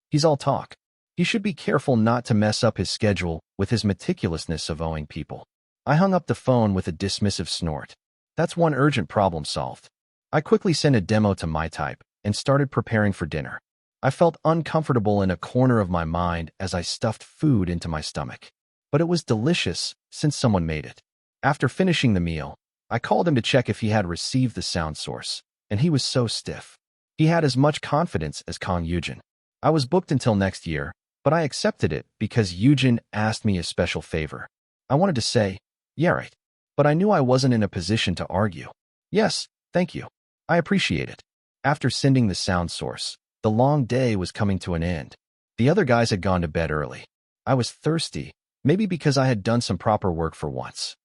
[SPEAKER 1] He's all talk. He should be careful not to mess up his schedule with his meticulousness of owing people. I hung up the phone with a dismissive snort. That's one urgent problem solved. I quickly sent a demo to my type and started preparing for dinner. I felt uncomfortable in a corner of my mind as I stuffed food into my stomach. But it was delicious since someone made it. After finishing the meal, I called him to check if he had received the sound source, and he was so stiff. He had as much confidence as Kang Yujin. I was booked until next year, but I accepted it because Yujin asked me a special favor. I wanted to say, yeah, right. But I knew I wasn't in a position to argue. Yes, thank you. I appreciate it. After sending the sound source, the long day was coming to an end. The other guys had gone to bed early. I was thirsty, maybe because I had done some proper work for once.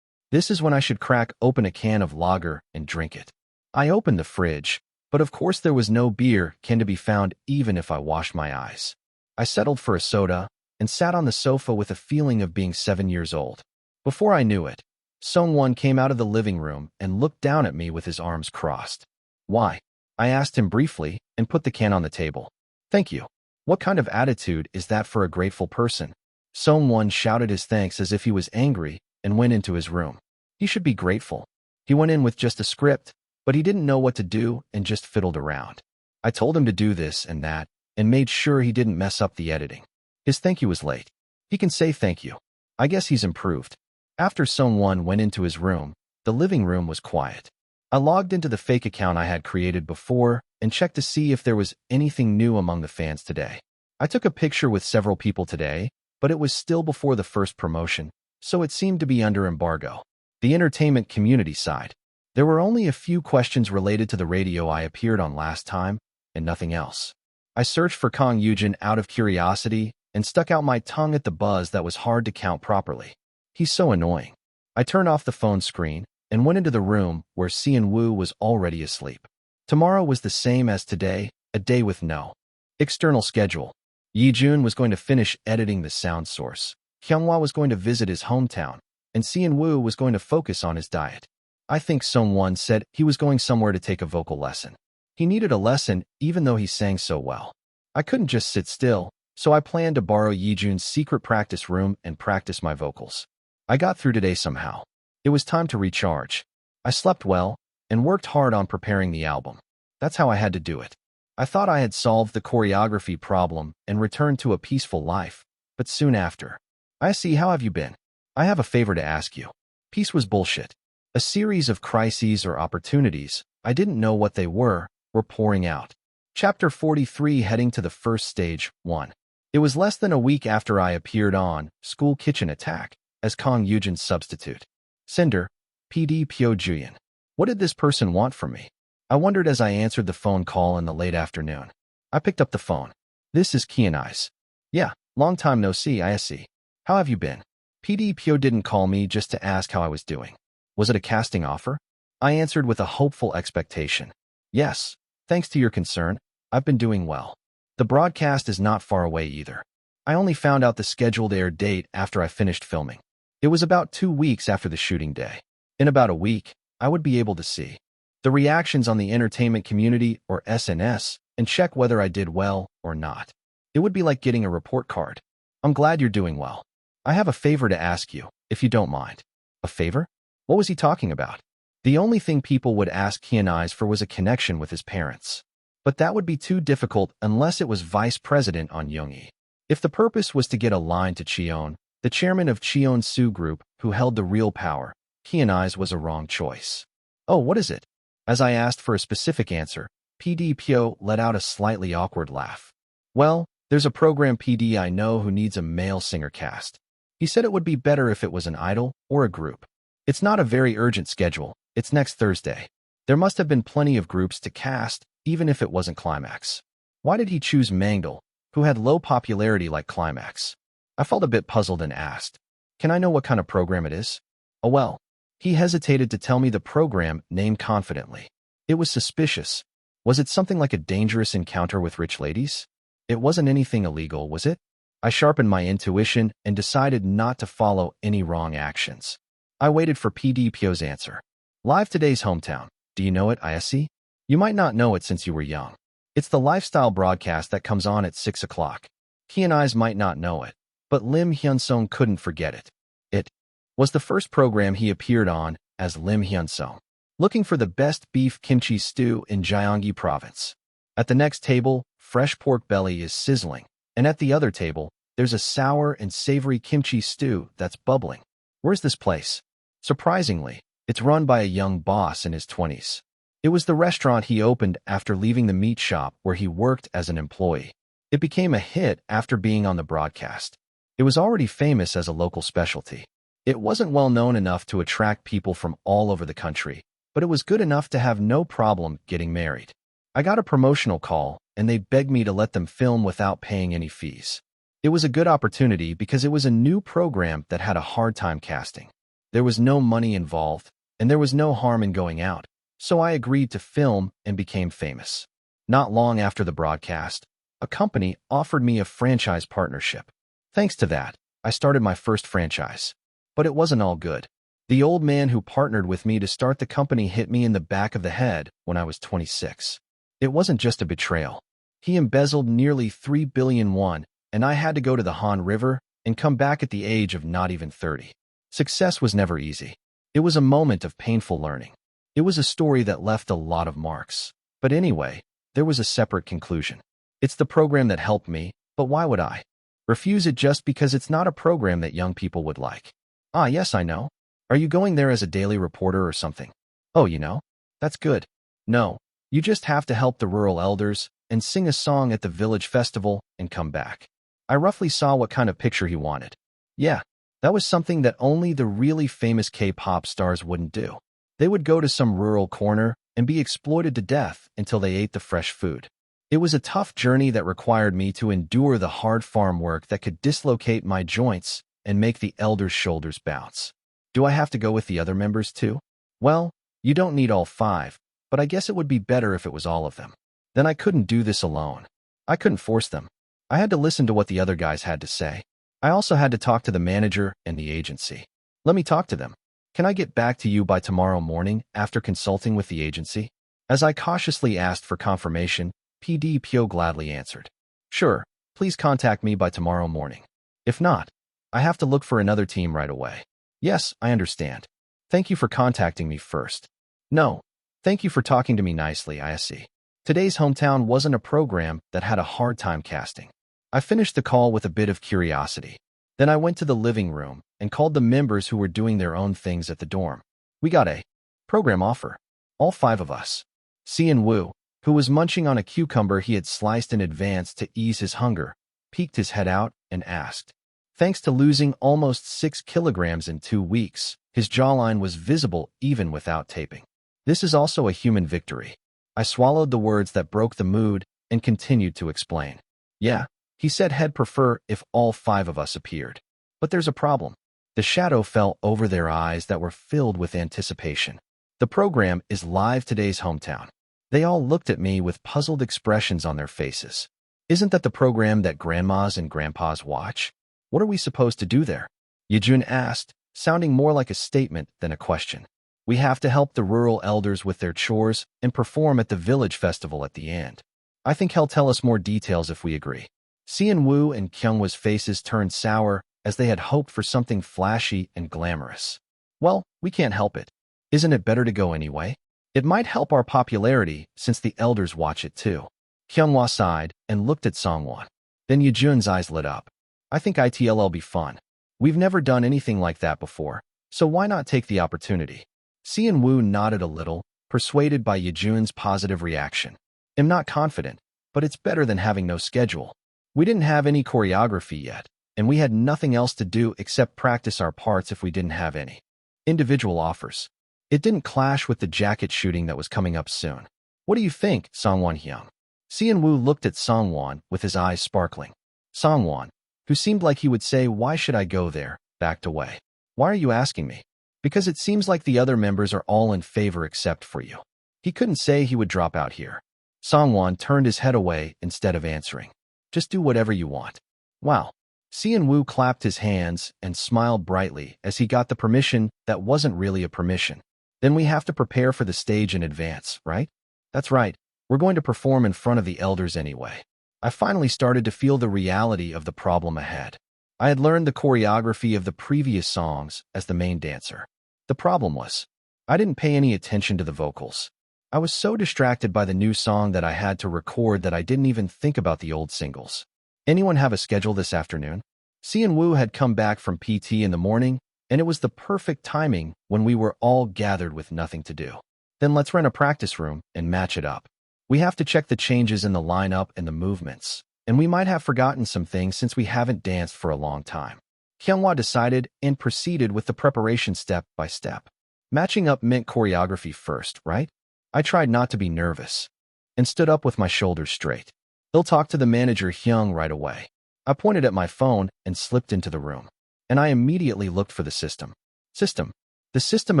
[SPEAKER 1] This is when I should crack open a can of lager and drink it. I opened the fridge, but of course there was no beer can to be found even if I washed my eyes. I settled for a soda and sat on the sofa with a feeling of being 7 years old. Before I knew it, Sung-won came out of the living room and looked down at me with his arms crossed. Why? I asked him briefly and put the can on the table. Thank you. What kind of attitude is that for a grateful person? Sung-won shouted his thanks as if he was angry and went into his room. He should be grateful. He went in with just a script, but he didn't know what to do and just fiddled around. I told him to do this and that and made sure he didn't mess up the editing. His thank you was late. He can say thank you. I guess he's improved. After Sung-won went into his room, the living room was quiet. I logged into the fake account I had created before and checked to see if there was anything new among the fans today. I took a picture with several people today, but it was still before the first promotion, so it seemed to be under embargo. The entertainment community side. There were only a few questions related to the radio I appeared on last time, and nothing else. I searched for Kang Yujin out of curiosity and stuck out my tongue at the buzz that was hard to count properly. He's so annoying. I turned off the phone screen and went into the room where Seon-woo was already asleep. Tomorrow was the same as today, a day with no external schedule. Yi-jun was going to finish editing the sound source. Hyunwoo was going to visit his hometown, and Seon-woo was going to focus on his diet. I think Sung-won said he was going somewhere to take a vocal lesson. He needed a lesson even though he sang so well. I couldn't just sit still, so I planned to borrow Yi-jun's secret practice room and practice my vocals. I got through today somehow. It was time to recharge. I slept well and worked hard on preparing the album. That's how I had to do it. I thought I had solved the choreography problem and returned to a peaceful life, but soon after. I see, how have you been? I have a favor to ask you. Peace was bullshit. A series of crises or opportunities, I didn't know what they were pouring out. Chapter 43, heading to the first stage, 1. It was less than a week after I appeared on School Kitchen Attack as Kang Yujin's substitute. Cinder, PD Pyo Juyeon. What did this person want from me? I wondered as I answered the phone call in the late afternoon. I picked up the phone. This is Cheon Yise. Yeah, long time no see, I see. How have you been? PD Pyo didn't call me just to ask how I was doing. Was it a casting offer? I answered with a hopeful expectation. Yes, thanks to your concern, I've been doing well. The broadcast is not far away either. I only found out the scheduled air date after I finished filming. It was about 2 weeks after the shooting day. In about a week, I would be able to see the reactions on the entertainment community or SNS and check whether I did well or not. It would be like getting a report card. I'm glad you're doing well. I have a favor to ask you, if you don't mind. A favor? What was he talking about? The only thing people would ask Cheon Yise for was a connection with his parents. But that would be too difficult unless it was vice president on Yoongi. If the purpose was to get a line to Cheon, the chairman of Cheon Soo Group, who held the real power, Cheon Yise was a wrong choice. Oh, what is it? As I asked for a specific answer, PD Pyo let out a slightly awkward laugh. Well, there's a program PD I know who needs a male singer cast. He said it would be better if it was an idol or a group. It's not a very urgent schedule. It's next Thursday. There must have been plenty of groups to cast, even if it wasn't Climax. Why did he choose Mangdal, who had low popularity like Climax? I felt a bit puzzled and asked, can I know what kind of program it is? Oh well. He hesitated to tell me the program name confidently. It was suspicious. Was it something like a dangerous encounter with rich ladies? It wasn't anything illegal, was it? I sharpened my intuition and decided not to follow any wrong actions. I waited for PD Pyo's answer. Live Today's Hometown. Do you know it, ISC? You might not know it since you were young. It's the lifestyle broadcast that comes on at 6 o'clock. Cheon Yise might not know it, but Im Hyunsung couldn't forget it. It was the first program he appeared on as Im Hyunsung, looking for the best beef kimchi stew in Gyeonggi Province. At the next table, fresh pork belly is sizzling, and at the other table, there's a sour and savory kimchi stew that's bubbling. Where's this place? Surprisingly, it's run by a young boss in his 20s. It was the restaurant he opened after leaving the meat shop where he worked as an employee. It became a hit after being on the broadcast. It was already famous as a local specialty. It wasn't well known enough to attract people from all over the country, but it was good enough to have no problem getting married. I got a promotional call, and they begged me to let them film without paying any fees. It was a good opportunity because it was a new program that had a hard time casting. There was no money involved, and there was no harm in going out, so I agreed to film and became famous. Not long after the broadcast, a company offered me a franchise partnership. Thanks to that, I started my first franchise. But it wasn't all good. The old man who partnered with me to start the company hit me in the back of the head when I was 26. It wasn't just a betrayal. He embezzled nearly 3 billion won, and I had to go to the Han River and come back at the age of not even 30. Success was never easy. It was a moment of painful learning. It was a story that left a lot of marks. But anyway, there was a separate conclusion. It's the program that helped me, but why would I refuse it just because it's not a program that young people would like? Ah, yes, I know. Are you going there as a daily reporter or something? Oh, you know? That's good. No, you just have to help the rural elders and sing a song at the village festival and come back. I roughly saw what kind of picture he wanted. Yeah, that was something that only the really famous K-pop stars wouldn't do. They would go to some rural corner and be exploited to death until they ate the fresh food. It was a tough journey that required me to endure the hard farm work that could dislocate my joints and make the elders' shoulders bounce. Do I have to go with the other members too? Well, you don't need all 5, but I guess it would be better if it was all of them. Then I couldn't do this alone. I couldn't force them. I had to listen to what the other guys had to say. I also had to talk to the manager and the agency. Let me talk to them. Can I get back to you by tomorrow morning after consulting with the agency? As I cautiously asked for confirmation, PD Pyo gladly answered. Sure, please contact me by tomorrow morning. If not, I have to look for another team right away. Yes, I understand. Thank you for contacting me first. No, thank you for talking to me nicely, ISC. Today's Hometown wasn't a program that had a hard time casting. I finished the call with a bit of curiosity. Then I went to the living room and called the members who were doing their own things at the dorm. We got a program offer. All 5 of us. Seon Woo, who was munching on a cucumber he had sliced in advance to ease his hunger, peeked his head out and asked. Thanks to losing almost 6 kilograms in 2 weeks, his jawline was visible even without taping. This is also a human victory. I swallowed the words that broke the mood and continued to explain. Yeah, he said he'd prefer if all 5 of us appeared. But there's a problem. The shadow fell over their eyes that were filled with anticipation. The program is live today's hometown. They all looked at me with puzzled expressions on their faces. Isn't that the program that grandmas and grandpas watch? What are we supposed to do there? Yejun asked, sounding more like a statement than a question. We have to help the rural elders with their chores and perform at the village festival at the end. I think he'll tell us more details if we agree. Seon-woo and Kyungwa's faces turned sour as they had hoped for something flashy and glamorous. Well, we can't help it. Isn't it better to go anyway? It might help our popularity since the elders watch it too. Kyungwa sighed and looked at Songwon. Then Yejun's eyes lit up. I think it'll be fun. We've never done anything like that before, so why not take the opportunity? Seon-woo nodded a little, persuaded by Yejun's positive reaction. I'm not confident, but it's better than having no schedule. We didn't have any choreography yet, and we had nothing else to do except practice our parts if we didn't have any individual offers. It didn't clash with the jacket shooting that was coming up soon. What do you think, Songwon Hyung? Seon-woo looked at Songwon with his eyes sparkling. Songwon, who seemed like he would say, "Why should I go there?" backed away. "Why are you asking me?" "Because it seems like the other members are all in favor except for you." He couldn't say he would drop out here. Songwon turned his head away instead of answering. "Just do whatever you want." Wow. Seon-woo clapped his hands and smiled brightly as he got the permission that wasn't really a permission. "Then we have to prepare for the stage in advance, right?" "That's right. We're going to perform in front of the elders anyway." I finally started to feel the reality of the problem ahead. I had learned the choreography of the previous songs as the main dancer. The problem was, I didn't pay any attention to the vocals. I was so distracted by the new song that I had to record that I didn't even think about the old singles. Anyone have a schedule this afternoon? Seon-woo had come back from PT in the morning, and it was the perfect timing when we were all gathered with nothing to do. Then let's rent a practice room and match it up. We have to check the changes in the lineup and the movements, and we might have forgotten some things since we haven't danced for a long time. Kyungwa decided and proceeded with the preparation step by step. Matching up meant choreography first, right? I tried not to be nervous and stood up with my shoulders straight. He'll talk to the manager Hyung right away. I pointed at my phone and slipped into the room, and I immediately looked for the system. System. The system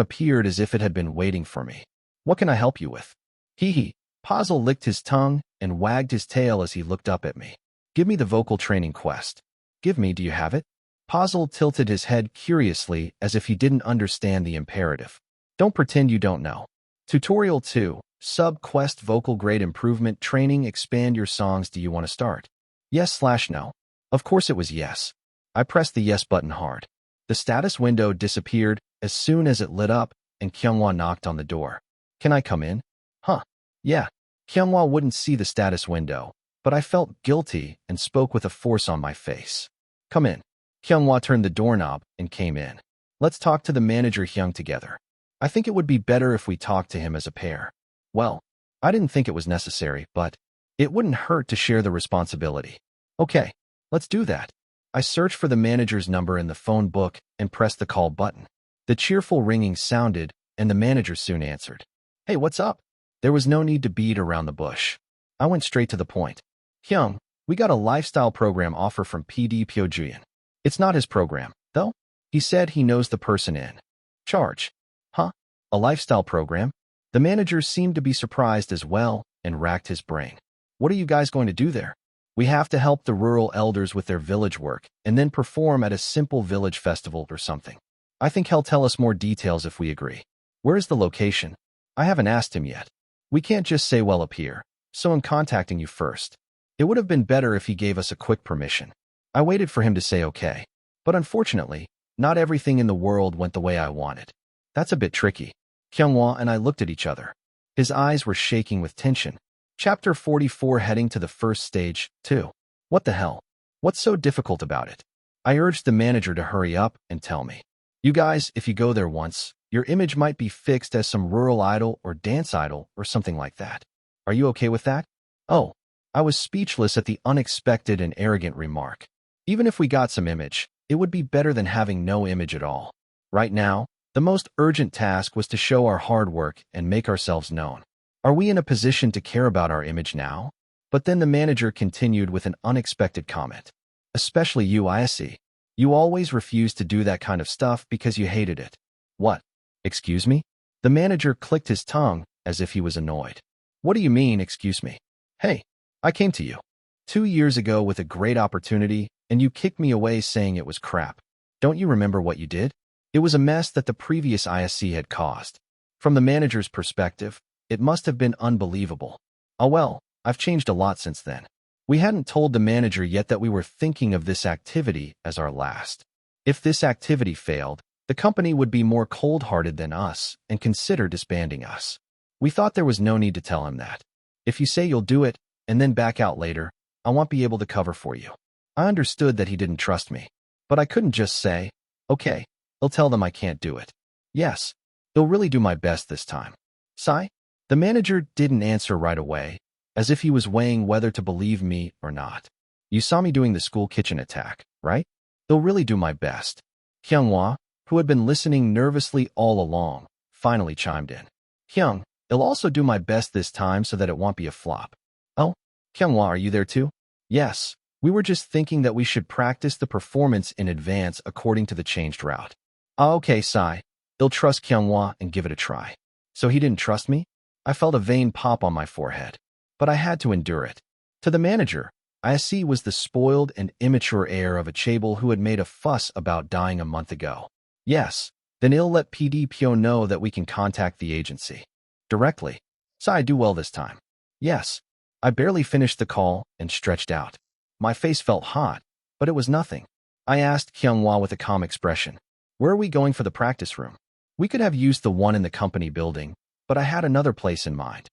[SPEAKER 1] appeared as if it had been waiting for me. What can I help you with? Hee hee. Pazel licked his tongue and wagged his tail as he looked up at me. Give me the vocal training quest. Give me, do you have it? Pazel tilted his head curiously as if he didn't understand the imperative. Don't pretend you don't know. Tutorial 2. Sub-quest vocal grade improvement training. Expand your songs. Do you want to start? Yes/no. Of course it was yes. I pressed the yes button hard. The status window disappeared as soon as it lit up and Kyungwa knocked on the door. Can I come in? Huh. Yeah. Kyungwa wouldn't see the status window, but I felt guilty and spoke with a force on my face. Come in. Kyungwa turned the doorknob and came in. Let's talk to the manager Hyung together. I think it would be better if we talked to him as a pair. Well, I didn't think it was necessary, but it wouldn't hurt to share the responsibility. Okay, let's do that. I searched for the manager's number in the phone book and pressed the call button. The cheerful ringing sounded, and the manager soon answered. Hey, what's up? There was no need to beat around the bush. I went straight to the point. Hyung, we got a lifestyle program offer from PD Pyojuyan. It's not his program, though. He said he knows the person in charge. Huh? A lifestyle program? The manager seemed to be surprised as well and racked his brain. What are you guys going to do there? We have to help the rural elders with their village work and then perform at a simple village festival or something. I think he'll tell us more details if we agree. Where is the location? I haven't asked him yet. We can't just say well up here, so I'm contacting you first. It would have been better if he gave us a quick permission. I waited for him to say okay, but unfortunately, not everything in the world went the way I wanted. That's a bit tricky. Kyungwa and I looked at each other. His eyes were shaking with tension. Chapter 44 heading to the first stage, 2. What the hell? What's so difficult about it? I urged the manager to hurry up and tell me. You guys, if you go there once, your image might be fixed as some rural idol or dance idol or something like that. Are you okay with that? Oh, I was speechless at the unexpected and arrogant remark. Even if we got some image, it would be better than having no image at all. Right now, the most urgent task was to show our hard work and make ourselves known. Are we in a position to care about our image now? But then the manager continued with an unexpected comment. Especially you, Yise. You always refused to do that kind of stuff because you hated it. What? Excuse me? The manager clicked his tongue as if he was annoyed. What do you mean, excuse me? Hey, I came to you 2 years ago with a great opportunity, and you kicked me away saying it was crap. Don't you remember what you did? It was a mess that the previous ISC had caused. From the manager's perspective, it must have been unbelievable. Oh well, I've changed a lot since then. We hadn't told the manager yet that we were thinking of this activity as our last. If this activity failed, the company would be more cold-hearted than us and consider disbanding us. We thought there was no need to tell him that. If you say you'll do it and then back out later, I won't be able to cover for you. I understood that he didn't trust me, but I couldn't just say, okay, I'll tell them I can't do it. Yes, they'll really do my best this time. Sigh? The manager didn't answer right away, as if he was weighing whether to believe me or not. You saw me doing the school kitchen attack, right? They'll really do my best. Hyunghwa, who had been listening nervously all along, finally chimed in. Hyung, they'll also do my best this time so that it won't be a flop. Oh, Hyunghwa, are you there too? Yes, we were just thinking that we should practice the performance in advance according to the changed route. Ah, okay, Sai. They'll trust Hyunghwa and give it a try. So he didn't trust me? I felt a vein pop on my forehead. But I had to endure it. To the manager, ISC was the spoiled and immature heir of a chaebol who had made a fuss about dying a month ago. Yes, then he'll let PDPO know that we can contact the agency directly. Sai, do well this time. Yes. I barely finished the call and stretched out. My face felt hot, but it was nothing. I asked Hyunghwa with a calm expression, where are we going for the practice room? We could have used the one in the company building, but I had another place in mind.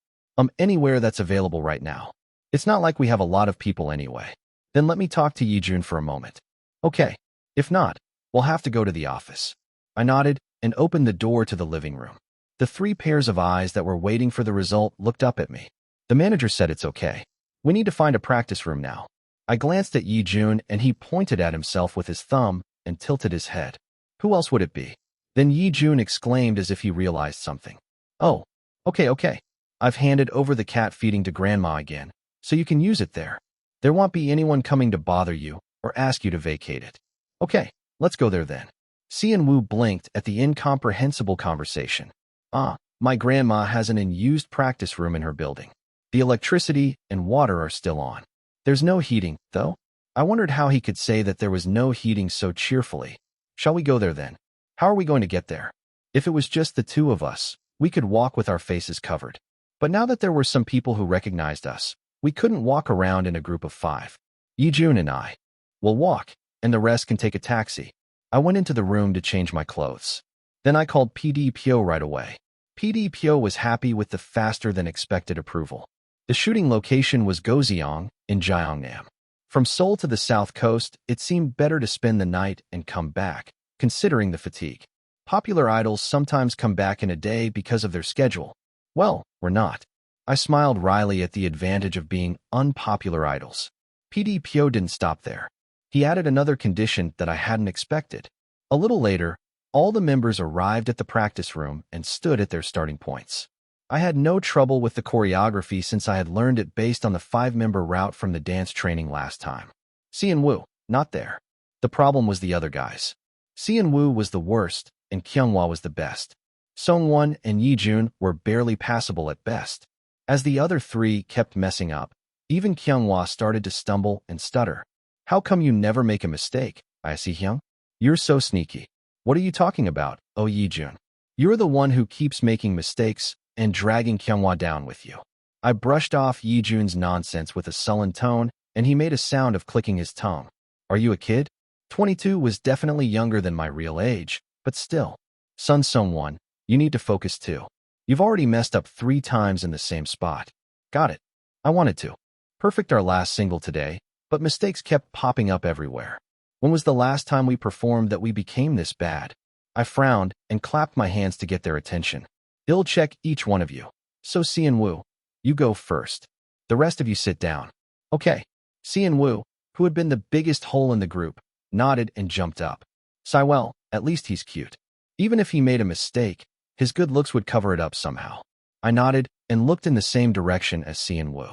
[SPEAKER 1] Anywhere that's available right now. It's not like we have a lot of people anyway. Then let me talk to Yijun for a moment. Okay. If not, we'll have to go to the office. I nodded and opened the door to the living room. The 3 pairs of eyes that were waiting for the result looked up at me. The manager said it's okay. We need to find a practice room now. I glanced at Yijun and he pointed at himself with his thumb and tilted his head. Who else would it be? Then Yijun exclaimed as if he realized something. Oh, okay. I've handed over the cat feeding to Grandma again, so you can use it there. There won't be anyone coming to bother you or ask you to vacate it. Okay, let's go there then. Cian Wu blinked at the incomprehensible conversation. Ah, my grandma has an unused practice room in her building. The electricity and water are still on. There's no heating, though. I wondered how he could say that there was no heating so cheerfully. Shall we go there then? How are we going to get there? If it was just the 2 of us, we could walk with our faces covered. But now that there were some people who recognized us, we couldn't walk around in a group of 5. Yijun and I will walk, and the rest can take a taxi. I went into the room to change my clothes. Then I called PDPO right away. PDPO was happy with the faster-than-expected approval. The shooting location was Gozeong in Gyeongnam. From Seoul to the south coast, it seemed better to spend the night and come back, considering the fatigue. Popular idols sometimes come back in a day because of their schedule. Well, we're not. I smiled wryly at the advantage of being unpopular idols. PDPO didn't stop there. He added another condition that I hadn't expected. A little later, all the members arrived at the practice room and stood at their starting points. I had no trouble with the choreography since I had learned it based on the 5-member route from the dance training last time. Cian Wu, not there. The problem was the other guys. Cian Wu was the worst, and Kyunghwa was the best. Songwon and Yijun were barely passable at best. As the other 3 kept messing up, even Kyunghwa started to stumble and stutter. How come you never make a mistake, Hyung? You're so sneaky. What are you talking about, oh Yijun? You're the one who keeps making mistakes and dragging Kyunghwa down with you. I brushed off Yijun's nonsense with a sullen tone, and he made a sound of clicking his tongue. Are you a kid? 22 was definitely younger than my real age, but still. Sun Songwon, you need to focus too. You've already messed up 3 times in the same spot. Got it. I wanted to. Perfect our last single today, but mistakes kept popping up everywhere. When was the last time we performed that we became this bad? I frowned and clapped my hands to get their attention. I'll check each one of you. So Cian Wu, you go first. The rest of you sit down. Okay. Cian Wu, who had been the biggest hole in the group, nodded and jumped up. Well, at least he's cute. Even if he made a mistake, his good looks would cover it up somehow. I nodded and looked in the same direction as Cian Wu.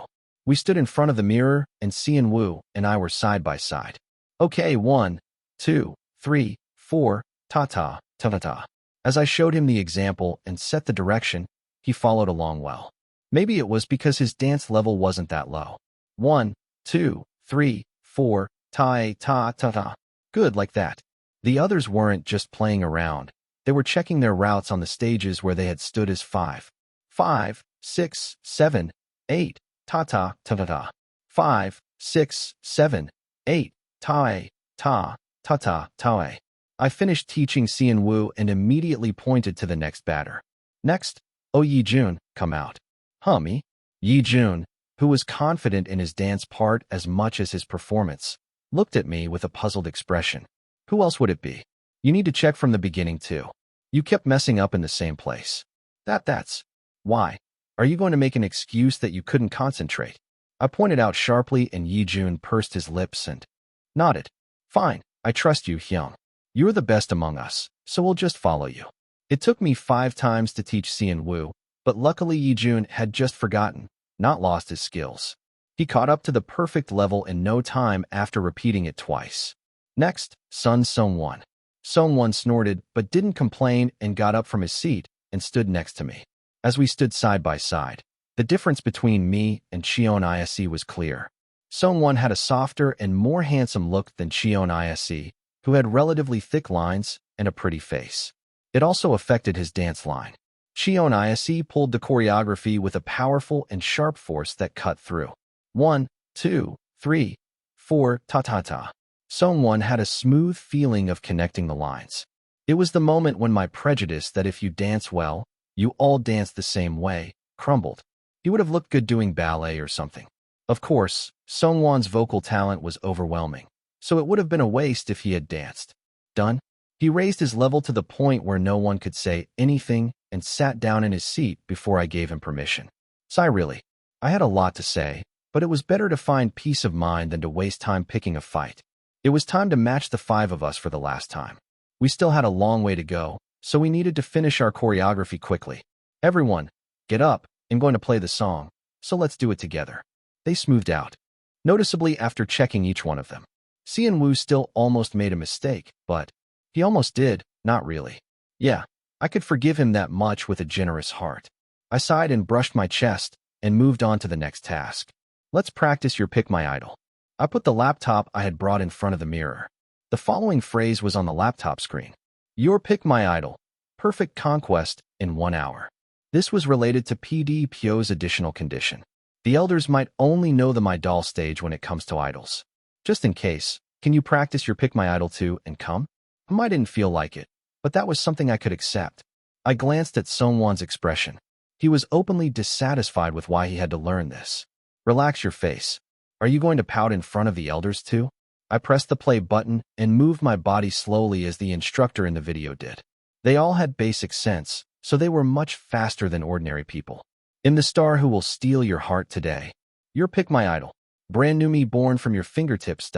[SPEAKER 1] We stood in front of the mirror, and Cian Wu and I were side by side. Okay, 1, 2, 3, 4, ta-ta, ta-ta-ta. As I showed him the example and set the direction, he followed along well. Maybe it was because his dance level wasn't that low. 1, 2, 3, 4, ta-ta-ta-ta. Good, like that. The others weren't just playing around. They were checking their routes on the stages where they had stood as 5, 6, 7, 8, ta-ta, ta-ta-ta. 5, 6, 7, 8, ta-ta, ta-ta, ta-ta. I finished teaching Cheon Yise and immediately pointed to the next batter. Next, oh Yi Jun, come out. Me? Yi Jun, who was confident in his dance part as much as his performance, looked at me with a puzzled expression. Who else would it be? You need to check from the beginning too. You kept messing up in the same place. That's. Why? Are you going to make an excuse that you couldn't concentrate? I pointed out sharply and Yi Jun pursed his lips and nodded. Fine, I trust you, Hyung. You're the best among us, so we'll just follow you. It took me 5 times to teach Cheon Yise, but luckily Yi Jun had just forgotten, not lost his skills. He caught up to the perfect level in no time after repeating it twice. Next, Seong-won. Seong-won snorted but didn't complain and got up from his seat and stood next to me. As we stood side by side, the difference between me and Cheon Yise was clear. Seong-won had a softer and more handsome look than Cheon Yise, who had relatively thick lines and a pretty face. It also affected his dance line. Cheon Yise pulled the choreography with a powerful and sharp force that cut through. 1, 2, 3, 4, ta-ta-ta. Seong-won had a smooth feeling of connecting the lines. It was the moment when my prejudice that if you dance well, you all dance the same way, crumbled. He would have looked good doing ballet or something. Of course, Seong-won's vocal talent was overwhelming, so it would have been a waste if he had danced. Done? He raised his level to the point where no one could say anything and sat down in his seat before I gave him permission. I had a lot to say, but it was better to find peace of mind than to waste time picking a fight. It was time to match the 5 of us for the last time. We still had a long way to go, so we needed to finish our choreography quickly. Everyone, get up. I'm going to play the song, so let's do it together. They smoothed out, noticeably after checking each one of them. Cheon Yise still almost made a mistake, but he almost did, not really. Yeah, I could forgive him that much with a generous heart. I sighed and brushed my chest and moved on to the next task. Let's practice your Pick My Idol. I put the laptop I had brought in front of the mirror. The following phrase was on the laptop screen. Your Pick My Idol. Perfect conquest in 1 hour. This was related to PD Pyo's additional condition. The elders might only know the My Doll stage when it comes to idols. Just in case, can you practice your Pick My Idol too and come? I didn't feel like it, but that was something I could accept. I glanced at Seong-won's expression. He was openly dissatisfied with why he had to learn this. Relax your face. Are you going to pout in front of the elders too? I pressed the play button and moved my body slowly as the instructor in the video did. They all had basic sense, so they were much faster than ordinary people. In the star who will steal your heart today. Your Pick My Idol. Brand new me born from your fingertips.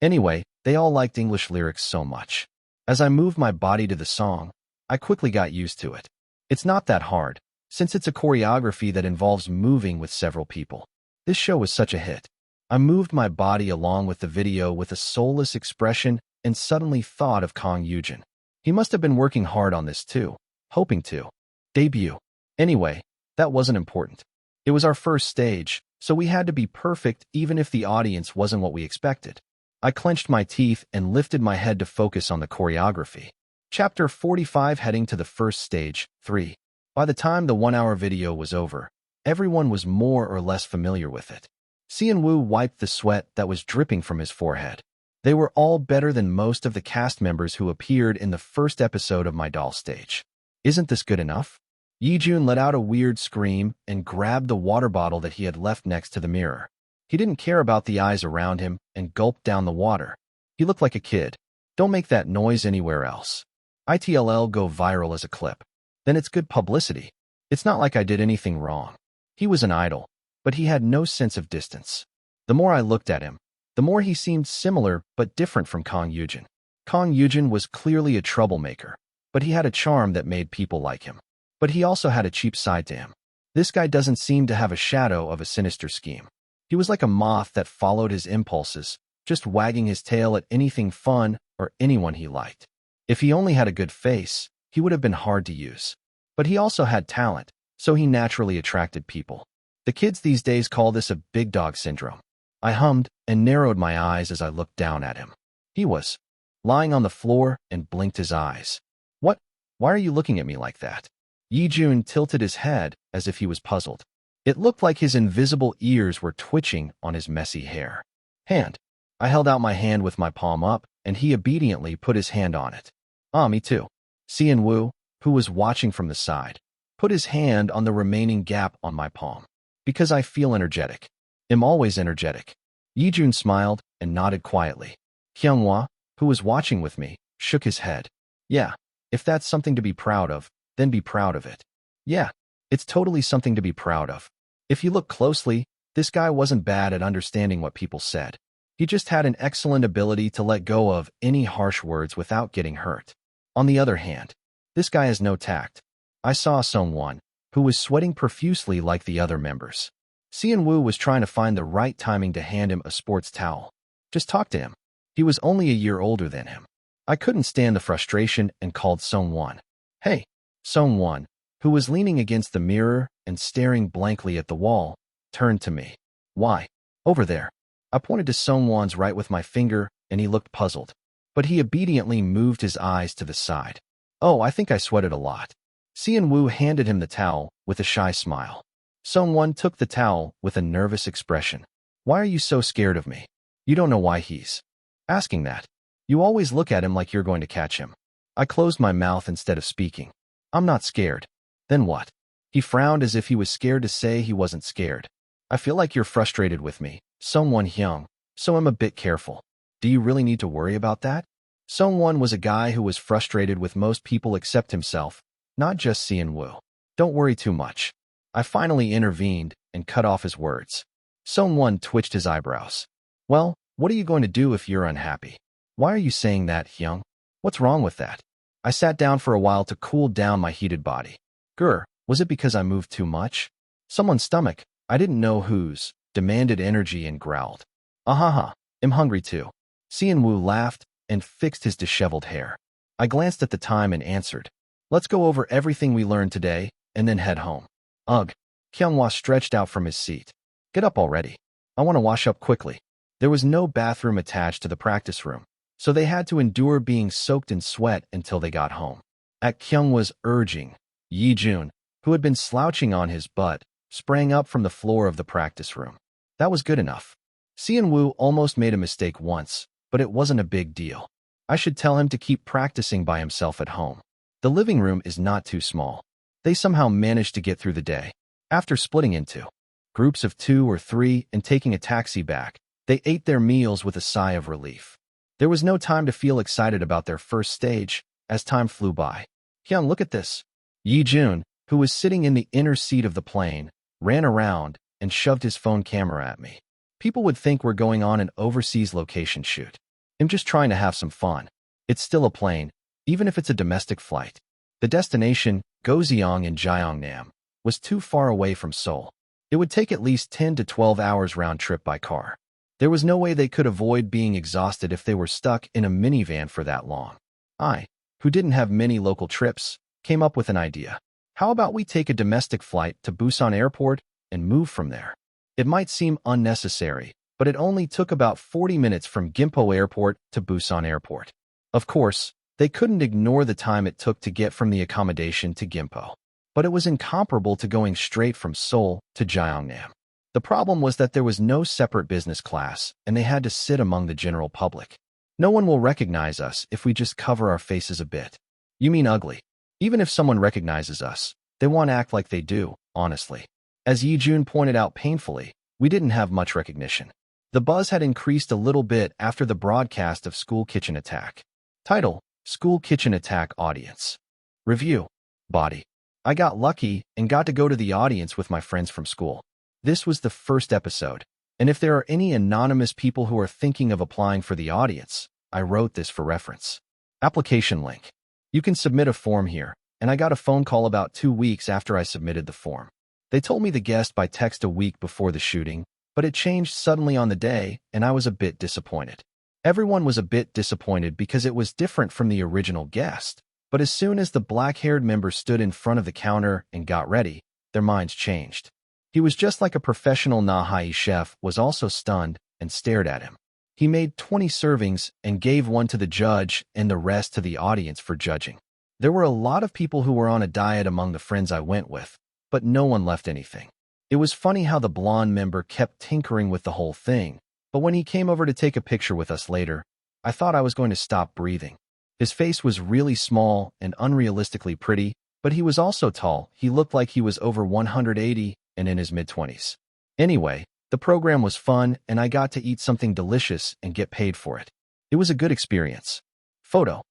[SPEAKER 1] Anyway, they all liked English lyrics so much. As I moved my body to the song, I quickly got used to it. It's not that hard, since it's a choreography that involves moving with several people. This show was such a hit. I moved my body along with the video with a soulless expression and suddenly thought of Kang Yujin. He must have been working hard on this too, hoping to debut. Anyway, that wasn't important. It was our first stage, so we had to be perfect even if the audience wasn't what we expected. I clenched my teeth and lifted my head to focus on the choreography. Chapter 45 heading to the first stage, 3. By the time the 1-hour video was over, everyone was more or less familiar with it. Cheon Yise wiped the sweat that was dripping from his forehead. They were all better than most of the cast members who appeared in the first episode of My Doll stage. Isn't this good enough? Yi Jun let out a weird scream and grabbed the water bottle that he had left next to the mirror. He didn't care about the eyes around him and gulped down the water. He looked like a kid. Don't make that noise anywhere else. ITLL go viral as a clip. Then it's good publicity. It's not like I did anything wrong. He was an idol, but he had no sense of distance. The more I looked at him, the more he seemed similar but different from Kang Yujin. Kang Yujin was clearly a troublemaker, but he had a charm that made people like him. But he also had a cheap side to him. This guy doesn't seem to have a shadow of a sinister scheme. He was like a moth that followed his impulses, just wagging his tail at anything fun or anyone he liked. If he only had a good face, he would have been hard to use. But he also had talent, so he naturally attracted people. The kids these days call this a big dog syndrome. I hummed and narrowed my eyes as I looked down at him. He was lying on the floor and blinked his eyes. What? Why are you looking at me like that? Yi-jun tilted his head as if he was puzzled. It looked like his invisible ears were twitching on his messy hair. Hand. I held out my hand with my palm up, and he obediently put his hand on it. Me too. Seon-woo, who was watching from the side, put his hand on the remaining gap on my palm. Because I feel energetic. I'm always energetic. Yi-jun smiled and nodded quietly. Kyunghwa, who was watching with me, shook his head. Yeah, if that's something to be proud of, then be proud of it. Yeah, it's totally something to be proud of. If you look closely, this guy wasn't bad at understanding what people said. He just had an excellent ability to let go of any harsh words without getting hurt. On the other hand, this guy has no tact. I saw Sung-won, who was sweating profusely like the other members. Seon-woo was trying to find the right timing to hand him a sports towel. Just talk to him. He was only a year older than him. I couldn't stand the frustration and called Sung-won. Hey, Sung-won, who was leaning against the mirror and staring blankly at the wall, turned to me. Why? Over there. I pointed to Sung-won's right with my finger, and he looked puzzled. But he obediently moved his eyes to the side. Oh, I think I sweated a lot. Seon-woo handed him the towel with a shy smile. Sung-won took the towel with a nervous expression. Why are you so scared of me? You don't know why he's asking that. You always look at him like you're going to catch him. I closed my mouth instead of speaking. I'm not scared. Then what? He frowned as if he was scared to say he wasn't scared. I feel like you're frustrated with me, Sung-won Hyung, so I'm a bit careful. Do you really need to worry about that? Sung-won was a guy who was frustrated with most people except himself, not just Seon-woo. Don't worry too much. I finally intervened and cut off his words. Sung-won twitched his eyebrows. Well, what are you going to do if you're unhappy? Why are you saying that, Hyung? What's wrong with that? I sat down for a while to cool down my heated body. Grr, was it because I moved too much? Someone's stomach, I didn't know whose, demanded energy and growled. Ahaha, I'm hungry too. Seon-woo laughed and fixed his disheveled hair. I glanced at the time and answered. Let's go over everything we learned today, and then head home. Ugh. Kyunghwa stretched out from his seat. Get up already. I want to wash up quickly. There was no bathroom attached to the practice room, so they had to endure being soaked in sweat until they got home. At Kyunghwa's urging, Yi-jun, who had been slouching on his butt, sprang up from the floor of the practice room. That was good enough. Seon-woo almost made a mistake once, but it wasn't a big deal. I should tell him to keep practicing by himself at home. The living room is not too small. They somehow managed to get through the day. After splitting into groups of 2 or 3 and taking a taxi back, they ate their meals with a sigh of relief. There was no time to feel excited about their first stage, as time flew by. Hyung, look at this. Yi-jun, who was sitting in the inner seat of the plane, ran around and shoved his phone camera at me. People would think we're going on an overseas location shoot. I'm just trying to have some fun. It's still a plane, even if it's a domestic flight. The destination, Goseong in Gyeongnam, was too far away from Seoul. It would take at least 10 to 12 hours round trip by car. There was no way they could avoid being exhausted if they were stuck in a minivan for that long. I, who didn't have many local trips, came up with an idea. How about we take a domestic flight to Busan Airport and move from there? It might seem unnecessary, but it only took about 40 minutes from Gimpo Airport to Busan Airport. Of course, they couldn't ignore the time it took to get from the accommodation to Gimpo. But it was incomparable to going straight from Seoul to Gyeongnam. The problem was that there was no separate business class, and they had to sit among the general public. No one will recognize us if we just cover our faces a bit. You mean ugly? Even if someone recognizes us, they won't act like they do, honestly. As Yi-jun pointed out painfully, we didn't have much recognition. The buzz had increased a little bit after the broadcast of School Kitchen Attack. Title: School Kitchen Attack Audience. Review: Body. I got lucky and got to go to the audience with my friends from school. This was the first episode, and if there are any anonymous people who are thinking of applying for the audience, I wrote this for reference. Application link. You can submit a form here, and I got a phone call about 2 weeks after I submitted the form. They told me the guest by text a week before the shooting, but it changed suddenly on the day, and I was a bit disappointed. Everyone was a bit disappointed because it was different from the original guest, but as soon as the black-haired member stood in front of the counter and got ready, their minds changed. He was just like a professional Nahai chef, was also stunned and stared at him. He made 20 servings and gave one to the judge and the rest to the audience for judging. There were a lot of people who were on a diet among the friends I went with, but no one left anything. It was funny how the blonde member kept tinkering with the whole thing, but when he came over to take a picture with us later, I thought I was going to stop breathing. His face was really small and unrealistically pretty, but he was also tall. He looked like he was over 180 and in his mid-20s. Anyway, the program was fun and I got to eat something delicious and get paid for it. It was a good experience. Photo.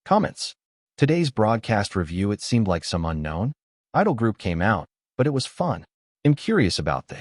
[SPEAKER 1] Comments. Today's broadcast review, it seemed like some unknown idol group came out, but it was fun. I'm curious about the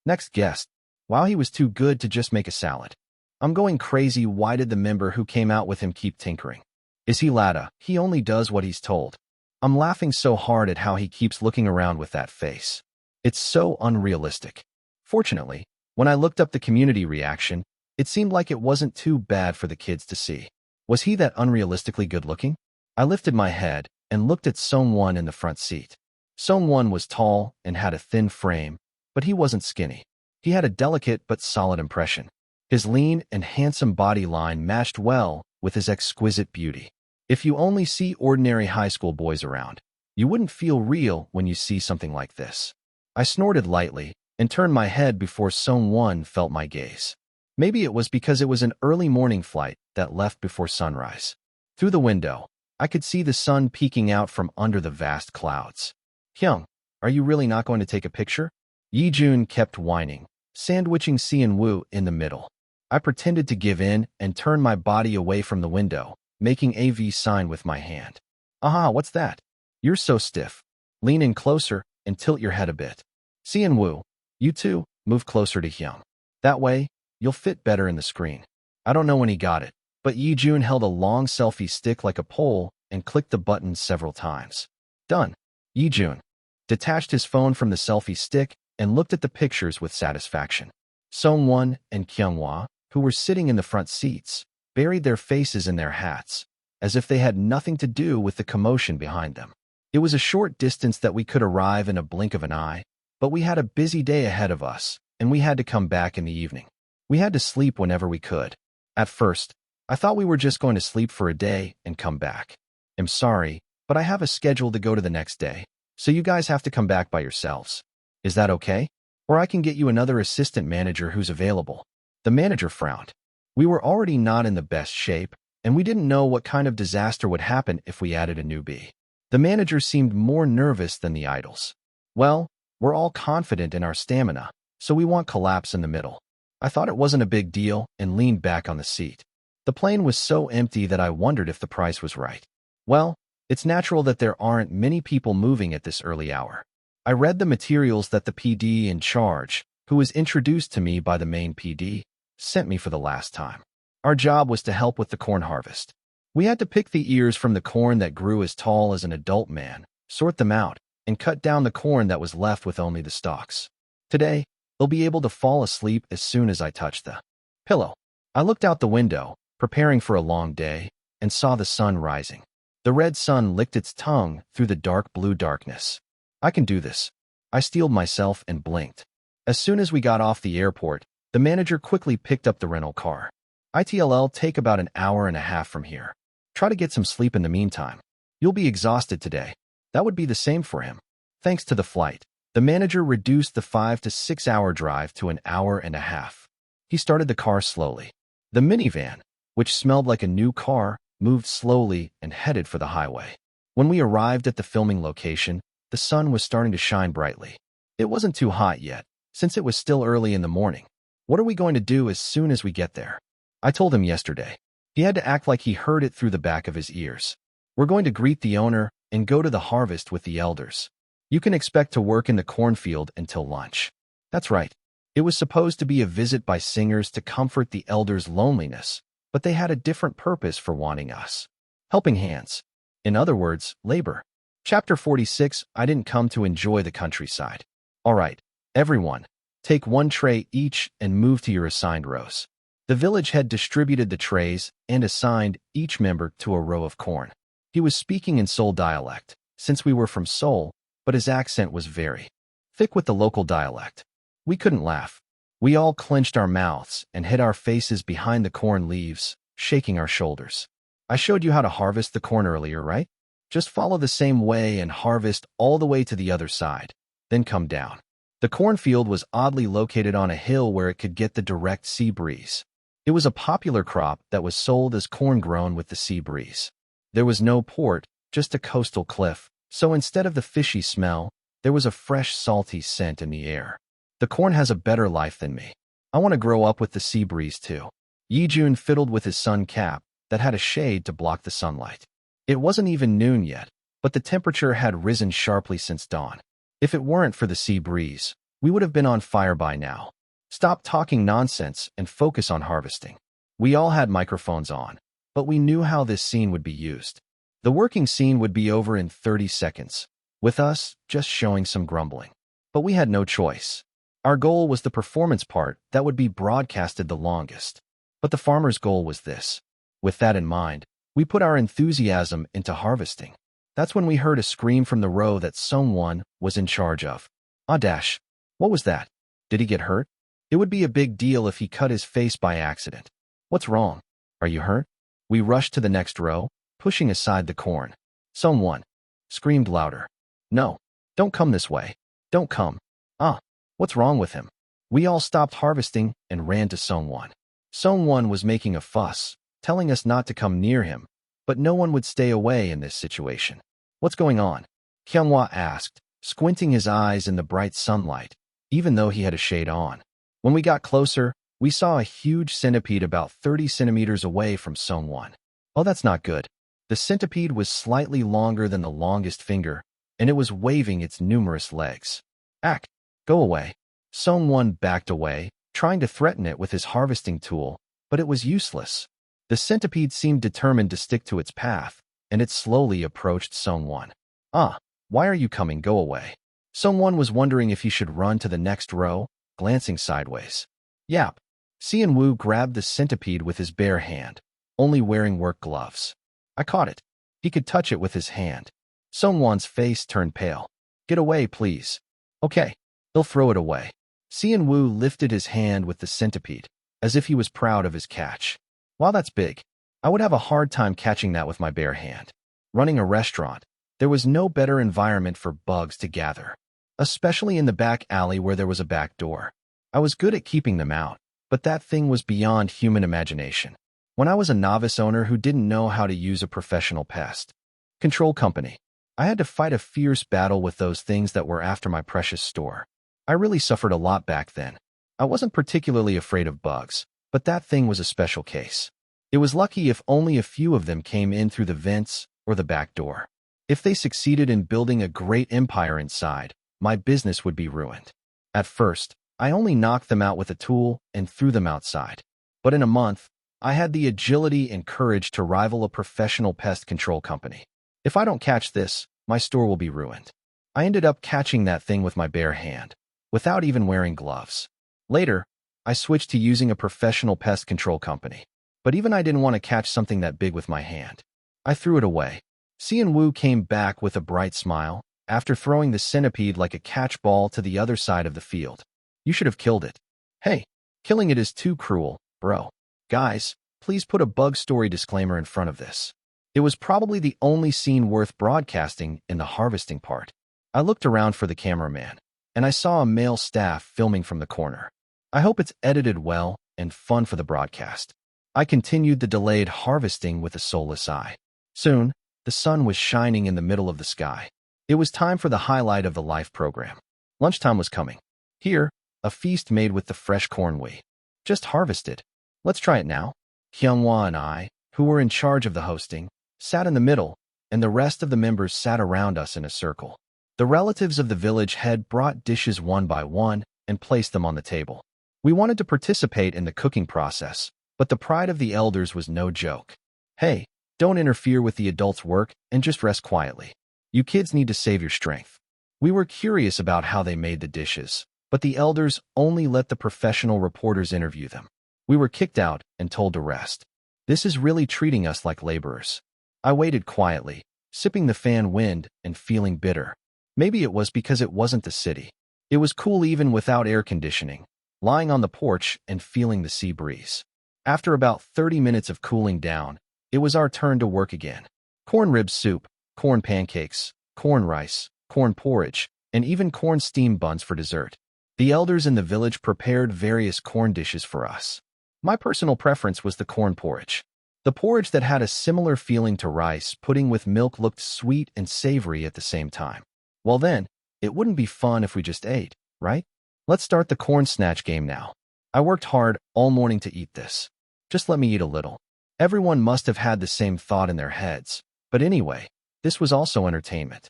[SPEAKER 1] next guest. Wow, he was too good to just make a salad. I'm going crazy. Why did the member who came out with him keep tinkering? Is he Lada? He only does what he's told. I'm laughing so hard at how he keeps looking around with that face. It's so unrealistic. Fortunately, when I looked up the community reaction, it seemed like it wasn't too bad for the kids to see. Was he that unrealistically good looking? I lifted my head and looked at Song-won in the front seat. Song-won was tall and had a thin frame, but he wasn't skinny. He had a delicate but solid impression. His lean and handsome body line matched well with his exquisite beauty. If you only see ordinary high school boys around, you wouldn't feel real when you see something like this. I snorted lightly and turned my head before Song-won felt my gaze. Maybe it was because it was an early morning flight that left before sunrise. Through the window, I could see the sun peeking out from under the vast clouds. Hyung, are you really not going to take a picture? Yi-jun kept whining, sandwiching Seon-woo in the middle. I pretended to give in and turned my body away from the window, making a V sign with my hand. Aha, what's that? You're so stiff. Lean in closer and tilt your head a bit. Seon-woo, you too, move closer to Hyung. That way, you'll fit better in the screen. I don't know when he got it, but Yi-jun held a long selfie stick like a pole and clicked the button several times. Done. Yi-jun detached his phone from the selfie stick and looked at the pictures with satisfaction. Song-won and Kyung-hwa, who were sitting in the front seats, buried their faces in their hats, as if they had nothing to do with the commotion behind them. It was a short distance that we could arrive in a blink of an eye, but we had a busy day ahead of us, and we had to come back in the evening. We had to sleep whenever we could. At first, I thought we were just going to sleep for a day and come back. I'm sorry, but I have a schedule to go to the next day, so you guys have to come back by yourselves. Is that okay? Or I can get you another assistant manager who's available. The manager frowned. We were already not in the best shape, and we didn't know what kind of disaster would happen if we added a newbie. The manager seemed more nervous than the idols. Well, we're all confident in our stamina, so we won't collapse in the middle. I thought it wasn't a big deal and leaned back on the seat. The plane was so empty that I wondered if the price was right. Well, it's natural that there aren't many people moving at this early hour. I read the materials that the PD in charge, who was introduced to me by the main PD, sent me for the last time. Our job was to help with the corn harvest. We had to pick the ears from the corn that grew as tall as an adult man, sort them out, and cut down the corn that was left with only the stalks. Today, they'll be able to fall asleep as soon as I touch the pillow. I looked out the window, preparing for a long day, and saw the sun rising. The red sun licked its tongue through the dark blue darkness. I can do this. I steeled myself and blinked. As soon as we got off the airport, the manager quickly picked up the rental car. It'll take about an hour and a half from here. Try to get some sleep in the meantime. You'll be exhausted today. That would be the same for him. Thanks to the flight, the manager reduced the 5 to 6 hour drive to an hour and a half. He started the car slowly. The minivan, which smelled like a new car, moved slowly and headed for the highway. When we arrived at the filming location, the sun was starting to shine brightly. It wasn't too hot yet, since it was still early in the morning. What are we going to do as soon as we get there? I told him yesterday. He had to act like he heard it through the back of his ears. We're going to greet the owner and go to the harvest with the elders. You can expect to work in the cornfield until lunch. That's right. It was supposed to be a visit by singers to comfort the elders' loneliness, but they had a different purpose for wanting us. Helping hands. In other words, labor. Chapter 46, I didn't come to enjoy the countryside. All right, everyone, take one tray each and move to your assigned rows. The village head distributed the trays and assigned each member to a row of corn. He was speaking in Seoul dialect, since we were from Seoul, but his accent was very thick with the local dialect. We couldn't laugh. We all clenched our mouths and hid our faces behind the corn leaves, shaking our shoulders. I showed you how to harvest the corn earlier, right? Just follow the same way and harvest all the way to the other side, then come down. The cornfield was oddly located on a hill where it could get the direct sea breeze. It was a popular crop that was sold as corn grown with the sea breeze. There was no port, just a coastal cliff, so instead of the fishy smell, there was a fresh salty scent in the air. The corn has a better life than me. I want to grow up with the sea breeze too. Yijun fiddled with his sun cap that had a shade to block the sunlight. It wasn't even noon yet, but the temperature had risen sharply since dawn. If it weren't for the sea breeze, we would have been on fire by now. Stop talking nonsense and focus on harvesting. We all had microphones on, but we knew how this scene would be used. The working scene would be over in 30 seconds, with us just showing some grumbling. But we had no choice. Our goal was the performance part that would be broadcasted the longest. But the farmer's goal was this. With that in mind, we put our enthusiasm into harvesting. That's when we heard a scream from the row that someone was in charge of. Ah dash. What was that? Did he get hurt? It would be a big deal if he cut his face by accident. What's wrong? Are you hurt? We rushed to the next row, pushing aside the corn. Someone screamed louder. No, don't come this way. Don't come. Ah, what's wrong with him? We all stopped harvesting and ran to Songwon. Songwon was making a fuss, telling us not to come near him, but no one would stay away in this situation. What's going on? Kyunghwa asked, squinting his eyes in the bright sunlight, even though he had a shade on. When we got closer, we saw a huge centipede about 30 centimeters away from Songwon. Oh, that's not good. The centipede was slightly longer than the longest finger, and it was waving its numerous legs. Ack, go away. Songwon backed away, trying to threaten it with his harvesting tool, but it was useless. The centipede seemed determined to stick to its path, and it slowly approached Songwon. Ah, why are you coming? Go away. Songwon was wondering if he should run to the next row, glancing sideways. Yap. Seon-woo grabbed the centipede with his bare hand, only wearing work gloves. I caught it. He could touch it with his hand. Songwon's face turned pale. Get away, please. Okay. He'll throw it away. Seon-woo lifted his hand with the centipede, as if he was proud of his catch. Wow, that's big. I would have a hard time catching that with my bare hand. Running a restaurant, there was no better environment for bugs to gather, especially in the back alley where there was a back door. I was good at keeping them out, but that thing was beyond human imagination. When I was a novice owner who didn't know how to use a professional pest control company, I had to fight a fierce battle with those things that were after my precious store. I really suffered a lot back then. I wasn't particularly afraid of bugs, but that thing was a special case. It was lucky if only a few of them came in through the vents or the back door. If they succeeded in building a great empire inside, my business would be ruined. At first, I only knocked them out with a tool and threw them outside. But in a month, I had the agility and courage to rival a professional pest control company. If I don't catch this, my store will be ruined. I ended up catching that thing with my bare hand, without even wearing gloves. Later, I switched to using a professional pest control company. But even I didn't want to catch something that big with my hand. I threw it away. Seon-woo came back with a bright smile, after throwing the centipede like a catch ball to the other side of the field. You should have killed it. Hey, killing it is too cruel, bro. Guys, please put a bug story disclaimer in front of this. It was probably the only scene worth broadcasting in the harvesting part. I looked around for the cameraman, and I saw a male staff filming from the corner. I hope it's edited well and fun for the broadcast. I continued the delayed harvesting with a soulless eye. Soon, the sun was shining in the middle of the sky. It was time for the highlight of the live program. Lunchtime was coming. Here, a feast made with the fresh corn we just harvested. Let's try it now. Kyunghwa and I, who were in charge of the hosting, sat in the middle, and the rest of the members sat around us in a circle. The relatives of the village head brought dishes one by one and placed them on the table. We wanted to participate in the cooking process, but the pride of the elders was no joke. Hey, don't interfere with the adults' work and just rest quietly. You kids need to save your strength. We were curious about how they made the dishes, but the elders only let the professional reporters interview them. We were kicked out and told to rest. This is really treating us like laborers. I waited quietly, sipping the fan wind and feeling bitter. Maybe it was because it wasn't the city. It was cool even without air conditioning, lying on the porch and feeling the sea breeze. After about 30 minutes of cooling down, it was our turn to work again. Corn rib soup, corn pancakes, corn rice, corn porridge, and even corn steamed buns for dessert. The elders in the village prepared various corn dishes for us. My personal preference was the corn porridge. The porridge that had a similar feeling to rice pudding with milk looked sweet and savory at the same time. Well then, it wouldn't be fun if we just ate, right? Let's start the corn snatch game now. I worked hard all morning to eat this. Just let me eat a little. Everyone must have had the same thought in their heads. But anyway, this was also entertainment.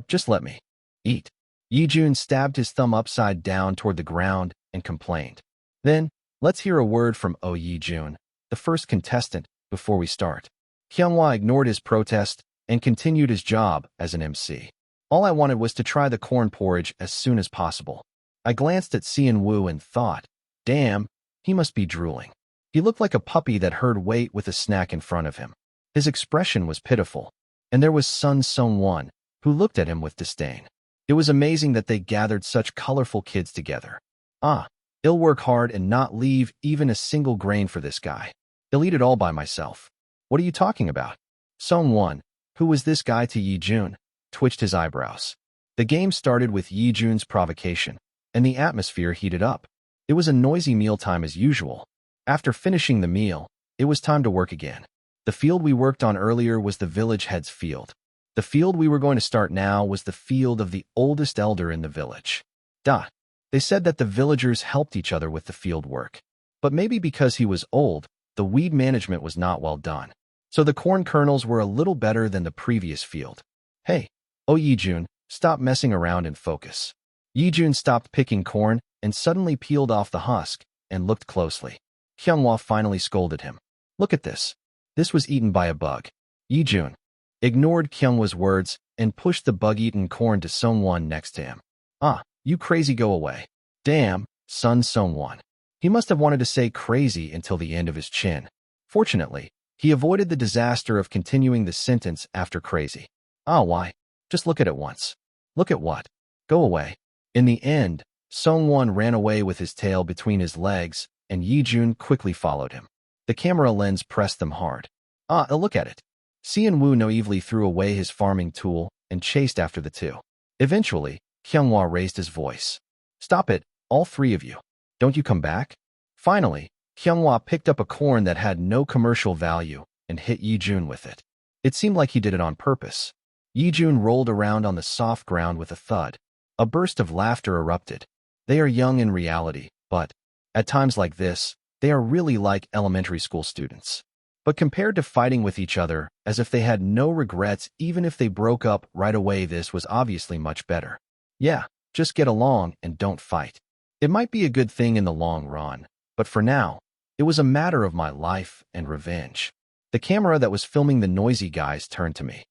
[SPEAKER 1] Just let me eat. Yi-jun stabbed his thumb upside down toward the ground and complained. Then, let's hear a word from Yi-jun, the first contestant, before we start. Hyunwha ignored his protest and continued his job as an MC. All I wanted was to try the corn porridge as soon as possible. I glanced at Seon-woo and thought, damn, he must be drooling. He looked like a puppy that heard wait with a snack in front of him. His expression was pitiful, and there was Sun Seong-won, who looked at him with disdain. It was amazing that they gathered such colorful kids together. I'll work hard and not leave even a single grain for this guy. I'll eat it all by myself. What are you talking about? Seong-won, who was this guy to Yi-jun, twitched his eyebrows. The game started with Yi-jun's provocation, and the atmosphere heated up. It was a noisy mealtime as usual. After finishing the meal, it was time to work again. The field we worked on earlier was the village head's field. The field we were going to start now was the field of the oldest elder in the village. They said that the villagers helped each other with the field work. But maybe because he was old, the weed management was not well done. So the corn kernels were a little better than the previous field. Hey, Yi-jun, stop messing around and focus. Yi-jun stopped picking corn and suddenly peeled off the husk and looked closely. Hyunwha finally scolded him. Look at this. This was eaten by a bug. Yi-jun ignored Kyunghwa's words and pushed the bug-eaten corn to Seong-won next to him. You crazy, go away. Damn, Sun Seong-won. He must have wanted to say crazy until the end of his chin. Fortunately, he avoided the disaster of continuing the sentence after crazy. Why? Just look at it once. Look at what? Go away. In the end, Seong-won ran away with his tail between his legs, and Yi-jun quickly followed him. The camera lens pressed them hard. Look at it. Seon-woo naively threw away his farming tool and chased after the two. Eventually, Hyunwha raised his voice. Stop it, all three of you. Don't you come back? Finally, Hyunwha picked up a corn that had no commercial value and hit Yi-jun with it. It seemed like he did it on purpose. Yi-jun rolled around on the soft ground with a thud. A burst of laughter erupted. They are young in reality, but at times like this, they are really like elementary school students. But compared to fighting with each other as if they had no regrets even if they broke up right away, this was obviously much better. Yeah, just get along and don't fight. It might be a good thing in the long run, but for now, it was a matter of my life and revenge. The camera that was filming the noisy guys turned to me.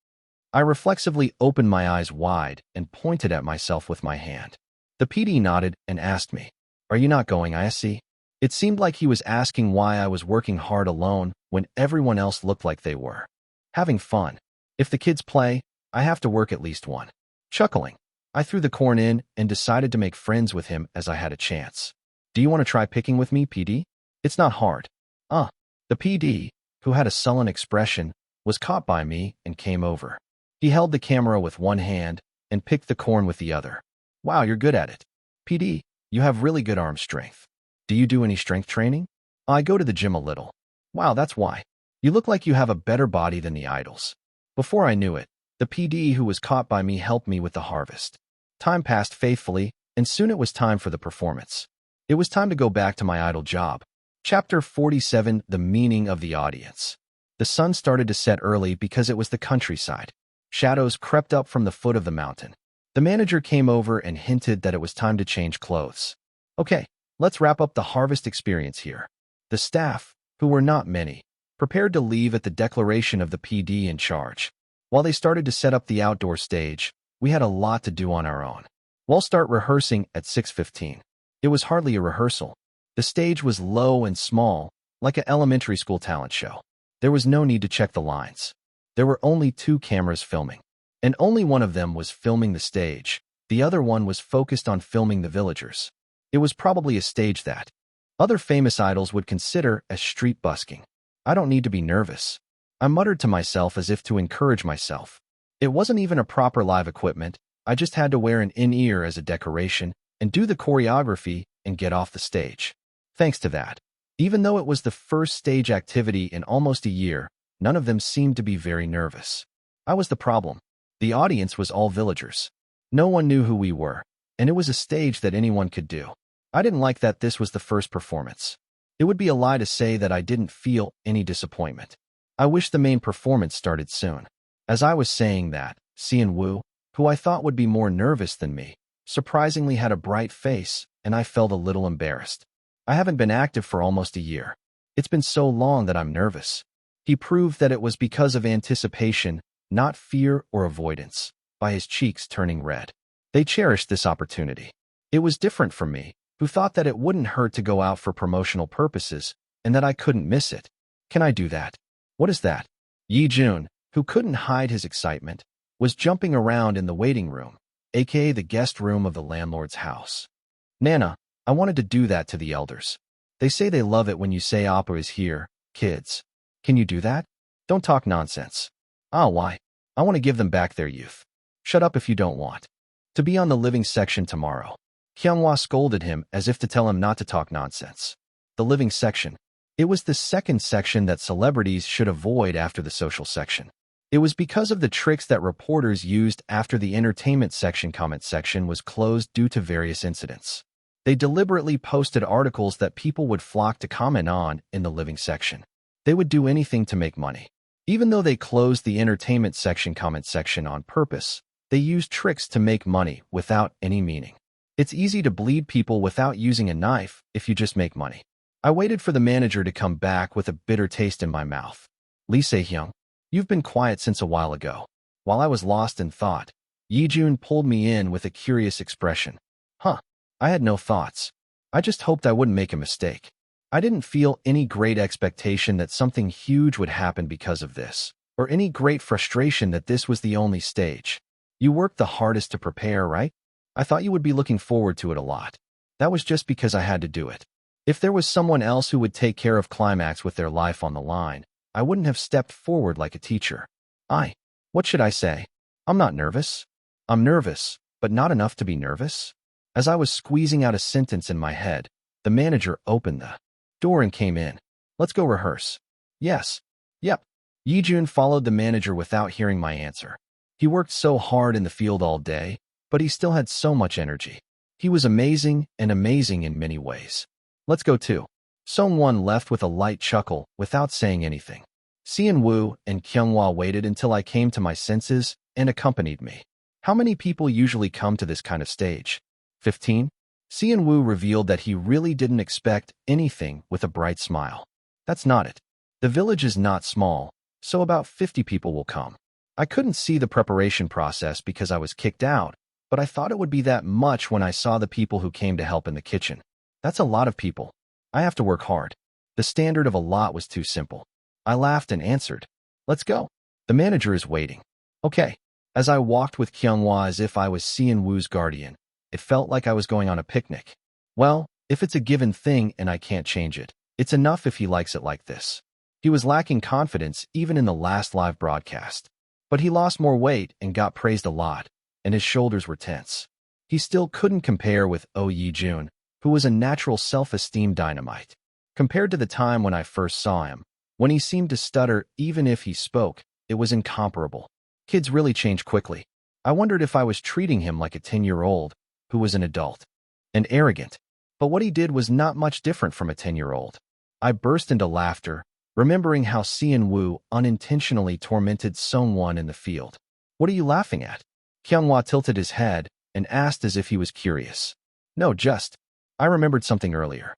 [SPEAKER 1] I reflexively opened my eyes wide and pointed at myself with my hand. The PD nodded and asked me, "Are you not going, I see?" It seemed like he was asking why I was working hard alone when everyone else looked like they were having fun. If the kids play, I have to work at least one. Chuckling, I threw the corn in and decided to make friends with him as I had a chance. Do you want to try picking with me, PD? It's not hard. The PD, who had a sullen expression, was caught by me and came over. He held the camera with one hand and picked the corn with the other. Wow, you're good at it. PD, you have really good arm strength. Do you do any strength training? I go to the gym a little. Wow, that's why. You look like you have a better body than the idols. Before I knew it, the PD who was caught by me helped me with the harvest. Time passed faithfully, and soon it was time for the performance. It was time to go back to my idol job. Chapter 47, The Meaning of the Audience. The sun started to set early because it was the countryside. Shadows crept up from the foot of the mountain. The manager came over and hinted that it was time to change clothes. Okay, let's wrap up the harvest experience here. The staff, who were not many, prepared to leave at the declaration of the PD in charge. While they started to set up the outdoor stage, we had a lot to do on our own. We'll start rehearsing at 6:15. It was hardly a rehearsal. The stage was low and small, like an elementary school talent show. There was no need to check the lines. There were only 2 cameras filming, and only one of them was filming the stage. The other one was focused on filming the villagers. It was probably a stage that other famous idols would consider as street busking. I don't need to be nervous, I muttered to myself as if to encourage myself. It wasn't even a proper live equipment. I just had to wear an in-ear as a decoration and do the choreography and get off the stage. Thanks to that, even though it was the first stage activity in almost a year, none of them seemed to be very nervous. I was the problem. The audience was all villagers. No one knew who we were, and it was a stage that anyone could do. I didn't like that this was the first performance. It would be a lie to say that I didn't feel any disappointment. I wish the main performance started soon. As I was saying that, Cheon Yise, who I thought would be more nervous than me, surprisingly had a bright face, and I felt a little embarrassed. I haven't been active for almost a year. It's been so long that I'm nervous. He proved that it was because of anticipation, not fear or avoidance, by his cheeks turning red. They cherished this opportunity. It was different from me, who thought that it wouldn't hurt to go out for promotional purposes, and that I couldn't miss it. Can I do that? What is that? Yi-jun, who couldn't hide his excitement, was jumping around in the waiting room, aka the guest room of the landlord's house. Nana, I wanted to do that to the elders. They say they love it when you say Appa is here, kids. Can you do that? Don't talk nonsense. Ah, why? I want to give them back their youth. Shut up if you don't want to be on the living section tomorrow. Kyunghwa scolded him as if to tell him not to talk nonsense. The living section. It was the second section that celebrities should avoid after the social section. It was because of the tricks that reporters used after the entertainment section comment section was closed due to various incidents. They deliberately posted articles that people would flock to comment on in the living section. They would do anything to make money. Even though they closed the entertainment section comment section on purpose, they used tricks to make money without any meaning. It's easy to bleed people without using a knife if you just make money. I waited for the manager to come back with a bitter taste in my mouth. Lee Se-hyung, you've been quiet since a while ago. While I was lost in thought, Yi-jun pulled me in with a curious expression. Huh, I had no thoughts. I just hoped I wouldn't make a mistake. I didn't feel any great expectation that something huge would happen because of this, or any great frustration that this was the only stage. You worked the hardest to prepare, right? I thought you would be looking forward to it a lot. That was just because I had to do it. If there was someone else who would take care of Climax with their life on the line, I wouldn't have stepped forward like a teacher. What should I say? I'm not nervous. I'm nervous, but not enough to be nervous. As I was squeezing out a sentence in my head, the manager opened the door and came in. Let's go rehearse. Yes. Yep. Yi-jun followed the manager without hearing my answer. He worked so hard in the field all day, but he still had so much energy. He was amazing and amazing in many ways. Let's go too. Song-won left with a light chuckle without saying anything. Cheon Yise and Kyunghwa waited until I came to my senses and accompanied me. How many people usually come to this kind of stage? 15? Cheon Yise revealed that he really didn't expect anything with a bright smile. That's not it. The village is not small, so about 50 people will come. I couldn't see the preparation process because I was kicked out, but I thought it would be that much when I saw the people who came to help in the kitchen. That's a lot of people. I have to work hard. The standard of a lot was too simple. I laughed and answered, let's go. The manager is waiting. Okay. As I walked with Kyunghwa as if I was Cheon Yise's guardian, it felt like I was going on a picnic. Well, if it's a given thing and I can't change it, it's enough if he likes it like this. He was lacking confidence even in the last live broadcast. But he lost more weight and got praised a lot, and his shoulders were tense. He still couldn't compare with Yi-jun, who was a natural self-esteem dynamite. Compared to the time when I first saw him, when he seemed to stutter even if he spoke, it was incomparable. Kids really change quickly. I wondered if I was treating him like a 10-year-old, who was an adult and arrogant. But what he did was not much different from a 10-year-old. I burst into laughter, remembering how Cheon Yise unintentionally tormented Song-won in the field. What are you laughing at? Kyunghwa tilted his head and asked as if he was curious. No, I remembered something earlier.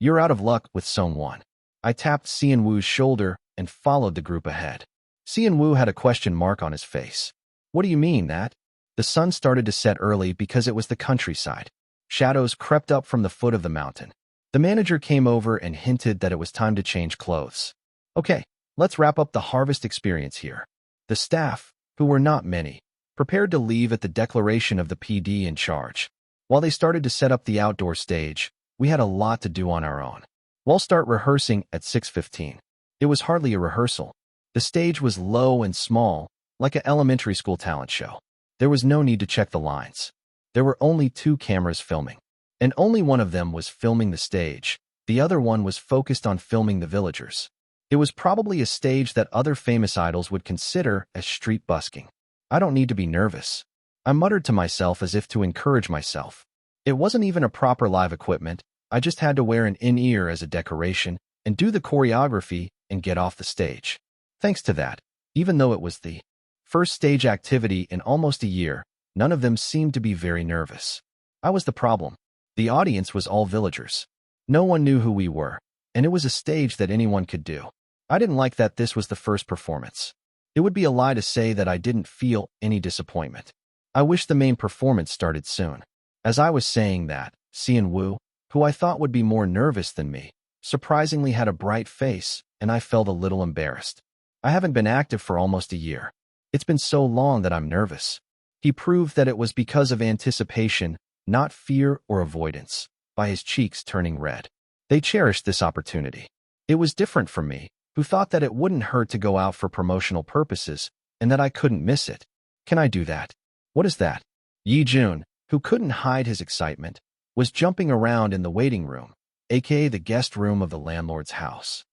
[SPEAKER 1] You're out of luck with Song-won. I tapped Cheon Yise's shoulder and followed the group ahead. Cheon Yise had a question mark on his face. What do you mean that? The sun started to set early because it was the countryside. Shadows crept up from the foot of the mountain. The manager came over and hinted that it was time to change clothes. Okay, let's wrap up the harvest experience here. The staff, who were not many, prepared to leave at the declaration of the PD in charge. While they started to set up the outdoor stage, we had a lot to do on our own. We'll start rehearsing at 6:15. It was hardly a rehearsal. The stage was low and small, like an elementary school talent show. There was no need to check the lines. There were only 2 cameras filming, and only one of them was filming the stage. The other one was focused on filming the villagers. It was probably a stage that other famous idols would consider as street busking. I don't need to be nervous, I muttered to myself as if to encourage myself. It wasn't even a proper live equipment. I just had to wear an in-ear as a decoration and do the choreography and get off the stage. Thanks to that, even though it was the first stage activity in almost a year, none of them seemed to be very nervous. I was the problem. The audience was all villagers. No one knew who we were, and it was a stage that anyone could do. I didn't like that this was the first performance. It would be a lie to say that I didn't feel any disappointment. I wish the main performance started soon. As I was saying that, Cheon Yise, who I thought would be more nervous than me, surprisingly had a bright face, and I felt a little embarrassed. I haven't been active for almost a year. It's been so long that I'm nervous. He proved that it was because of anticipation, not fear or avoidance, by his cheeks turning red. They cherished this opportunity. It was different from me, who thought that it wouldn't hurt to go out for promotional purposes, and that I couldn't miss it. Can I do that? What is that? Yi-jun, who couldn't hide his excitement, was jumping around in the waiting room, aka the guest room of the landlord's house.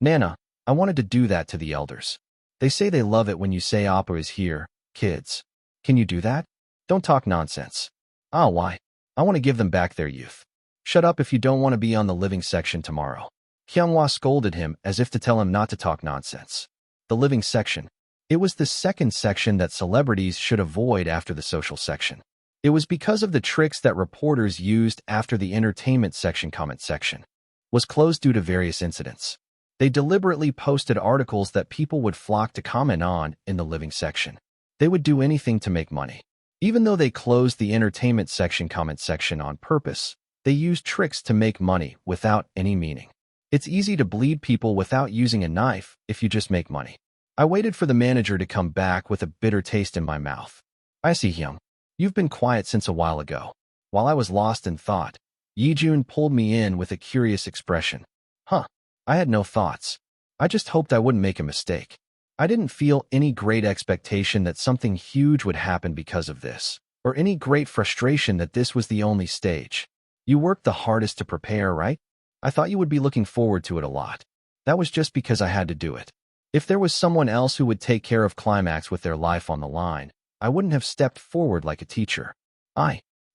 [SPEAKER 1] Nana, I wanted to do that to the elders. They say they love it when you say Appa is here, kids. Can you do that? Don't talk nonsense. Ah, why? I want to give them back their youth. Shut up if you don't want to be on the living section tomorrow. Hyunwoo scolded him as if to tell him not to talk nonsense. The living section. It was the second section that celebrities should avoid after the social section. It was because of the tricks that reporters used after the entertainment section comment section was closed due to various incidents. They deliberately posted articles that people would flock to comment on in the living section. They would do anything to make money. Even though they closed the entertainment section comment section on purpose, they used tricks to make money without any meaning. It's easy to bleed people without using a knife if you just make money. I waited for the manager to come back with a bitter taste in my mouth. I see, Hyung. You've been quiet since a while ago. While I was lost in thought, Yi-jun pulled me in with a curious expression. Huh. I had no thoughts. I just hoped I wouldn't make a mistake. I didn't feel any great expectation that something huge would happen because of this, or any great frustration that this was the only stage. You worked the hardest to prepare, right? I thought you would be looking forward to it a lot. That was just because I had to do it. If there was someone else who would take care of Climax with their life on the line, I wouldn't have stepped forward like a teacher.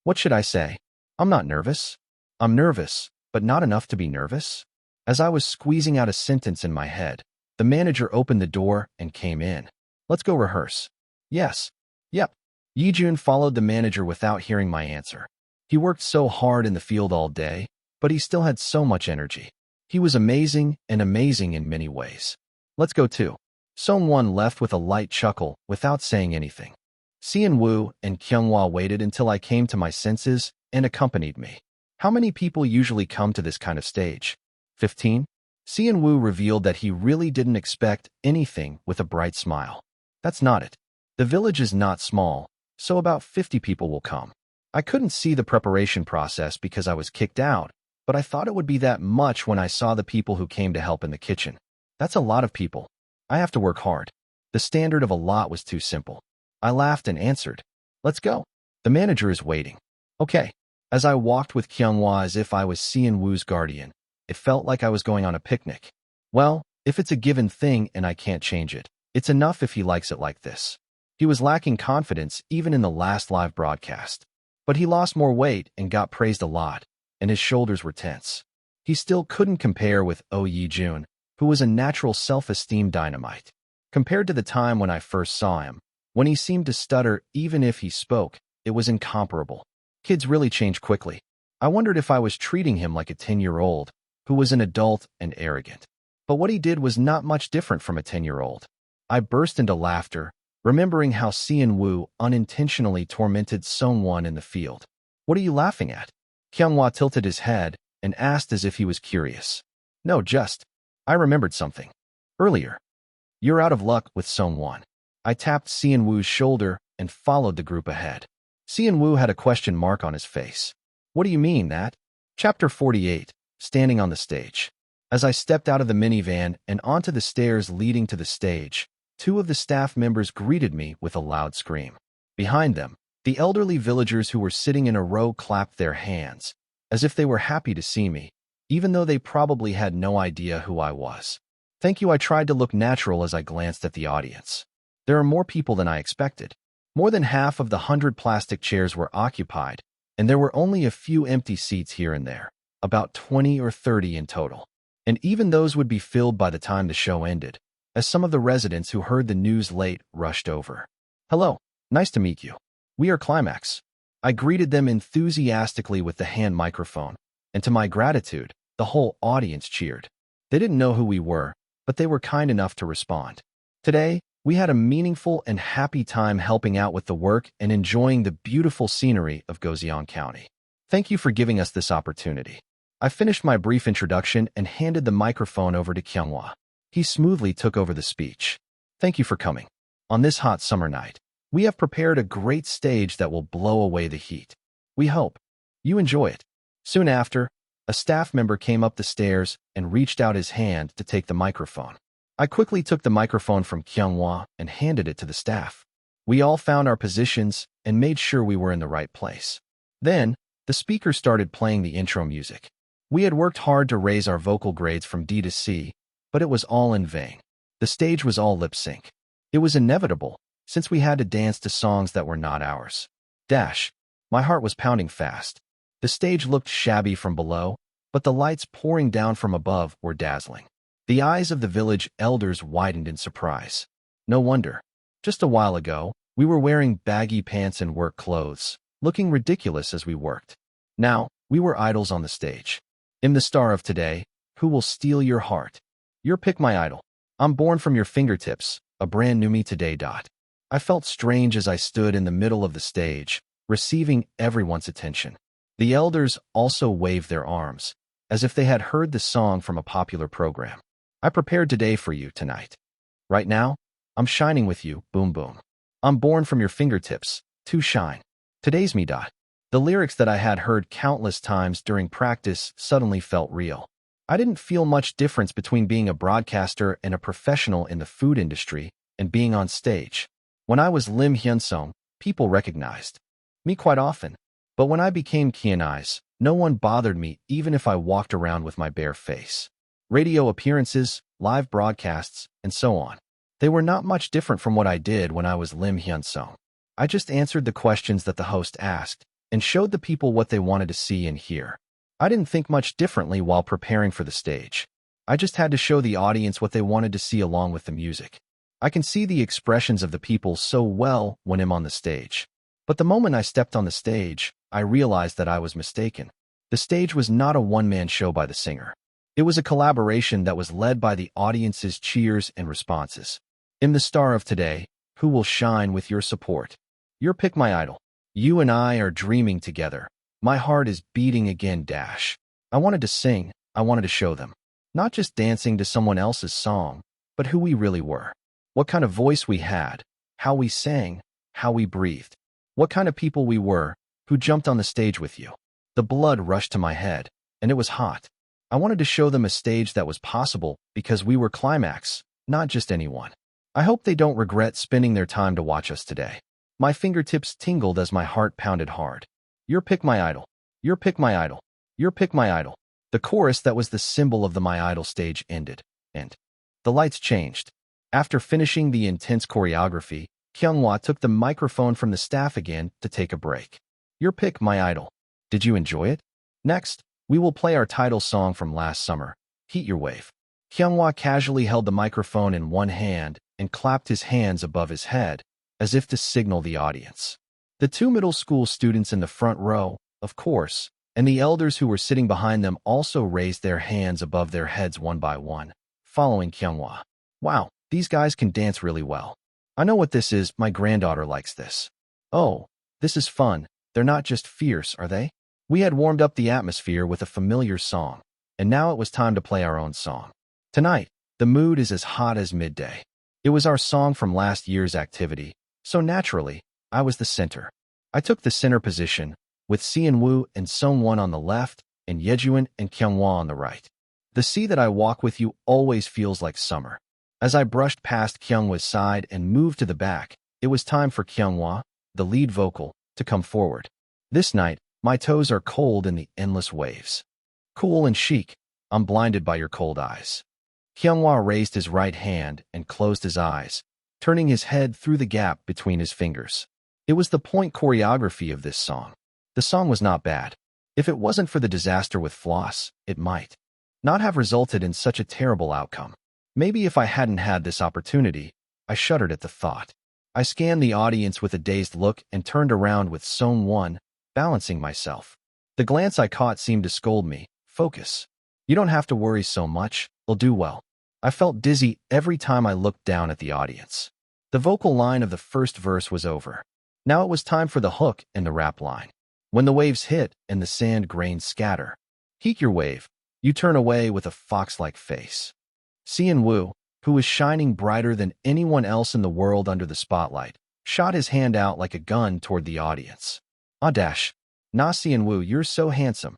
[SPEAKER 1] What should I say? I'm not nervous. I'm nervous, but not enough to be nervous. As I was squeezing out a sentence in my head, the manager opened the door and came in. Let's go rehearse. Yes. Yep. Yi-jun followed the manager without hearing my answer. He worked so hard in the field all day, but he still had so much energy. He was amazing and amazing in many ways. Let's go too. Song-won left with a light chuckle without saying anything. Cheon Yise and Kyunghwa waited until I came to my senses and accompanied me. How many people usually come to this kind of stage? 15? Cheon Yise revealed that he really didn't expect anything with a bright smile. That's not it. The village is not small, so about 50 people will come. I couldn't see the preparation process because I was kicked out, but I thought it would be that much when I saw the people who came to help in the kitchen. That's a lot of people. I have to work hard. The standard of a lot was too simple. I laughed and answered, let's go. The manager is waiting. Okay. As I walked with Kyunghwa as if I was Cheon Yise's guardian, it felt like I was going on a picnic. Well, if it's a given thing and I can't change it, it's enough if he likes it like this. He was lacking confidence even in the last live broadcast. But he lost more weight and got praised a lot, and his shoulders were tense. He still couldn't compare with Yi-jun, who was a natural self-esteem dynamite. Compared to the time when I first saw him, when he seemed to stutter even if he spoke, it was incomparable. Kids really change quickly. I wondered if I was treating him like a 10-year-old, who was an adult and arrogant. But what he did was not much different from a 10-year-old. I burst into laughter, remembering how Cheon Yise unintentionally tormented Song-won in the field. What are you laughing at? Kyunghwa tilted his head, and asked as if he was curious. No, just, I remembered something. Earlier. You're out of luck with Song-won. I tapped Seon-woo's shoulder and followed the group ahead. Seon-woo had a question mark on his face. What do you mean that? Chapter 48, Standing on the Stage. As I stepped out of the minivan and onto the stairs leading to the stage, two of the staff members greeted me with a loud scream. Behind them, the elderly villagers who were sitting in a row clapped their hands, as if they were happy to see me, even though they probably had no idea who I was. Thank you. I tried to look natural as I glanced at the audience. There are more people than I expected. More than half of the 100 plastic chairs were occupied, and there were only a few empty seats here and there, about 20 or 30 in total. And even those would be filled by the time the show ended, as some of the residents who heard the news late rushed over. Hello, nice to meet you. We are Climax. I greeted them enthusiastically with the hand microphone, and to my gratitude, the whole audience cheered. They didn't know who we were, but they were kind enough to respond. Today, we had a meaningful and happy time helping out with the work and enjoying the beautiful scenery of Goseong County. Thank you for giving us this opportunity. I finished my brief introduction and handed the microphone over to Kyunghwa. He smoothly took over the speech. Thank you for coming. On this hot summer night, we have prepared a great stage that will blow away the heat. We hope you enjoy it. Soon after, a staff member came up the stairs and reached out his hand to take the microphone. I quickly took the microphone from Kyunghwa and handed it to the staff. We all found our positions and made sure we were in the right place. Then, the speaker started playing the intro music. We had worked hard to raise our vocal grades from D to C, but it was all in vain. The stage was all lip sync. It was inevitable, since we had to dance to songs that were not ours. My heart was pounding fast. The stage looked shabby from below, but the lights pouring down from above were dazzling. The eyes of the village elders widened in surprise. No wonder. Just a while ago, we were wearing baggy pants and work clothes, looking ridiculous as we worked. Now, we were idols on the stage. Im the star of today, who will steal your heart? Your pick my idol. I'm born from your fingertips, a brand new me today. I felt strange as I stood in the middle of the stage, receiving everyone's attention. The elders also waved their arms, as if they had heard the song from a popular program. I prepared today for you tonight. Right now, I'm shining with you, boom boom. I'm born from your fingertips, to shine. Today's me. The lyrics that I had heard countless times during practice suddenly felt real. I didn't feel much difference between being a broadcaster and a professional in the food industry and being on stage. When I was Im Hyunsung, people recognized me quite often. But when I became Cheon Yise, no one bothered me even if I walked around with my bare face. Radio appearances, live broadcasts, and so on. They were not much different from what I did when I was Im Hyunsung. I just answered the questions that the host asked and showed the people what they wanted to see and hear. I didn't think much differently while preparing for the stage. I just had to show the audience what they wanted to see along with the music. I can see the expressions of the people so well when I'm on the stage. But the moment I stepped on the stage, I realized that I was mistaken. The stage was not a one-man show by the singer. It was a collaboration that was led by the audience's cheers and responses. Im the star of today, who will shine with your support. Your pick my idol. You and I are dreaming together. My heart is beating again. I wanted to sing, I wanted to show them. Not just dancing to someone else's song, but who we really were. What kind of voice we had, how we sang, how we breathed. What kind of people we were, who jumped on the stage with you. The blood rushed to my head, and it was hot. I wanted to show them a stage that was possible because we were Climax, not just anyone. I hope they don't regret spending their time to watch us today. My fingertips tingled as my heart pounded hard. Your pick my idol. Your pick my idol. Your pick my idol. The chorus that was the symbol of the My Idol stage ended, and the lights changed. After finishing the intense choreography, Kyunghwa took the microphone from the staff again to take a break. Your pick my idol. Did you enjoy it? Next, we will play our title song from last summer, Heat Your Wave. Kyunghwa casually held the microphone in one hand and clapped his hands above his head, as if to signal the audience. The two middle school students in the front row, of course, and the elders who were sitting behind them also raised their hands above their heads one by one, following Kyunghwa. Wow, these guys can dance really well. I know what this is, my granddaughter likes this. Oh, this is fun. They're not just fierce, are they? We had warmed up the atmosphere with a familiar song, and now it was time to play our own song. Tonight, the mood is as hot as midday. It was our song from last year's activity, so naturally, I was the center. I took the center position, with Sian-woo and Sung-won on the left, and Yejuan and Kyunghwa on the right. The sea that I walk with you always feels like summer. As I brushed past Kyunghwa's side and moved to the back, it was time for Kyunghwa, the lead vocal, to come forward. This night, my toes are cold in the endless waves. Cool and chic, I'm blinded by your cold eyes. Kyunghwa raised his right hand and closed his eyes, turning his head through the gap between his fingers. It was the point choreography of this song. The song was not bad. If it wasn't for the disaster with Floss, it might not have resulted in such a terrible outcome. Maybe if I hadn't had this opportunity, I shuddered at the thought. I scanned the audience with a dazed look and turned around with Sung-won, balancing myself. The glance I caught seemed to scold me. Focus. You don't have to worry so much, they'll do well. I felt dizzy every time I looked down at the audience. The vocal line of the first verse was over. Now it was time for the hook and the rap line. When the waves hit and the sand grains scatter, heat your wave, you turn away with a fox-like face. Sian-woo, who was shining brighter than anyone else in the world under the spotlight, shot his hand out like a gun toward the audience. Ah dash. Nah Sian-woo, you're so handsome.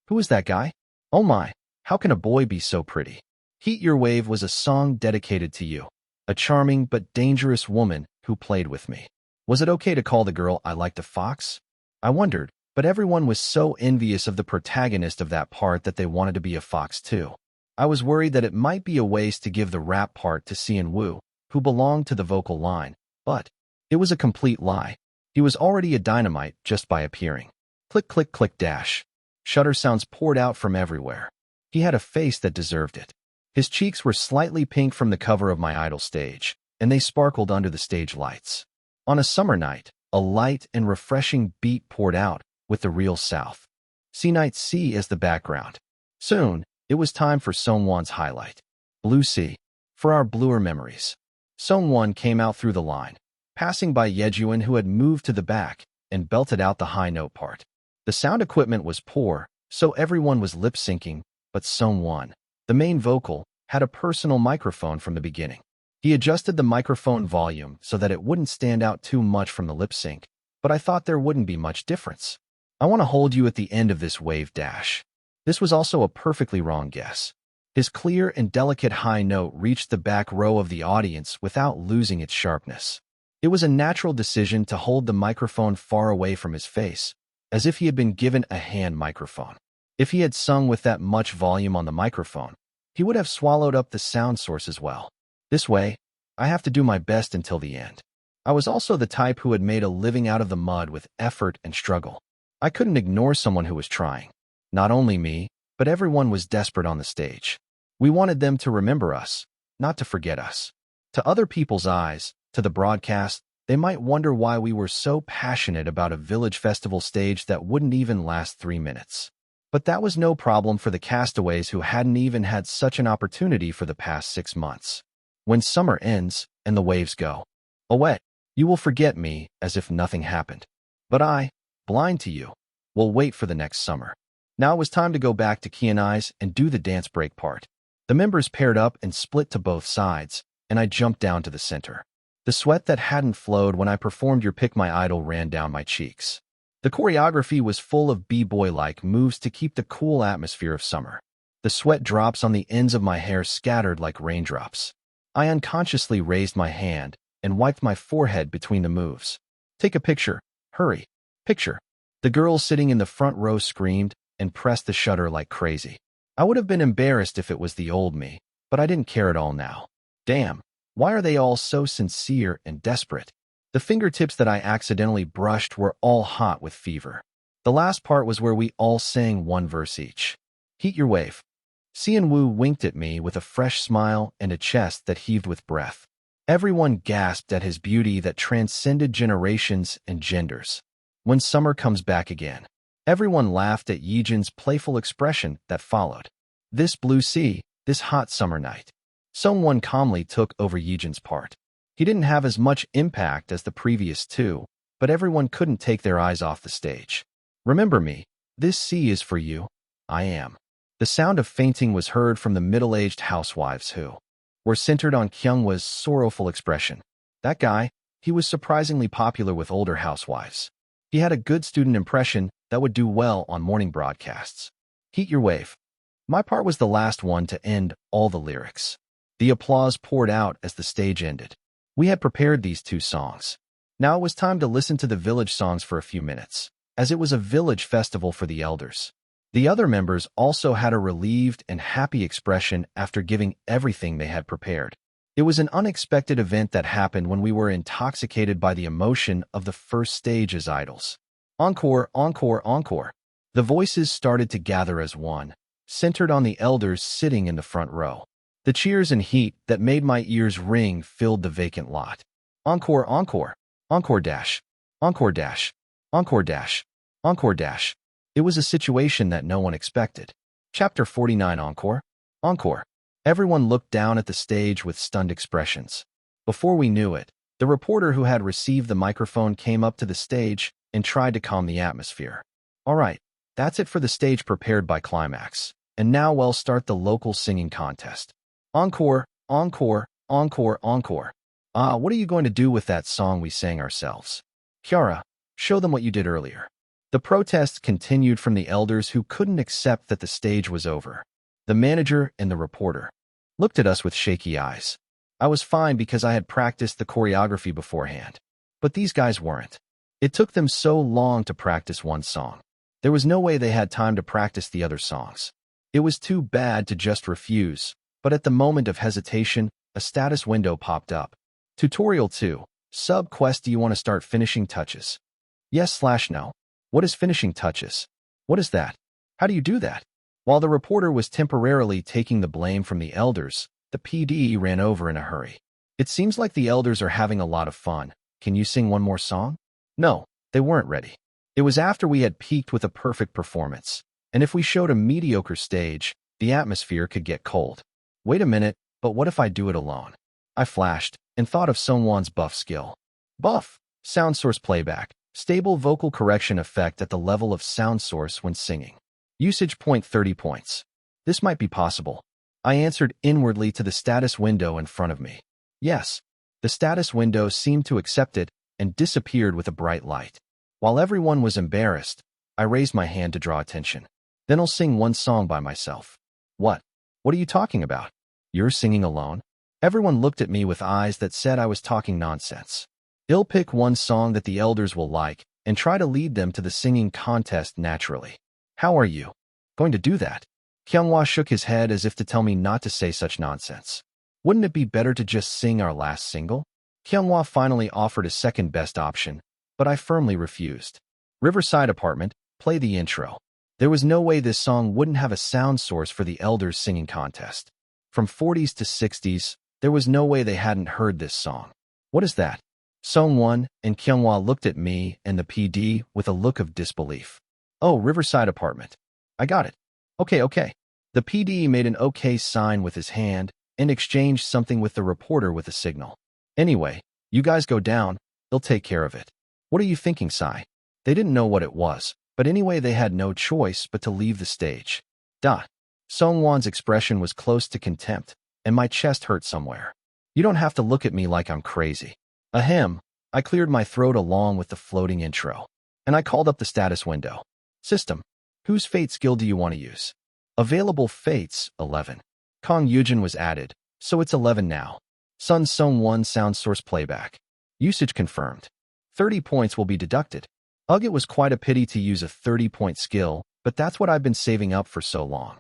[SPEAKER 1] Who is that guy? Oh my, how can a boy be so pretty? Heat Your Wave was a song dedicated to you, a charming but dangerous woman who played with me. Was it okay to call the girl I liked a fox? I wondered, but everyone was so envious of the protagonist of that part that they wanted to be a fox too. I was worried that it might be a waste to give the rap part to Sian-woo, who belonged to the vocal line, but it was a complete lie. He was already a dynamite just by appearing. Click, click, click, dash. Shudder sounds poured out from everywhere. He had a face that deserved it. His cheeks were slightly pink from the cover of my idol stage, and they sparkled under the stage lights. On a summer night, a light and refreshing beat poured out, with the real South. Sea Night Sea as the background. Soon, it was time for Sung-won's highlight. Blue Sea. For our bluer memories. Sung-won came out through the line, passing by Yejuan who had moved to the back, and belted out the high note part. The sound equipment was poor, so everyone was lip-syncing, but Sung-won, the main vocal, had a personal microphone from the beginning. He adjusted the microphone volume so that it wouldn't stand out too much from the lip-sync, but I thought there wouldn't be much difference. I want to hold you at the end of this wave dash. This was also a perfectly wrong guess. His clear and delicate high note reached the back row of the audience without losing its sharpness. It was a natural decision to hold the microphone far away from his face, as if he had been given a hand microphone. If he had sung with that much volume on the microphone, he would have swallowed up the sound source as well. This way, I have to do my best until the end. I was also the type who had made a living out of the mud with effort and struggle. I couldn't ignore someone who was trying. Not only me, but everyone was desperate on the stage. We wanted them to remember us, not to forget us. To other people's eyes, to the broadcast, they might wonder why we were so passionate about a village festival stage that wouldn't even last 3 minutes. But that was no problem for the castaways who hadn't even had such an opportunity for the past 6 months. When summer ends and the waves go away, you will forget me as if nothing happened. But I, blind to you, will wait for the next summer. Now it was time to go back to Cheon Yise and do the dance break part. The members paired up and split to both sides, and I jumped down to the center. The sweat that hadn't flowed when I performed Your Pick My Idol ran down my cheeks. The choreography was full of b-boy-like moves to keep the cool atmosphere of summer. The sweat drops on the ends of my hair scattered like raindrops. I unconsciously raised my hand and wiped my forehead between the moves. Take a picture. Hurry. Picture. The girls sitting in the front row screamed and pressed the shutter like crazy. I would have been embarrassed if it was the old me, but I didn't care at all now. Damn, why are they all so sincere and desperate? The fingertips that I accidentally brushed were all hot with fever. The last part was where we all sang one verse each. Heat Your Wave. Sian-woo winked at me with a fresh smile and a chest that heaved with breath. Everyone gasped at his beauty that transcended generations and genders. When summer comes back again. Everyone laughed at Yejin's playful expression that followed. This blue sea, this hot summer night. Someone calmly took over Yejin's part. He didn't have as much impact as the previous two, but everyone couldn't take their eyes off the stage. Remember me, This sea is for you. I am. The sound of fainting was heard from the middle-aged housewives who were centered on Kyungwa's sorrowful expression. That guy, he was surprisingly popular with older housewives. He had a good student impression that would do well on morning broadcasts. Heat your wave. My part was the last one to end all the lyrics. The applause poured out as the stage ended. We had prepared these two songs. Now it was time to listen to the village songs for a few minutes, as it was a village festival for the elders. The other members also had a relieved and happy expression after giving everything they had prepared. It was an unexpected event that happened when we were intoxicated by the emotion of the first stage as idols. Encore, encore, encore. The voices started to gather as one, centered on the elders sitting in the front row. The cheers and heat that made my ears ring filled the vacant lot. Encore, encore, encore dash, encore dash, encore dash, encore dash. It was a situation that no one expected. Chapter 49 Encore. Encore. Everyone looked down at the stage with stunned expressions. Before we knew it, the reporter who had received the microphone came up to the stage and tried to calm the atmosphere. All right, that's it for the stage prepared by Climax. And now we'll start the local singing contest. Encore, encore, encore, encore. What are you going to do with that song we sang ourselves? Kiara, show them what you did earlier. The protests continued from the elders who couldn't accept that the stage was over. The manager and the reporter looked at us with shaky eyes. I was fine because I had practiced the choreography beforehand. But these guys weren't. It took them so long to practice one song. There was no way they had time to practice the other songs. It was too bad to just refuse, but at the moment of hesitation, a status window popped up. Tutorial 2. Sub-quest. Do you want to start finishing touches? Yes/no. What is finishing touches? What is that? How do you do that? While the reporter was temporarily taking the blame from the elders, the PD ran over in a hurry. It seems like the elders are having a lot of fun. Can you sing one more song? No, they weren't ready. It was after we had peaked with a perfect performance. And if we showed a mediocre stage, the atmosphere could get cold. Wait a minute, but what if I do it alone? I flashed and thought of Sungwon's buff skill. Buff, sound source playback, stable vocal correction effect at the level of sound source when singing. Usage point 30 points. This might be possible. I answered inwardly to the status window in front of me. Yes, the status window seemed to accept it and disappeared with a bright light. While everyone was embarrassed, I raised my hand to draw attention. Then I'll sing one song by myself. What? What are you talking about? You're singing alone? Everyone looked at me with eyes that said I was talking nonsense. I'll pick one song that the elders will like and try to lead them to the singing contest naturally. How are you going to do that? Kyunghwa shook his head as if to tell me not to say such nonsense. Wouldn't it be better to just sing our last single? Kyunghwa finally offered a second best option, but I firmly refused. Riverside Apartment, play the intro. There was no way this song wouldn't have a sound source for the elders singing contest. From 40s to 60s, there was no way they hadn't heard this song. What is that? Sungwon and Kyunghwa looked at me and the PD with a look of disbelief. Oh, Riverside Apartment. I got it. Okay. The PD made an okay sign with his hand and exchanged something with the reporter with a signal. Anyway, you guys go down, they'll take care of it. What are you thinking, Sai? They didn't know what it was, but anyway they had no choice but to leave the stage. Sungwon's expression was close to contempt, and my chest hurt somewhere. You don't have to look at me like I'm crazy. Ahem. I cleared my throat along with the floating intro, and I called up the status window. System. Whose fate skill do you want to use? Available fates, 11. Kong Yujin was added, so it's 11 now. Sun Sung-won sound source playback. Usage confirmed. 30 points will be deducted. Ugh, it was quite a pity to use a 30-point skill, but that's what I've been saving up for so long.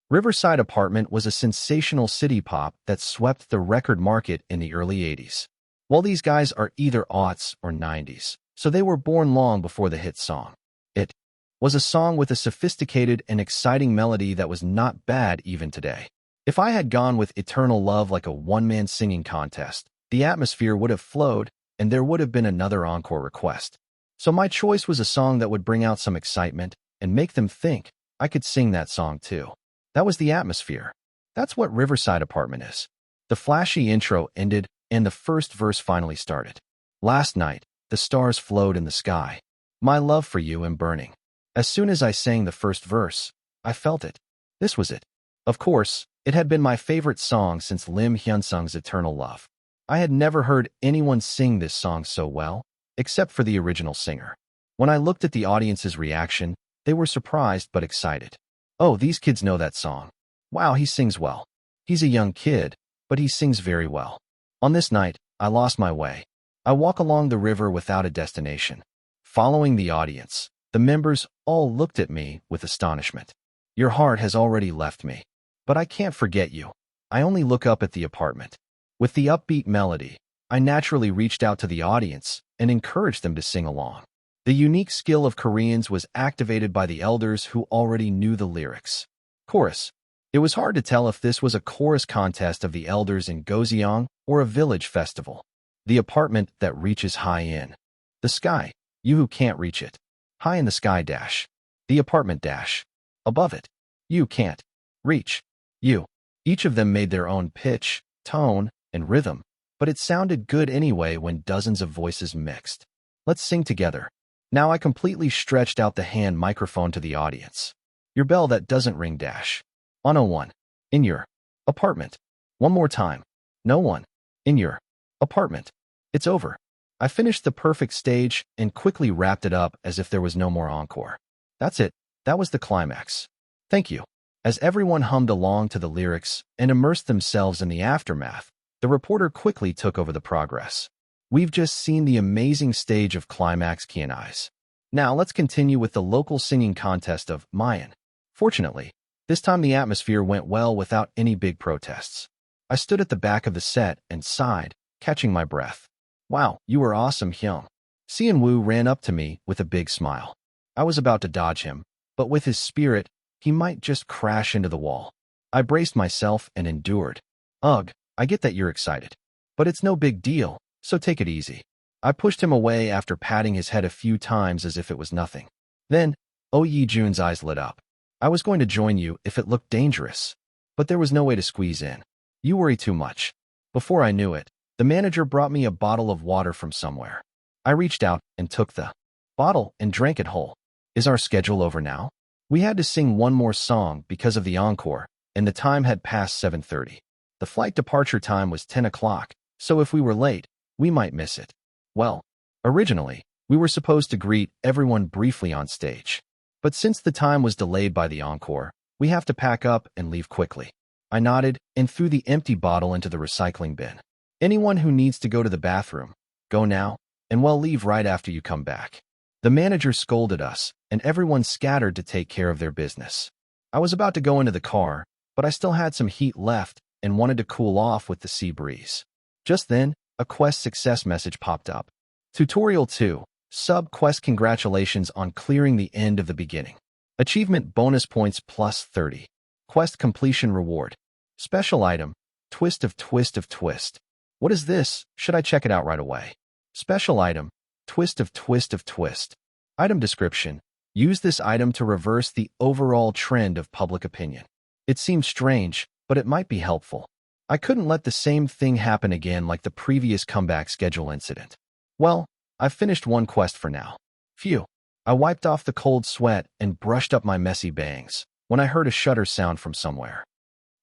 [SPEAKER 1] Riverside Apartment was a sensational city pop that swept the record market in the early 80s. Well, these guys are either aughts or 90s, so they were born long before the hit song. It was a song with a sophisticated and exciting melody that was not bad even today. If I had gone with Eternal Love like a one-man singing contest, the atmosphere would have flowed and there would have been another encore request. So my choice was a song that would bring out some excitement and make them think I could sing that song too. That was the atmosphere. That's what Riverside Apartment is. The flashy intro ended and the first verse finally started. Last night, the stars flowed in the sky. My love for you am burning. As soon as I sang the first verse, I felt it. This was it. Of course, it had been my favorite song since Im Hyunsung's Eternal Love. I had never heard anyone sing this song so well, except for the original singer. When I looked at the audience's reaction, they were surprised but excited. Oh, these kids know that song. Wow, he sings well. He's a young kid, but he sings very well. On this night, I lost my way. I walk along the river without a destination. Following the audience, the members all looked at me with astonishment. Your heart has already left me. But I can't forget you. I only look up at the apartment. With the upbeat melody, I naturally reached out to the audience and encouraged them to sing along. The unique skill of Koreans was activated by the elders who already knew the lyrics. Chorus. It was hard to tell if this was a chorus contest of the elders in Goseong or a village festival. The apartment that reaches high in the sky, you who can't reach it. High in the sky dash. The apartment dash. Above it. You can't reach. You. Each of them made their own pitch, tone, and rhythm, but it sounded good anyway when dozens of voices mixed. Let's sing together. Now I completely stretched out the hand microphone to the audience. Your bell that doesn't ring dash. On a one. In your apartment. One more time. No one. In your apartment. It's over. I finished the perfect stage and quickly wrapped it up as if there was no more encore. That's it. That was the climax. Thank you. As everyone hummed along to the lyrics and immersed themselves in the aftermath, the reporter quickly took over the progress. We've just seen the amazing stage of Climax Cheon Yise. Now let's continue with the local singing contest of Mayan. Fortunately, this time the atmosphere went well without any big protests. I stood at the back of the set and sighed, catching my breath. Wow, you were awesome, Hyung. Seon-woo ran up to me with a big smile. I was about to dodge him, but with his spirit, he might just crash into the wall. I braced myself and endured. Ugh, I get that you're excited. But it's no big deal, so take it easy. I pushed him away after patting his head a few times as if it was nothing. Then, Oh Ye-jun's eyes lit up. I was going to join you if it looked dangerous. But there was no way to squeeze in. You worry too much. Before I knew it, the manager brought me a bottle of water from somewhere. I reached out and took the bottle and drank it whole. Is our schedule over now? We had to sing one more song because of the encore, and the time had passed 7:30. The flight departure time was 10 o'clock, so if we were late, we might miss it. Well, originally, we were supposed to greet everyone briefly on stage. But since the time was delayed by the encore, we have to pack up and leave quickly. I nodded and threw the empty bottle into the recycling bin. Anyone who needs to go to the bathroom, go now, and we'll leave right after you come back. The manager scolded us, and everyone scattered to take care of their business. I was about to go into the car, but I still had some heat left and wanted to cool off with the sea breeze. Just then, a Quest success message popped up. Tutorial 2. Sub-Quest congratulations on clearing the end of the beginning. Achievement bonus points plus 30. Quest completion reward. Special item. Twist of twist of twist. What is this? Should I check it out right away? Special item. Twist of twist of twist. Item description. Use this item to reverse the overall trend of public opinion. It seems strange, but it might be helpful. I couldn't let the same thing happen again like the previous comeback schedule incident. Well, I've finished one quest for now. Phew. I wiped off the cold sweat and brushed up my messy bangs when I heard a shutter sound from somewhere.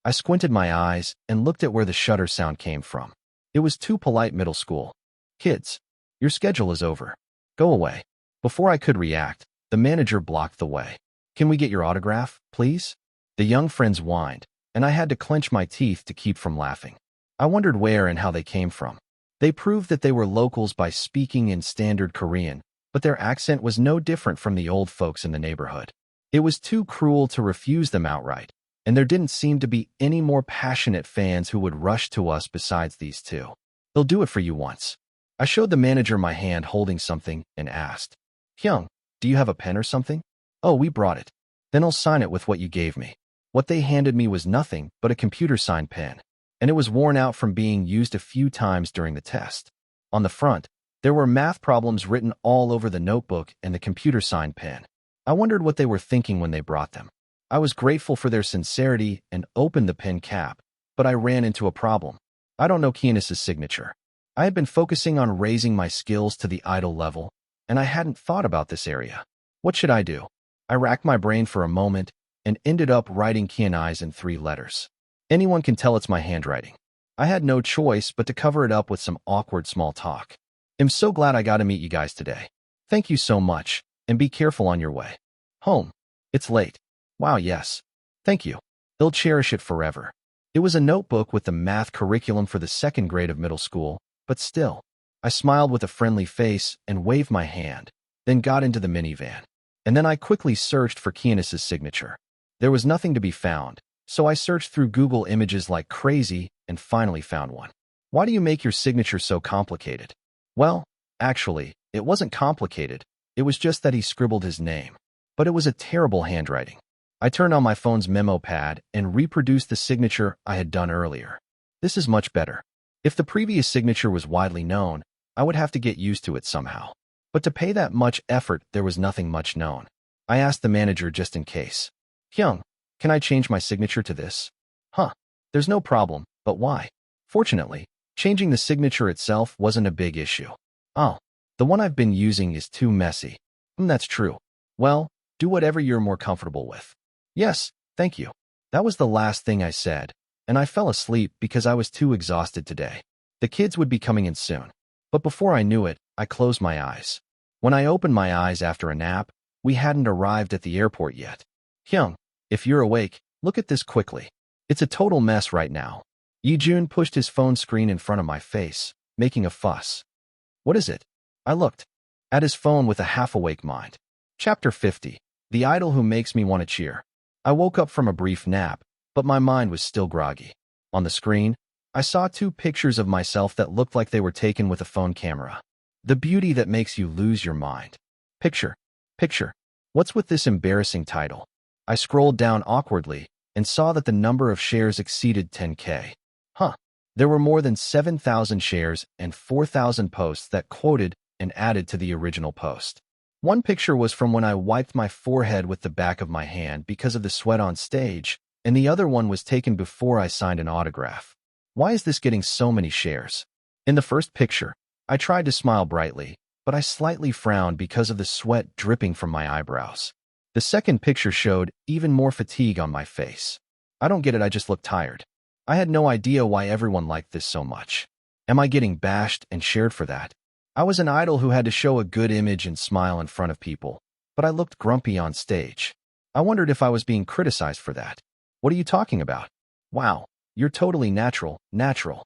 [SPEAKER 1] I squinted my eyes and looked at where the shutter sound came from. It was two polite middle school kids. Your schedule is over. Go away. Before I could react, the manager blocked the way. Can we get your autograph, please? The young friends whined, and I had to clench my teeth to keep from laughing. I wondered where and how they came from. They proved that they were locals by speaking in standard Korean, but their accent was no different from the old folks in the neighborhood. It was too cruel to refuse them outright, and there didn't seem to be any more passionate fans who would rush to us besides these two. They'll do it for you once. I showed the manager my hand holding something and asked, Hyung, do you have a pen or something? Oh, we brought it. Then I'll sign it with what you gave me. What they handed me was nothing but a computer-signed pen, and it was worn out from being used a few times during the test. On the front, there were math problems written all over the notebook and the computer-signed pen. I wondered what they were thinking when they brought them. I was grateful for their sincerity and opened the pen cap, but I ran into a problem. I don't know Cheon Yise's signature. I had been focusing on raising my skills to the idol level, and I hadn't thought about this area. What should I do? I racked my brain for a moment and ended up writing Cheon Yise in 3 letters. Anyone can tell it's my handwriting. I had no choice but to cover it up with some awkward small talk. I'm so glad I got to meet you guys today. Thank you so much, and be careful on your way home. It's late. Wow, yes. Thank you. They'll cherish it forever. It was a notebook with the math curriculum for the 2nd grade of middle school, but still. I smiled with a friendly face and waved my hand, then got into the minivan. And then I quickly searched for Cheon Yise's signature. There was nothing to be found, so I searched through Google Images like crazy and finally found one. Why do you make your signature so complicated? Well, actually, it wasn't complicated. It was just that he scribbled his name. But it was a terrible handwriting. I turned on my phone's memo pad and reproduced the signature I had done earlier. This is much better. If the previous signature was widely known, I would have to get used to it somehow. But to pay that much effort, there was nothing much known. I asked the manager just in case. Hyung, can I change my signature to this? Huh. There's no problem, but why? Fortunately, changing the signature itself wasn't a big issue. Oh, the one I've been using is too messy. That's true. Well, do whatever you're more comfortable with. Yes, thank you. That was the last thing I said, and I fell asleep because I was too exhausted today. The kids would be coming in soon. But before I knew it, I closed my eyes. When I opened my eyes after a nap, we hadn't arrived at the airport yet. Hyung, if you're awake, look at this quickly. It's a total mess right now. Yijun pushed his phone screen in front of my face, making a fuss. What is it? I looked at his phone with a half-awake mind. Chapter 50. The Idol Who Makes Me Want to Cheer. I woke up from a brief nap, but my mind was still groggy. On the screen, I saw 2 pictures of myself that looked like they were taken with a phone camera. The beauty that makes you lose your mind. Picture. What's with this embarrassing title? I scrolled down awkwardly and saw that the number of shares exceeded 10K. Huh. There were more than 7,000 shares and 4,000 posts that quoted and added to the original post. One picture was from when I wiped my forehead with the back of my hand because of the sweat on stage, and the other one was taken before I signed an autograph. Why is this getting so many shares? In the first picture, I tried to smile brightly, but I slightly frowned because of the sweat dripping from my eyebrows. The second picture showed even more fatigue on my face. I don't get it, I just look tired. I had no idea why everyone liked this so much. Am I getting bashed and shared for that? I was an idol who had to show a good image and smile in front of people, but I looked grumpy on stage. I wondered if I was being criticized for that. What are you talking about? Wow, you're totally natural. Natural?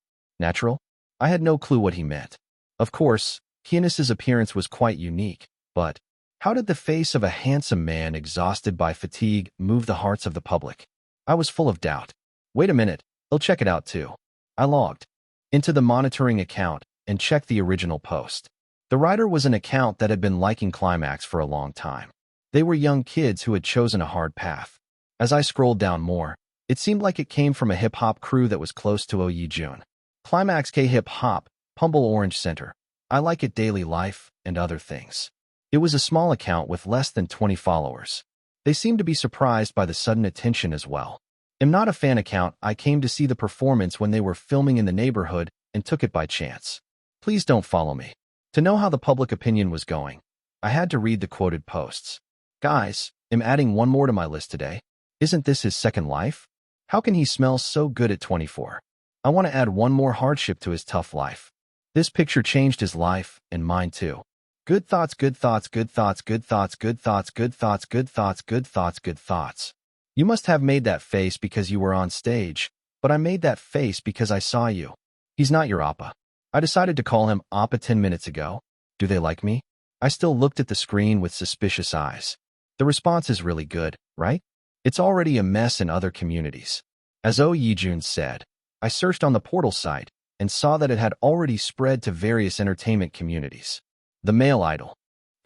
[SPEAKER 1] I had no clue what he meant. Of course, Cheon Yise's appearance was quite unique, but how did the face of a handsome man exhausted by fatigue move the hearts of the public? I was full of doubt. Wait a minute, I'll check it out too. I logged into the monitoring account and checked the original post. The writer was an account that had been liking Climax for a long time. They were young kids who had chosen a hard path. As I scrolled down more, it seemed like it came from a hip-hop crew that was close to Yijun. Climax K Hip Hop, Pumble Orange Center, I Like It Daily Life, and other things. It was a small account with less than 20 followers. They seemed to be surprised by the sudden attention as well. I'm not a fan account, I came to see the performance when they were filming in the neighborhood and took it by chance. Please don't follow me. To know how the public opinion was going, I had to read the quoted posts. Guys, I'm adding one more to my list today. Isn't this his second life? How can he smell so good at 24? I want to add one more hardship to his tough life. This picture changed his life, and mine too. Good thoughts, good thoughts, good thoughts, good thoughts, good thoughts, good thoughts, good thoughts, good thoughts, good thoughts. You must have made that face because you were on stage, but I made that face because I saw you. He's not your Appa. I decided to call him Appa 10 minutes ago. Do they like me? I still looked at the screen with suspicious eyes. The response is really good, right? It's already a mess in other communities. As Yijun said, I searched on the portal site and saw that it had already spread to various entertainment communities. The male idol,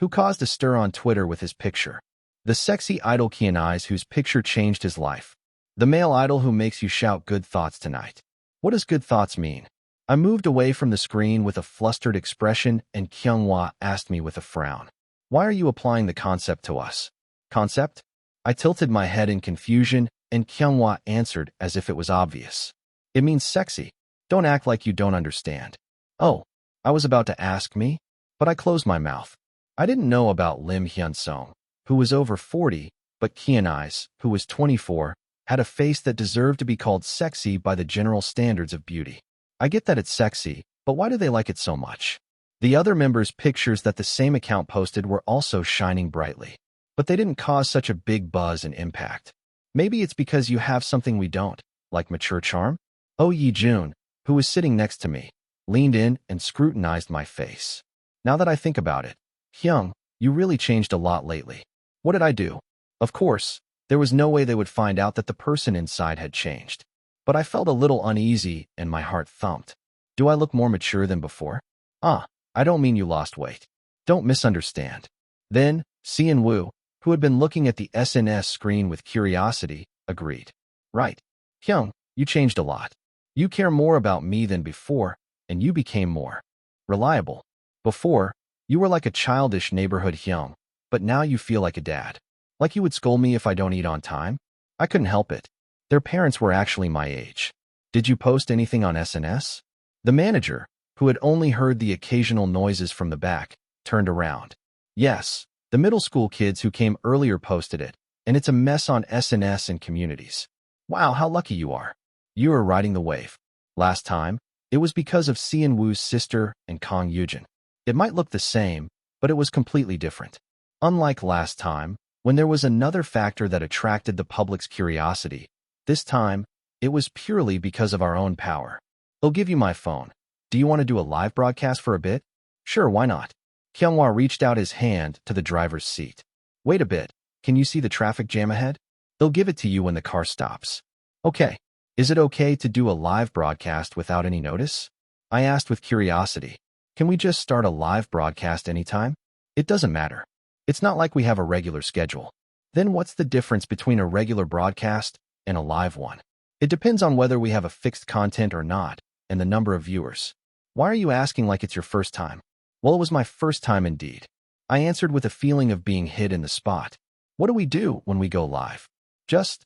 [SPEAKER 1] who caused a stir on Twitter with his picture. The sexy idol Cheon Yise whose picture changed his life. The male idol who makes you shout good thoughts tonight. What does good thoughts mean? I moved away from the screen with a flustered expression and Kyunghwa asked me with a frown. Why are you applying the concept to us? Concept? I tilted my head in confusion and Kyunghwa answered as if it was obvious. It means sexy. Don't act like you don't understand. Oh, I was about to ask me, but I closed my mouth. I didn't know about Im Hyunsung. who was over 40, but Cheon Yise, who was 24, had a face that deserved to be called sexy by the general standards of beauty. I get that it's sexy, but why do they like it so much? The other members' pictures that the same account posted were also shining brightly, but they didn't cause such a big buzz and impact. Maybe it's because you have something we don't, like mature charm? Oh Ye-jun, who was sitting next to me, leaned in and scrutinized my face. Now that I think about it, Hyung, you really changed a lot lately. What did I do? Of course, there was no way they would find out that the person inside had changed. But I felt a little uneasy and my heart thumped. Do I look more mature than before? I don't mean you lost weight. Don't misunderstand. Then, Sean-woo, who had been looking at the SNS screen with curiosity, agreed. Right. Hyung, you changed a lot. You care more about me than before, and you became more reliable. Before, you were like a childish neighborhood Hyung, but now you feel like a dad. Like you would scold me if I don't eat on time? I couldn't help it. Their parents were actually my age. Did you post anything on SNS? The manager, who had only heard the occasional noises from the back, turned around. Yes, the middle school kids who came earlier posted it, and it's a mess on SNS and communities. Wow, how lucky you are. You are riding the wave. Last time, it was because of Seon-woo's sister and Kang Yujin. It might look the same, but it was completely different. Unlike last time, when there was another factor that attracted the public's curiosity, this time, it was purely because of our own power. I'll give you my phone. Do you want to do a live broadcast for a bit? Sure, why not? Kyunghwa reached out his hand to the driver's seat. Wait a bit, can you see the traffic jam ahead? They'll give it to you when the car stops. Okay. Is it okay to do a live broadcast without any notice? I asked with curiosity. Can we just start a live broadcast anytime? It doesn't matter. It's not like we have a regular schedule. Then what's the difference between a regular broadcast and a live one? It depends on whether we have a fixed content or not, and the number of viewers. Why are you asking like it's your first time? Well, it was my first time indeed. I answered with a feeling of being hit in the spot. What do we do when we go live? Just,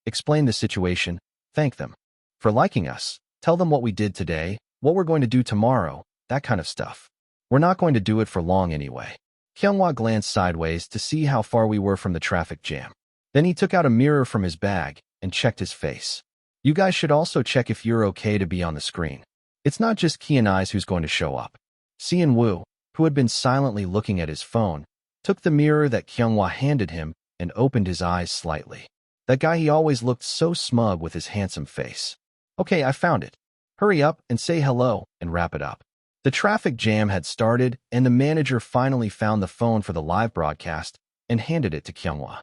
[SPEAKER 1] explain the situation, thank them for liking us, tell them what we did today, what we're going to do tomorrow, that kind of stuff. We're not going to do it for long anyway. Kyunghwa glanced sideways to see how far we were from the traffic jam. Then he took out a mirror from his bag and checked his face. You guys should also check if you're okay to be on the screen. It's not just Cheon Yise who's going to show up. Seon-woo, who had been silently looking at his phone, took the mirror that Kyunghwa handed him and opened his eyes slightly. That guy, he always looked so smug with his handsome face. Okay, I found it. Hurry up and say hello and wrap it up. The traffic jam had started and the manager finally found the phone for the live broadcast and handed it to Kyunghwa.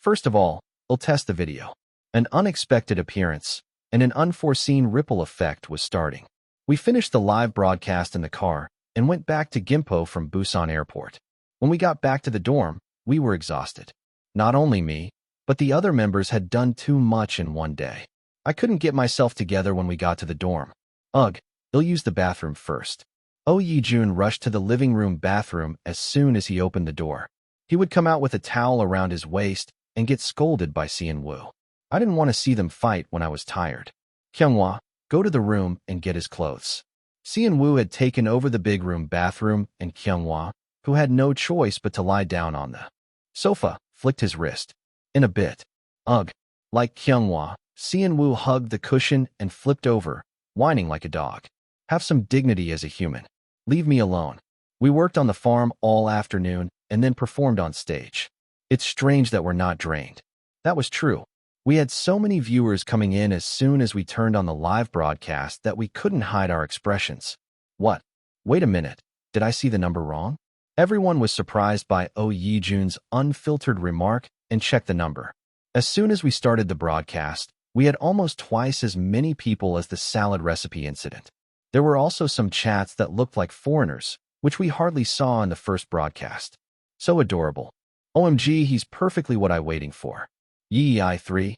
[SPEAKER 1] First of all, we'll test the video. An unexpected appearance and an unforeseen ripple effect was starting. We finished the live broadcast in the car and went back to Gimpo from Busan Airport. When we got back to the dorm, we were exhausted. Not only me, but the other members had done too much in one day. I couldn't get myself together when we got to the dorm. Ugh, I'll use the bathroom first. Oh Ye-jun rushed to the living room bathroom as soon as he opened the door. He would come out with a towel around his waist and get scolded by Seon-woo. I didn't want to see them fight when I was tired. Kyunghwa, go to the room and get his clothes. Seon-woo had taken over the big room bathroom and Kyunghwa, who had no choice but to lie down on the sofa, flicked his wrist. In a bit. Ugh. Like Kyunghwa, Seon-woo hugged the cushion and flipped over, whining like a dog. Have some dignity as a human. Leave me alone. We worked on the farm all afternoon and then performed on stage. It's strange that we're not drained. That was true. We had so many viewers coming in as soon as we turned on the live broadcast that we couldn't hide our expressions. What? Wait a minute. Did I see the number wrong? Everyone was surprised by Oh Ye-jun's unfiltered remark and checked the number. As soon as we started the broadcast, we had almost twice as many people as the salad recipe incident. There were also some chats that looked like foreigners, which we hardly saw in the first broadcast. So adorable. OMG, he's perfectly what I'm waiting for. Yei-3.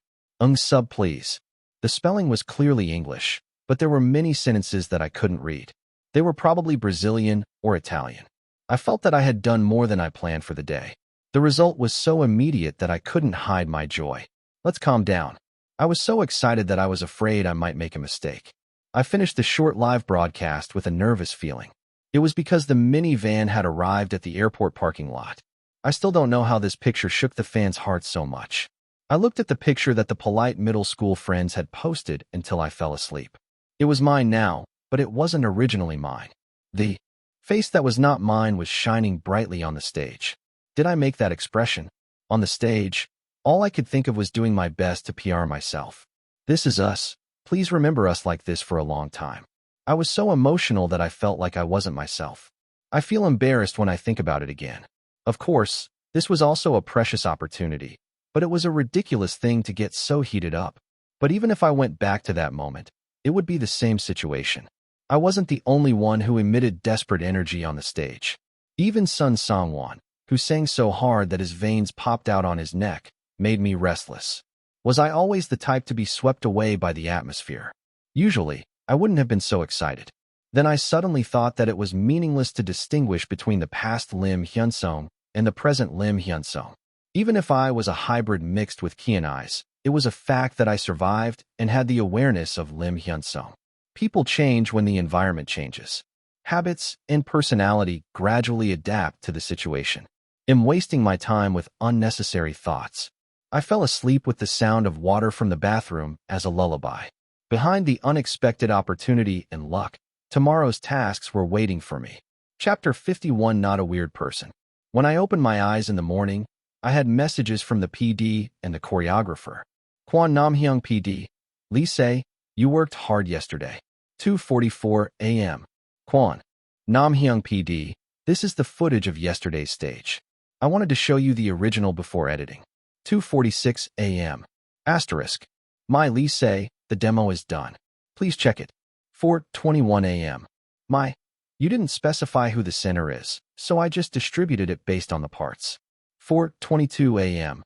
[SPEAKER 1] Sub please. The spelling was clearly English, but there were many sentences that I couldn't read. They were probably Brazilian or Italian. I felt that I had done more than I planned for the day. The result was so immediate that I couldn't hide my joy. Let's calm down. I was so excited that I was afraid I might make a mistake. I finished the short live broadcast with a nervous feeling. It was because the minivan had arrived at the airport parking lot. I still don't know how this picture shook the fans' hearts so much. I looked at the picture that the polite middle school friends had posted until I fell asleep. It was mine now, but it wasn't originally mine. The face that was not mine was shining brightly on the stage. Did I make that expression? On the stage, all I could think of was doing my best to PR myself. This is us. Please remember us like this for a long time. I was so emotional that I felt like I wasn't myself. I feel embarrassed when I think about it again. Of course, this was also a precious opportunity, but it was a ridiculous thing to get so heated up. But even if I went back to that moment, it would be the same situation. I wasn't the only one who emitted desperate energy on the stage. Even Sun Sangwon, who sang so hard that his veins popped out on his neck, made me restless. Was I always the type to be swept away by the atmosphere? Usually, I wouldn't have been so excited. Then I suddenly thought that it was meaningless to distinguish between the past Im Hyunsung and the present Im Hyunsung. Even if I was a hybrid mixed with Cheon Yise, it was a fact that I survived and had the awareness of Im Hyunsung. People change when the environment changes. Habits and personality gradually adapt to the situation. I'm wasting my time with unnecessary thoughts. I fell asleep with the sound of water from the bathroom as a lullaby. Behind the unexpected opportunity and luck, tomorrow's tasks were waiting for me. Chapter 51. Not a weird person. When I opened my eyes in the morning, I had messages from the PD and the choreographer. Kwon Namhyung PD. Lise, you worked hard yesterday. 2:44 a.m. Kwon Namhyung PD. This is the footage of yesterday's stage. I wanted to show you the original before editing. 2:46 a.m. Asterisk. My Lise, the demo is done. Please check it. 4:21 a.m. You didn't specify who the center is, so I just distributed it based on the parts. 4:22 a.m.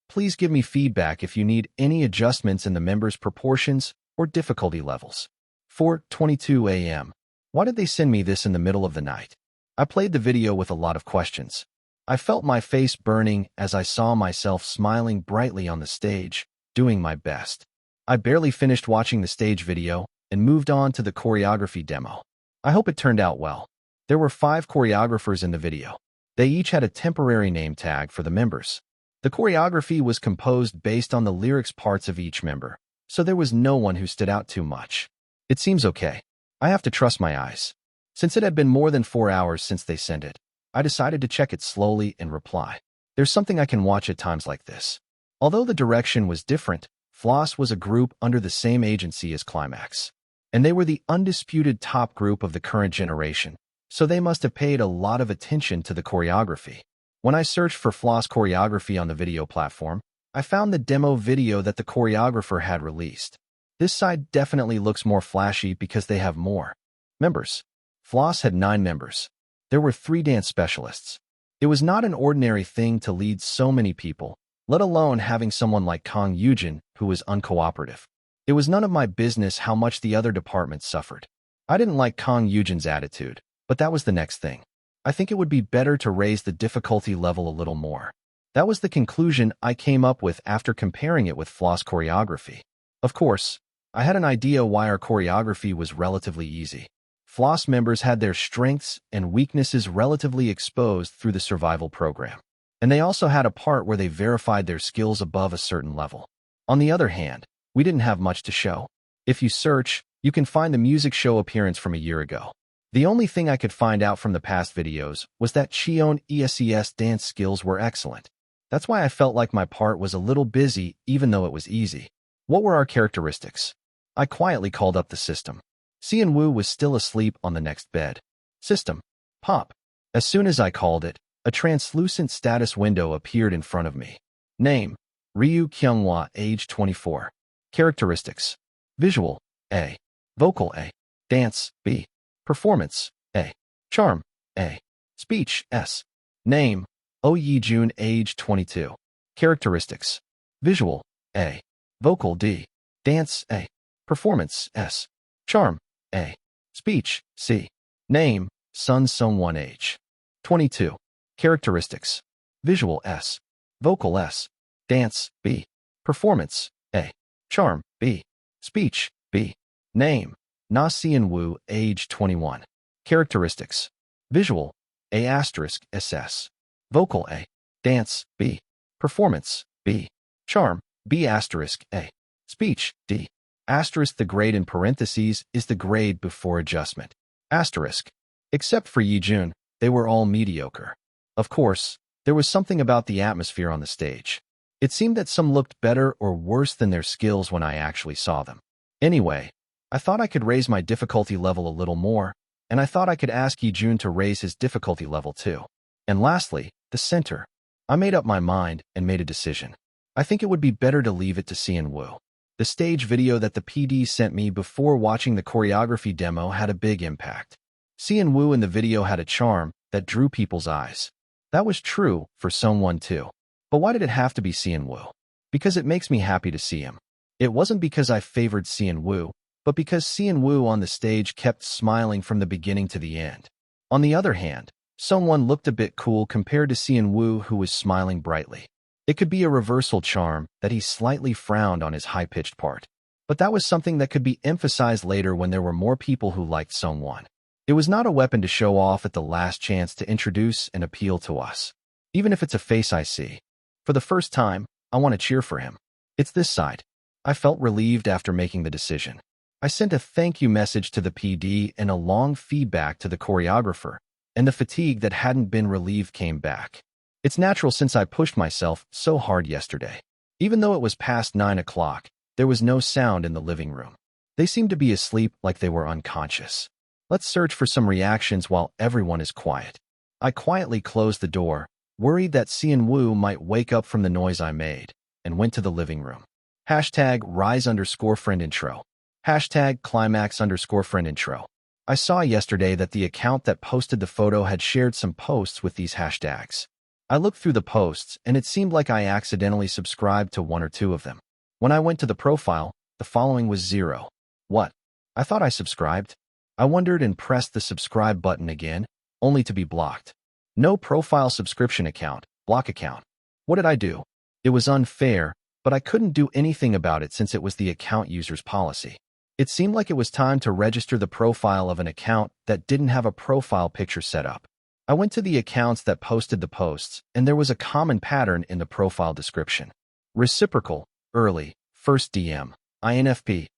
[SPEAKER 1] Please give me feedback if you need any adjustments in the members' proportions or difficulty levels. 4:22 a.m. Why did they send me this in the middle of the night? I played the video with a lot of questions. I felt my face burning as I saw myself smiling brightly on the stage, doing my best. I barely finished watching the stage video and moved on to the choreography demo. I hope it turned out well. There were 5 choreographers in the video. They each had a temporary name tag for the members. The choreography was composed based on the lyrics parts of each member, so there was no one who stood out too much. It seems okay. I have to trust my eyes. Since it had been more than 4 hours since they sent it, I decided to check it slowly and reply. There's something I can watch at times like this. Although the direction was different, Floss was a group under the same agency as Climax. And they were the undisputed top group of the current generation, so they must have paid a lot of attention to the choreography. When I searched for Floss choreography on the video platform, I found the demo video that the choreographer had released. This side definitely looks more flashy because they have more members. Floss had 9 members. There were 3 dance specialists. It was not an ordinary thing to lead so many people, let alone having someone like Kang Yujin who was uncooperative. It was none of my business how much the other departments suffered. I didn't like Kang Yujin's attitude, but that was the next thing. I think it would be better to raise the difficulty level a little more. That was the conclusion I came up with after comparing it with Floss choreography. Of course, I had an idea why our choreography was relatively easy. Floss members had their strengths and weaknesses relatively exposed through the survival program. And they also had a part where they verified their skills above a certain level. On the other hand, we didn't have much to show. If you search, you can find the music show appearance from a year ago. The only thing I could find out from the past videos was that Cheon Yise's dance skills were excellent. That's why I felt like my part was a little busy even though it was easy. What were our characteristics? I quietly called up the system. Seon Woo was still asleep on the next bed. System. Pop. As soon as I called it, a translucent status window appeared in front of me. Name. Ryu Kyunghwa, age 24. Characteristics. Visual. A. Vocal. A. Dance. B. Performance. A. Charm. A. Speech. S. Name. Oh Yi-jun, age 22. Characteristics. Visual. A. Vocal. D. Dance. A. Performance. S. Charm. A. Speech. C. Name. Sun Sungwon, age 22. Characteristics. Visual. S. Vocal. S. Dance. B. Performance. A. Charm. B. Speech. B. Name. Na Seon Woo, age 21. Characteristics. Visual. A*SS. Vocal A. Dance B. Performance B. Charm B asterisk A. Speech D. Asterisk. The grade in parentheses is the grade before adjustment. Asterisk. Except for Yijun, they were all mediocre. Of course, there was something about the atmosphere on the stage. It seemed that some looked better or worse than their skills when I actually saw them. Anyway, I thought I could raise my difficulty level a little more, and I thought I could ask Yijun to raise his difficulty level too. And lastly, the center. I made up my mind and made a decision. I think it would be better to leave it to Cheon Woo. The stage video that the PD sent me before watching the choreography demo had a big impact. Cheon Woo in the video had a charm that drew people's eyes. That was true for someone too. But why did it have to be Cheon Woo? Because it makes me happy to see him. It wasn't because I favored Cheon Woo, but because Cheon Woo on the stage kept smiling from the beginning to the end. On the other hand, someone looked a bit cool compared to Cheon Woo, who was smiling brightly. It could be a reversal charm that he slightly frowned on his high-pitched part. But that was something that could be emphasized later when there were more people who liked Sungwon. It was not a weapon to show off at the last chance to introduce and appeal to us. Even if it's a face I see. For the first time, I want to cheer for him. It's this side. I felt relieved after making the decision. I sent a thank you message to the PD and a long feedback to the choreographer, and the fatigue that hadn't been relieved came back. It's natural since I pushed myself so hard yesterday. Even though it was past 9 o'clock, there was no sound in the living room. They seemed to be asleep like they were unconscious. Let's search for some reactions while everyone is quiet. I quietly closed the door, worried that Cheon Woo might wake up from the noise I made, and went to the living room. Hashtag rise_friend intro. Hashtag climax_friend intro. I saw yesterday that the account that posted the photo had shared some posts with these hashtags. I looked through the posts, and it seemed like I accidentally subscribed to one or two of them. When I went to the profile, the following was 0. What? I thought I subscribed. I wondered and pressed the subscribe button again, only to be blocked. No profile subscription account, block account. What did I do? It was unfair, but I couldn't do anything about it since it was the account user's policy. It seemed like it was time to register the profile of an account that didn't have a profile picture set up. I went to the accounts that posted the posts, and there was a common pattern in the profile description. Reciprocal, early, first DM, INFP,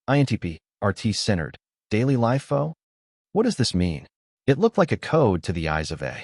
[SPEAKER 1] INTP, RT-centered, daily life-o? What does this mean? It looked like a code to the eyes of a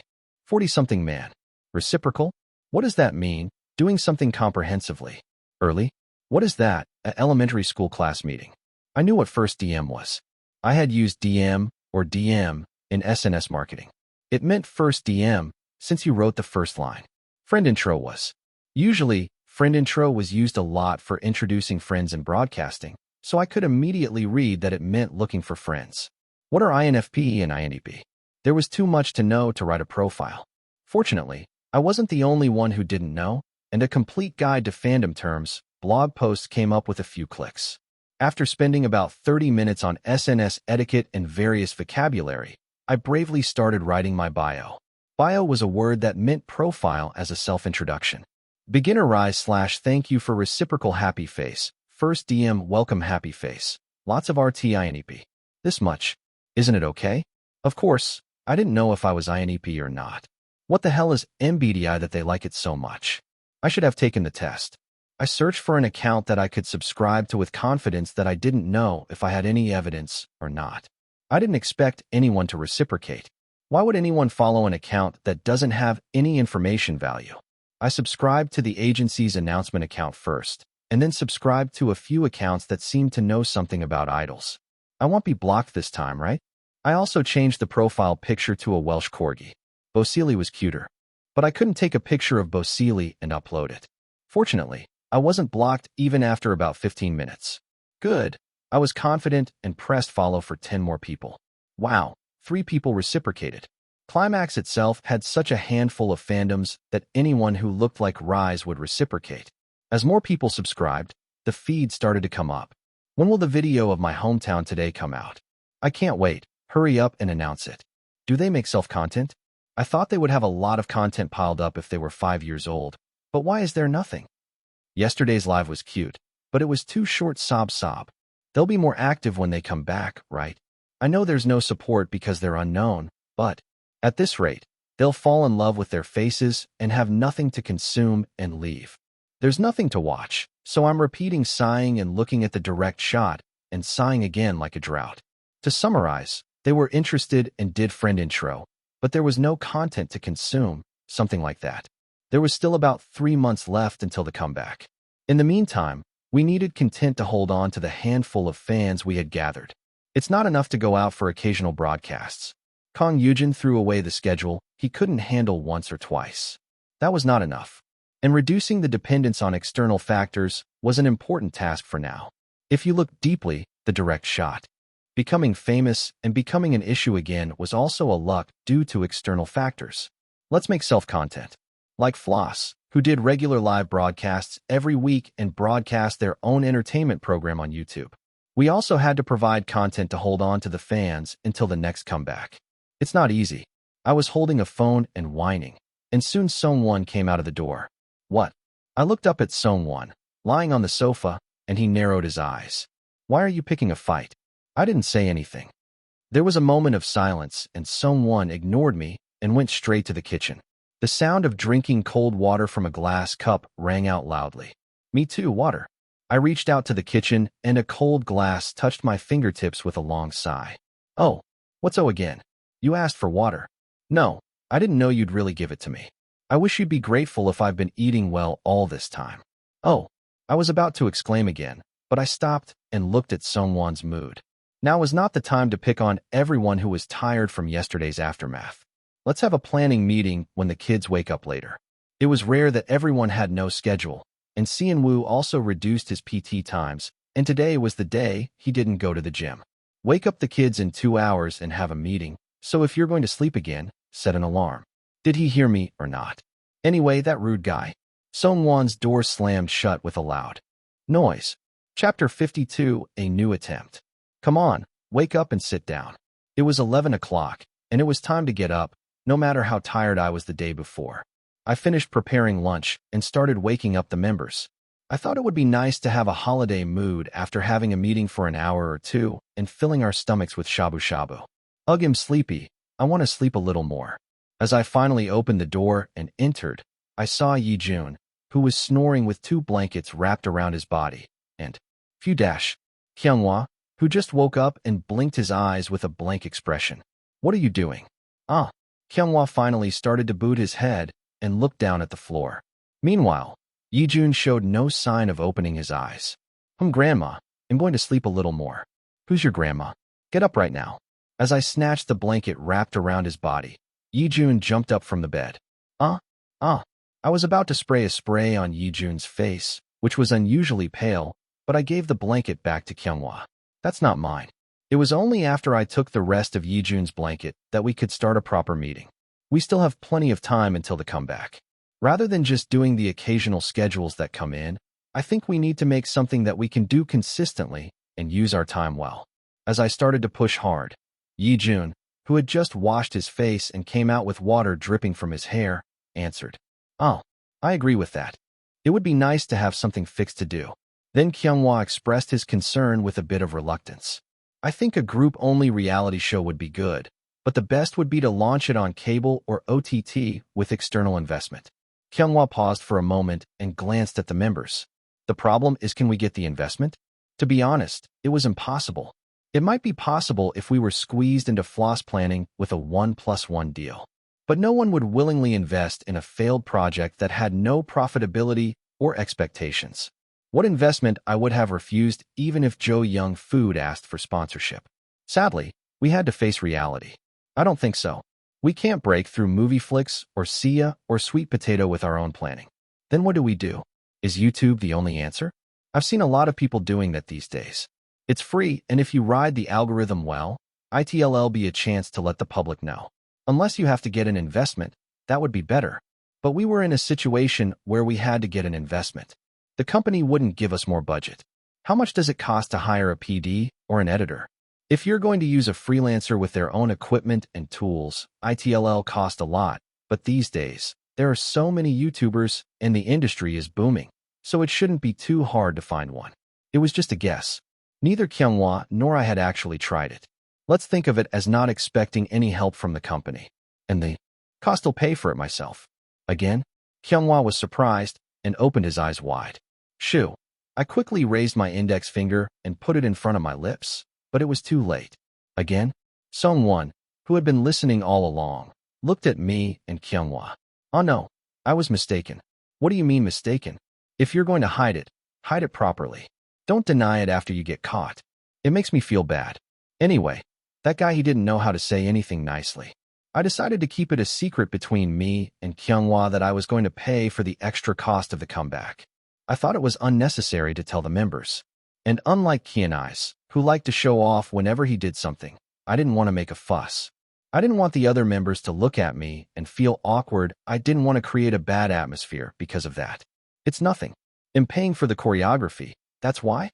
[SPEAKER 1] 40-something man. Reciprocal? What does that mean? Doing something comprehensively. Early? What is that? An elementary school class meeting. I knew what first DM was. I had used DM or DM in SNS marketing. It meant first DM since you wrote the first line. Friend intro was. Usually, friend intro was used a lot for introducing friends in broadcasting, so I could immediately read that it meant looking for friends. What are INFP and INEP? There was too much to know to write a profile. Fortunately, I wasn't the only one who didn't know, and a complete guide to fandom terms, blog posts came up with a few clicks. After spending about 30 minutes on SNS etiquette and various vocabulary, I bravely started writing my bio. Bio was a word that meant profile as a self-introduction. Beginner rise/thank you for reciprocal happy face. First DM welcome happy face. Lots of RT INEP. This much. Isn't it okay? Of course, I didn't know if I was INEP or not. What the hell is MBTI that they like it so much? I should have taken the test. I searched for an account that I could subscribe to with confidence that I didn't know if I had any evidence or not. I didn't expect anyone to reciprocate. Why would anyone follow an account that doesn't have any information value? I subscribed to the agency's announcement account first, and then subscribed to a few accounts that seemed to know something about idols. I won't be blocked this time, right? I also changed the profile picture to a Welsh corgi. Bosili was cuter. But I couldn't take a picture of Bosili and upload it. Fortunately, I wasn't blocked even after about 15 minutes. Good. I was confident and pressed follow for 10 more people. Wow, 3 people reciprocated. Climax itself had such a handful of fandoms that anyone who looked like Rise would reciprocate. As more people subscribed, the feed started to come up. When will the video of my hometown today come out? I can't wait. Hurry up and announce it. Do they make self-content? I thought they would have a lot of content piled up if they were 5 years old, but why is there nothing? Yesterday's live was cute, but it was too short sob. They'll be more active when they come back, right? I know there's no support because they're unknown, but at this rate, They'll fall in love with their faces and have nothing to consume and leave. There's nothing to watch, so I'm repeating, sighing and looking at the direct shot and sighing again like a drought. To summarize, they were interested and did friend intro, but there was no content to consume, something like that. There was still about 3 months left until the comeback. In the meantime, we needed content to hold on to the handful of fans we had gathered. It's not enough to go out for occasional broadcasts. Kang Yujin threw away the schedule he couldn't handle once or twice. That was not enough. And reducing the dependence on external factors was an important task for now. If you look deeply, the direct shot. Becoming famous and becoming an issue again was also a luck due to external factors. Let's make self-content. Like Floss, who did regular live broadcasts every week and broadcast their own entertainment program on YouTube. We also had to provide content to hold on to the fans until the next comeback. It's not easy. I was holding a phone and whining, and soon Song-won came out of the door. What? I looked up at Song-won, lying on the sofa, and he narrowed his eyes. Why are you picking a fight? I didn't say anything. There was a moment of silence, and Song-won ignored me and went straight to the kitchen. The sound of drinking cold water from a glass cup rang out loudly. Me too, water. I reached out to the kitchen, and a cold glass touched my fingertips with a long sigh. Oh, what's again? You asked for water. No, I didn't know you'd really give it to me. I wish you'd be grateful if I've been eating well all this time. Oh, I was about to exclaim again, but I stopped and looked at Song-won's mood. Now was not the time to pick on everyone who was tired from yesterday's aftermath. Let's have a planning meeting when the kids wake up later. It was rare that everyone had no schedule, and Sean-woo also reduced his PT times, and today was the day he didn't go to the gym. Wake up the kids in 2 hours and have a meeting, so if you're going to sleep again, set an alarm. Did he hear me or not? Anyway, that rude guy. Song-won's door slammed shut with a loud noise. Chapter 52, A New Attempt. Come on, wake up and sit down. It was 11 o'clock, and it was time to get up, no matter how tired I was the day before. I finished preparing lunch and started waking up the members. I thought it would be nice to have a holiday mood after having a meeting for an hour or two and filling our stomachs with shabu-shabu. Ugh, I'm sleepy. I want to sleep a little more. As I finally opened the door and entered, I saw Yi-jun, who was snoring with 2 blankets wrapped around his body, and Kyunghwa, who just woke up and blinked his eyes with a blank expression. What are you doing? Kyunghwa finally started to boot his head and looked down at the floor. Meanwhile, Yi-jun showed no sign of opening his eyes. Grandma, I'm going to sleep a little more. Who's your grandma? Get up right now. As I snatched the blanket wrapped around his body, Yi-jun jumped up from the bed. I was about to spray a spray on Yi-jun's face, which was unusually pale, but I gave the blanket back to Kyunghwa. That's not mine. It was only after I took the rest of Yi-jun's blanket that we could start a proper meeting. We still have plenty of time until the comeback. Rather than just doing the occasional schedules that come in, I think we need to make something that we can do consistently and use our time well. As I started to push hard, Yi-jun, who had just washed his face and came out with water dripping from his hair, answered. Oh, I agree with that. It would be nice to have something fixed to do. Then Kyunghwa expressed his concern with a bit of reluctance. I think a group-only reality show would be good, but the best would be to launch it on cable or OTT with external investment. Kyunghwa paused for a moment and glanced at the members. The problem is, can we get the investment? To be honest, it was impossible. It might be possible if we were squeezed into floss planning with a 1+1 deal. But no one would willingly invest in a failed project that had no profitability or expectations. What investment I would have refused even if Joe Young Food asked for sponsorship. Sadly, we had to face reality. I don't think so. We can't break through movie flicks or Sia or Sweet Potato with our own planning. Then what do we do? Is YouTube the only answer? I've seen a lot of people doing that these days. It's free, and if you ride the algorithm well, it'll be a chance to let the public know. Unless you have to get an investment, that would be better. But we were in a situation where we had to get an investment. The company wouldn't give us more budget. How much does it cost to hire a PD or an editor? If you're going to use a freelancer with their own equipment and tools, it'll cost a lot. But these days, there are so many YouTubers and the industry is booming, so it shouldn't be too hard to find one. It was just a guess. Neither Kyunghwa nor I had actually tried it. Let's think of it as not expecting any help from the company. And the Cost'll pay for it myself. Again? Kyunghwa was surprised and opened his eyes wide. Shoo. I quickly raised my index finger and put it in front of my lips, but it was too late. Again? Sung-won, who had been listening all along, looked at me and Kyunghwa. Oh no, I was mistaken. What do you mean mistaken? If you're going to hide it properly. Don't deny it after you get caught. It makes me feel bad. Anyway, that guy, he didn't know how to say anything nicely. I decided to keep it a secret between me and Kyunghwa that I was going to pay for the extra cost of the comeback. I thought it was unnecessary to tell the members. And unlike Cheon Yise, who liked to show off whenever he did something, I didn't want to make a fuss. I didn't want the other members to look at me and feel awkward. I didn't want to create a bad atmosphere because of that. It's nothing. I'm paying for the choreography. That's why?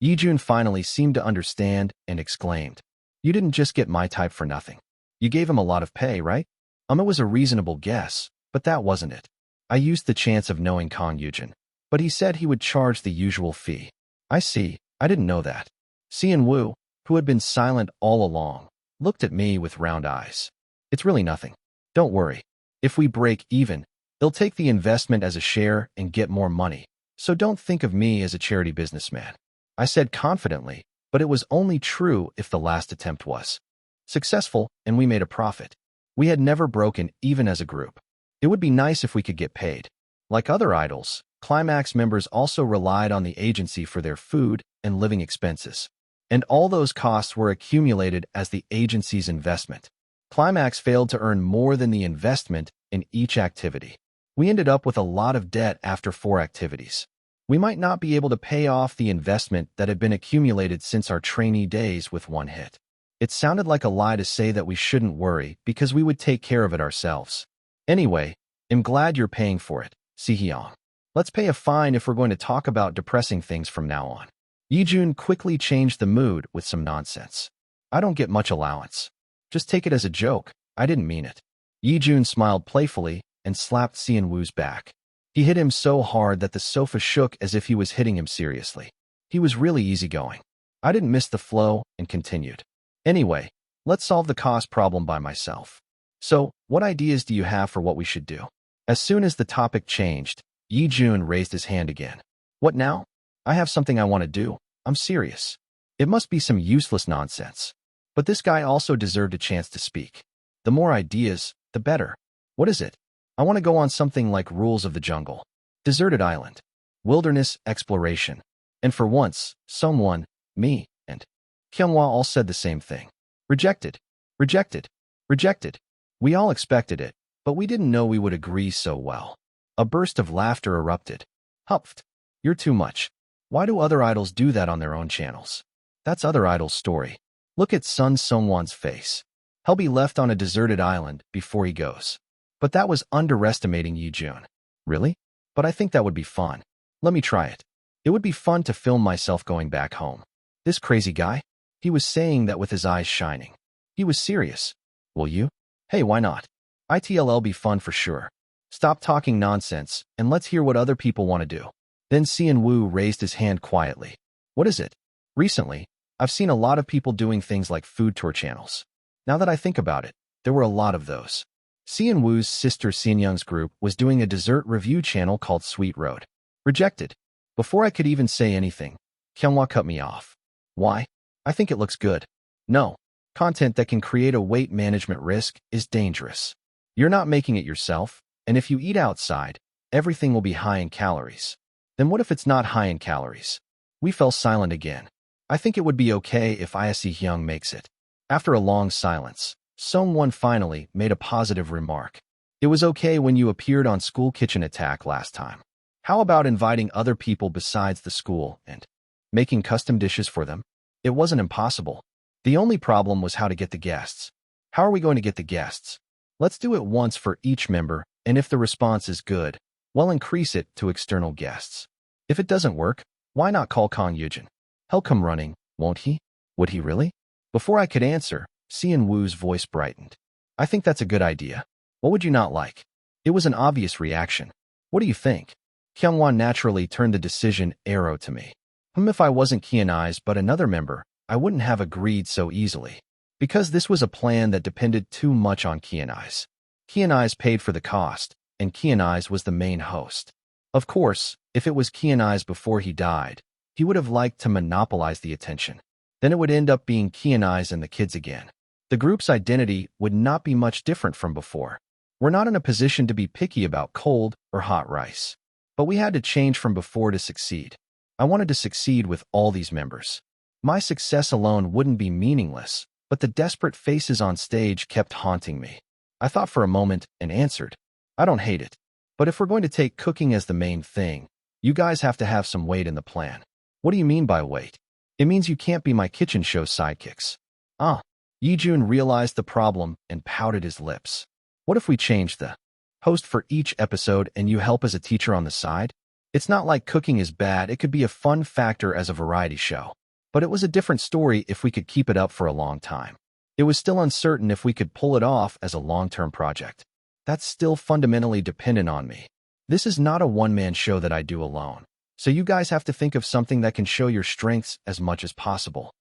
[SPEAKER 1] Yijun finally seemed to understand and exclaimed. You didn't just get my type for nothing. You gave him a lot of pay, right? It was a reasonable guess, but that wasn't it. I used the chance of knowing Kang Yujin, but he said he would charge the usual fee. I see. I didn't know that. Sean Woo, who had been silent all along, looked at me with round eyes. It's really nothing. Don't worry. If we break even, they'll take the investment as a share and get more money. So don't think of me as a charity businessman. I said confidently, but it was only true if the last attempt was successful and we made a profit. We had never broken even as a group. It would be nice if we could get paid. Like other idols, Climax members also relied on the agency for their food and living expenses. And all those costs were accumulated as the agency's investment. Climax failed to earn more than the investment in each activity. We ended up with a lot of debt after 4 activities. We might not be able to pay off the investment that had been accumulated since our trainee days with one hit. It sounded like a lie to say that we shouldn't worry because we would take care of it ourselves. Anyway, I'm glad you're paying for it, Si-hyung. Let's pay a fine if we're going to talk about depressing things from now on. Yijun quickly changed the mood with some nonsense. I don't get much allowance. Just take it as a joke. I didn't mean it. Yijun smiled playfully and slapped Seon Woo's back. He hit him so hard that the sofa shook as if he was hitting him seriously. He was really easygoing. I didn't miss the flow and continued. Anyway, let's solve the cost problem by myself. So, what ideas do you have for what we should do? As soon as the topic changed, Yijun raised his hand again. What now? I have something I want to do. I'm serious. It must be some useless nonsense. But this guy also deserved a chance to speak. The more ideas, the better. What is it? I want to go on something like Rules of the Jungle, Deserted Island, Wilderness Exploration. And for once, someone, me, and Kyunghwa all said the same thing. Rejected. Rejected. Rejected. We all expected it, but we didn't know we would agree so well. A burst of laughter erupted. Humphed. You're too much. Why do other idols do that on their own channels? That's other idols' story. Look at Sun Sungwon's face. He'll be left on a deserted island before he goes. But that was underestimating Yijun. Really? But I think that would be fun. Let me try it. It would be fun to film myself going back home. This crazy guy? He was saying that with his eyes shining. He was serious. Will you? Hey, why not? It'll be fun for sure. Stop talking nonsense, and let's hear what other people want to do. Then Seon Woo raised his hand quietly. What is it? Recently, I've seen a lot of people doing things like food tour channels. Now that I think about it, there were a lot of those. Seon Woo's sister Seon Young's group was doing a dessert review channel called Sweet Road. Rejected. Before I could even say anything, Kyunghwa cut me off. Why? I think it looks good. No. Content that can create a weight management risk is dangerous. You're not making it yourself, and if you eat outside, everything will be high in calories. Then what if it's not high in calories? We fell silent again. I think it would be okay if Si-hyung makes it. After a long silence, Sung-won finally made a positive remark. It was okay when you appeared on School Kitchen Attack last time. How about inviting other people besides the school and making custom dishes for them? It wasn't impossible. The only problem was how to get the guests. How are we going to get the guests? Let's do it once for each member, and if the response is good, we'll increase it to external guests. If it doesn't work, why not call Kang Yujin? He'll come running, won't he? Would he really? Before I could answer, Seon Woo's voice brightened. I think that's a good idea. What would you not like? It was an obvious reaction. What do you think? Kyunghwa naturally turned the decision arrow to me. If I wasn't Cheon Yise but another member, I wouldn't have agreed so easily. Because this was a plan that depended too much on Cheon Yise. Cheon Yise paid for the cost, and Cheon Yise was the main host. Of course, if it was Cheon Yise before he died, he would have liked to monopolize the attention. Then it would end up being Cheon Yise and the kids again. The group's identity would not be much different from before. We're not in a position to be picky about cold or hot rice. But we had to change from before to succeed. I wanted to succeed with all these members. My success alone wouldn't be meaningless, but the desperate faces on stage kept haunting me. I thought for a moment and answered, I don't hate it. But if we're going to take cooking as the main thing, you guys have to have some weight in the plan. What do you mean by weight? It means you can't be my kitchen show sidekicks. Yijun realized the problem and pouted his lips. What if we change the host for each episode and you help as a teacher on the side? It's not like cooking is bad, it could be a fun factor as a variety show. But it was a different story if we could keep it up for a long time. It was still uncertain if we could pull it off as a long-term project. That's still fundamentally dependent on me. This is not a one-man show that I do alone. So you guys have to think of something that can show your strengths as much as possible.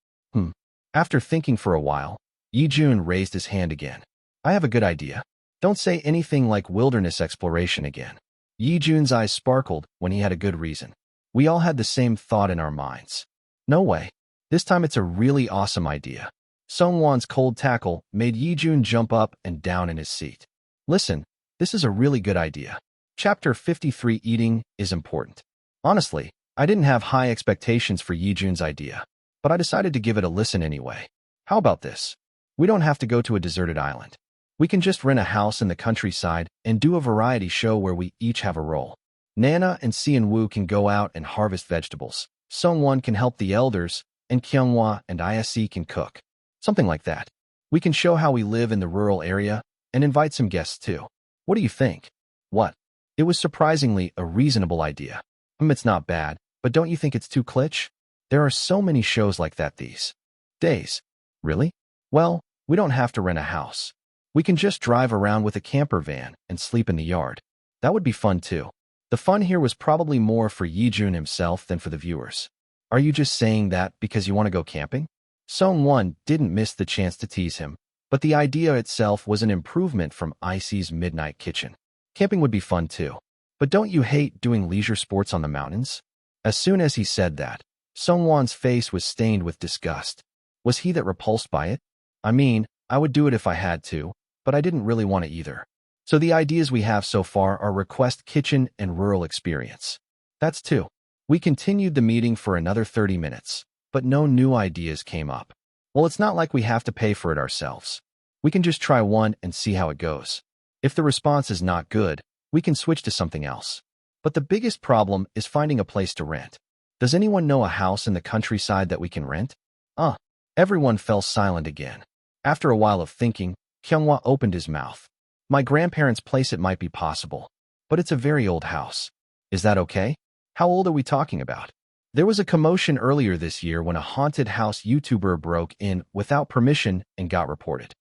[SPEAKER 1] After thinking for a while, Yijun raised his hand again. I have a good idea. Don't say anything like wilderness exploration again. Yijun's eyes sparkled when he had a good reason. We all had the same thought in our minds. No way. This time it's a really awesome idea. Sungwon's cold tackle made Yijun jump up and down in his seat. Listen, this is a really good idea. Chapter 53 Eating is important. Honestly, I didn't have high expectations for Yijun's idea, but I decided to give it a listen anyway. How about this? We don't have to go to a deserted island. We can just rent a house in the countryside and do a variety show where we each have a role. Nana and Seon-woo can go out and harvest vegetables. Sungwon can help the elders, and Kyunghwa and Ise can cook. Something like that. We can show how we live in the rural area and invite some guests too. What do you think? What? It was surprisingly a reasonable idea. It's not bad, but don't you think it's too kitsch? There are so many shows like that these days. Really? Well, we don't have to rent a house. We can just drive around with a camper van and sleep in the yard. That would be fun too. The fun here was probably more for Yijun himself than for the viewers. Are you just saying that because you want to go camping? Sungwon didn't miss the chance to tease him, but the idea itself was an improvement from Icy's midnight kitchen. Camping would be fun too. But don't you hate doing leisure sports on the mountains? As soon as he said that, Sungwon's face was stained with disgust. Was he that repulsed by it? I mean, I would do it if I had to, but I didn't really want to either. So the ideas we have so far are request kitchen and rural experience. That's two. We continued the meeting for another 30 minutes, but no new ideas came up. Well, it's not like we have to pay for it ourselves. We can just try one and see how it goes. If the response is not good, we can switch to something else. But the biggest problem is finding a place to rent. Does anyone know a house in the countryside that we can rent? Everyone fell silent again. After a while of thinking, Kyunghwa opened his mouth. My grandparents' place it might be possible, but it's a very old house. Is that okay? How old are we talking about? There was a commotion earlier this year when a haunted house YouTuber broke in without permission and got reported.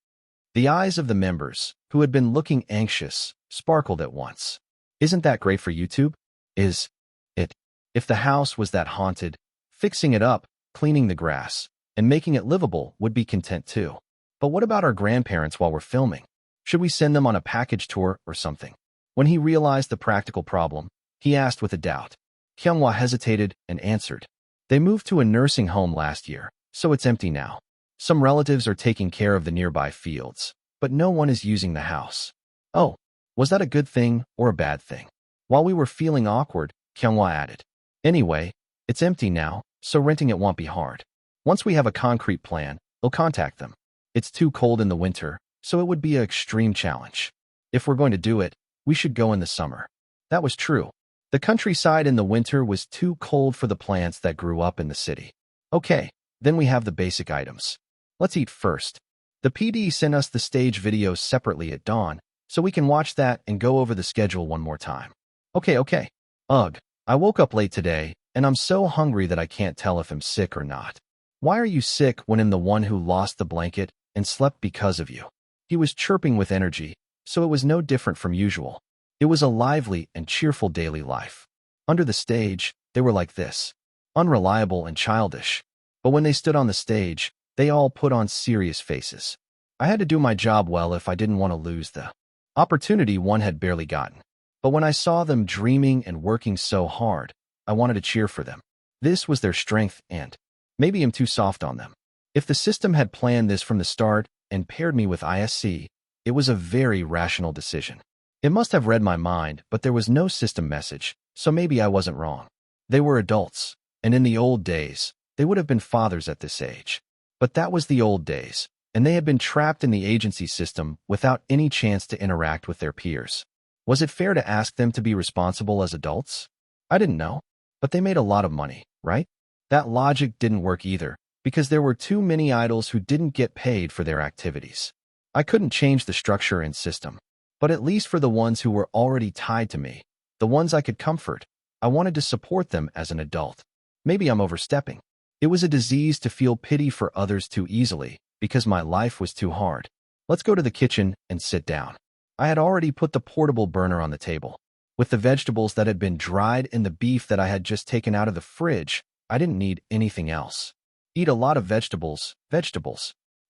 [SPEAKER 1] The eyes of the members, who had been looking anxious, sparkled at once. Isn't that great for YouTube? Is it? If the house was that haunted, fixing it up, cleaning the grass, and making it livable would be content too. But what about our grandparents while we're filming? Should we send them on a package tour or something? When he realized the practical problem, he asked with a doubt. Kyunghwa hesitated and answered. They moved to a nursing home last year, so it's empty now. Some relatives are taking care of the nearby fields, but no one is using the house. Oh, was that a good thing or a bad thing? While we were feeling awkward, Kyunghwa added. Anyway, it's empty now, so renting it won't be hard. Once we have a concrete plan, we'll contact them. It's too cold in the winter, so it would be an extreme challenge. If we're going to do it, we should go in the summer. That was true. The countryside in the winter was too cold for the plants that grew up in the city. Okay, then we have the basic items. Let's eat first. The PD sent us the stage videos separately at dawn, so we can watch that and go over the schedule one more time. Okay. Ugh, I woke up late today, and I'm so hungry that I can't tell if I'm sick or not. Why are you sick when I'm the one who lost the blanket and slept because of you? He was chirping with energy, so it was no different from usual. It was a lively and cheerful daily life. Under the stage, they were like this, unreliable and childish. But when they stood on the stage, they all put on serious faces. I had to do my job well if I didn't want to lose the Opportunity one had barely gotten. But when I saw them dreaming and working so hard, I wanted to cheer for them. This was their strength and maybe I'm too soft on them. If the system had planned this from the start and paired me with ISC, it was a very rational decision. It must have read my mind, but there was no system message, so maybe I wasn't wrong. They were adults, and in the old days, they would have been fathers at this age. But that was the old days, and they had been trapped in the agency system without any chance to interact with their peers. Was it fair to ask them to be responsible as adults? I didn't know, but they made a lot of money, right? That logic didn't work either, because there were too many idols who didn't get paid for their activities. I couldn't change the structure and system, but at least for the ones who were already tied to me, the ones I could comfort, I wanted to support them as an adult. Maybe I'm overstepping. It was a disease to feel pity for others too easily, because my life was too hard. Let's go to the kitchen and sit down. I had already put the portable burner on the table. With the vegetables that had been dried and the beef that I had just taken out of the fridge, I didn't need anything else. Eat a lot of vegetables.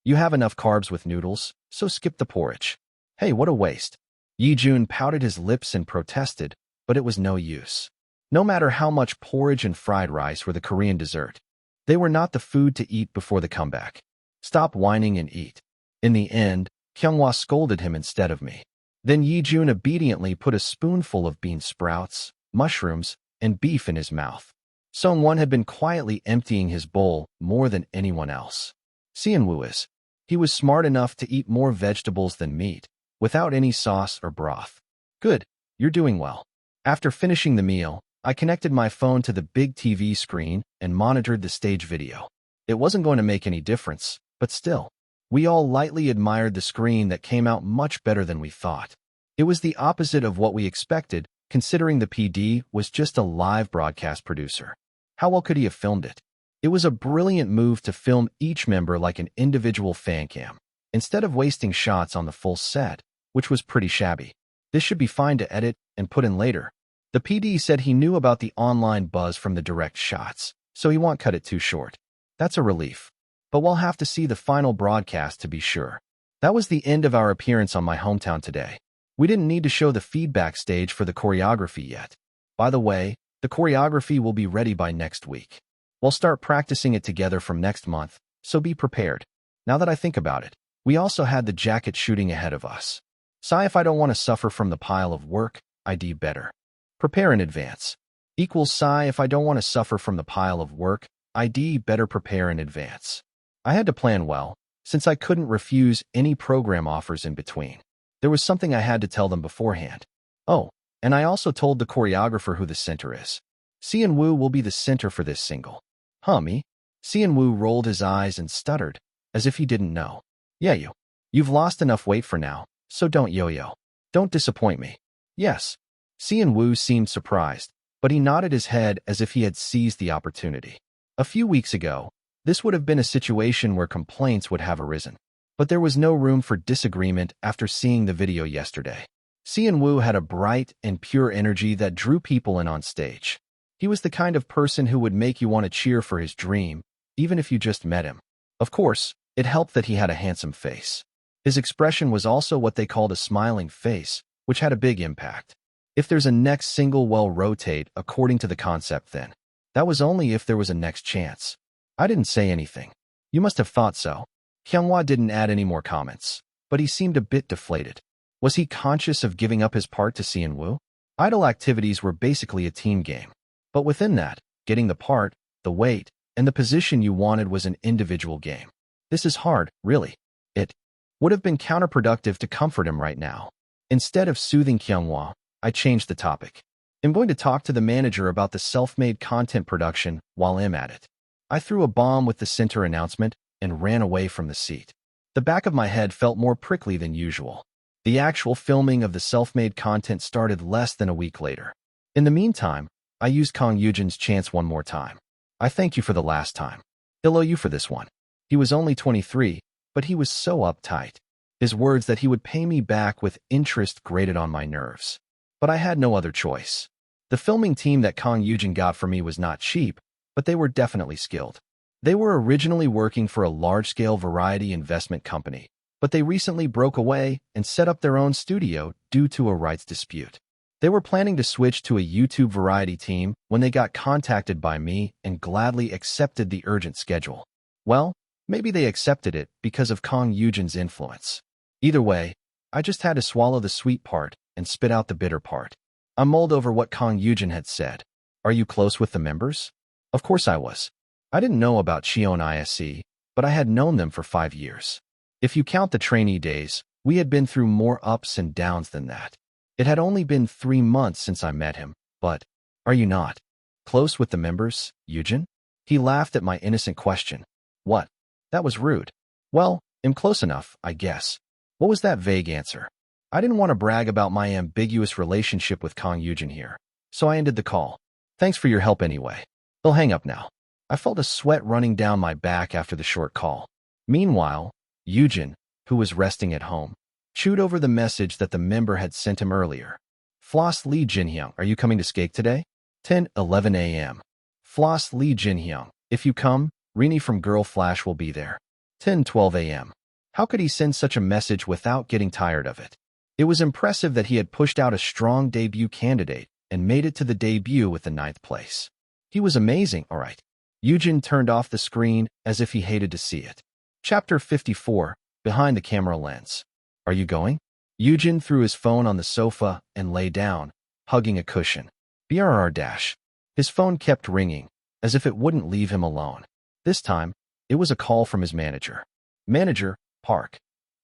[SPEAKER 1] You have enough carbs with noodles, so skip the porridge. Hey, what a waste. Yi-jun pouted his lips and protested, but it was no use. No matter how much porridge and fried rice were the Korean dessert, they were not the food to eat before the comeback. Stop whining and eat. In the end, Kyunghwa scolded him instead of me. Then Yi-jun obediently put a spoonful of bean sprouts, mushrooms, and beef in his mouth. Sung-won had been quietly emptying his bowl more than anyone else. Seon-woo is. He was smart enough to eat more vegetables than meat, without any sauce or broth. Good, you're doing well. After finishing the meal, I connected my phone to the big TV screen and monitored the stage video. It wasn't going to make any difference, but still. We all lightly admired the screen that came out much better than we thought. It was the opposite of what we expected, considering the PD was just a live broadcast producer. How well could he have filmed it? It was a brilliant move to film each member like an individual fan cam, instead of wasting shots on the full set, which was pretty shabby. This should be fine to edit and put in later. The PD said he knew about the online buzz from the direct shots, so he won't cut it too short. That's a relief. But we'll have to see the final broadcast to be sure. That was the end of our appearance on My Hometown today. We didn't need to show the feedback stage for the choreography yet. By the way, the choreography will be ready by next week. We'll start practicing it together from next month, so be prepared. Now that I think about it, we also had the jacket shooting ahead of us. Sigh if I don't want to suffer from the pile of work, ID better. Prepare in advance. Equals sigh if I don't want to suffer from the pile of work, ID better prepare in advance. I had to plan well, since I couldn't refuse any program offers in between. There was something I had to tell them beforehand. Oh, and I also told the choreographer who the center is. Seon-woo will be the center for this single. Huh, me? Seon-woo rolled his eyes and stuttered, as if he didn't know. Yeah, you've lost enough weight for now, so don't yo-yo. Don't disappoint me. Yes. Seon-woo seemed surprised, but he nodded his head as if he had seized the opportunity. A few weeks ago, this would have been a situation where complaints would have arisen. But there was no room for disagreement after seeing the video yesterday. Seon-woo had a bright and pure energy that drew people in on stage. He was the kind of person who would make you want to cheer for his dream, even if you just met him. Of course, it helped that he had a handsome face. His expression was also what they called a smiling face, which had a big impact. If there's a next single, well, rotate according to the concept then. That was only if there was a next chance. I didn't say anything. You must have thought so. Kyunghwa didn't add any more comments, but he seemed a bit deflated. Was he conscious of giving up his part to Seon-woo? Idol activities were basically a team game. But within that, getting the part, the weight, and the position you wanted was an individual game. This is hard, really. It would have been counterproductive to comfort him right now. Instead of soothing Kyunghwa, I changed the topic. I'm going to talk to the manager about the self-made content production while I'm at it. I threw a bomb with the center announcement and ran away from the seat. The back of my head felt more prickly than usual. The actual filming of the self-made content started less than a week later. In the meantime, I used Kang Yujin's chance one more time. I thank you for the last time. He'll owe you for this one. He was only 23, but he was so uptight. His words that he would pay me back with interest grated on my nerves. But I had no other choice. The filming team that Kang Yujin got for me was not cheap, but they were definitely skilled. They were originally working for a large-scale variety investment company, but they recently broke away and set up their own studio due to a rights dispute. They were planning to switch to a YouTube variety team when they got contacted by me and gladly accepted the urgent schedule. Well, maybe they accepted it because of Kang Yujin's influence. Either way, I just had to swallow the sweet part and spit out the bitter part. I mulled over what Kang Yujin had said. Are you close with the members? Of course I was. I didn't know about Cheon Yise, but I had known them for 5 years. If you count the trainee days, we had been through more ups and downs than that. It had only been 3 months since I met him, but are you not close with the members, Yujin? He laughed at my innocent question. What? That was rude. Well, I'm close enough, I guess. What was that vague answer? I didn't want to brag about my ambiguous relationship with Kang Yujin here, so I ended the call. Thanks for your help anyway. They'll hang up now. I felt a sweat running down my back after the short call. Meanwhile, Yujin, who was resting at home, chewed over the message that the member had sent him earlier. Floss Lee Jinhyung, are you coming to skate today? 10:11 a.m. Floss Lee Jinhyung, if you come, Rini from Girl Flash will be there. 10:12 a.m. How could he send such a message without getting tired of it? It was impressive that he had pushed out a strong debut candidate and made it to the debut with the 9th place. He was amazing, all right. Yujin turned off the screen as if he hated to see it. Chapter 54, Behind the Camera Lens. Are you going? Yujin threw his phone on the sofa and lay down, hugging a cushion. BRR-. His phone kept ringing, as if it wouldn't leave him alone. This time, it was a call from his manager. Manager, Park.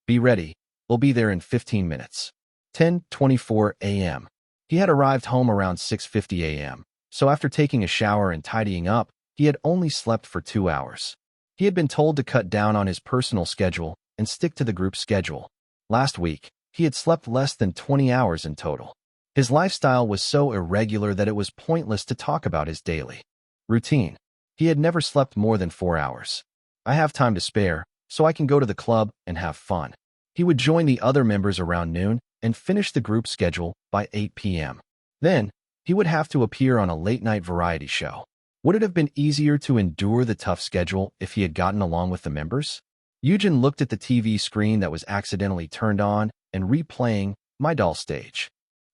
[SPEAKER 1] Be ready. We'll be there in 15 minutes. 10:24 a.m. He had arrived home around 6:50 a.m., so after taking a shower and tidying up, he had only slept for 2 hours. He had been told to cut down on his personal schedule and stick to the group schedule. Last week, he had slept less than 20 hours in total. His lifestyle was so irregular that it was pointless to talk about his daily routine. He had never slept more than 4 hours. I have time to spare, so I can go to the club and have fun. He would join the other members around noon and finish the group schedule by 8 p.m. Then, he would have to appear on a late-night variety show. Would it have been easier to endure the tough schedule if he had gotten along with the members? Yujin looked at the TV screen that was accidentally turned on and replaying My Doll Stage.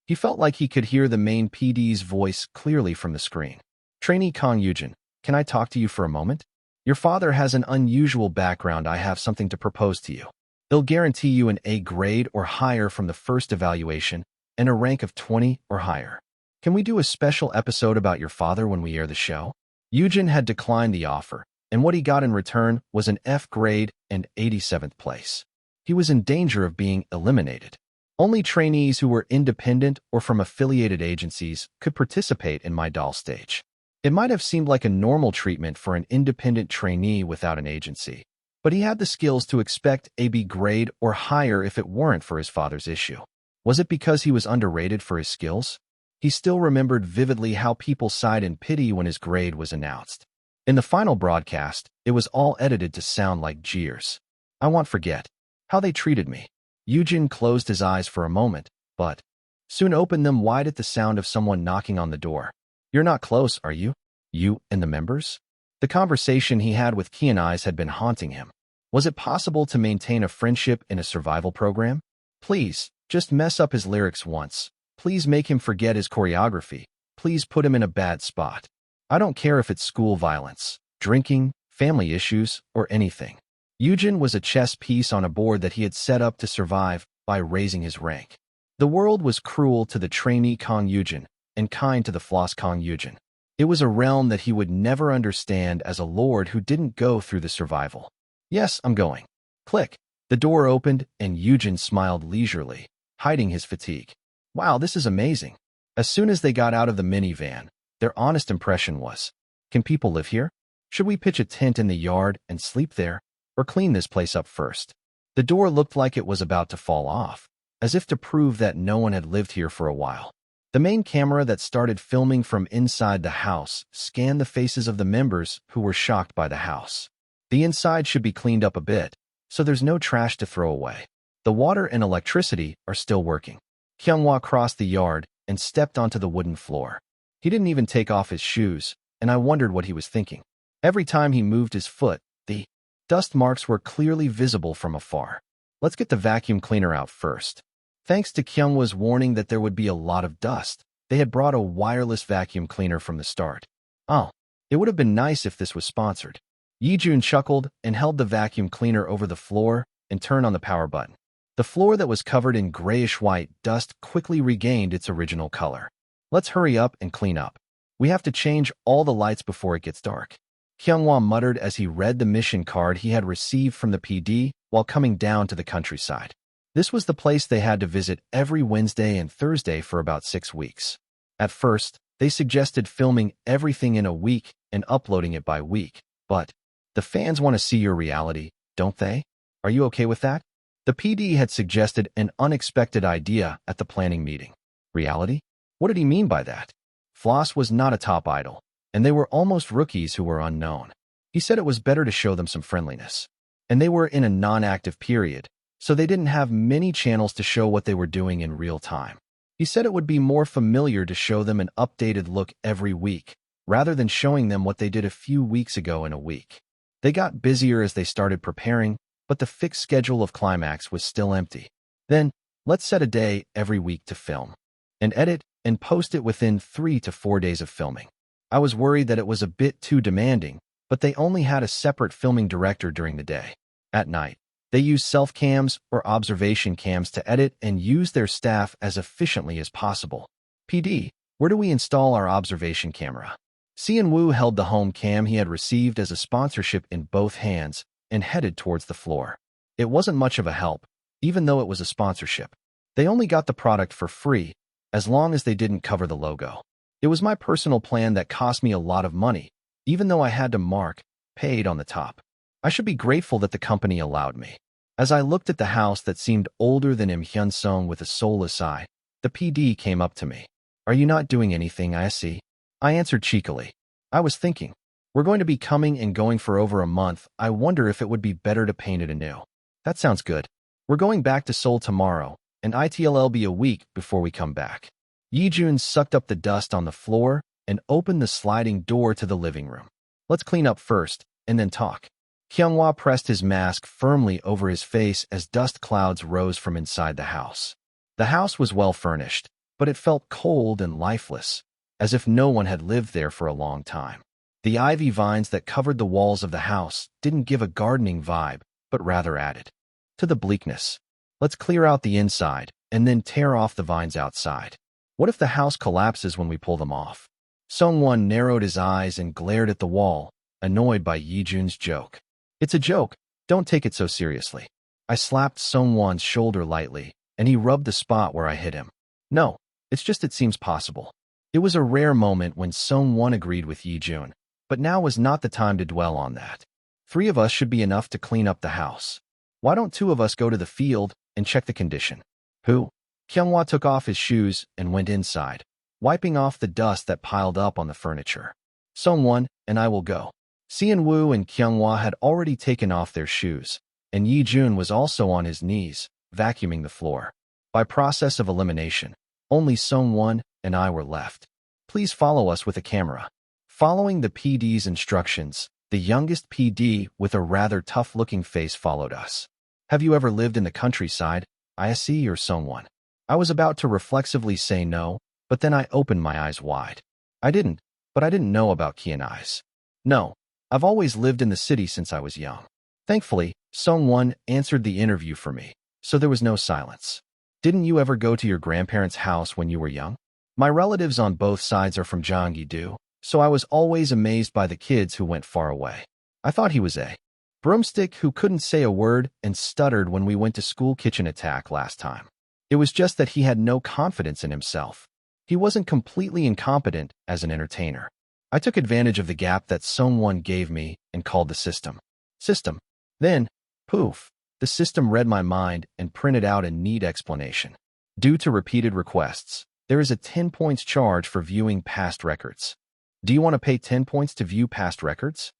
[SPEAKER 1] He felt like he could hear the main PD's voice clearly from the screen. Trainee Kang Yujin, can I talk to you for a moment? Your father has an unusual background. I have something to propose to you. They'll guarantee you an A grade or higher from the first evaluation and a rank of 20 or higher. Can we do a special episode about your father when we air the show? Yujin had declined the offer, and what he got in return was an F grade and 87th place. He was in danger of being eliminated. Only trainees who were independent or from affiliated agencies could participate in My Doll Stage. It might have seemed like a normal treatment for an independent trainee without an agency, but he had the skills to expect a B grade or higher if it weren't for his father's issue. Was it because he was underrated for his skills? He still remembered vividly how people sighed in pity when his grade was announced. In the final broadcast, it was all edited to sound like jeers. I won't forget how they treated me. Yujin closed his eyes for a moment, but soon opened them wide at the sound of someone knocking on the door. You're not close, are you? You and the members? The conversation he had with Cheon Yise had been haunting him. Was it possible to maintain a friendship in a survival program? Please, just mess up his lyrics once. Please make him forget his choreography. Please put him in a bad spot. I don't care if it's school violence, drinking, family issues, or anything. Yujin was a chess piece on a board that he had set up to survive by raising his rank. The world was cruel to the trainee Kang Yujin and kind to the floss Kang Yujin. It was a realm that he would never understand as a lord who didn't go through the survival. Yes, I'm going. Click. The door opened and Yujin smiled leisurely, hiding his fatigue. Wow, this is amazing. As soon as they got out of the minivan, their honest impression was, can people live here? Should we pitch a tent in the yard and sleep there, or clean this place up first? The door looked like it was about to fall off, as if to prove that no one had lived here for a while. The main camera that started filming from inside the house scanned the faces of the members who were shocked by the house. The inside should be cleaned up a bit, so there's no trash to throw away. The water and electricity are still working. Kyunghwa crossed the yard and stepped onto the wooden floor. He didn't even take off his shoes, and I wondered what he was thinking. Every time he moved his foot, the dust marks were clearly visible from afar. Let's get the vacuum cleaner out first. Thanks to Kyungwa's warning that there would be a lot of dust, they had brought a wireless vacuum cleaner from the start. Oh, it would have been nice if this was sponsored. Yijun chuckled and held the vacuum cleaner over the floor and turned on the power button. The floor that was covered in grayish-white dust quickly regained its original color. Let's hurry up and clean up. We have to change all the lights before it gets dark. Kyunghwa muttered as he read the mission card he had received from the PD while coming down to the countryside. This was the place they had to visit every Wednesday and Thursday for about 6 weeks. At first, they suggested filming everything in a week and uploading it by week, but the fans want to see your reality, don't they? Are you okay with that? The PD had suggested an unexpected idea at the planning meeting. Reality? What did he mean by that? Floss was not a top idol, and they were almost rookies who were unknown. He said it was better to show them some friendliness. And they were in a non-active period, so they didn't have many channels to show what they were doing in real time. He said it would be more familiar to show them an updated look every week, rather than showing them what they did a few weeks ago in a week. They got busier as they started preparing, but the fixed schedule of Climax was still empty. Then, let's set a day every week to film, and edit and post it within 3 to 4 days of filming. I was worried that it was a bit too demanding, but they only had a separate filming director during the day. At night, they used self-cams or observation cams to edit and use their staff as efficiently as possible. PD, where do we install our observation camera? Seon Woo held the home cam he had received as a sponsorship in both hands and headed towards the floor. It wasn't much of a help, even though it was a sponsorship. They only got the product for free, as long as they didn't cover the logo. It was my personal plan that cost me a lot of money, even though I had to mark paid on the top. I should be grateful that the company allowed me. As I looked at the house that seemed older than Im Hyunsung with a soulless eye, the PD came up to me. Are you not doing anything, I see? I answered cheekily. I was thinking, we're going to be coming and going for over a month. I wonder if it would be better to paint it anew. That sounds good. We're going back to Seoul tomorrow, and it'll be a week before we come back. Yijun sucked up the dust on the floor and opened the sliding door to the living room. Let's clean up first, and then talk. Kyunghwa pressed his mask firmly over his face as dust clouds rose from inside the house. The house was well furnished, but it felt cold and lifeless, as if no one had lived there for a long time. The ivy vines that covered the walls of the house didn't give a gardening vibe, but rather added to the bleakness. Let's clear out the inside and then tear off the vines outside. What if the house collapses when we pull them off? Sungwon narrowed his eyes and glared at the wall, annoyed by Yijun's joke. It's a joke. Don't take it so seriously. I slapped Sungwon's shoulder lightly, and he rubbed the spot where I hit him. No, it's just it seems possible. It was a rare moment when Sungwon agreed with Yijun, but now was not the time to dwell on that. 3 of us should be enough to clean up the house. Why don't 2 of us go to the field and check the condition? Who? Kyunghwa took off his shoes and went inside, wiping off the dust that piled up on the furniture. Sungwon and I will go. Seon Woo and Kyunghwa had already taken off their shoes, and Yijun was also on his knees, vacuuming the floor. By process of elimination, only Sungwon and I were left. Please follow us with a camera. Following the PD's instructions, the youngest PD with a rather tough-looking face followed us. Have you ever lived in the countryside, Ise or Sungwon? I was about to reflexively say no, but then I opened my eyes wide. I didn't know about Cheon Yise. No, I've always lived in the city since I was young. Thankfully, Sungwon answered the interview for me, so there was no silence. Didn't you ever go to your grandparents' house when you were young? My relatives on both sides are from Gyeonggi-do, so I was always amazed by the kids who went far away. I thought he was a broomstick who couldn't say a word and stuttered when we went to school kitchen attack last time. It was just that he had no confidence in himself. He wasn't completely incompetent as an entertainer. I took advantage of the gap that Sungwon gave me and called the system. Then, poof, the system read my mind and printed out a neat explanation. Due to repeated requests, there is a 10 points charge for viewing past records. Do you want to pay 10 points to view past records?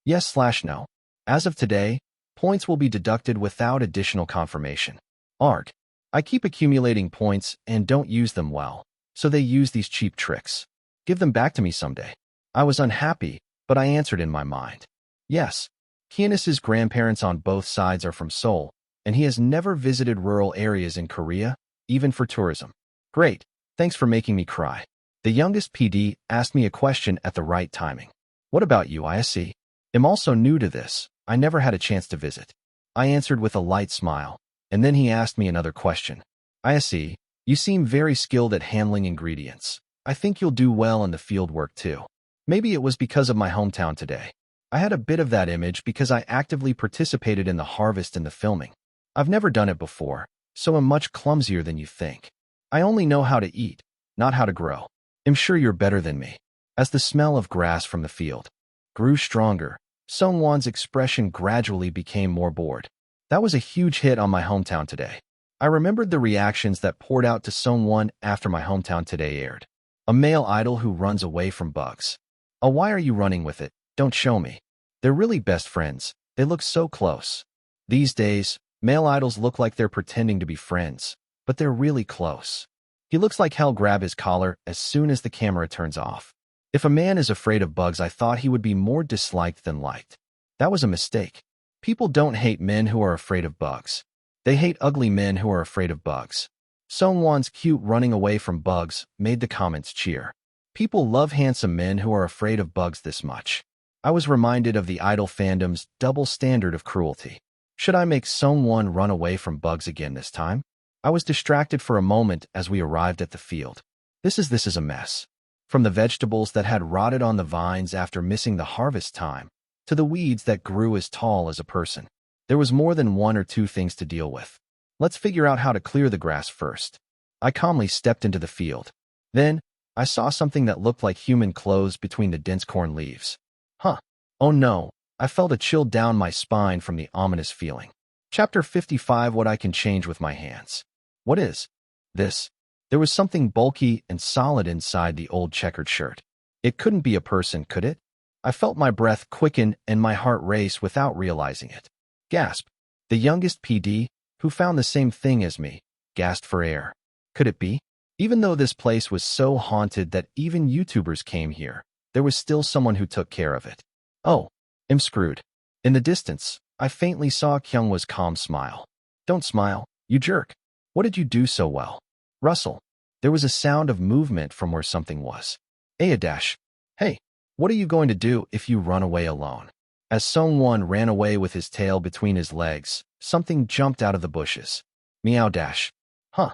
[SPEAKER 1] Yes/no. As of today, points will be deducted without additional confirmation. Arg. I keep accumulating points and don't use them well, so they use these cheap tricks. Give them back to me someday. I was unhappy, but I answered in my mind. Yes. Kyunis's grandparents on both sides are from Seoul, and he has never visited rural areas in Korea, even for tourism. Great, thanks for making me cry. The youngest PD asked me a question at the right timing. What about you, Yise? I'm also new to this. I never had a chance to visit. I answered with a light smile, and then he asked me another question. Yise, you seem very skilled at handling ingredients. I think you'll do well in the field work too. Maybe it was because of my hometown today. I had a bit of that image because I actively participated in the harvest and the filming. I've never done it before, so I'm much clumsier than you think. I only know how to eat, not how to grow. I'm sure you're better than me. As the smell of grass from the field grew stronger, Sungwon's expression gradually became more bored. That was a huge hit on my hometown today. I remembered the reactions that poured out to Sungwon after my hometown today aired. A male idol who runs away from bugs. Oh, why are you running with it? Don't show me. They're really best friends. They look so close. These days, male idols look like they're pretending to be friends, but they're really close. He looks like he'll grab his collar as soon as the camera turns off. If a man is afraid of bugs, I thought he would be more disliked than liked. That was a mistake. People don't hate men who are afraid of bugs. They hate ugly men who are afraid of bugs. Sungwon's cute running away from bugs made the comments cheer. People love handsome men who are afraid of bugs this much. I was reminded of the idol fandom's double standard of cruelty. Should I make Sungwon run away from bugs again this time? I was distracted for a moment as we arrived at the field. This is a mess. From the vegetables that had rotted on the vines after missing the harvest time, to the weeds that grew as tall as a person. There was more than one or two things to deal with. Let's figure out how to clear the grass first. I calmly stepped into the field. Then, I saw something that looked like human clothes between the dense corn leaves. Huh. Oh no, I felt a chill down my spine from the ominous feeling. Chapter 55, What I Can Change with My Hands. What is this? There was something bulky and solid inside the old checkered shirt. It couldn't be a person, could it? I felt my breath quicken and my heart race without realizing it. Gasp. The youngest PD, who found the same thing as me, gasped for air. Could it be? Even though this place was so haunted that even YouTubers came here, there was still someone who took care of it. Oh, I'm screwed. In the distance, I faintly saw Kyungwa's calm smile. Don't smile, you jerk. What did you do so well? Rustle. There was a sound of movement from where something was. Dash. Hey, what are you going to do if you run away alone? As Sungwon ran away with his tail between his legs, something jumped out of the bushes. Meow dash. Huh.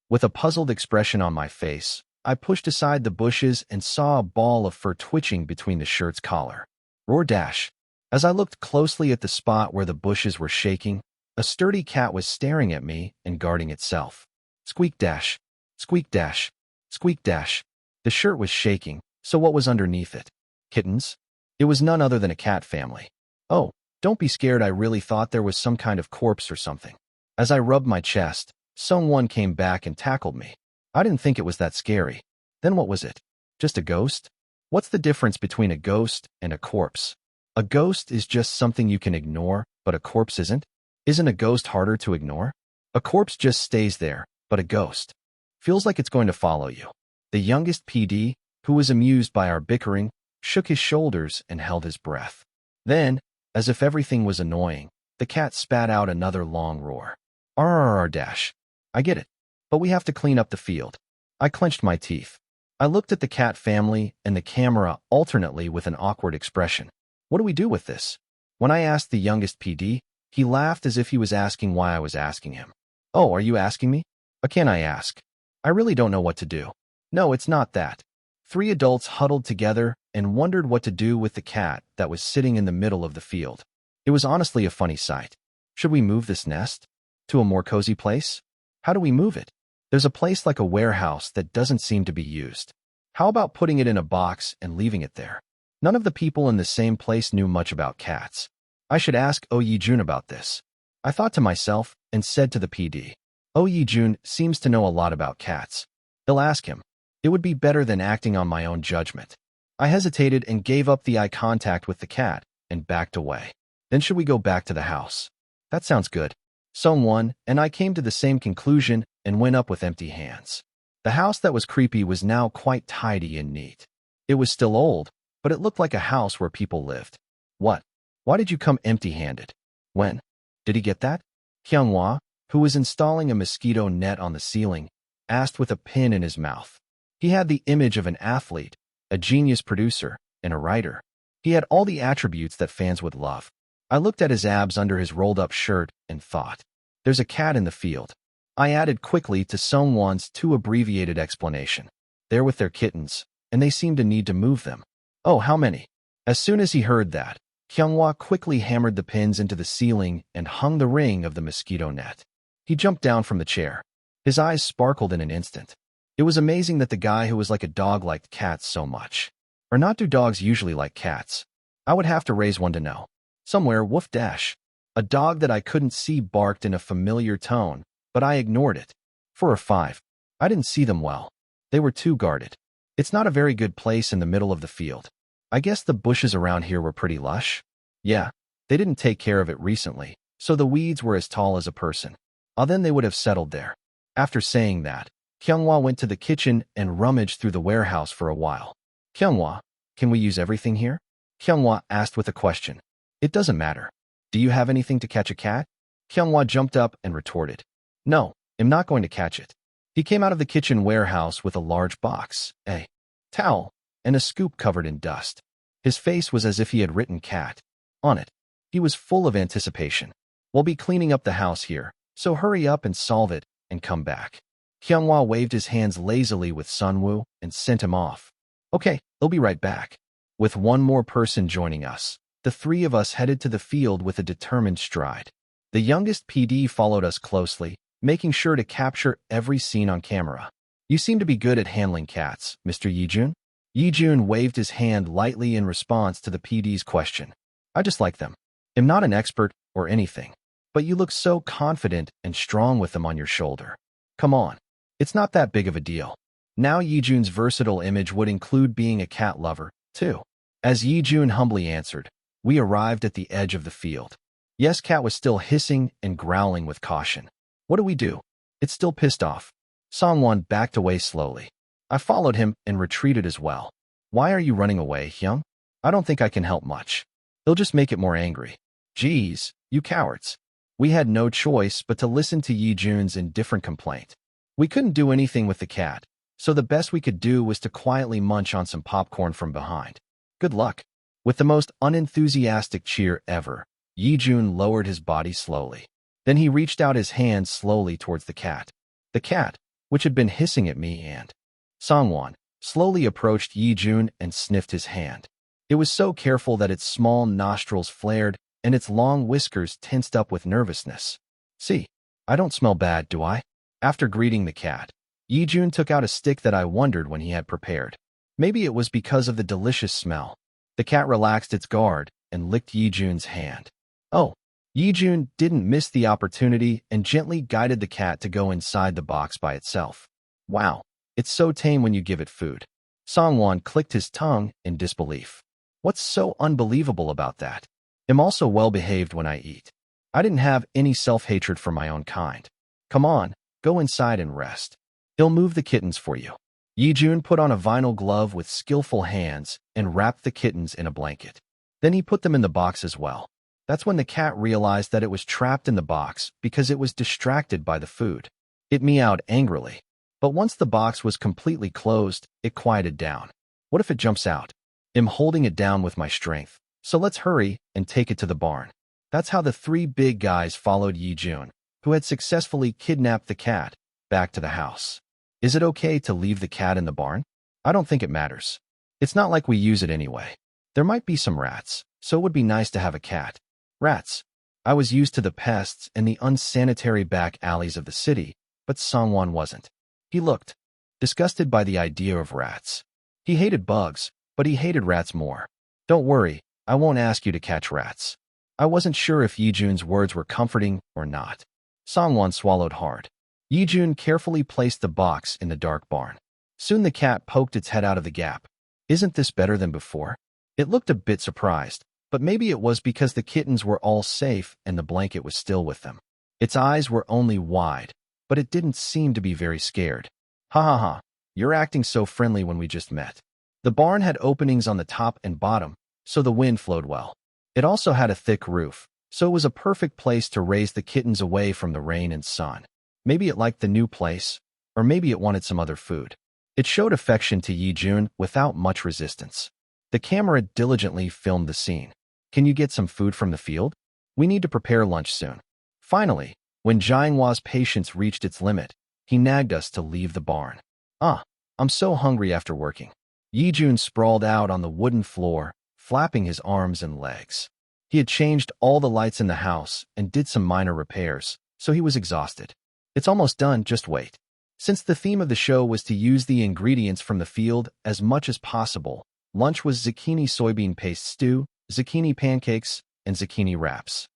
[SPEAKER 1] With a puzzled expression on my face, I pushed aside the bushes and saw a ball of fur twitching between the shirt's collar. Roar dash. As I looked closely at the spot where the bushes were shaking, a sturdy cat was staring at me and guarding itself. Squeak dash. Squeak dash. Squeak dash. The shirt was shaking, so what was underneath it? Kittens? It was none other than a cat family. Oh, don't be scared, I really thought there was some kind of corpse or something. As I rubbed my chest, Sungwon came back and tackled me. I didn't think it was that scary. Then what was it? Just a ghost? What's the difference between a ghost and a corpse? A ghost is just something you can ignore, but a corpse isn't? Isn't a ghost harder to ignore? A corpse just stays there, but a ghost feels like it's going to follow you. The youngest PD, who was amused by our bickering, shook his shoulders and held his breath. Then, as if everything was annoying, the cat spat out another long roar. RRR dash. I get it. But we have to clean up the field. I clenched my teeth. I looked at the cat family and the camera alternately with an awkward expression. What do we do with this? When I asked the youngest PD, he laughed as if he was asking why I was asking him. Oh, are you asking me? Can I ask? I really don't know what to do. No, it's not that. Three adults huddled together and wondered what to do with the cat that was sitting in the middle of the field. It was honestly a funny sight. Should we move this nest to a more cozy place? How do we move it? There's a place like a warehouse that doesn't seem to be used. How about putting it in a box and leaving it there? None of the people in the same place knew much about cats. I should ask Oh Ye-jun about this. I thought to myself and said to the PD. Oh Ye-jun seems to know a lot about cats. He'll ask him. It would be better than acting on my own judgment. I hesitated and gave up the eye contact with the cat and backed away. Then should we go back to the house? That sounds good. Sungwon and I came to the same conclusion and went up with empty hands. The house that was creepy was now quite tidy and neat. It was still old, but it looked like a house where people lived. What? Why did you come empty-handed? When? Did he get that? Hyunwha, who was installing a mosquito net on the ceiling, asked with a pin in his mouth. He had the image of an athlete, a genius producer, and a writer. He had all the attributes that fans would love. I looked at his abs under his rolled-up shirt and thought, there's a cat in the field. I added quickly to Sungwon's too abbreviated explanation. They're with their kittens, and they seem to need to move them. Oh, how many? As soon as he heard that, Hyunwha quickly hammered the pins into the ceiling and hung the ring of the mosquito net. He jumped down from the chair. His eyes sparkled in an instant. It was amazing that the guy who was like a dog liked cats so much. Or not do dogs usually like cats? I would have to raise one to know. Somewhere, woof dash. A dog that I couldn't see barked in a familiar tone, but I ignored it. 4 or 5. I didn't see them well. They were too guarded. It's not a very good place in the middle of the field. I guess the bushes around here were pretty lush. Yeah, they didn't take care of it recently, so the weeds were as tall as a person. Then they would have settled there. After saying that, Hyunwha went to the kitchen and rummaged through the warehouse for a while. Hyunwha, can we use everything here? Hyunwha asked with a question. It doesn't matter. Do you have anything to catch a cat? Hyunwha jumped up and retorted. No, I'm not going to catch it. He came out of the kitchen warehouse with a large box, a towel, and a scoop covered in dust. His face was as if he had written cat on it. He was full of anticipation. We'll be cleaning up the house here, so hurry up and solve it and come back. Hyunwha waved his hands lazily with Sunwoo and sent him off. Okay, they'll be right back. With one more person joining us, the 3 of us headed to the field with a determined stride. The youngest PD followed us closely, making sure to capture every scene on camera. You seem to be good at handling cats, Mr. Yijun. Yijun waved his hand lightly in response to the PD's question. I just like them. I'm not an expert or anything, but you look so confident and strong with them on your shoulder. Come on, it's not that big of a deal. Now Yijun's versatile image would include being a cat lover, too. As Yijun humbly answered, we arrived at the edge of the field. Yes, Cat was still hissing and growling with caution. What do we do? It's still pissed off. Songwon backed away slowly. I followed him and retreated as well. Why are you running away, Hyung? I don't think I can help much. He'll just make it more angry. Geez, you cowards. We had no choice but to listen to Yijun's indifferent complaint. We couldn't do anything with the cat, so the best we could do was to quietly munch on some popcorn from behind. Good luck. With the most unenthusiastic cheer ever, Yijun lowered his body slowly. Then he reached out his hand slowly towards the cat. The cat, which had been hissing at me and Songwon, slowly approached Yijun and sniffed his hand. It was so careful that its small nostrils flared and its long whiskers tensed up with nervousness. See, I don't smell bad, do I? After greeting the cat, Yijun took out a stick that I wondered when he had prepared. Maybe it was because of the delicious smell. The cat relaxed its guard and licked Yijun's hand. Oh, Yijun didn't miss the opportunity and gently guided the cat to go inside the box by itself. Wow, it's so tame when you give it food. Songwon clicked his tongue in disbelief. What's so unbelievable about that? I'm also well-behaved when I eat. I didn't have any self-hatred for my own kind. Come on, go inside and rest. He'll move the kittens for you. Yijun put on a vinyl glove with skillful hands and wrapped the kittens in a blanket. Then he put them in the box as well. That's when the cat realized that it was trapped in the box because it was distracted by the food. It meowed angrily. But once the box was completely closed, it quieted down. What if it jumps out? I'm holding it down with my strength, so let's hurry and take it to the barn. That's how the 3 big guys followed Yijun, who had successfully kidnapped the cat, back to the house. Is it okay to leave the cat in the barn? I don't think it matters. It's not like we use it anyway. There might be some rats, so it would be nice to have a cat. Rats. I was used to the pests and the unsanitary back alleys of the city, but Songwon wasn't. He looked disgusted by the idea of rats. He hated bugs, but he hated rats more. Don't worry, I won't ask you to catch rats. I wasn't sure if Yijun's words were comforting or not. Songwon swallowed hard. Yijun carefully placed the box in the dark barn. Soon the cat poked its head out of the gap. Isn't this better than before? It looked a bit surprised, but maybe it was because the kittens were all safe and the blanket was still with them. Its eyes were only wide, but it didn't seem to be very scared. Ha ha ha, you're acting so friendly when we just met. The barn had openings on the top and bottom, so the wind flowed well. It also had a thick roof, so it was a perfect place to raise the kittens away from the rain and sun. Maybe it liked the new place, or maybe it wanted some other food. It showed affection to Yijun without much resistance. The camera diligently filmed the scene. Can you get some food from the field? We need to prepare lunch soon. Finally, when Jianhua's patience reached its limit, he nagged us to leave the barn. I'm so hungry after working. Yijun sprawled out on the wooden floor, flapping his arms and legs. He had changed all the lights in the house and did some minor repairs, so he was exhausted. It's almost done, just wait. Since the theme of the show was to use the ingredients from the field as much as possible, lunch was zucchini soybean paste stew, zucchini pancakes, and zucchini wraps.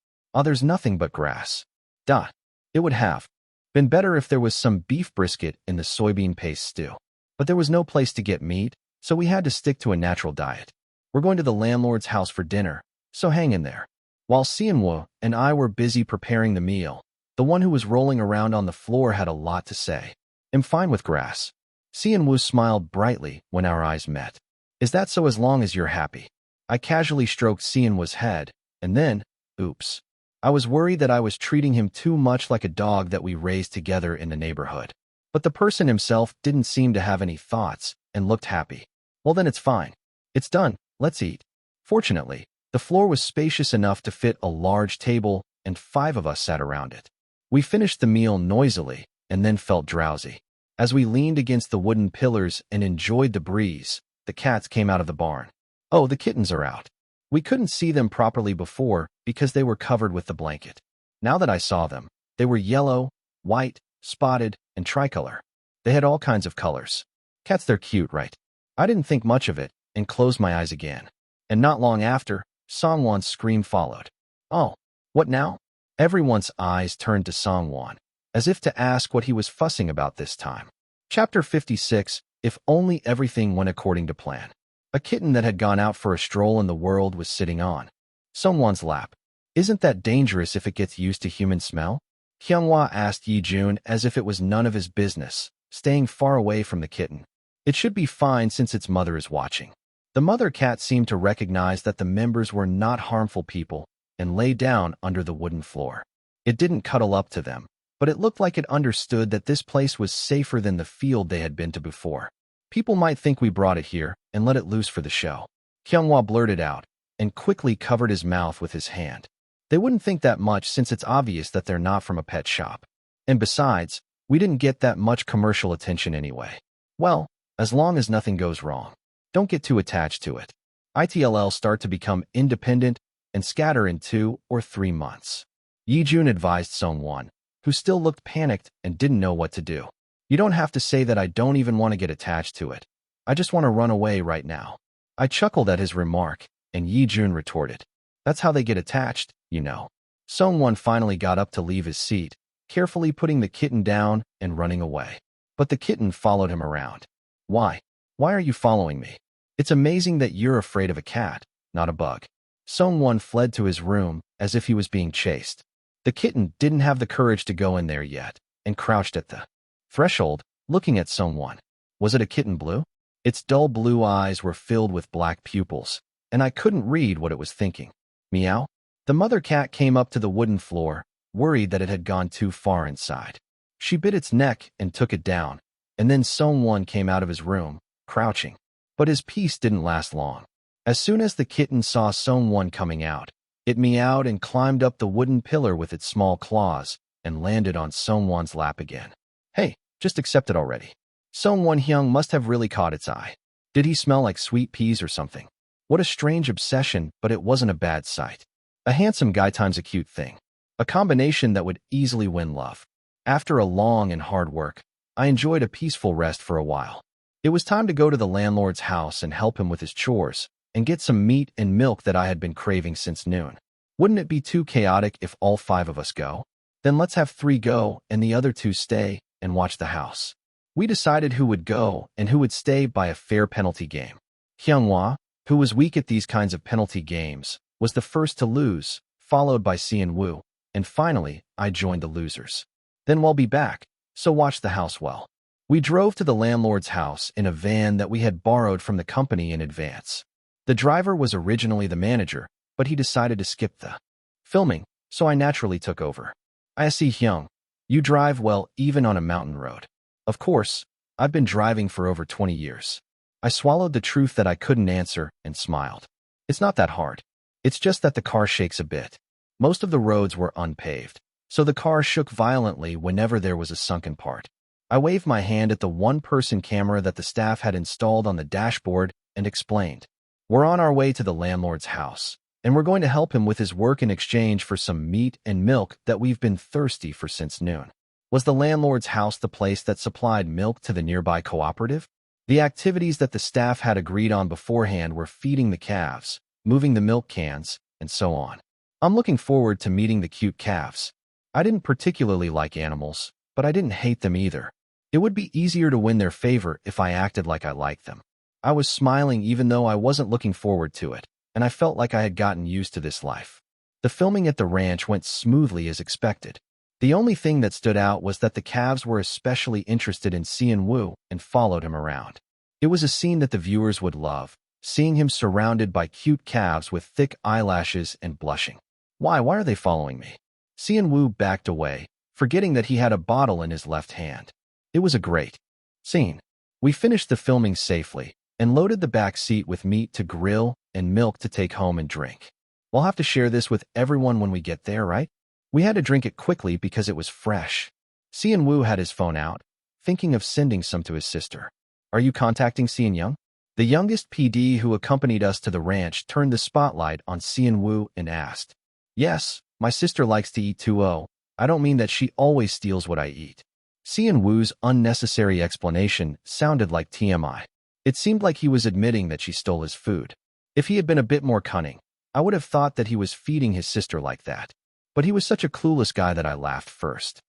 [SPEAKER 1] There's nothing but grass. It would have been better if there was some beef brisket in the soybean paste stew. But there was no place to get meat, so we had to stick to a natural diet. We're going to the landlord's house for dinner, so hang in there. While Xianwu and I were busy preparing the meal, the one who was rolling around on the floor had a lot to say. I'm fine with grass. Xianwu smiled brightly when our eyes met. Is that so as long as you're happy? I casually stroked Xianwu's head, and then, oops. I was worried that I was treating him too much like a dog that we raised together in the neighborhood. But the person himself didn't seem to have any thoughts and looked happy. Well then it's fine. It's done, let's eat. Fortunately, the floor was spacious enough to fit a large table and 5 of us sat around it. We finished the meal noisily and then felt drowsy. As we leaned against the wooden pillars and enjoyed the breeze, the cats came out of the barn. Oh, the kittens are out. We couldn't see them properly before because they were covered with the blanket. Now that I saw them, they were yellow, white, spotted, and tricolor. They had all kinds of colors. Cats, they're cute, right? I didn't think much of it and closed my eyes again. And not long after, Songwon's scream followed. Oh, what now? Everyone's eyes turned to Songwon, as if to ask what he was fussing about this time. Chapter 56, If Only Everything Went According to Plan. A kitten that had gone out for a stroll in the world was sitting on Songwon's lap. Isn't that dangerous if it gets used to human smell? Hyunghwa asked Yijun as if it was none of his business, staying far away from the kitten. It should be fine since its mother is watching. The mother cat seemed to recognize that the members were not harmful people and lay down under the wooden floor. It didn't cuddle up to them, but it looked like it understood that this place was safer than the field they had been to before. People might think we brought it here and let it loose for the show. Hyunghwa blurted out and quickly covered his mouth with his hand. They wouldn't think that much since it's obvious that they're not from a pet shop. And besides, we didn't get that much commercial attention anyway. Well, as long as nothing goes wrong. Don't get too attached to it. ITLL start to become independent and scatter in 2 or 3 months. Yijun advised Songwon, who still looked panicked and didn't know what to do. You don't have to say that. I don't even want to get attached to it. I just want to run away right now. I chuckled at his remark, and Yijun retorted. That's how they get attached, you know. Songwon finally got up to leave his seat, carefully putting the kitten down and running away. But the kitten followed him around. Why? Why are you following me? It's amazing that you're afraid of a cat, not a bug. Songwon fled to his room as if he was being chased. The kitten didn't have the courage to go in there yet and crouched at the threshold, looking at Songwon. Was it a kitten blue? Its dull blue eyes were filled with black pupils, and I couldn't read what it was thinking. Meow? The mother cat came up to the wooden floor, worried that it had gone too far inside. She bit its neck and took it down, and then Songwon came out of his room, crouching. But his peace didn't last long. As soon as the kitten saw Songwon coming out, it meowed and climbed up the wooden pillar with its small claws and landed on Songwon's lap again. Hey, just accept it already. Songwon Hyung must have really caught its eye. Did he smell like sweet peas or something? What a strange obsession, but it wasn't a bad sight. A handsome guy times a cute thing. A combination that would easily win love. After a long and hard work, I enjoyed a peaceful rest for a while. It was time to go to the landlord's house and help him with his chores and get some meat and milk that I had been craving since noon. Wouldn't it be too chaotic if all 5 of us go? Then let's have 3 go and the other 2 stay and watch the house. We decided who would go and who would stay by a fair penalty game. Hyunghwa, who was weak at these kinds of penalty games, was the first to lose, followed by Xianwu, and finally, I joined the losers. Then we'll be back, so watch the house well. We drove to the landlord's house in a van that we had borrowed from the company in advance. The driver was originally the manager, but he decided to skip the filming, so I naturally took over. I see Hyung. You drive well even on a mountain road. Of course, I've been driving for over 20 years. I swallowed the truth that I couldn't answer and smiled. It's not that hard. It's just that the car shakes a bit. Most of the roads were unpaved, so the car shook violently whenever there was a sunken part. I waved my hand at the one-person camera that the staff had installed on the dashboard and explained. We're on our way to the landlord's house, and we're going to help him with his work in exchange for some meat and milk that we've been thirsty for since noon. Was the landlord's house the place that supplied milk to the nearby cooperative? The activities that the staff had agreed on beforehand were feeding the calves, moving the milk cans, and so on. I'm looking forward to meeting the cute calves. I didn't particularly like animals, but I didn't hate them either. It would be easier to win their favor if I acted like I liked them. I was smiling even though I wasn't looking forward to it, and I felt like I had gotten used to this life. The filming at the ranch went smoothly as expected. The only thing that stood out was that the calves were especially interested in Cheon and followed him around. It was a scene that the viewers would love, seeing him surrounded by cute calves with thick eyelashes and blushing. Why are they following me? Cheon backed away, forgetting that he had a bottle in his left hand. It was a great scene. We finished the filming safely and loaded the back seat with meat to grill and milk to take home and drink. We'll have to share this with everyone when we get there, right? We had to drink it quickly because it was fresh. Cheon had his phone out, thinking of sending some to his sister. Are you contacting Cheon? The youngest PD who accompanied us to the ranch turned the spotlight on Cheon and asked. Yes, my sister likes to eat too. Oh, I don't mean that she always steals what I eat. Cheon unnecessary explanation sounded like TMI. It seemed like he was admitting that she stole his food. If he had been a bit more cunning, I would have thought that he was feeding his sister like that. But he was such a clueless guy that I laughed first.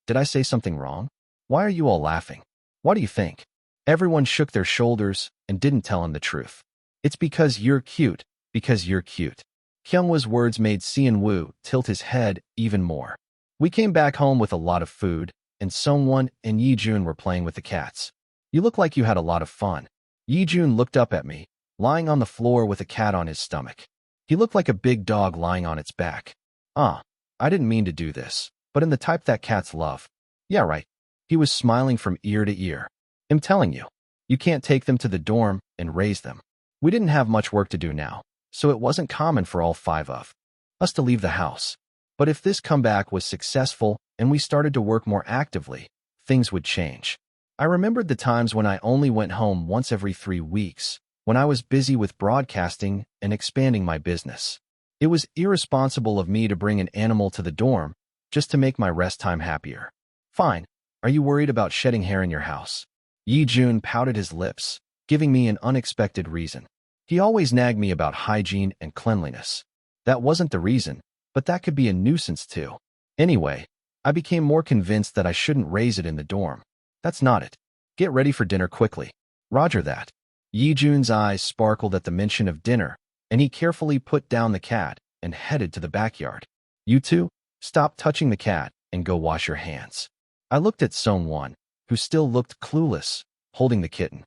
[SPEAKER 1] Did I say something wrong? Why are you all laughing? What do you think? Everyone shook their shoulders and didn't tell him the truth. It's because you're cute, because you're cute. Kyungwa's words made Cheon tilt his head even more. We came back home with a lot of food, and Sungwon and Yijun were playing with the cats. You look like you had a lot of fun. Yijun looked up at me, lying on the floor with a cat on his stomach. He looked like a big dog lying on its back. I didn't mean to do this, but in the type that cats love. Yeah, right. He was smiling from ear to ear. I'm telling you, you can't take them to the dorm and raise them. We didn't have much work to do now, so it wasn't common for all 5 of us to leave the house. But if this comeback was successful and we started to work more actively, things would change. I remembered the times when I only went home once every 3 weeks, when I was busy with broadcasting and expanding my business. It was irresponsible of me to bring an animal to the dorm just to make my rest time happier. Fine. Are you worried about shedding hair in your house? Yijun pouted his lips, giving me an unexpected reason. He always nagged me about hygiene and cleanliness. That wasn't the reason, but that could be a nuisance too. Anyway, I became more convinced that I shouldn't raise it in the dorm. That's not it. Get ready for dinner quickly. Roger that. Yijun's eyes sparkled at the mention of dinner, and he carefully put down the cat and headed to the backyard. You two, stop touching the cat and go wash your hands. I looked at Sungwon, who still looked clueless, holding the kitten.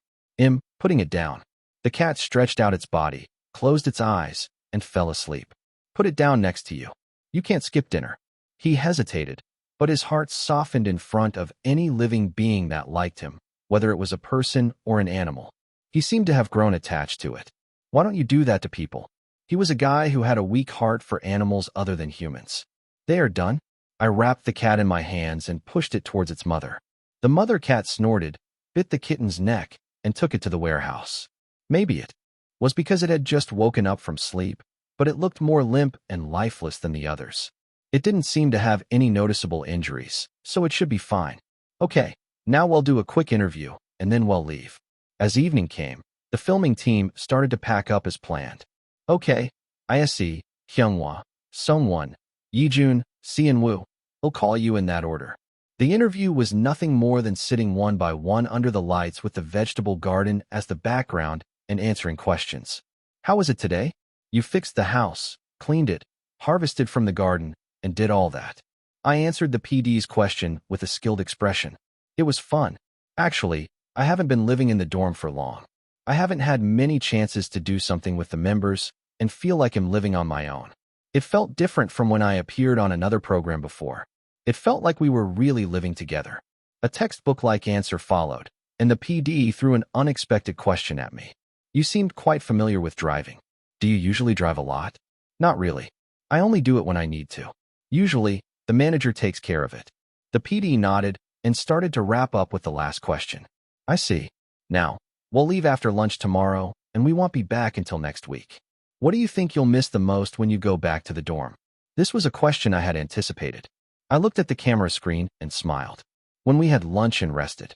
[SPEAKER 1] Putting it down. The cat stretched out its body, closed its eyes, and fell asleep. Put it down next to you. You can't skip dinner. He hesitated, but his heart softened in front of any living being that liked him, whether it was a person or an animal. He seemed to have grown attached to it. Why don't you do that to people? He was a guy who had a weak heart for animals other than humans. They are done. I wrapped the cat in my hands and pushed it towards its mother. The mother cat snorted, bit the kitten's neck, and took it to the warehouse. Maybe it was because it had just woken up from sleep, but it looked more limp and lifeless than the others. It didn't seem to have any noticeable injuries, so it should be fine. Okay, now we'll do a quick interview, and then we'll leave. As evening came, the filming team started to pack up as planned. Okay, I see, Hyunghwa, Sungwon, Yijun, Cheon. I'll call you in that order. The interview was nothing more than sitting one by one under the lights with the vegetable garden as the background and answering questions. How was it today? You fixed the house, cleaned it, harvested from the garden, and did all that. I answered the PD's question with a skilled expression. It was fun. Actually, I haven't been living in the dorm for long. I haven't had many chances to do something with the members and feel like I'm living on my own. It felt different from when I appeared on another program before. It felt like we were really living together. A textbook-like answer followed, and the PD threw an unexpected question at me. You seemed quite familiar with driving. Do you usually drive a lot? Not really. I only do it when I need to. Usually, the manager takes care of it. The PD nodded and started to wrap up with the last question. I see. Now, we'll leave after lunch tomorrow, and we won't be back until next week. What do you think you'll miss the most when you go back to the dorm? This was a question I had anticipated. I looked at the camera screen and smiled. When we had lunch and rested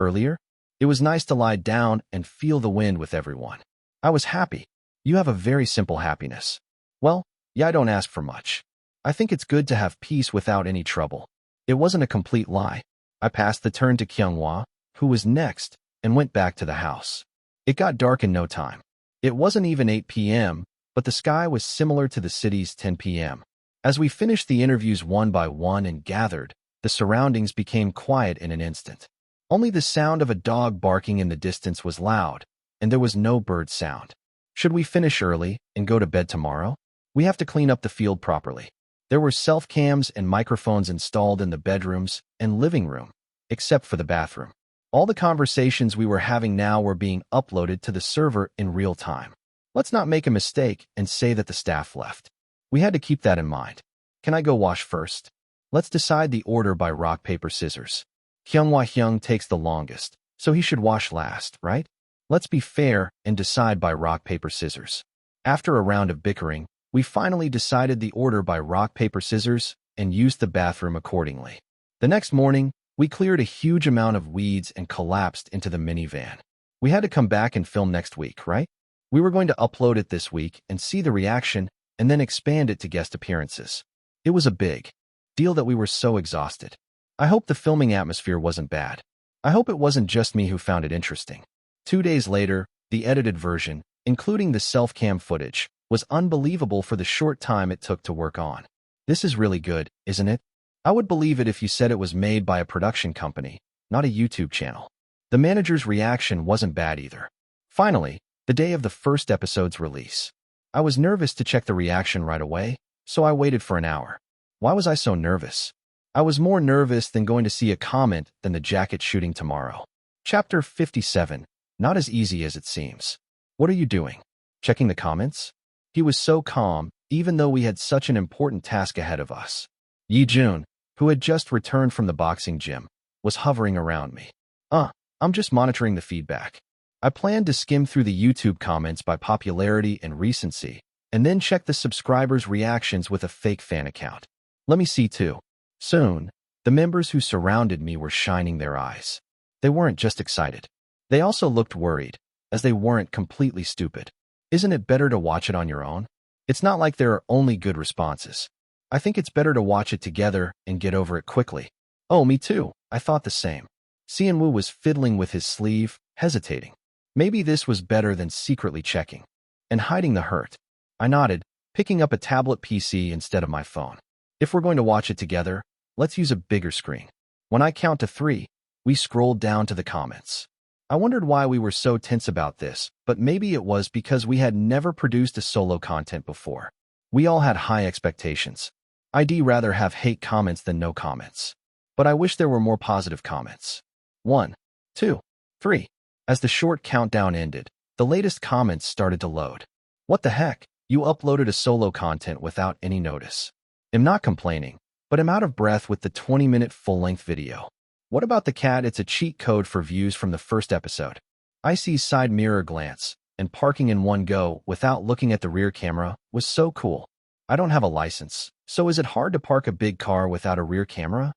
[SPEAKER 1] earlier, it was nice to lie down and feel the wind with everyone. I was happy. You have a very simple happiness. Well, yeah, I don't ask for much. I think it's good to have peace without any trouble. It wasn't a complete lie. I passed the turn to Kyunghwa, who was next, and went back to the house. It got dark in no time. It wasn't even 8 p.m., but the sky was similar to the city's 10 p.m. As we finished the interviews one by one and gathered, the surroundings became quiet in an instant. Only the sound of a dog barking in the distance was loud, and there was no bird sound. Should we finish early and go to bed tomorrow? We have to clean up the field properly. There were self-cams and microphones installed in the bedrooms and living room, except for the bathroom. All the conversations we were having now were being uploaded to the server in real time. Let's not make a mistake and say that the staff left. We had to keep that in mind. Can I go wash first? Let's decide the order by rock, paper, scissors. Kyunghwa Hyung takes the longest, so he should wash last, right? Let's be fair and decide by rock, paper, scissors. After a round of bickering, we finally decided the order by rock, paper, scissors and used the bathroom accordingly. The next morning, we cleared a huge amount of weeds and collapsed into the minivan. We had to come back and film next week, right? We were going to upload it this week and see the reaction and then expand it to guest appearances. It was a big deal that we were so exhausted. I hope the filming atmosphere wasn't bad. I hope it wasn't just me who found it interesting. 2 days later, the edited version, including the self-cam footage, was unbelievable for the short time it took to work on. This is really good, isn't it? I would believe it if you said it was made by a production company, not a YouTube channel. The manager's reaction wasn't bad either. Finally, the day of the first episode's release. I was nervous to check the reaction right away, so I waited for an hour. Why was I so nervous? I was more nervous than going to see a comment than the jacket shooting tomorrow. Chapter 57. Not as easy as it seems. What are you doing? Checking the comments? He was so calm, even though we had such an important task ahead of us. Yi Jun, who had just returned from the boxing gym, was hovering around me. I'm just monitoring the feedback. I planned to skim through the YouTube comments by popularity and recency, and then check the subscribers' reactions with a fake fan account. Let me see too. Soon, the members who surrounded me were shining their eyes. They weren't just excited. They also looked worried, as they weren't completely stupid. Isn't it better to watch it on your own? It's not like there are only good responses. I think it's better to watch it together and get over it quickly. Oh, me too. I thought the same. Sean-woo was fiddling with his sleeve, hesitating. Maybe this was better than secretly checking and hiding the hurt. I nodded, picking up a tablet PC instead of my phone. If we're going to watch it together, let's use a bigger screen. When I count to 3, we scrolled down to the comments. I wondered why we were so tense about this, but maybe it was because we had never produced a solo content before. We all had high expectations. I'd rather have hate comments than no comments. But I wish there were more positive comments. 1, 2, 3. As the short countdown ended, the latest comments started to load. What the heck? You uploaded a solo content without any notice. I'm not complaining, but I'm out of breath with the 20-minute full-length video. What about the cat? It's a cheat code for views from the first episode. IC's side mirror glance and parking in one go without looking at the rear camera was so cool. I don't have a license, so is it hard to park a big car without a rear camera?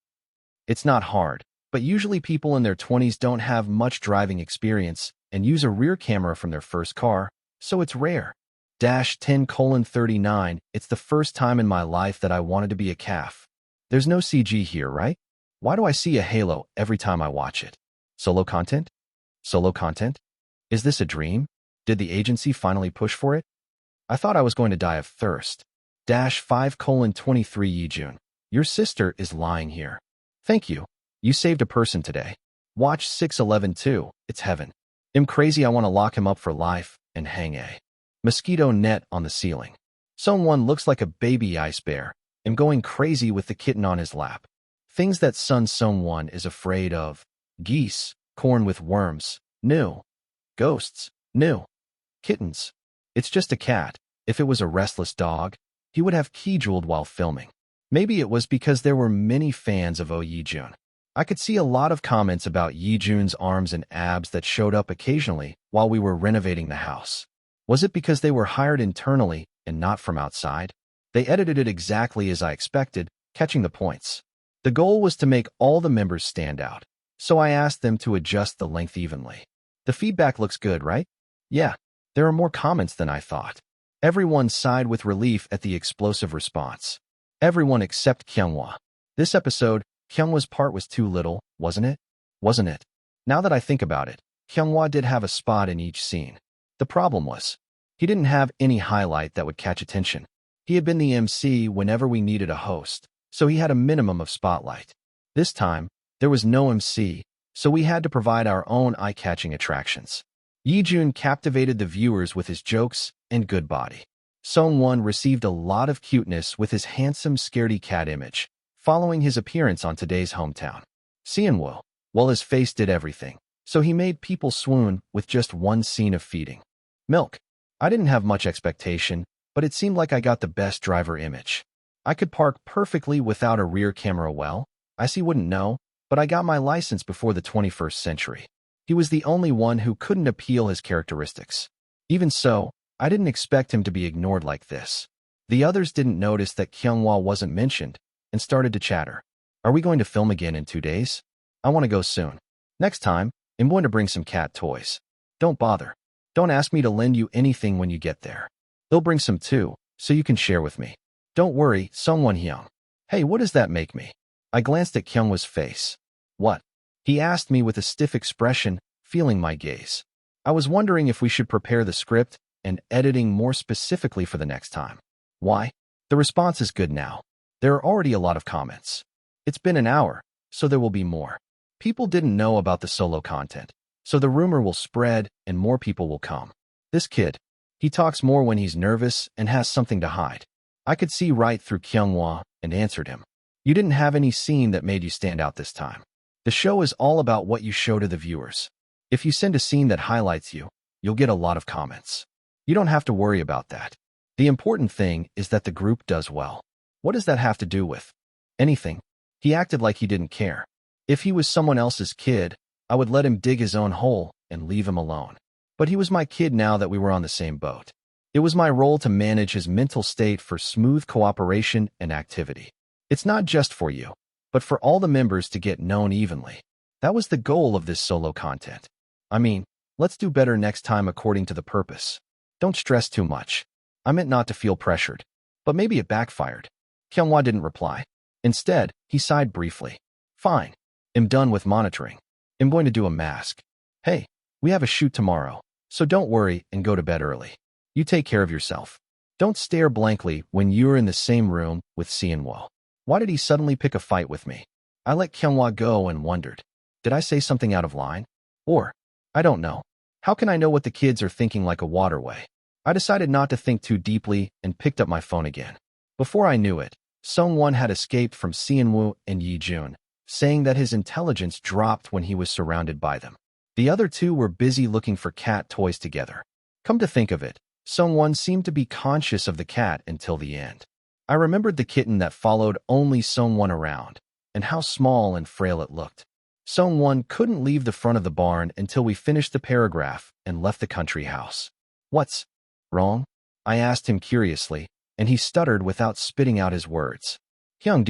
[SPEAKER 1] It's not hard, but usually people in their 20s don't have much driving experience and use a rear camera from their first car, so it's rare. -10:39. It's the first time in my life that I wanted to be a calf. There's no CG here, right? Why do I see a halo every time I watch it? Solo content? Solo content? Is this a dream? Did the agency finally push for it? I thought I was going to die of thirst. -5:23. Yi Jun, your sister is lying here. Thank you. You saved a person today. Watch 6:11 It's heaven. I'm crazy. I want to lock him up for life and hang a mosquito net on the ceiling. Someone looks like a baby ice bear and going crazy with the kitten on his lap. Things that someone is afraid of. Geese, corn with worms, new. Ghosts, new. Kittens. It's just a cat. If it was a restless dog, he would have keyjeweled while filming. Maybe it was because there were many fans of Yijun. I could see a lot of comments about Yijun's arms and abs that showed up occasionally while we were renovating the house. Was it because they were hired internally and not from outside? They edited it exactly as I expected, catching the points. The goal was to make all the members stand out, so I asked them to adjust the length evenly. The feedback looks good, right? Yeah, there are more comments than I thought. Everyone sighed with relief at the explosive response. Everyone except Kyunghwa. This episode, Kyunghwa's part was too little, wasn't it? Wasn't it? Now that I think about it, Kyunghwa did have a spot in each scene. The problem was, he didn't have any highlight that would catch attention. He had been the MC whenever we needed a host, so he had a minimum of spotlight. This time, there was no MC, so we had to provide our own eye-catching attractions. Yijun captivated the viewers with his jokes and good body. Songwon received a lot of cuteness with his handsome scaredy cat image, following his appearance on Today's Hometown. Seonwoo, well, his face did everything, so he made people swoon with just one scene of feeding. Milk. I didn't have much expectation, but it seemed like I got the best driver image. I could park perfectly without a rear camera. Well, I wouldn't know, but I got my license before the 21st century. He was the only one who couldn't appeal his characteristics. Even so, I didn't expect him to be ignored like this. The others didn't notice that Kyunghwa wasn't mentioned and started to chatter. Are we going to film again in 2 days? I want to go soon. Next time, I'm going to bring some cat toys. Don't bother. Don't ask me to lend you anything when you get there. They'll bring some too, so you can share with me. Don't worry, Sungwon Hyung. Hey, what does that make me? I glanced at Kyunghwa's face. What? He asked me with a stiff expression, feeling my gaze. I was wondering if we should prepare the script and editing more specifically for the next time. Why? The response is good now. There are already a lot of comments. It's been an hour, so there will be more. People didn't know about the solo content, so the rumor will spread and more people will come. This kid, he talks more when he's nervous and has something to hide. I could see right through Kyunghwa and answered him. You didn't have any scene that made you stand out this time. The show is all about what you show to the viewers. If you send a scene that highlights you, you'll get a lot of comments. You don't have to worry about that. The important thing is that the group does well. What does that have to do with anything? He acted like he didn't care. If he was someone else's kid, I would let him dig his own hole and leave him alone. But he was my kid now that we were on the same boat. It was my role to manage his mental state for smooth cooperation and activity. It's not just for you, but for all the members to get known evenly. That was the goal of this solo content. I mean, let's do better next time according to the purpose. Don't stress too much. I meant not to feel pressured, but maybe it backfired. Kyunghwa didn't reply. Instead, he sighed briefly. Fine. I'm done with monitoring. I'm going to do a mask. Hey, we have a shoot tomorrow, so don't worry and go to bed early. You take care of yourself. Don't stare blankly when you're in the same room with Seonwoo. Why did he suddenly pick a fight with me? I let Kyunghwa go and wondered, did I say something out of line? Or, I don't know. How can I know what the kids are thinking like a waterway? I decided not to think too deeply and picked up my phone again. Before I knew it, Sungwon had escaped from Seonwoo and Yijun, saying that his intelligence dropped when he was surrounded by them. The other two were busy looking for cat toys together. Come to think of it, Sungwon seemed to be conscious of the cat until the end. I remembered the kitten that followed only Sungwon around, and how small and frail it looked. Sungwon couldn't leave the front of the barn until we finished the paragraph and left the country house. What's wrong? I asked him curiously, and he stuttered without spitting out his words. Hyung,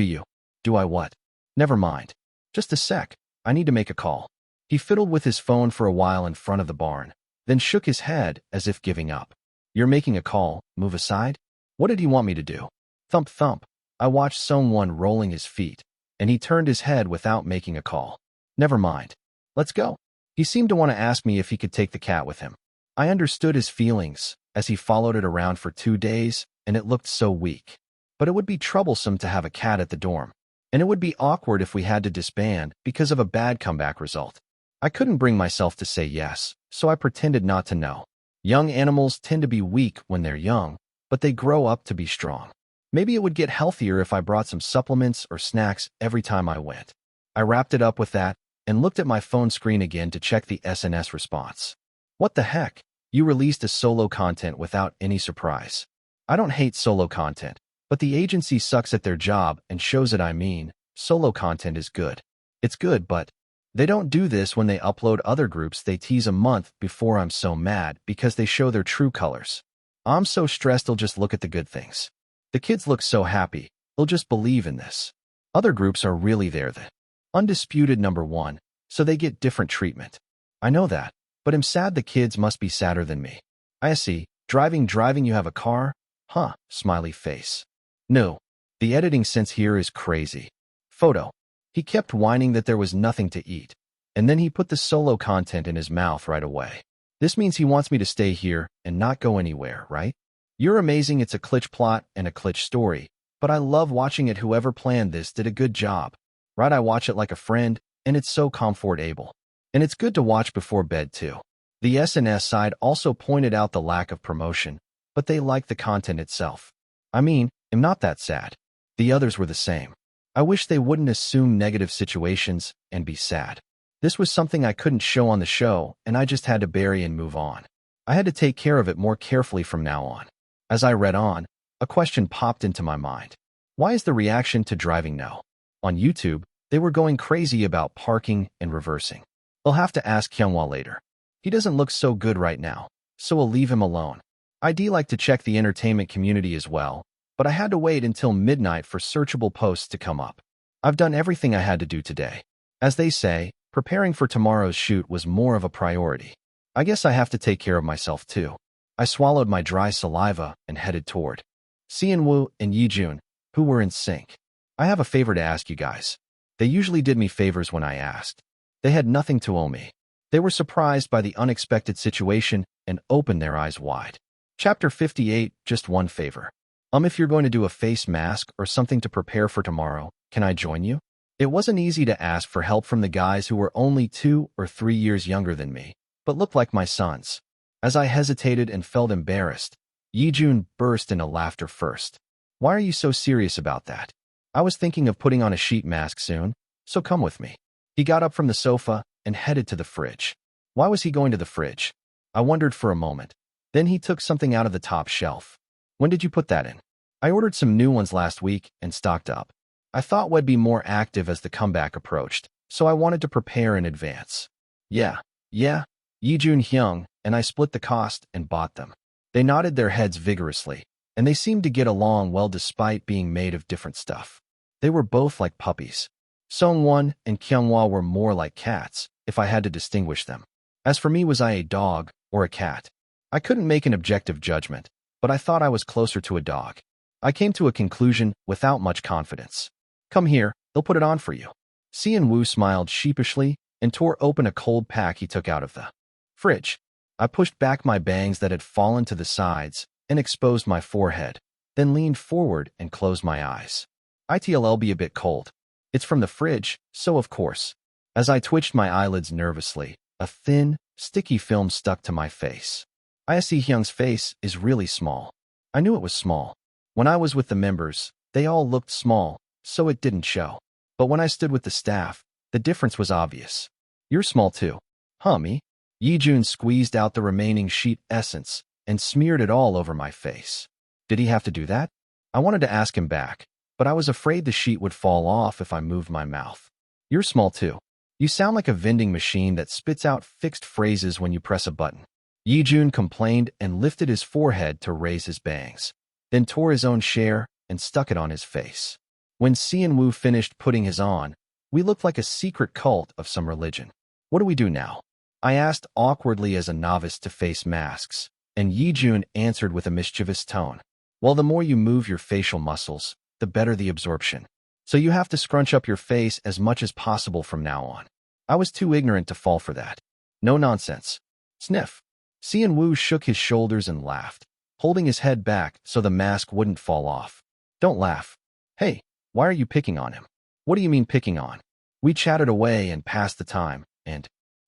[SPEAKER 1] do I what? Never mind. Just a sec, I need to make a call. He fiddled with his phone for a while in front of the barn, then shook his head as if giving up. You're making a call, move aside? What did he want me to do? Thump thump. I watched Sungwon rolling his feet, and he turned his head without making a call. Never mind. Let's go. He seemed to want to ask me if he could take the cat with him. I understood his feelings, as he followed it around for 2 days, and it looked so weak. But it would be troublesome to have a cat at the dorm, and it would be awkward if we had to disband because of a bad comeback result. I couldn't bring myself to say yes, so I pretended not to know. Young animals tend to be weak when they're young, but they grow up to be strong. Maybe it would get healthier if I brought some supplements or snacks every time I went. I wrapped it up with that and looked at my phone screen again to check the SNS response. What the heck? You released a solo content without any surprise. I don't hate solo content, but the agency sucks at their job and shows it. I mean, solo content is good. It's good, but they don't do this when they upload other groups. They tease a month before. I'm so mad because they show their true colors. I'm so stressed. They'll just look at the good things. The kids look so happy. They'll just believe in this. Other groups are really there, the undisputed number one, so they get different treatment. I know that, but I'm sad. The kids must be sadder than me. I see. Driving, you have a car? Huh, smiley face. No, the editing sense here is crazy. Photo. He kept whining that there was nothing to eat, and then he put the solo content in his mouth right away. This means he wants me to stay here and not go anywhere, right? You're amazing. It's a glitch plot and a glitch story, but I love watching it. Whoever planned this did a good job. Right, I watch it like a friend, and it's so comfortable. And it's good to watch before bed too. The SNS side also pointed out the lack of promotion, but they liked the content itself. I mean, I'm not that sad. The others were the same. I wish they wouldn't assume negative situations and be sad. This was something I couldn't show on the show, and I just had to bury and move on. I had to take care of it more carefully from now on. As I read on, a question popped into my mind. Why is the reaction to driving no? On YouTube, they were going crazy about parking and reversing. I'll have to ask Kyunghwa later. He doesn't look so good right now, so we'll leave him alone. I'd like to check the entertainment community as well, but I had to wait until midnight for searchable posts to come up. I've done everything I had to do today. As they say, preparing for tomorrow's shoot was more of a priority. I guess I have to take care of myself too. I swallowed my dry saliva and headed toward Seonwoo and Yijun, who were in sync. I have a favor to ask you guys. They usually did me favors when I asked. They had nothing to owe me. They were surprised by the unexpected situation and opened their eyes wide. Chapter 58, just one favor. If you're going to do a face mask or something to prepare for tomorrow, can I join you? It wasn't easy to ask for help from the guys who were only 2 or 3 years younger than me, but looked like my sons. As I hesitated and felt embarrassed, Yijun burst into laughter first. Why are you so serious about that? I was thinking of putting on a sheet mask soon, so come with me. He got up from the sofa and headed to the fridge. Why was he going to the fridge? I wondered for a moment. Then he took something out of the top shelf. When did you put that in? I ordered some new ones last week and stocked up. I thought we'd be more active as the comeback approached, so I wanted to prepare in advance. Yeah, Yijun Hyung and I split the cost and bought them. They nodded their heads vigorously, and they seemed to get along well despite being made of different stuff. They were both like puppies. Songwon and Kyunghwa were more like cats, if I had to distinguish them. As for me, was I a dog or a cat? I couldn't make an objective judgment, but I thought I was closer to a dog. I came to a conclusion without much confidence. Come here, they'll put it on for you. Seonwoo smiled sheepishly and tore open a cold pack he took out of the fridge. I pushed back my bangs that had fallen to the sides and exposed my forehead, then leaned forward and closed my eyes. It'll be a bit cold. It's from the fridge, so of course. As I twitched my eyelids nervously, a thin, sticky film stuck to my face. ISE Hyung's face is really small. I knew it was small. When I was with the members, they all looked small, so it didn't show. But when I stood with the staff, the difference was obvious. You're small too. Huh, me? Yijun squeezed out the remaining sheet essence and smeared it all over my face. Did he have to do that? I wanted to ask him back, but I was afraid the sheet would fall off if I moved my mouth. You're small too. You sound like a vending machine that spits out fixed phrases when you press a button. Yijun complained and lifted his forehead to raise his bangs, then tore his own share and stuck it on his face. When Seonwoo finished putting his on, we looked like a secret cult of some religion. What do we do now? I asked awkwardly as a novice to face masks, and Yijun answered with a mischievous tone. Well, the more you move your facial muscles, the better the absorption. So you have to scrunch up your face as much as possible from now on. I was too ignorant to fall for that. No nonsense. Sniff. Seonwoo shook his shoulders and laughed, holding his head back so the mask wouldn't fall off. Don't laugh. Hey, why are you picking on him? What do you mean picking on? We chatted away and passed the time, and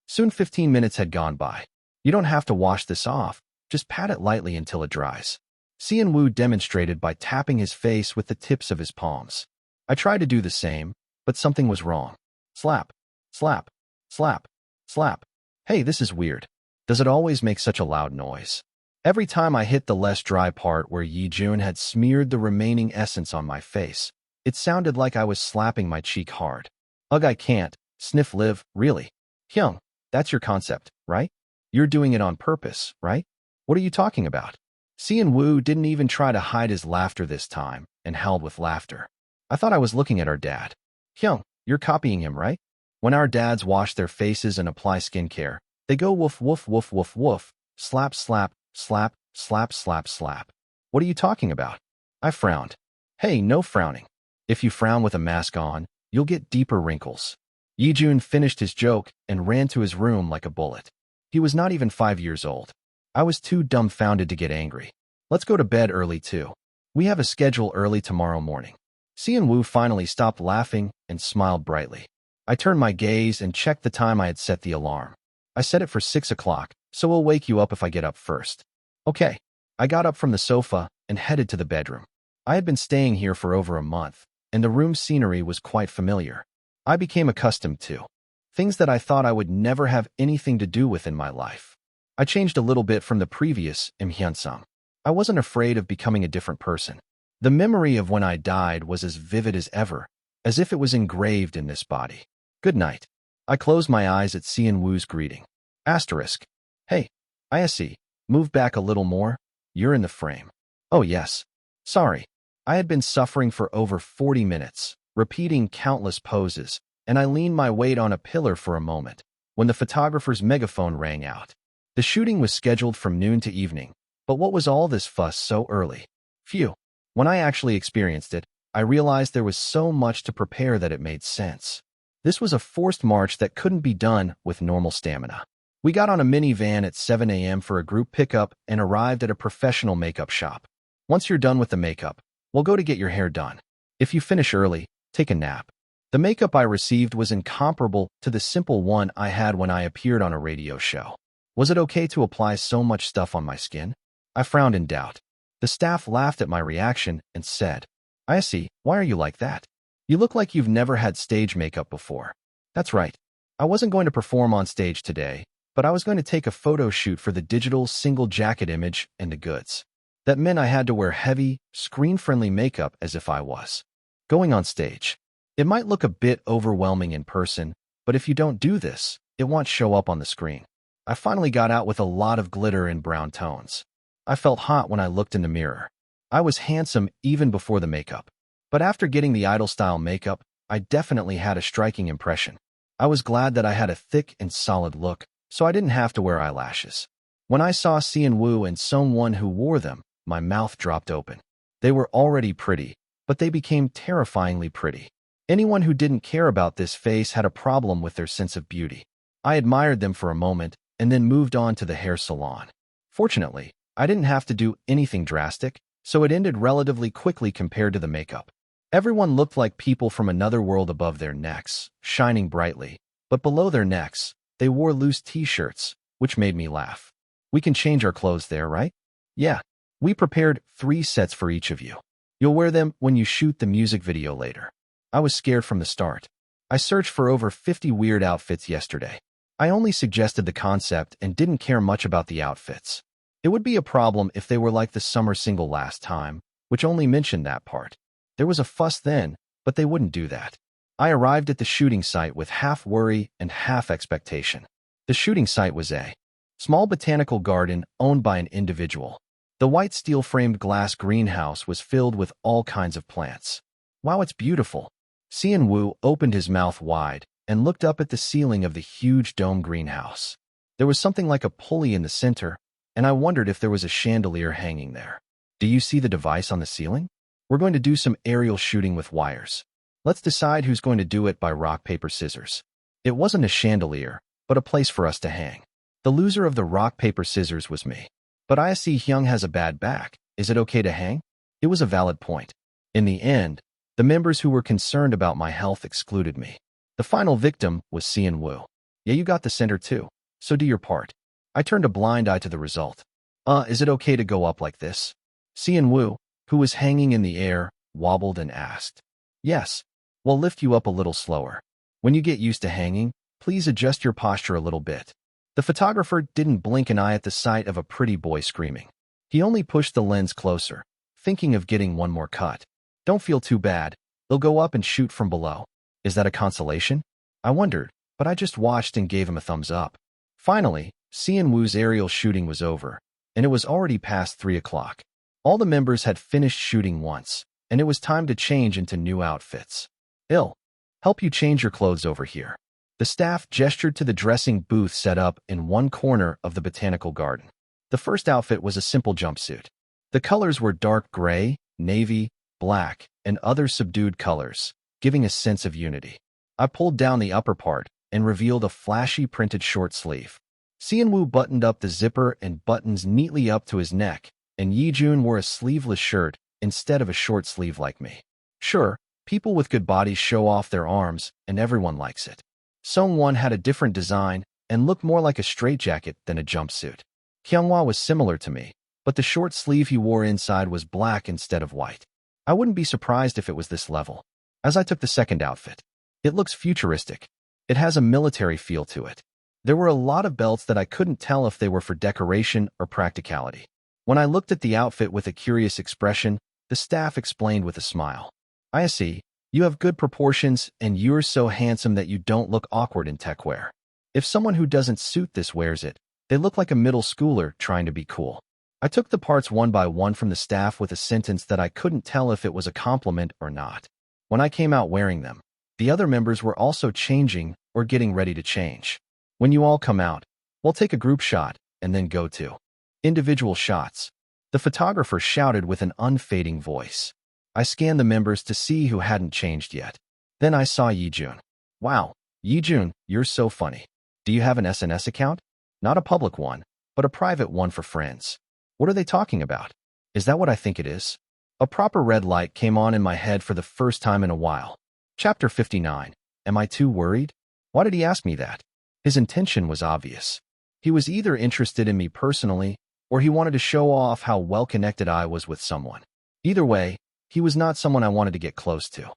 [SPEAKER 1] soon 15 minutes had gone by. You don't have to wash this off, just pat it lightly until it dries. Xian Wu demonstrated by tapping his face with the tips of his palms. I tried to do the same, but something was wrong. Slap, slap, slap, slap. Hey, this is weird. Does it always make such a loud noise? Every time I hit the less dry part where Yi Jun had smeared the remaining essence on my face, it sounded like I was slapping my cheek hard. Ugh, I can't. Sniff live, really. Hyung, that's your concept, right? You're doing it on purpose, right? What are you talking about? Xian Wu didn't even try to hide his laughter this time and howled with laughter. I thought I was looking at our dad. Hyung, you're copying him, right? When our dads wash their faces and apply skincare, they go woof woof woof woof woof, slap slap, slap, slap slap slap. What are you talking about? I frowned. Hey, no frowning. If you frown with a mask on, you'll get deeper wrinkles. Yi Jun finished his joke and ran to his room like a bullet. He was not even 5 years old. I was too dumbfounded to get angry. Let's go to bed early too. We have a schedule early tomorrow morning. Xian Wu finally stopped laughing and smiled brightly. I turned my gaze and checked the time I had set the alarm. I set it for 6 o'clock, so we'll wake you up if I get up first. Okay. I got up from the sofa and headed to the bedroom. I had been staying here for over a month, and the room's scenery was quite familiar. I became accustomed to things that I thought I would never have anything to do with in my life. I changed a little bit from the previous Im Hyunsung. I wasn't afraid of becoming a different person. The memory of when I died was as vivid as ever, as if it was engraved in this body. Good night. I closed my eyes at Xian Wu's greeting. Asterisk. Hey, I see. Move back a little more. You're in the frame. Oh yes. Sorry. I had been suffering for over 40 minutes, repeating countless poses, and I leaned my weight on a pillar for a moment, when the photographer's megaphone rang out. The shooting was scheduled from noon to evening, but what was all this fuss so early? Phew. When I actually experienced it, I realized there was so much to prepare that it made sense. This was a forced march that couldn't be done with normal stamina. We got on a minivan at 7 a.m. for a group pickup and arrived at a professional makeup shop. Once you're done with the makeup, we'll go to get your hair done. If you finish early, take a nap. The makeup I received was incomparable to the simple one I had when I appeared on a radio show. Was it okay to apply so much stuff on my skin? I frowned in doubt. The staff laughed at my reaction and said, I see, why are you like that? You look like you've never had stage makeup before. That's right. I wasn't going to perform on stage today, but I was going to take a photo shoot for the digital single jacket image and the goods. That meant I had to wear heavy, screen-friendly makeup as if I was going on stage. It might look a bit overwhelming in person, but if you don't do this, it won't show up on the screen. I finally got out with a lot of glitter in brown tones. I felt hot when I looked in the mirror. I was handsome even before the makeup. But after getting the idol-style makeup, I definitely had a striking impression. I was glad that I had a thick and solid look, so I didn't have to wear eyelashes. When I saw Xian Wu and someone who wore them, my mouth dropped open. They were already pretty, but they became terrifyingly pretty. Anyone who didn't care about this face had a problem with their sense of beauty. I admired them for a moment and then moved on to the hair salon. Fortunately, I didn't have to do anything drastic, so it ended relatively quickly compared to the makeup. Everyone looked like people from another world above their necks, shining brightly, but below their necks, they wore loose t-shirts, which made me laugh. We can change our clothes there, right? Yeah. We prepared 3 sets for each of you. You'll wear them when you shoot the music video later. I was scared from the start. I searched for over 50 weird outfits yesterday. I only suggested the concept and didn't care much about the outfits. It would be a problem if they were like the summer single last time, which only mentioned that part. There was a fuss then, but they wouldn't do that. I arrived at the shooting site with half worry and half expectation. The shooting site was a small botanical garden owned by an individual. The white steel-framed glass greenhouse was filled with all kinds of plants. Wow, it's beautiful. Xian Wu opened his mouth wide and looked up at the ceiling of the huge dome greenhouse. There was something like a pulley in the center, and I wondered if there was a chandelier hanging there. Do you see the device on the ceiling? We're going to do some aerial shooting with wires. Let's decide who's going to do it by rock, paper, scissors. It wasn't a chandelier, but a place for us to hang. The loser of the rock, paper, scissors was me. But I see Hyung has a bad back. Is it okay to hang? It was a valid point. In the end, the members who were concerned about my health excluded me. The final victim was Xian Wu. Yeah, you got the center too, so do your part. I turned a blind eye to the result. Is it okay to go up like this? Wu, who was hanging in the air, wobbled and asked. Yes. We'll lift you up a little slower. When you get used to hanging, please adjust your posture a little bit. The photographer didn't blink an eye at the sight of a pretty boy screaming. He only pushed the lens closer, thinking of getting one more cut. Don't feel too bad. They'll go up and shoot from below. Is that a consolation? I wondered, but I just watched and gave him a thumbs up. Finally, Wu's aerial shooting was over, and it was already past 3 o'clock. All the members had finished shooting once, and it was time to change into new outfits. I'll help you change your clothes over here. The staff gestured to the dressing booth set up in one corner of the botanical garden. The first outfit was a simple jumpsuit. The colors were dark gray, navy, black, and other subdued colors, giving a sense of unity. I pulled down the upper part and revealed a flashy printed short sleeve. Wu buttoned up the zipper and buttons neatly up to his neck, and Yijun wore a sleeveless shirt instead of a short sleeve like me. Sure, people with good bodies show off their arms, and everyone likes it. Sungwon had a different design and looked more like a straitjacket than a jumpsuit. Kyunghwa was similar to me, but the short sleeve he wore inside was black instead of white. I wouldn't be surprised if it was this level. As I took the second outfit, it looks futuristic. It has a military feel to it. There were a lot of belts that I couldn't tell if they were for decoration or practicality. When I looked at the outfit with a curious expression, the staff explained with a smile. I see. You have good proportions, and you're so handsome that you don't look awkward in tech wear. If someone who doesn't suit this wears it, they look like a middle schooler trying to be cool. I took the parts one by one from the staff with a sentence that I couldn't tell if it was a compliment or not. When I came out wearing them, the other members were also changing or getting ready to change. When you all come out, we'll take a group shot and then go to individual shots. The photographer shouted with an unfading voice. I scanned the members to see who hadn't changed yet. Then I saw Yijun. Wow, Yijun, you're so funny. Do you have an SNS account? Not a public one, but a private one for friends. What are they talking about? Is that what I think it is? A proper red light came on in my head for the first time in a while. Chapter 59. Am I too worried? Why did he ask me that? His intention was obvious. He was either interested in me personally, or he wanted to show off how well-connected I was with someone. Either way, he was not someone I wanted to get close to.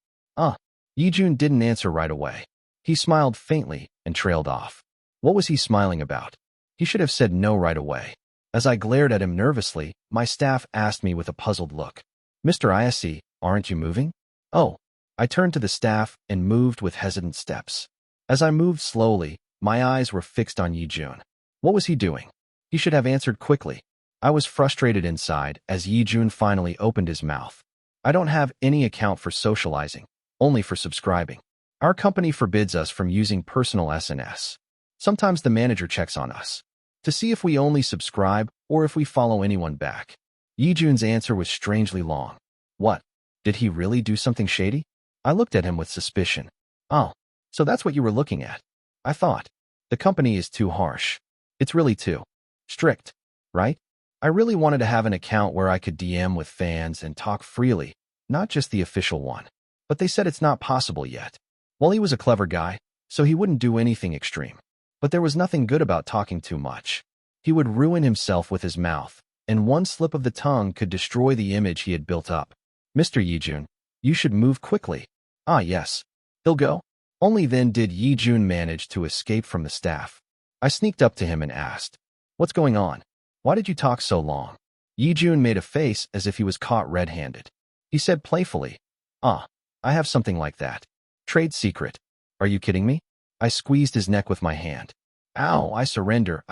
[SPEAKER 1] Yijun didn't answer right away. He smiled faintly and trailed off. What was he smiling about? He should have said no right away. As I glared at him nervously, my staff asked me with a puzzled look. Mr. Yise, aren't you moving? Oh. I turned to the staff and moved with hesitant steps. As I moved slowly, my eyes were fixed on Yijun. What was he doing? He should have answered quickly. I was frustrated inside as Yijun finally opened his mouth. I don't have any account for socializing, only for subscribing. Our company forbids us from using personal SNS. Sometimes the manager checks on us to see if we only subscribe or if we follow anyone back. Yijun's answer was strangely long. What? Did he really do something shady? I looked at him with suspicion. Oh, so that's what you were looking at. I thought. The company is too harsh. It's really too strict, right? I really wanted to have an account where I could DM with fans and talk freely, not just the official one. But they said it's not possible yet. Well, he was a clever guy, so he wouldn't do anything extreme. But there was nothing good about talking too much. He would ruin himself with his mouth, and one slip of the tongue could destroy the image he had built up. Mr. Yijun, you should move quickly. Ah, yes. He'll go. Only then did Yijun manage to escape from the staff. I sneaked up to him and asked, "What's going on? Why did you talk so long?" Yijun made a face as if he was caught red-handed. He said playfully, I have something like that. Trade secret. Are you kidding me? I squeezed his neck with my hand. Ow, I surrender.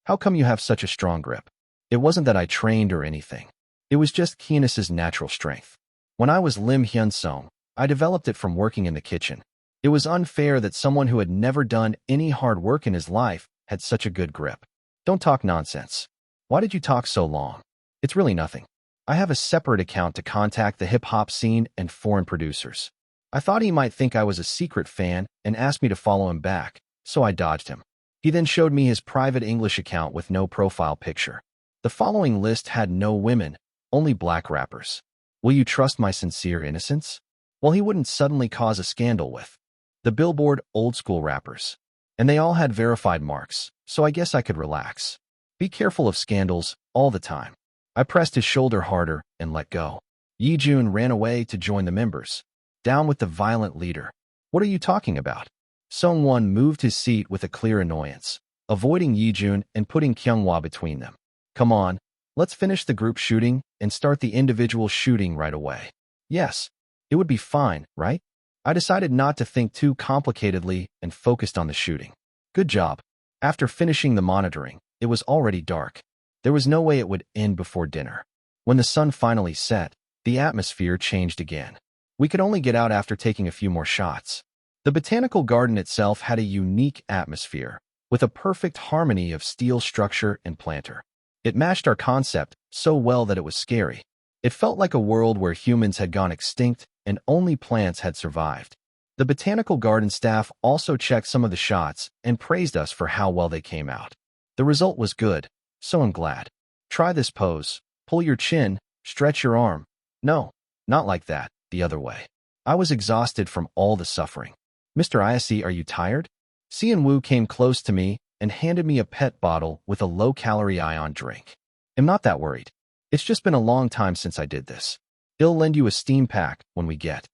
[SPEAKER 1] How come you have such a strong grip? It wasn't that I trained or anything. It was just Keenis's natural strength. When I was Im Hyunsung, I developed it from working in the kitchen. It was unfair that someone who had never done any hard work in his life had such a good grip. Don't talk nonsense. Why did you talk so long? It's really nothing. I have a separate account to contact the hip-hop scene and foreign producers. I thought he might think I was a secret fan and asked me to follow him back, so I dodged him. He then showed me his private English account with no profile picture. The following list had no women, only black rappers. Will you trust my sincere innocence? Well, he wouldn't suddenly cause a scandal with the Billboard old-school rappers. And they all had verified marks, so I guess I could relax. Be careful of scandals all the time. I pressed his shoulder harder and let go. Yijun ran away to join the members. Down with the violent leader. What are you talking about? Sungwon moved his seat with a clear annoyance, avoiding Yijun and putting Kyunghwa between them. Come on, let's finish the group shooting and start the individual shooting right away. Yes, it would be fine, right? I decided not to think too complicatedly and focused on the shooting. Good job. After finishing the monitoring, it was already dark. There was no way it would end before dinner. When the sun finally set, the atmosphere changed again. We could only get out after taking a few more shots. The botanical garden itself had a unique atmosphere, with a perfect harmony of steel structure and planter. It matched our concept so well that it was scary. It felt like a world where humans had gone extinct and only plants had survived. The botanical garden staff also checked some of the shots and praised us for how well they came out. The result was good, so I'm glad. Try this pose. Pull your chin, stretch your arm. No, not like that, the other way. I was exhausted from all the suffering. Mr. Yise, are you tired? Sean-woo came close to me and handed me a pet bottle with a low-calorie ion drink. I'm not that worried. It's just been a long time since I did this. I'll lend you a steam pack when we get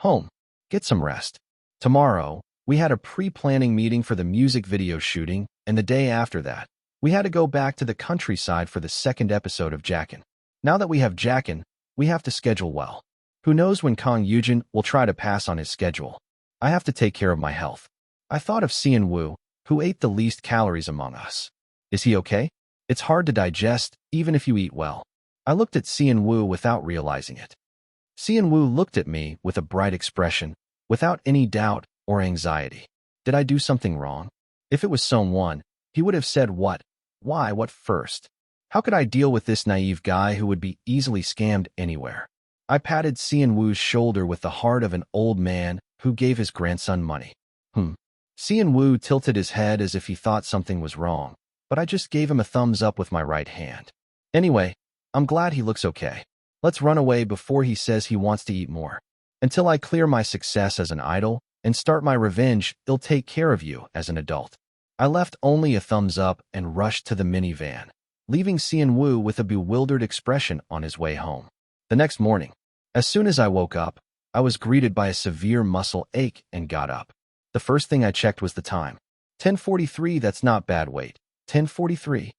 [SPEAKER 1] home. Get some rest. Tomorrow, we had a pre-planning meeting for the music video shooting, and the day after that, we had to go back to the countryside for the second episode of Jackin. Now that we have Jackin, we have to schedule well. Who knows when Kang Yujin will try to pass on his schedule. I have to take care of my health. I thought of Seon-woo, who ate the least calories among us. Is he okay? It's hard to digest, even if you eat well. I looked at Seon-woo without realizing it. Seon-woo looked at me with a bright expression, without any doubt or anxiety. Did I do something wrong? If it was Sungwon, he would have said what, why, what first. How could I deal with this naive guy who would be easily scammed anywhere? I patted Seon-woo's shoulder with the heart of an old man who gave his grandson money. Seon-woo tilted his head as if he thought something was wrong, but I just gave him a thumbs up with my right hand. Anyway, I'm glad he looks okay. Let's run away before he says he wants to eat more. Until I clear my success as an idol and start my revenge, I'll take care of you as an adult. I left only a thumbs up and rushed to the minivan, leaving Seon-woo with a bewildered expression on his way home. The next morning, as soon as I woke up, I was greeted by a severe muscle ache and got up. The first thing I checked was the time. 10:43, that's not bad, wait. 10:43.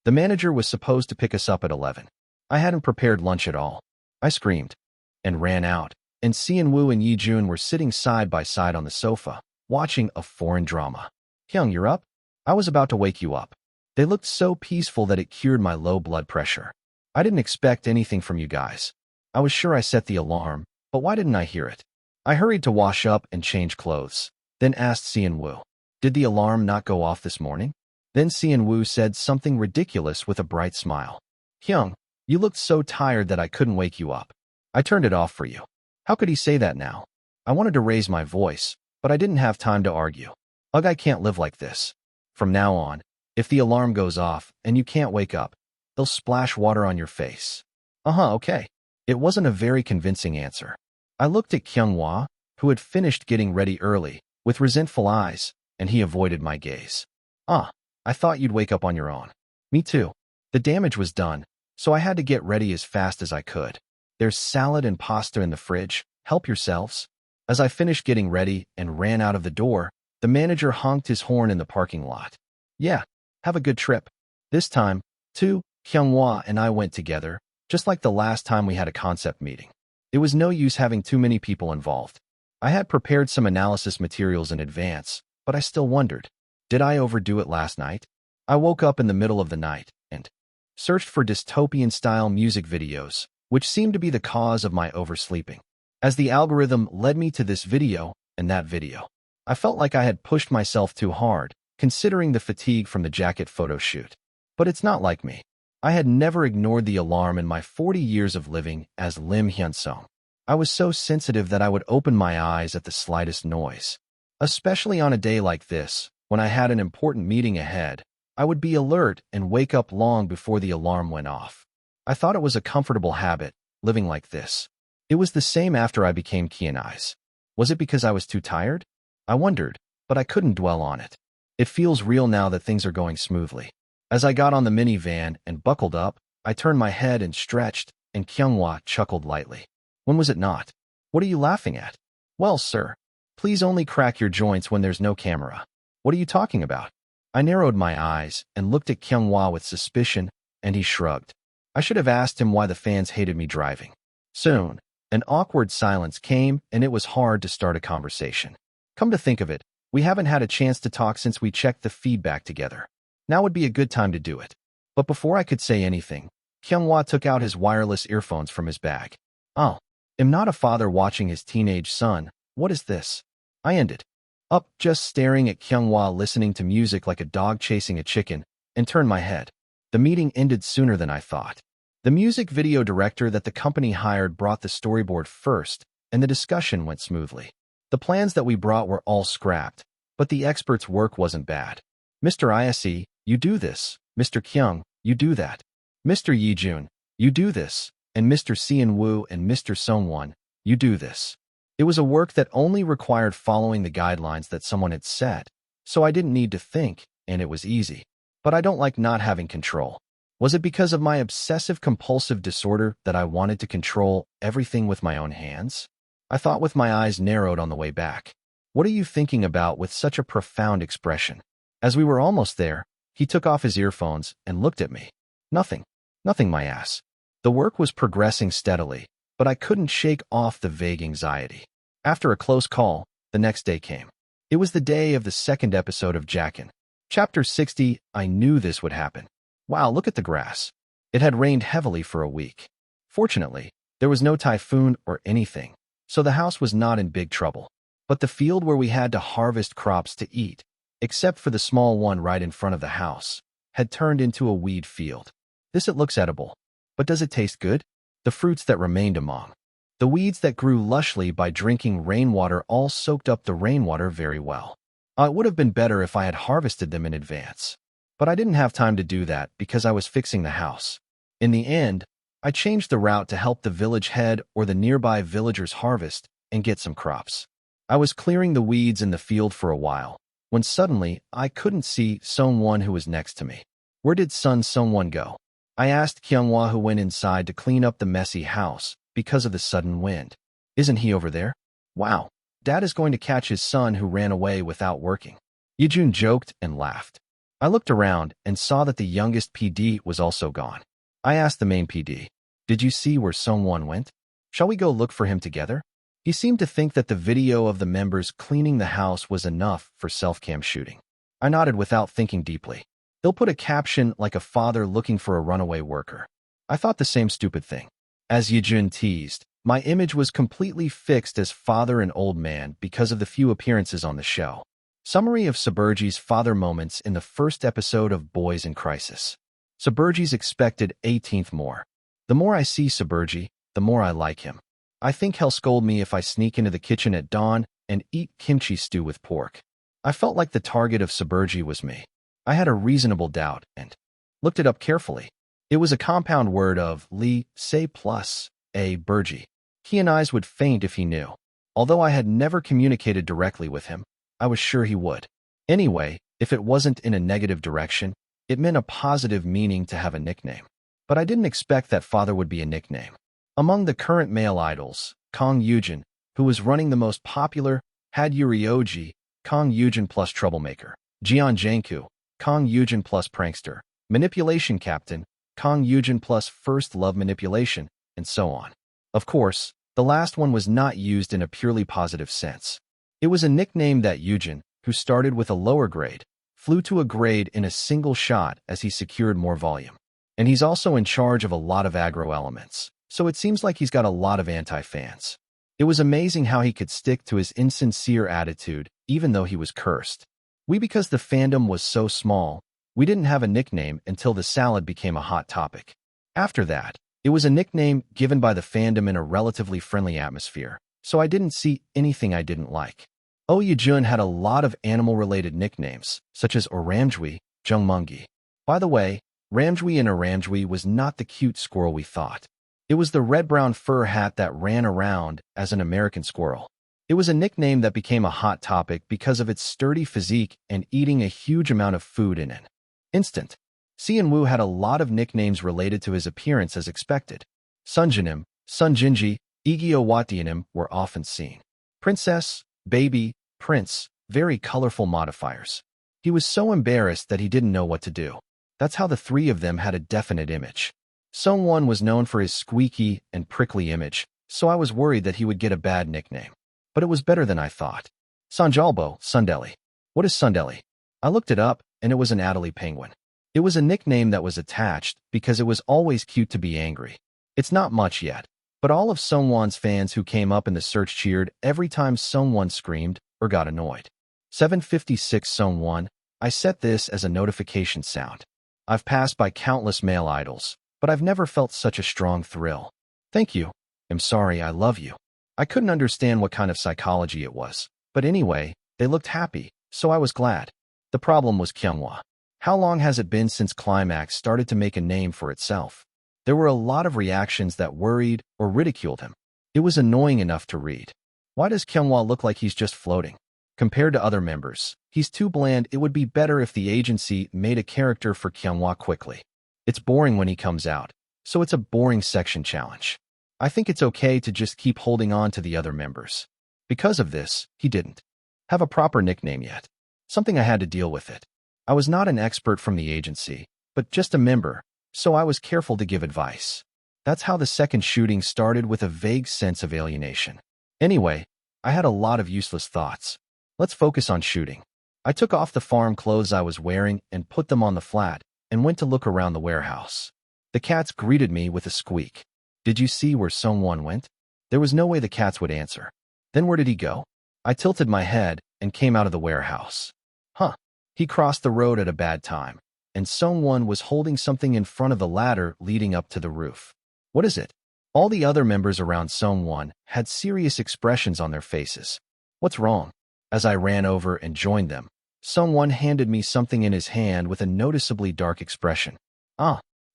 [SPEAKER 1] The manager was supposed to pick us up at 11. I hadn't prepared lunch at all. I screamed and ran out, and Seon-woo and Yijun were sitting side by side on the sofa, watching a foreign drama. Hyung, you're up? I was about to wake you up. They looked so peaceful that it cured my low blood pressure. I didn't expect anything from you guys. I was sure I set the alarm, but why didn't I hear it? I hurried to wash up and change clothes, then asked Seon-woo, did the alarm not go off this morning? Then Seon-woo said something ridiculous with a bright smile. Hyung, you looked so tired that I couldn't wake you up. I turned it off for you. How could he say that now? I wanted to raise my voice, but I didn't have time to argue. Ugh, I can't live like this. From now on, if the alarm goes off and you can't wake up, they'll splash water on your face. Okay. It wasn't a very convincing answer. I looked at Kyunghwa, who had finished getting ready early, with resentful eyes, and he avoided my gaze. I thought you'd wake up on your own. Me too. The damage was done, so I had to get ready as fast as I could. There's salad and pasta in the fridge. Help yourselves. As I finished getting ready and ran out of the door, the manager honked his horn in the parking lot. Yeah, have a good trip. This time, too, Kyunghwa and I went together, just like the last time we had a concept meeting. It was no use having too many people involved. I had prepared some analysis materials in advance, but I still wondered, did I overdo it last night? I woke up in the middle of the night and searched for dystopian-style music videos, which seemed to be the cause of my oversleeping. As the algorithm led me to this video and that video, I felt like I had pushed myself too hard, considering the fatigue from the jacket photo shoot. But it's not like me. I had never ignored the alarm in my 40 years of living as Im Hyunsung. I was so sensitive that I would open my eyes at the slightest noise. Especially on a day like this, when I had an important meeting ahead, I would be alert and wake up long before the alarm went off. I thought it was a comfortable habit, living like this. It was the same after I became Cheon Yise. Was it because I was too tired? I wondered, but I couldn't dwell on it. It feels real now that things are going smoothly. As I got on the minivan and buckled up, I turned my head and stretched, and Kyunghwa chuckled lightly. When was it not? What are you laughing at? Well, sir, please only crack your joints when there's no camera. What are you talking about? I narrowed my eyes and looked at Kyunghwa with suspicion, and he shrugged. I should have asked him why the fans hated me driving. Soon, an awkward silence came, and it was hard to start a conversation. Come to think of it, we haven't had a chance to talk since we checked the feedback together. Now would be a good time to do it. But before I could say anything, Kyunghwa took out his wireless earphones from his bag. Oh, am not a father watching his teenage son. What is this? I ended up just staring at Kyunghwa listening to music like a dog chasing a chicken, and turned my head. The meeting ended sooner than I thought. The music video director that the company hired brought the storyboard first, and the discussion went smoothly. The plans that we brought were all scrapped, but the expert's work wasn't bad. Mr. Yise, you do this. Mr. Kyung, you do that. Mr. Yejun, you do this. And Mr. Seon-woo and Mr. Songwon, you do this. It was a work that only required following the guidelines that someone had set, so I didn't need to think, and it was easy. But I don't like not having control. Was it because of my obsessive-compulsive disorder that I wanted to control everything with my own hands? I thought with my eyes narrowed on the way back. What are you thinking about with such a profound expression? As we were almost there, he took off his earphones and looked at me. Nothing. Nothing, my ass. The work was progressing steadily, but I couldn't shake off the vague anxiety. After a close call, the next day came. It was the day of the second episode of Jackin. Chapter 60, I knew this would happen. Wow, look at the grass. It had rained heavily for a week. Fortunately, there was no typhoon or anything, so the house was not in big trouble. But the field where we had to harvest crops to eat, except for the small one right in front of the house, had turned into a weed field. It looks edible. But does it taste good? The fruits that remained among the weeds that grew lushly by drinking rainwater all soaked up the rainwater very well. It would have been better if I had harvested them in advance. But I didn't have time to do that because I was fixing the house. In the end, I changed the route to help the village head or the nearby villagers harvest and get some crops. I was clearing the weeds in the field for a while, when suddenly I couldn't see Songwon who was next to me. Where did son Songwon go? I asked Kyunghwa, who went inside to clean up the messy house because of the sudden wind. Isn't he over there? Wow, Dad is going to catch his son who ran away without working. Yejun joked and laughed. I looked around and saw that the youngest PD was also gone. I asked the main PD, did you see where Songwon went? Shall we go look for him together? He seemed to think that the video of the members cleaning the house was enough for self-cam shooting. I nodded without thinking deeply. They'll put a caption like a father looking for a runaway worker. I thought the same stupid thing. As Yejun teased, my image was completely fixed as father and old man because of the few appearances on the show. Summary of Suburji's father moments in the first episode of Boys in Crisis. Suburji's expected 18th more. The more I see Suburji, the more I like him. I think he'll scold me if I sneak into the kitchen at dawn and eat kimchi stew with pork. I felt like the target of Suburji was me. I had a reasonable doubt and looked it up carefully. It was a compound word of Lee, say plus, a Burji. He and I's would faint if he knew. Although I had never communicated directly with him, I was sure he would. Anyway, if it wasn't in a negative direction, it meant a positive meaning to have a nickname. But I didn't expect that father would be a nickname. Among the current male idols, Kang Yujin, who was running the most popular, had Yurioji, Kang Yujin plus troublemaker, Jeon Janku, Kang Yujin plus prankster, manipulation captain, Kang Yujin plus first love manipulation, and so on. Of course, the last one was not used in a purely positive sense. It was a nickname that Yujin, who started with a lower grade, flew to a grade in a single shot as he secured more volume. And he's also in charge of a lot of aggro elements, so it seems like he's got a lot of anti-fans. It was amazing how he could stick to his insincere attitude, even though he was cursed. Because the fandom was so small, we didn't have a nickname until the salad became a hot topic. After that, it was a nickname given by the fandom in a relatively friendly atmosphere, so I didn't see anything I didn't like. Oh Yejun had a lot of animal-related nicknames, such as Oramjwi, Jungmungi. By the way, Ramjwi and Oramjwi was not the cute squirrel we thought. It was the red-brown fur hat that ran around as an American squirrel. It was a nickname that became a hot topic because of its sturdy physique and eating a huge amount of food in an instant. Seon-woo had a lot of nicknames related to his appearance as expected. Sunjinim, Sunjinji, Igyo were often seen. Princess, baby, prince, very colorful modifiers. He was so embarrassed that he didn't know what to do. That's how the three of them had a definite image. Sungwon was known for his squeaky and prickly image, so I was worried that he would get a bad nickname. But it was better than I thought. Sanjalbo, Sundeli. What is Sundeli? I looked it up, and it was an Adelie penguin. It was a nickname that was attached because it was always cute to be angry. It's not much yet, but all of Sungwon's fans who came up in the search cheered every time Sungwon screamed or got annoyed. 756 Sungwon, I set this as a notification sound. I've passed by countless male idols, but I've never felt such a strong thrill. Thank you. I'm sorry, I love you. I couldn't understand what kind of psychology it was, but anyway, they looked happy, so I was glad. The problem was Kyunghwa. How long has it been since Climax started to make a name for itself? There were a lot of reactions that worried or ridiculed him. It was annoying enough to read. Why does Kyunghwa look like he's just floating? Compared to other members, he's too bland. It would be better if the agency made a character for Kyunghwa quickly. It's boring when he comes out, so it's a boring section challenge. I think it's okay to just keep holding on to the other members. Because of this, he didn't have a proper nickname yet. Something I had to deal with it. I was not an expert from the agency, but just a member, so I was careful to give advice. That's how the second shooting started, with a vague sense of alienation. Anyway, I had a lot of useless thoughts. Let's focus on shooting. I took off the farm clothes I was wearing and put them on the flat and went to look around the warehouse. The cats greeted me with a squeak. Did you see where Sungwon went? There was no way the cats would answer. Then where did he go? I tilted my head and came out of the warehouse. Huh. He crossed the road at a bad time, and Sungwon was holding something in front of the ladder leading up to the roof. What is it? All the other members around Sungwon had serious expressions on their faces. What's wrong? As I ran over and joined them, Sungwon handed me something in his hand with a noticeably dark expression.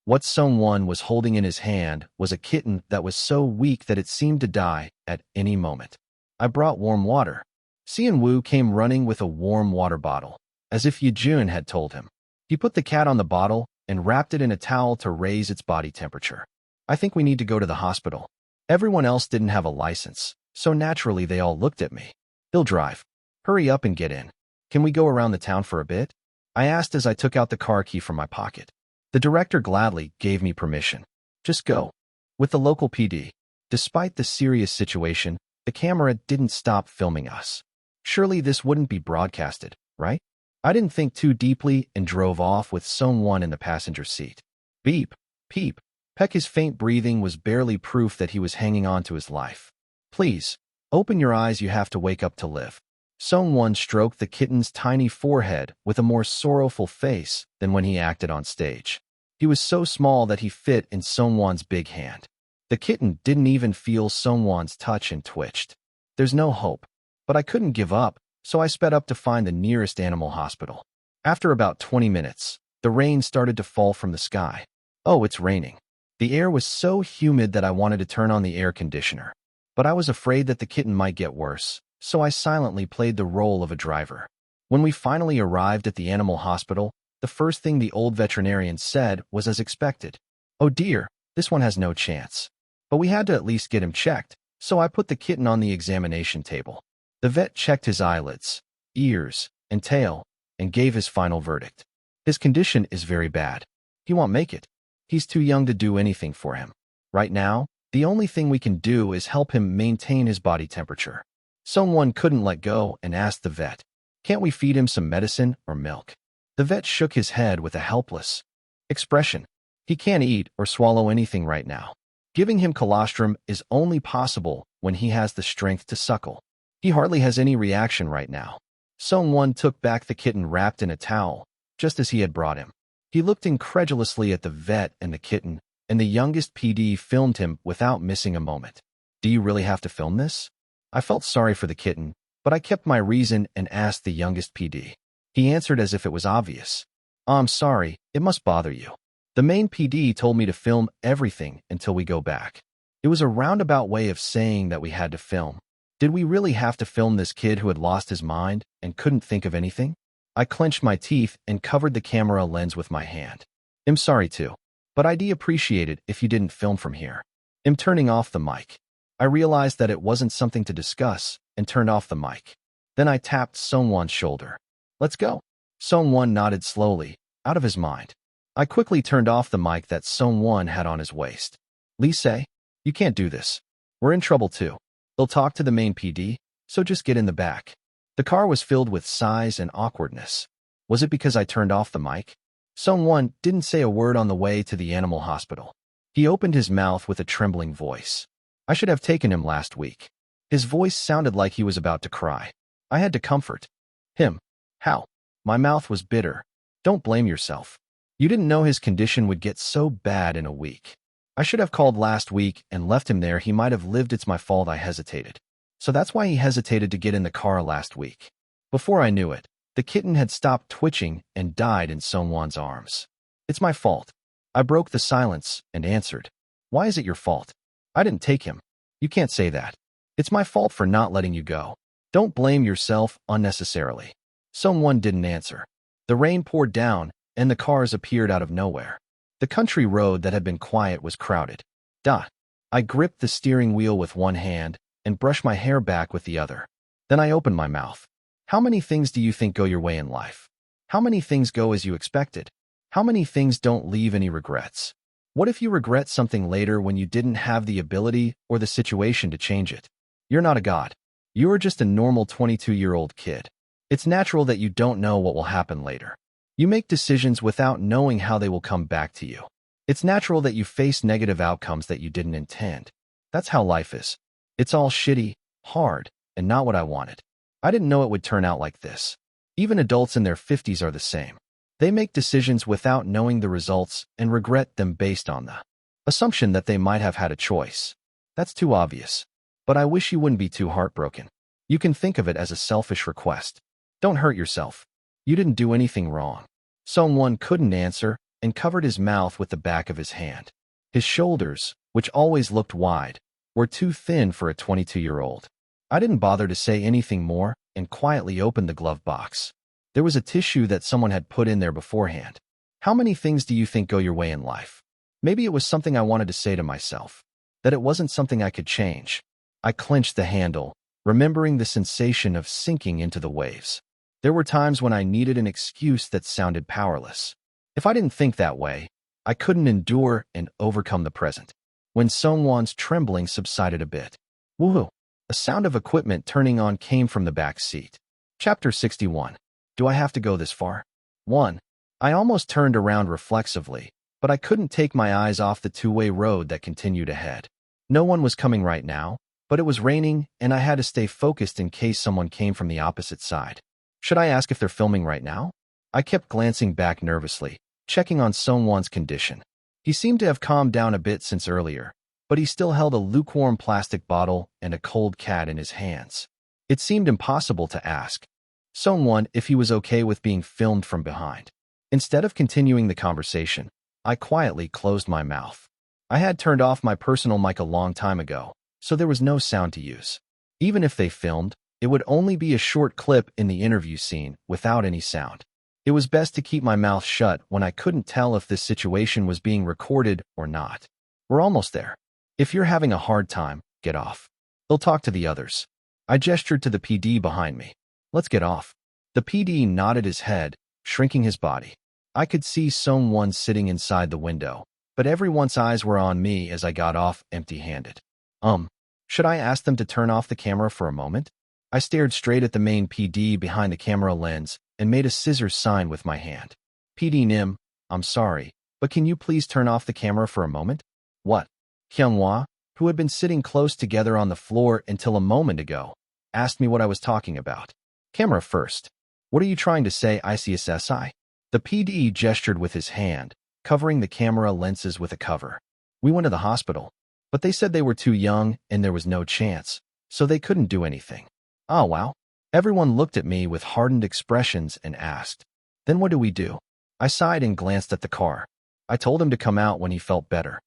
[SPEAKER 1] What Sungwon was holding in his hand was a kitten that was so weak that it seemed to die at any moment. I brought warm water. Seon-woo came running with a warm water bottle, as if Yejun had told him. He put the cat on the bottle and wrapped it in a towel to raise its body temperature. I think we need to go to the hospital. Everyone else didn't have a license, so naturally they all looked at me. He'll drive. Hurry up and get in. Can we go around the town for a bit? I asked as I took out the car key from my pocket. The director gladly gave me permission. Just go. With the local PD. Despite the serious situation, the camera didn't stop filming us. Surely this wouldn't be broadcasted, right? I didn't think too deeply and drove off with Sungwon in the passenger seat. Beep, peep. Pekka's faint breathing was barely proof that he was hanging on to his life. Please, open your eyes, you have to wake up to live. Sungwon stroked the kitten's tiny forehead with a more sorrowful face than when he acted on stage. He was so small that he fit in Sungwon's big hand. The kitten didn't even feel Sungwon's touch and twitched. There's no hope. But I couldn't give up, so I sped up to find the nearest animal hospital. After about 20 minutes, the rain started to fall from the sky. Oh, it's raining. The air was so humid that I wanted to turn on the air conditioner. But I was afraid that the kitten might get worse, so I silently played the role of a driver. When we finally arrived at the animal hospital, the first thing the old veterinarian said was as expected. Oh dear, this one has no chance. But we had to at least get him checked, so I put the kitten on the examination table. The vet checked his eyelids, ears, and tail, and gave his final verdict. His condition is very bad. He won't make it. He's too young to do anything for him. Right now, the only thing we can do is help him maintain his body temperature. Someone couldn't let go and asked the vet, can't we feed him some medicine or milk? The vet shook his head with a helpless expression. He can't eat or swallow anything right now. Giving him colostrum is only possible when he has the strength to suckle. He hardly has any reaction right now. Sungwon took back the kitten wrapped in a towel, just as he had brought him. He looked incredulously at the vet and the kitten, and the youngest PD filmed him without missing a moment. Do you really have to film this? I felt sorry for the kitten, but I kept my reason and asked the youngest PD. He answered as if it was obvious. I'm sorry, it must bother you. The main PD told me to film everything until we go back. It was a roundabout way of saying that we had to film. Did we really have to film this kid who had lost his mind and couldn't think of anything? I clenched my teeth and covered the camera lens with my hand. I'm sorry too, but I'd appreciate it if you didn't film from here. I'm turning off the mic. I realized that it wasn't something to discuss and turned off the mic. Then I tapped Sungwon's shoulder. Let's go. Sungwon nodded slowly, out of his mind. I quickly turned off the mic that Sungwon had on his waist. Lise, you can't do this. We're in trouble too. They'll talk to the main PD, so just get in the back. The car was filled with sighs and awkwardness. Was it because I turned off the mic? Sungwon didn't say a word on the way to the animal hospital. He opened his mouth with a trembling voice. I should have taken him last week. His voice sounded like he was about to cry. I had to comfort him. How? My mouth was bitter. Don't blame yourself. You didn't know his condition would get so bad in a week. I should have called last week and left him there. He might have lived. It's my fault I hesitated. So that's why he hesitated to get in the car last week. Before I knew it, the kitten had stopped twitching and died in Sungwon's arms. It's my fault. I broke the silence and answered. Why is it your fault? I didn't take him. You can't say that. It's my fault for not letting you go. Don't blame yourself unnecessarily. Sungwon didn't answer. The rain poured down, and the cars appeared out of nowhere. The country road that had been quiet was crowded. I gripped the steering wheel with one hand and brushed my hair back with the other. Then I opened my mouth. How many things do you think go your way in life? How many things go as you expected? How many things don't leave any regrets? What if you regret something later when you didn't have the ability or the situation to change it? You're not a god. You're just a normal 22-year-old kid. It's natural that you don't know what will happen later. You make decisions without knowing how they will come back to you. It's natural that you face negative outcomes that you didn't intend. That's how life is. It's all shitty, hard, and not what I wanted. I didn't know it would turn out like this. Even adults in their 50s are the same. They make decisions without knowing the results and regret them based on the assumption that they might have had a choice. That's too obvious. But I wish you wouldn't be too heartbroken. You can think of it as a selfish request. Don't hurt yourself. You didn't do anything wrong. Someone couldn't answer and covered his mouth with the back of his hand. His shoulders, which always looked wide, were too thin for a 22-year-old. I didn't bother to say anything more and quietly opened the glove box. There was a tissue that someone had put in there beforehand. How many things do you think go your way in life? Maybe it was something I wanted to say to myself, that it wasn't something I could change. I clenched the handle, remembering the sensation of sinking into the waves. There were times when I needed an excuse that sounded powerless. If I didn't think that way, I couldn't endure and overcome the present. When Sungwon's trembling subsided a bit, woohoo! A sound of equipment turning on came from the back seat. Chapter 61. Do I have to go this far? 1. I almost turned around reflexively, but I couldn't take my eyes off the two-way road that continued ahead. No one was coming right now, but it was raining and I had to stay focused in case someone came from the opposite side. Should I ask if they're filming right now? I kept glancing back nervously, checking on Sungwon's condition. He seemed to have calmed down a bit since earlier, but he still held a lukewarm plastic bottle and a cold cat in his hands. It seemed impossible to ask Sungwon if he was okay with being filmed from behind. Instead of continuing the conversation, I quietly closed my mouth. I had turned off my personal mic a long time ago, so there was no sound to use. Even if they filmed, it would only be a short clip in the interview scene without any sound. It was best to keep my mouth shut when I couldn't tell if this situation was being recorded or not. We're almost there. If you're having a hard time, get off. They'll talk to the others. I gestured to the PD behind me. Let's get off. The PD nodded his head, shrinking his body. I could see Sungwon sitting inside the window, but everyone's eyes were on me as I got off empty-handed. Should I ask them to turn off the camera for a moment? I stared straight at the main PD behind the camera lens and made a scissors sign with my hand. PD Nim, I'm sorry, but can you please turn off the camera for a moment? What? Hyunghwa, who had been sitting close together on the floor until a moment ago, asked me what I was talking about. Camera first. What are you trying to say, ICSSI? The PD gestured with his hand, covering the camera lenses with a cover. We went to the hospital, but they said they were too young and there was no chance, so they couldn't do anything. Oh, wow. Everyone looked at me with hardened expressions and asked, then what do we do? I sighed and glanced at the car. I told him to come out when he felt better.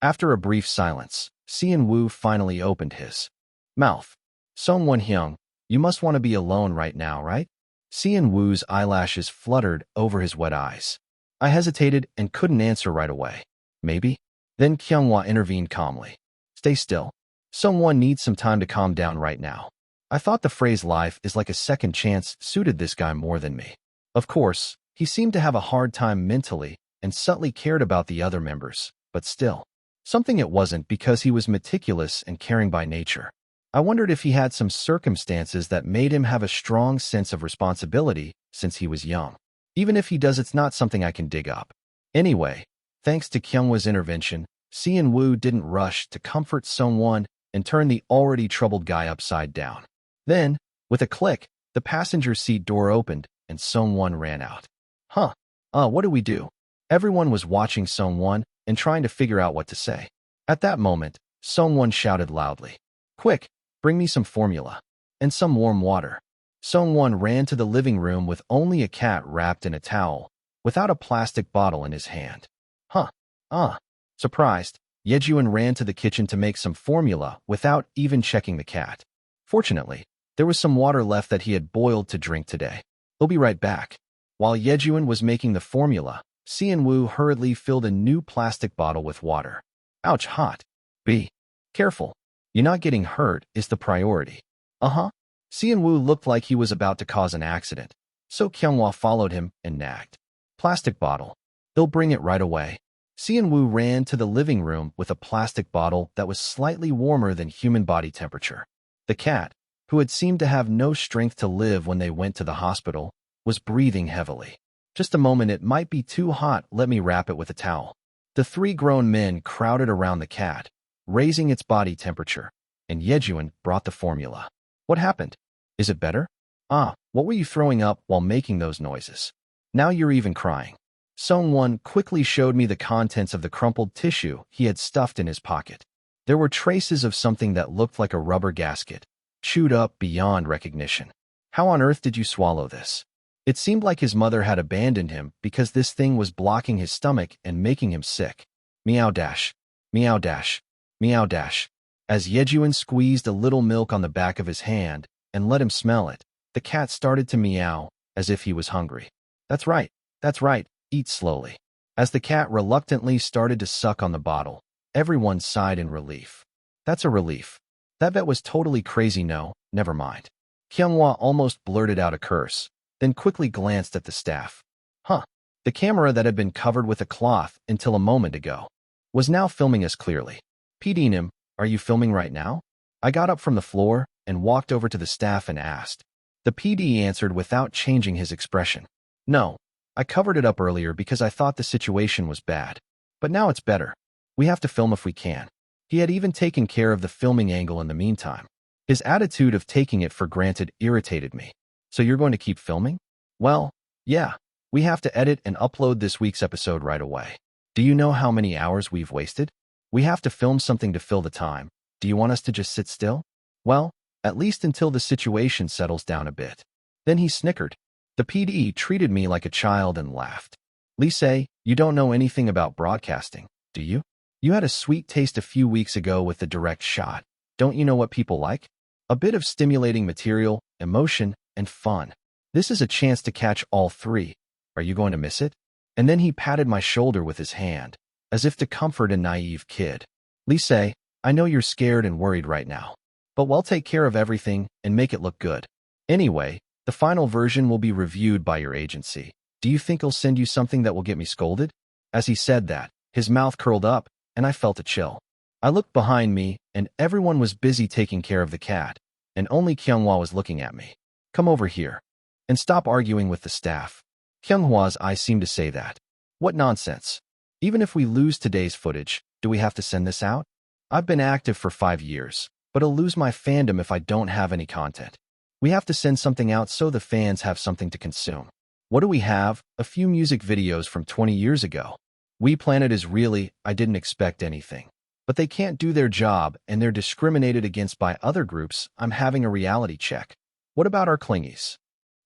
[SPEAKER 1] After a brief silence, Seon Woo finally opened his mouth. Sungwon Hyung, you must want to be alone right now, right? Seon Woo's eyelashes fluttered over his wet eyes. I hesitated and couldn't answer right away. Maybe? Then Kyunghwa intervened calmly. Stay still. Someone needs some time to calm down right now. I thought the phrase life is like a second chance suited this guy more than me. Of course, he seemed to have a hard time mentally and subtly cared about the other members, but still. Something it wasn't because he was meticulous and caring by nature. I wondered if he had some circumstances that made him have a strong sense of responsibility since he was young. Even if he does, it's not something I can dig up. Anyway, thanks to Kyunghwa's intervention, Seon-woo didn't rush to comfort Sungwon and turn the already troubled guy upside down. Then, with a click, the passenger seat door opened and Sungwon ran out. What do we do? Everyone was watching Sungwon and trying to figure out what to say. At that moment, Sungwon shouted loudly, Quick, bring me some formula and some warm water. Sungwon ran to the living room with only a cat wrapped in a towel, without a plastic bottle in his hand. Surprised, Yejuan ran to the kitchen to make some formula without even checking the cat. Fortunately, there was some water left that he had boiled to drink today. He'll be right back. While Yejuan was making the formula, Seon-woo hurriedly filled a new plastic bottle with water. Ouch, hot. Be careful. You're not getting hurt is the priority. Seon-woo looked like he was about to cause an accident, so Kyunghwa followed him and nagged. Plastic bottle. They'll bring it right away. Seon-woo ran to the living room with a plastic bottle that was slightly warmer than human body temperature. The cat, who had seemed to have no strength to live when they went to the hospital, was breathing heavily. Just a moment, it might be too hot, let me wrap it with a towel. The three grown men crowded around the cat, raising its body temperature, and Yejuan brought the formula. What happened? Is it better? What were you throwing up while making those noises? Now you're even crying. Sungwon quickly showed me the contents of the crumpled tissue he had stuffed in his pocket. There were traces of something that looked like a rubber gasket, chewed up beyond recognition. How on earth did you swallow this? It seemed like his mother had abandoned him because this thing was blocking his stomach and making him sick. Meow dash. Meow dash. Meow dash. As Yejuan squeezed a little milk on the back of his hand and let him smell it, the cat started to meow as if he was hungry. That's right. Eat slowly. As the cat reluctantly started to suck on the bottle, everyone sighed in relief. That's a relief. That vet was totally crazy. No, never mind. Kyunghwa almost blurted out a curse, then quickly glanced at the staff. The camera that had been covered with a cloth until a moment ago was now filming us clearly. PD Nim, are you filming right now? I got up from the floor and walked over to the staff and asked. The PD answered without changing his expression. No, I covered it up earlier because I thought the situation was bad. But now it's better. We have to film if we can. He had even taken care of the filming angle in the meantime. His attitude of taking it for granted irritated me. So you're going to keep filming? Well, yeah. We have to edit and upload this week's episode right away. Do you know how many hours we've wasted? We have to film something to fill the time. Do you want us to just sit still? Well, at least until the situation settles down a bit. Then he snickered. The PD treated me like a child and laughed. Lise, you don't know anything about broadcasting, do you? You had a sweet taste a few weeks ago with the direct shot. Don't you know what people like? A bit of stimulating material, emotion, and fun. This is a chance to catch all three. Are you going to miss it? And then he patted my shoulder with his hand, as if to comfort a naive kid. Lise, I know you're scared and worried right now, but we'll take care of everything and make it look good. Anyway, the final version will be reviewed by your agency. Do you think he'll send you something that will get me scolded? As he said that, his mouth curled up, and I felt a chill. I looked behind me, and everyone was busy taking care of the cat, and only Kyunghwa was looking at me. Come over here. And stop arguing with the staff. Kyunghwa's eyes seemed to say that. What nonsense. Even if we lose today's footage, do we have to send this out? I've been active for 5 years, but I'll lose my fandom if I don't have any content. We have to send something out so the fans have something to consume. What do we have? A few music videos from 20 years ago. We Planet is really, I didn't expect anything. But they can't do their job and they're discriminated against by other groups. I'm having a reality check. What about our clingies?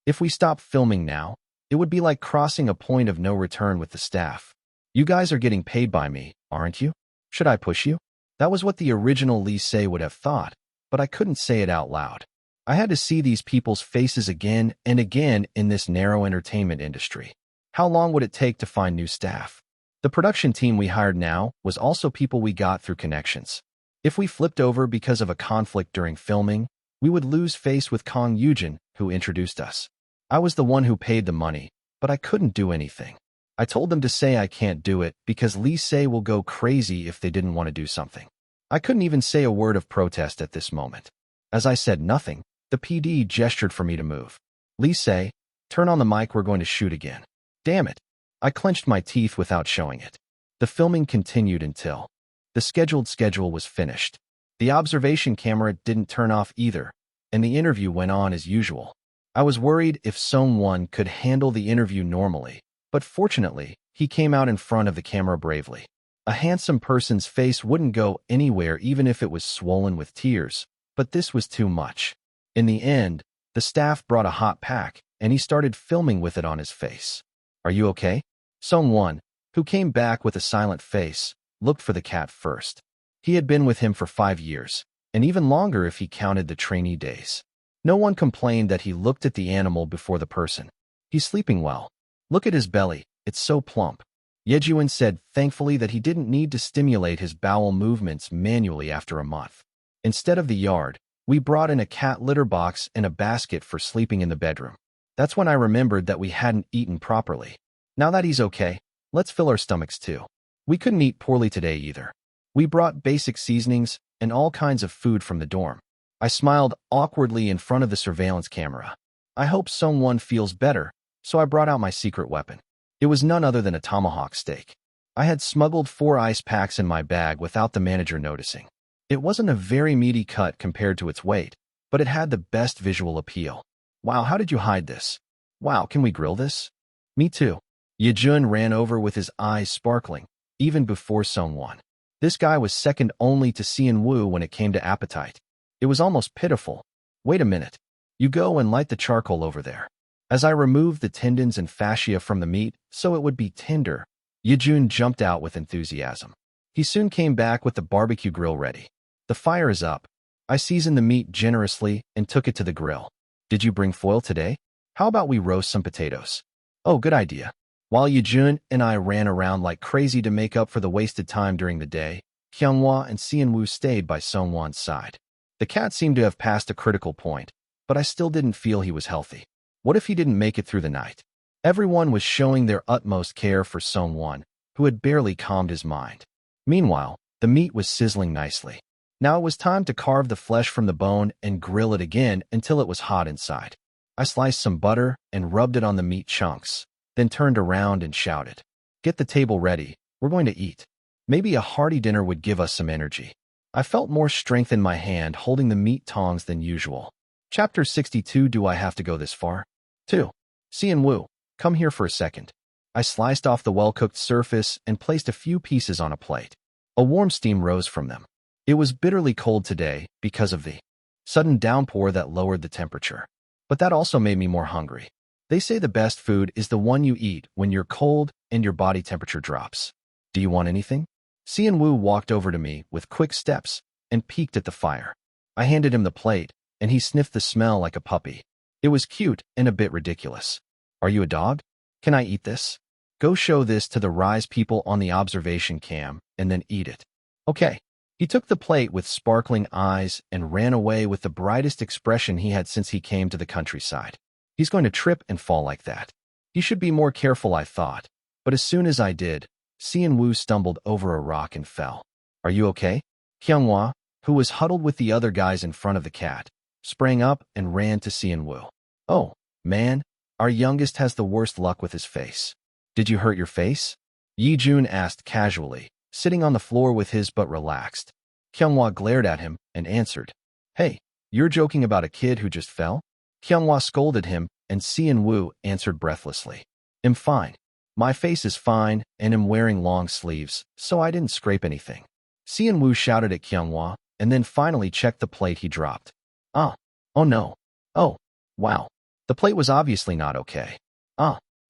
[SPEAKER 1] If we stop filming now, it would be like crossing a point of no return with the staff. You guys are getting paid by me, aren't you? Should I push you? That was what the original Lise would have thought, but I couldn't say it out loud. I had to see these people's faces again and again in this narrow entertainment industry. How long would it take to find new staff? The production team we hired now was also people we got through connections. If we flipped over because of a conflict during filming, we would lose face with Kang Yujin, who introduced us. I was the one who paid the money, but I couldn't do anything. I told them to say I can't do it because Lee Say will go crazy if they didn't want to do something. I couldn't even say a word of protest at this moment. As I said nothing, the PD gestured for me to move. Lee Say, turn on the mic, we're going to shoot again. Damn it. I clenched my teeth without showing it. The filming continued until the schedule was finished. The observation camera didn't turn off either, and the interview went on as usual. I was worried if Song-won could handle the interview normally, but fortunately, he came out in front of the camera bravely. A handsome person's face wouldn't go anywhere even if it was swollen with tears, but this was too much. In the end, the staff brought a hot pack, and he started filming with it on his face. Are you okay? Song-won, who came back with a silent face, looked for the cat first. He had been with him for 5 years, and even longer if he counted the trainee days. No one complained that he looked at the animal before the person. He's sleeping well. Look at his belly, it's so plump. Yejun said thankfully that he didn't need to stimulate his bowel movements manually after a month. Instead of the yard, we brought in a cat litter box and a basket for sleeping in the bedroom. That's when I remembered that we hadn't eaten properly. Now that he's okay, let's fill our stomachs too. We couldn't eat poorly today either. We brought basic seasonings and all kinds of food from the dorm. I smiled awkwardly in front of the surveillance camera. I hope Song-won feels better, so I brought out my secret weapon. It was none other than a tomahawk steak. I had smuggled 4 ice packs in my bag without the manager noticing. It wasn't a very meaty cut compared to its weight, but it had the best visual appeal. Wow, how did you hide this? Wow, can we grill this? Me too. Yejun ran over with his eyes sparkling, even before Song-won. This guy was second only to Seon-woo when it came to appetite. It was almost pitiful. Wait a minute. You go and light the charcoal over there. As I removed the tendons and fascia from the meat so it would be tender, Yejun jumped out with enthusiasm. He soon came back with the barbecue grill ready. The fire is up. I seasoned the meat generously and took it to the grill. Did you bring foil today? How about we roast some potatoes? Oh, good idea. While Yejun and I ran around like crazy to make up for the wasted time during the day, Kyunghwa and Seon-woo stayed by Song-won's side. The cat seemed to have passed a critical point, but I still didn't feel he was healthy. What if he didn't make it through the night? Everyone was showing their utmost care for Song-won, who had barely calmed his mind. Meanwhile, the meat was sizzling nicely. Now it was time to carve the flesh from the bone and grill it again until it was hot inside. I sliced some butter and rubbed it on the meat chunks, then turned around and shouted, "Get the table ready, we're going to eat." Maybe a hearty dinner would give us some energy. I felt more strength in my hand holding the meat tongs than usual. Chapter 62. Do I have to go this far? 2. Seon-woo, come here for a second. I sliced off the well-cooked surface and placed a few pieces on a plate. A warm steam rose from them. It was bitterly cold today because of the sudden downpour that lowered the temperature. But that also made me more hungry. They say the best food is the one you eat when you're cold and your body temperature drops. Do you want anything? Seon-woo walked over to me with quick steps and peeked at the fire. I handed him the plate, and he sniffed the smell like a puppy. It was cute and a bit ridiculous. Are you a dog? Can I eat this? Go show this to the Rise people on the observation cam, and then eat it. Okay. He took the plate with sparkling eyes and ran away with the brightest expression he had since he came to the countryside. He's going to trip and fall like that. He should be more careful, I thought. But as soon as I did, Seon-woo stumbled over a rock and fell. Are you okay? Kyunghwa, who was huddled with the other guys in front of the cat, sprang up and ran to Seon-woo. Oh, man, our youngest has the worst luck with his face. Did you hurt your face? Yejun asked casually, sitting on the floor with his butt relaxed. Kyunghwa glared at him and answered, Hey, you're joking about a kid who just fell? Kyunghwa scolded him, and Seon-woo answered breathlessly, I'm fine. My face is fine, and I'm wearing long sleeves, so I didn't scrape anything. Seon-woo shouted at Kyunghwa, and then finally checked the plate he dropped. Oh no. Oh, wow. The plate was obviously not okay.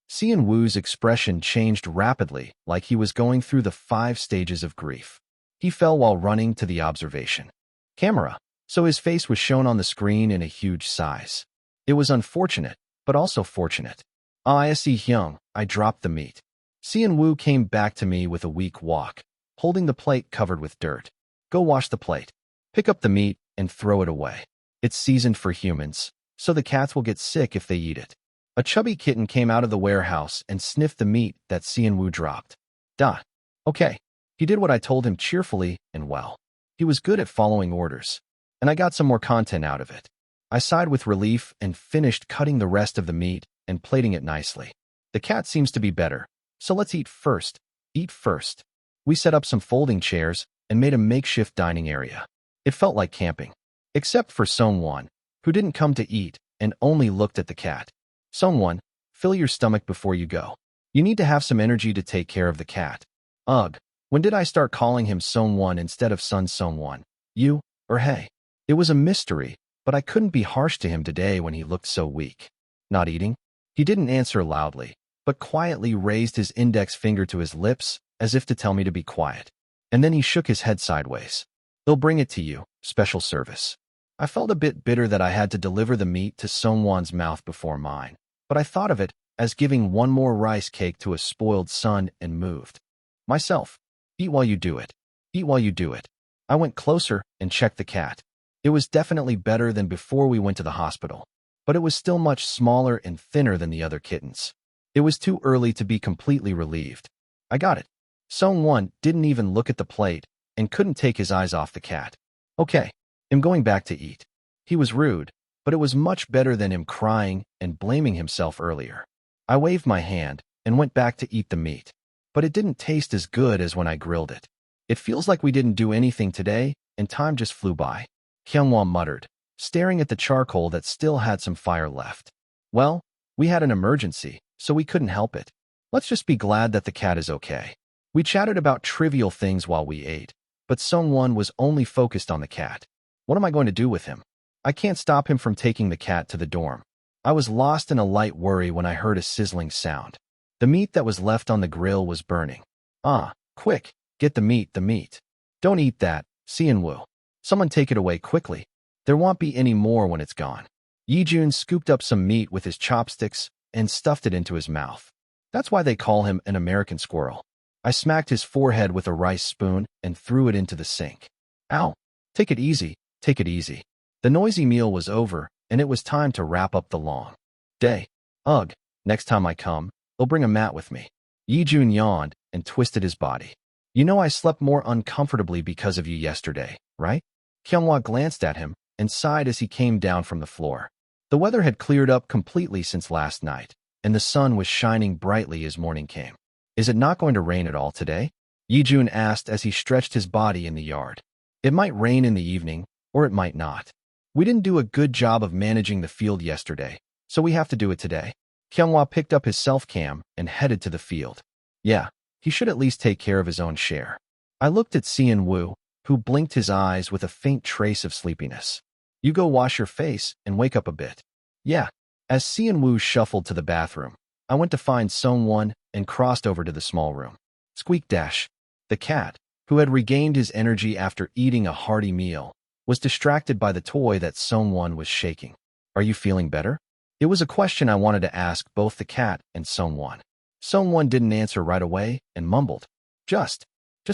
[SPEAKER 1] Seon-woo's expression changed rapidly, like he was going through the 5 stages of grief. He fell while running to the observation camera, so his face was shown on the screen in a huge size. It was unfortunate, but also fortunate. I see Hyung, I dropped the meat. Sian-woo came back to me with a weak walk, holding the plate covered with dirt. Go wash the plate. Pick up the meat and throw it away. It's seasoned for humans, so the cats will get sick if they eat it. A chubby kitten came out of the warehouse and sniffed the meat that Sian-woo dropped. Duh. Okay. He did what I told him cheerfully and well. He was good at following orders, and I got some more content out of it. I sighed with relief and finished cutting the rest of the meat and plating it nicely. The cat seems to be better, so let's eat first. Eat first. We set up some folding chairs and made a makeshift dining area. It felt like camping, except for Sungwon, who didn't come to eat and only looked at the cat. Sungwon, fill your stomach before you go. You need to have some energy to take care of the cat. Ugh, when did I start calling him Sungwon instead of Sun Sungwon? You, or hey? It was a mystery, but I couldn't be harsh to him today when he looked so weak. Not eating? He didn't answer loudly, but quietly raised his index finger to his lips as if to tell me to be quiet. And then he shook his head sideways. They'll bring it to you, special service. I felt a bit bitter that I had to deliver the meat to Sungwon's mouth before mine, but I thought of it as giving one more rice cake to a spoiled son and moved. Myself. Eat while you do it. Eat while you do it. I went closer and checked the cat. It was definitely better than before we went to the hospital, but it was still much smaller and thinner than the other kittens. It was too early to be completely relieved. I got it. Sungwon didn't even look at the plate and couldn't take his eyes off the cat. Okay, I'm going back to eat. He was rude, but it was much better than him crying and blaming himself earlier. I waved my hand and went back to eat the meat, but it didn't taste as good as when I grilled it. It feels like we didn't do anything today and time just flew by. Hyunwoo muttered, staring at the charcoal that still had some fire left. Well, we had an emergency, so we couldn't help it. Let's just be glad that the cat is okay. We chatted about trivial things while we ate, but Sungwon was only focused on the cat. What am I going to do with him? I can't stop him from taking the cat to the dorm. I was lost in a light worry when I heard a sizzling sound. The meat that was left on the grill was burning. Ah, quick, get the meat, the meat. Don't eat that, Sian-woo. Someone take it away quickly. There won't be any more when it's gone. Yijun scooped up some meat with his chopsticks and stuffed it into his mouth. That's why they call him an American squirrel. I smacked his forehead with a rice spoon and threw it into the sink. Ow! Take it easy, take it easy. The noisy meal was over, and it was time to wrap up the long day. Ugh, next time I come, they'll bring a mat with me. Yijun yawned and twisted his body. You know I slept more uncomfortably because of you yesterday, right? Hyunwoo glanced at him and sighed as he came down from the floor. The weather had cleared up completely since last night, and the sun was shining brightly as morning came. Is it not going to rain at all today? Yijun asked as he stretched his body in the yard. It might rain in the evening, or it might not. We didn't do a good job of managing the field yesterday, so we have to do it today. Hyunwoo picked up his self-cam and headed to the field. Yeah, he should at least take care of his own share. I looked at Sian-woo, who blinked his eyes with a faint trace of sleepiness. You go wash your face and wake up a bit. Yeah. As Sian-woo shuffled to the bathroom, I went to find Sungwon and crossed over to the small room. Squeak dash. The cat, who had regained his energy after eating a hearty meal, was distracted by the toy that Sungwon was shaking. Are you feeling better? It was a question I wanted to ask both the cat and Sungwon. Sungwon didn't answer right away and mumbled. Just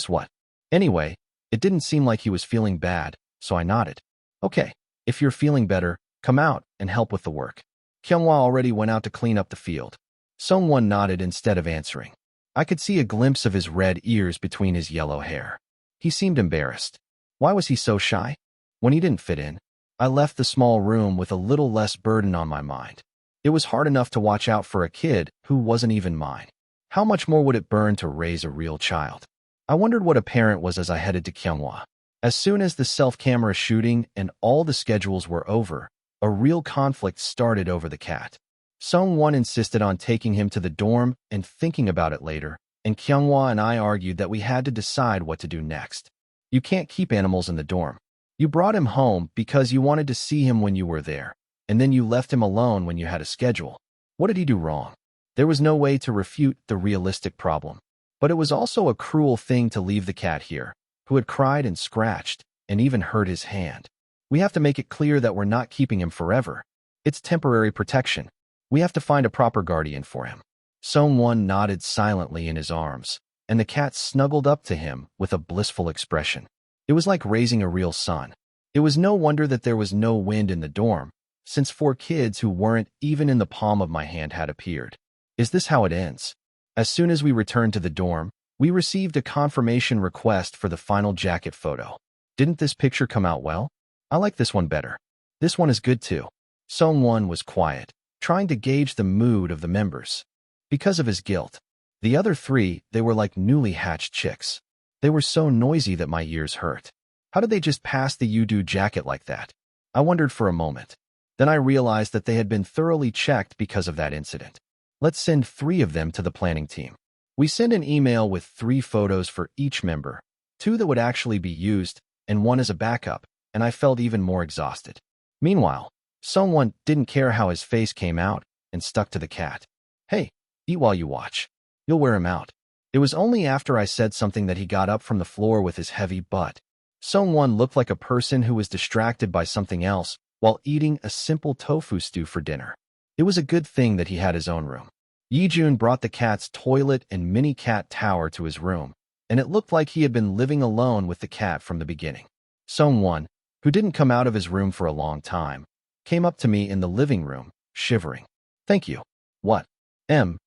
[SPEAKER 1] what? Anyway, it didn't seem like he was feeling bad, so I nodded. Okay, if you're feeling better, come out and help with the work. Hyunwoo already went out to clean up the field. Sungwon nodded instead of answering. I could see a glimpse of his red ears between his yellow hair. He seemed embarrassed. Why was he so shy? When he didn't fit in, I left the small room with a little less burden on my mind. It was hard enough to watch out for a kid who wasn't even mine. How much more would it burn to raise a real child? I wondered what a parent was as I headed to Kyunghwa. As soon as the self-camera shooting and all the schedules were over, a real conflict started over the cat. Sungwon insisted on taking him to the dorm and thinking about it later, and Kyunghwa and I argued that we had to decide what to do next. You can't keep animals in the dorm. You brought him home because you wanted to see him when you were there, and then you left him alone when you had a schedule. What did he do wrong? There was no way to refute the realistic problem. But it was also a cruel thing to leave the cat here, who had cried and scratched, and even hurt his hand. We have to make it clear that we're not keeping him forever. It's temporary protection. We have to find a proper guardian for him. Song-won nodded silently in his arms, and the cat snuggled up to him with a blissful expression. It was like raising a real son. It was no wonder that there was no wind in the dorm, since 4 kids who weren't even in the palm of my hand had appeared. Is this how it ends? As soon as we returned to the dorm, we received a confirmation request for the final jacket photo. Didn't this picture come out well? I like this one better. This one is good too. Song-won was quiet, trying to gauge the mood of the members. Because of his guilt. The other 3, they were like newly hatched chicks. They were so noisy that my ears hurt. How did they just pass the you-do jacket like that? I wondered for a moment. Then I realized that they had been thoroughly checked because of that incident. Let's send 3 of them to the planning team. We sent an email with 3 photos for each member, 2 that would actually be used, and 1 as a backup, and I felt even more exhausted. Meanwhile, someone didn't care how his face came out and stuck to the cat. Hey, eat while you watch. You'll wear him out. It was only after I said something that he got up from the floor with his heavy butt. Song-won looked like a person who was distracted by something else while eating a simple tofu stew for dinner. It was a good thing that he had his own room. Yi-jun brought the cat's toilet and mini cat tower to his room, and it looked like he had been living alone with the cat from the beginning. Song-won, who didn't come out of his room for a long time, came up to me in the living room, shivering. Thank you. What?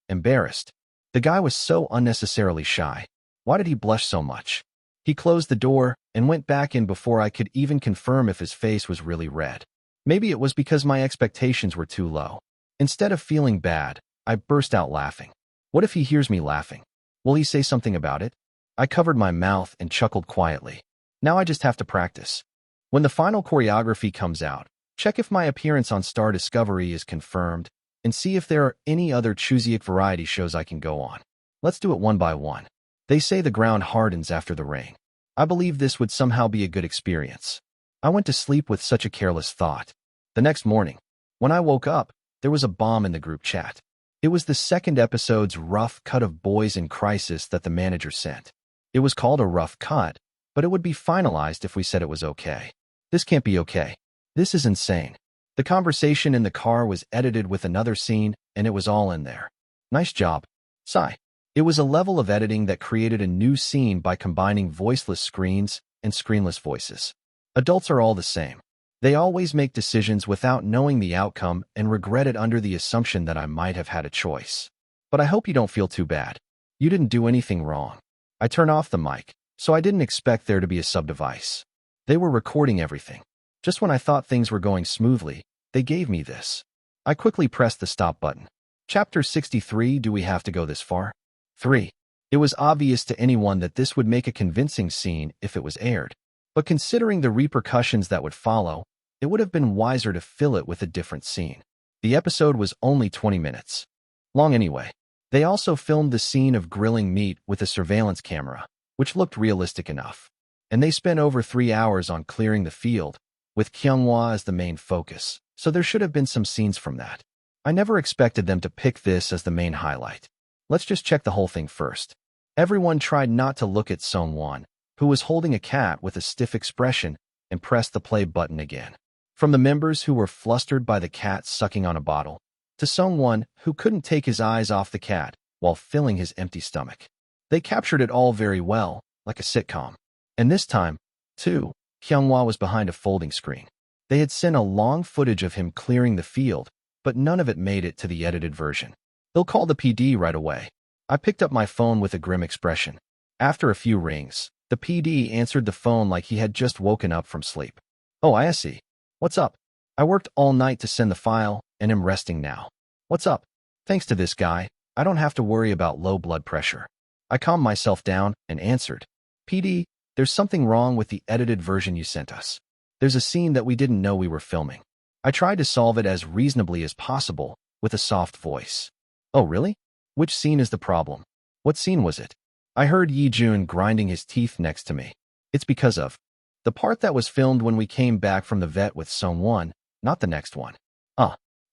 [SPEAKER 1] Embarrassed. The guy was so unnecessarily shy. Why did he blush so much? He closed the door and went back in before I could even confirm if his face was really red. Maybe it was because my expectations were too low. Instead of feeling bad, I burst out laughing. What if he hears me laughing? Will he say something about it? I covered my mouth and chuckled quietly. Now I just have to practice. When the final choreography comes out, check if my appearance on Star Discovery is confirmed and see if there are any other Chuseok variety shows I can go on. Let's do it one by one. They say the ground hardens after the rain. I believe this would somehow be a good experience. I went to sleep with such a careless thought. The next morning, when I woke up, there was a bomb in the group chat. It was the 2nd episode's rough cut of Boys in Crisis that the manager sent. It was called a rough cut, but it would be finalized if we said it was okay. This can't be okay. This is insane. The conversation in the car was edited with another scene, and it was all in there. Nice job. Sigh. It was a level of editing that created a new scene by combining voiceless screens and screenless voices. Adults are all the same. They always make decisions without knowing the outcome and regret it under the assumption that I might have had a choice. But I hope you don't feel too bad. You didn't do anything wrong. I turned off the mic, so I didn't expect there to be a sub-device. They were recording everything. Just when I thought things were going smoothly, they gave me this. I quickly pressed the stop button. Chapter 63. Do we have to go this far? 3. It was obvious to anyone that this would make a convincing scene if it was aired. But considering the repercussions that would follow, it would have been wiser to fill it with a different scene. The episode was only 20 minutes long anyway. They also filmed the scene of grilling meat with a surveillance camera, which looked realistic enough. And they spent over 3 hours on clearing the field, with Kyunghwa as the main focus, so there should have been some scenes from that. I never expected them to pick this as the main highlight. Let's just check the whole thing first. Everyone tried not to look at Song-won, who was holding a cat with a stiff expression, and pressed the play button again. From the members who were flustered by the cat sucking on a bottle, to Song-won, who couldn't take his eyes off the cat while filling his empty stomach. They captured it all very well, like a sitcom. And this time, too, Kyunghwa was behind a folding screen. They had sent a long footage of him clearing the field, but none of it made it to the edited version. They'll call the PD right away. I picked up my phone with a grim expression. After a few rings, the PD answered the phone like he had just woken up from sleep. Oh, I see. What's up? I worked all night to send the file, and am resting now. What's up? Thanks to this guy, I don't have to worry about low blood pressure. I calmed myself down and answered. PD, there's something wrong with the edited version you sent us. There's a scene that we didn't know we were filming. I tried to solve it as reasonably as possible, with a soft voice. Oh, really? Which scene is the problem? What scene was it? I heard Yi-jun grinding his teeth next to me. It's because of the part that was filmed when we came back from the vet with Song-won, not the next one.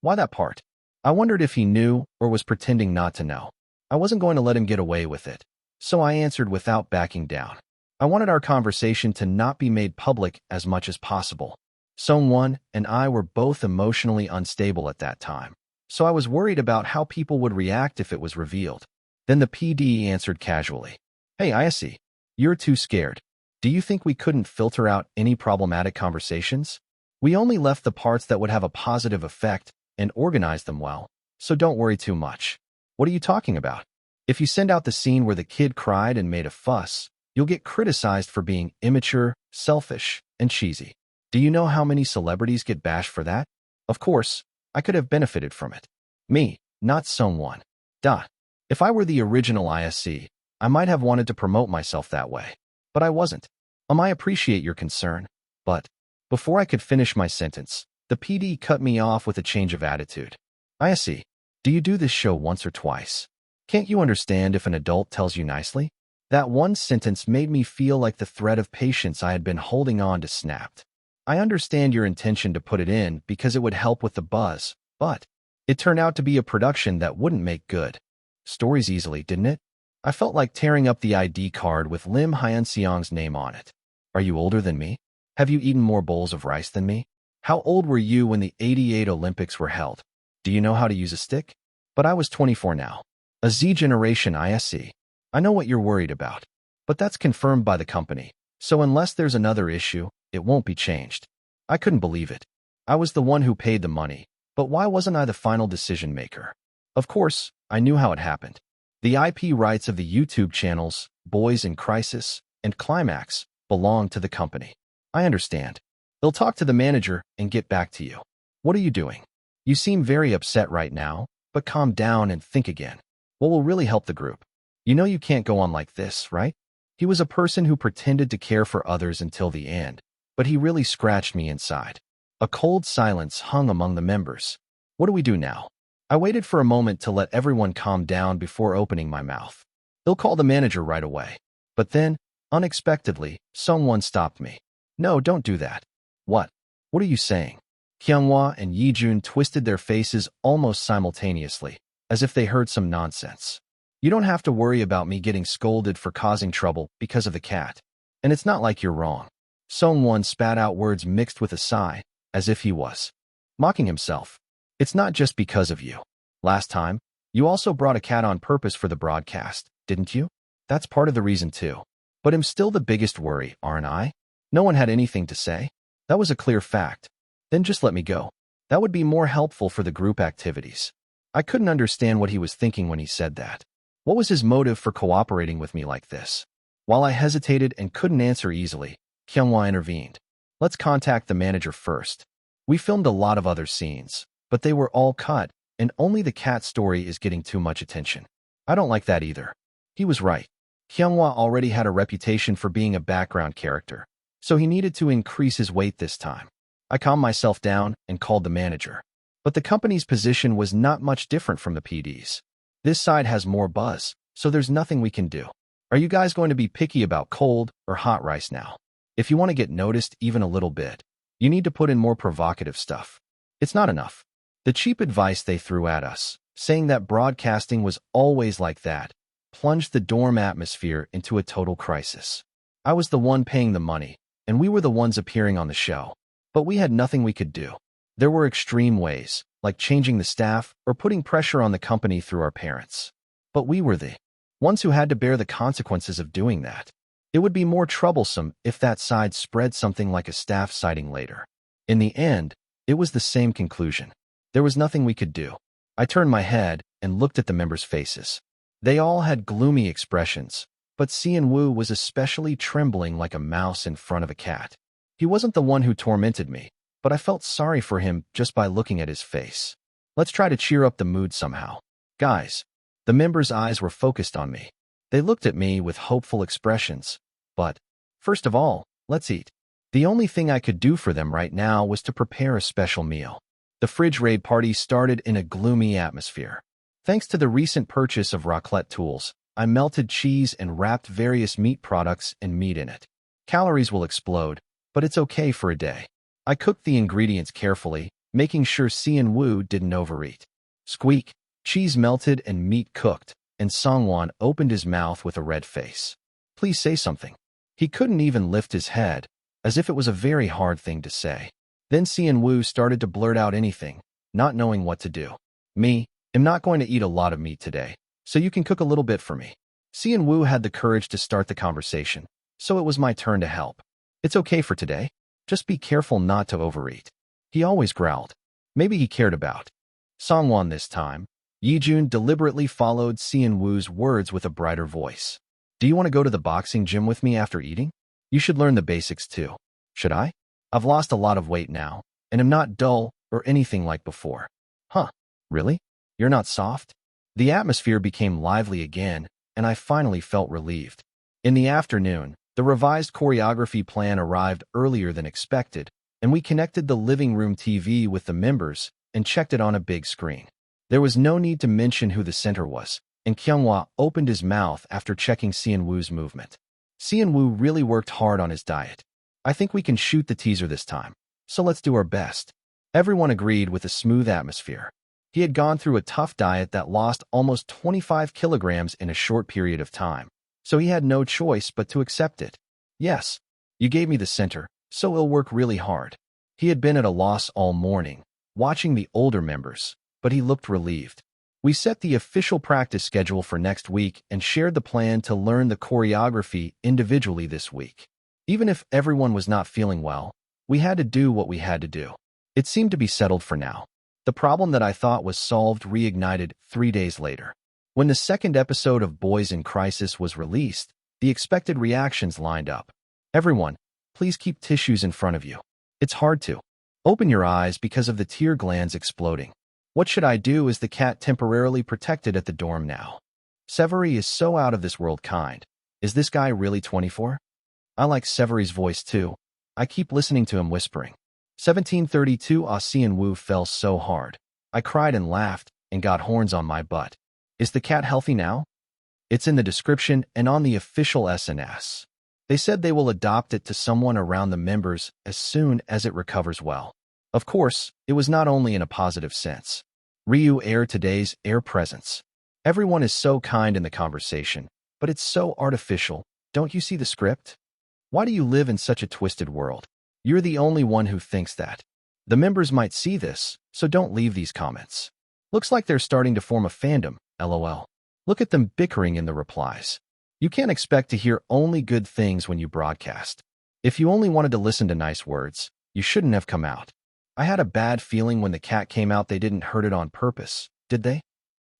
[SPEAKER 1] Why that part? I wondered if he knew or was pretending not to know. I wasn't going to let him get away with it, so I answered without backing down. I wanted our conversation to not be made public as much as possible. Song-won and I were both emotionally unstable at that time. so I was worried about how people would react if it was revealed. Then the PD answered casually. Hey, Yise, you're too scared. Do you think we couldn't filter out any problematic conversations? We only left the parts that would have a positive effect and organized them well, so don't worry too much. What are you talking about? If you send out the scene where the kid cried and made a fuss, you'll get criticized for being immature, selfish, and cheesy. Do you know how many celebrities get bashed for that? Of course, I could have benefited from it. Me, not someone. Duh. If I were the original Yise, I might have wanted to promote myself that way. But I wasn't. I appreciate your concern, but before I could finish my sentence, the PD cut me off with a change of attitude. Yise, do you do this show once or twice? Can't you understand if an adult tells you nicely? That one sentence made me feel like the thread of patience I had been holding on to snapped. I understand your intention to put it in because it would help with the buzz, but it turned out to be a production that wouldn't make good stories easily, didn't it? I felt like tearing up the ID card with Im Hyunsung's name on it. Are you older than me? Have you eaten more bowls of rice than me? How old were you when the '88 Olympics were held? Do you know how to use a stick? But I was 24 now. A Z generation Yise. I know what you're worried about, but that's confirmed by the company, so unless there's another issue, it won't be changed. I couldn't believe it. I was the one who paid the money, but why wasn't I the final decision maker? Of course, I knew how it happened. The IP rights of the YouTube channels, Boys in Crisis, and Climax, belong to the company. I understand. They'll talk to the manager and get back to you. What are you doing? You seem very upset right now, but calm down and think again. What will really help the group? You know you can't go on like this, right? He was a person who pretended to care for others until the end, but he really scratched me inside. A cold silence hung among the members. What do we do now? I waited for a moment to let everyone calm down before opening my mouth. They'll call the manager right away. But then, unexpectedly, someone stopped me. No, don't do that. What? What are you saying? Kyunghwa and Yijun twisted their faces almost simultaneously, as if they heard some nonsense. You don't have to worry about me getting scolded for causing trouble because of the cat. And it's not like you're wrong. Someone spat out words mixed with a sigh, as if he was mocking himself. It's not just because of you. Last time, you also brought a cat on purpose for the broadcast, didn't you? That's part of the reason too. But I'm still the biggest worry, aren't I? No one had anything to say. That was a clear fact. Then just let me go. That would be more helpful for the group activities. I couldn't understand what he was thinking when he said that. What was his motive for cooperating with me like this? While I hesitated and couldn't answer easily, Kyunghwa intervened. Let's contact the manager first. We filmed a lot of other scenes, but they were all cut, and only the cat story is getting too much attention. I don't like that either. He was right. Kyunghwa already had a reputation for being a background character, so he needed to increase his weight this time. I calmed myself down and called the manager. But the company's position was not much different from the PD's. This side has more buzz, so there's nothing we can do. Are you guys going to be picky about cold or hot rice now? If you want to get noticed even a little bit, you need to put in more provocative stuff. It's not enough. The cheap advice they threw at us, saying that broadcasting was always like that, plunged the dorm atmosphere into a total crisis. I was the one paying the money, and we were the ones appearing on the show. But we had nothing we could do. There were extreme ways, like changing the staff or putting pressure on the company through our parents. But we were the ones who had to bear the consequences of doing that. It would be more troublesome if that side spread something like a staff sighting later. In the end, it was the same conclusion. There was nothing we could do. I turned my head and looked at the members' faces. They all had gloomy expressions, but Sean-woo was especially trembling like a mouse in front of a cat. He wasn't the one who tormented me, but I felt sorry for him just by looking at his face. Let's try to cheer up the mood somehow. Guys, the members' eyes were focused on me. They looked at me with hopeful expressions. But, first of all, let's eat. The only thing I could do for them right now was to prepare a special meal. The fridge raid party started in a gloomy atmosphere. Thanks to the recent purchase of raclette tools, I melted cheese and wrapped various meat products and meat in it. Calories will explode, but it's okay for a day. I cooked the ingredients carefully, making sure Seon-woo didn't overeat. Squeak, cheese melted and meat cooked, and Songwon opened his mouth with a red face. Please say something. He couldn't even lift his head, as if it was a very hard thing to say. Then Seon-woo started to blurt out anything, not knowing what to do. Me, am not going to eat a lot of meat today, so you can cook a little bit for me. Cian Wu had the courage to start the conversation, so it was my turn to help. It's okay for today. Just be careful not to overeat. He always growled. Maybe he cared about Songwon this time. Yijun deliberately followed Cian Wu's words with a brighter voice. Do you want to go to the boxing gym with me after eating? You should learn the basics too. Should I? I've lost a lot of weight now, and am not dull or anything like before. Huh, really? You're not soft? The atmosphere became lively again, and I finally felt relieved. In the afternoon, the revised choreography plan arrived earlier than expected, and we connected the living room TV with the members and checked it on a big screen. There was no need to mention who the center was, and Kyunghwa opened his mouth after checking Cian Wu's movement. Cian Wu really worked hard on his diet. I think we can shoot the teaser this time, so let's do our best. Everyone agreed with a smooth atmosphere. He had gone through a tough diet that lost almost 25 kilograms in a short period of time, so he had no choice but to accept it. Yes, you gave me the center, so I'll work really hard. He had been at a loss all morning, watching the older members, but he looked relieved. We set the official practice schedule for next week and shared the plan to learn the choreography individually this week. Even if everyone was not feeling well, we had to do what we had to do. It seemed to be settled for now. The problem that I thought was solved reignited 3 days later. When the second episode of Boys in Crisis was released, the expected reactions lined up. Everyone, please keep tissues in front of you. It's hard to open your eyes because of the tear glands exploding. What should I do? Is the cat temporarily protected at the dorm now? Severy is so out of this world kind. Is this guy really 24? I like Severy's voice too. I keep listening to him whispering. 1732 Cian Wu fell so hard. I cried and laughed and got horns on my butt. Is the cat healthy now? It's in the description and on the official SNS. They said they will adopt it to someone around the members as soon as it recovers well. Of course, it was not only in a positive sense. Ryu aired today's air presence. Everyone is so kind in the conversation, but it's so artificial. Don't you see the script? Why do you live in such a twisted world? You're the only one who thinks that. The members might see this, so don't leave these comments. Looks like they're starting to form a fandom, lol. Look at them bickering in the replies. You can't expect to hear only good things when you broadcast. If you only wanted to listen to nice words, you shouldn't have come out. I had a bad feeling when the cat came out. They didn't hurt it on purpose, did they?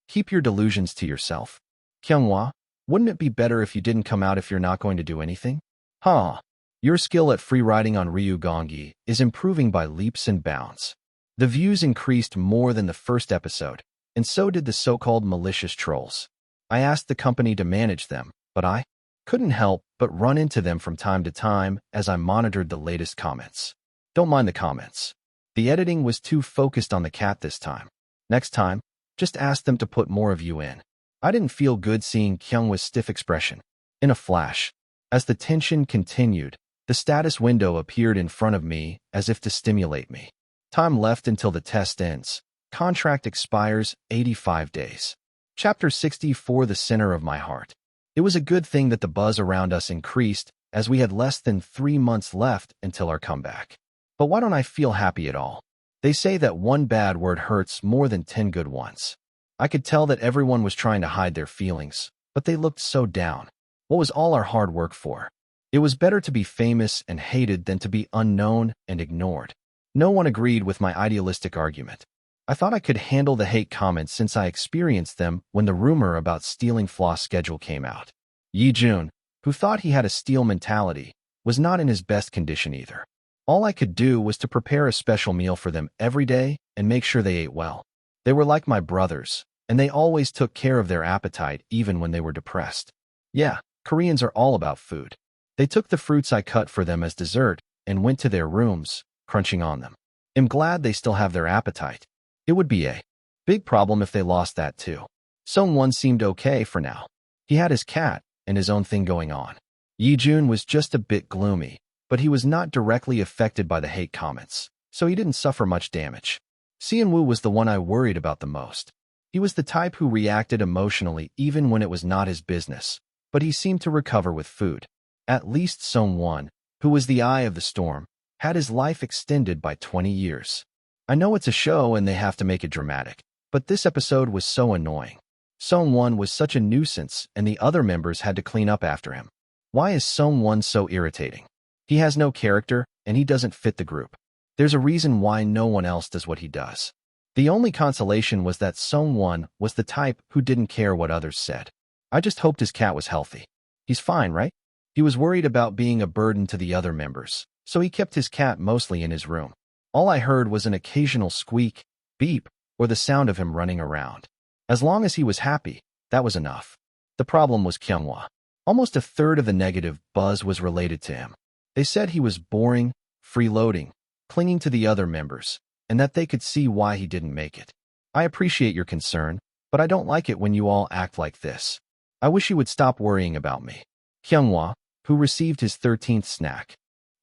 [SPEAKER 1] Keep your delusions to yourself. Kyunghwa, wouldn't it be better if you didn't come out if you're not going to do anything? Huh. Your skill at free riding on Ryu Gongi is improving by leaps and bounds. The views increased more than the first episode, and so did the so-called malicious trolls. I asked the company to manage them, but I couldn't help but run into them from time to time as I monitored the latest comments. Don't mind the comments. The editing was too focused on the cat this time. Next time, just ask them to put more of you in. I didn't feel good seeing Kyunghwa's stiff expression. In a flash, as the tension continued, the status window appeared in front of me as if to stimulate me. Time left until the test ends. Contract expires 85 days. Chapter 64, the center of my heart. It was a good thing that the buzz around us increased, as we had less than 3 months left until our comeback. But why don't I feel happy at all? They say that one bad word hurts more than 10 good ones. I could tell that everyone was trying to hide their feelings, but they looked so down. What was all our hard work for? It was better to be famous and hated than to be unknown and ignored. No one agreed with my idealistic argument. I thought I could handle the hate comments since I experienced them when the rumor about stealing floss schedule came out. Yijun, who thought he had a steal mentality, was not in his best condition either. All I could do was to prepare a special meal for them every day and make sure they ate well. They were like my brothers, and they always took care of their appetite even when they were depressed. Yeah, Koreans are all about food. They took the fruits I cut for them as dessert and went to their rooms, crunching on them. I'm glad they still have their appetite. It would be a big problem if they lost that too. Song-won seemed okay for now. He had his cat and his own thing going on. Yijun was just a bit gloomy, but he was not directly affected by the hate comments, so he didn't suffer much damage. Cian Wu was the one I worried about the most. He was the type who reacted emotionally even when it was not his business, but he seemed to recover with food. At least Song-won, who was the eye of the storm, had his life extended by 20 years. I know it's a show and they have to make it dramatic, But this episode was so annoying. Song-won was such a nuisance, and the other members had to clean up after him. Why is Song-won so irritating? He has no character, and he doesn't fit the group. There's a reason why no one else does what he does. The only consolation was that Song-won was the type who didn't care what others said. I just hoped his cat was healthy. He's fine, right? He was worried about being a burden to the other members, so he kept his cat mostly in his room. All I heard was an occasional squeak, beep, or the sound of him running around. As long as he was happy, that was enough. The problem was Kyunghwa. Almost a third of the negative buzz was related to him. They said he was boring, freeloading, clinging to the other members, and that they could see why he didn't make it. I appreciate your concern, but I don't like it when you all act like this. I wish you would stop worrying about me. Kyunghwa, who received his 13th snack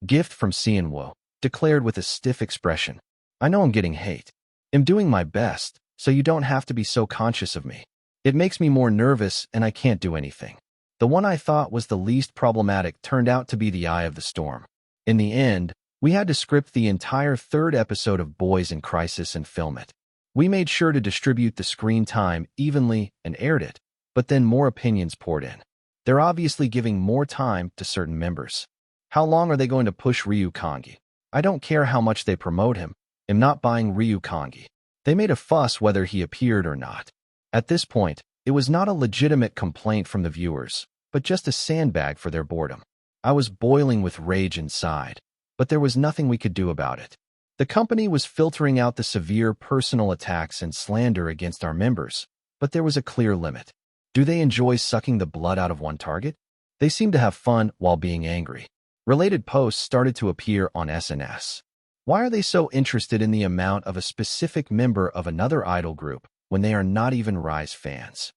[SPEAKER 1] gift from Seonwoo, declared with a stiff expression, I know I'm getting hate. I'm doing my best, so you don't have to be so conscious of me. It makes me more nervous and I can't do anything. The one I thought was the least problematic turned out to be the eye of the storm. In the end, we had to script the entire third episode of Boys in Crisis and film it. We made sure to distribute the screen time evenly and aired it, but then more opinions poured in. They're obviously giving more time to certain members. How long are they going to push Ryu Kangi? I don't care how much they promote him. I'm not buying Ryu Kangi. They made a fuss whether he appeared or not. At this point, it was not a legitimate complaint from the viewers, but just a sandbag for their boredom. I was boiling with rage inside, but there was nothing we could do about it. The company was filtering out the severe personal attacks and slander against our members, but there was a clear limit. Do they enjoy sucking the blood out of one target? They seem to have fun while being angry. Related posts started to appear on SNS. Why are they so interested in the amount of a specific member of another idol group when they are not even Rise fans?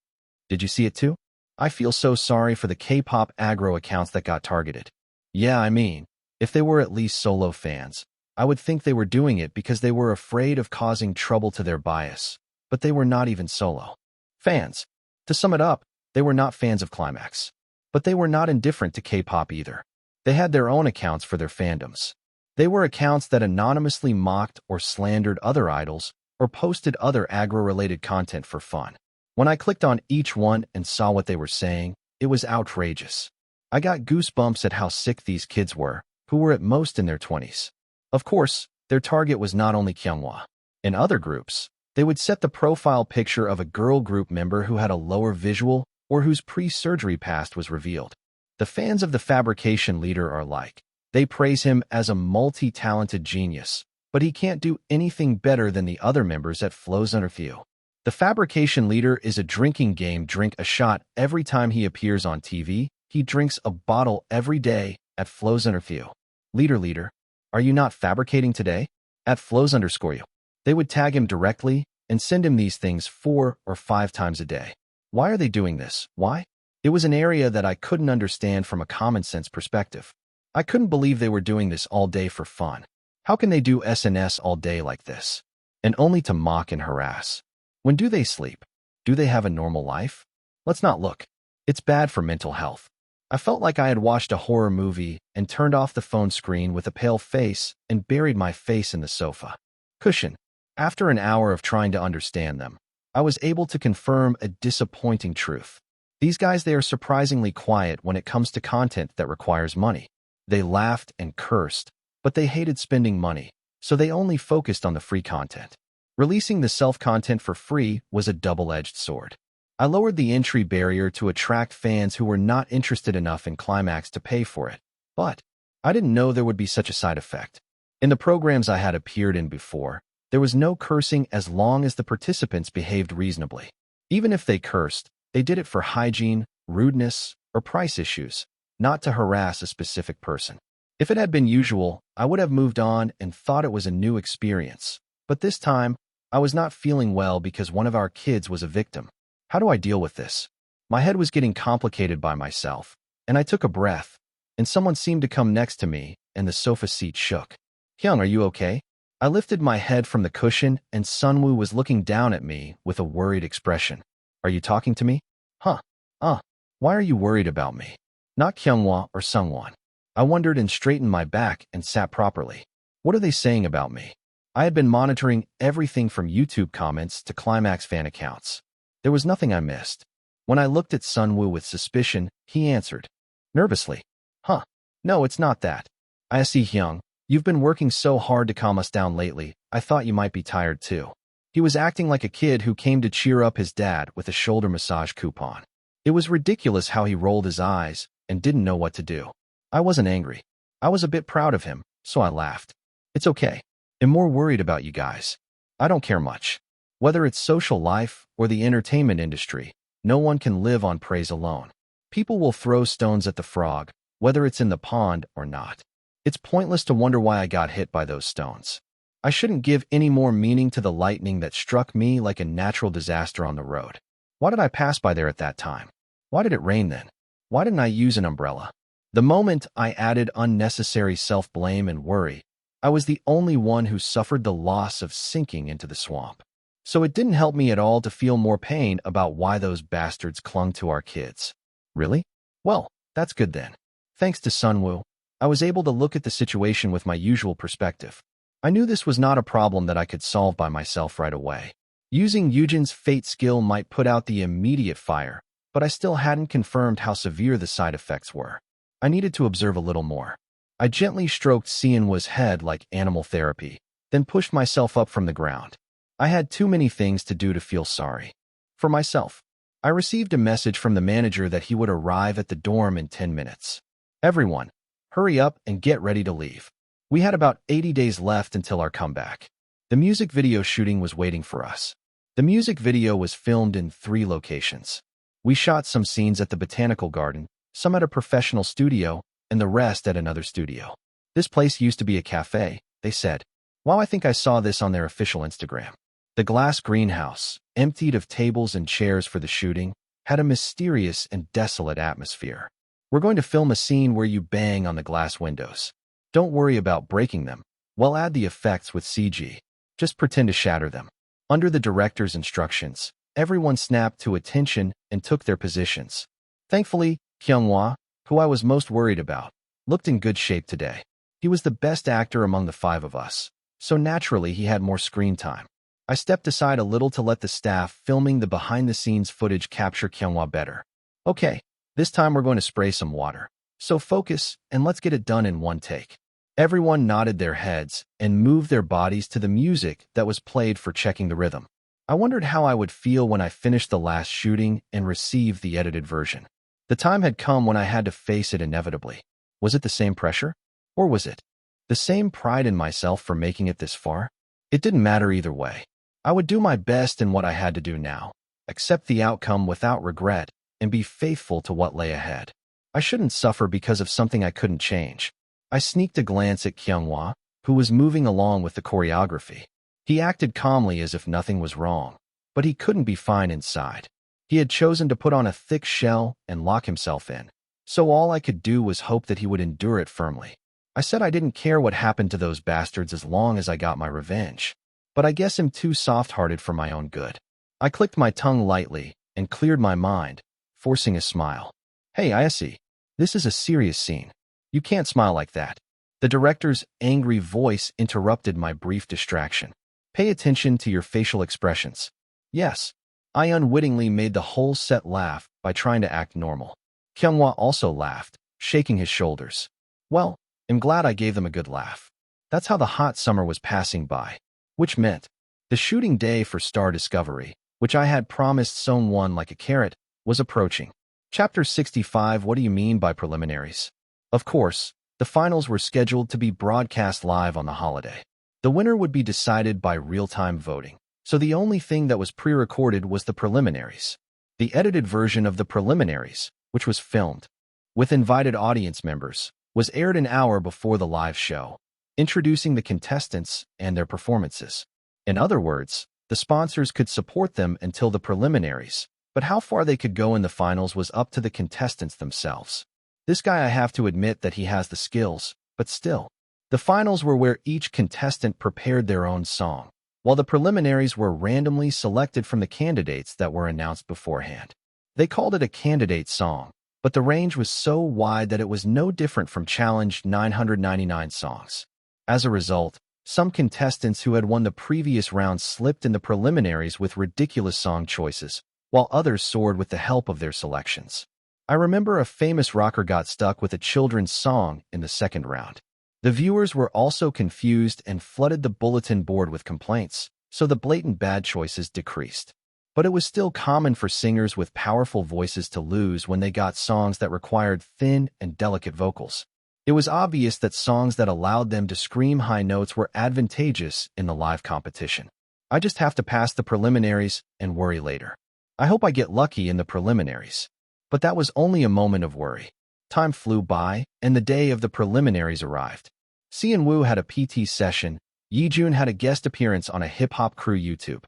[SPEAKER 1] Did you see it too? I feel so sorry for the K-pop aggro accounts that got targeted. Yeah, I mean, if they were at least solo fans, I would think they were doing it because they were afraid of causing trouble to their bias, but they were not even solo fans. To sum it up, they were not fans of Climax, but they were not indifferent to K-pop either. They had their own accounts for their fandoms. They were accounts that anonymously mocked or slandered other idols or posted other aggro-related content for fun. When I clicked on each one and saw what they were saying, it was outrageous. I got goosebumps at how sick these kids were, who were at most in their 20s. Of course, their target was not only Kyunghwa. In other groups, they would set the profile picture of a girl group member who had a lower visual or whose pre-surgery past was revealed. The fans of the fabrication leader are like, they praise him as a multi-talented genius, but he can't do anything better than the other members at Flow's interview. The fabrication leader is a drinking game. Drink a shot every time he appears on TV. He drinks a bottle every day at Flow's interview. Leader, are you not fabricating today? At Flows_you. They would tag him directly and send him these things 4 or 5 times a day. Why are they doing this? Why? It was an area that I couldn't understand from a common sense perspective. I couldn't believe they were doing this all day for fun. How can they do SNS all day like this? And only to mock and harass. When do they sleep? Do they have a normal life? Let's not look. It's bad for mental health. I felt like I had watched a horror movie and turned off the phone screen with a pale face and buried my face in the sofa cushion. After an hour of trying to understand them, I was able to confirm a disappointing truth. These guys, they are surprisingly quiet when it comes to content that requires money. They laughed and cursed, but they hated spending money, so they only focused on the free content. Releasing the self-content for free was a double-edged sword. I lowered the entry barrier to attract fans who were not interested enough in Climax to pay for it, but I didn't know there would be such a side effect. In the programs I had appeared in before, there was no cursing as long as the participants behaved reasonably. Even if they cursed, they did it for hygiene, rudeness, or price issues, not to harass a specific person. If it had been usual, I would have moved on and thought it was a new experience. But this time, I was not feeling well because one of our kids was a victim. How do I deal with this? My head was getting complicated by myself, and I took a breath, and someone seemed to come next to me, and the sofa seat shook. Hyung, are you okay? I lifted my head from the cushion, and Sunwoo was looking down at me with a worried expression. Are you talking to me? Huh. Why are you worried about me? Not Kyunghwa or Sungwon. I wondered and straightened my back and sat properly. What are they saying about me? I had been monitoring everything from YouTube comments to Climax fan accounts. There was nothing I missed. When I looked at Sunwoo with suspicion, he answered, nervously, "Huh, no, it's not that. I see, Hyung, you've been working so hard to calm us down lately, I thought you might be tired too." He was acting like a kid who came to cheer up his dad with a shoulder massage coupon. It was ridiculous how he rolled his eyes and didn't know what to do. I wasn't angry. I was a bit proud of him, so I laughed. "It's okay. I'm more worried about you guys. I don't care much. Whether it's social life or the entertainment industry, no one can live on praise alone. People will throw stones at the frog, whether it's in the pond or not. It's pointless to wonder why I got hit by those stones. I shouldn't give any more meaning to the lightning that struck me like a natural disaster on the road. Why did I pass by there at that time? Why did it rain then? Why didn't I use an umbrella?" The moment I added unnecessary self-blame and worry, I was the only one who suffered the loss of sinking into the swamp. So it didn't help me at all to feel more pain about why those bastards clung to our kids. Really? Well, that's good then. Thanks to Sunwoo, I was able to look at the situation with my usual perspective. I knew this was not a problem that I could solve by myself right away. Using Yujin's fate skill might put out the immediate fire, but I still hadn't confirmed how severe the side effects were. I needed to observe a little more. I gently stroked Seonwoo's head like animal therapy, then pushed myself up from the ground. I had too many things to do to feel sorry. For myself, I received a message from the manager that he would arrive at the dorm in 10 minutes. "Everyone, hurry up and get ready to leave. We had about 80 days left until our comeback." The music video shooting was waiting for us. The music video was filmed in 3 locations. We shot some scenes at the Botanical Garden, some at a professional studio, and the rest at another studio. "This place used to be a cafe," they said. "Wow, I think I saw this on their official Instagram." The glass greenhouse, emptied of tables and chairs for the shooting, had a mysterious and desolate atmosphere. "We're going to film a scene where you bang on the glass windows. Don't worry about breaking them. We'll add the effects with CG. Just pretend to shatter them." Under the director's instructions, everyone snapped to attention and took their positions. Thankfully, Kyunghwa, who I was most worried about, looked in good shape today. He was the best actor among the 5 of us, so naturally he had more screen time. I stepped aside a little to let the staff filming the behind-the-scenes footage capture Kyunghwa better. "Okay, this time we're going to spray some water. So focus, and let's get it done in one take." Everyone nodded their heads and moved their bodies to the music that was played for checking the rhythm. I wondered how I would feel when I finished the last shooting and received the edited version. The time had come when I had to face it inevitably. Was it the same pressure? Or was it the same pride in myself for making it this far? It didn't matter either way. I would do my best in what I had to do now, accept the outcome without regret, and be faithful to what lay ahead. I shouldn't suffer because of something I couldn't change. I sneaked a glance at Kyunghwa, who was moving along with the choreography. He acted calmly as if nothing was wrong, but he couldn't be fine inside. He had chosen to put on a thick shell and lock himself in, so all I could do was hope that he would endure it firmly. I said I didn't care what happened to those bastards as long as I got my revenge, but I guess I'm too soft-hearted for my own good. I clicked my tongue lightly and cleared my mind, forcing a smile. "Hey, Ayase, this is a serious scene. You can't smile like that." The director's angry voice interrupted my brief distraction. "Pay attention to your facial expressions." Yes, I unwittingly made the whole set laugh by trying to act normal. Kyunghwa also laughed, shaking his shoulders. "Well, I'm glad I gave them a good laugh." That's how the hot summer was passing by, which meant the shooting day for Star Discovery, which I had promised Song-won like a carrot, was approaching. Chapter 65. What do you mean by preliminaries? Of course, the finals were scheduled to be broadcast live on the holiday. The winner would be decided by real-time voting, so the only thing that was pre-recorded was the preliminaries. The edited version of the preliminaries, which was filmed with invited audience members, was aired an hour before the live show, introducing the contestants and their performances. In other words, the sponsors could support them until the preliminaries, but how far they could go in the finals was up to the contestants themselves. This guy, I have to admit that he has the skills, but still. The finals were where each contestant prepared their own song, while the preliminaries were randomly selected from the candidates that were announced beforehand. They called it a candidate song, but the range was so wide that it was no different from Challenge 999 songs. As a result, Some contestants who had won the previous round slipped in the preliminaries with ridiculous song choices, while others soared with the help of their selections. I remember a famous rocker got stuck with a children's song in the second round. The viewers were also confused and flooded the bulletin board with complaints, so the blatant bad choices decreased. But it was still common for singers with powerful voices to lose when they got songs that required thin and delicate vocals. It was obvious that songs that allowed them to scream high notes were advantageous in the live competition. I just have to pass the preliminaries and worry later. I hope I get lucky in the preliminaries. But that was only a moment of worry. Time flew by, and the day of the preliminaries arrived. Seon-woo had a PT session, Yi-jun had a guest appearance on a hip-hop crew YouTube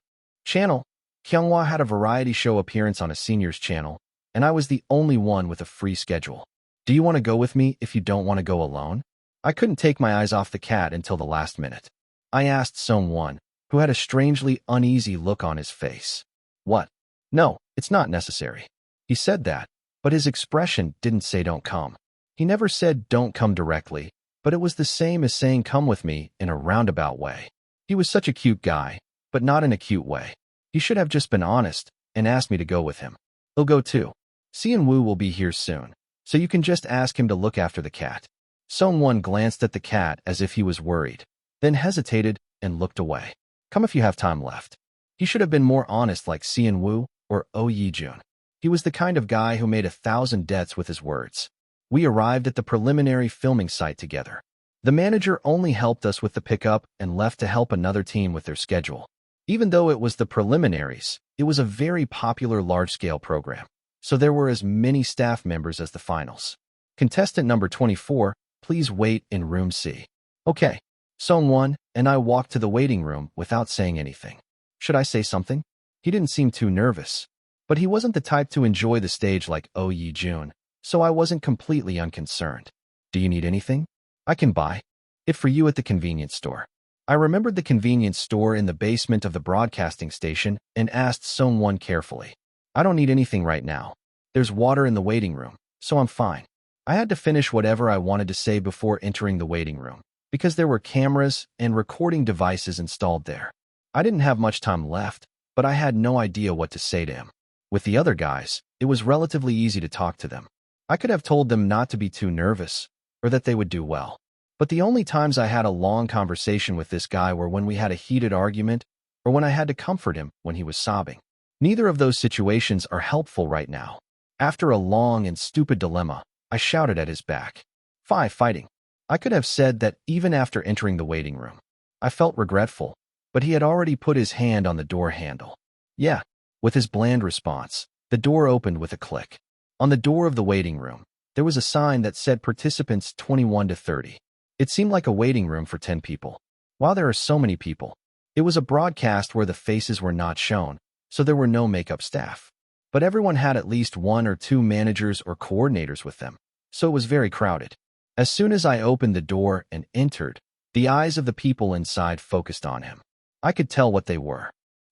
[SPEAKER 1] channel, Kyunghwa had a variety show appearance on a seniors channel, and I was the only one with a free schedule. Do you want to go with me if you don't want to go alone? I couldn't take my eyes off the cat until the last minute. I asked Song-won, who had a strangely uneasy look on his face. What? No, it's not necessary. He said that, but his expression didn't say don't come. He never said don't come directly, but it was the same as saying come with me in a roundabout way. He was such a cute guy, but not in a cute way. He should have just been honest and asked me to go with him. He'll go too. Seon-woo will be here soon, so you can just ask him to look after the cat. Song-won glanced at the cat as if he was worried, then hesitated and looked away. Come if you have time left. He should have been more honest like Seon-woo or Oh Yi-jun. He was the kind of guy who made 1,000 debts with his words. We arrived at the preliminary filming site together. The manager only helped us with the pickup and left to help another team with their schedule. Even though it was the preliminaries, it was a very popular large-scale program, so there were as many staff members as the finals. Contestant number 24, please wait in room C. Okay. Song-won and I walked to the waiting room without saying anything. Should I say something? He didn't seem too nervous. But he wasn't the type to enjoy the stage like Oh Yi-jun, so I wasn't completely unconcerned. Do you need anything? I can buy it for you at the convenience store. I remembered the convenience store in the basement of the broadcasting station and asked Song-won carefully. I don't need anything right now. There's water in the waiting room, so I'm fine. I had to finish whatever I wanted to say before entering the waiting room, because there were cameras and recording devices installed there. I didn't have much time left, but I had no idea what to say to him. With the other guys, it was relatively easy to talk to them. I could have told them not to be too nervous, or that they would do well. But the only times I had a long conversation with this guy were when we had a heated argument, or when I had to comfort him when he was sobbing. Neither of those situations are helpful right now. After a long and stupid dilemma, I shouted at his back. Fighting. I could have said that even after entering the waiting room. I felt regretful, but he had already put his hand on the door handle. Yeah. With his bland response, the door opened with a click. On the door of the waiting room, there was a sign that said participants 21 to 30. It seemed like a waiting room for 10 people. While there are so many people, it was a broadcast where the faces were not shown, so there were no makeup staff. But everyone had at least 1 or 2 managers or coordinators with them, so it was very crowded. As soon as I opened the door and entered, the eyes of the people inside focused on him. I could tell what they were,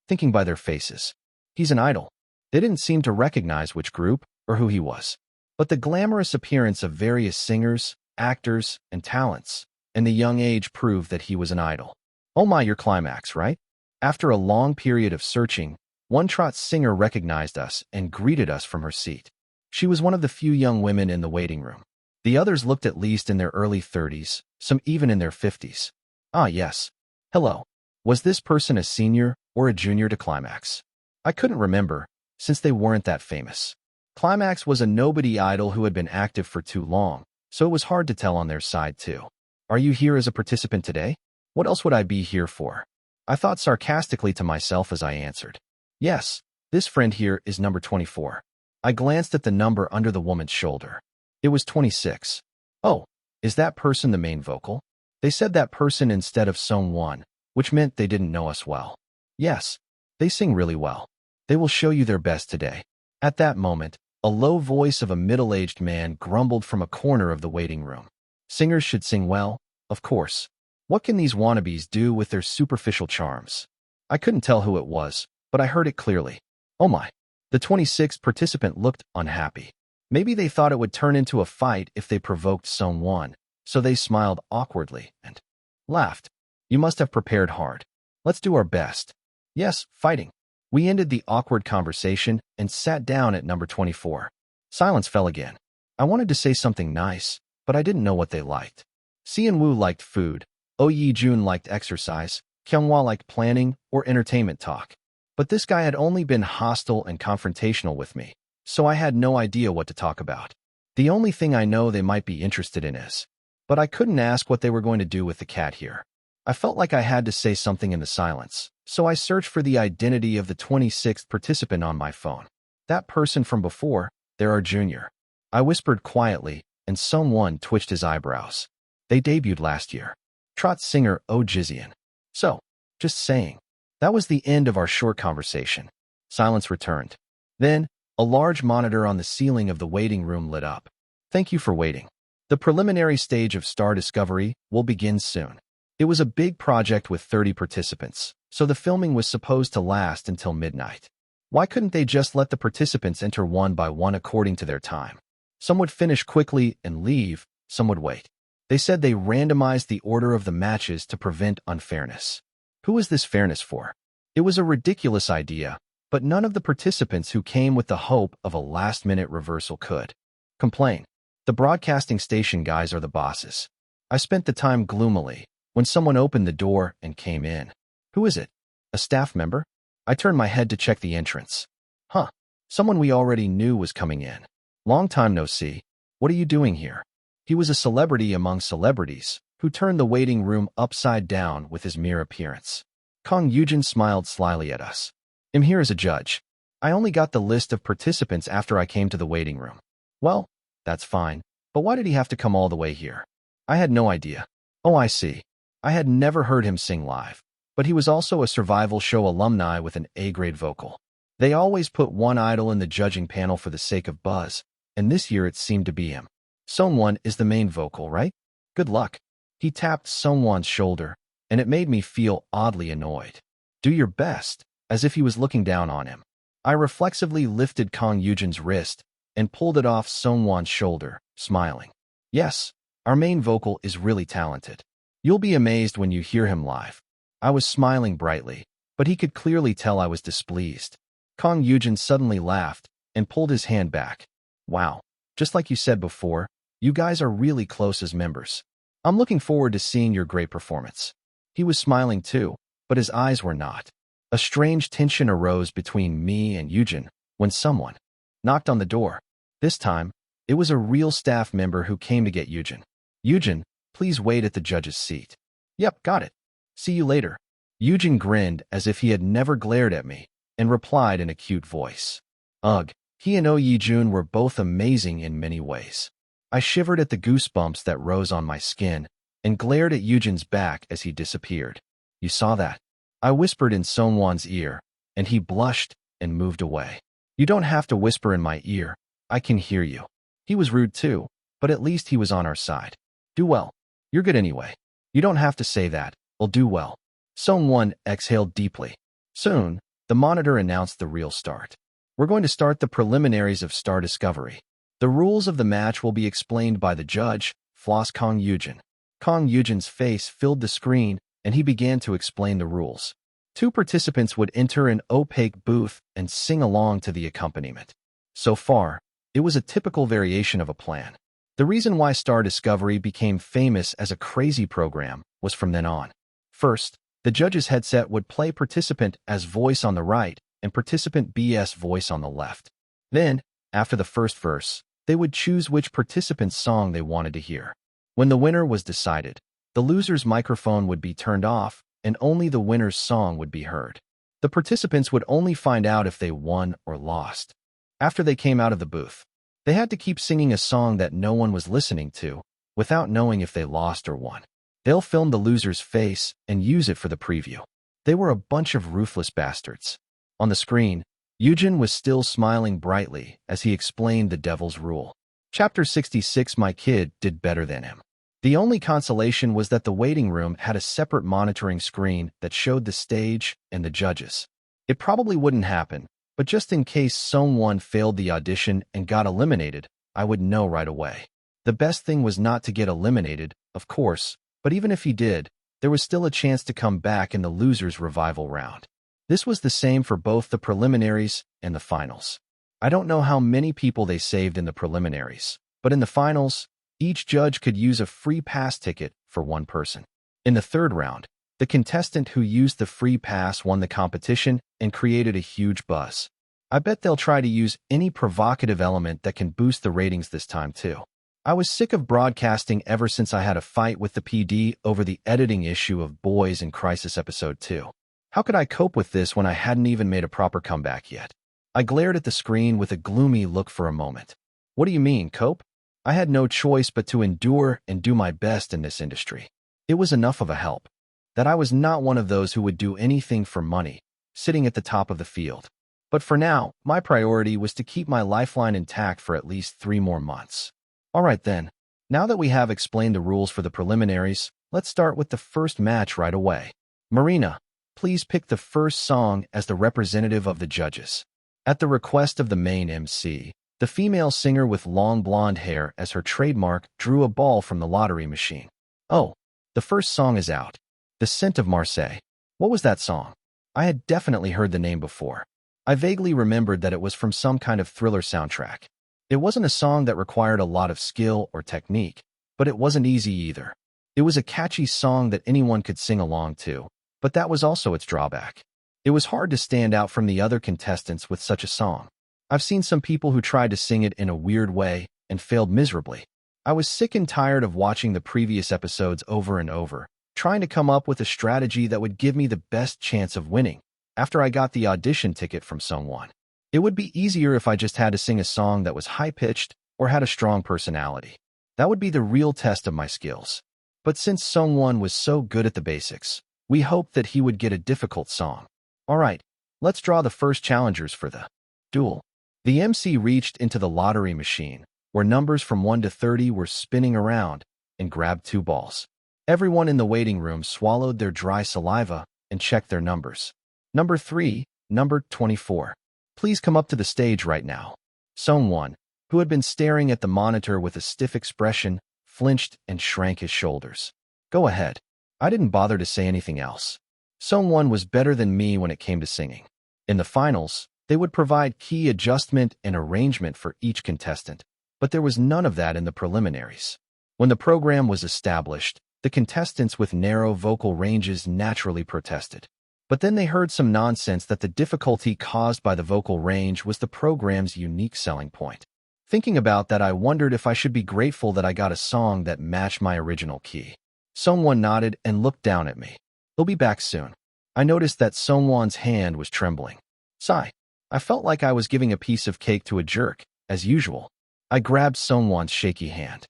[SPEAKER 1] thinking by their faces. He's an idol. They didn't seem to recognize which group or who he was. But the glamorous appearance of various singers, actors, and talents, and the young age proved that he was an idol. Oh my, you're Climax, right? After a long period of searching, one trot singer recognized us and greeted us from her seat. She was one of the few young women in the waiting room. The others looked at least in their early 30s, some even in their 50s. Ah, yes. Hello. Was this person a senior or a junior to Climax? I couldn't remember, since they weren't that famous. Climax was a nobody idol who had been active for too long, so it was hard to tell on their side too. Are you here as a participant today? What else would I be here for? I thought sarcastically to myself as I answered. Yes, this friend here is number 24. I glanced at the number under the woman's shoulder. It was 26. Oh, is that person the main vocal? They said that person instead of Song-won, which meant they didn't know us well. Yes, they sing really well. They will show you their best today. At that moment, a low voice of a middle-aged man grumbled from a corner of the waiting room. Singers should sing well, of course. What can these wannabes do with their superficial charms? I couldn't tell who it was, but I heard it clearly. Oh my. The 26th participant looked unhappy. Maybe they thought it would turn into a fight if they provoked Song-won, so they smiled awkwardly and laughed. You must have prepared hard. Let's do our best. Yes, fighting. We ended the awkward conversation and sat down at number 24. Silence fell again. I wanted to say something nice, but I didn't know what they liked. Seon-woo liked food, Oh Ye-jun liked exercise, Kyunghwa liked planning or entertainment talk. But this guy had only been hostile and confrontational with me, so I had no idea what to talk about. The only thing I know they might be interested in is, but I couldn't ask what they were going to do with the cat here. I felt like I had to say something in the silence, so I searched for the identity of the 26th participant on my phone. That person from before, there are Junior. I whispered quietly, and someone twitched his eyebrows. They debuted last year. Trot singer Oh Jizian. So, just saying. That was the end of our short conversation. Silence returned. Then, a large monitor on the ceiling of the waiting room lit up. Thank you for waiting. The preliminary stage of Star Discovery will begin soon. It was a big project with 30 participants, so the filming was supposed to last until midnight. Why couldn't they just let the participants enter one by one according to their time? Some would finish quickly and leave, some would wait. They said they randomized the order of the matches to prevent unfairness. Who is this fairness for? It was a ridiculous idea, but none of the participants who came with the hope of a last-minute reversal could complain. The broadcasting station guys are the bosses. I spent the time gloomily when someone opened the door and came in. Who is it? A staff member? I turned my head to check the entrance. Huh. Someone we already knew was coming in. Long time no see. What are you doing here? He was a celebrity among celebrities who turned the waiting room upside down with his mere appearance. Kang Yujin smiled slyly at us. I'm here as a judge. I only got the list of participants after I came to the waiting room. Well, that's fine, but why did he have to come all the way here? I had no idea. Oh, I see. I had never heard him sing live, but he was also a survival show alumni with an A-grade vocal. They always put one idol in the judging panel for the sake of buzz, and this year it seemed to be him. Seon-won is the main vocal, right? Good luck. He tapped Seon-won's shoulder, and it made me feel oddly annoyed. Do your best, as if he was looking down on him. I reflexively lifted Kang Yujin's wrist and pulled it off Seon-won's shoulder, smiling. Yes, our main vocal is really talented. You'll be amazed when you hear him live. I was smiling brightly, but he could clearly tell I was displeased. Kang Yujin suddenly laughed and pulled his hand back. Wow, just like you said before, you guys are really close as members. I'm looking forward to seeing your great performance. He was smiling too, but his eyes were not. A strange tension arose between me and Yujin when someone knocked on the door. This time, it was a real staff member who came to get Yujin. Yujin, please wait at the judge's seat. Yep, got it. See you later. Yujin grinned as if he had never glared at me and replied in a cute voice. Ugh, he and Oh Ye-jun were both amazing in many ways. I shivered at the goosebumps that rose on my skin and glared at Yujin's back as he disappeared. You saw that? I whispered in Seon-won's ear, and he blushed and moved away. You don't have to whisper in my ear. I can hear you. He was rude too, but at least he was on our side. Do well. You're good anyway. You don't have to say that. I'll do well. Seon-won exhaled deeply. Soon, the monitor announced the real start. We're going to start the preliminaries of Star Discovery. The rules of the match will be explained by the judge, Floss Kang Yujin. Kang Yujin's face filled the screen, and he began to explain the rules. 2 participants would enter an opaque booth and sing along to the accompaniment. So far, it was a typical variation of a plan. The reason why Star Discovery became famous as a crazy program was from then on. First, the judge's headset would play participant as voice on the right and participant B's voice on the left. Then, after the first verse, they would choose which participant's song they wanted to hear. When the winner was decided, the loser's microphone would be turned off and only the winner's song would be heard. The participants would only find out if they won or lost after they came out of the booth. They had to keep singing a song that no one was listening to without knowing if they lost or won. They'll film the loser's face and use it for the preview. They were a bunch of ruthless bastards. On the screen, Yujin was still smiling brightly as he explained the devil's rule. Chapter 66. My kid did better than him. The only consolation was that the waiting room had a separate monitoring screen that showed the stage and the judges. It probably wouldn't happen, but just in case someone failed the audition and got eliminated, I would know right away. The best thing was not to get eliminated, of course, but even if he did, there was still a chance to come back in the loser's revival round. This was the same for both the preliminaries and the finals. I don't know how many people they saved in the preliminaries, but in the finals, each judge could use a free pass ticket for one person. In the third round, the contestant who used the free pass won the competition and created a huge buzz. I bet they'll try to use any provocative element that can boost the ratings this time too. I was sick of broadcasting ever since I had a fight with the PD over the editing issue of Boys in Crisis Episode 2. How could I cope with this when I hadn't even made a proper comeback yet? I glared at the screen with a gloomy look for a moment. What do you mean, cope? I had no choice but to endure and do my best in this industry. It was enough of a help that I was not one of those who would do anything for money, sitting at the top of the field. But for now, my priority was to keep my lifeline intact for at least 3 more months. All right then, now that we have explained the rules for the preliminaries, let's start with the first match right away. Marina, please pick the first song as the representative of the judges. At the request of the main MC, the female singer with long blonde hair as her trademark drew a ball from the lottery machine. Oh, the first song is out. The Scent of Marseille. What was that song? I had definitely heard the name before. I vaguely remembered that it was from some kind of thriller soundtrack. It wasn't a song that required a lot of skill or technique, but it wasn't easy either. It was a catchy song that anyone could sing along to, but that was also its drawback. It was hard to stand out from the other contestants with such a song. I've seen some people who tried to sing it in a weird way and failed miserably. I was sick and tired of watching the previous episodes over and over, trying to come up with a strategy that would give me the best chance of winning. After I got the audition ticket from someone, it would be easier if I just had to sing a song that was high-pitched or had a strong personality. That would be the real test of my skills. But since Sungwon was so good at the basics, we hoped that he would get a difficult song. All right, let's draw the first challengers for the duel. The MC reached into the lottery machine, where numbers from 1 to 30 were spinning around, and grabbed 2 balls. Everyone in the waiting room swallowed their dry saliva and checked their numbers. Number 3, number 24. Please come up to the stage right now. Sungwon, who had been staring at the monitor with a stiff expression, flinched and shrank his shoulders. Go ahead. I didn't bother to say anything else. Sungwon was better than me when it came to singing. In the finals, they would provide key adjustment and arrangement for each contestant, but there was none of that in the preliminaries. When the program was established, the contestants with narrow vocal ranges naturally protested. But then they heard some nonsense that the difficulty caused by the vocal range was the program's unique selling point. Thinking about that, I wondered if I should be grateful that I got a song that matched my original key. Sungwon nodded and looked down at me. He'll be back soon. I noticed that Sungwon's hand was trembling. Sigh. I felt like I was giving a piece of cake to a jerk, as usual. I grabbed Sungwon's shaky hand.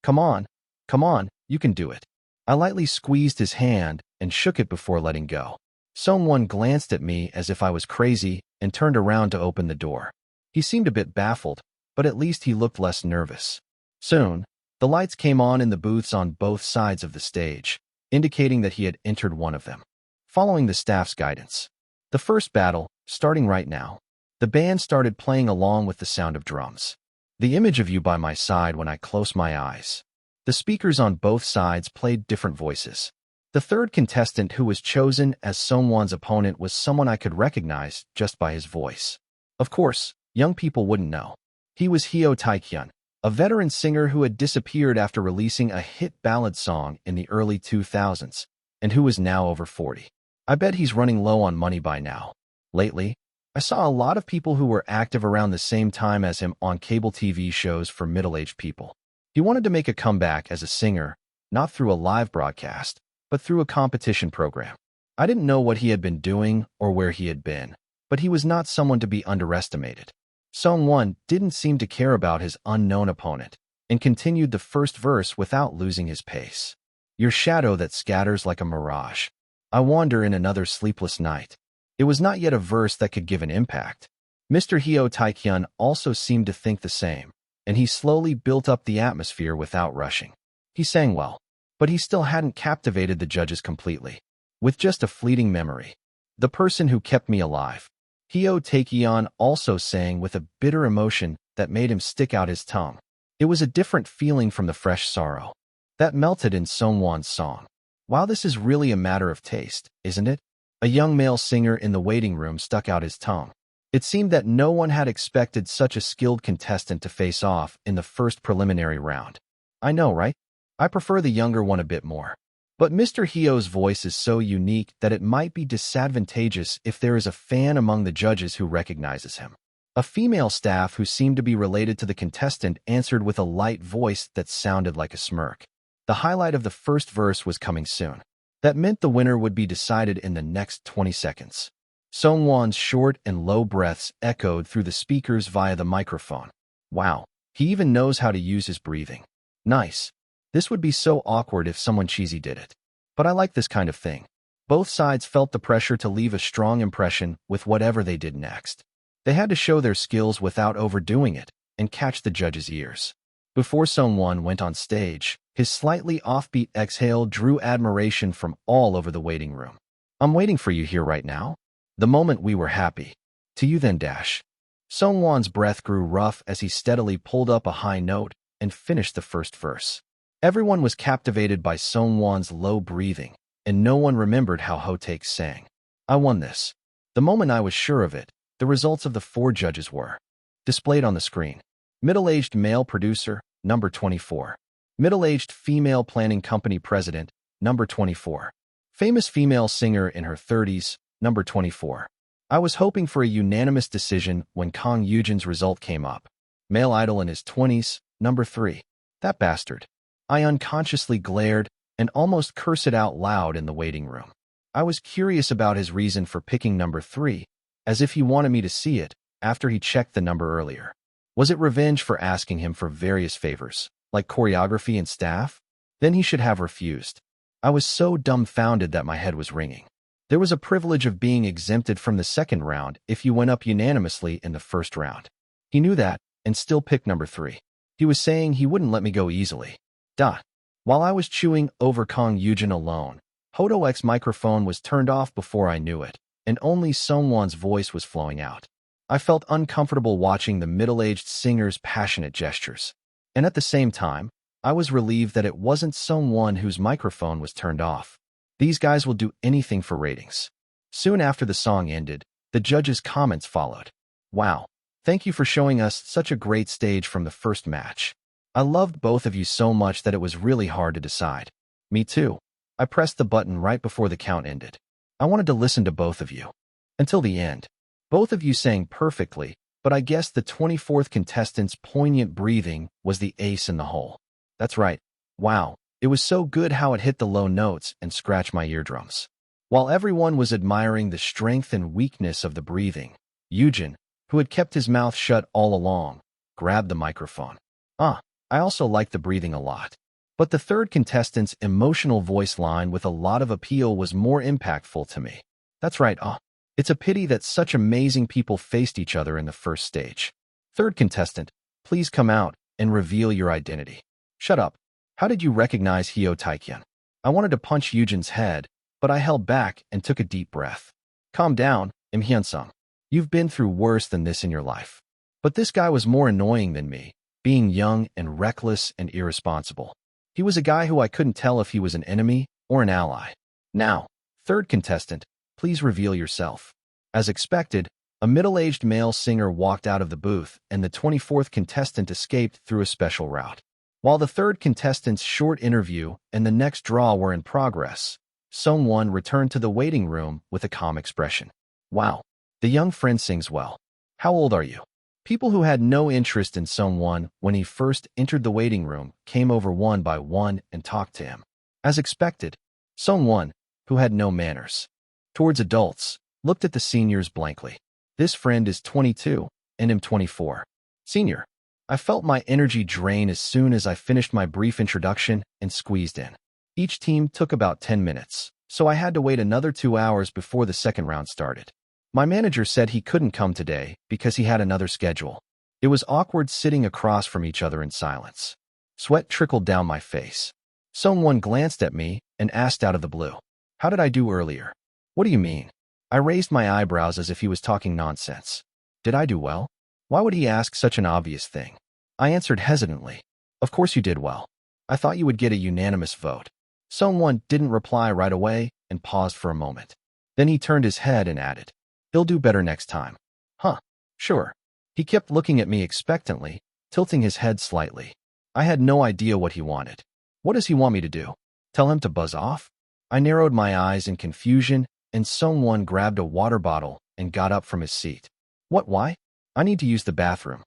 [SPEAKER 1] Come on, you can do it. I lightly squeezed his hand and shook it before letting go. Sungwon glanced at me as if I was crazy and turned around to open the door. He seemed a bit baffled, but at least he looked less nervous. Soon, the lights came on in the booths on both sides of the stage, indicating that he had entered one of them. Following the staff's guidance, the first battle, starting right now, the band started playing along with the sound of drums. The image of you by my side when I close my eyes. The speakers on both sides played different voices. The third contestant who was chosen as Sungwon's opponent was someone I could recognize just by his voice. Of course, young people wouldn't know. He was Hyo Taekyun, a veteran singer who had disappeared after releasing a hit ballad song in the early 2000s, and who is now over 40. I bet he's running low on money by now. Lately, I saw a lot of people who were active around the same time as him on cable TV shows for middle-aged people. He wanted to make a comeback as a singer, not through a live broadcast, but through a competition program. I didn't know what he had been doing or where he had been, but he was not someone to be underestimated. Sungwon didn't seem to care about his unknown opponent and continued the first verse without losing his pace. Your shadow that scatters like a mirage. I wander in another sleepless night. It was not yet a verse that could give an impact. Mr. Hyo Taekyun also seemed to think the same, and he slowly built up the atmosphere without rushing. He sang well, but he still hadn't captivated the judges completely. With just a fleeting memory, the person who kept me alive. Hyo Taekyun also sang with a bitter emotion that made him stick out his tongue. It was a different feeling from the fresh sorrow that melted in Sungwon's song. Wow, this is really a matter of taste, isn't it? A young male singer in the waiting room stuck out his tongue. It seemed that no one had expected such a skilled contestant to face off in the first preliminary round. I know, right? I prefer the younger one a bit more. But Mr. Hyo's voice is so unique that it might be disadvantageous if there is a fan among the judges who recognizes him. A female staff who seemed to be related to the contestant answered with a light voice that sounded like a smirk. The highlight of the first verse was coming soon. That meant the winner would be decided in the next 20 seconds. Sungwon's short and low breaths echoed through the speakers via the microphone. Wow, he even knows how to use his breathing. Nice. This would be so awkward if someone cheesy did it. But I like this kind of thing. Both sides felt the pressure to leave a strong impression with whatever they did next. They had to show their skills without overdoing it and catch the judges' ears. Before Sungwon went on stage, his slightly offbeat exhale drew admiration from all over the waiting room. I'm waiting for you here right now. The moment we were happy. To you then, Dash. Sungwon's breath grew rough as he steadily pulled up a high note and finished the first verse. Everyone was captivated by Sungwon's low breathing, and no one remembered how Hotaek sang. I won this. The moment I was sure of it, the results of the 4 judges were displayed on the screen. Middle-aged male producer, number 24. Middle-aged female planning company president, number 24. Famous female singer in her 30s, number 24. I was hoping for a unanimous decision when Kang Yujin's result came up. Male idol in his 20s, number 3. That bastard. I unconsciously glared and almost cursed it out loud in the waiting room. I was curious about his reason for picking number 3, as if he wanted me to see it after he checked the number earlier. Was it revenge for asking him for various favors, like choreography and staff? Then he should have refused. I was so dumbfounded that my head was ringing. There was a privilege of being exempted from the second round if you went up unanimously in the first round. He knew that and still picked number 3. He was saying he wouldn't let me go easily. While I was chewing over Kang Yujin alone, Hotaek's microphone was turned off before I knew it, and only Sungwon's voice was flowing out. I felt uncomfortable watching the middle-aged singer's passionate gestures. And at the same time, I was relieved that it wasn't Sungwon whose microphone was turned off. These guys will do anything for ratings. Soon after the song ended, the judges' comments followed. Wow, thank you for showing us such a great stage from the first match. I loved both of you so much that it was really hard to decide. Me too. I pressed the button right before the count ended. I wanted to listen to both of you. Until the end. Both of you sang perfectly, but I guess the 24th contestant's poignant breathing was the ace in the hole. That's right. Wow, it was so good how it hit the low notes and scratched my eardrums. While everyone was admiring the strength and weakness of the breathing, Yujin, who had kept his mouth shut all along, grabbed the microphone. I also liked the breathing a lot. But the third contestant's emotional voice line with a lot of appeal was more impactful to me. That's right, it's a pity that such amazing people faced each other in the first stage. Third contestant, please come out and reveal your identity. Shut up. How did you recognize Hyo Taekyeon? I wanted to punch Yujin's head, but I held back and took a deep breath. Calm down, Im Hyunsung. You've been through worse than this in your life. But this guy was more annoying than me, being young and reckless and irresponsible. He was a guy who I couldn't tell if he was an enemy or an ally. Now, third contestant, please reveal yourself. As expected, a middle-aged male singer walked out of the booth and the 24th contestant escaped through a special route. While the third contestant's short interview and the next draw were in progress, Sungwon returned to the waiting room with a calm expression. Wow, the young friend sings well. How old are you? People who had no interest in Sungwon when he first entered the waiting room came over one by one and talked to him. As expected, Sungwon, who had no manners towards adults, looked at the seniors blankly. This friend is 22, and I'm 24. Senior. I felt my energy drain as soon as I finished my brief introduction and squeezed in. Each team took about 10 minutes, so I had to wait another 2 hours before the second round started. My manager said he couldn't come today because he had another schedule. It was awkward sitting across from each other in silence. Sweat trickled down my face. Someone glanced at me and asked out of the blue, "How did I do earlier?" "What do you mean?" I raised my eyebrows as if he was talking nonsense. "Did I do well?" Why would he ask such an obvious thing? I answered hesitantly, "Of course you did well. I thought you would get a unanimous vote." Someone didn't reply right away and paused for a moment. Then he turned his head and added, "He'll do better next time." Huh, sure. He kept looking at me expectantly, tilting his head slightly. I had no idea what he wanted. What does he want me to do? Tell him to buzz off? I narrowed my eyes in confusion, and someone grabbed a water bottle and got up from his seat. What, why? I need to use the bathroom.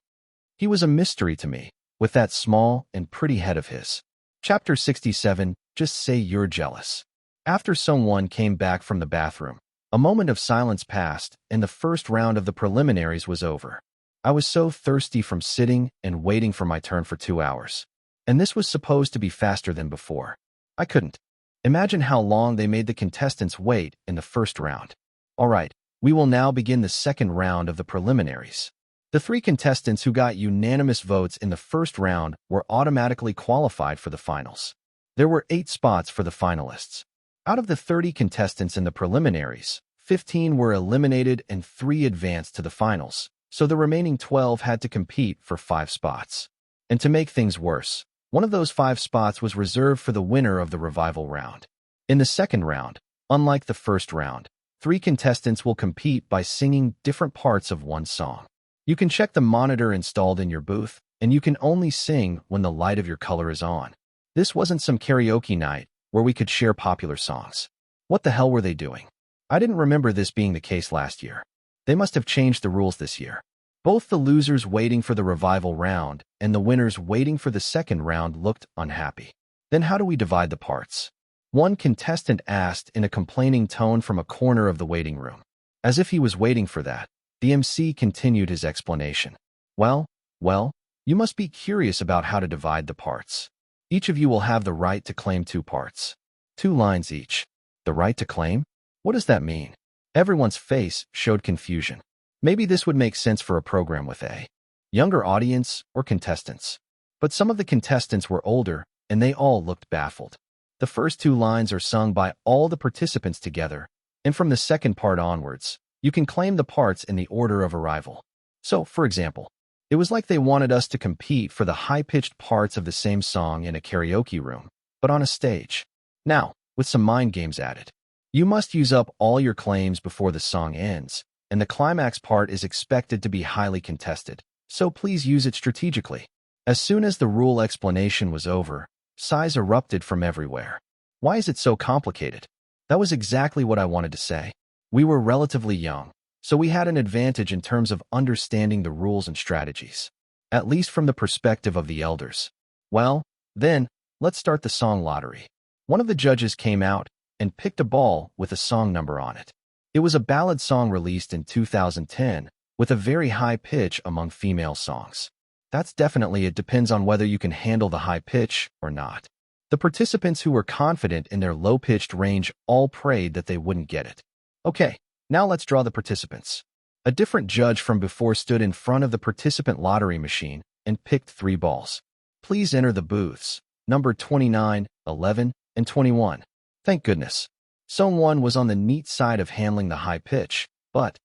[SPEAKER 1] He was a mystery to me, with that small and pretty head of his. Chapter 67, Just Say You're Jealous. After someone came back from the bathroom, a moment of silence passed, and the first round of the preliminaries was over. I was so thirsty from sitting and waiting for my turn for 2 hours. And this was supposed to be faster than before. I couldn't. Imagine how long they made the contestants wait in the first round. All right, we will now begin the second round of the preliminaries. The 3 contestants who got unanimous votes in the first round were automatically qualified for the finals. There were 8 spots for the finalists. Out of the 30 contestants in the preliminaries, 15 were eliminated and 3 advanced to the finals, so the remaining 12 had to compete for 5 spots. And to make things worse, one of those 5 spots was reserved for the winner of the revival round. In the second round, unlike the first round, 3 contestants will compete by singing different parts of one song. You can check the monitor installed in your booth, and you can only sing when the light of your color is on. This wasn't some karaoke night where we could share popular songs. What the hell were they doing? I didn't remember this being the case last year. They must have changed the rules this year. Both the losers waiting for the revival round and the winners waiting for the second round looked unhappy. Then how do we divide the parts? One contestant asked in a complaining tone from a corner of the waiting room. As if he was waiting for that, the MC continued his explanation. Well, you must be curious about how to divide the parts. Each of you will have the right to claim 2 parts. 2 lines each. The right to claim? What does that mean? Everyone's face showed confusion. Maybe this would make sense for a program with a younger audience or contestants. But some of the contestants were older, and they all looked baffled. The first 2 lines are sung by all the participants together, and from the second part onwards, you can claim the parts in the order of arrival. So, for example, it was like they wanted us to compete for the high-pitched parts of the same song in a karaoke room, but on a stage. Now, with some mind games added. You must use up all your claims before the song ends, and the climax part is expected to be highly contested, so please use it strategically. As soon as the rule explanation was over, sighs erupted from everywhere. Why is it so complicated? That was exactly what I wanted to say. We were relatively young, so we had an advantage in terms of understanding the rules and strategies, at least from the perspective of the elders. Well, then, let's start the song lottery. One of the judges came out and picked a ball with a song number on it. It was a ballad song released in 2010 with a very high pitch among female songs. That's definitely it depends on whether you can handle the high pitch or not. The participants who were confident in their low-pitched range all prayed that they wouldn't get it. Okay, now let's draw the participants. A different judge from before stood in front of the participant lottery machine and picked 3 balls. Please enter the booths, number 29, 11, and 21. Thank goodness. Someone was on the neat side of handling the high pitch, but